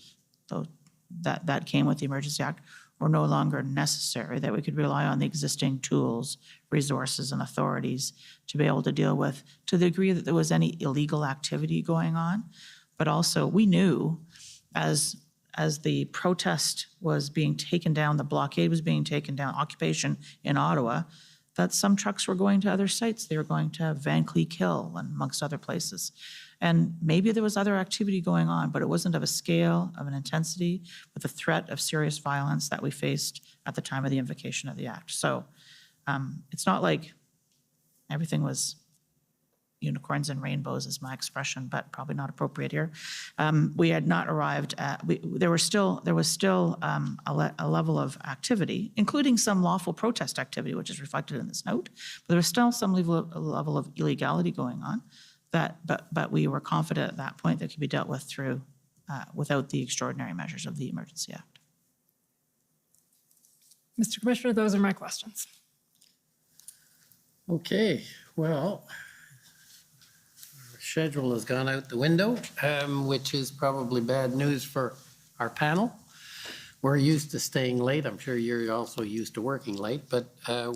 that came with the Emergency Act were no longer necessary, that we could rely on the existing tools, resources, and authorities to be able to deal with, to the degree that there was any illegal activity going on. But also, we knew as the protest was being taken down, the blockade was being taken down, occupation in Ottawa, that some trucks were going to other sites. They were going to Van Cleek Hill and amongst other places. And maybe there was other activity going on, but it wasn't of a scale, of an intensity, with the threat of serious violence that we faced at the time of the invocation of the Act. So it's not like everything was unicorns and rainbows is my expression, but probably not appropriate here. We had not arrived at, there was still a level of activity, including some lawful protest activity, which is reflected in this note, but there was still some level of illegality going on but we were confident at that point that could be dealt with through without the extraordinary measures of the Emergency Act. Mr. Commissioner, those are my questions. Okay, well, our schedule has gone out the window, which is probably bad news for our panel. We're used to staying late. I'm sure you're also used to working late, but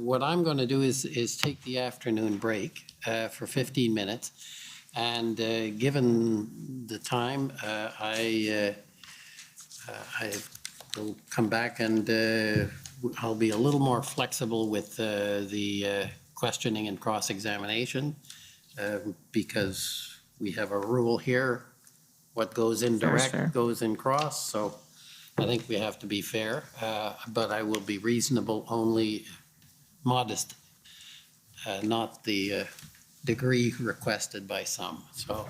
what I'm going to do is take the afternoon break for 15 minutes. And given the time, I will come back and I'll be a little more flexible with the questioning and cross-examination because we have a rule here. What goes in direct goes in cross. So I think we have to be fair, but I will be reasonable, only modest, not the degree requested by some. So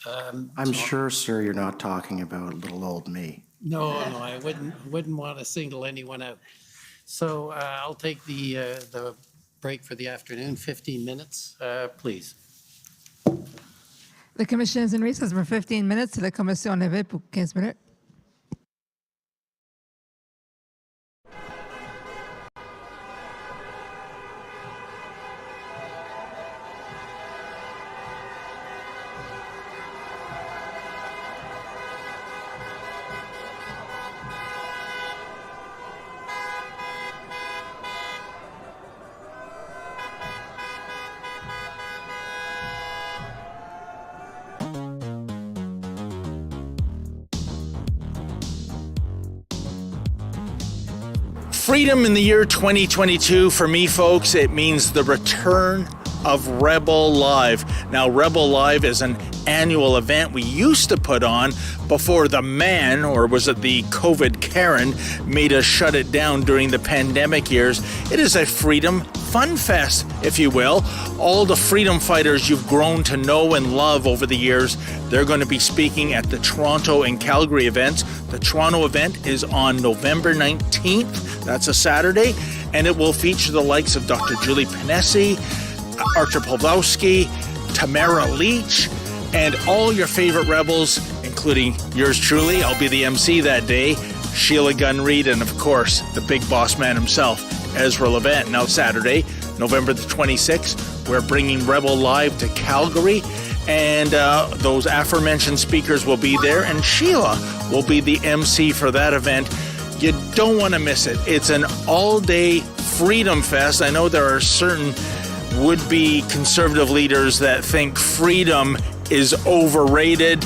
I'm sure, sir, you're not talking about little old me. No, I wouldn't want to single anyone out. So I'll take the break for the afternoon, 15 minutes, please. The commission is in recess for 15 minutes. La commission levée pour 15 minutes. Freedom in the year 2022, for me, folks, it means the return of Rebel Live. Now, Rebel Live is an annual event we used to put on before the man, or was it the COVID Karen, made us shut it down during the pandemic years. It is a freedom fun fest, if you will. All the freedom fighters you've grown to know and love over the years, they're going to be speaking at the Toronto and Calgary events. The Toronto event is on November 19th. That's a Saturday. And it will feature the likes of Dr. Julie Ponesse, Archer Pawlowski, Tamara Leach, and all your favorite rebels, including yours truly. I'll be the MC that day, Sheila Gunn Reid, and of course, the big boss man himself, Ezra Levant. Now Saturday, November the 26th, we're bringing Rebel Live to Calgary, and those aforementioned speakers will be there, and Sheila will be the MC for that event. You don't want to miss it. It's an all-day freedom fest. I know there are certain would-be conservative leaders that think freedom is overrated.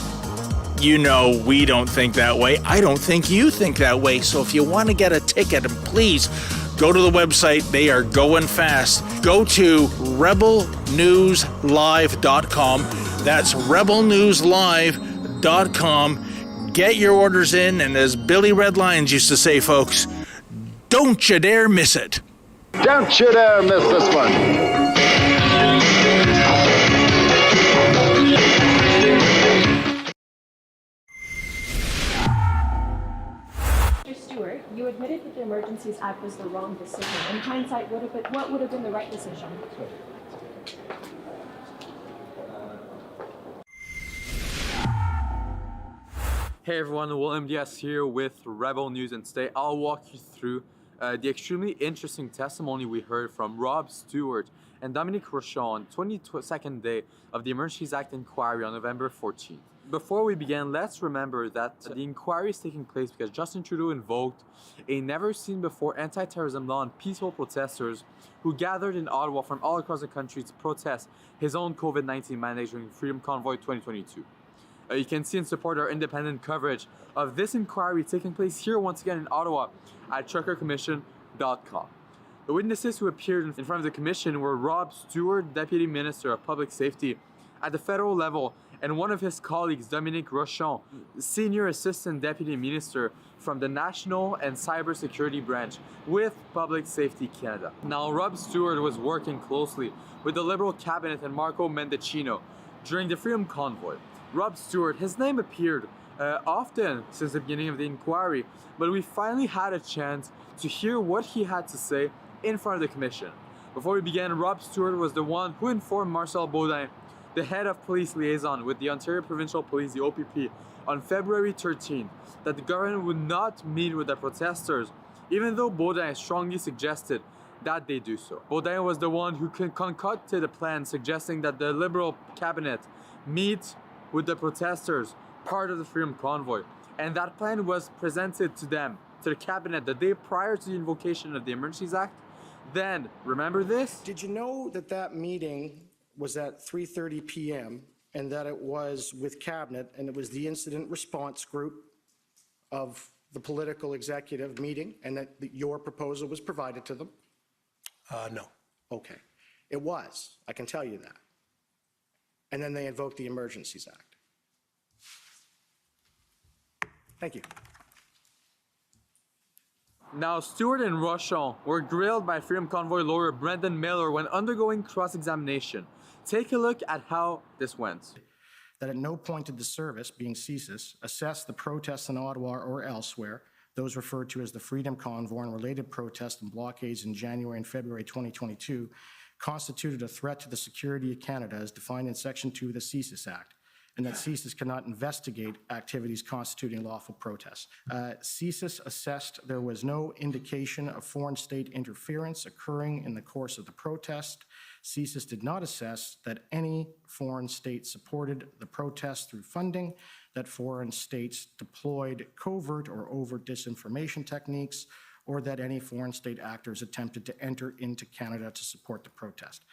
You know, we don't think that way. I don't think you think that way. So if you want to get a ticket, please go to the website. They are going fast. Go to rebelnewslive.com. That's rebelnewslive.com. Get your orders in, and as Billy Red Lions used to say, folks, don't you dare miss it. Don't you dare miss this one. Mr. Stewart, you admitted that the Emergencies Act was the wrong decision. In hindsight, what would have been the right decision? Hey everyone, Will MDS here with Rebel News, and today I'll walk you through the extremely interesting testimony we heard from Rob Stewart and Dominique Rochon on 22nd day of the Emergencies Act inquiry on November 14th. Before we begin, let's remember that the inquiry is taking place because Justin Trudeau invoked a never-seen-before anti-terrorism law on peaceful protesters who gathered in Ottawa from all across the country to protest his own COVID-19 mandate during Freedom Convoy 2022. You can see and support our independent coverage of this inquiry taking place here once again in Ottawa at truckercommission.com. The witnesses who appeared in front of the commission were Rob Stewart, Deputy Minister of Public Safety at the federal level, and one of his colleagues, Dominique Rochon, Senior Assistant Deputy Minister from the National and Cybersecurity Branch with Public Safety Canada. Now, Rob Stewart was working closely with the Liberal Cabinet and Marco Mendicino during the Freedom Convoy. Rob Stewart, his name appeared often since the beginning of the inquiry, but we finally had a chance to hear what he had to say in front of the Commission. Before we began, Rob Stewart was the one who informed Marcel Baudin, the head of police liaison with the Ontario Provincial Police, the OPP, on February 13th, that the government would not meet with the protesters, even though Baudin strongly suggested that they do so. Baudin was the one who concocted a plan suggesting that the Liberal cabinet meet with the protesters, part of the Freedom Convoy, and that plan was presented to them, to the cabinet, the day prior to the invocation of the Emergencies Act. Then, remember this? Did you know that that meeting was at 3:30 p.m. and that it was with cabinet and it was the incident response group of the political executive meeting and that your proposal was provided to them? No. Okay. It was. I can tell you that. And then they invoked the Emergencies Act. Thank you. Now, Stewart and Rochon were grilled by Freedom Convoy lawyer Brendan Miller when undergoing cross-examination. Take a look at how this went. That at no point did the service, being CSIS, assess the protests in Ottawa or elsewhere, those referred to as the Freedom Convoy and related protests and blockades in January and February 2022, constituted a threat to the security of Canada as defined in Section 2 of the CSIS Act, and that CSIS cannot investigate activities constituting lawful protests. CSIS assessed there was no indication of foreign state interference occurring in the course of the protest. CSIS did not assess that any foreign state supported the protest through funding, that foreign states deployed covert or overt disinformation techniques, or that any foreign state actors attempted to enter into Canada to support the protest.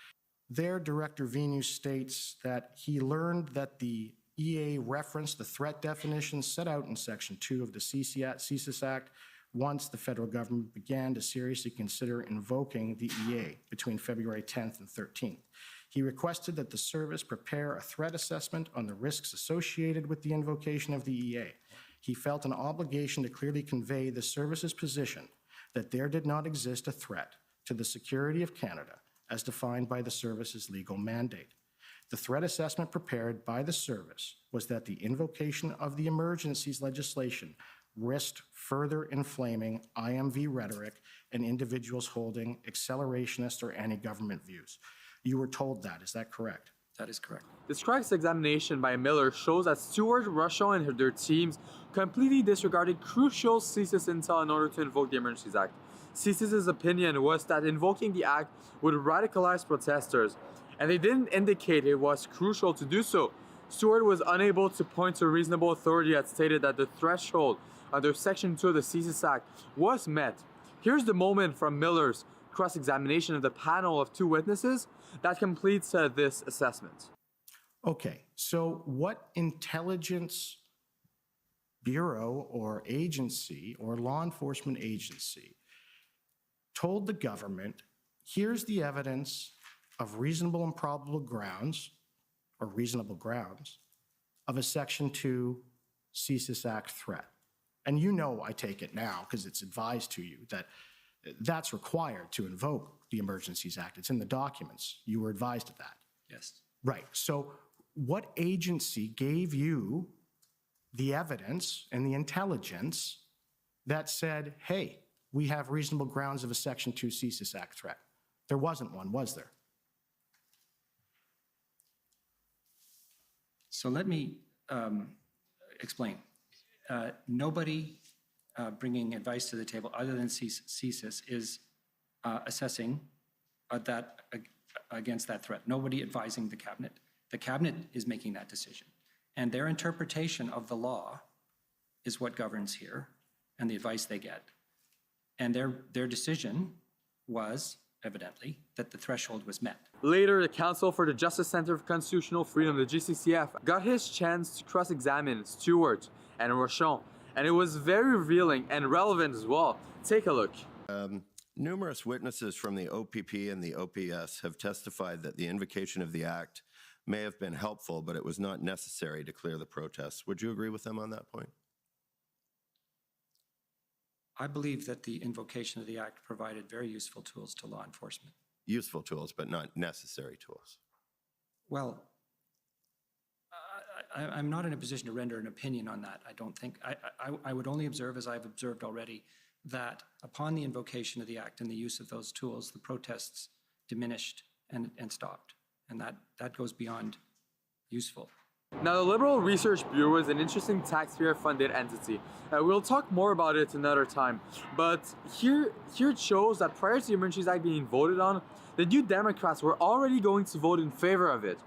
There, Director Vigneault states that he learned that the EA referenced the threat definition set out in Section 2 of the CSIS Act once the federal government began to seriously consider invoking the EA between February 10th and 13th. He requested that the service prepare a threat assessment on the risks associated with the invocation of the EA. He felt an obligation to clearly convey the service's position that there did not exist a threat to the security of Canada as defined by the service's legal mandate. The threat assessment prepared by the service was that the invocation of the emergencies legislation risked further inflaming IMV rhetoric and individuals holding accelerationist or anti-government views. You were told that, is that correct? That is correct. This cross-examination by Miller shows that Stewart, Rochon, and their teams completely disregarded crucial CSIS intel in order to invoke the Emergencies Act. CSIS's opinion was that invoking the Act would radicalize protesters, and they didn't indicate it was crucial to do so. Stewart was unable to point to a reasonable authority that stated that the threshold under Section 2 of the CSIS Act was met. Here's the moment from Miller's cross-examination of the panel of two witnesses that completes this assessment. Okay, so what intelligence bureau or agency or law enforcement agency told the government, here's the evidence of reasonable and probable grounds, or reasonable grounds, of a Section 2 CSIS Act threat? And you know, I take it now, because it's advised to you, that that's required to invoke the Emergencies Act. It's in the documents. You were advised of that. Yes. Right. So what agency gave you the evidence and the intelligence that said, hey, we have reasonable grounds of a Section 2 CSIS Act threat? There wasn't one, was there? So let me explain. Nobody bringing advice to the table other than CSIS is assessing that against that threat. Nobody advising the cabinet. The cabinet is making that decision. And their interpretation of the law is what governs here and the advice they get. And their decision was, evidently, that the threshold was met. Later, the Council for the Justice Center for Constitutional Freedom, the GCCF, got his chance to cross-examine Stewart and Rochon, and it was very revealing and relevant as well. Take a look. Numerous witnesses from the OPP and the OPS have testified that the invocation of the Act may have been helpful, but it was not necessary to clear the protests. Would you agree with them on that point? I believe that the invocation of the Act provided very useful tools to law enforcement. Useful tools, but not necessary tools. Well, I'm not in a position to render an opinion on that, I don't think. I would only observe, as I've observed already, that upon the invocation of the Act and the use of those tools, the protests diminished and stopped. And that goes beyond useful. Now, the Liberal Research Bureau is an interesting taxpayer-funded entity. We'll talk more about it another time. But here it shows that prior to the Emergencies Act being voted on, the New Democrats were already going to vote in favor of it.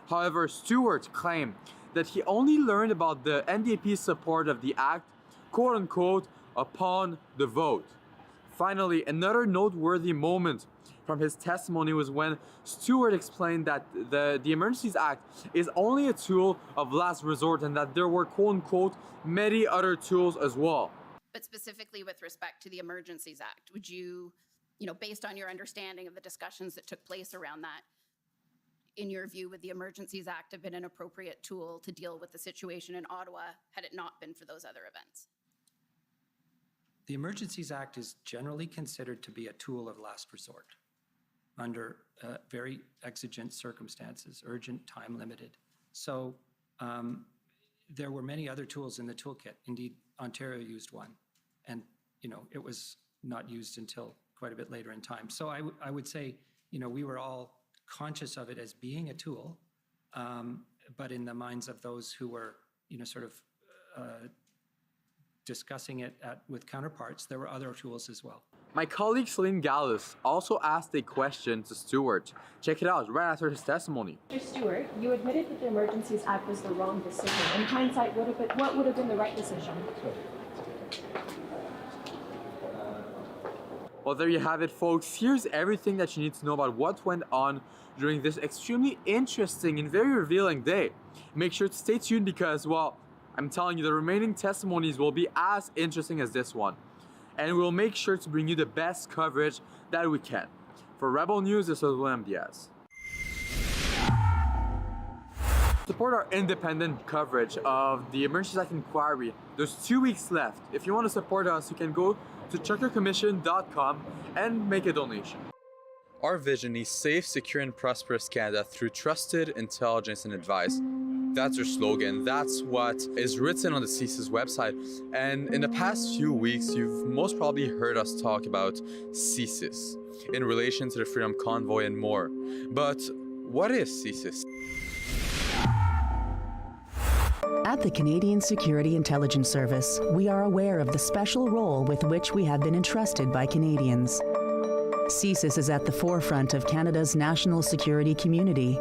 However, Stewart claimed that he only learned about the NDP's support of the Act, quote-unquote, upon the vote. Finally, another noteworthy moment from his testimony was when Stewart explained that the Emergencies Act is only a tool of last resort and that there were, quote-unquote, many other tools as well. But specifically with respect to the Emergencies Act, would you, based on your understanding of the discussions that took place around that, in your view, would the Emergencies Act have been an appropriate tool to deal with the situation in Ottawa had it not been for those other events? The Emergencies Act is generally considered to be a tool of last resort under very exigent circumstances, urgent, time-limited. So there were many other tools in the toolkit. Indeed, Ontario used one, and it was not used until quite a bit later in time. So I would say, we were all conscious of it as being a tool, but in the minds of those who were, sort of discussing it with counterparts, there were other tools as well. My colleague Celine Gallus also asked a question to Stewart. Check it out right after his testimony. Mr. Stewart, you admitted that the Emergencies Act was the wrong decision. In hindsight, what would have been the right decision? Well, there you have it, folks. Here's everything that you need to know about what went on during this extremely interesting and very revealing day. Make sure to stay tuned because, well, I'm telling you, the remaining testimonies will be as interesting as this one. And we'll make sure to bring you the best coverage that we can. For Rebel News, this is William Diaz. Support our independent coverage of the Emergencies Act inquiry. There's 2 weeks left. If you want to support us, you can go to chuckercommission.com and make a donation. Our vision is safe, secure, and prosperous Canada through trusted intelligence and advice. That's our slogan. That's what is written on the CSIS website. And in the past few weeks, you've most probably heard us talk about CSIS in relation to the Freedom Convoy and more. But what is CSIS? At the Canadian Security Intelligence Service, we are aware of the special role with which we have been entrusted by Canadians. CSIS is at the forefront of Canada's national security community.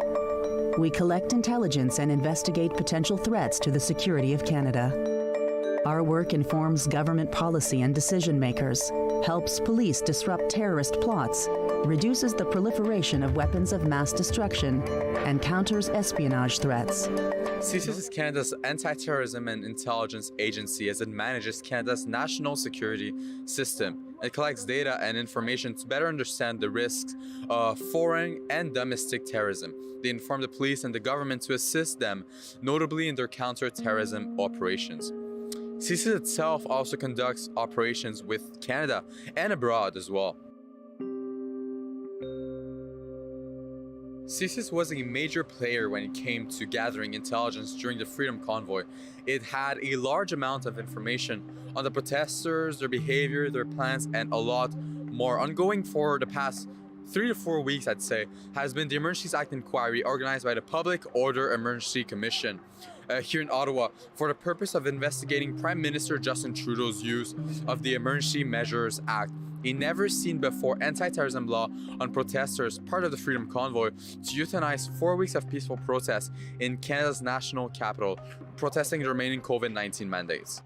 We collect intelligence and investigate potential threats to the security of Canada. Our work informs government policy and decision makers, helps police disrupt terrorist plots, reduces the proliferation of weapons of mass destruction, and counters espionage threats. CSIS is Canada's anti-terrorism and intelligence agency as it manages Canada's national security system. It collects data and information to better understand the risks of foreign and domestic terrorism. They inform the police and the government to assist them, notably in their counter-terrorism operations. CSIS itself also conducts operations with Canada and abroad as well. CSIS was a major player when it came to gathering intelligence during the Freedom Convoy. It had a large amount of information on the protesters, their behavior, their plans, and a lot more. Ongoing for the past 3 to 4 weeks, I'd say, has been the Emergencies Act inquiry organized by the Public Order Emergency Commission here in Ottawa for the purpose of investigating Prime Minister Justin Trudeau's use of the Emergency Measures Act, a never-seen-before anti-terrorism law on protesters, part of the Freedom Convoy, to euthanize 4 weeks of peaceful protests in Canada's national capital, protesting the remaining COVID-19 mandates.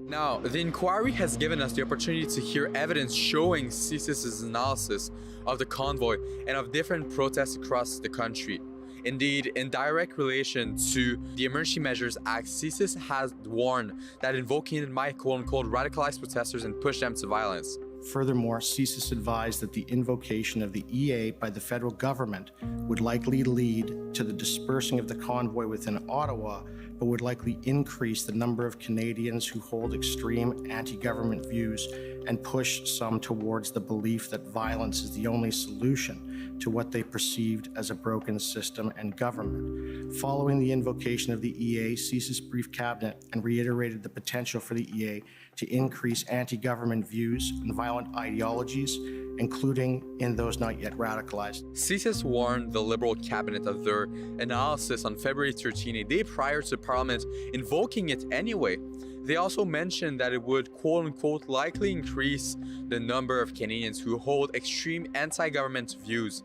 Now, the inquiry has given us the opportunity to hear evidence showing CSIS's analysis of the convoy and of different protests across the country. Indeed, in direct relation to the Emergency Measures Act, CSIS has warned that invoking it might quote-unquote radicalize protesters and push them to violence. Furthermore, CSIS advised that the invocation of the EA by the federal government would likely lead to the dispersing of the convoy within Ottawa, but would likely increase the number of Canadians who hold extreme anti-government views and push some towards the belief that violence is the only solution to what they perceived as a broken system and government. Following the invocation of the EA, CSIS briefed Cabinet and reiterated the potential for the EA to increase anti-government views and violent ideologies, including in those not yet radicalized. CSIS warned the Liberal cabinet of their analysis on February 13, a day prior to Parliament invoking it anyway. They also mentioned that it would, quote-unquote, likely increase the number of Canadians who hold extreme anti-government views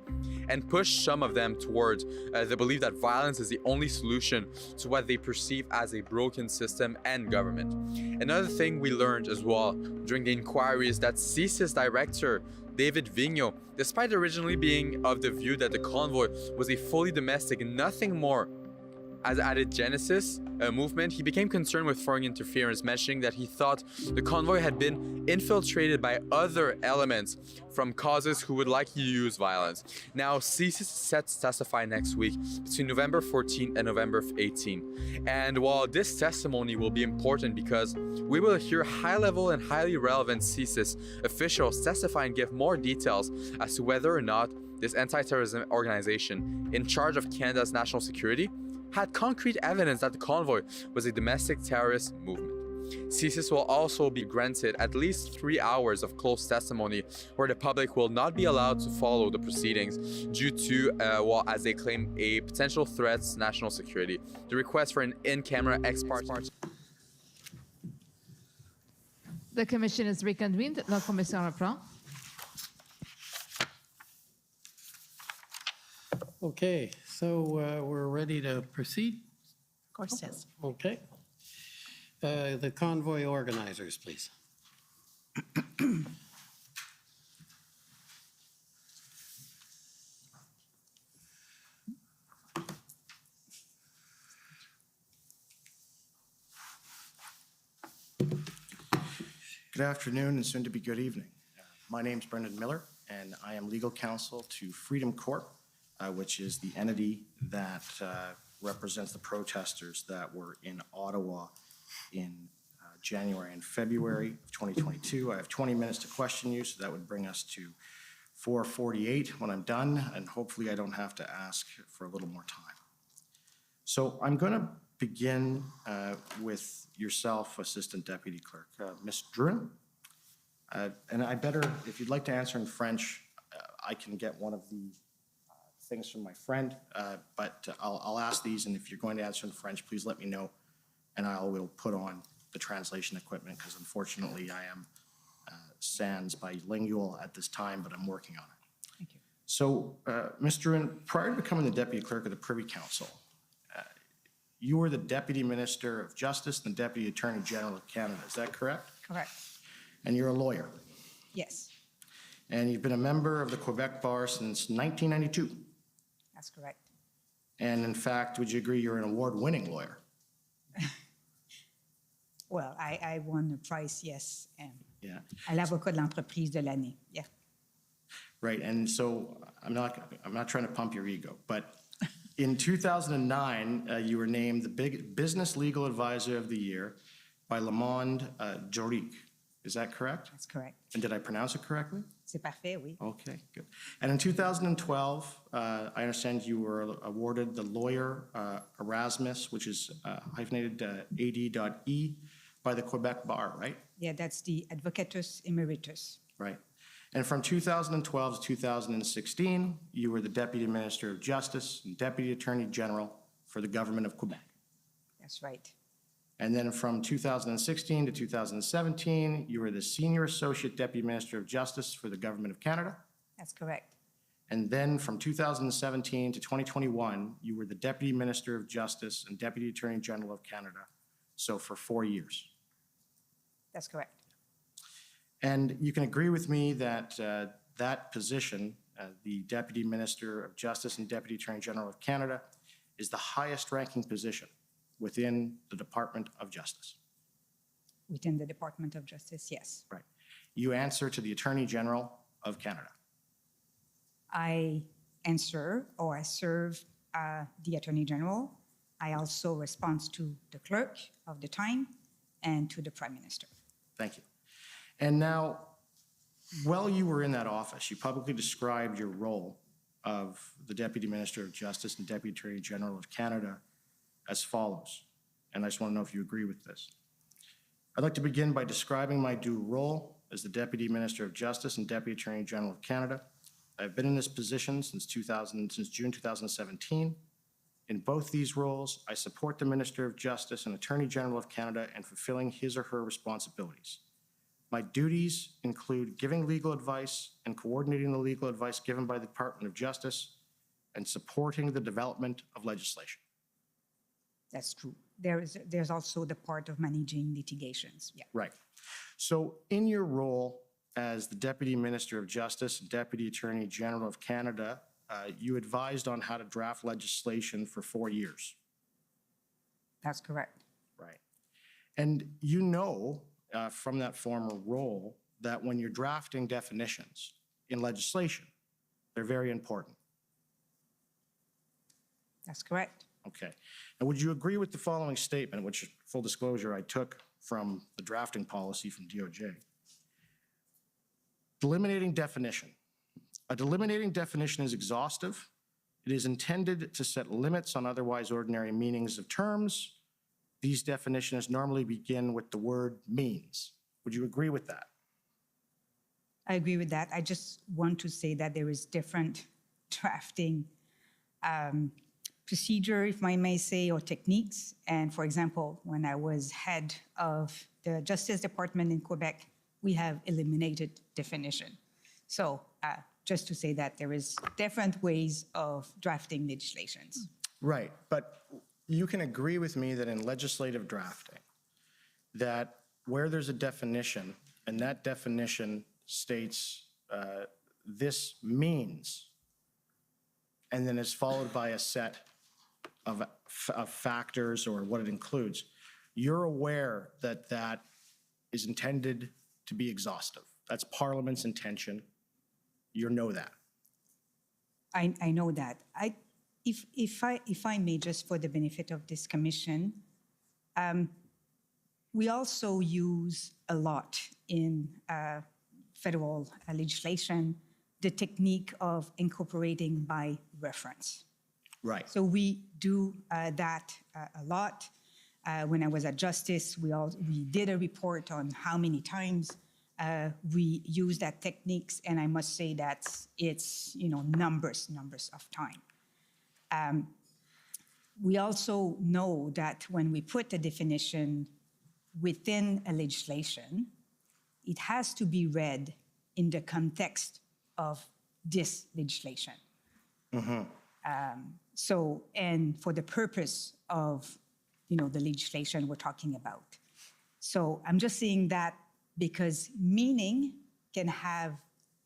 and push some of them towards the belief that violence is the only solution to what they perceive as a broken system and government. Another thing we learned as well during the inquiry is that CSIS director David Vigneault, despite originally being of the view that the convoy was a fully domestic and nothing more, as added Genesis movement, he became concerned with foreign interference, mentioning that he thought the convoy had been infiltrated by other elements from causes who would likely use violence. Now, CSIS is set to testify next week between November 14 and November 18. And while this testimony will be important because we will hear high-level and highly relevant CSIS officials testify and give more details as to whether or not this anti-terrorism organization in charge of Canada's national security had concrete evidence that the convoy was a domestic terrorist movement. CSIS will also be granted at least 3 hours of closed testimony where the public will not be allowed to follow the proceedings due to, as they claim, a potential threat to national security. The request for an in-camera ex parte. The commission is reconvened. La commission reprend. Okay, so we're ready to proceed? Of course, yes. Okay. The convoy organizers, please. Good afternoon and soon to be good evening. My name is Brendan Miller and I am legal counsel to Freedom Corp, which is the entity that represents the protesters that were in Ottawa in January and February of 2022. I have 20 minutes to question you, so that would bring us to 4:48 when I'm done, and hopefully I don't have to ask for a little more time. So I'm going to begin with yourself, Assistant Deputy Clerk. Ms. Druin, and I better, if you'd like to answer in French, I can get one of the things from my friend, but I'll ask these, and if you're going to answer in French, please let me know, and I will put on the translation equipment, because unfortunately I am sans bilingual at this time, but I'm working on it. Thank you. So, Ms. Druin, prior to becoming the Deputy Clerk of the Privy Council, you were the Deputy Minister of Justice and the Deputy Attorney General of Canada, is that correct? Correct. And you're a lawyer? Yes, And you've been a member of the Quebec Bar since 1992? that's correct. And in fact, would you agree you're an award-winning lawyer? Well, I won the prize, yes, and Yeah. à l'avocat de l'entreprise de l'année. Yeah. Right, and so I'm not trying to pump your ego, but in 2009, you were named the Business Legal Advisor of the Year by Le Monde Juridique. Is that correct? That's correct. And did I pronounce it correctly? C'est parfait, oui. Okay, good. And in 2012, I understand you were awarded the Lawyer Erasmus, which is hyphenated AD.E, by the Quebec Bar, right? Yeah, that's the Advocatus Emeritus. Right. And from 2012 to 2016, you were the Deputy Minister of Justice and Deputy Attorney General for the Government of Quebec. That's right. And then from 2016 to 2017, you were the Senior Associate Deputy Minister of Justice for the Government of Canada. That's correct. And then from 2017 to 2021, you were the Deputy Minister of Justice and Deputy Attorney General of Canada. So for 4 years. That's correct. And you can agree with me that that position, the Deputy Minister of Justice and Deputy Attorney General of Canada, is the highest ranking position within the Department of Justice. Within the Department of Justice, yes. Right. You answer to the Attorney General of Canada. I answer or I serve the Attorney General. I also respond to the Clerk of the time and to the Prime Minister. Thank you. And now, while you were in that office, you publicly described your role of the Deputy Minister of Justice and Deputy Attorney General of Canada as follows. And I just want to know if you agree with this. I'd like to begin by describing my dual role as the Deputy Minister of Justice and Deputy Attorney General of Canada. I've been in this position since June 2017. In both these roles, I support the Minister of Justice and Attorney General of Canada in fulfilling his or her responsibilities. My duties include giving legal advice and coordinating the legal advice given by the Department of Justice and supporting the development of legislation. That's true. There's also the part of managing litigations. Yeah. Right. So in your role as the Deputy Minister of Justice and Deputy Attorney General of Canada, you advised on how to draft legislation for 4 years. That's correct. Right. And you know from that former role that when you're drafting definitions in legislation, they're very important. That's correct. Okay. And would you agree with the following statement, which, full disclosure, I took from the drafting policy from DOJ? Delimiting definition. A delimiting definition is exhaustive. It is intended to set limits on otherwise ordinary meanings of terms. These definitions normally begin with the word means. Would you agree with that? I agree with that. I just want to say that there is different drafting procedure, if I may say, or techniques. And for example, when I was head of the Justice Department in Quebec, we have eliminated definition. So just to say that there is different ways of drafting legislations. Right, but you can agree with me that in legislative drafting, that where there's a definition and that definition states this means, and then is followed by a set of factors or what it includes, you're aware that that is intended to be exhaustive. That's Parliament's intention. You know that. I know that. If I may, just for the benefit of this commission, we also use a lot in federal legislation the technique of incorporating by reference. Right. So we do that a lot. When I was at Justice, we did a report on how many times we use that techniques, and I must say that it's numbers of time. We also know that when we put a definition within a legislation, it has to be read in the context of this legislation. Mm-hmm. So, and for the purpose of, the legislation we're talking about. So I'm just saying that because meaning can have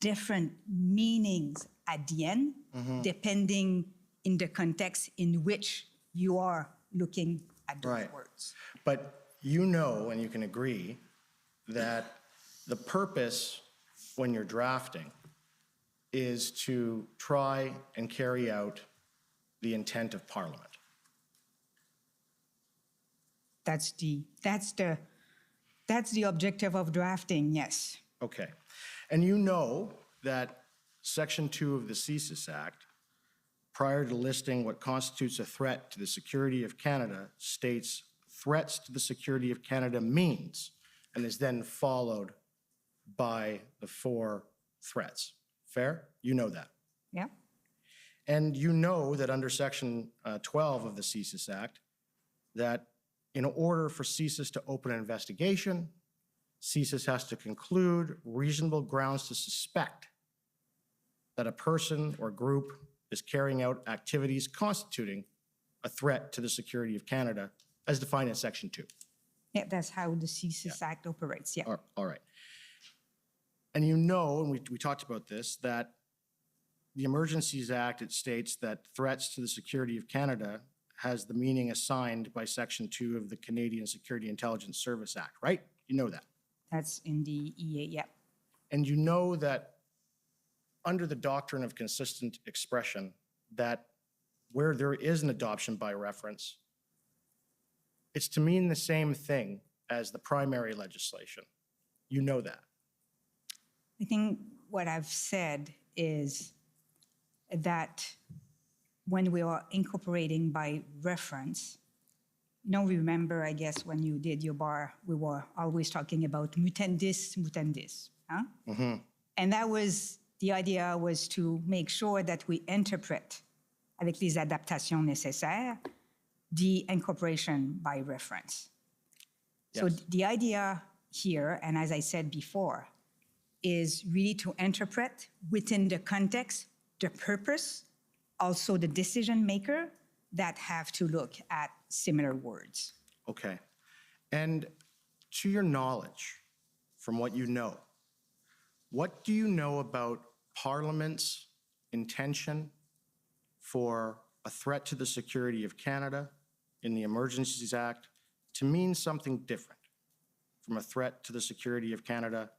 different meanings at the end, depending in the context in which you are looking at those words. But you know, and you can agree, that the purpose when you're drafting is to try and carry out the intent of Parliament. That's the objective of drafting, yes. Okay. And you know that Section 2 of the CSIS Act, prior to listing what constitutes a threat to the security of Canada, states threats to the security of Canada means, and is then followed by the 4 threats. Fair? You know that. Yeah. And you know that under Section 12 of the CSIS Act, that in order for CSIS to open an investigation, CSIS has to conclude reasonable grounds to suspect that a person or group is carrying out activities constituting a threat to the security of Canada as defined in Section 2. Yeah, that's how the CSIS Act operates, yeah. All right. And you know, and we talked about this, that the Emergencies Act, it states that threats to the security of Canada has the meaning assigned by Section 2 of the Canadian Security Intelligence Service Act, right? You know that. That's in the EA, yeah. And you know that under the doctrine of consistent expression, that where there is an adoption by reference, it's to mean the same thing as the primary legislation. You know that. I think what I've said is that when we are incorporating by reference, remember, I guess, when you did your bar, we were always talking about mutandis, mutandis. Huh? Mm-hmm. And that was, the idea was to make sure that we interpret, avec les adaptations nécessaires, the incorporation by reference. So the idea here, and as I said before, is really to interpret within the context, the purpose, also the decision maker that have to look at similar words. Okay. And to your knowledge, from what you know, what do you know about Parliament's intention for a threat to the security of Canada in the Emergencies Act to mean something different from a threat to the security of Canada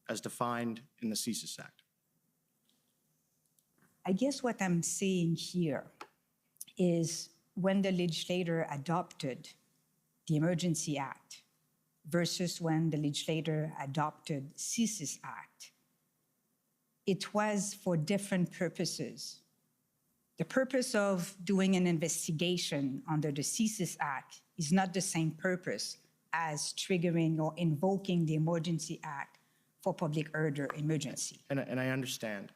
as defined in the CSIS Act? I guess what I'm saying here is when the legislator adopted the Emergency Act versus when the legislator adopted CSIS Act, it was for different purposes. The purpose of doing an investigation under the CSIS Act is not the same purpose as triggering or invoking the Emergency Act for public order emergency. And I understand,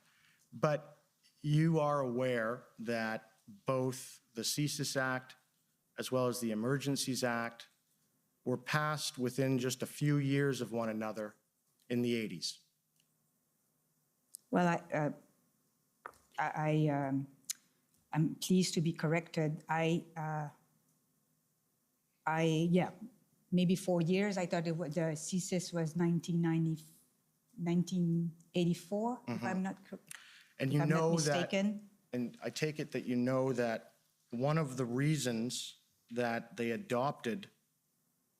but you are aware that both the CSIS Act as well as the Emergencies Act were passed within just a few years of one another in the 80s. Well, I'm pleased to be corrected. Yeah, maybe 4 years. I thought the CSIS was 1984, if I'm not And if you I'm not know mistaken. that, and I take it that you know that one of the reasons that they adopted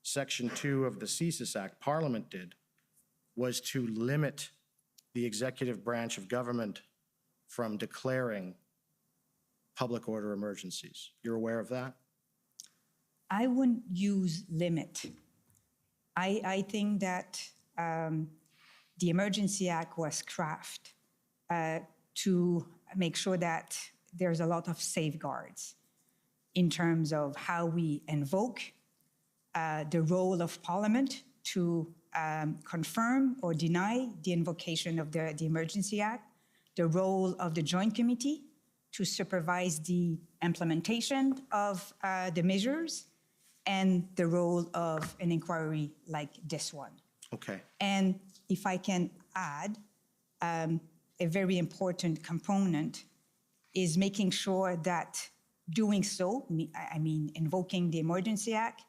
Section 2 of the CSIS Act, Parliament did, was to limit the executive branch of government from declaring public order emergencies. You're aware of that? I wouldn't use limit. I think that the Emergency Act was crafted to make sure that there's a lot of safeguards in terms of how we invoke the role of Parliament to confirm or deny the invocation of the Emergency Act, the role of the Joint Committee to supervise the implementation of the measures, and the role of an inquiry like this one. Okay. And if I can add, a very important component is making sure that doing so, I mean, invoking the Emergency Act,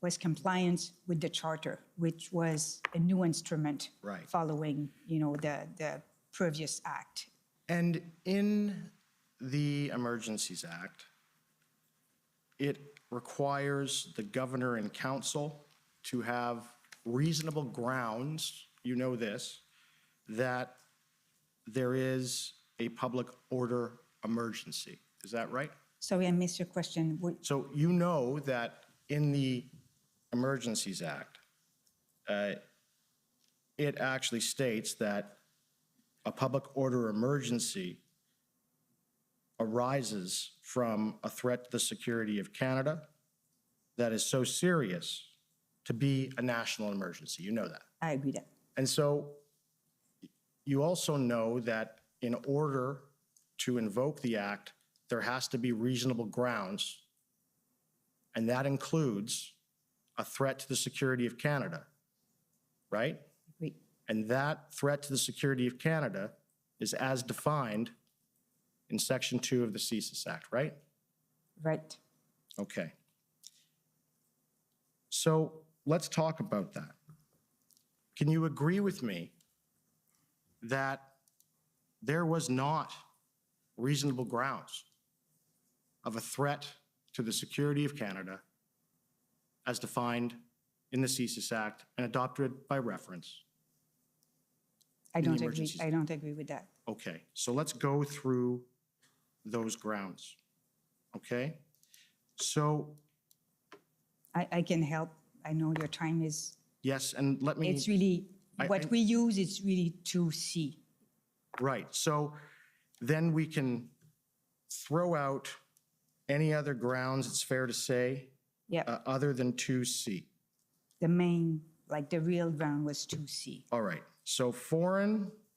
was compliance with the Charter, which was a new instrument following, the previous act. And in the Emergencies Act, it requires the governor and council to have reasonable grounds, you know this, that there is a public order emergency. Is that right? Sorry, I missed your question. So you know that in the Emergencies Act, it actually states that a public order emergency arises from a threat to the security of Canada that is so serious to be a national emergency. You know that. I agree that. And so you also know that in order to invoke the act, there has to be reasonable grounds, and that includes a threat to the security of Canada, right? Right. And that threat to the security of Canada is as defined in Section 2 of the CSIS Act, right? Right. Okay. So let's talk about that. Can you agree with me that there was not reasonable grounds of a threat to the security of Canada as defined in the CSIS Act and adopted by reference I in the don't agree. emergencies? I don't agree with that. Okay, so let's go through those grounds. Okay? So, I can help. I know your time is, yes, and let me. it's really, I- what we use is really 2C. Right, so then we can throw out any other grounds, it's fair to say, Yeah, other than 2C. the main, like the real ground was 2C. All right, so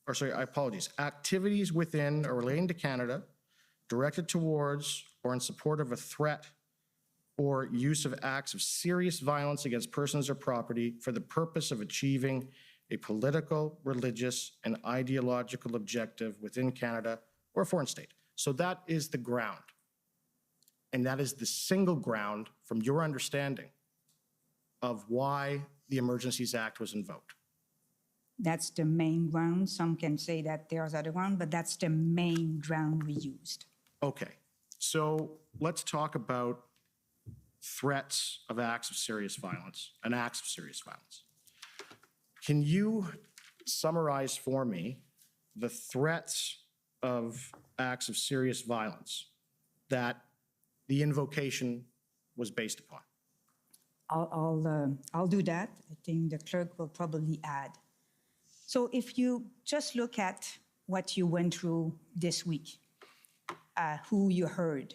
apologies, activities within or relating to Canada directed towards or in support of a threat or use of acts of serious violence against persons or property for the purpose of achieving a political, religious, and ideological objective within Canada or a foreign state. So that is the ground. And that is the single ground, from your understanding, of why the Emergencies Act was invoked. That's the main ground. Some can say that there's other ground, but that's the main ground we used. Okay, so let's talk about threats of acts of serious violence and acts of serious violence. Can you summarize for me the threats of acts of serious violence that the invocation was based upon? I'll do that. I think the clerk will probably add. So if you just look at what you went through this week, who you heard.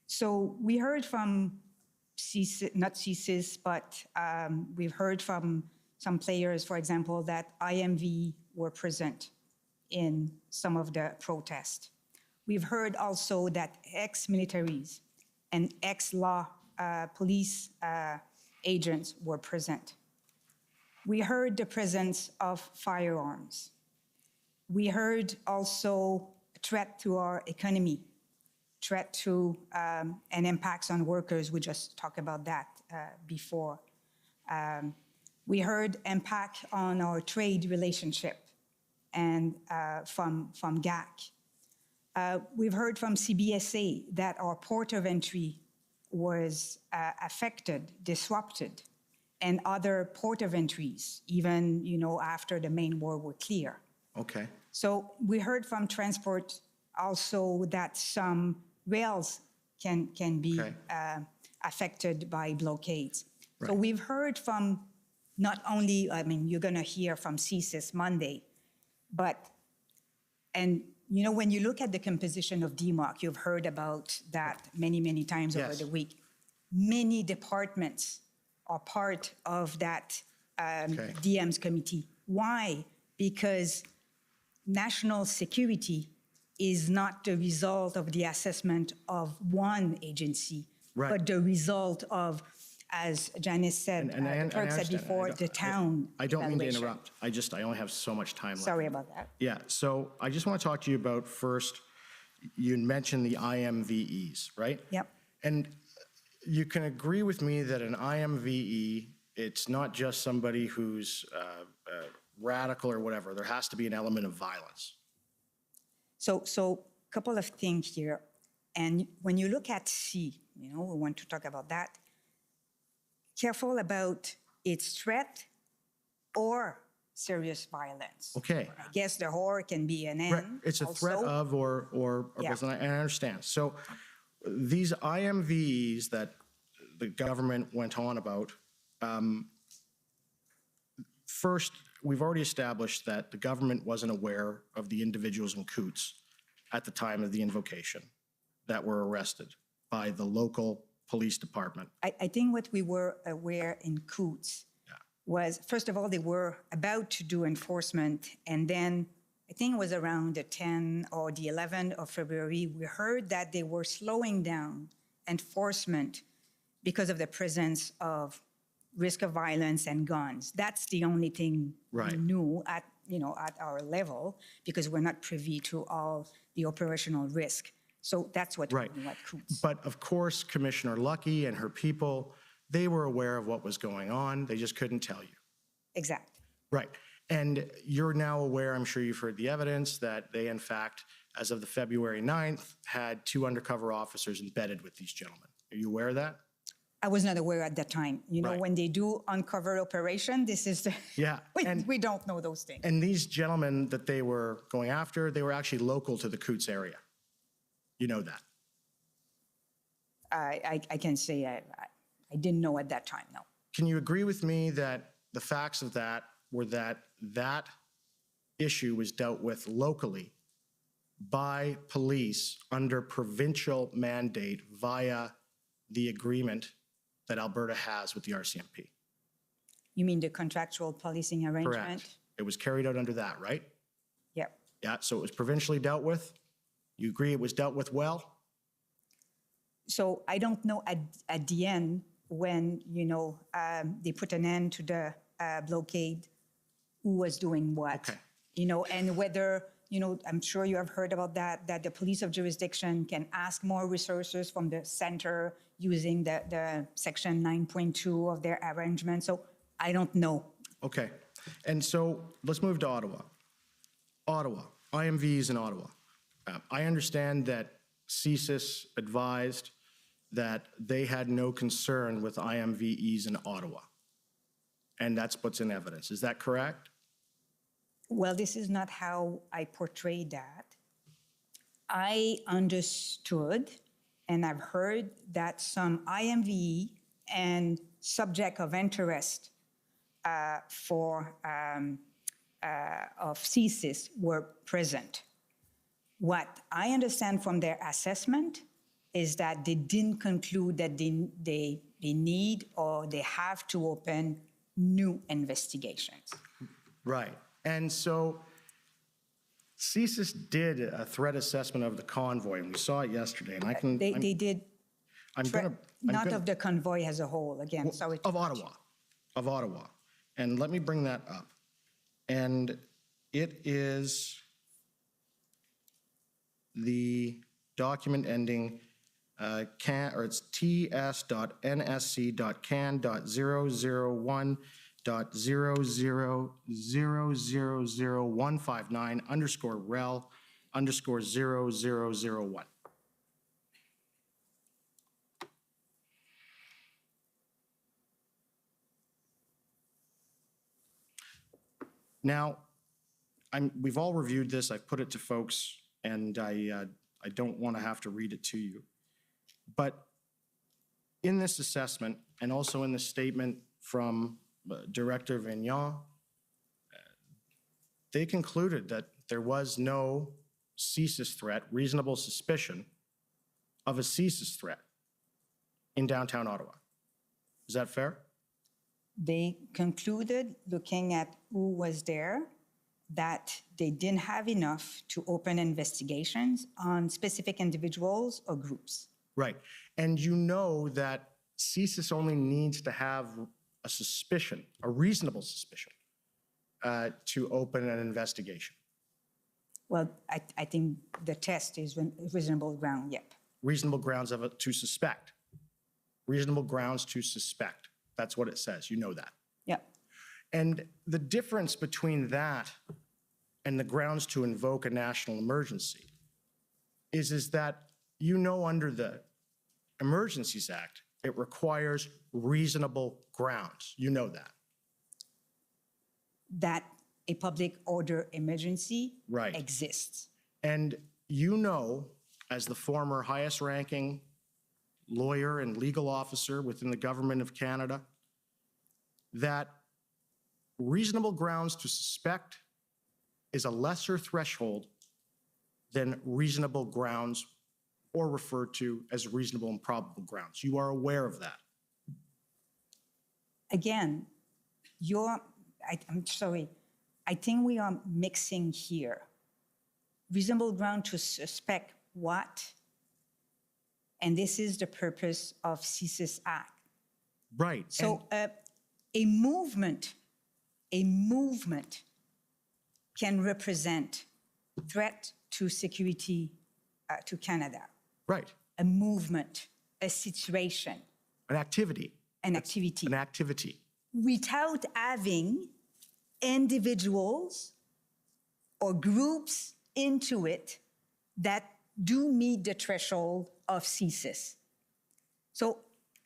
So we heard from CSIS, not CSIS, but we've heard from some players, for example, that IMV were present in some of the protests. We've heard also that ex-militaries and ex-law police agents were present. We heard the presence of firearms. We heard also a threat to our economy, threat to and impacts on workers. We just talked about that before. We heard impact on our trade relationship and from GAC. We've heard from CBSA that our port of entry was affected, disrupted, and other port of entries, even after the main war were clear. Okay. So we heard from transport also that some rails can be affected by blockades. Right. So we've heard from not only, you're going to hear from CSIS Monday, and when you look at the composition of DMOC, you've heard about that many, many times over the week. Many departments are part of that DM's committee. Why? Because national security is not the result of the assessment of one agency, but the result of, as Janice said, the clerk said before, the town. I don't mean to interrupt. I only have so much time left. Sorry about that. Yeah, so I just want to talk to you about first, you mentioned the IMVEs, right? Yep. And you can agree with me that an IMVE, it's not just somebody who's radical or whatever. There has to be an element of violence. So a couple of things here. And when you look at C, we want to talk about that. Careful about its threat or serious violence. Okay. I guess the or can be an and. Right. It's a threat of or and I understand. So these IMVs that the government went on about, first, we've already established that the government wasn't aware of the individuals in Coots at the time of the invocation that were arrested by the local police department. I think what we were aware in Coots was, first of all, they were about to do enforcement, and then I think it was around the 10th or the 11th of February, we heard that they were slowing down enforcement because of the presence of risk of violence and guns. That's the only thing we knew at our level, because we're not privy to all the operational risk. So that's what we knew at Coots. But of course, Commissioner Lucky and her people, they were aware of what was going on. They just couldn't tell you. Exactly. Right. And you're now aware, I'm sure you've heard the evidence, that they, in fact, as of the February 9th, had 2 undercover officers embedded with these gentlemen. Are you aware of that? I was not aware at that time. You know, when they do uncover operation, this is the, Yeah. we don't know those things. And these gentlemen that they were going after, they were actually local to the Coots area. You know that. I can say I didn't know at that time, no. Can you agree with me that the facts of that were that that issue was dealt with locally by police under provincial mandate via the agreement that Alberta has with the RCMP? You mean the contractual policing arrangement? Correct. It was carried out under that, right? Yep. Yeah, so it was provincially dealt with. You agree it was dealt with well? So I don't know at the end when, you know, they put an end to the blockade, who was doing what. Okay. You know, and whether, you know, I'm sure you have heard about that the police of jurisdiction can ask more resources from the center using the section 9.2 of their arrangement. So I don't know. Okay. And so let's move to Ottawa. Ottawa, IMVs in Ottawa. I understand that CSIS advised that they had no concern with IMVEs in Ottawa. And that's what's in evidence. Is that correct? Well, this is not how I portrayed that. I understood and I've heard that some IMVE and subject of interest of CSIS were present. What I understand from their assessment is that they didn't conclude that they need or they have to open new investigations. Right. And so CSIS did a threat assessment of the convoy, and we saw it yesterday. And I can they did not of the convoy as a whole. Again, well, sorry. Of Ottawa. And let me bring that up. And it is the document ending it's ts.nSC.can.001.0000159_rel_0001. Now, we've all reviewed this. I've put it to folks, and I don't want to have to read it to you. But in this assessment, and also in the statement from Director Vignon, they concluded that there was no CSIS threat, reasonable suspicion of a CSIS threat in downtown Ottawa. Is that fair? They concluded, looking at who was there, that they didn't have enough to open investigations on specific individuals or groups. Right. And you know that CSIS only needs to have a suspicion, a reasonable suspicion, to open an investigation. Well, I think the test is reasonable ground, yep. Reasonable grounds of it to suspect. Reasonable grounds to suspect. That's what it says. You know that. Yep. And the difference between that and the grounds to invoke a national emergency is that, you know, under the Emergencies Act, it requires reasonable grounds. You know that. That a public order emergency exists. And you know, as the former highest ranking lawyer and legal officer within the government of Canada, that reasonable grounds to suspect is a lesser threshold than reasonable grounds, or referred to as reasonable and probable grounds. You are aware of that. Again, I'm sorry, I think we are mixing here. Reasonable ground to suspect what? And this is the purpose of CSIS Act. Right. So a movement can represent threat to security to Canada. Right. A movement, a situation. An activity. An activity. An activity. Without having individuals or groups into it that do meet the threshold of CSIS. So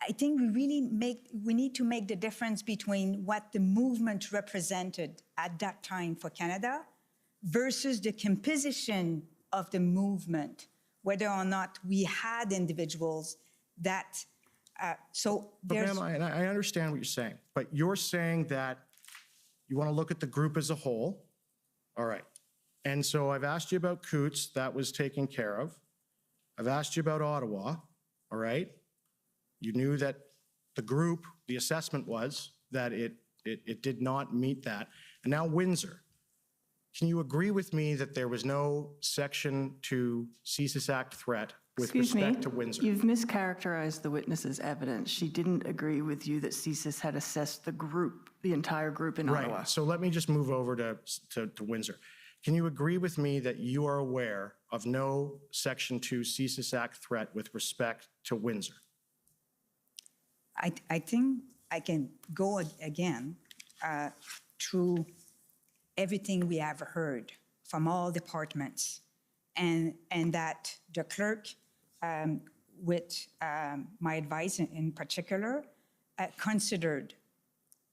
I think we need to make the difference between what the movement represented at that time for Canada versus the composition of the movement, whether or not we had individuals that, But ma'am, I understand what you're saying, but you're saying that you want to look at the group as a whole. All right. And so I've asked you about Coots, that was taken care of. I've asked you about Ottawa, all right? You knew that the group, the assessment was that it did not meet that. And now Windsor. Can you agree with me that there was no Section 2 CSIS Act threat with respect to Windsor? You've mischaracterized the witness's evidence. She didn't agree with you that CSIS had assessed the group, the entire group in Ottawa. Right. So let me just move over to Windsor. Can you agree with me that you are aware of no Section 2 CSIS Act threat with respect to Windsor? I think I can go again through everything we have heard from all departments, and that the clerk, with my advice in particular, considered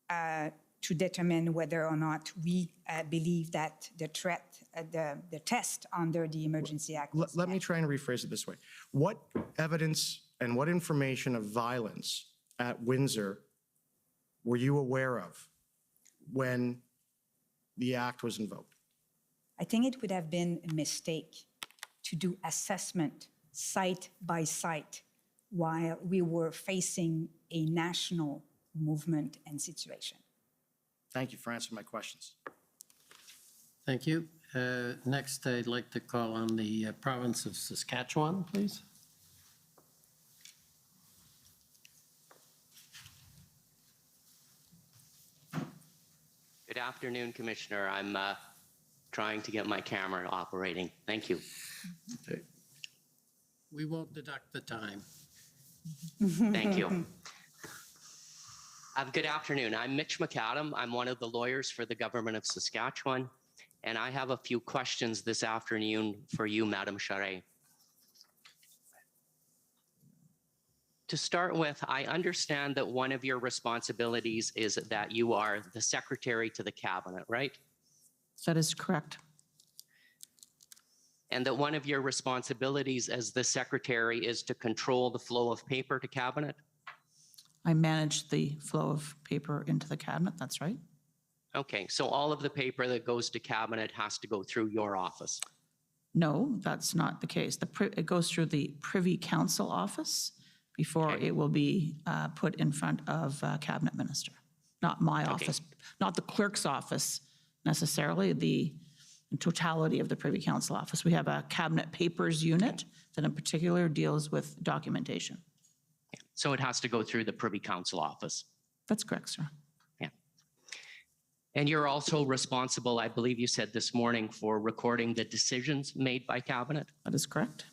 to determine whether or not we believe that the threat, the test under the Emergency Act. Let me try and rephrase it this way. What evidence and what information of violence at Windsor were you aware of when the act was invoked? I think it would have been a mistake to do assessment site by site while we were facing a national movement and situation. Thank you for answering my questions. Thank you. Next, I'd like to call on the province of Saskatchewan, please. Good afternoon, Commissioner. I'm trying to get my camera operating. Thank you. Okay. We won't deduct the time. Thank you. Good afternoon. I'm Mitch McAdam. I'm one of the lawyers for the Government of Saskatchewan, and I have a few questions this afternoon for you, Madam Charest. To start with, I understand that one of your responsibilities is that you are the Secretary to the Cabinet, right? That is correct. And that one of your responsibilities as the Secretary is to control the flow of paper to Cabinet? I manage the flow of paper into the Cabinet, that's right. Okay, so all of the paper that goes to Cabinet has to go through your office? No, that's not the case. It goes through the Privy Council office before it will be put in front of Cabinet Minister. Not my office, not the clerk's office necessarily, the totality of the Privy Council office. We have a Cabinet Papers unit that in particular deals with documentation. So it has to go through the Privy Council office? That's correct, sir. Yeah. And you're also responsible, I believe you said this morning, for recording the decisions made by Cabinet? That is correct.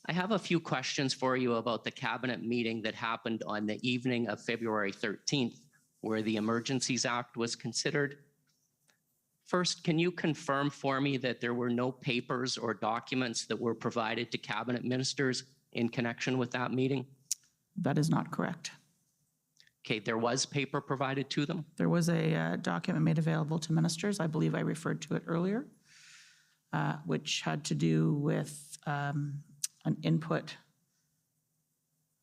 I have a few questions for you about the Cabinet meeting that happened on the evening of February 13th, where the Emergencies Act was considered. First, can you confirm for me that there were no papers or documents that were provided to Cabinet ministers in connection with that meeting? That is not correct. Okay, there was paper provided to them? There was a document made available to ministers. I believe I referred to it earlier, which had to do with an input.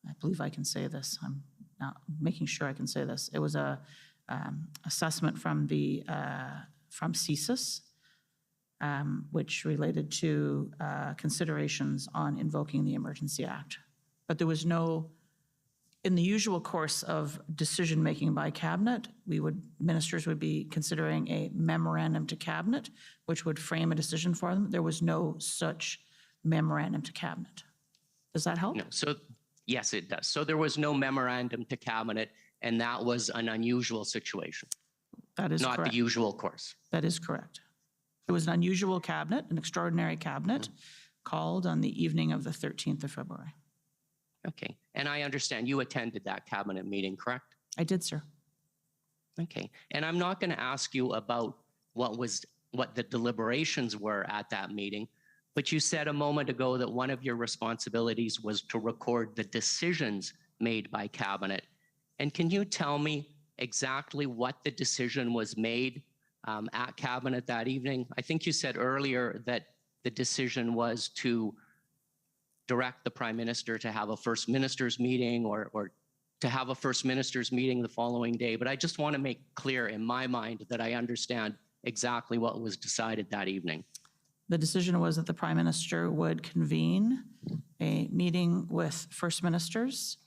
I believe I can say this. I'm not making sure I can say this. It was a assessment from the from CSIS, which related to considerations on invoking the Emergency Act. But there was no, in the usual course of decision-making by Cabinet, ministers would be considering a memorandum to Cabinet, which would frame a decision for them. There was no such memorandum to Cabinet. Does that help? No, so yes, it does. So there was no memorandum to Cabinet, and that was an unusual situation. That is not correct. The usual course. That is correct. It was an unusual Cabinet, an extraordinary Cabinet, called on the evening of the 13th of February. Okay, and I understand you attended that Cabinet meeting, correct? I did, sir. Okay, and I'm not going to ask you about what the deliberations were at that meeting, But you said a moment ago that one of your responsibilities was to record the decisions made by Cabinet. And can you tell me exactly what the decision was made at Cabinet that evening? I think you said earlier that the decision was to direct the Prime Minister to have a First Minister's meeting or to have a First Minister's meeting the following day. But I just want to make clear in my mind that I understand exactly what was decided that evening. The decision was that the Prime Minister would convene a meeting with First Ministers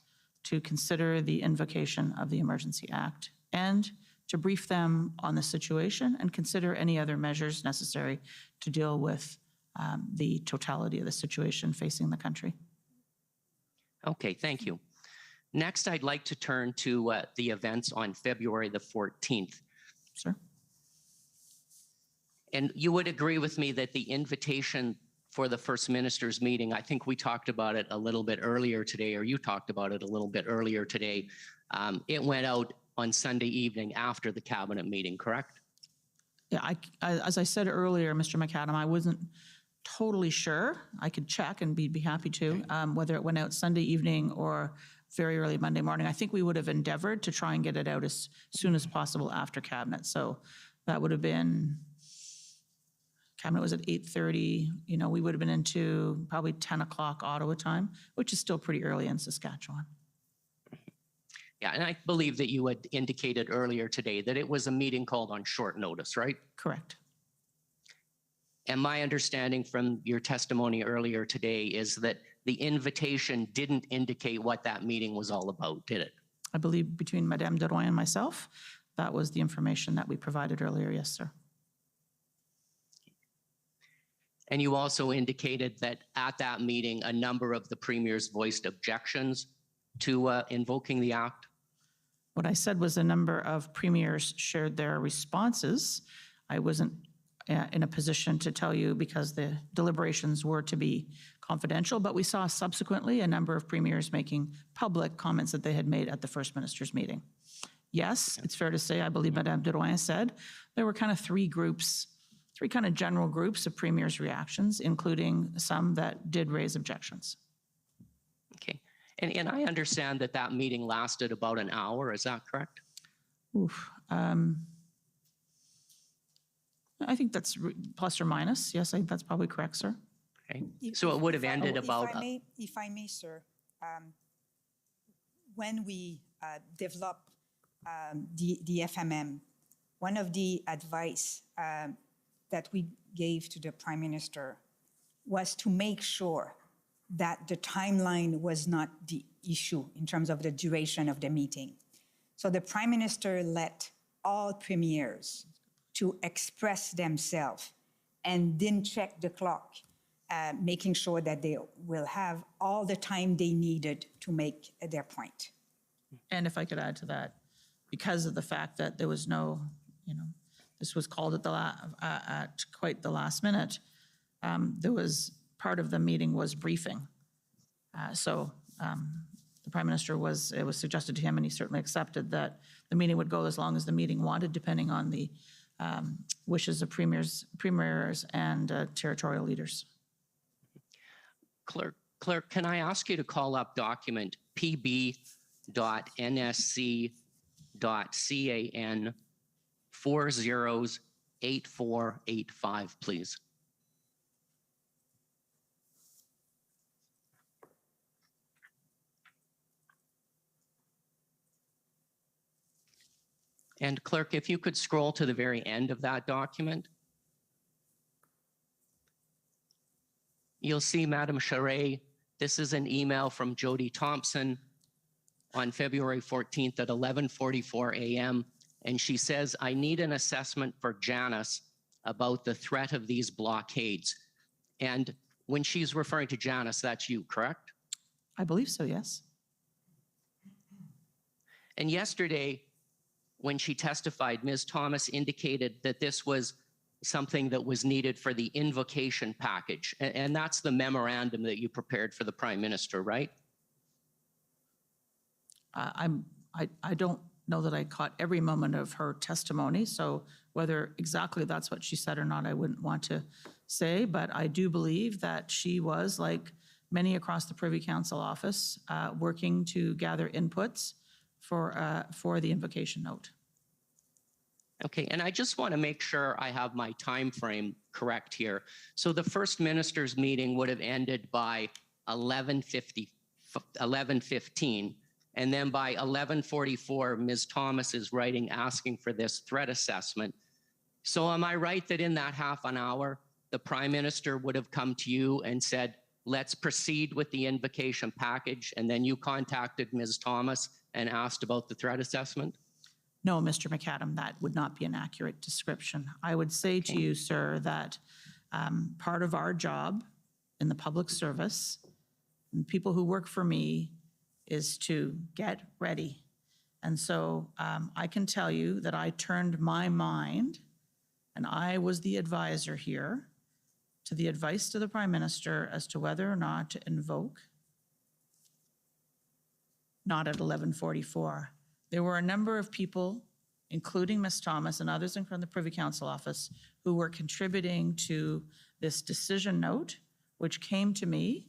to consider the invocation of the Emergency Act and to brief them on the situation and consider any other measures necessary to deal with the totality of the situation facing the country. Okay, thank you. Next, I'd like to turn to the events on February the 14th. Sir. And you would agree with me that the invitation for the First Minister's meeting, I think we talked about it a little bit earlier today, or you talked about it a little bit earlier today. It went out on Sunday evening after the Cabinet meeting, correct? Yeah, as I said earlier, Mr. McAdam, I wasn't totally sure. I could check and be happy to, whether it went out Sunday evening or very early Monday morning. I think we would have endeavored to try and get it out as soon as possible after Cabinet. So that would have been, Cabinet was at 8:30, you know, we would have been into probably 10 o'clock Ottawa time, which is still pretty early in Saskatchewan. Yeah, and I believe that you had indicated earlier today that it was a meeting called on short notice, right? Correct. And my understanding from your testimony earlier today is that the invitation didn't indicate what that meeting was all about, did it? I believe between Madame Deroy and myself, that was the information that we provided earlier, yes, sir. And you also indicated that at that meeting, a number of the premiers voiced objections to invoking the act. What I said was a number of premiers shared their responses. I wasn't in a position to tell you because the deliberations were to be confidential, but we saw subsequently a number of premiers making public comments that they had made at the First Minister's meeting. Yes, it's fair to say, I believe Madame Deroy said, there were kind of three kind of general groups of premiers' reactions, including some that did raise objections. Okay, and I understand that that meeting lasted about an hour, is that correct? Oof. I think that's plus or minus. Yes, I think that's probably correct, sir. Okay, so it would have ended about... If I may, sir, when we developed the FMM, one of the advice that we gave to the Prime Minister was to make sure that the timeline was not the issue in terms of the duration of the meeting. So the Prime Minister let all premiers to express themselves and then check the clock, making sure that they will have all the time they needed to make their point. And if I could add to that, because of the fact that there was no, this was called at quite the last minute, there was part of the meeting was briefing. So the Prime Minister it was suggested to him, and he certainly accepted that the meeting would go as long as the meeting wanted, depending on the wishes of premiers and territorial leaders. Clerk, can I ask you to call up document pb.nsc.can 408485, please? And Clerk, if you could scroll to the very end of that document, you'll see Madam Charest, this is an email from Jody Thompson on February 14th at 11:44 a.m. And she says, I need an assessment for Janice about the threat of these blockades. And when she's referring to Janice, that's you, correct? I believe so, yes. And yesterday, when she testified, Ms. Thomas indicated that this was something that was needed for the invocation package. And that's the memorandum that you prepared for the Prime Minister, right? I don't know that I caught every moment of her testimony, so whether exactly that's what she said or not, I wouldn't want to say, but I do believe that she was, like many across the Privy Council office, working to gather inputs for the invocation note. Okay, and I just want to make sure I have my time frame correct here. So the First Minister's meeting would have ended by 11:15, and then by 11:44, Ms. Thomas is writing asking for this threat assessment. So am I right that in that half an hour, the Prime Minister would have come to you and said, let's proceed with the invocation package, and then you contacted Ms. Thomas and asked about the threat assessment? No, Mr. McAdam, that would not be an accurate description. I would say to you, sir, that part of our job in the public service, and people who work for me, is to get ready. And so I can tell you that I turned my mind, and I was the advisor here, to the advice to the Prime Minister as to whether or not to invoke, not at 11:44. There were a number of people, including Ms. Thomas and others from the Privy Council office, who were contributing to this decision note, which came to me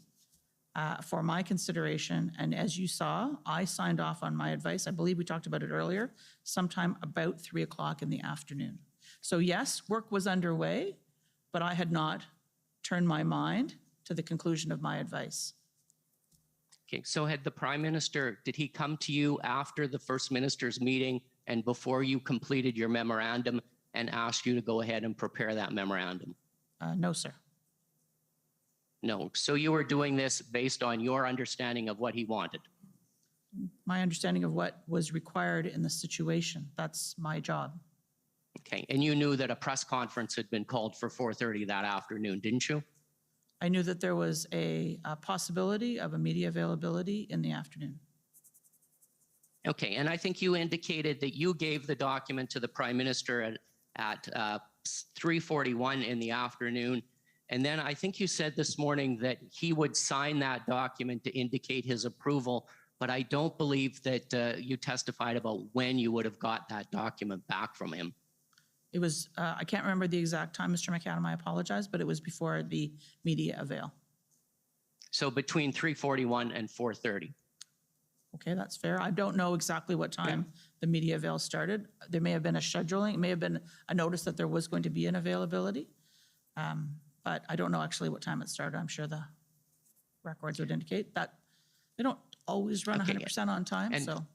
for my consideration. And as you saw, I signed off on my advice. I believe we talked about it earlier, sometime about 3 o'clock in the afternoon. So yes, work was underway, but I had not turned my mind to the conclusion of my advice. Okay, so had the Prime Minister, did he come to you after the First Minister's meeting and before you completed your memorandum and asked you to go ahead and prepare that memorandum? No, sir. No, so you were doing this based on your understanding of what he wanted? My understanding of what was required in the situation. That's my job. Okay, and you knew that a press conference had been called for 4:30 that afternoon, didn't you? I knew that there was a possibility of a media availability in the afternoon. Okay, and I think you indicated that you gave the document to the Prime Minister at 3:41 in the afternoon. And then I think you said this morning that he would sign that document to indicate his approval, but I don't believe that you testified about when you would have got that document back from him. It was, I can't remember the exact time, Mr. McAdam, I apologize, but it was before the media avail. So between 3:41 and 4:30. Okay, that's fair. I don't know exactly what time the media avail started. There may have been a scheduling, it may have been a notice that there was going to be an availability. But I don't know actually what time it started. I'm sure the records would indicate that they don't always run 100% on time, so.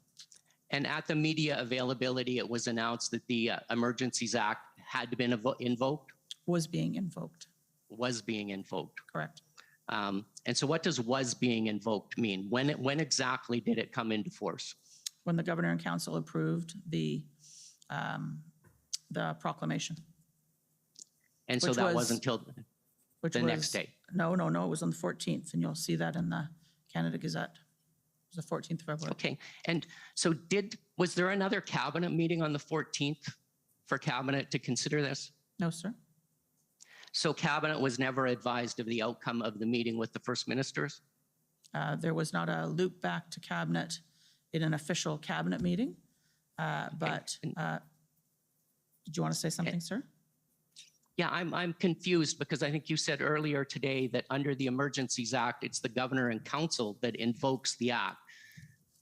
And at the media availability, it was announced that the Emergencies Act had been invoked? Was being invoked. Was being invoked. Correct. And so what does was being invoked mean? When exactly did it come into force? When the Governor and Council approved the proclamation. And so that wasn't until the next day? No, it was on the 14th, and you'll see that in the Canada Gazette. It was the 14th of February. Okay, and so was there another cabinet meeting on the 14th for cabinet to consider this? No, sir. So cabinet was never advised of the outcome of the meeting with the First Ministers? There was not a loop back to cabinet in an official cabinet meeting, but did you want to say something, sir? Yeah, I'm confused because I think you said earlier today that under the Emergencies Act, it's the Governor and Council that invokes the act.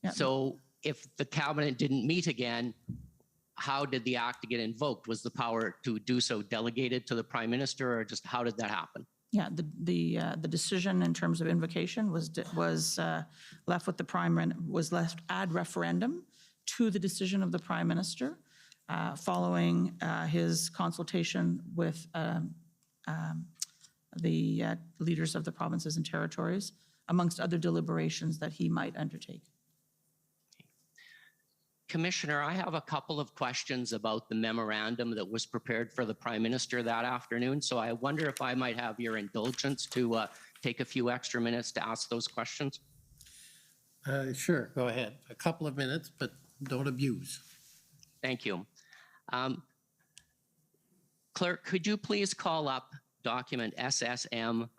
Yeah. So if the cabinet didn't meet again, how did the act get invoked? Was the power to do so delegated to the Prime Minister, or just how did that happen? Yeah, the decision in terms of invocation was left with the was left ad referendum to the decision of the Prime Minister. Following his consultation with the leaders of the provinces and territories, amongst other deliberations that he might undertake. Commissioner, I have a couple of questions about the memorandum that was prepared for the Prime Minister that afternoon, so I wonder if I might have your indulgence to take a few extra minutes to ask those questions. Sure, go ahead. A couple of minutes, but don't abuse. Thank you. Clerk, could you please call up document SSM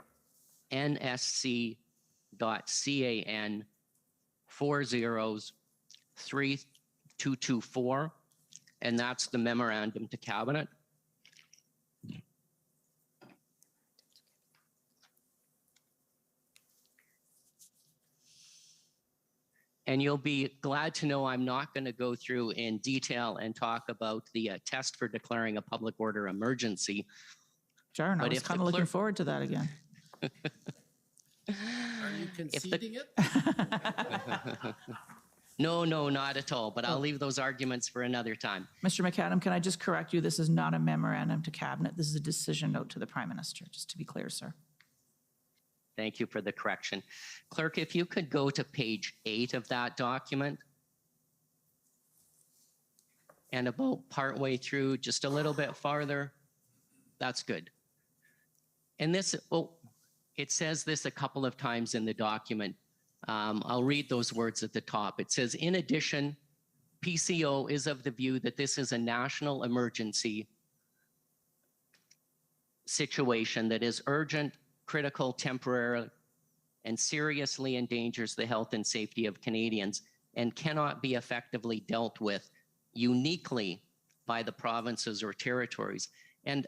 NSC.CAN 4032 224, and that's the memorandum to cabinet. And you'll be glad to know I'm not going to go through in detail and talk about the test for declaring a public order emergency. Darn, I But was if the kind of looking clerk- forward to that again. Are you conceding it? No, not at all, but I'll leave those arguments for another time. Mr. McAdam, can I just correct you? This is not a memorandum to cabinet. This is a decision note to the Prime Minister, just to be clear, sir. Thank you for the correction. Clerk, if you could go to page 8 of that document. And about partway through, just a little bit farther, that's good. And this, well, it says this a couple of times in the document. I'll read those words at the top. It says, in addition, PCO is of the view that this is a national emergency situation that is urgent, critical, temporary, and seriously endangers the health and safety of Canadians and cannot be effectively dealt with uniquely by the provinces or territories. And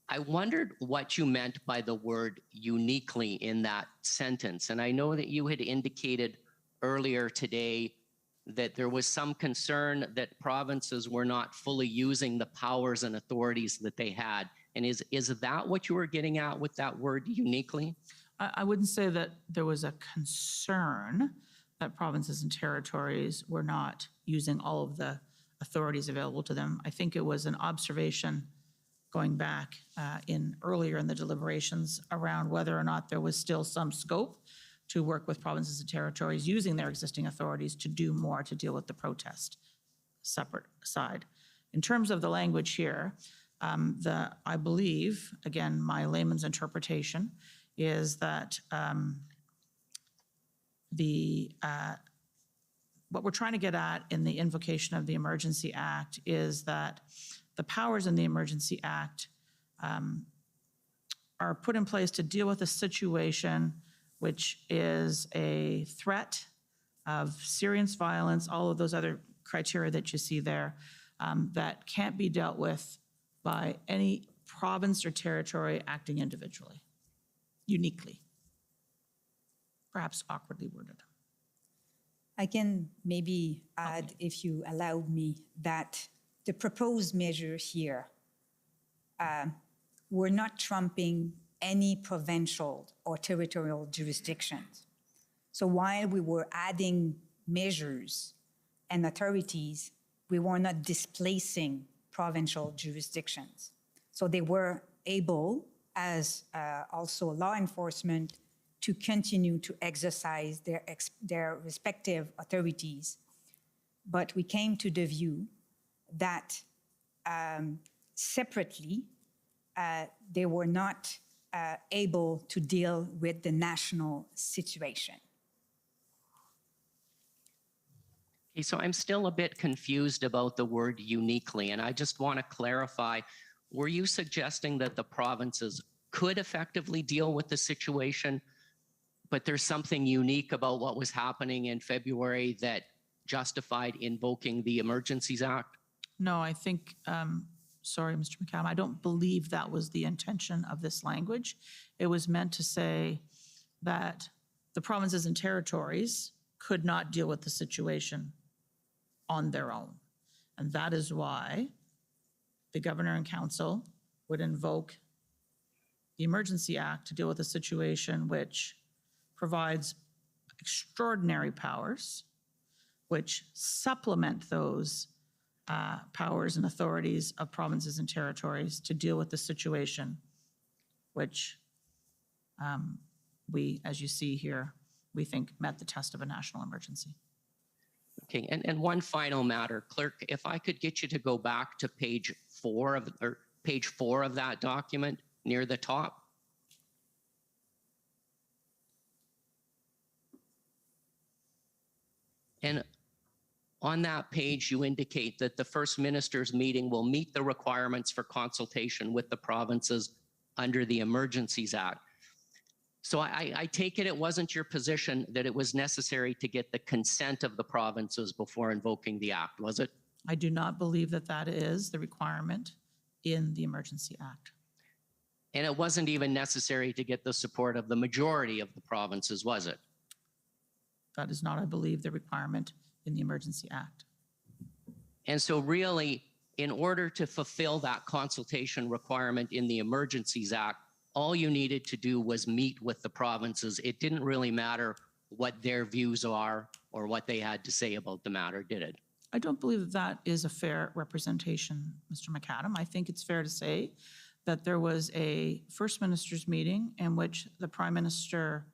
I wondered what you meant by the word uniquely in that sentence. And I know that you had indicated earlier today that there was some concern that provinces were not fully using the powers and authorities that they had. And is that what you were getting at with that word uniquely? I wouldn't say that there was a concern that provinces and territories were not using all of the authorities available to them. I think it was an observation going back earlier in the deliberations around whether or not there was still some scope to work with provinces and territories using their existing authorities to do more to deal with the protest separate side. In terms of the language here, I believe, again, my layman's interpretation is that what we're trying to get at in the invocation of the Emergency Act is that the powers in the Emergency Act are put in place to deal with a situation which is a threat of serious violence, all of those other criteria that you see there, that can't be dealt with by any province or territory acting individually, uniquely. Perhaps awkwardly worded. I can maybe add, if you allowed me, that the proposed measure here, we're not trumping any provincial or territorial jurisdictions. So while we were adding measures and authorities, we were not displacing provincial jurisdictions. So they were able, as also law enforcement, to continue to exercise their respective authorities. But we came to the view that separately, they were not able to deal with the national situation. Okay, so I'm still a bit confused about the word uniquely, and I just want to clarify, were you suggesting that the provinces could effectively deal with the situation, but there's something unique about what was happening in February that justified invoking the Emergencies Act? No, I think, sorry, Mr. McAdam, I don't believe that was the intention of this language. It was meant to say that the provinces and territories could not deal with the situation on their own. And that is why the Governor and Council would invoke the Emergency Act to deal with a situation which provides extraordinary powers, which supplement those powers and authorities of provinces and territories to deal with the situation, which we, as you see here, we think met the test of a national emergency. Okay, and one final matter, Clerk, if I could get you to go back to page 4 of that document near the top. And on that page, you indicate that the First Minister's meeting will meet the requirements for consultation with the provinces under the Emergencies Act. So I take it wasn't your position that it was necessary to get the consent of the provinces before invoking the act, was it? I do not believe that that is the requirement in the Emergency Act. And it wasn't even necessary to get the support of the majority of the provinces, was it? That is not, I believe, the requirement in the Emergency Act. And so really, in order to fulfill that consultation requirement in the Emergencies Act, all you needed to do was meet with the provinces. It didn't really matter what their views are or what they had to say about the matter, did it? I don't believe that that is a fair representation, Mr. McAdam. I think it's fair to say that there was a First Minister's meeting in which the Prime Minister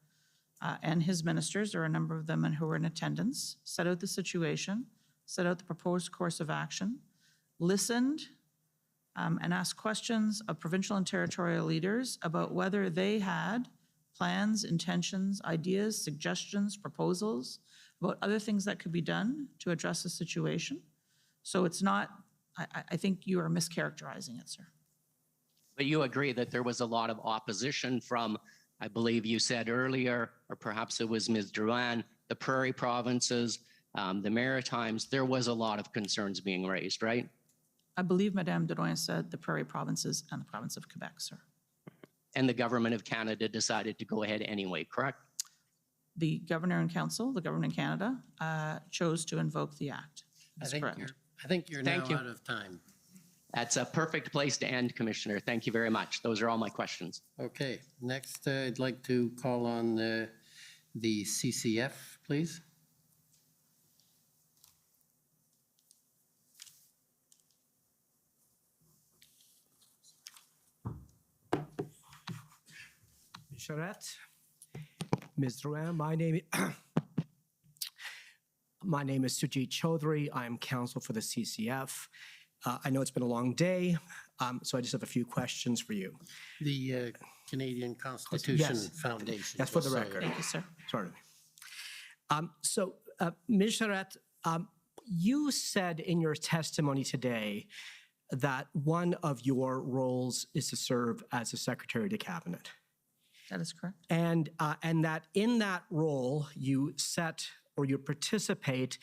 and his ministers, or a number of them who were in attendance, set out the situation, set out the proposed course of action, listened and asked questions of provincial and territorial leaders about whether they had plans, intentions, ideas, suggestions, proposals about other things that could be done to address the situation. So it's not, I think you are mischaracterizing it, sir. But you agree that there was a lot of opposition from, I believe you said earlier, or perhaps it was Ms. Drouin, the Prairie provinces, the Maritimes. There was a lot of concerns being raised, right? I believe Madame Drouin said the Prairie provinces and the province of Quebec, sir. And the government of Canada decided to go ahead anyway, correct? The Governor and Council, the government in Canada, chose to invoke the act. That's correct. I think you're now out of time. That's a perfect place to end, Commissioner. Thank you very much. Those are all my questions. Okay, next I'd like to call on the CCF, please. Charette, Ms. Drouin, my name is Sujit Chaudhary. I'm counsel for the CCF. I know it's been a long day, so I just have a few questions for you. The Canadian Constitution Foundation. Yes, for the record. Thank you, sir. Sorry. Ms. Charette, you said in your testimony today that one of your roles is to serve as a Secretary of the Cabinet. That is correct. And that in that role, you set or you participate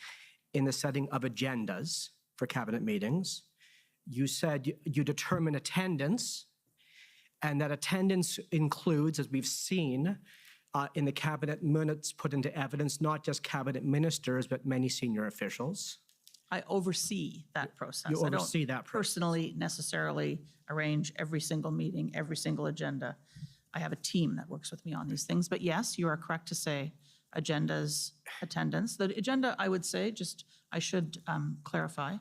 in the setting of agendas for cabinet meetings. You said you determine attendance, and that attendance includes, as we've seen in the cabinet minutes put into evidence, not just cabinet ministers, but many senior officials. I oversee that process. You oversee that process. I don't personally necessarily arrange every single meeting, every single agenda. I have a team that works with me on these things. But yes, you are correct to say agendas, attendance. The agenda, I would say, I should clarify,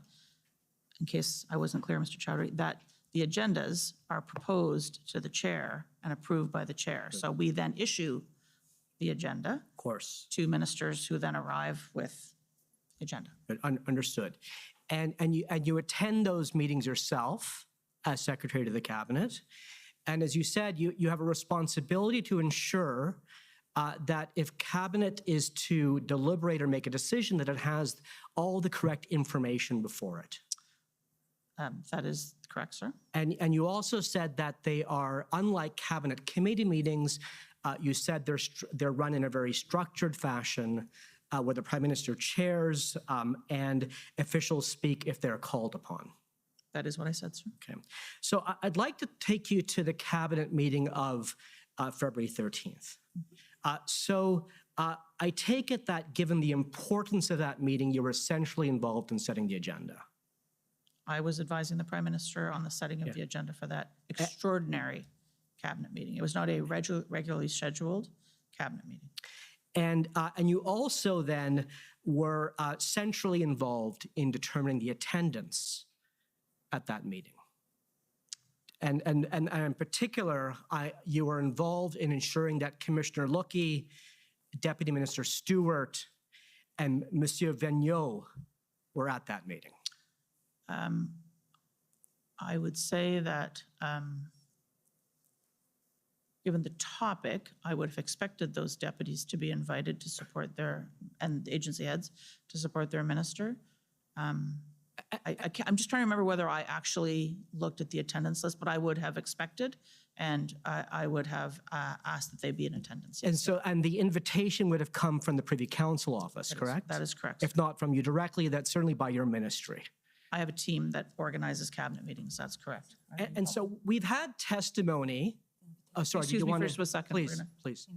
in case I wasn't clear, Mr. Chowdhury, that the agendas are proposed to the chair and approved by the chair. So we then issue the agenda. Of course. To ministers who then arrive with the agenda. Understood. And you attend those meetings yourself as Secretary of the Cabinet. And as you said, you have a responsibility to ensure that if Cabinet is to deliberate or make a decision, that it has all the correct information before it. That is correct, sir. And you also said that they are, unlike Cabinet committee meetings, you said they're run in a very structured fashion where the Prime Minister chairs and officials speak if they're called upon. That is what I said, sir. Okay. So I'd like to take you to the cabinet meeting of February 13th. I take it that given the importance of that meeting, you were essentially involved in setting the agenda. I was advising the Prime Minister on the setting of the agenda for that extraordinary cabinet meeting. It was not a regularly scheduled cabinet meeting. And you also then were centrally involved in determining the attendance at that meeting. And in particular, you were involved in ensuring that Commissioner Lookey, Deputy Minister Stewart, and Monsieur Vigneault were at that meeting. I would say that given the topic, I would have expected those deputies to be invited to support and agency heads to support their minister. I'm just trying to remember whether I actually looked at the attendance list, but I would have expected, and I would have asked that they be in attendance. And so, and the invitation would have come from the Privy Council office, correct? That is correct. If not from you directly, that's certainly by your ministry. I have a team that organizes cabinet meetings. That's correct. And so we've had testimony. Oh, sorry. Excuse me first for a second. Please, Bruna. please.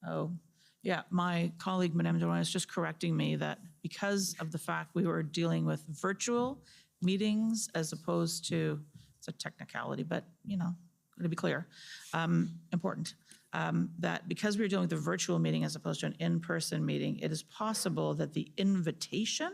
Oh, yeah. My colleague, Madame Doran, is just correcting me that because of the fact we were dealing with virtual meetings as opposed to, it's a technicality, but, you know, to be clear, important, that because we were dealing with a virtual meeting as opposed to an in-person meeting, it is possible that the invitation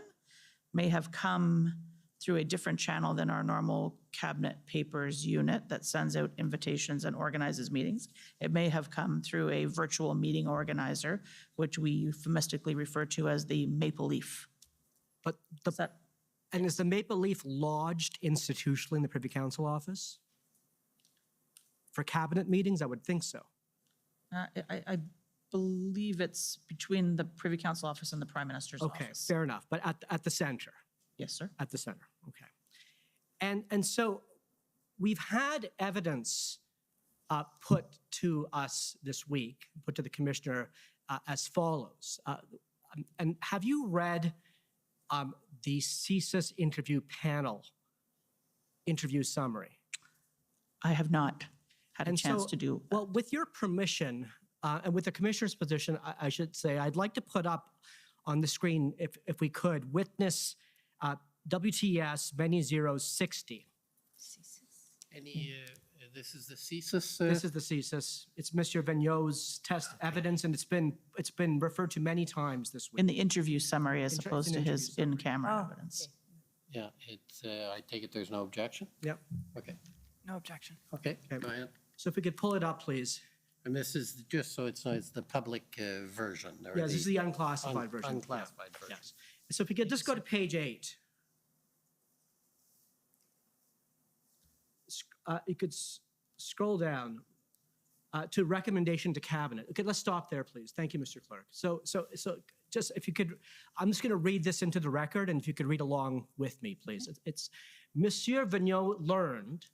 may have come through a different channel than our normal cabinet papers unit that sends out invitations and organizes meetings. It may have come through a virtual meeting organizer, which we euphemistically refer to as the Maple Leaf. But is the Maple Leaf lodged institutionally in the Privy Council office? For cabinet meetings, I would think so. I believe it's between the Privy Council office and the Prime Minister's office. Okay, fair enough. But at the center? Yes, sir. At the center, okay. And so we've had evidence put to us this week, put to the Commissioner as follows. And have you read the CSIS interview panel interview summary? I have not had a chance to do. Well, with your permission, and with the Commissioner's position, I should say, I'd like to put up on the screen, if we could, witness WTS many zeros 60. This is the CSIS? This is the CSIS. It's Monsieur Vigneault's test evidence, and it's been referred to many times this week. In the interview summary as opposed to his in-camera evidence. Yeah, I take it there's no objection? Yep. Okay. No objection. Okay, go ahead. So if we could pull it up, please. And this is just so it's the public version. Or Yes, this is the unclassified version. Unclassified version. Yes. So if we could just go to page 8. You could scroll down to recommendation to cabinet. Okay, let's stop there, please. Thank you, Mr. Clerk. So just if you could, I'm just going to read this into the record, and if you could read along with me, please. It's Monsieur Vigneault learned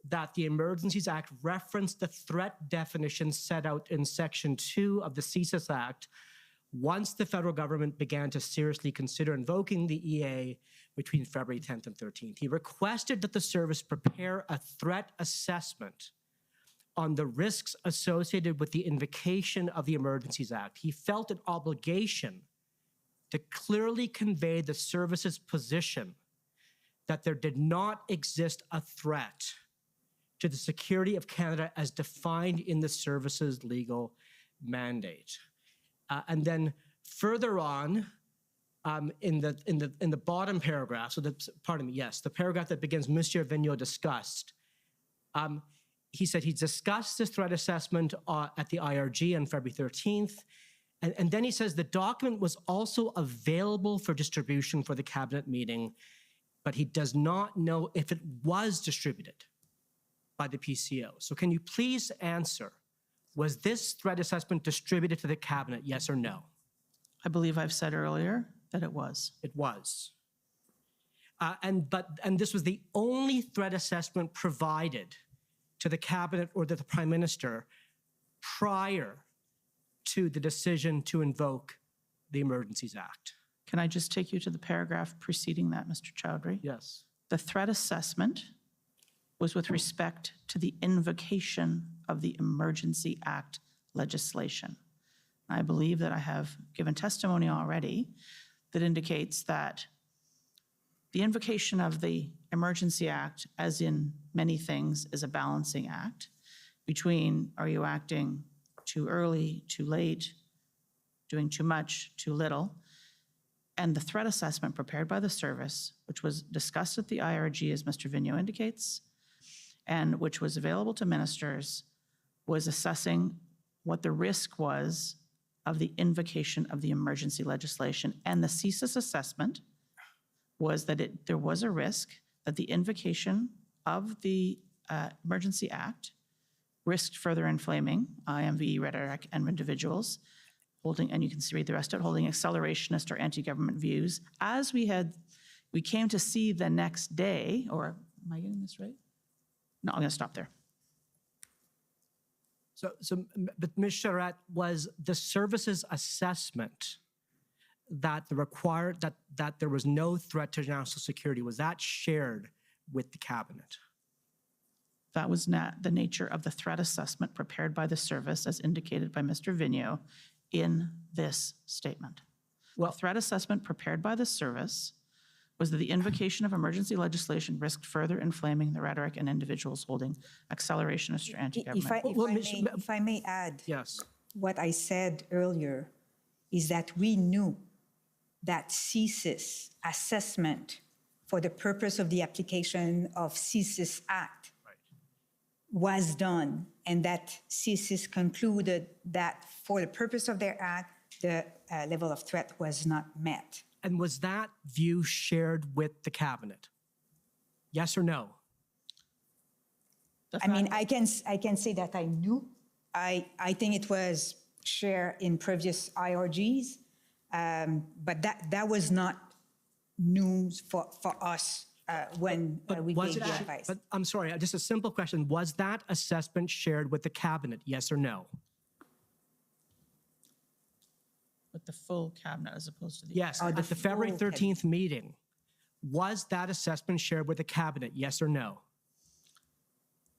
that the Emergencies Act referenced the threat definition set out in Section 2 of the CSIS Act once the federal government began to seriously consider invoking the EA between February 10th and 13th. He requested that the service prepare a threat assessment on the risks associated with the invocation of the Emergencies Act. He felt an obligation to clearly convey the service's position that there did not exist a threat to the security of Canada as defined in the service's legal mandate. And then further on, in the bottom paragraph, so the paragraph that begins, Monsieur Vigneault discussed, he said he discussed this threat assessment at the IRG on February 13th. And then he says the document was also available for distribution for the cabinet meeting, but he does not know if it was distributed by the PCO. So can you please answer, was this threat assessment distributed to the cabinet, yes or no? I believe I've said earlier that it was. It was. And this was the only threat assessment provided to the cabinet or to the Prime Minister prior to the decision to invoke the Emergencies Act. Can I just take you to the paragraph preceding that, Mr. Chowdhury? Yes. The threat assessment was with respect to the invocation of the Emergency Act legislation. I believe that I have given testimony already that indicates that the invocation of the Emergency Act, as in many things, is a balancing act between are you acting too early, too late, doing too much, too little, and the threat assessment prepared by the service, which was discussed at the IRG, as Mr. Vigneault indicates, and which was available to ministers, was assessing what the risk was of the invocation of the emergency legislation. And the CSIS assessment was that there was a risk that the invocation of the Emergency Act risked further inflaming IMV rhetoric and individuals, holding, and you can read the rest of it, holding accelerationist or anti-government views. As we came to see the next day, or am I getting this right? No, I'm going to stop there. But Ms. Charette, was the service's assessment that that there was no threat to national security, was that shared with the cabinet? That was not the nature of the threat assessment prepared by the service as indicated by Mr. Vigneault in this statement. Well, the threat assessment prepared by the service was that the invocation of emergency legislation risked further inflaming the rhetoric and individuals holding accelerationist or anti-government. If I may add, yes, what I said earlier is that we knew that CSIS assessment for the purpose of the application of CSIS Act was done, and that CSIS concluded that for the purpose of their act, the level of threat was not met. And was that view shared with the cabinet? Yes or no? I mean, I can say that I knew. I think it was shared in previous IRGs, but that was not news for us when we gave the advice. But I'm sorry, just a simple question. Was that assessment shared with the cabinet, yes or no? With the full cabinet as opposed to the... Yes, at the February 13th meeting, was that assessment shared with the cabinet, yes or no?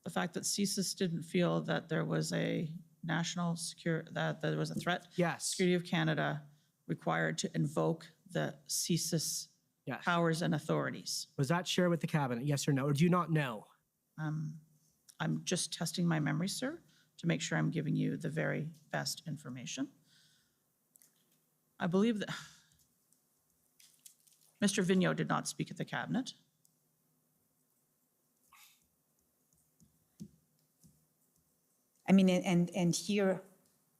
The fact that CSIS didn't feel that there was a national security, that there was a threat, yes, security of Canada required to invoke the CSIS powers and authorities. Was that shared with the cabinet, yes or no, or do you not know? I'm just testing my memory, sir, to make sure I'm giving you the very best information. I believe that Mr. Vigneault did not speak at the cabinet. I mean, and here,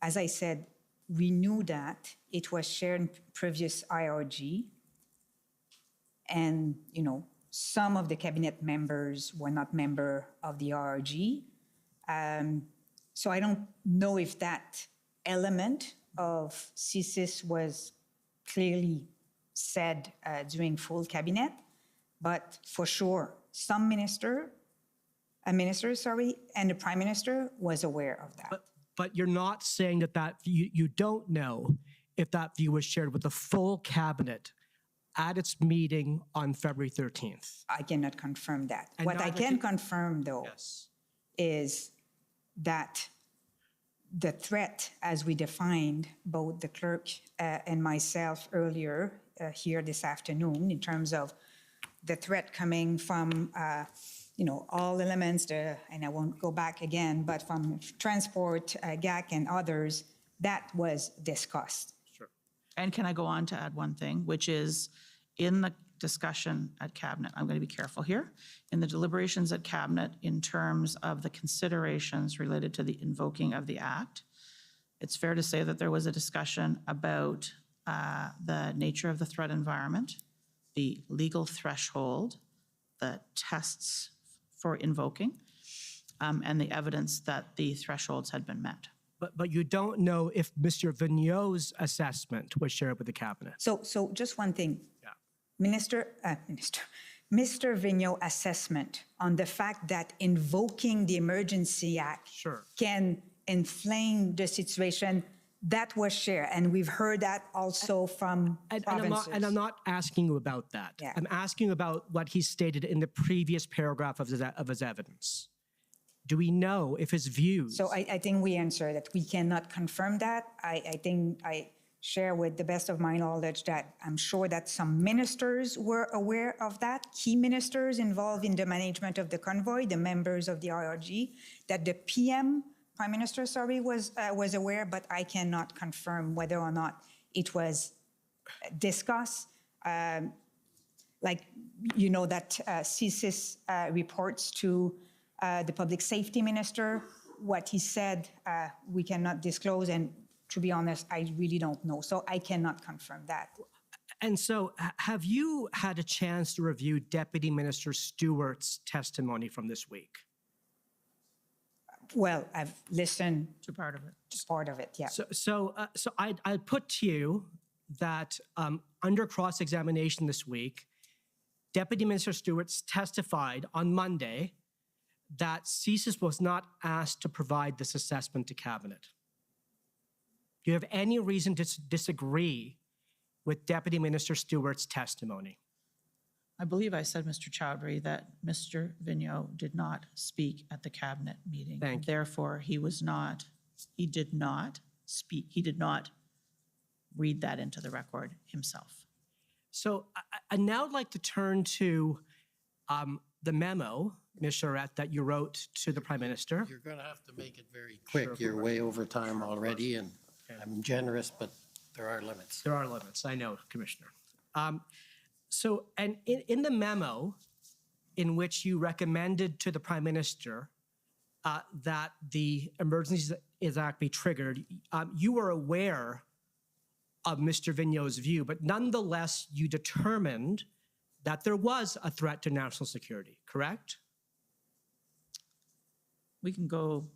as I said, we knew that it was shared in previous IRG. And, you know, some of the cabinet members were not member of the IRG. So I don't know if that element of CSIS was clearly said during full cabinet, but for sure, some minister, and the Prime Minister was aware of that. But you're not saying that you don't know if that view was shared with the full cabinet at its meeting on February 13th. I cannot confirm that. And what I can confirm, though, is that the threat, as we defined, both the clerk and myself earlier here this afternoon, in terms of the threat coming from, you know, all elements, and I won't go back again, but from transport, GAC, and others, that was discussed. Sure. And can I go on to add one thing, which is in the discussion at Cabinet, I'm going to be careful here, in the deliberations at Cabinet in terms of the considerations related to the invoking of the Act, it's fair to say that there was a discussion about the nature of the threat environment, the legal threshold, the tests for invoking, and the evidence that the thresholds had been met. But you don't know if Mr. Vigneault's assessment was shared with the cabinet. So just one thing. Mr. Vigneault assessment on the fact that invoking the Emergency Act can inflame the situation, that was shared, and we've heard that also from provinces. And I'm not asking you about that. Yeah. I'm asking about what he stated in the previous paragraph of his evidence. Do we know if his views... So I think we answered that we cannot confirm that. I think I share with the best of my knowledge that I'm sure that some ministers were aware of that, key ministers involved in the management of the convoy, the members of the IRG, that the Prime Minister, was aware, but I cannot confirm whether or not it was discussed. Like, you know, that CSIS reports to the Public Safety Minister. What he said, we cannot disclose, and to be honest, I really don't know. So I cannot confirm that. And so have you had a chance to review Deputy Minister Stewart's testimony from this week? Well, I've listened To part of it. to part of it, yeah. So I'd put to you that under cross-examination this week, Deputy Minister Stewart testified on Monday that CSIS was not asked to provide this assessment to Cabinet. Do you have any reason to disagree with Deputy Minister Stewart's testimony? I believe I said, Mr. Chowdhury, that Mr. Vigneault did not speak at the cabinet meeting. Thank you. Therefore, he did not speak, he did not read that into the record himself. So I now would like to turn to the memo, Ms. Charette, that you wrote to the Prime Minister. You're going to have to make it very quick. You're way over time already, and I'm generous, but there are limits. There are limits, I know, Commissioner. And in the memo in which you recommended to the Prime Minister that the Emergencies Act be triggered, you were aware of Mr. Vigneault's view, but nonetheless, you determined that there was a threat to national security, correct? We can go,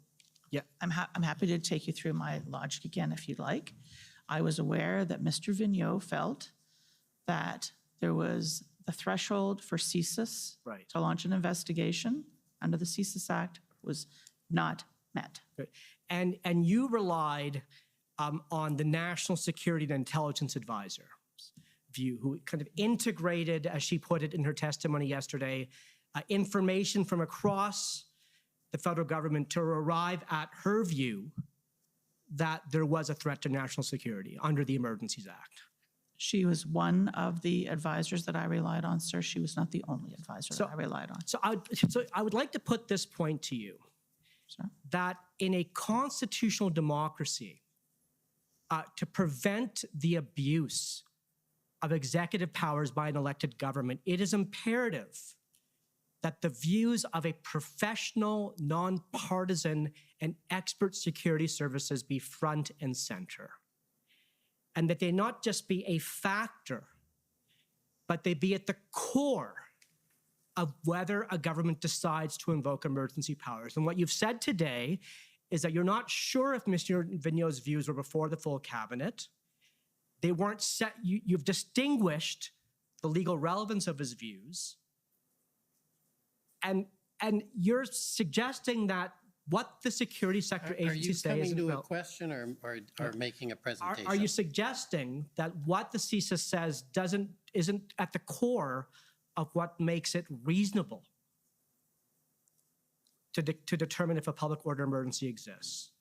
yeah. I'm happy to take you through my logic again if you'd like. I was aware that Mr. Vigneault felt that there was the threshold for CSIS to launch an investigation under the CSIS Act was not met. Good. And you relied on the National Security and Intelligence Advisor's view, who kind of integrated, as she put it in her testimony yesterday, information from across the federal government to arrive at her view that there was a threat to national security under the Emergencies Act. She was one of the advisors that I relied on, sir. She was not the only advisor that I relied on. So I would like to put this point to you, that in a constitutional democracy, to prevent the abuse of executive powers by an elected government, it is imperative that the views of a professional, nonpartisan, and expert security services be front and center. And that they not just be a factor, but they be at the core of whether a government decides to invoke emergency powers. And what you've said today is that you're not sure if Mr. Vigneault's views were before the full cabinet. They weren't set, you've distinguished the legal relevance of his views. And you're suggesting that what the security sector agencies say is... Are you coming to a question or making a presentation? Are you suggesting that what the CSIS says isn't at the core of what makes it reasonable to determine if a public order emergency exists?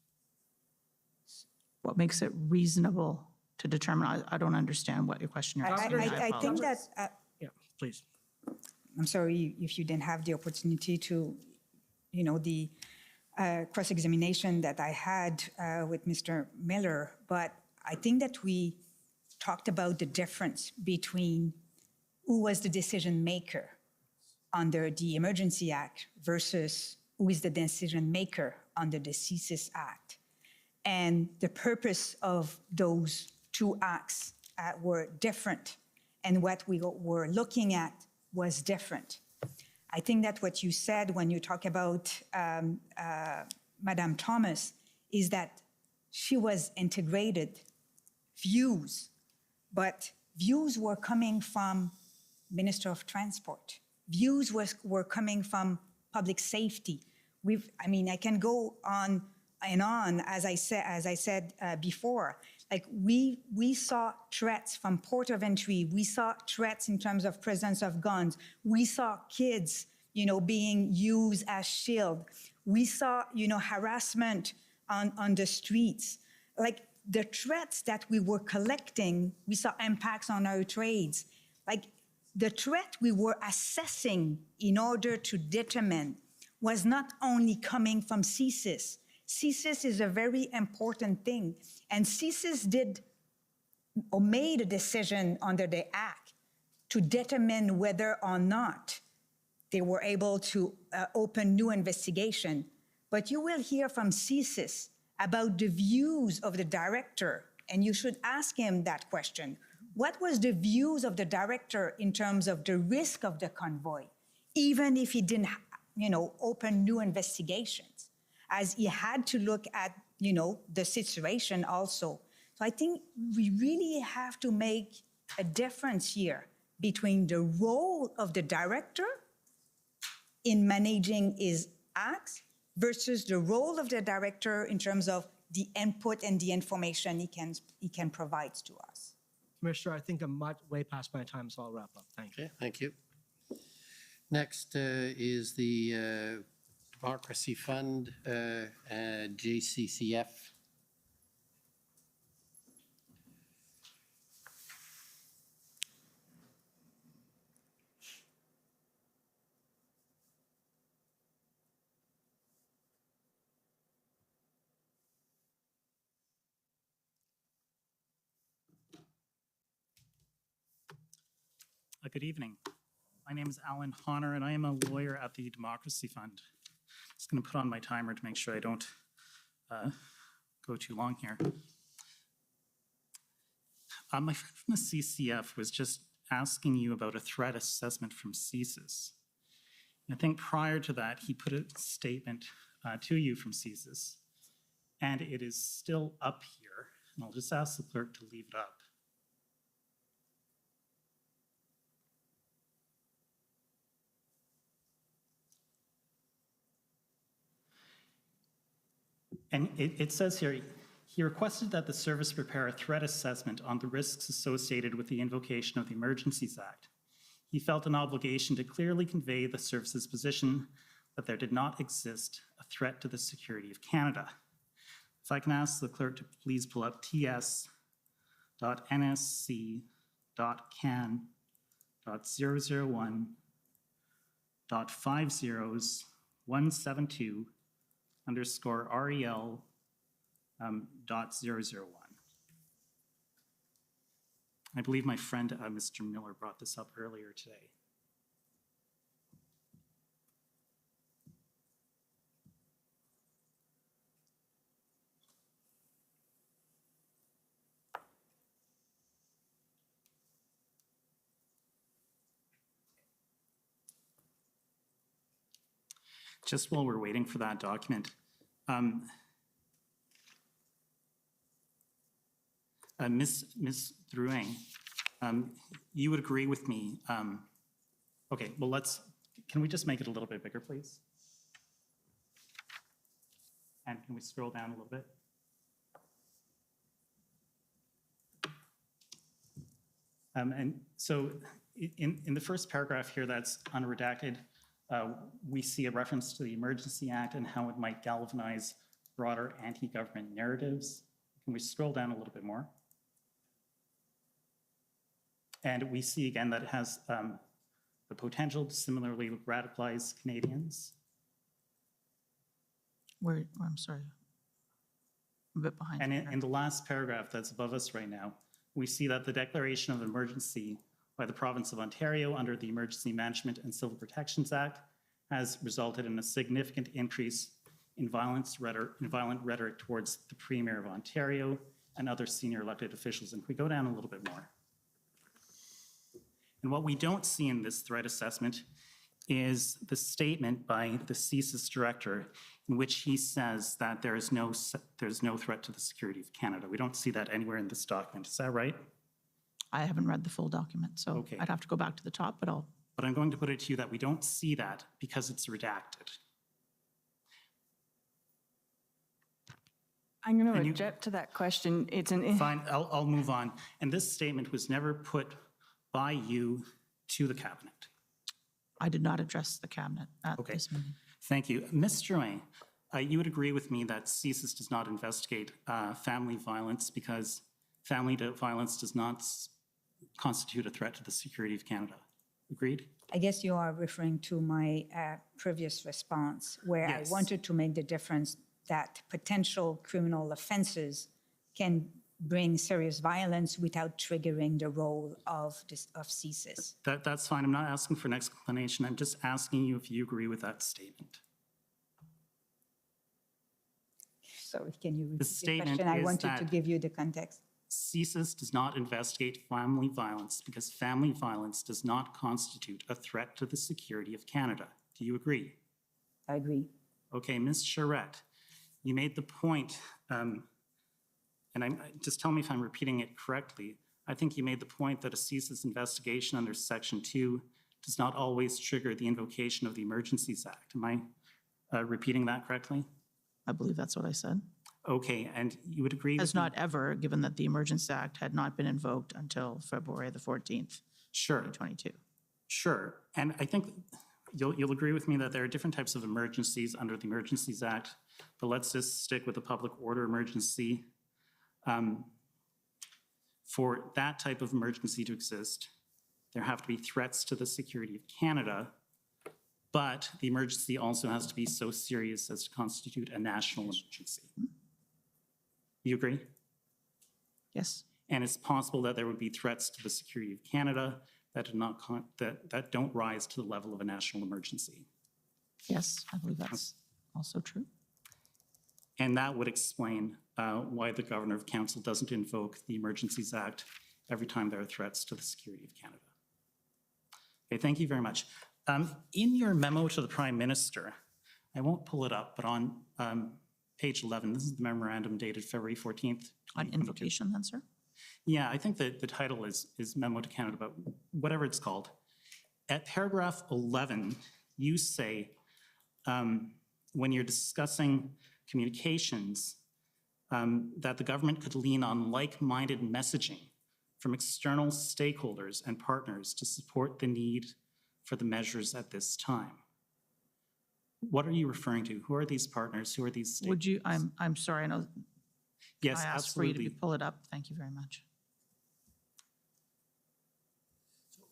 What makes it reasonable to determine? I don't understand what your question you're asking. I think that... yeah, please. I'm sorry if you didn't have the opportunity to, the cross-examination that I had with Mr. Miller, but I think that we talked about the difference between who was the decision maker under the Emergency Act versus who is the decision maker under the CSIS Act. And the purpose of those two acts were different, and what we were looking at was different. I think that what you said when you talk about Madame Thomas is that she was integrated views, but views were coming from Minister of Transport. Views were coming from public safety. I can go on and on, as I said before. Like we saw threats from port of entry. We saw threats in terms of presence of guns. We saw kids, being used as shield. We saw, harassment on the streets. Like the threats that we were collecting, we saw impacts on our trades. Like the threat we were assessing in order to determine was not only coming from CSIS. CSIS is a very important thing. And CSIS made a decision under the Act to determine whether or not they were able to open new investigation. But you will hear from CSIS about the views of the director, and you should ask him that question. What was the views of the director in terms of the risk of the convoy, even if he didn't, open new investigations? as he had to look at, the situation also. So I think we really have to make a difference here between the role of the director in managing his acts versus the role of the director in terms of the input and the information he can provide to us. Commissioner, I think I'm way past my time, so I'll wrap up. Thank you. Okay, thank you. Next is the Democracy Fund, JCCF. Good evening. My name is Alan Honor, and I am a lawyer at the Democracy Fund. Just going to put on my timer to make sure I don't go too long here. My friend from the CCF was just asking you about a threat assessment from CSIS. And I think prior to that, he put a statement to you from CSIS, and it is still up here. And I'll just ask the clerk to leave it up. And it says here, he requested that the service prepare a threat assessment on the risks associated with the invocation of the Emergencies Act. He felt an obligation to clearly convey the service's position that there did not exist a threat to the security of Canada. If I can ask the clerk to please pull up ts.nsc.can.001.50.172 _REL .001. I believe my friend, Mr. Miller, brought this up earlier today. Just while we're waiting for that document, Ms. Drouin, you would agree with me. Okay, well, can we just make it a little bit bigger, please? And can we scroll down a little bit? And so in the first paragraph here that's unredacted, we see a reference to the Emergency Act and how it might galvanize broader anti-government narratives. Can we scroll down a little bit more? And we see again that it has the potential to similarly radicalize Canadians. I'm sorry, a bit behind. And in the last paragraph that's above us right now, we see that the declaration of emergency by the province of Ontario under the Emergency Management and Civil Protections Act has resulted in a significant increase in violent rhetoric towards the Premier of Ontario and other senior elected officials. And if we go down a little bit more. And what we don't see in this threat assessment is the statement by the CSIS director in which he says that there's no threat to the security of Canada. We don't see that anywhere in this document. Is that right? I haven't read the full document, so okay. I'd have to go back to the top, but I'll... But I'm going to put it to you that we don't see that because it's redacted. I'm going to object to that question. It's an... Fine, I'll move on. And this statement was never put by you to the cabinet. I did not address the cabinet at this meeting. Thank you. Ms. Drouin, you would agree with me that CSIS does not investigate family violence because family violence does not constitute a threat to the security of Canada. Agreed? I guess you are referring to my previous response where I wanted to make the difference that potential criminal offenses can bring serious violence without triggering the role of CSIS. That's fine. I'm not asking for an explanation. I'm just asking you if you agree with that statement. Sorry, can you repeat the statement question? I is wanted to that give you the context. CSIS does not investigate family violence because family violence does not constitute a threat to the security of Canada. Do you agree? I agree. Okay, Ms. Charette, you made the point, and just tell me if I'm repeating it correctly. I think you made the point that a CSIS investigation under Section 2 does not always trigger the invocation of the Emergencies Act. Am I repeating that correctly? I believe that's what I said. Okay, and you would agree Has with me? not ever, given that the Emergency Act had not been invoked until February the 14th, Sure. 2022. Sure, and I think you'll agree with me that there are different types of emergencies under the Emergencies Act, but let's just stick with the public order emergency. For that type of emergency to exist, there have to be threats to the security of Canada, but the emergency also has to be so serious as to constitute a national emergency. You agree? Yes. And it's possible that there would be threats to the security of Canada that don't rise to the level of a national emergency. Yes, I believe that's also true. And that would explain why the Governor of Council doesn't invoke the Emergencies Act every time there are threats to the security of Canada. Okay, thank you very much. In your memo to the Prime Minister, I won't pull it up, but on page 11, this is the memorandum dated February 14th. On invocation then, sir? Yeah, I think that the title is Memo to Canada, but whatever it's called. At paragraph 11, you say, when you're discussing communications, that the government could lean on like-minded messaging from external stakeholders and partners to support the need for the measures at this time. What are you referring to? Who are these partners? Who are these stakeholders? Would you, I'm sorry, I know. Yes, I asked for you absolutely. to pull it up. Thank you very much.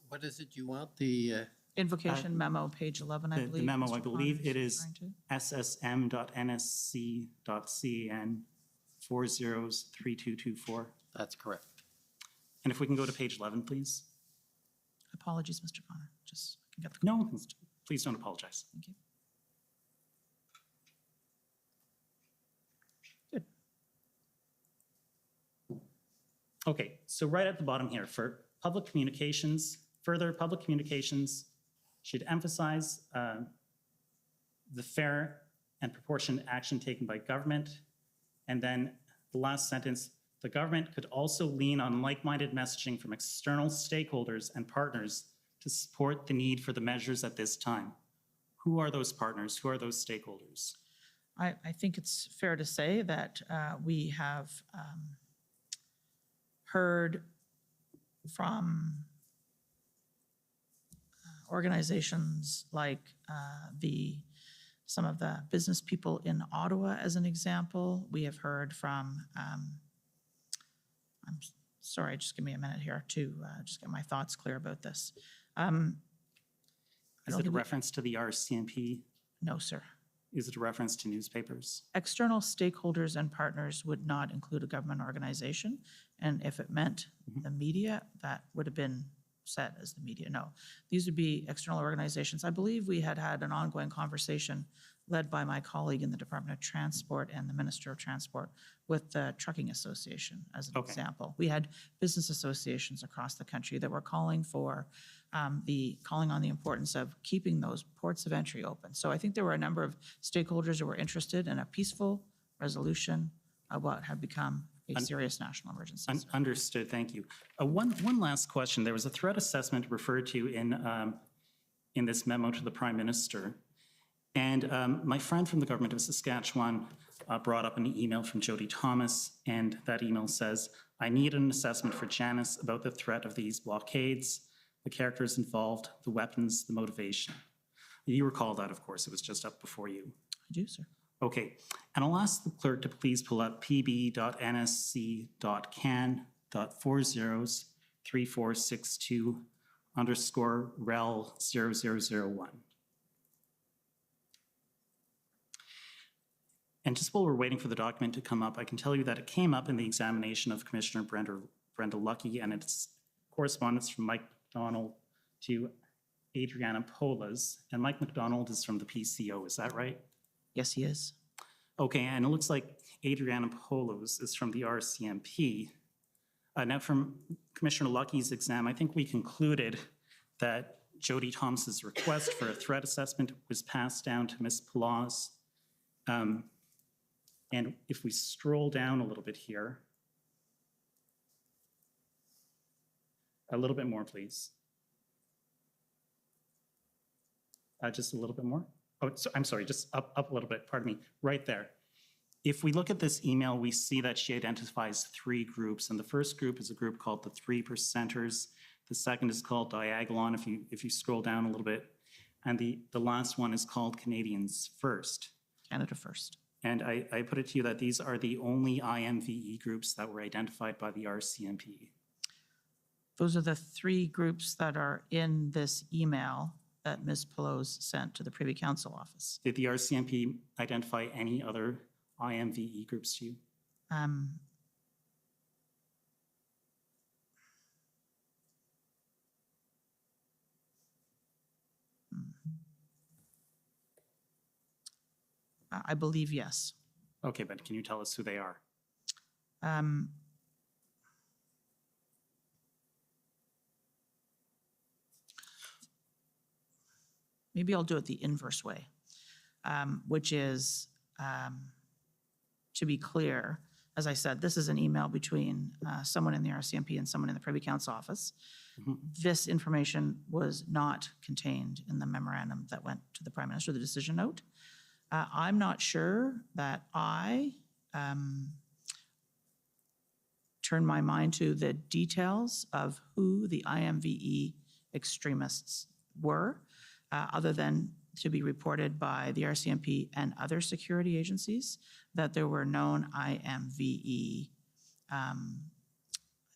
What is it you want? The Invocation memo, page 11, I believe. The memo, Mr. I believe Connor it is referring ssm.nsc.can 403224. That's correct. And if we can go to page 11, please. Apologies, Mr. Connor. Just I can get the No, please don't apologize. Thank you. Okay, so right at the bottom here, for public communications, further public communications should emphasize the fair and proportionate action taken by government. And then the last sentence, the government could also lean on like-minded messaging from external stakeholders and partners to support the need for the measures at this time. Who are those partners? Who are those stakeholders? I think it's fair to say that we have heard from organizations like some of the business people in Ottawa, as an example. We have heard from, I'm sorry, just give me a minute here to just get my thoughts clear about this. Is it a reference to the RCMP? No, sir. Is it a reference to newspapers? External stakeholders and partners would not include a government organization. And if it meant the media, that would have been said as the media. No, these would be external organizations. I believe we had an ongoing conversation led by my colleague in the Department of Transport and the Minister of Transport with the Trucking Association as an example. We had business associations across the country that were calling for calling on the importance of keeping those ports of entry open. So I think there were a number of stakeholders who were interested in a peaceful resolution of what had become a serious national emergency. Understood, thank you. One last question. There was a threat assessment referred to in this memo to the Prime Minister. And my friend from the government of Saskatchewan brought up an email from Jody Thomas, and that email says, I need an assessment for Janice about the threat of these blockades, the characters involved, the weapons, the motivation. You recall that, of course, it was just up before you. I do, sir. Okay, and I'll ask the clerk to please pull up pb.nsc.can.403462_rel0001. And just while we're waiting for the document to come up, I can tell you that it came up in the examination of Commissioner Brenda Lucky, and it's correspondence from Mike McDonald to Adriana Polas. And Mike McDonald is from the PCO, is that right? Yes, he is. Okay, and it looks like Adriana Polos is from the RCMP. Now from Commissioner Lucky's exam, I think we concluded that Jody Thomas's request for a threat assessment was passed down to Ms. Polas. And if we scroll down a little bit here, a little bit more, please. Just a little bit more. Oh, so I'm sorry, just up a little bit, pardon me, right there. If we look at this email, we see that she identifies 3 groups, and the first group is a group called the 3%ers. The second is called Diagolon, if you scroll down a little bit. And the last one is called Canadians First. Canada First. And I put it to you that these are the only IMVE groups that were identified by the RCMP. Those are the 3 groups that are in this email that Ms. Pelosi sent to the Privy Council office. Did the RCMP identify any other IMVE groups to you? I believe yes. Okay, but can you tell us who they are? Maybe I'll do it the inverse way, which is, to be clear, as I said, this is an email between someone in the RCMP and someone in the Privy Council office. This information was not contained in the memorandum that went to the Prime Minister, the decision note. I'm not sure that I turn my mind to the details of who the IMVE extremists were, other than to be reported by the RCMP and other security agencies that there were known IMVE, I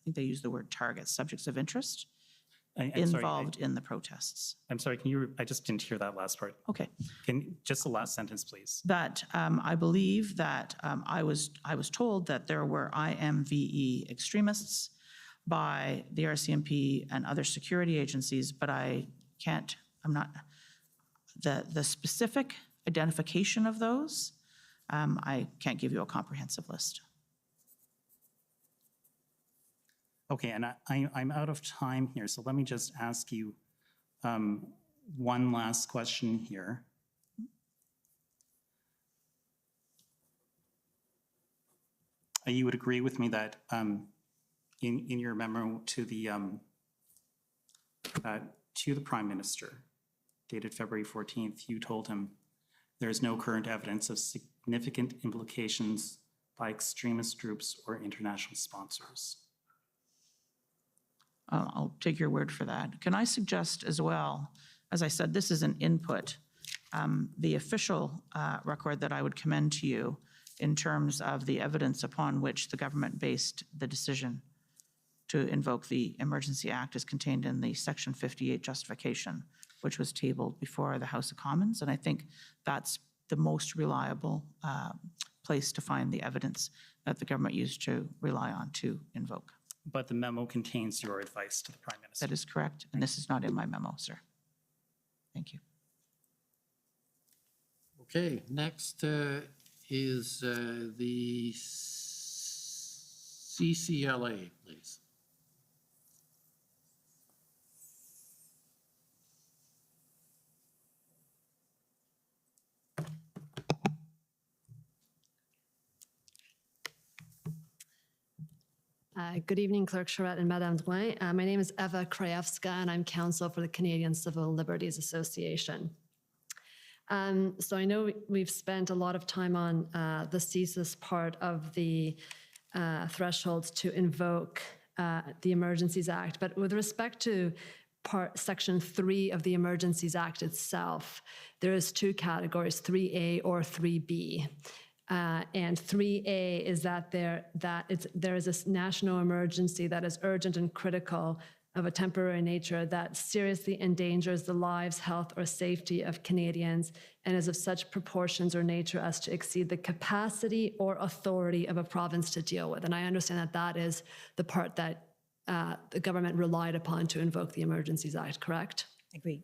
think they used the word targets, subjects of interest, involved in the protests. I'm sorry, I just didn't hear that last part. Okay. Just the last sentence, please. That I believe that I was told that there were IMVE extremists by the RCMP and other security agencies, but I'm not, the specific identification of those, I can't give you a comprehensive list. Okay, and I'm out of time here, so let me just ask you one last question here. You would agree with me that in your memo to the Prime Minister, dated February 14th, you told him there is no current evidence of significant implications by extremist groups or international sponsors. I'll take your word for that. Can I suggest as well, as I said, this is an input, the official record that I would commend to you in terms of the evidence upon which the government based the decision to invoke the Emergency Act is contained in the Section 58 justification, which was tabled before the House of Commons. And I think that's the most reliable place to find the evidence that the government used to rely on to invoke. But the memo contains your advice to the Prime Minister. That is correct, and this is not in my memo, sir. Thank you. Okay, next is the CCLA, please. Good evening, Clerk Charette and Madame Drouin. My name is Eva Krajewska, and I'm counsel for the Canadian Civil Liberties Association. So I know we've spent a lot of time on the CSIS part of the thresholds to invoke the Emergencies Act, but with respect to Section 3 of the Emergencies Act itself, there is 2 categories, 3A or 3B. And 3A is that there is a national emergency that is urgent and critical of a temporary nature that seriously endangers the lives, health, or safety of Canadians and is of such proportions or nature as to exceed the capacity or authority of a province to deal with. And I understand that that is the part that the government relied upon to invoke the Emergencies Act, correct? Agreed.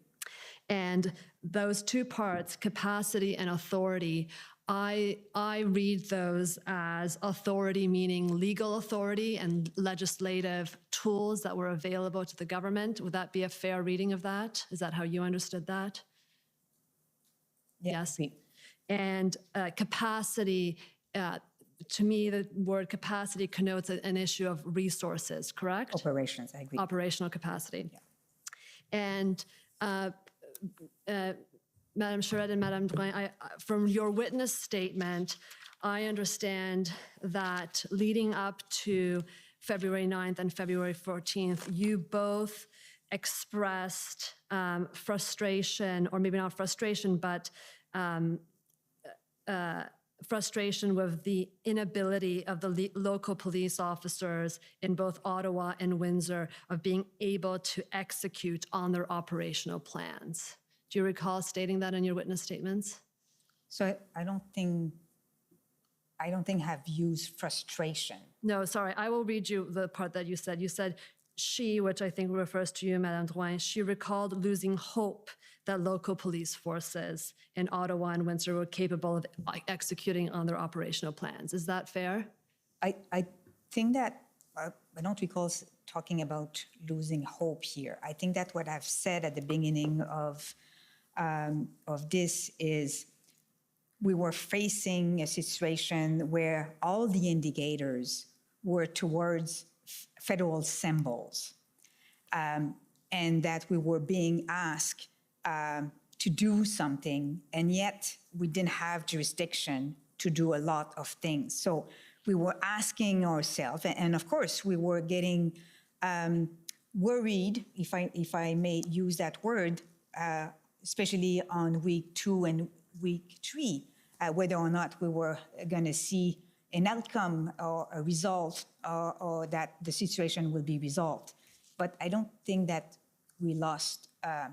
And those 2 parts, capacity and authority, I read those as authority, meaning legal authority and legislative tools that were available to the government. Would that be a fair reading of that? Is that how you understood that? Yes. And capacity to me, the word capacity connotes an issue of resources, correct? Operations, I agree. Operational capacity. Yeah. And Madam Charette and Madame Drouin, from your witness statement, I understand that leading up to February 9th and February 14th, you both expressed frustration, or maybe not frustration, but frustration with the inability of the local police officers in both Ottawa and Windsor of being able to execute on their operational plans. Do you recall stating that in your witness statements? So I don't think I've used frustration. No, sorry. I will read you the part that you said. You said she, which I think refers to you, Madame Drouin, she recalled losing hope that local police forces in Ottawa and Windsor were capable of executing on their operational plans. Is that fair? I think that, I don't recall talking about losing hope here. I think that what I've said at the beginning of this is we were facing a situation where all the indicators were towards federal symbols, and that we were being asked to do something, and yet we didn't have jurisdiction to do a lot of things. So we were asking ourselves, and of course we were getting worried, if I may use that word, especially on week 2 and week 3, whether or not we were going to see an outcome or a result, or that the situation will be resolved. But I don't think that we lost, I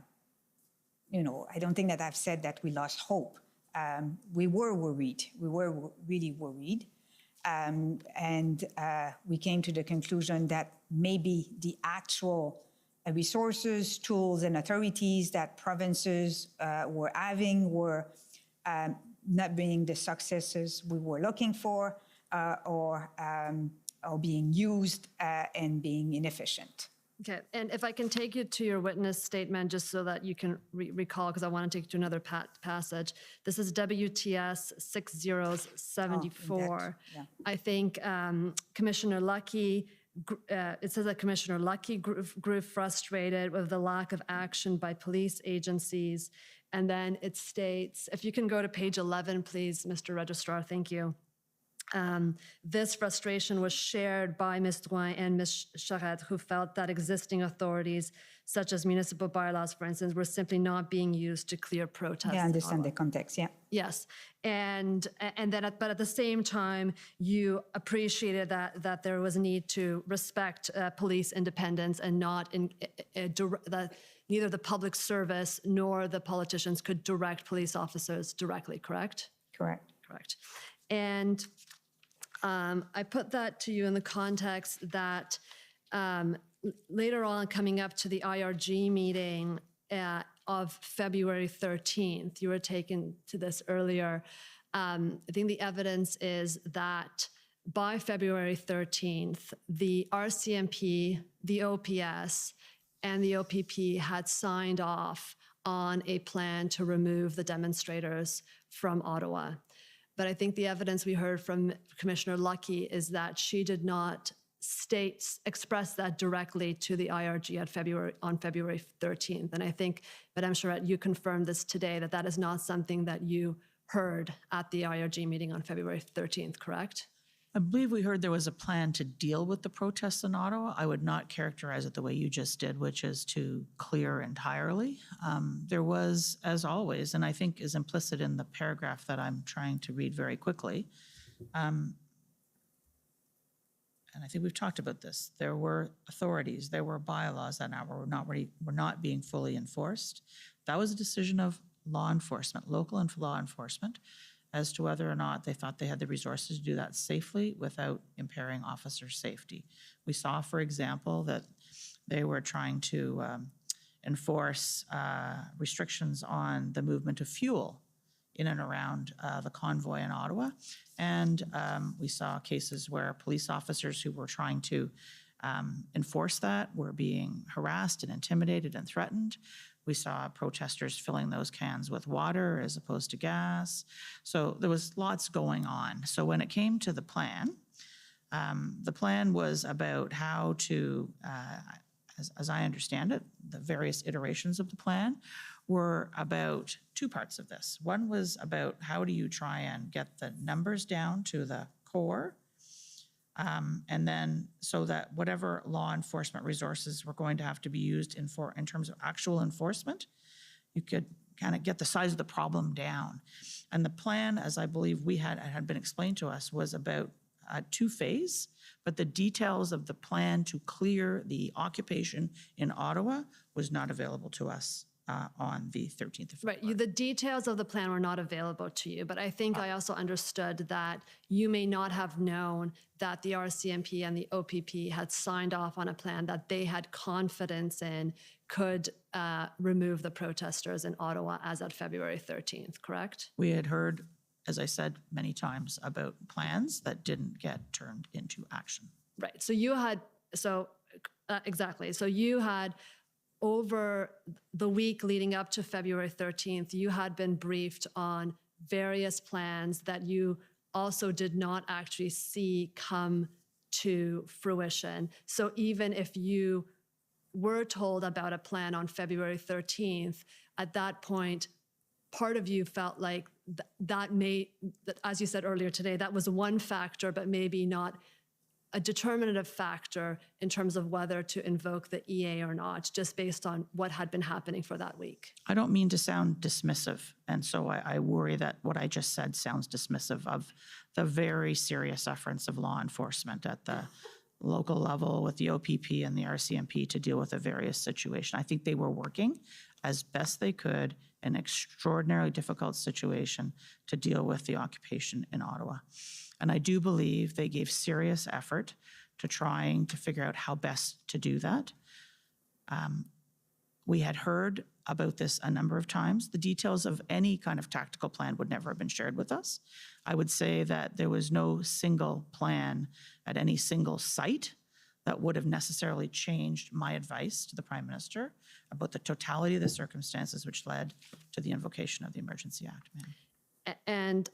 don't think that I've said that we lost hope. We were worried. We were really worried. And we came to the conclusion that maybe the actual resources, tools, and authorities that provinces were having were not bringing the successes we were looking for, or being used and being inefficient. Okay, and if I can take you to your witness statement, just so that you can recall, because I want to take you to another passage. This is WTS 6074. Yeah. I think Commissioner Lucky, it says that Commissioner Lucky grew frustrated with the lack of action by police agencies. And then it states, if you can go to page 11, please, Mr. Registrar, thank you. This frustration was shared by Ms. Drouin and Ms. Charette, who felt that existing authorities, such as municipal bylaws, for instance, were simply not being used to clear protests. Yeah, I understand the context, yeah. Yes, and then, but at the same time, you appreciated that there was a need to respect police independence and not that neither the public service nor the politicians could direct police officers directly, correct? Correct. Correct. And I put that to you in the context that later on, coming up to the IRG meeting of February 13th, you were taken to this earlier. I think the evidence is that by February 13th, the RCMP, the OPS, and the OPP had signed off on a plan to remove the demonstrators from Ottawa. But I think the evidence we heard from Commissioner Lucky is that she did not express that directly to the IRG on February 13th. And I think, Madame Charette, you confirmed this today, that is not something that you heard at the IRG meeting on February 13th, correct? I believe we heard there was a plan to deal with the protests in Ottawa. I would not characterize it the way you just did, which is to clear entirely. There was, as always, and I think is implicit in the paragraph that I'm trying to read very quickly, and I think we've talked about this, there were authorities, there were bylaws that were not being fully enforced. That was a decision of law enforcement, local and law enforcement, as to whether or not they thought they had the resources to do that safely without impairing officer safety. We saw, for example, that they were trying to enforce restrictions on the movement of fuel in and around the convoy in Ottawa. And we saw cases where police officers who were trying to enforce that were being harassed and intimidated and threatened. We saw protesters filling those cans with water as opposed to gas. So there was lots going on. So when it came to the plan was about how to, as I understand it, the various iterations of the plan were about two parts of this. One was about how do you try and get the numbers down to the core, and then so that whatever law enforcement resources were going to have to be used in terms of actual enforcement, you could kind of get the size of the problem down. And the plan, as I believe had been explained to us, was about two-phase, but the details of the plan to clear the occupation in Ottawa was not available to us on the 13th of February. Right, the details of the plan were not available to you, but I think I also understood that you may not have known that the RCMP and the OPP had signed off on a plan that they had confidence in could remove the protesters in Ottawa as of February 13th, correct? We had heard, as I said many times, about plans that didn't get turned into action. Right, so you had, exactly, so you had over the week leading up to February 13th, you had been briefed on various plans that you also did not actually see come to fruition. So even if you were told about a plan on February 13th, at that point, part of you felt like that, as you said earlier today, that was one factor, but maybe not a determinative factor in terms of whether to invoke the EA or not, just based on what had been happening for that week. I don't mean to sound dismissive, and so I worry that what I just said sounds dismissive of the very serious efforts of law enforcement at the local level with the OPP and the RCMP to deal with a various situation. I think they were working as best they could in an extraordinarily difficult situation to deal with the occupation in Ottawa. And I do believe they gave serious effort to trying to figure out how best to do that. We had heard about this a number of times. The details of any kind of tactical plan would never have been shared with us. I would say that there was no single plan at any single site that would have necessarily changed my advice to the Prime Minister about the totality of the circumstances which led to the invocation of the Emergency Act. And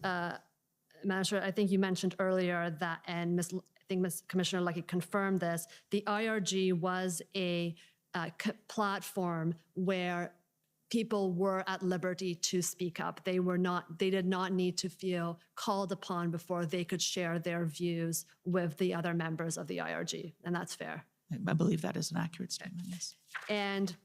Madam Chair, I think you mentioned earlier that, and I think Ms. Commissioner Lucky confirmed this, the IRG was a platform where people were at liberty to speak up. They did not need to feel called upon before they could share their views with the other members of the IRG, and that's fair. I believe that is an accurate statement, yes. And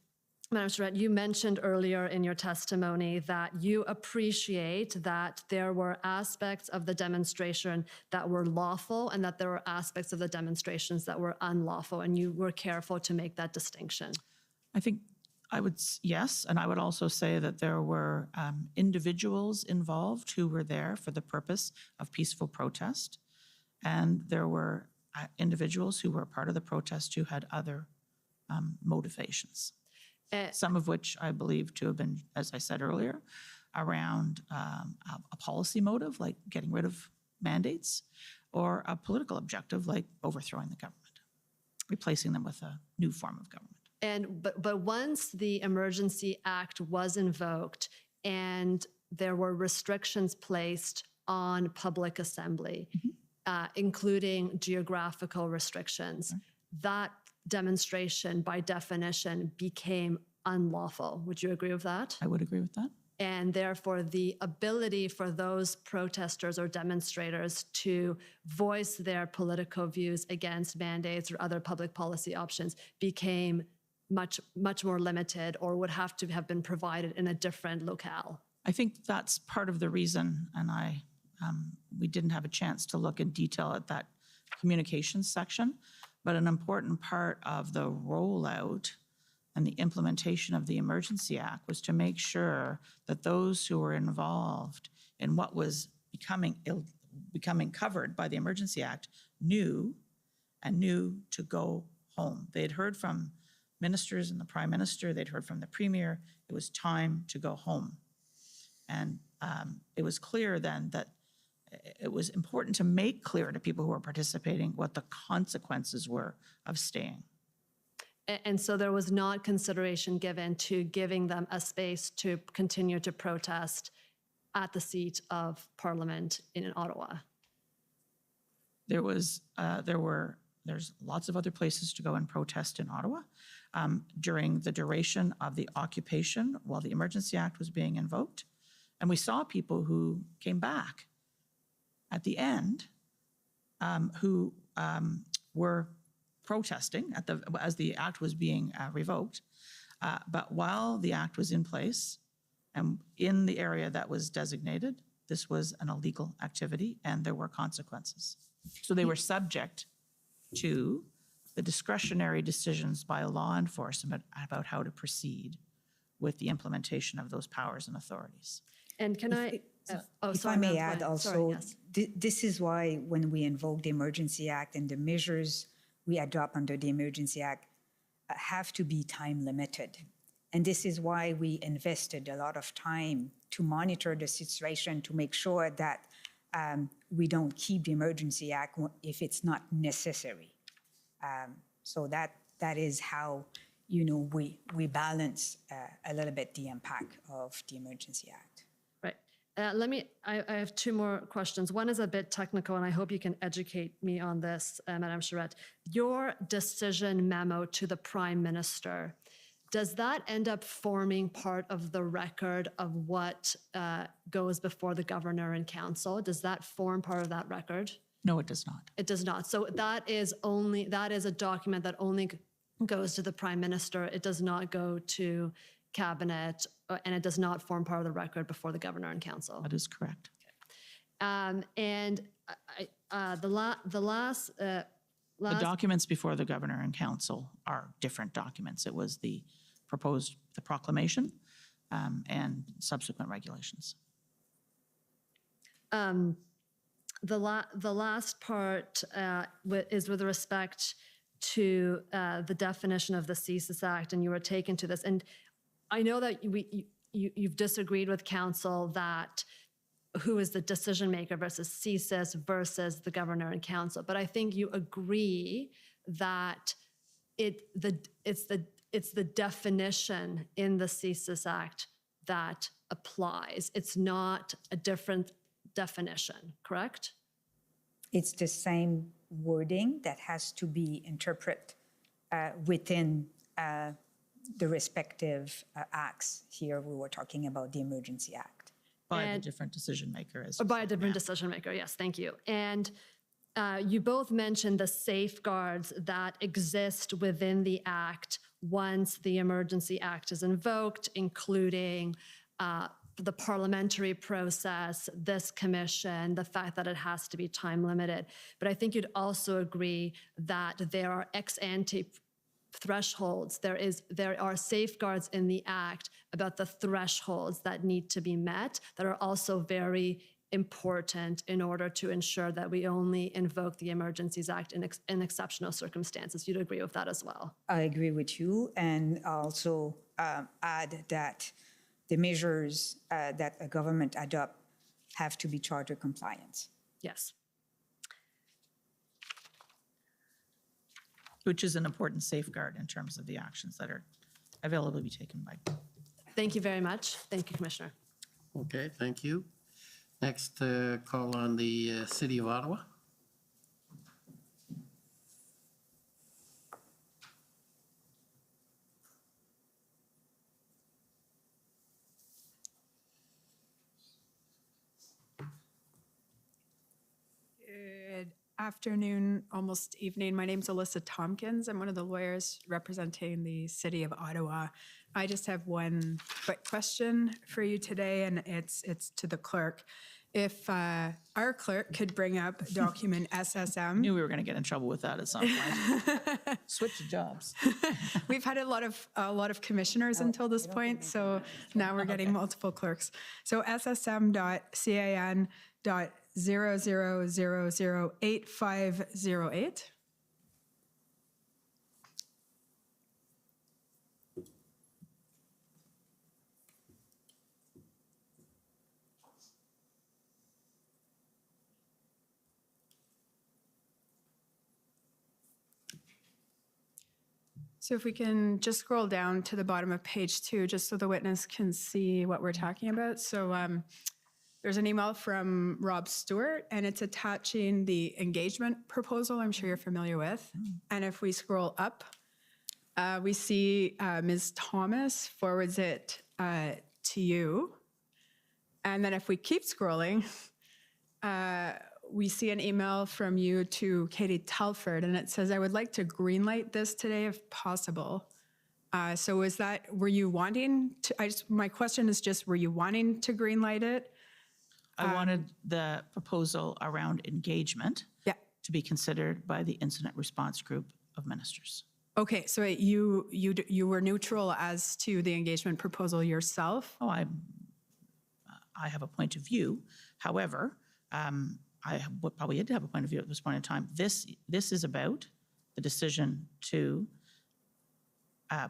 Madam Chair, you mentioned earlier in your testimony that you appreciate that there were aspects of the demonstration that were lawful and that there were aspects of the demonstrations that were unlawful, and you were careful to make that distinction. I think yes, and I would also say that there were individuals involved who were there for the purpose of peaceful protest, and there were individuals who were part of the protest who had other motivations. Some of which I believe to have been, as I said earlier, around a policy motive, like getting rid of mandates, or a political objective, like overthrowing the government, replacing them with a new form of government. But once the Emergency Act was invoked and there were restrictions placed on public assembly, including geographical restrictions, that demonstration, by definition, became unlawful. Would you agree with that? I would agree with that. And therefore, the ability for those protesters or demonstrators to voice their political views against mandates or other public policy options became much more limited, or would have to have been provided in a different locale. I think that's part of the reason, and we didn't have a chance to look in detail at that communications section, but an important part of the rollout and the implementation of the Emergency Act was to make sure that those who were involved in what was becoming covered by the Emergency Act knew to go home. They had heard from ministers and the Prime Minister, they'd heard from the Premier, it was time to go home. And it was clear then that it was important to make clear to people who were participating what the consequences were of staying. And so there was not consideration given to giving them a space to continue to protest at the seat of Parliament in Ottawa. There's lots of other places to go and protest in Ottawa. During the duration of the occupation while the Emergency Act was being invoked. And we saw people who came back at the end who were protesting as the act was being revoked. But while the act was in place and in the area that was designated, this was an illegal activity and there were consequences. So they were subject to the discretionary decisions by law enforcement about how to proceed with the implementation of those powers and authorities. And can if I may add also, this is why when we invoke the Emergency Act and the measures we adopt under the Emergency Act have to be time limited. And this is why we invested a lot of time to monitor the situation to make sure that we don't keep the Emergency Act if it's not necessary. So that is how, we balance a little bit the impact of the Emergency Act. Right. I have two more questions. One is a bit technical, and I hope you can educate me on this, Madame Charette. Your decision memo to the Prime Minister, does that end up forming part of the record of what goes before the Governor and Council? Does that form part of that record? No, it does not. It does not. So that is a document that only goes to the Prime Minister. It does not go to Cabinet, and it does not form part of the record before the Governor and Council. That is correct. And the documents before the Governor and Council are different documents. It was the proclamation and subsequent regulations. The last part is with respect to the definition of the CSIS Act, and you were taken to this. And I know that you've disagreed with Council that who is the decision maker versus CSIS versus the Governor and Council, but I think you agree that it's the definition in the CSIS Act that applies. It's not a different definition, correct? It's the same wording that has to be interpreted within the respective acts. Here we were talking about the Emergency Act. By a different decision maker. By a different decision maker, yes, thank you. And you both mentioned the safeguards that exist within the Act once the Emergency Act is invoked, including the parliamentary process, this commission, the fact that it has to be time limited. But I think you'd also agree that there are ex ante thresholds. There are safeguards in the Act about the thresholds that need to be met that are also very important in order to ensure that we only invoke the Emergencies Act in exceptional circumstances. You'd agree with that as well? I agree with you, and also add that the measures that a government adopt have to be charter compliant. Yes. Which is an important safeguard in terms of the actions that are available to be taken by. Thank you very much. Thank you, Commissioner. Okay, thank you. Next call on the City of Ottawa. Good afternoon, almost evening. My name's Alyssa Tompkins. I'm one of the lawyers representing the City of Ottawa. I just have one quick question for you today, and it's to the clerk. If our clerk could bring up document SSM. Knew we were going to get in trouble with that at some point. Switch jobs. We've had a lot of commissioners until this point, so now we're getting multiple clerks. So SSM.can.00008508. So if we can just scroll down to the bottom of page 2, just so the witness can see what we're talking about. So there's an email from Rob Stewart, and it's attaching the engagement proposal I'm sure you're familiar with. And if we scroll up, we see Ms. Thomas forwards it to you. And then if we keep scrolling, we see an email from you to Katie Telford, and it says, I would like to greenlight this today if possible. So were you wanting to, my question is just, were you wanting to greenlight it? I wanted the proposal around engagement to be considered by the incident response group of ministers. Okay, so you were neutral as to the engagement proposal yourself? Oh, I have a point of view. However, I probably did have a point of view at this point in time. This is about the decision to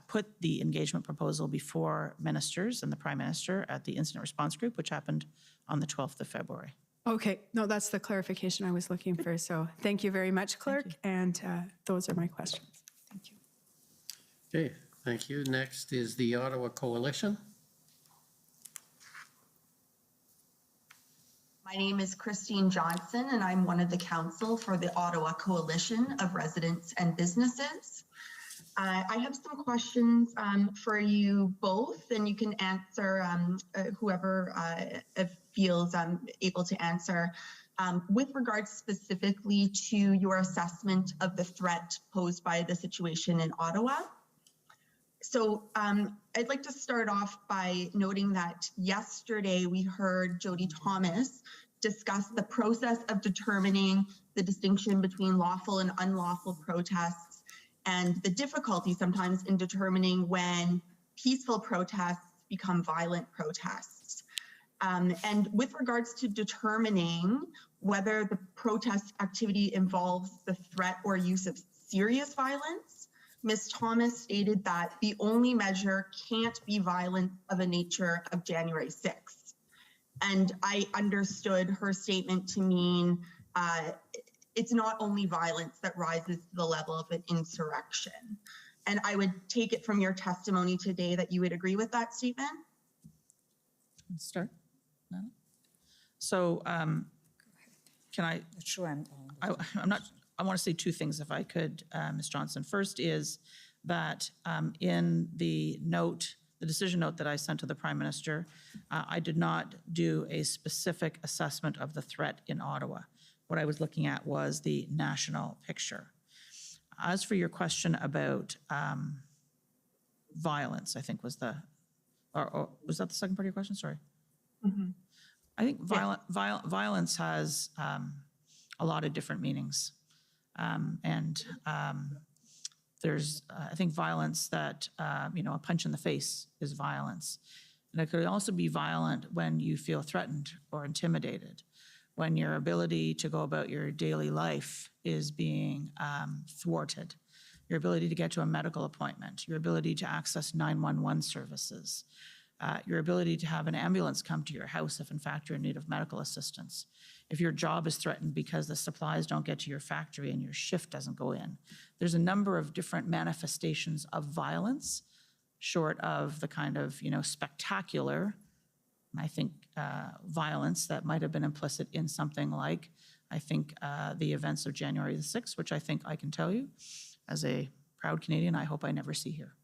put the engagement proposal before ministers and the Prime Minister at the incident response group, which happened on the 12th of February. Okay, no, that's the clarification I was looking for. So thank you very much, Clerk, and those are my questions. Thank you. Okay, thank you. Next is the Ottawa Coalition. My name is Christine Johnson, and I'm one of the counsel for the Ottawa Coalition of Residents and Businesses. I have some questions for you both, and you can answer whoever feels able to answer. With regards specifically to your assessment of the threat posed by the situation in Ottawa. So I'd like to start off by noting that yesterday we heard Jody Thomas discuss the process of determining the distinction between lawful and unlawful protests and the difficulty sometimes in determining when peaceful protests become violent protests. And with regards to determining whether the protest activity involves the threat or use of serious violence, Ms. Thomas stated that the only measure can't be violence of a nature of January 6th. And I understood her statement to mean it's not only violence that rises to the level of an insurrection. And I would take it from your testimony today that you would agree with that statement? Let's start. No? So can I? Sure, I'm not. I want to say two things, if I could, Ms. Johnson. First is that in the note, the decision note that I sent to the Prime Minister, I did not do a specific assessment of the threat in Ottawa. What I was looking at was the national picture. As for your question about violence, I think was the, or was that the second part of your question? Sorry. Mm-hmm. I think violence has a lot of different meanings. There's, I think, violence that, a punch in the face is violence. And it could also be violent when you feel threatened or intimidated, when your ability to go about your daily life is being thwarted, your ability to get to a medical appointment, your ability to access 911 services, your ability to have an ambulance come to your house if in fact you're in need of medical assistance, if your job is threatened because the supplies don't get to your factory and your shift doesn't go in. There's a number of different manifestations of violence, short of the kind of, spectacular, I think, violence that might have been implicit in something like, I think, the events of January the 6th, which I think I can tell you, as a proud Canadian, I hope I never see here.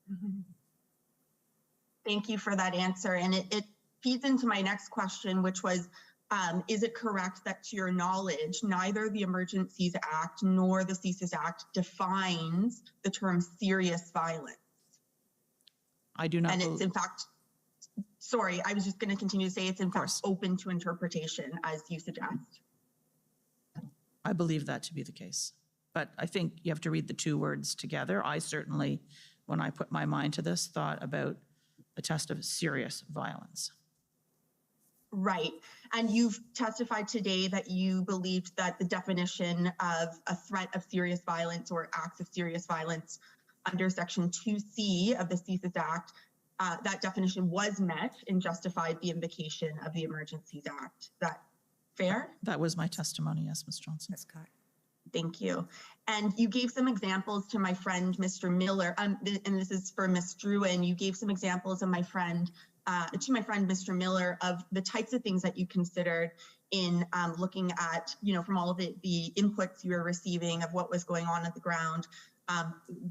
Mm-hmm. Thank you for that answer. And it feeds into my next question, which was, is it correct that, to your knowledge, neither the Emergencies Act nor the CSIS Act defines the term serious violence? I do not. And it's in fact, sorry, I was just going to continue to say it's in fact open to interpretation, as you suggest. I believe that to be the case. But I think you have to read the two words together. I certainly, when I put my mind to this, thought about the test of serious violence. Right. And you've testified today that you believed that the definition of a threat of serious violence or acts of serious violence under Section 2C of the CSIS Act, that definition was met and justified the invocation of the Emergencies Act. Is that fair? That was my testimony, yes, Ms. Johnson. That's correct. Thank you. And you gave some examples to my friend, Mr. Miller, and this is for Ms. Druin. You gave some examples of my friend, Mr. Miller, of the types of things that you considered in looking at, from all of the inputs you were receiving of what was going on the ground,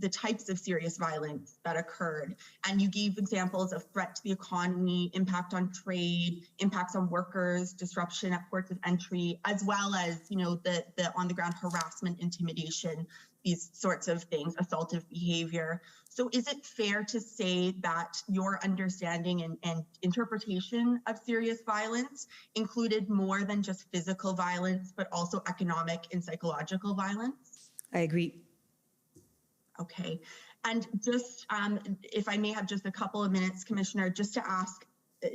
the types of serious violence that occurred. And you gave examples of threat to the economy, impact on trade, impacts on workers, disruption at ports of entry, as well as, the on-the-ground harassment, intimidation, these sorts of things, assaultive behavior. So is it fair to say that your understanding and interpretation of serious violence included more than just physical violence, but also economic and psychological violence? I agree. Okay. And just, if I may have just a couple of minutes, Commissioner, just to ask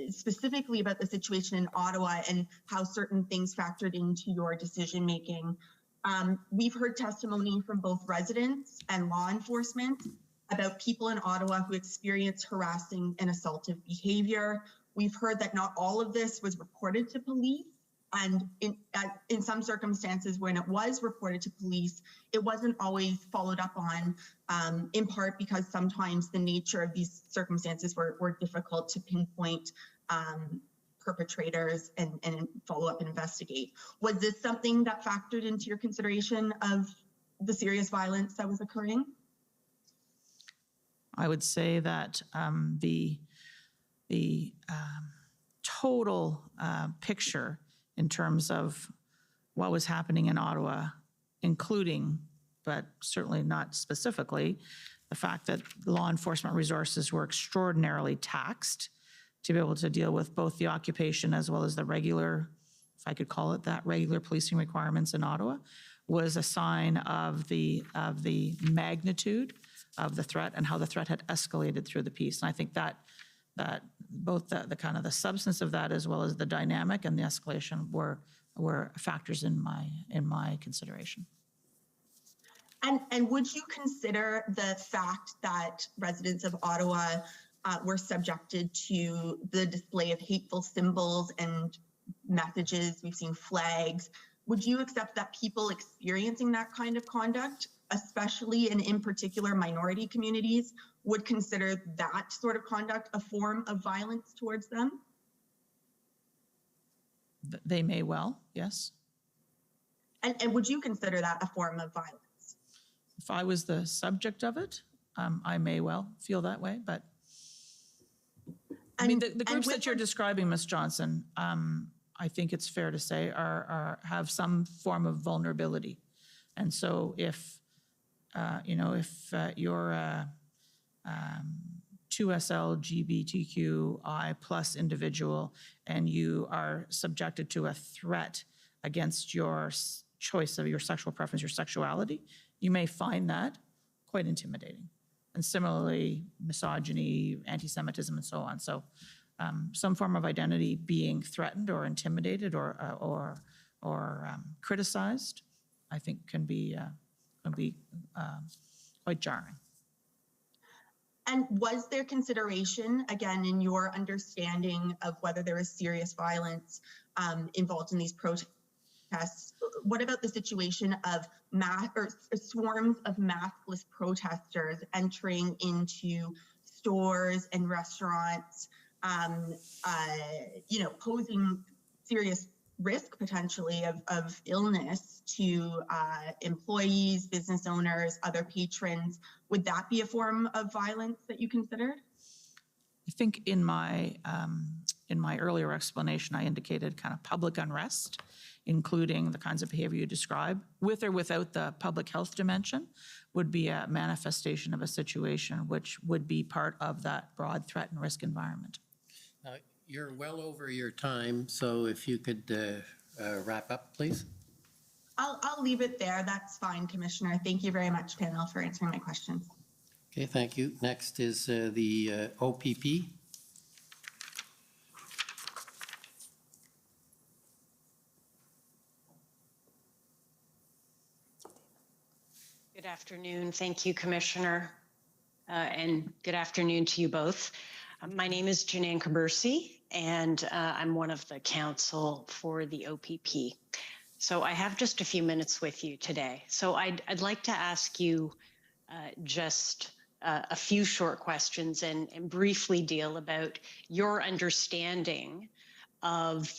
specifically about the situation in Ottawa and how certain things factored into your decision-making. We've heard testimony from both residents and law enforcement about people in Ottawa who experience harassing and assaultive behavior. We've heard that not all of this was reported to police. And in some circumstances, when it was reported to police, it wasn't always followed up on, in part because sometimes the nature of these circumstances were difficult to pinpoint perpetrators and follow up and investigate. Was this something that factored into your consideration of the serious violence that was occurring? I would say that the total picture in terms of what was happening in Ottawa, including, but certainly not specifically, the fact that law enforcement resources were extraordinarily taxed to be able to deal with both the occupation as well as the regular, if I could call it that, regular policing requirements in Ottawa, was a sign of the magnitude of the threat and how the threat had escalated through the piece. And I think that both the kind of the substance of that as well as the dynamic and the escalation were factors in my consideration. And would you consider the fact that residents of Ottawa were subjected to the display of hateful symbols and messages? We've seen flags. Would you accept that people experiencing that kind of conduct, especially in particular minority communities, would consider that sort of conduct a form of violence towards them? They may well, yes. And would you consider that a form of violence? If I was the subject of it, I may well feel that way, but I mean, the groups that you're describing, Ms. Johnson, I think it's fair to say have some form of vulnerability. And so if you're 2SL GBTQI plus individual and you are subjected to a threat against your choice of your sexual preference, your sexuality, you may find that quite intimidating. And similarly, misogyny, anti-Semitism, and so on. So some form of identity being threatened or intimidated or criticized, I think can be quite jarring. And was there consideration, again, in your understanding of whether there was serious violence involved in these protests? What about the situation of swarms of maskless protesters entering into stores and restaurants, posing serious risk potentially of illness to employees, business owners, other patrons? Would that be a form of violence that you considered? I think in my earlier explanation, I indicated kind of public unrest, including the kinds of behavior you describe, with or without the public health dimension, would be a manifestation of a situation which would be part of that broad threat and risk environment. You're well over your time, so if you could wrap up, please. I'll leave it there. That's fine, Commissioner. Thank you very much, panel, for answering my questions. Okay, thank you. Next is the OPP. Good afternoon. Thank you, Commissioner, and good afternoon to you both. My name is Janine Kabursi, and I'm one of the counsel for the OPP. So I have just a few minutes with you today. So I'd like to ask you just a few short questions and briefly deal about your understanding of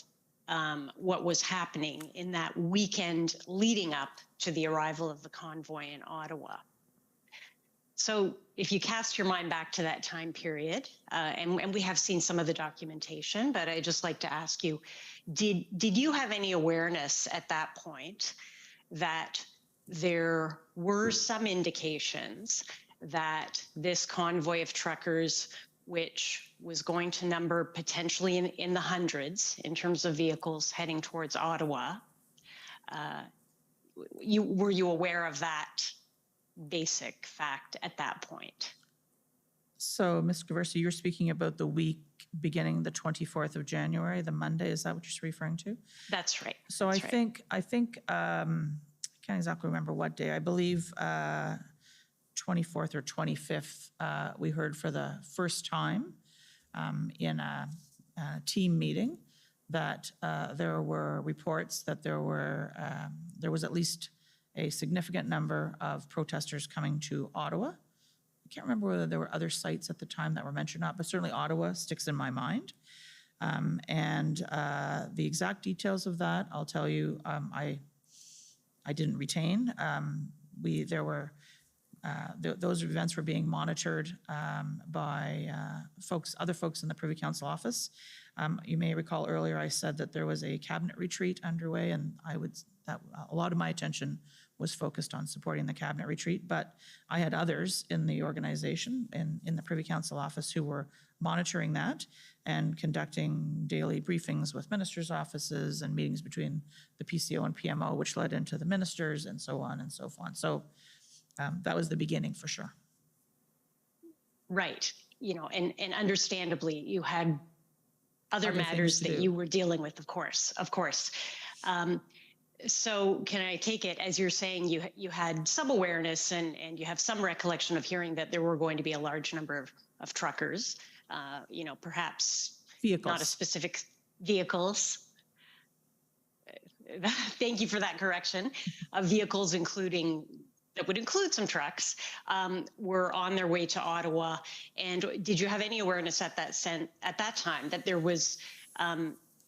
what was happening in that weekend leading up to the arrival of the convoy in Ottawa. So if you cast your mind back to that time period, and we have seen some of the documentation, but I'd just like to ask you, did you have any awareness at that point that there were some indications that this convoy of truckers, which was going to number potentially in the hundreds in terms of vehicles heading towards Ottawa, were you aware of that basic fact at that point? So, Ms. Gaversa, you're speaking about the week beginning the 24th of January, the Monday. Is that what you're referring to? That's right. So I think I can't exactly remember what day. I believe 24th or 25th, we heard for the first time in a team meeting that there were reports that there was at least a significant number of protesters coming to Ottawa. I can't remember whether there were other sites at the time that were mentioned or not, but certainly Ottawa sticks in my mind. And the exact details of that, I'll tell you, I didn't retain. Those events were being monitored by other folks in the Privy Council office. You may recall earlier I said that there was a cabinet retreat underway, and a lot of my attention was focused on supporting the cabinet retreat, but I had others in the organization and in the Privy Council office who were monitoring that and conducting daily briefings with ministers' offices and meetings between the PCO and PMO, which led into the ministers and so on and so on. So that was the beginning for sure. Right. And understandably, you had other matters that you were dealing with, of course. So can I take it as you're saying you had some awareness and you have some recollection of hearing that there were going to be a large number of truckers, perhaps vehicles. Not a specific vehicles. Thank you for that correction. Vehicles that would include some trucks, were on their way to Ottawa. And did you have any awareness at that time that there was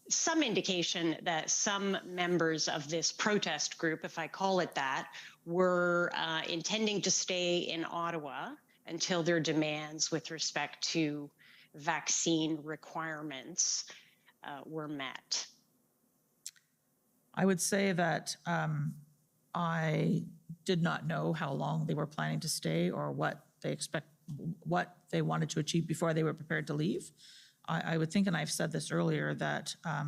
some indication that some members of this protest group, if I call it that, were intending to stay in Ottawa until their demands with respect to vaccine requirements were met? I would say that I did not know how long they were planning to stay or what they wanted to achieve before they were prepared to leave. I would think, and I've said this earlier, that a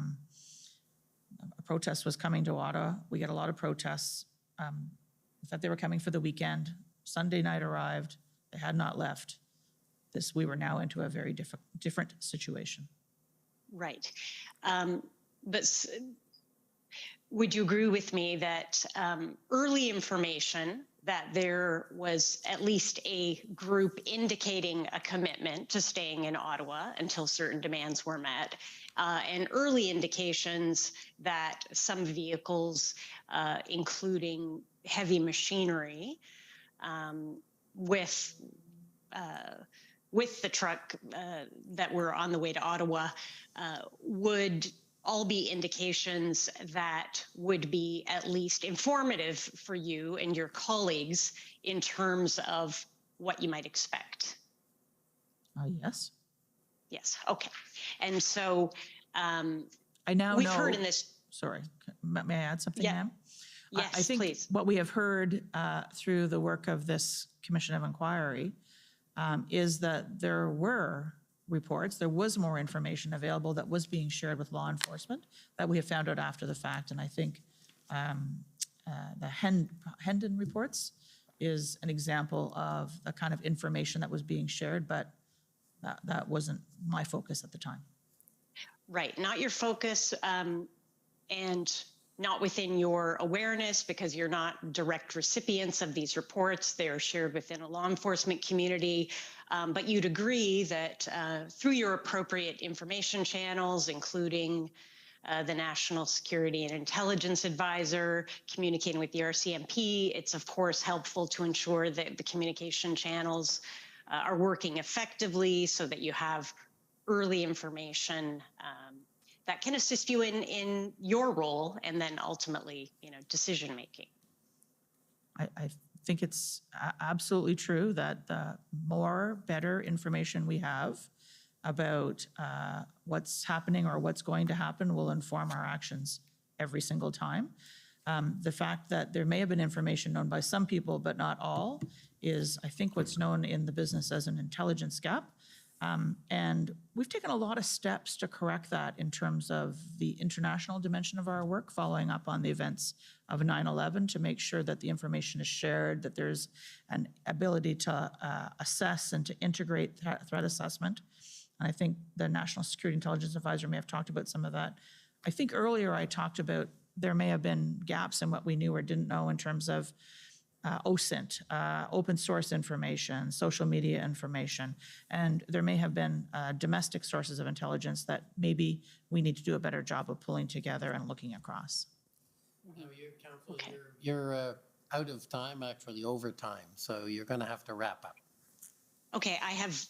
protest was coming to Ottawa. We get a lot of protests. That they were coming for the weekend. Sunday night arrived. They had not left. We were now into a very different situation. Right. But would you agree with me that early information that there was at least a group indicating a commitment to staying in Ottawa until certain demands were met, and early indications that some vehicles, including heavy machinery, with the truck that were on the way to Ottawa, would all be indications that would be at least informative for you and your colleagues in terms of what you might expect? Yes. Yes, okay. And so I now we've know, heard in this. Sorry, may I add something, ma'am? Yes, I think please. what we have heard through the work of this Commission of Inquiry is that there were reports, there was more information available that was being shared with law enforcement that we have found out after the fact. And I think the Hendon reports is an example of the kind of information that was being shared, but that wasn't my focus at the time. Right, not your focus and not within your awareness because you're not direct recipients of these reports. They're shared within a law enforcement community. But you'd agree that through your appropriate information channels, including the National Security and Intelligence Advisor, communicating with the RCMP. It's of course helpful to ensure that the communication channels are working effectively so that you have early information that can assist you in your role and then ultimately, decision making. I think it's absolutely true that the better information we have about what's happening or what's going to happen will inform our actions every single time. The fact that there may have been information known by some people but not all is, I think, what's known in the business as an intelligence gap. And we've taken a lot of steps to correct that in terms of the international dimension of our work, following up on the events of 9/11 to make sure that the information is shared, that there's an ability to assess and to integrate threat assessment. And I think the National Security Intelligence Advisor may have talked about some of that. I think earlier I talked about there may have been gaps in what we knew or didn't know in terms of OSINT, open source information, social media information, and there may have been domestic sources of intelligence that maybe we need to do a better job of pulling together and looking across. You're out of time, actually over time, so you're going to have to wrap up. Okay, I have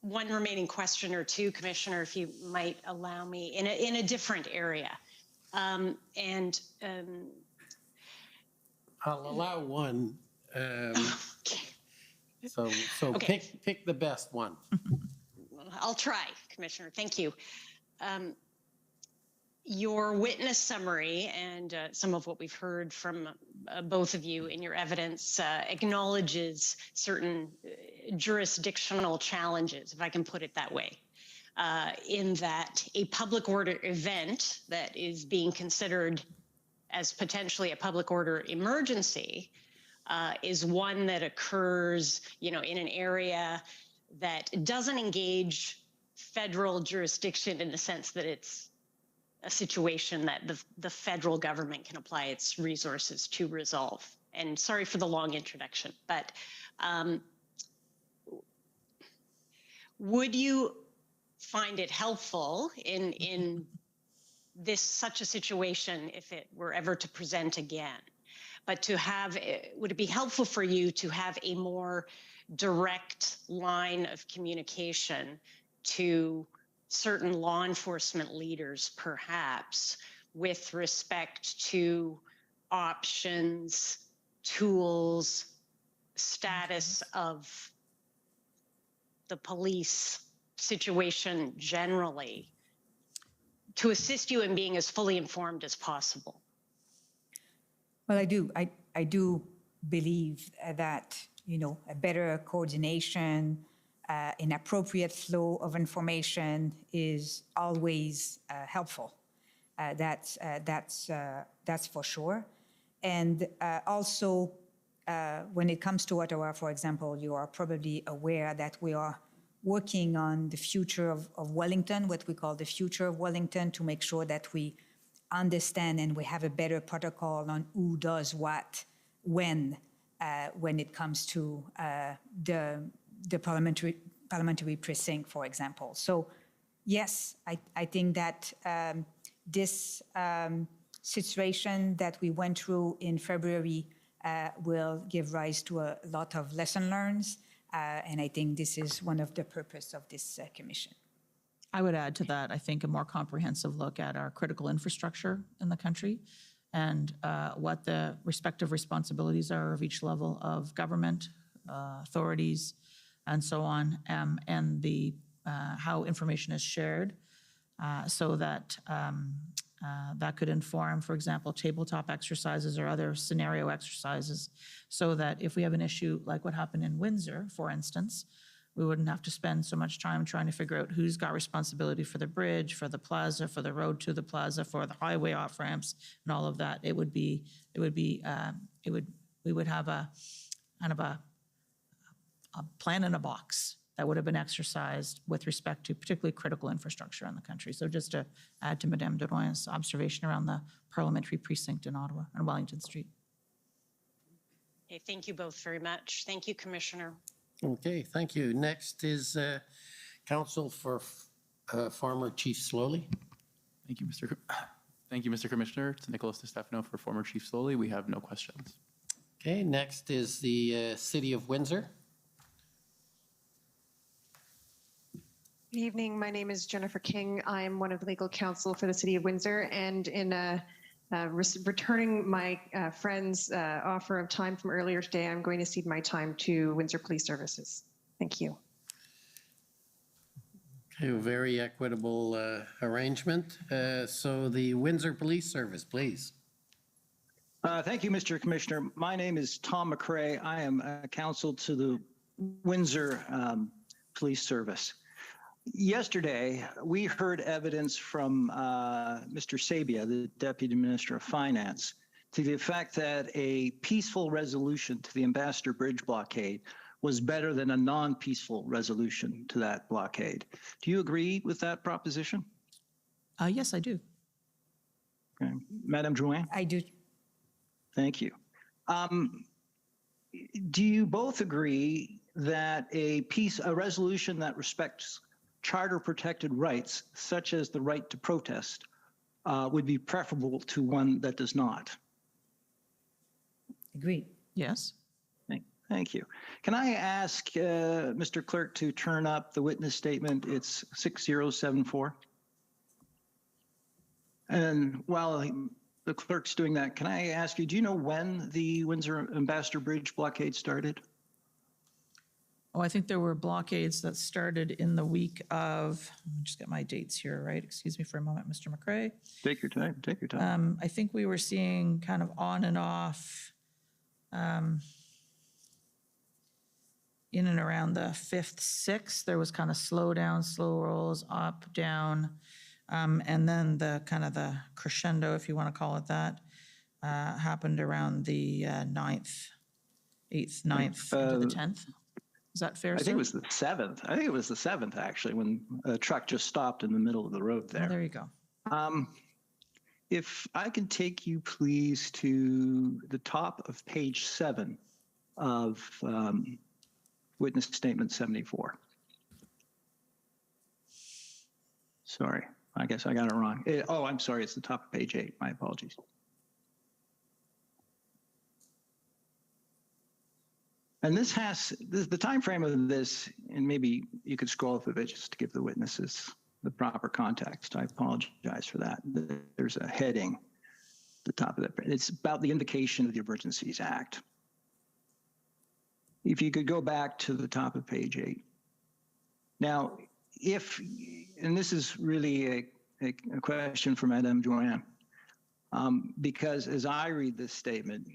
one remaining question or two, Commissioner, if you might allow me, in a different area. I'll allow one. So Okay. pick the best one. I'll try, Commissioner. Thank you. Your witness summary and some of what we've heard from both of you in your evidence acknowledges certain jurisdictional challenges, if I can put it that way, in that a public order event that is being considered as potentially a public order emergency is one that occurs, in an area that doesn't engage federal jurisdiction in the sense that it's a situation that the federal government can apply its resources to resolve. And sorry for the long introduction, but would you find it helpful in such a situation if it were ever to present again, but would it be helpful for you to have a more direct line of communication to certain law enforcement leaders, perhaps, with respect to options, tools, status of the police situation generally, to assist you in being as fully informed as possible? Well, I do believe that, a better coordination, an appropriate flow of information is always helpful. That's for sure. And also, when it comes to Ottawa, for example, you are probably aware that we are working on the future of Wellington, what we call the future of Wellington, to make sure that we understand and we have a better protocol on who does what, when it comes to the parliamentary precinct, for example. So yes, I think that this situation that we went through in February will give rise to a lot of lesson learned. And I think this is one of the purpose of this commission. I would add to that, I think, a more comprehensive look at our critical infrastructure in the country and what the respective responsibilities are of each level of government, authorities, and so on, and the how information is shared so that that could inform, for example, tabletop exercises or other scenario exercises, so that if we have an issue like what happened in Windsor, for instance, we wouldn't have to spend so much time trying to figure out who's got responsibility for the bridge, for the plaza, for the road to the plaza, for the highway off ramps, and all of that. We would have a kind of a plan in a box that would have been exercised with respect to particularly critical infrastructure in the country. So just to add to Madame Drouin's observation around the parliamentary precinct in Ottawa and Wellington Street. Okay, thank you both very much. Thank you, Commissioner. Okay, thank you. Next is counsel for former Chief Slowly. Thank you, Mr. Commissioner. It's Nicholas DeStefano for former Chief Slowly. We have no questions. Okay, next is the City of Windsor. Good evening. My name is Jennifer King. I'm one of the legal counsel for the City of Windsor, and in returning my friend's offer of time from earlier today, I'm going to cede my time to Windsor Police Services. Thank you. Okay, a very equitable arrangement. So the Windsor Police Service, please. Thank you, Mr. Commissioner. My name is Tom McCrae. I am counsel to the Windsor Police Service. Yesterday, we heard evidence from Mr. Sabia, the Deputy Minister of Finance, to the effect that a peaceful resolution to the Ambassador Bridge blockade was better than a non-peaceful resolution to that blockade. Do you agree with that proposition? Yes, I do. Okay. Madame Drouin? I do. Thank you. Do you both agree that a resolution that respects charter-protected rights, such as the right to protest, would be preferable to one that does not? Agreed. Yes. Thank you. Can I ask Mr. Clerk to turn up the witness statement? It's 6074. And while the clerk's doing that, can I ask you, do you know when the Windsor Ambassador Bridge blockade started? Oh, I think there were blockades that started in the week of, let me just get my dates here, right? Excuse me for a moment, Mr. McCrae. Take your time, take your time. I think we were seeing kind of on and off in and around the 5th, 6th. There was kind of slow down, slow rolls, up, down, and then the kind of the crescendo, if you want to call it that, happened around the 9th, 8th, 9th, into the 10th. Is that fair, I sir? think it was the 7th. I think it was the 7th, actually, when a truck just stopped in the middle of the road there. Oh, there you go. If I could take you, please, to the top of page 7 of Witness Statement 74. Sorry, I guess I got it wrong. Oh, I'm sorry, it's the top of page 8. My apologies. And this has, the time frame of this, and maybe you could scroll up a bit just to give the witnesses the proper context. I apologize for that. There's a heading at the top of that. It's about the invocation of the Emergencies Act. If you could go back to the top of page 8. Now, if, and this is really a question for Madame Drouin, because as I read this statement,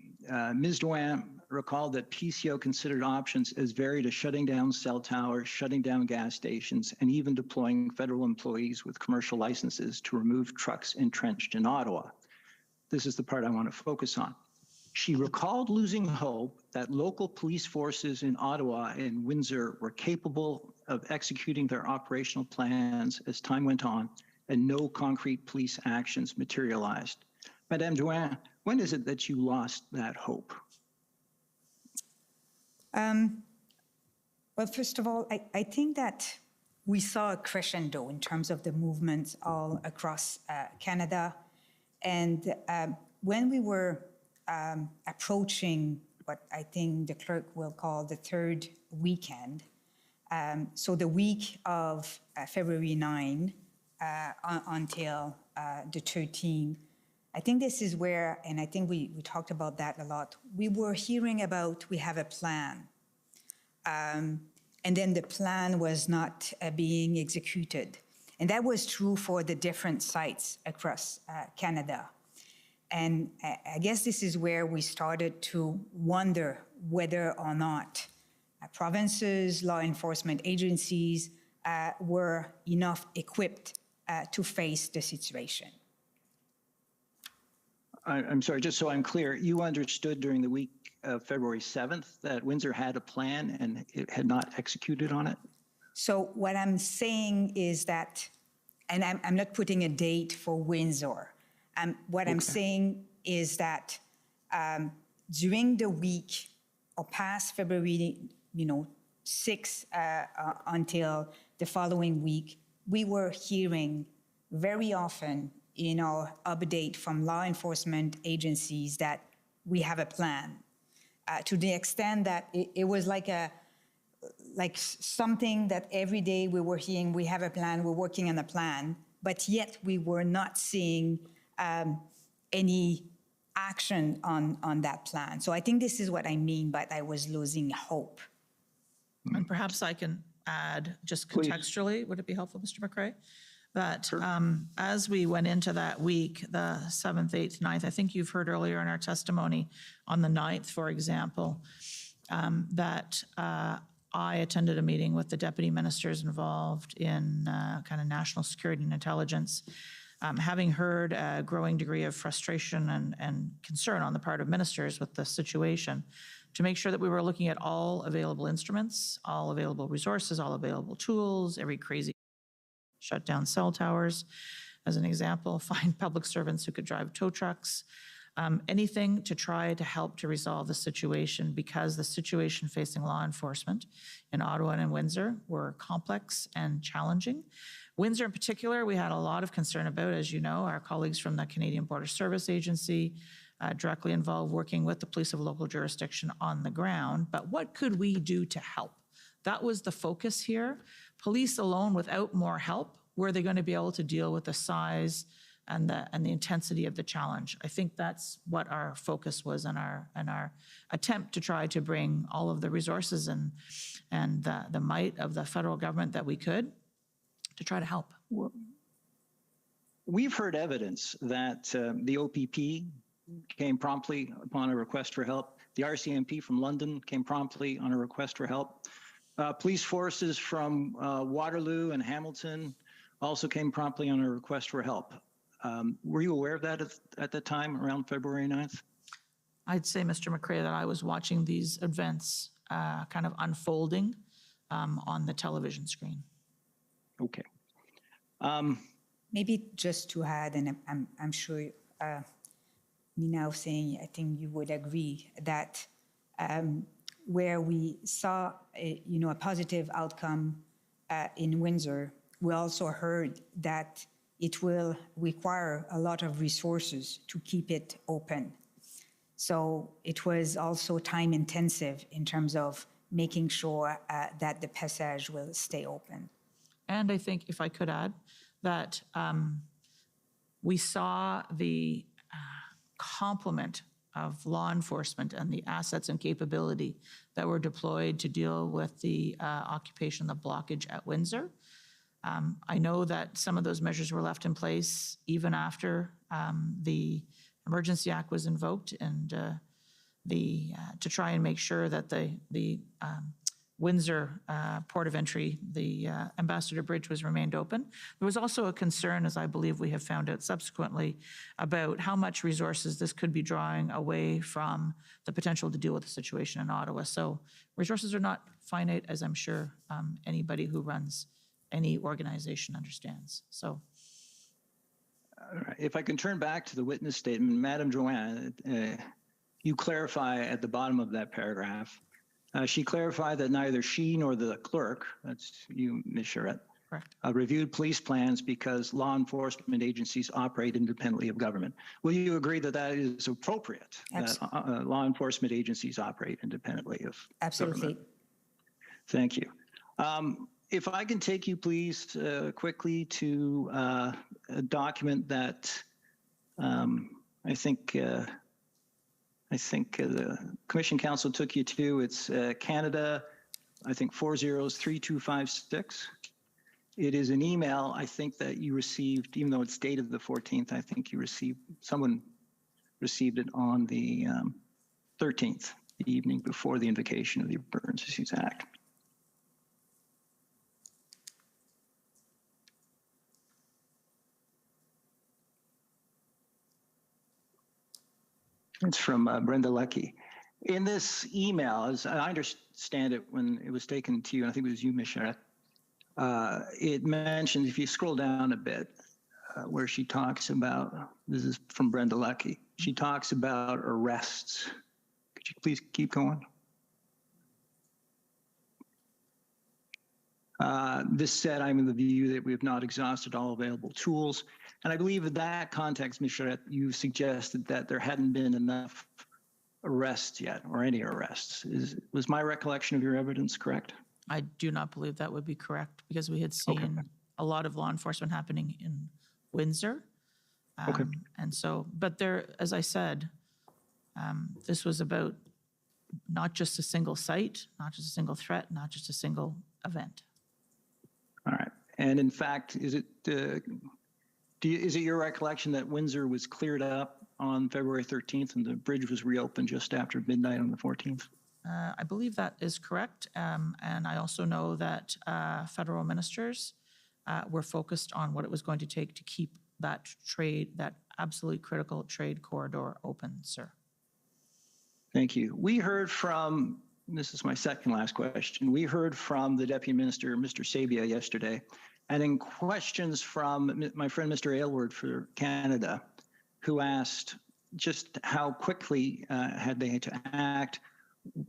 Ms. Drouin recalled that PCO considered options as varied as shutting down cell towers, shutting down gas stations, and even deploying federal employees with commercial licenses to remove trucks entrenched in Ottawa. This is the part I want to focus on. She recalled losing hope that local police forces in Ottawa and Windsor were capable of executing their operational plans as time went on and no concrete police actions materialized. Madame Drouin, when is it that you lost that hope? Well, first of all, I think that we saw a crescendo in terms of the movements all across Canada. And when we were approaching what I think the clerk will call the third weekend, so the week of February 9 until the 13th, I think this is where, and I think we talked about that a lot, we were hearing about we have a plan. And then the plan was not being executed. And that was true for the different sites across Canada. And I guess this is where we started to wonder whether or not provinces, law enforcement agencies were enough equipped to face the situation. I'm sorry, just so I'm clear, you understood during the week of February 7th that Windsor had a plan and it had not executed on it? So what I'm saying is that, and I'm not putting a date for Windsor. What I'm saying is that during the week or past February, 6 until the following week, we were hearing very often update from law enforcement agencies that we have a plan, to the extent that it was like something that every day we were hearing, we have a plan, we're working on a plan, but yet we were not seeing any action on that plan. So I think this is what I mean by I was losing hope. And perhaps I can add, just contextually, would it be helpful, Mr. McRae? That as we went into that week, the 7th, 8th, 9th, I think you've heard earlier in our testimony on the 9th, for example, that I attended a meeting with the deputy ministers involved in kind of national security and intelligence, having heard a growing degree of frustration and concern on the part of ministers with the situation, to make sure that we were looking at all available instruments, all available resources, all available tools, every crazy shut down cell towers, as an example, find public servants who could drive tow trucks, anything to try to help to resolve the situation, because the situation facing law enforcement in Ottawa and in Windsor were complex and challenging. Windsor in particular, we had a lot of concern about, as you know, our colleagues from the Canadian Border Service Agency, directly involved working with the police of local jurisdiction on the ground. But what could we do to help? That was the focus here. Police alone, without more help, were they going to be able to deal with the size and the intensity of the challenge? I think that's what our focus was in our attempt to try to bring all of the resources and the might of the federal government that we could to try to help. We've heard evidence that the OPP came promptly upon a request for help. The RCMP from London came promptly on a request for help. Police forces from Waterloo and Hamilton also came promptly on a request for help. Were you aware of that at the time, around February 9th? I'd say, Mr. McRae, that I was watching these events kind of unfolding on the television screen. Okay. Maybe just to add, and I'm sure me now saying, I think you would agree that where we saw a positive outcome in Windsor, we also heard that it will require a lot of resources to keep it open. So it was also time intensive in terms of making sure that the passage will stay open. And I think, if I could add, that we saw the complement of law enforcement and the assets and capability that were deployed to deal with the occupation, the blockage at Windsor. I know that some of those measures were left in place even after the Emergency Act was invoked, and to try and make sure that the Windsor port of entry, the Ambassador Bridge, was remained open. There was also a concern, as I believe we have found out subsequently, about how much resources this could be drawing away from the potential to deal with the situation in Ottawa. So resources are not finite, as I'm sure anybody who runs any organization understands. So. All right. If I can turn back to the witness statement, Madam Joanne, you clarify at the bottom of that paragraph. She clarified that neither she nor the clerk, that's you, Ms. Charette, reviewed police plans because law enforcement agencies operate independently of government. Will you agree that that is appropriate? Absolutely. That law enforcement agencies operate independently of Absolutely. government? Thank you. If I can take you, please, quickly to a document that I think the Commission Council took you to. It's Canada, I think 403256. It is an email, I think, that you received, even though it's dated the 14th, I think someone received it on the 13th, the evening before the invocation of the Emergencies Act. It's from Brenda Leckie. In this email, as I understand it, when it was taken to you, and I think it was you, Ms. Charette, it mentions, if you scroll down a bit, where she talks about, this is from Brenda Leckie, she talks about arrests. Could you please keep going? This said, I'm in the view that we have not exhausted all available tools. And I believe in that context, Ms. Charette, you suggested that there hadn't been enough arrests yet, or any arrests. Was my recollection of your evidence correct? I do not believe that would be correct because we had seen a lot of law enforcement happening in Windsor. And so, but there, as I said, this was about not just a single site, not just a single threat, not just a single event. All right. And in fact, is it your recollection that Windsor was cleared up on February 13th and the bridge was reopened just after midnight on the 14th? I believe that is correct. And I also know that federal ministers were focused on what it was going to take to keep that absolutely critical trade corridor open, sir. Thank you. We heard from, this is my second last question, we heard from the Deputy Minister, Mr. Sabia, yesterday, and in questions from my friend Mr. Aylward for Canada, who asked just how quickly had they had to act.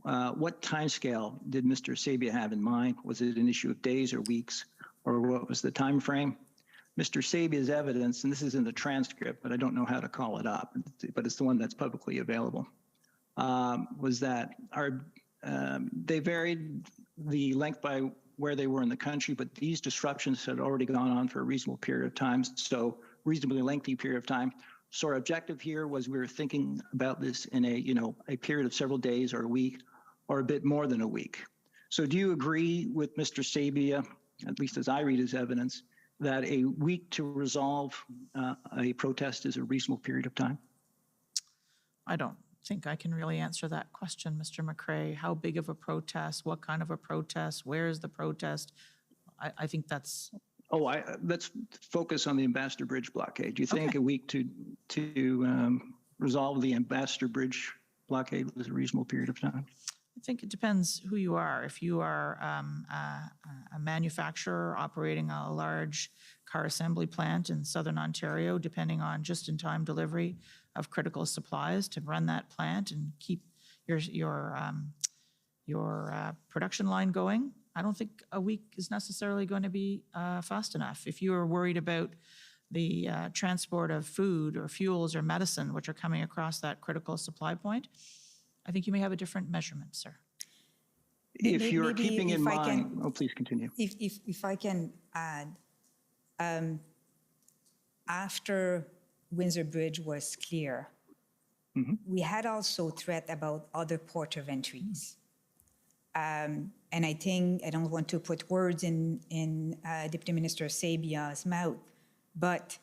What timescale did Mr. Sabia have in mind? Was it an issue of days or weeks, or what was the time frame? Mr. Sabia's evidence, and this is in the transcript, but I don't know how to call it up, but it's the one that's publicly available, was that they varied the length by where they were in the country, but these disruptions had already gone on for a reasonable period of time, so reasonably lengthy period of time. So our objective here was we were thinking about this in a period of several days or a week or a bit more than a week. So do you agree with Mr. Sabia, at least as I read his evidence, that a week to resolve a protest is a reasonable period of time? I don't think I can really answer that question, Mr. McCrae. How big of a protest? What kind of a protest? Where is the protest? I think that's... let's focus on the Ambassador Bridge blockade. Do you think a week to resolve the Ambassador Bridge blockade was a reasonable period of time? I think it depends who you are. If you are a manufacturer operating a large car assembly plant in Southern Ontario, depending on just-in-time delivery of critical supplies to run that plant and keep your production line going, I don't think a week is necessarily going to be fast enough. If you are worried about the transport of food or fuels or medicine, which are coming across that critical supply point, I think you may have a different measurement, sir. If you're keeping in mind, please continue. If I can add, after Windsor Bridge was clear, we had also threat about other port of entries. And I think, I don't want to put words in Deputy Minister Sabia's mouth, but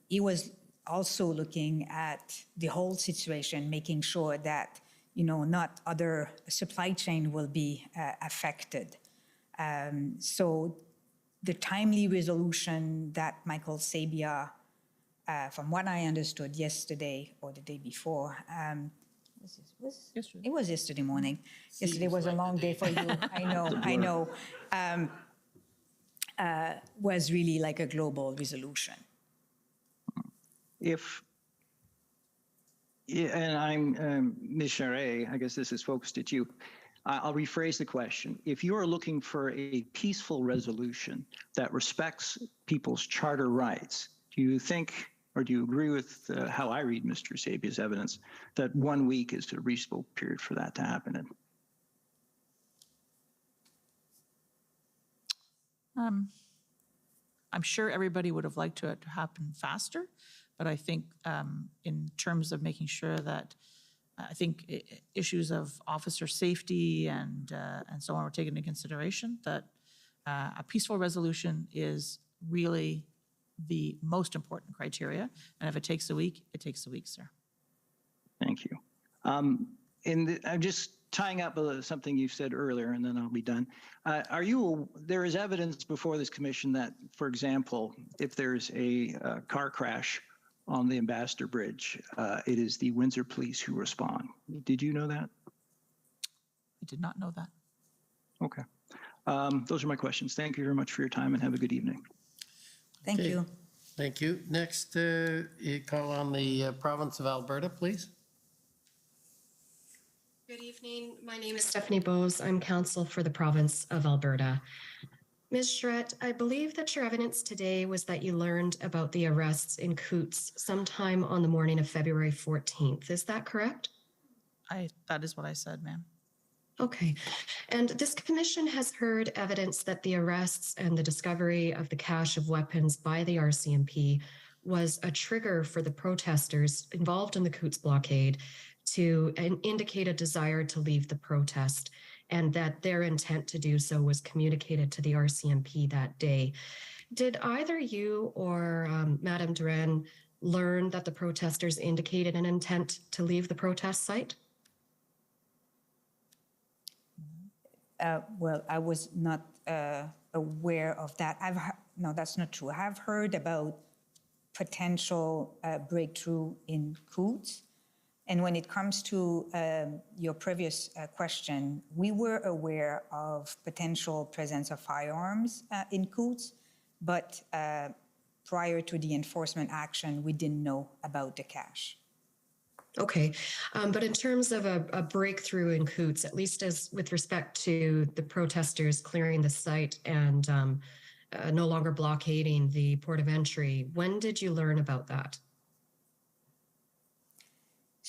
he was also looking at the whole situation, making sure that, not other supply chain will be affected. So the timely resolution that Michael Sabia, from what I understood yesterday or the day before, it was yesterday morning. Yesterday was a long day for you. I know. Was really like a global resolution. And I'm, Ms. Charest, I guess this is focused at you. I'll rephrase the question. If you are looking for a peaceful resolution that respects people's charter rights, do you think, or do you agree with how I read Mr. Sabia's evidence, that 1 week is a reasonable period for that to happen in? I'm sure everybody would have liked it to happen faster, but I think in terms of making sure that I think issues of officer safety and so on were taken into consideration, that a peaceful resolution is really the most important criteria. And if it takes a week, it takes a week, sir. Thank you. I'm just tying up something you said earlier, and then I'll be done. There is evidence before this commission that, for example, if there's a car crash on the Ambassador Bridge, it is the Windsor Police who respond. Did you know that? I did not know that. Okay. Those are my questions. Thank you very much for your time, and have a good evening. Thank you. Thank you. Next, you call on the province of Alberta, please. Good evening. My name is Stephanie Bose. I'm counsel for the province of Alberta. Ms. Charette, I believe that your evidence today was that you learned about the arrests in Coots sometime on the morning of February 14th. Is that correct? That is what I said, ma'am. Okay. And this commission has heard evidence that the arrests and the discovery of the cache of weapons by the RCMP was a trigger for the protesters involved in the Coots blockade to indicate a desire to leave the protest, and that their intent to do so was communicated to the RCMP that day. Did either you or Madame Duran learn that the protesters indicated an intent to leave the protest site? Well, I was not aware of that. No, that's not true. I've heard about potential breakthrough in Coots. And when it comes to your previous question, we were aware of potential presence of firearms in Coots, but prior to the enforcement action, we didn't know about the cache. Okay, but in terms of a breakthrough in Coots, at least as with respect to the protesters clearing the site and no longer blockading the port of entry, when did you learn about that?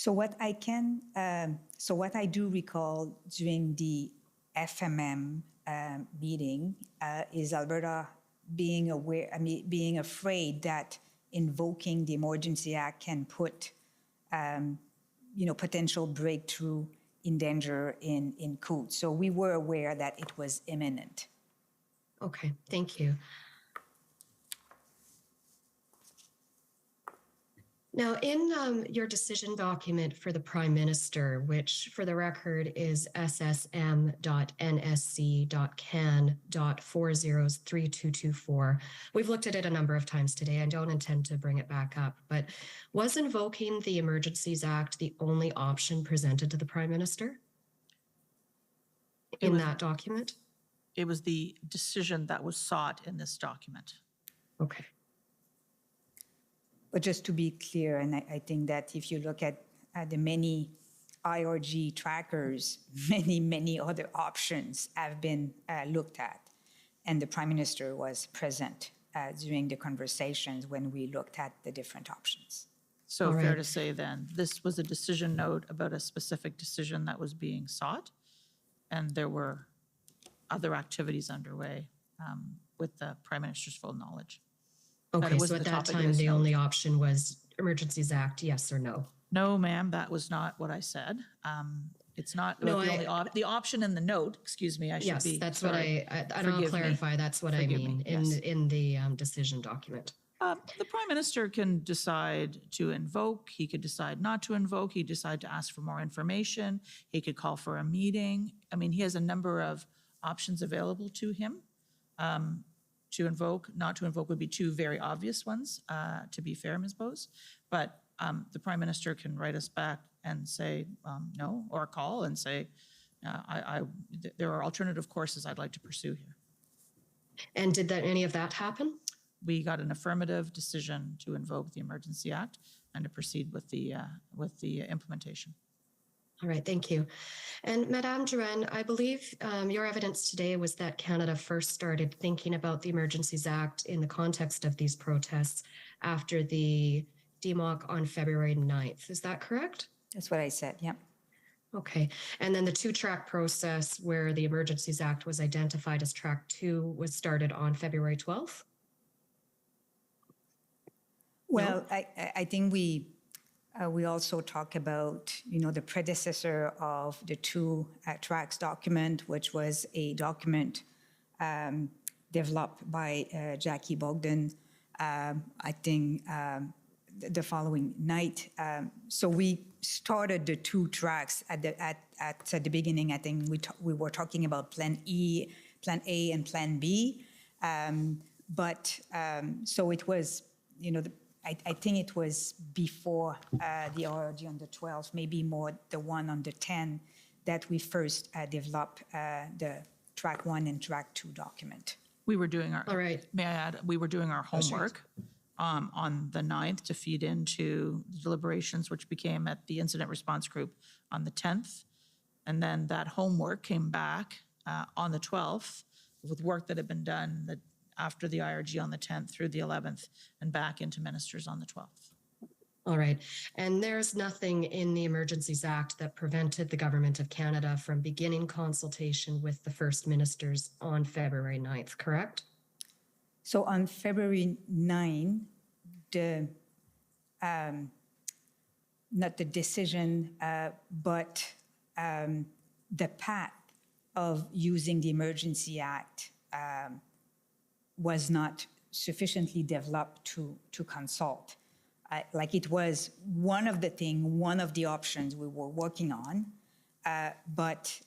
So what I do recall during the FMM meeting is Alberta being afraid that invoking the Emergency Act can put, potential breakthrough in danger in Coots. So we were aware that it was imminent. Okay, thank you. Now, in your decision document for the Prime Minister, which for the record is ssm.nsc.can.403224, we've looked at it a number of times today. I don't intend to bring it back up, but was invoking the Emergencies Act the only option presented to the Prime Minister in that document? It was the decision that was sought in this document. Okay. But just to be clear, and I think that if you look at the many IRG trackers, many other options have been looked at. And the Prime Minister was present during the conversations when we looked at the different options. So fair to say then, this was a decision note about a specific decision that was being sought, and there were other activities underway with the Prime Minister's full knowledge. Okay, so at that time, the only option was Emergencies Act, yes or no? No, ma'am, that was not what I said. It's not No, the option in the note, excuse me, I should be. Yes, that's sorry. what I'll clarify, that's what I mean in the decision document. The Prime Minister can decide to invoke, he could decide not to invoke, he could decide to ask for more information, he could call for a meeting. I mean, he has a number of options available to him. To invoke, not to invoke would be two very obvious ones, to be fair, Ms. Bose. But the Prime Minister can write us back and say no, or call and say, there are alternative courses I'd like to pursue here. And did any of that happen? We got an affirmative decision to invoke the Emergency Act and to proceed with the implementation. All right, thank you. And Madame Duran, I believe your evidence today was that Canada first started thinking about the Emergencies Act in the context of these protests after the demock on February 9th. Is that correct? That's what I said, yeah. Okay, and then the two-track process where the Emergencies Act was identified as track 2 was started on February 12th? Well, no? I think we also talk about, the predecessor of the two tracks document, which was a document developed by Jackie Bogdan, I think the following night. So we started the two tracks at the beginning. I think we were talking about Plan A and Plan B. So it was, I think it was before the RRD on the 12th, maybe more the one on the 10th, that we first developed the track 1 and track 2 document. We were doing our, may I add, we were doing our homework on the 9th to feed into the deliberations, which became at the Incident Response Group on the 10th. And then that homework came back on the 12th with work that had been done after the IRG on the 10th through the 11th and back into ministers on the 12th. All right. And there's nothing in the Emergencies Act that prevented the Government of Canada from beginning consultation with the First Ministers on February 9th, correct? So on February 9, not the decision, but the path of using the Emergency Act was not sufficiently developed to consult. Like it was one of the options we were working on, but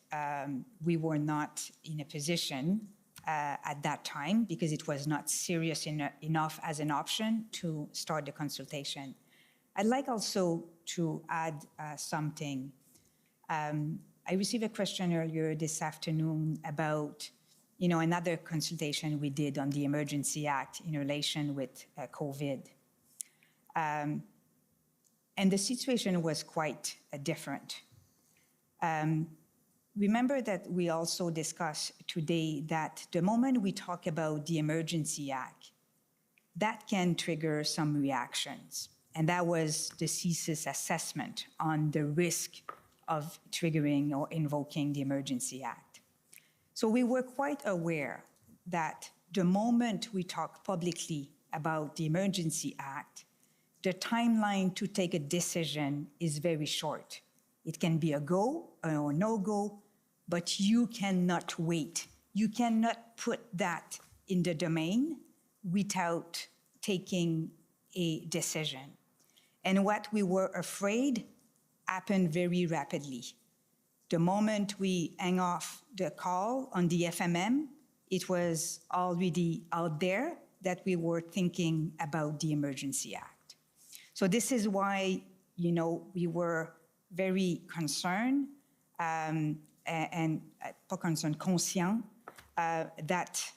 we were not in a position at that time because it was not serious enough as an option to start the consultation. I'd like also to add something. I received a question earlier this afternoon about, another consultation we did on the Emergency Act in relation with COVID. And the situation was quite different. Remember that we also discussed today that the moment we talk about the Emergency Act, that can trigger some reactions. And that was the CSIS assessment on the risk of triggering or invoking the Emergency Act. So we were quite aware that the moment we talk publicly about the Emergency Act, the timeline to take a decision is very short. It can be a go or no go, but you cannot wait. You cannot put that in the domain without taking a decision. And what we were afraid happened very rapidly. The moment we hang off the call on the FMM, it was already out there that we were thinking about the Emergency Act. So this is why, we were very concerned and pas concerned, conscient that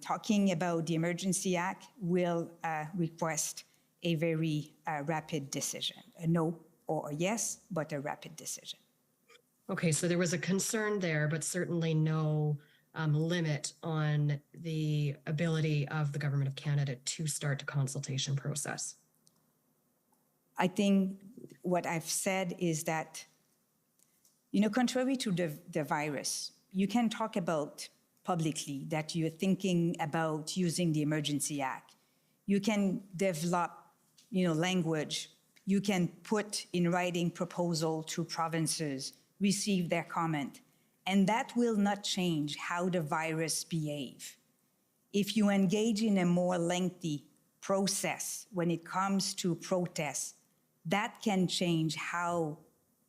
talking about the Emergency Act will request a very rapid decision, a no or a yes, but a rapid decision. Okay, so there was a concern there, but certainly no limit on the ability of the Government of Canada to start the consultation process. I think what I've said is that, contrary to the virus, you can talk about publicly that you're thinking about using the Emergency Act. You can develop, language. You can put in writing proposal to provinces, receive their comment, and that will not change how the virus behave. If you engage in a more lengthy process when it comes to protests, that can change how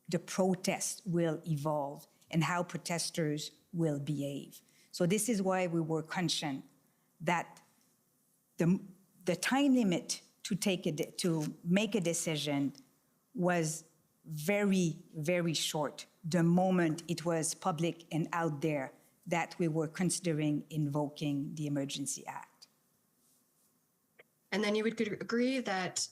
the protest will evolve and how protesters will behave. So this is why we were conscious that the time limit to make a decision was very, very short the moment it was public and out there that we were considering invoking the Emergency Act. And then you would agree that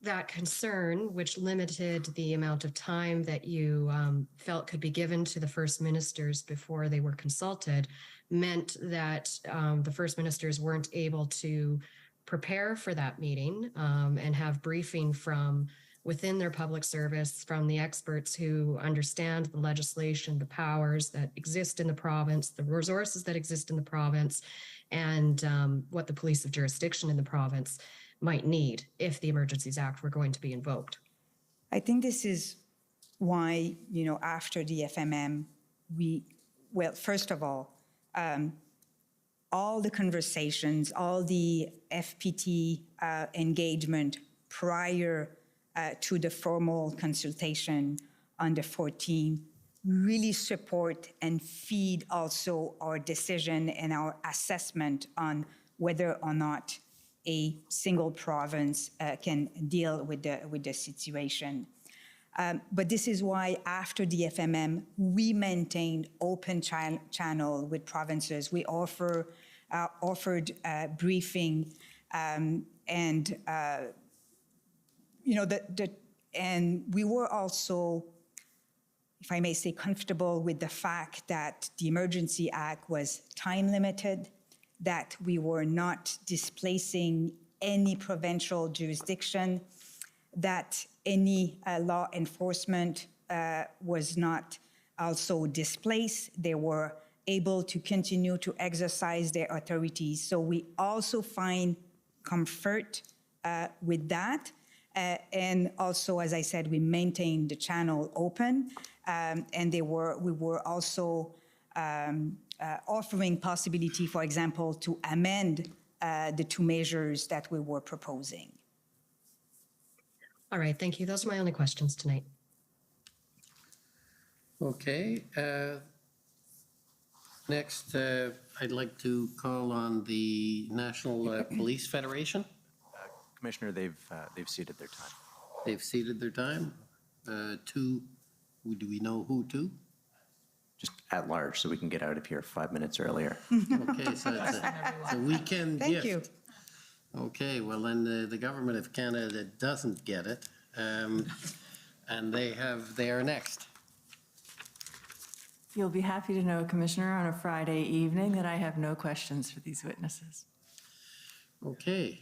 that concern, which limited the amount of time that you felt could be given to the First Ministers before they were consulted, meant that the First Ministers weren't able to prepare for that meeting and have briefing from within their public service, from the experts who understand the legislation, the powers that exist in the province, the resources that exist in the province, and what the police of jurisdiction in the province might need if the Emergencies Act were going to be invoked. I think this is why, after the FMM, first of all the conversations, all the FPT engagement prior to the formal consultation on the 14th really support and feed also our decision and our assessment on whether or not a single province can deal with the situation. But this is why after the FMM, we maintained open channel with provinces. We offered briefing and we were also if I may say, comfortable with the fact that the Emergency Act was time limited, that we were not displacing any provincial jurisdiction, that any law enforcement was not also displaced. They were able to continue to exercise their authorities. So we also find comfort with that. And also, as I said, we maintained the channel open, and we were also offering possibility, for example, to amend the two measures that we were proposing. All right, thank you. Those are my only questions tonight. Okay. Next, I'd like to call on the National Police Federation. Commissioner, they've ceded their time. They've ceded their time. Do we know who to? Just at large, so we can get out of here 5 minutes earlier. Okay, so it's a weekend gift. Thank you. Okay, well then the government of Canada doesn't get it, and they are next. You'll be happy to know, Commissioner, on a Friday evening that I have no questions for these witnesses. Okay,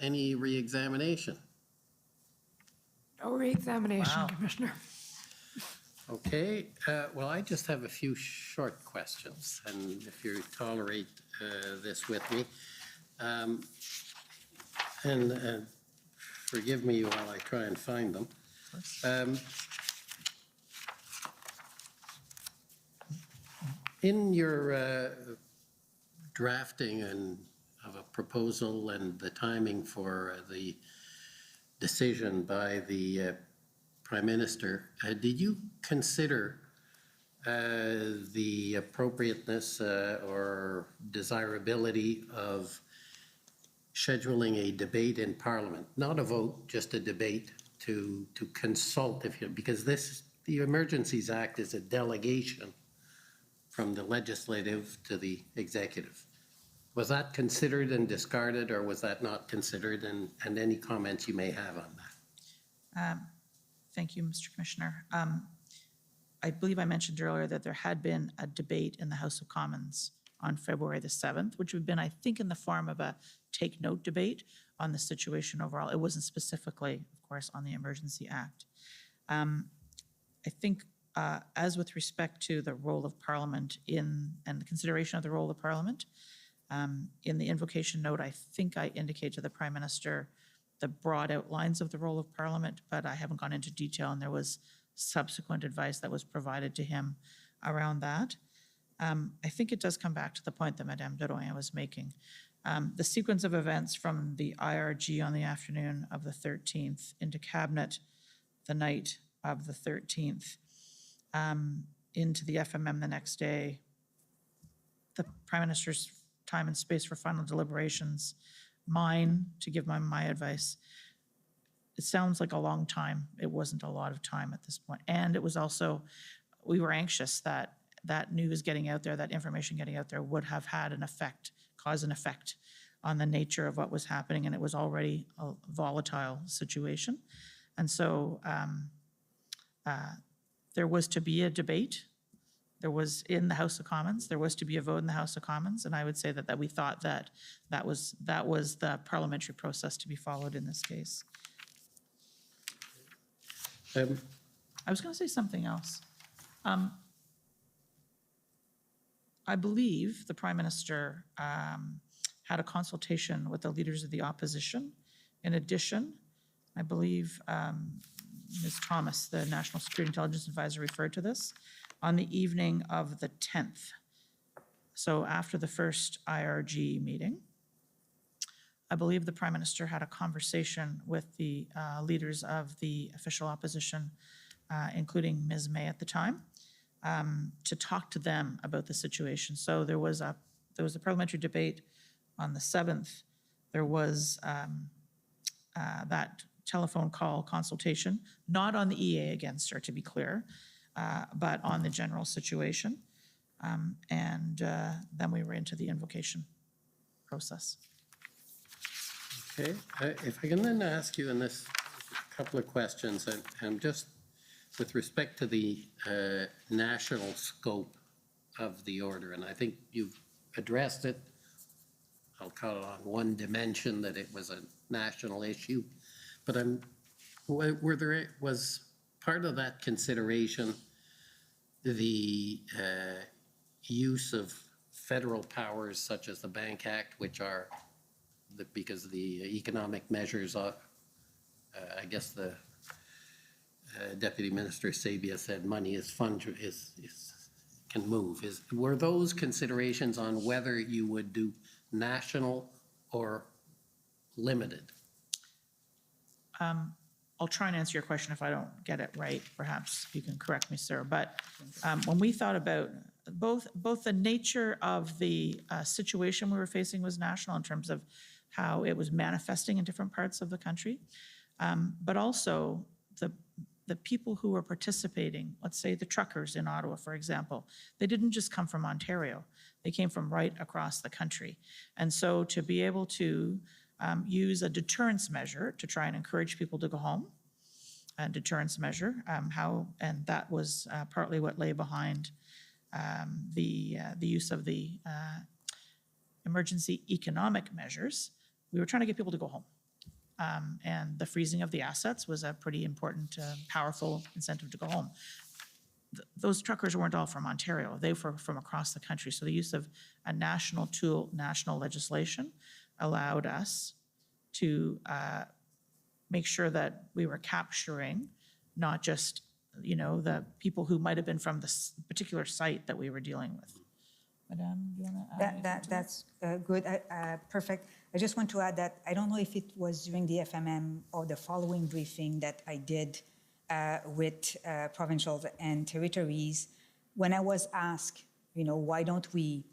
any re-examination? No re-examination, Commissioner. Okay, well, I just have a few short questions, and if you tolerate this with me. And forgive me while I try and find them. In your drafting of a proposal and the timing for the decision by the Prime Minister, did you consider the appropriateness or desirability of scheduling a debate in Parliament, not a vote, just a debate to consult, because the Emergencies Act is a delegation from the legislative to the executive. Was that considered and discarded, or was that not considered? And any comments you may have on that? Thank you, Mr. Commissioner. I believe I mentioned earlier that there had been a debate in the House of Commons on February the 7th, which would have been, I think, in the form of a take note debate on the situation overall. It wasn't specifically, of course, on the Emergency Act. I think as with respect to the role of Parliament and the consideration of the role of Parliament, in the invocation note, I think I indicated to the Prime Minister the broad outlines of the role of Parliament, but I haven't gone into detail, and there was subsequent advice that was provided to him around that. I think it does come back to the point that Madame Deroyan was making. The sequence of events from the IRG on the afternoon of the 13th into Cabinet the night of the 13th, into the FMM the next day, the Prime Minister's time and space for final deliberations, mine to give my advice. It sounds like a long time. It wasn't a lot of time at this point. And it was also, we were anxious that that news getting out there, that information getting out there would have had an effect, cause an effect on the nature of what was happening. And it was already a volatile situation. And so there was to be a debate. There was in the House of Commons. There was to be a vote in the House of Commons. And I would say that we thought that was the parliamentary process to be followed in this case. I was going to say something else. I believe the Prime Minister had a consultation with the leaders of the opposition. In addition, I believe Ms. Thomas, the National Security Intelligence Advisor, referred to this on the evening of the 10th. So after the first IRG meeting, I believe the Prime Minister had a conversation with the leaders of the official opposition, including Ms. May at the time, to talk to them about the situation. So there was a parliamentary debate on the 7th. There was that telephone call consultation, not on the EA against her, to be clear, but on the general situation. And then we were into the invocation process. Okay, if I can then ask you in this couple of questions, and just with respect to the national scope of the order, and I think you've addressed it, I'll call it on one dimension, that it was a national issue, but was part of that consideration the use of federal powers such as the Bank Act, which are, because of the economic measures, I guess the Deputy Minister Sabia said money is can move. Were those considerations on whether you would do national or limited? I'll try and answer your question. If I don't get it right, perhaps you can correct me, sir. But when we thought about both the nature of the situation we were facing was national in terms of how it was manifesting in different parts of the country, but also the people who were participating, let's say the truckers in Ottawa, for example, they didn't just come from Ontario. They came from right across the country. And so to be able to use a deterrence measure to try and encourage people to go home, a deterrence measure, and that was partly what lay behind the use of the emergency economic measures. We were trying to get people to go home. And the freezing of the assets was a pretty important, powerful incentive to go home. Those truckers weren't all from Ontario. They were from across the country. So the use of a national tool, national legislation, allowed us to make sure that we were capturing not just, the people who might have been from this particular site that we were dealing with. Madame, do you want to add? That's good, perfect. I just want to add that I don't know if it was during the FMM or the following briefing that I did with provincials and territories, when I was asked, why don't we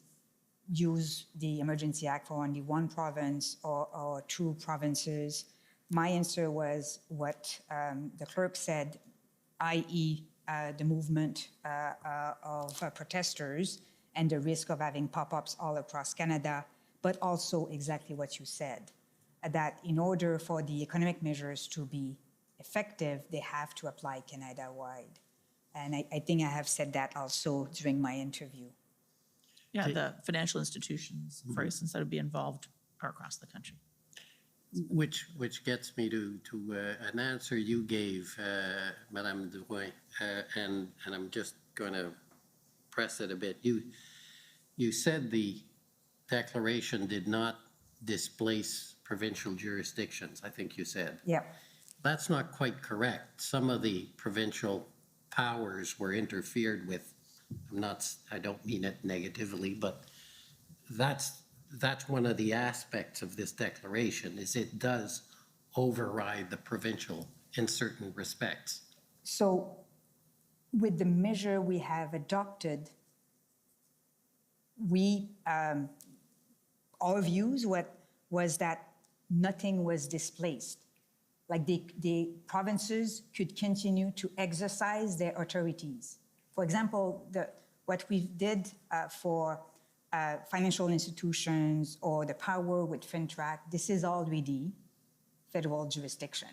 use the Emergency Act for only one province or two provinces, my answer was what the clerk said, i.e. The movement of protesters and the risk of having pop-ups all across Canada, but also exactly what you said, that in order for the economic measures to be effective, they have to apply Canada-wide. And I think I have said that also during my interview. Yeah, the financial institutions, for instance, that would be involved across the country. Which gets me to an answer you gave, Madame Drouin, and I'm just going to press it a bit. You said the declaration did not displace provincial jurisdictions, I think you said. Yeah. That's not quite correct. Some of the provincial powers were interfered with. I don't mean it negatively, but that's one of the aspects of this declaration, is it does override the provincial in certain respects. So with the measure we have adopted, our views was that nothing was displaced. Like the provinces could continue to exercise their authorities. For example, what we did for financial institutions or the power with FinTrack, this is already federal jurisdiction.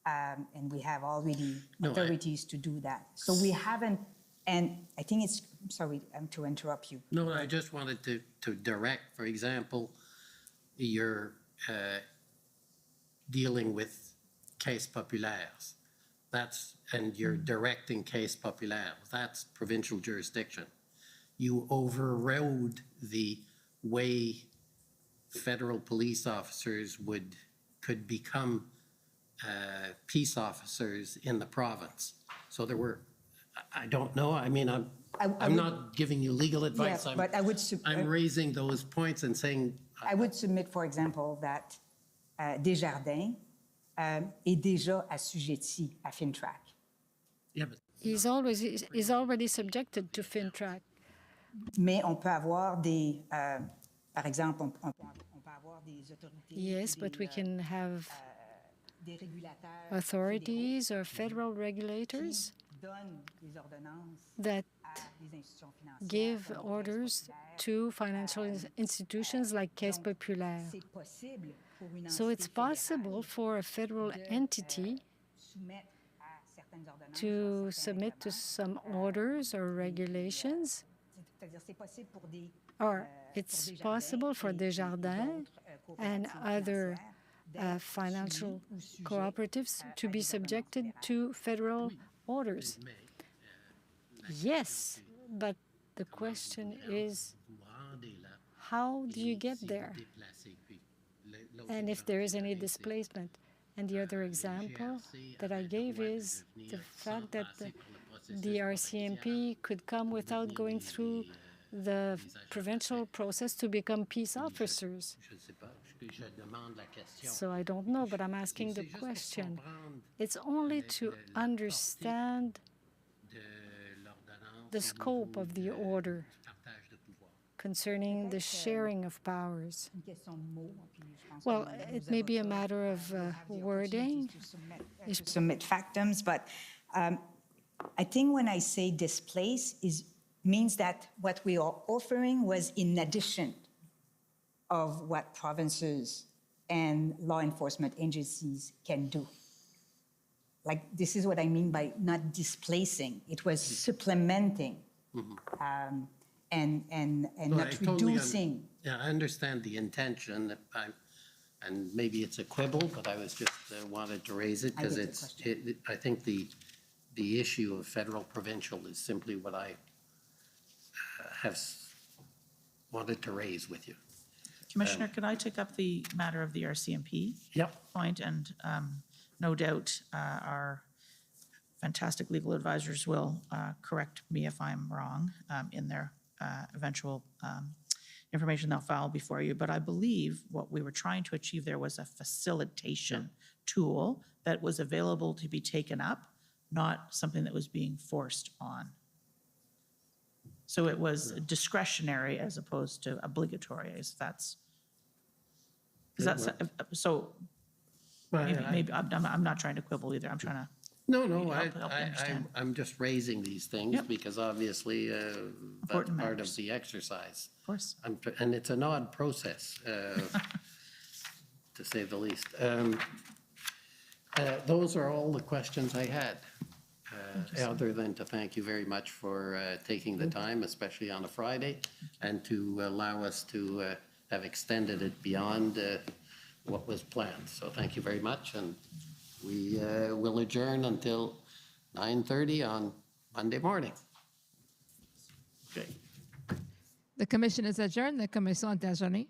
And we have already authorities to do that. So we haven't, and I think it's, sorry to interrupt you. No, I just wanted to direct, for example, you're dealing with case populaires. And you're directing case populaires. That's provincial jurisdiction. You overrode the way federal police officers could become peace officers in the province. So there were, I don't know, I mean, I'm not giving you legal advice. Yeah, but I'm raising those points and saying. I would submit, for example, that Desjardins est déjà assujetti à FinTrack. Yeah, but He's already subjected to FinTrack. Mais on peut avoir des, par exemple, on peut avoir des autorités. Yes, but we can have authorities or federal regulators that give orders to financial institutions like Caisse Populaire. So it's possible for a federal entity to submit to some orders or regulations, or it's possible for Desjardins and other financial cooperatives to be subjected to federal orders. Yes, but the question is, how do you get there? And if there is any displacement. And the other example that I gave is the fact that the RCMP could come without going through the provincial process to become peace officers. So I don't know, but I'm asking the question. It's only to understand the scope of the order concerning the sharing of powers. Well, it may be a matter of wording. Submit factums, but I think when I say displace means that what we are offering was in addition of what provinces and law enforcement agencies can do. Like, this is what I mean by not displacing. It was supplementing and not reducing. Yeah, I understand the intention, and maybe it's a quibble, but I was just wanted to raise it because I think the issue of federal provincial is simply what I have wanted to raise with you. Commissioner, could I take up the matter of the RCMP point? And no doubt our fantastic legal advisors will correct me if I'm wrong in their eventual information they'll file before you. But I believe what we were trying to achieve there was a facilitation tool that was available to be taken up, not something that was being forced on. So it was discretionary as opposed to obligatory, as that's. Is that so? Maybe I'm not trying to quibble either. I'm trying to. No, I'm just raising these things because obviously that's part of the exercise. Of course. And it's an odd process, to say the least. Those are all the questions I had, other than to thank you very much for taking the time, especially on a Friday, and to allow us to have extended it beyond what was planned. So thank you very much, and we will adjourn until 9:30 on Monday morning. Okay. The commission is adjourned. The commission est adjournée.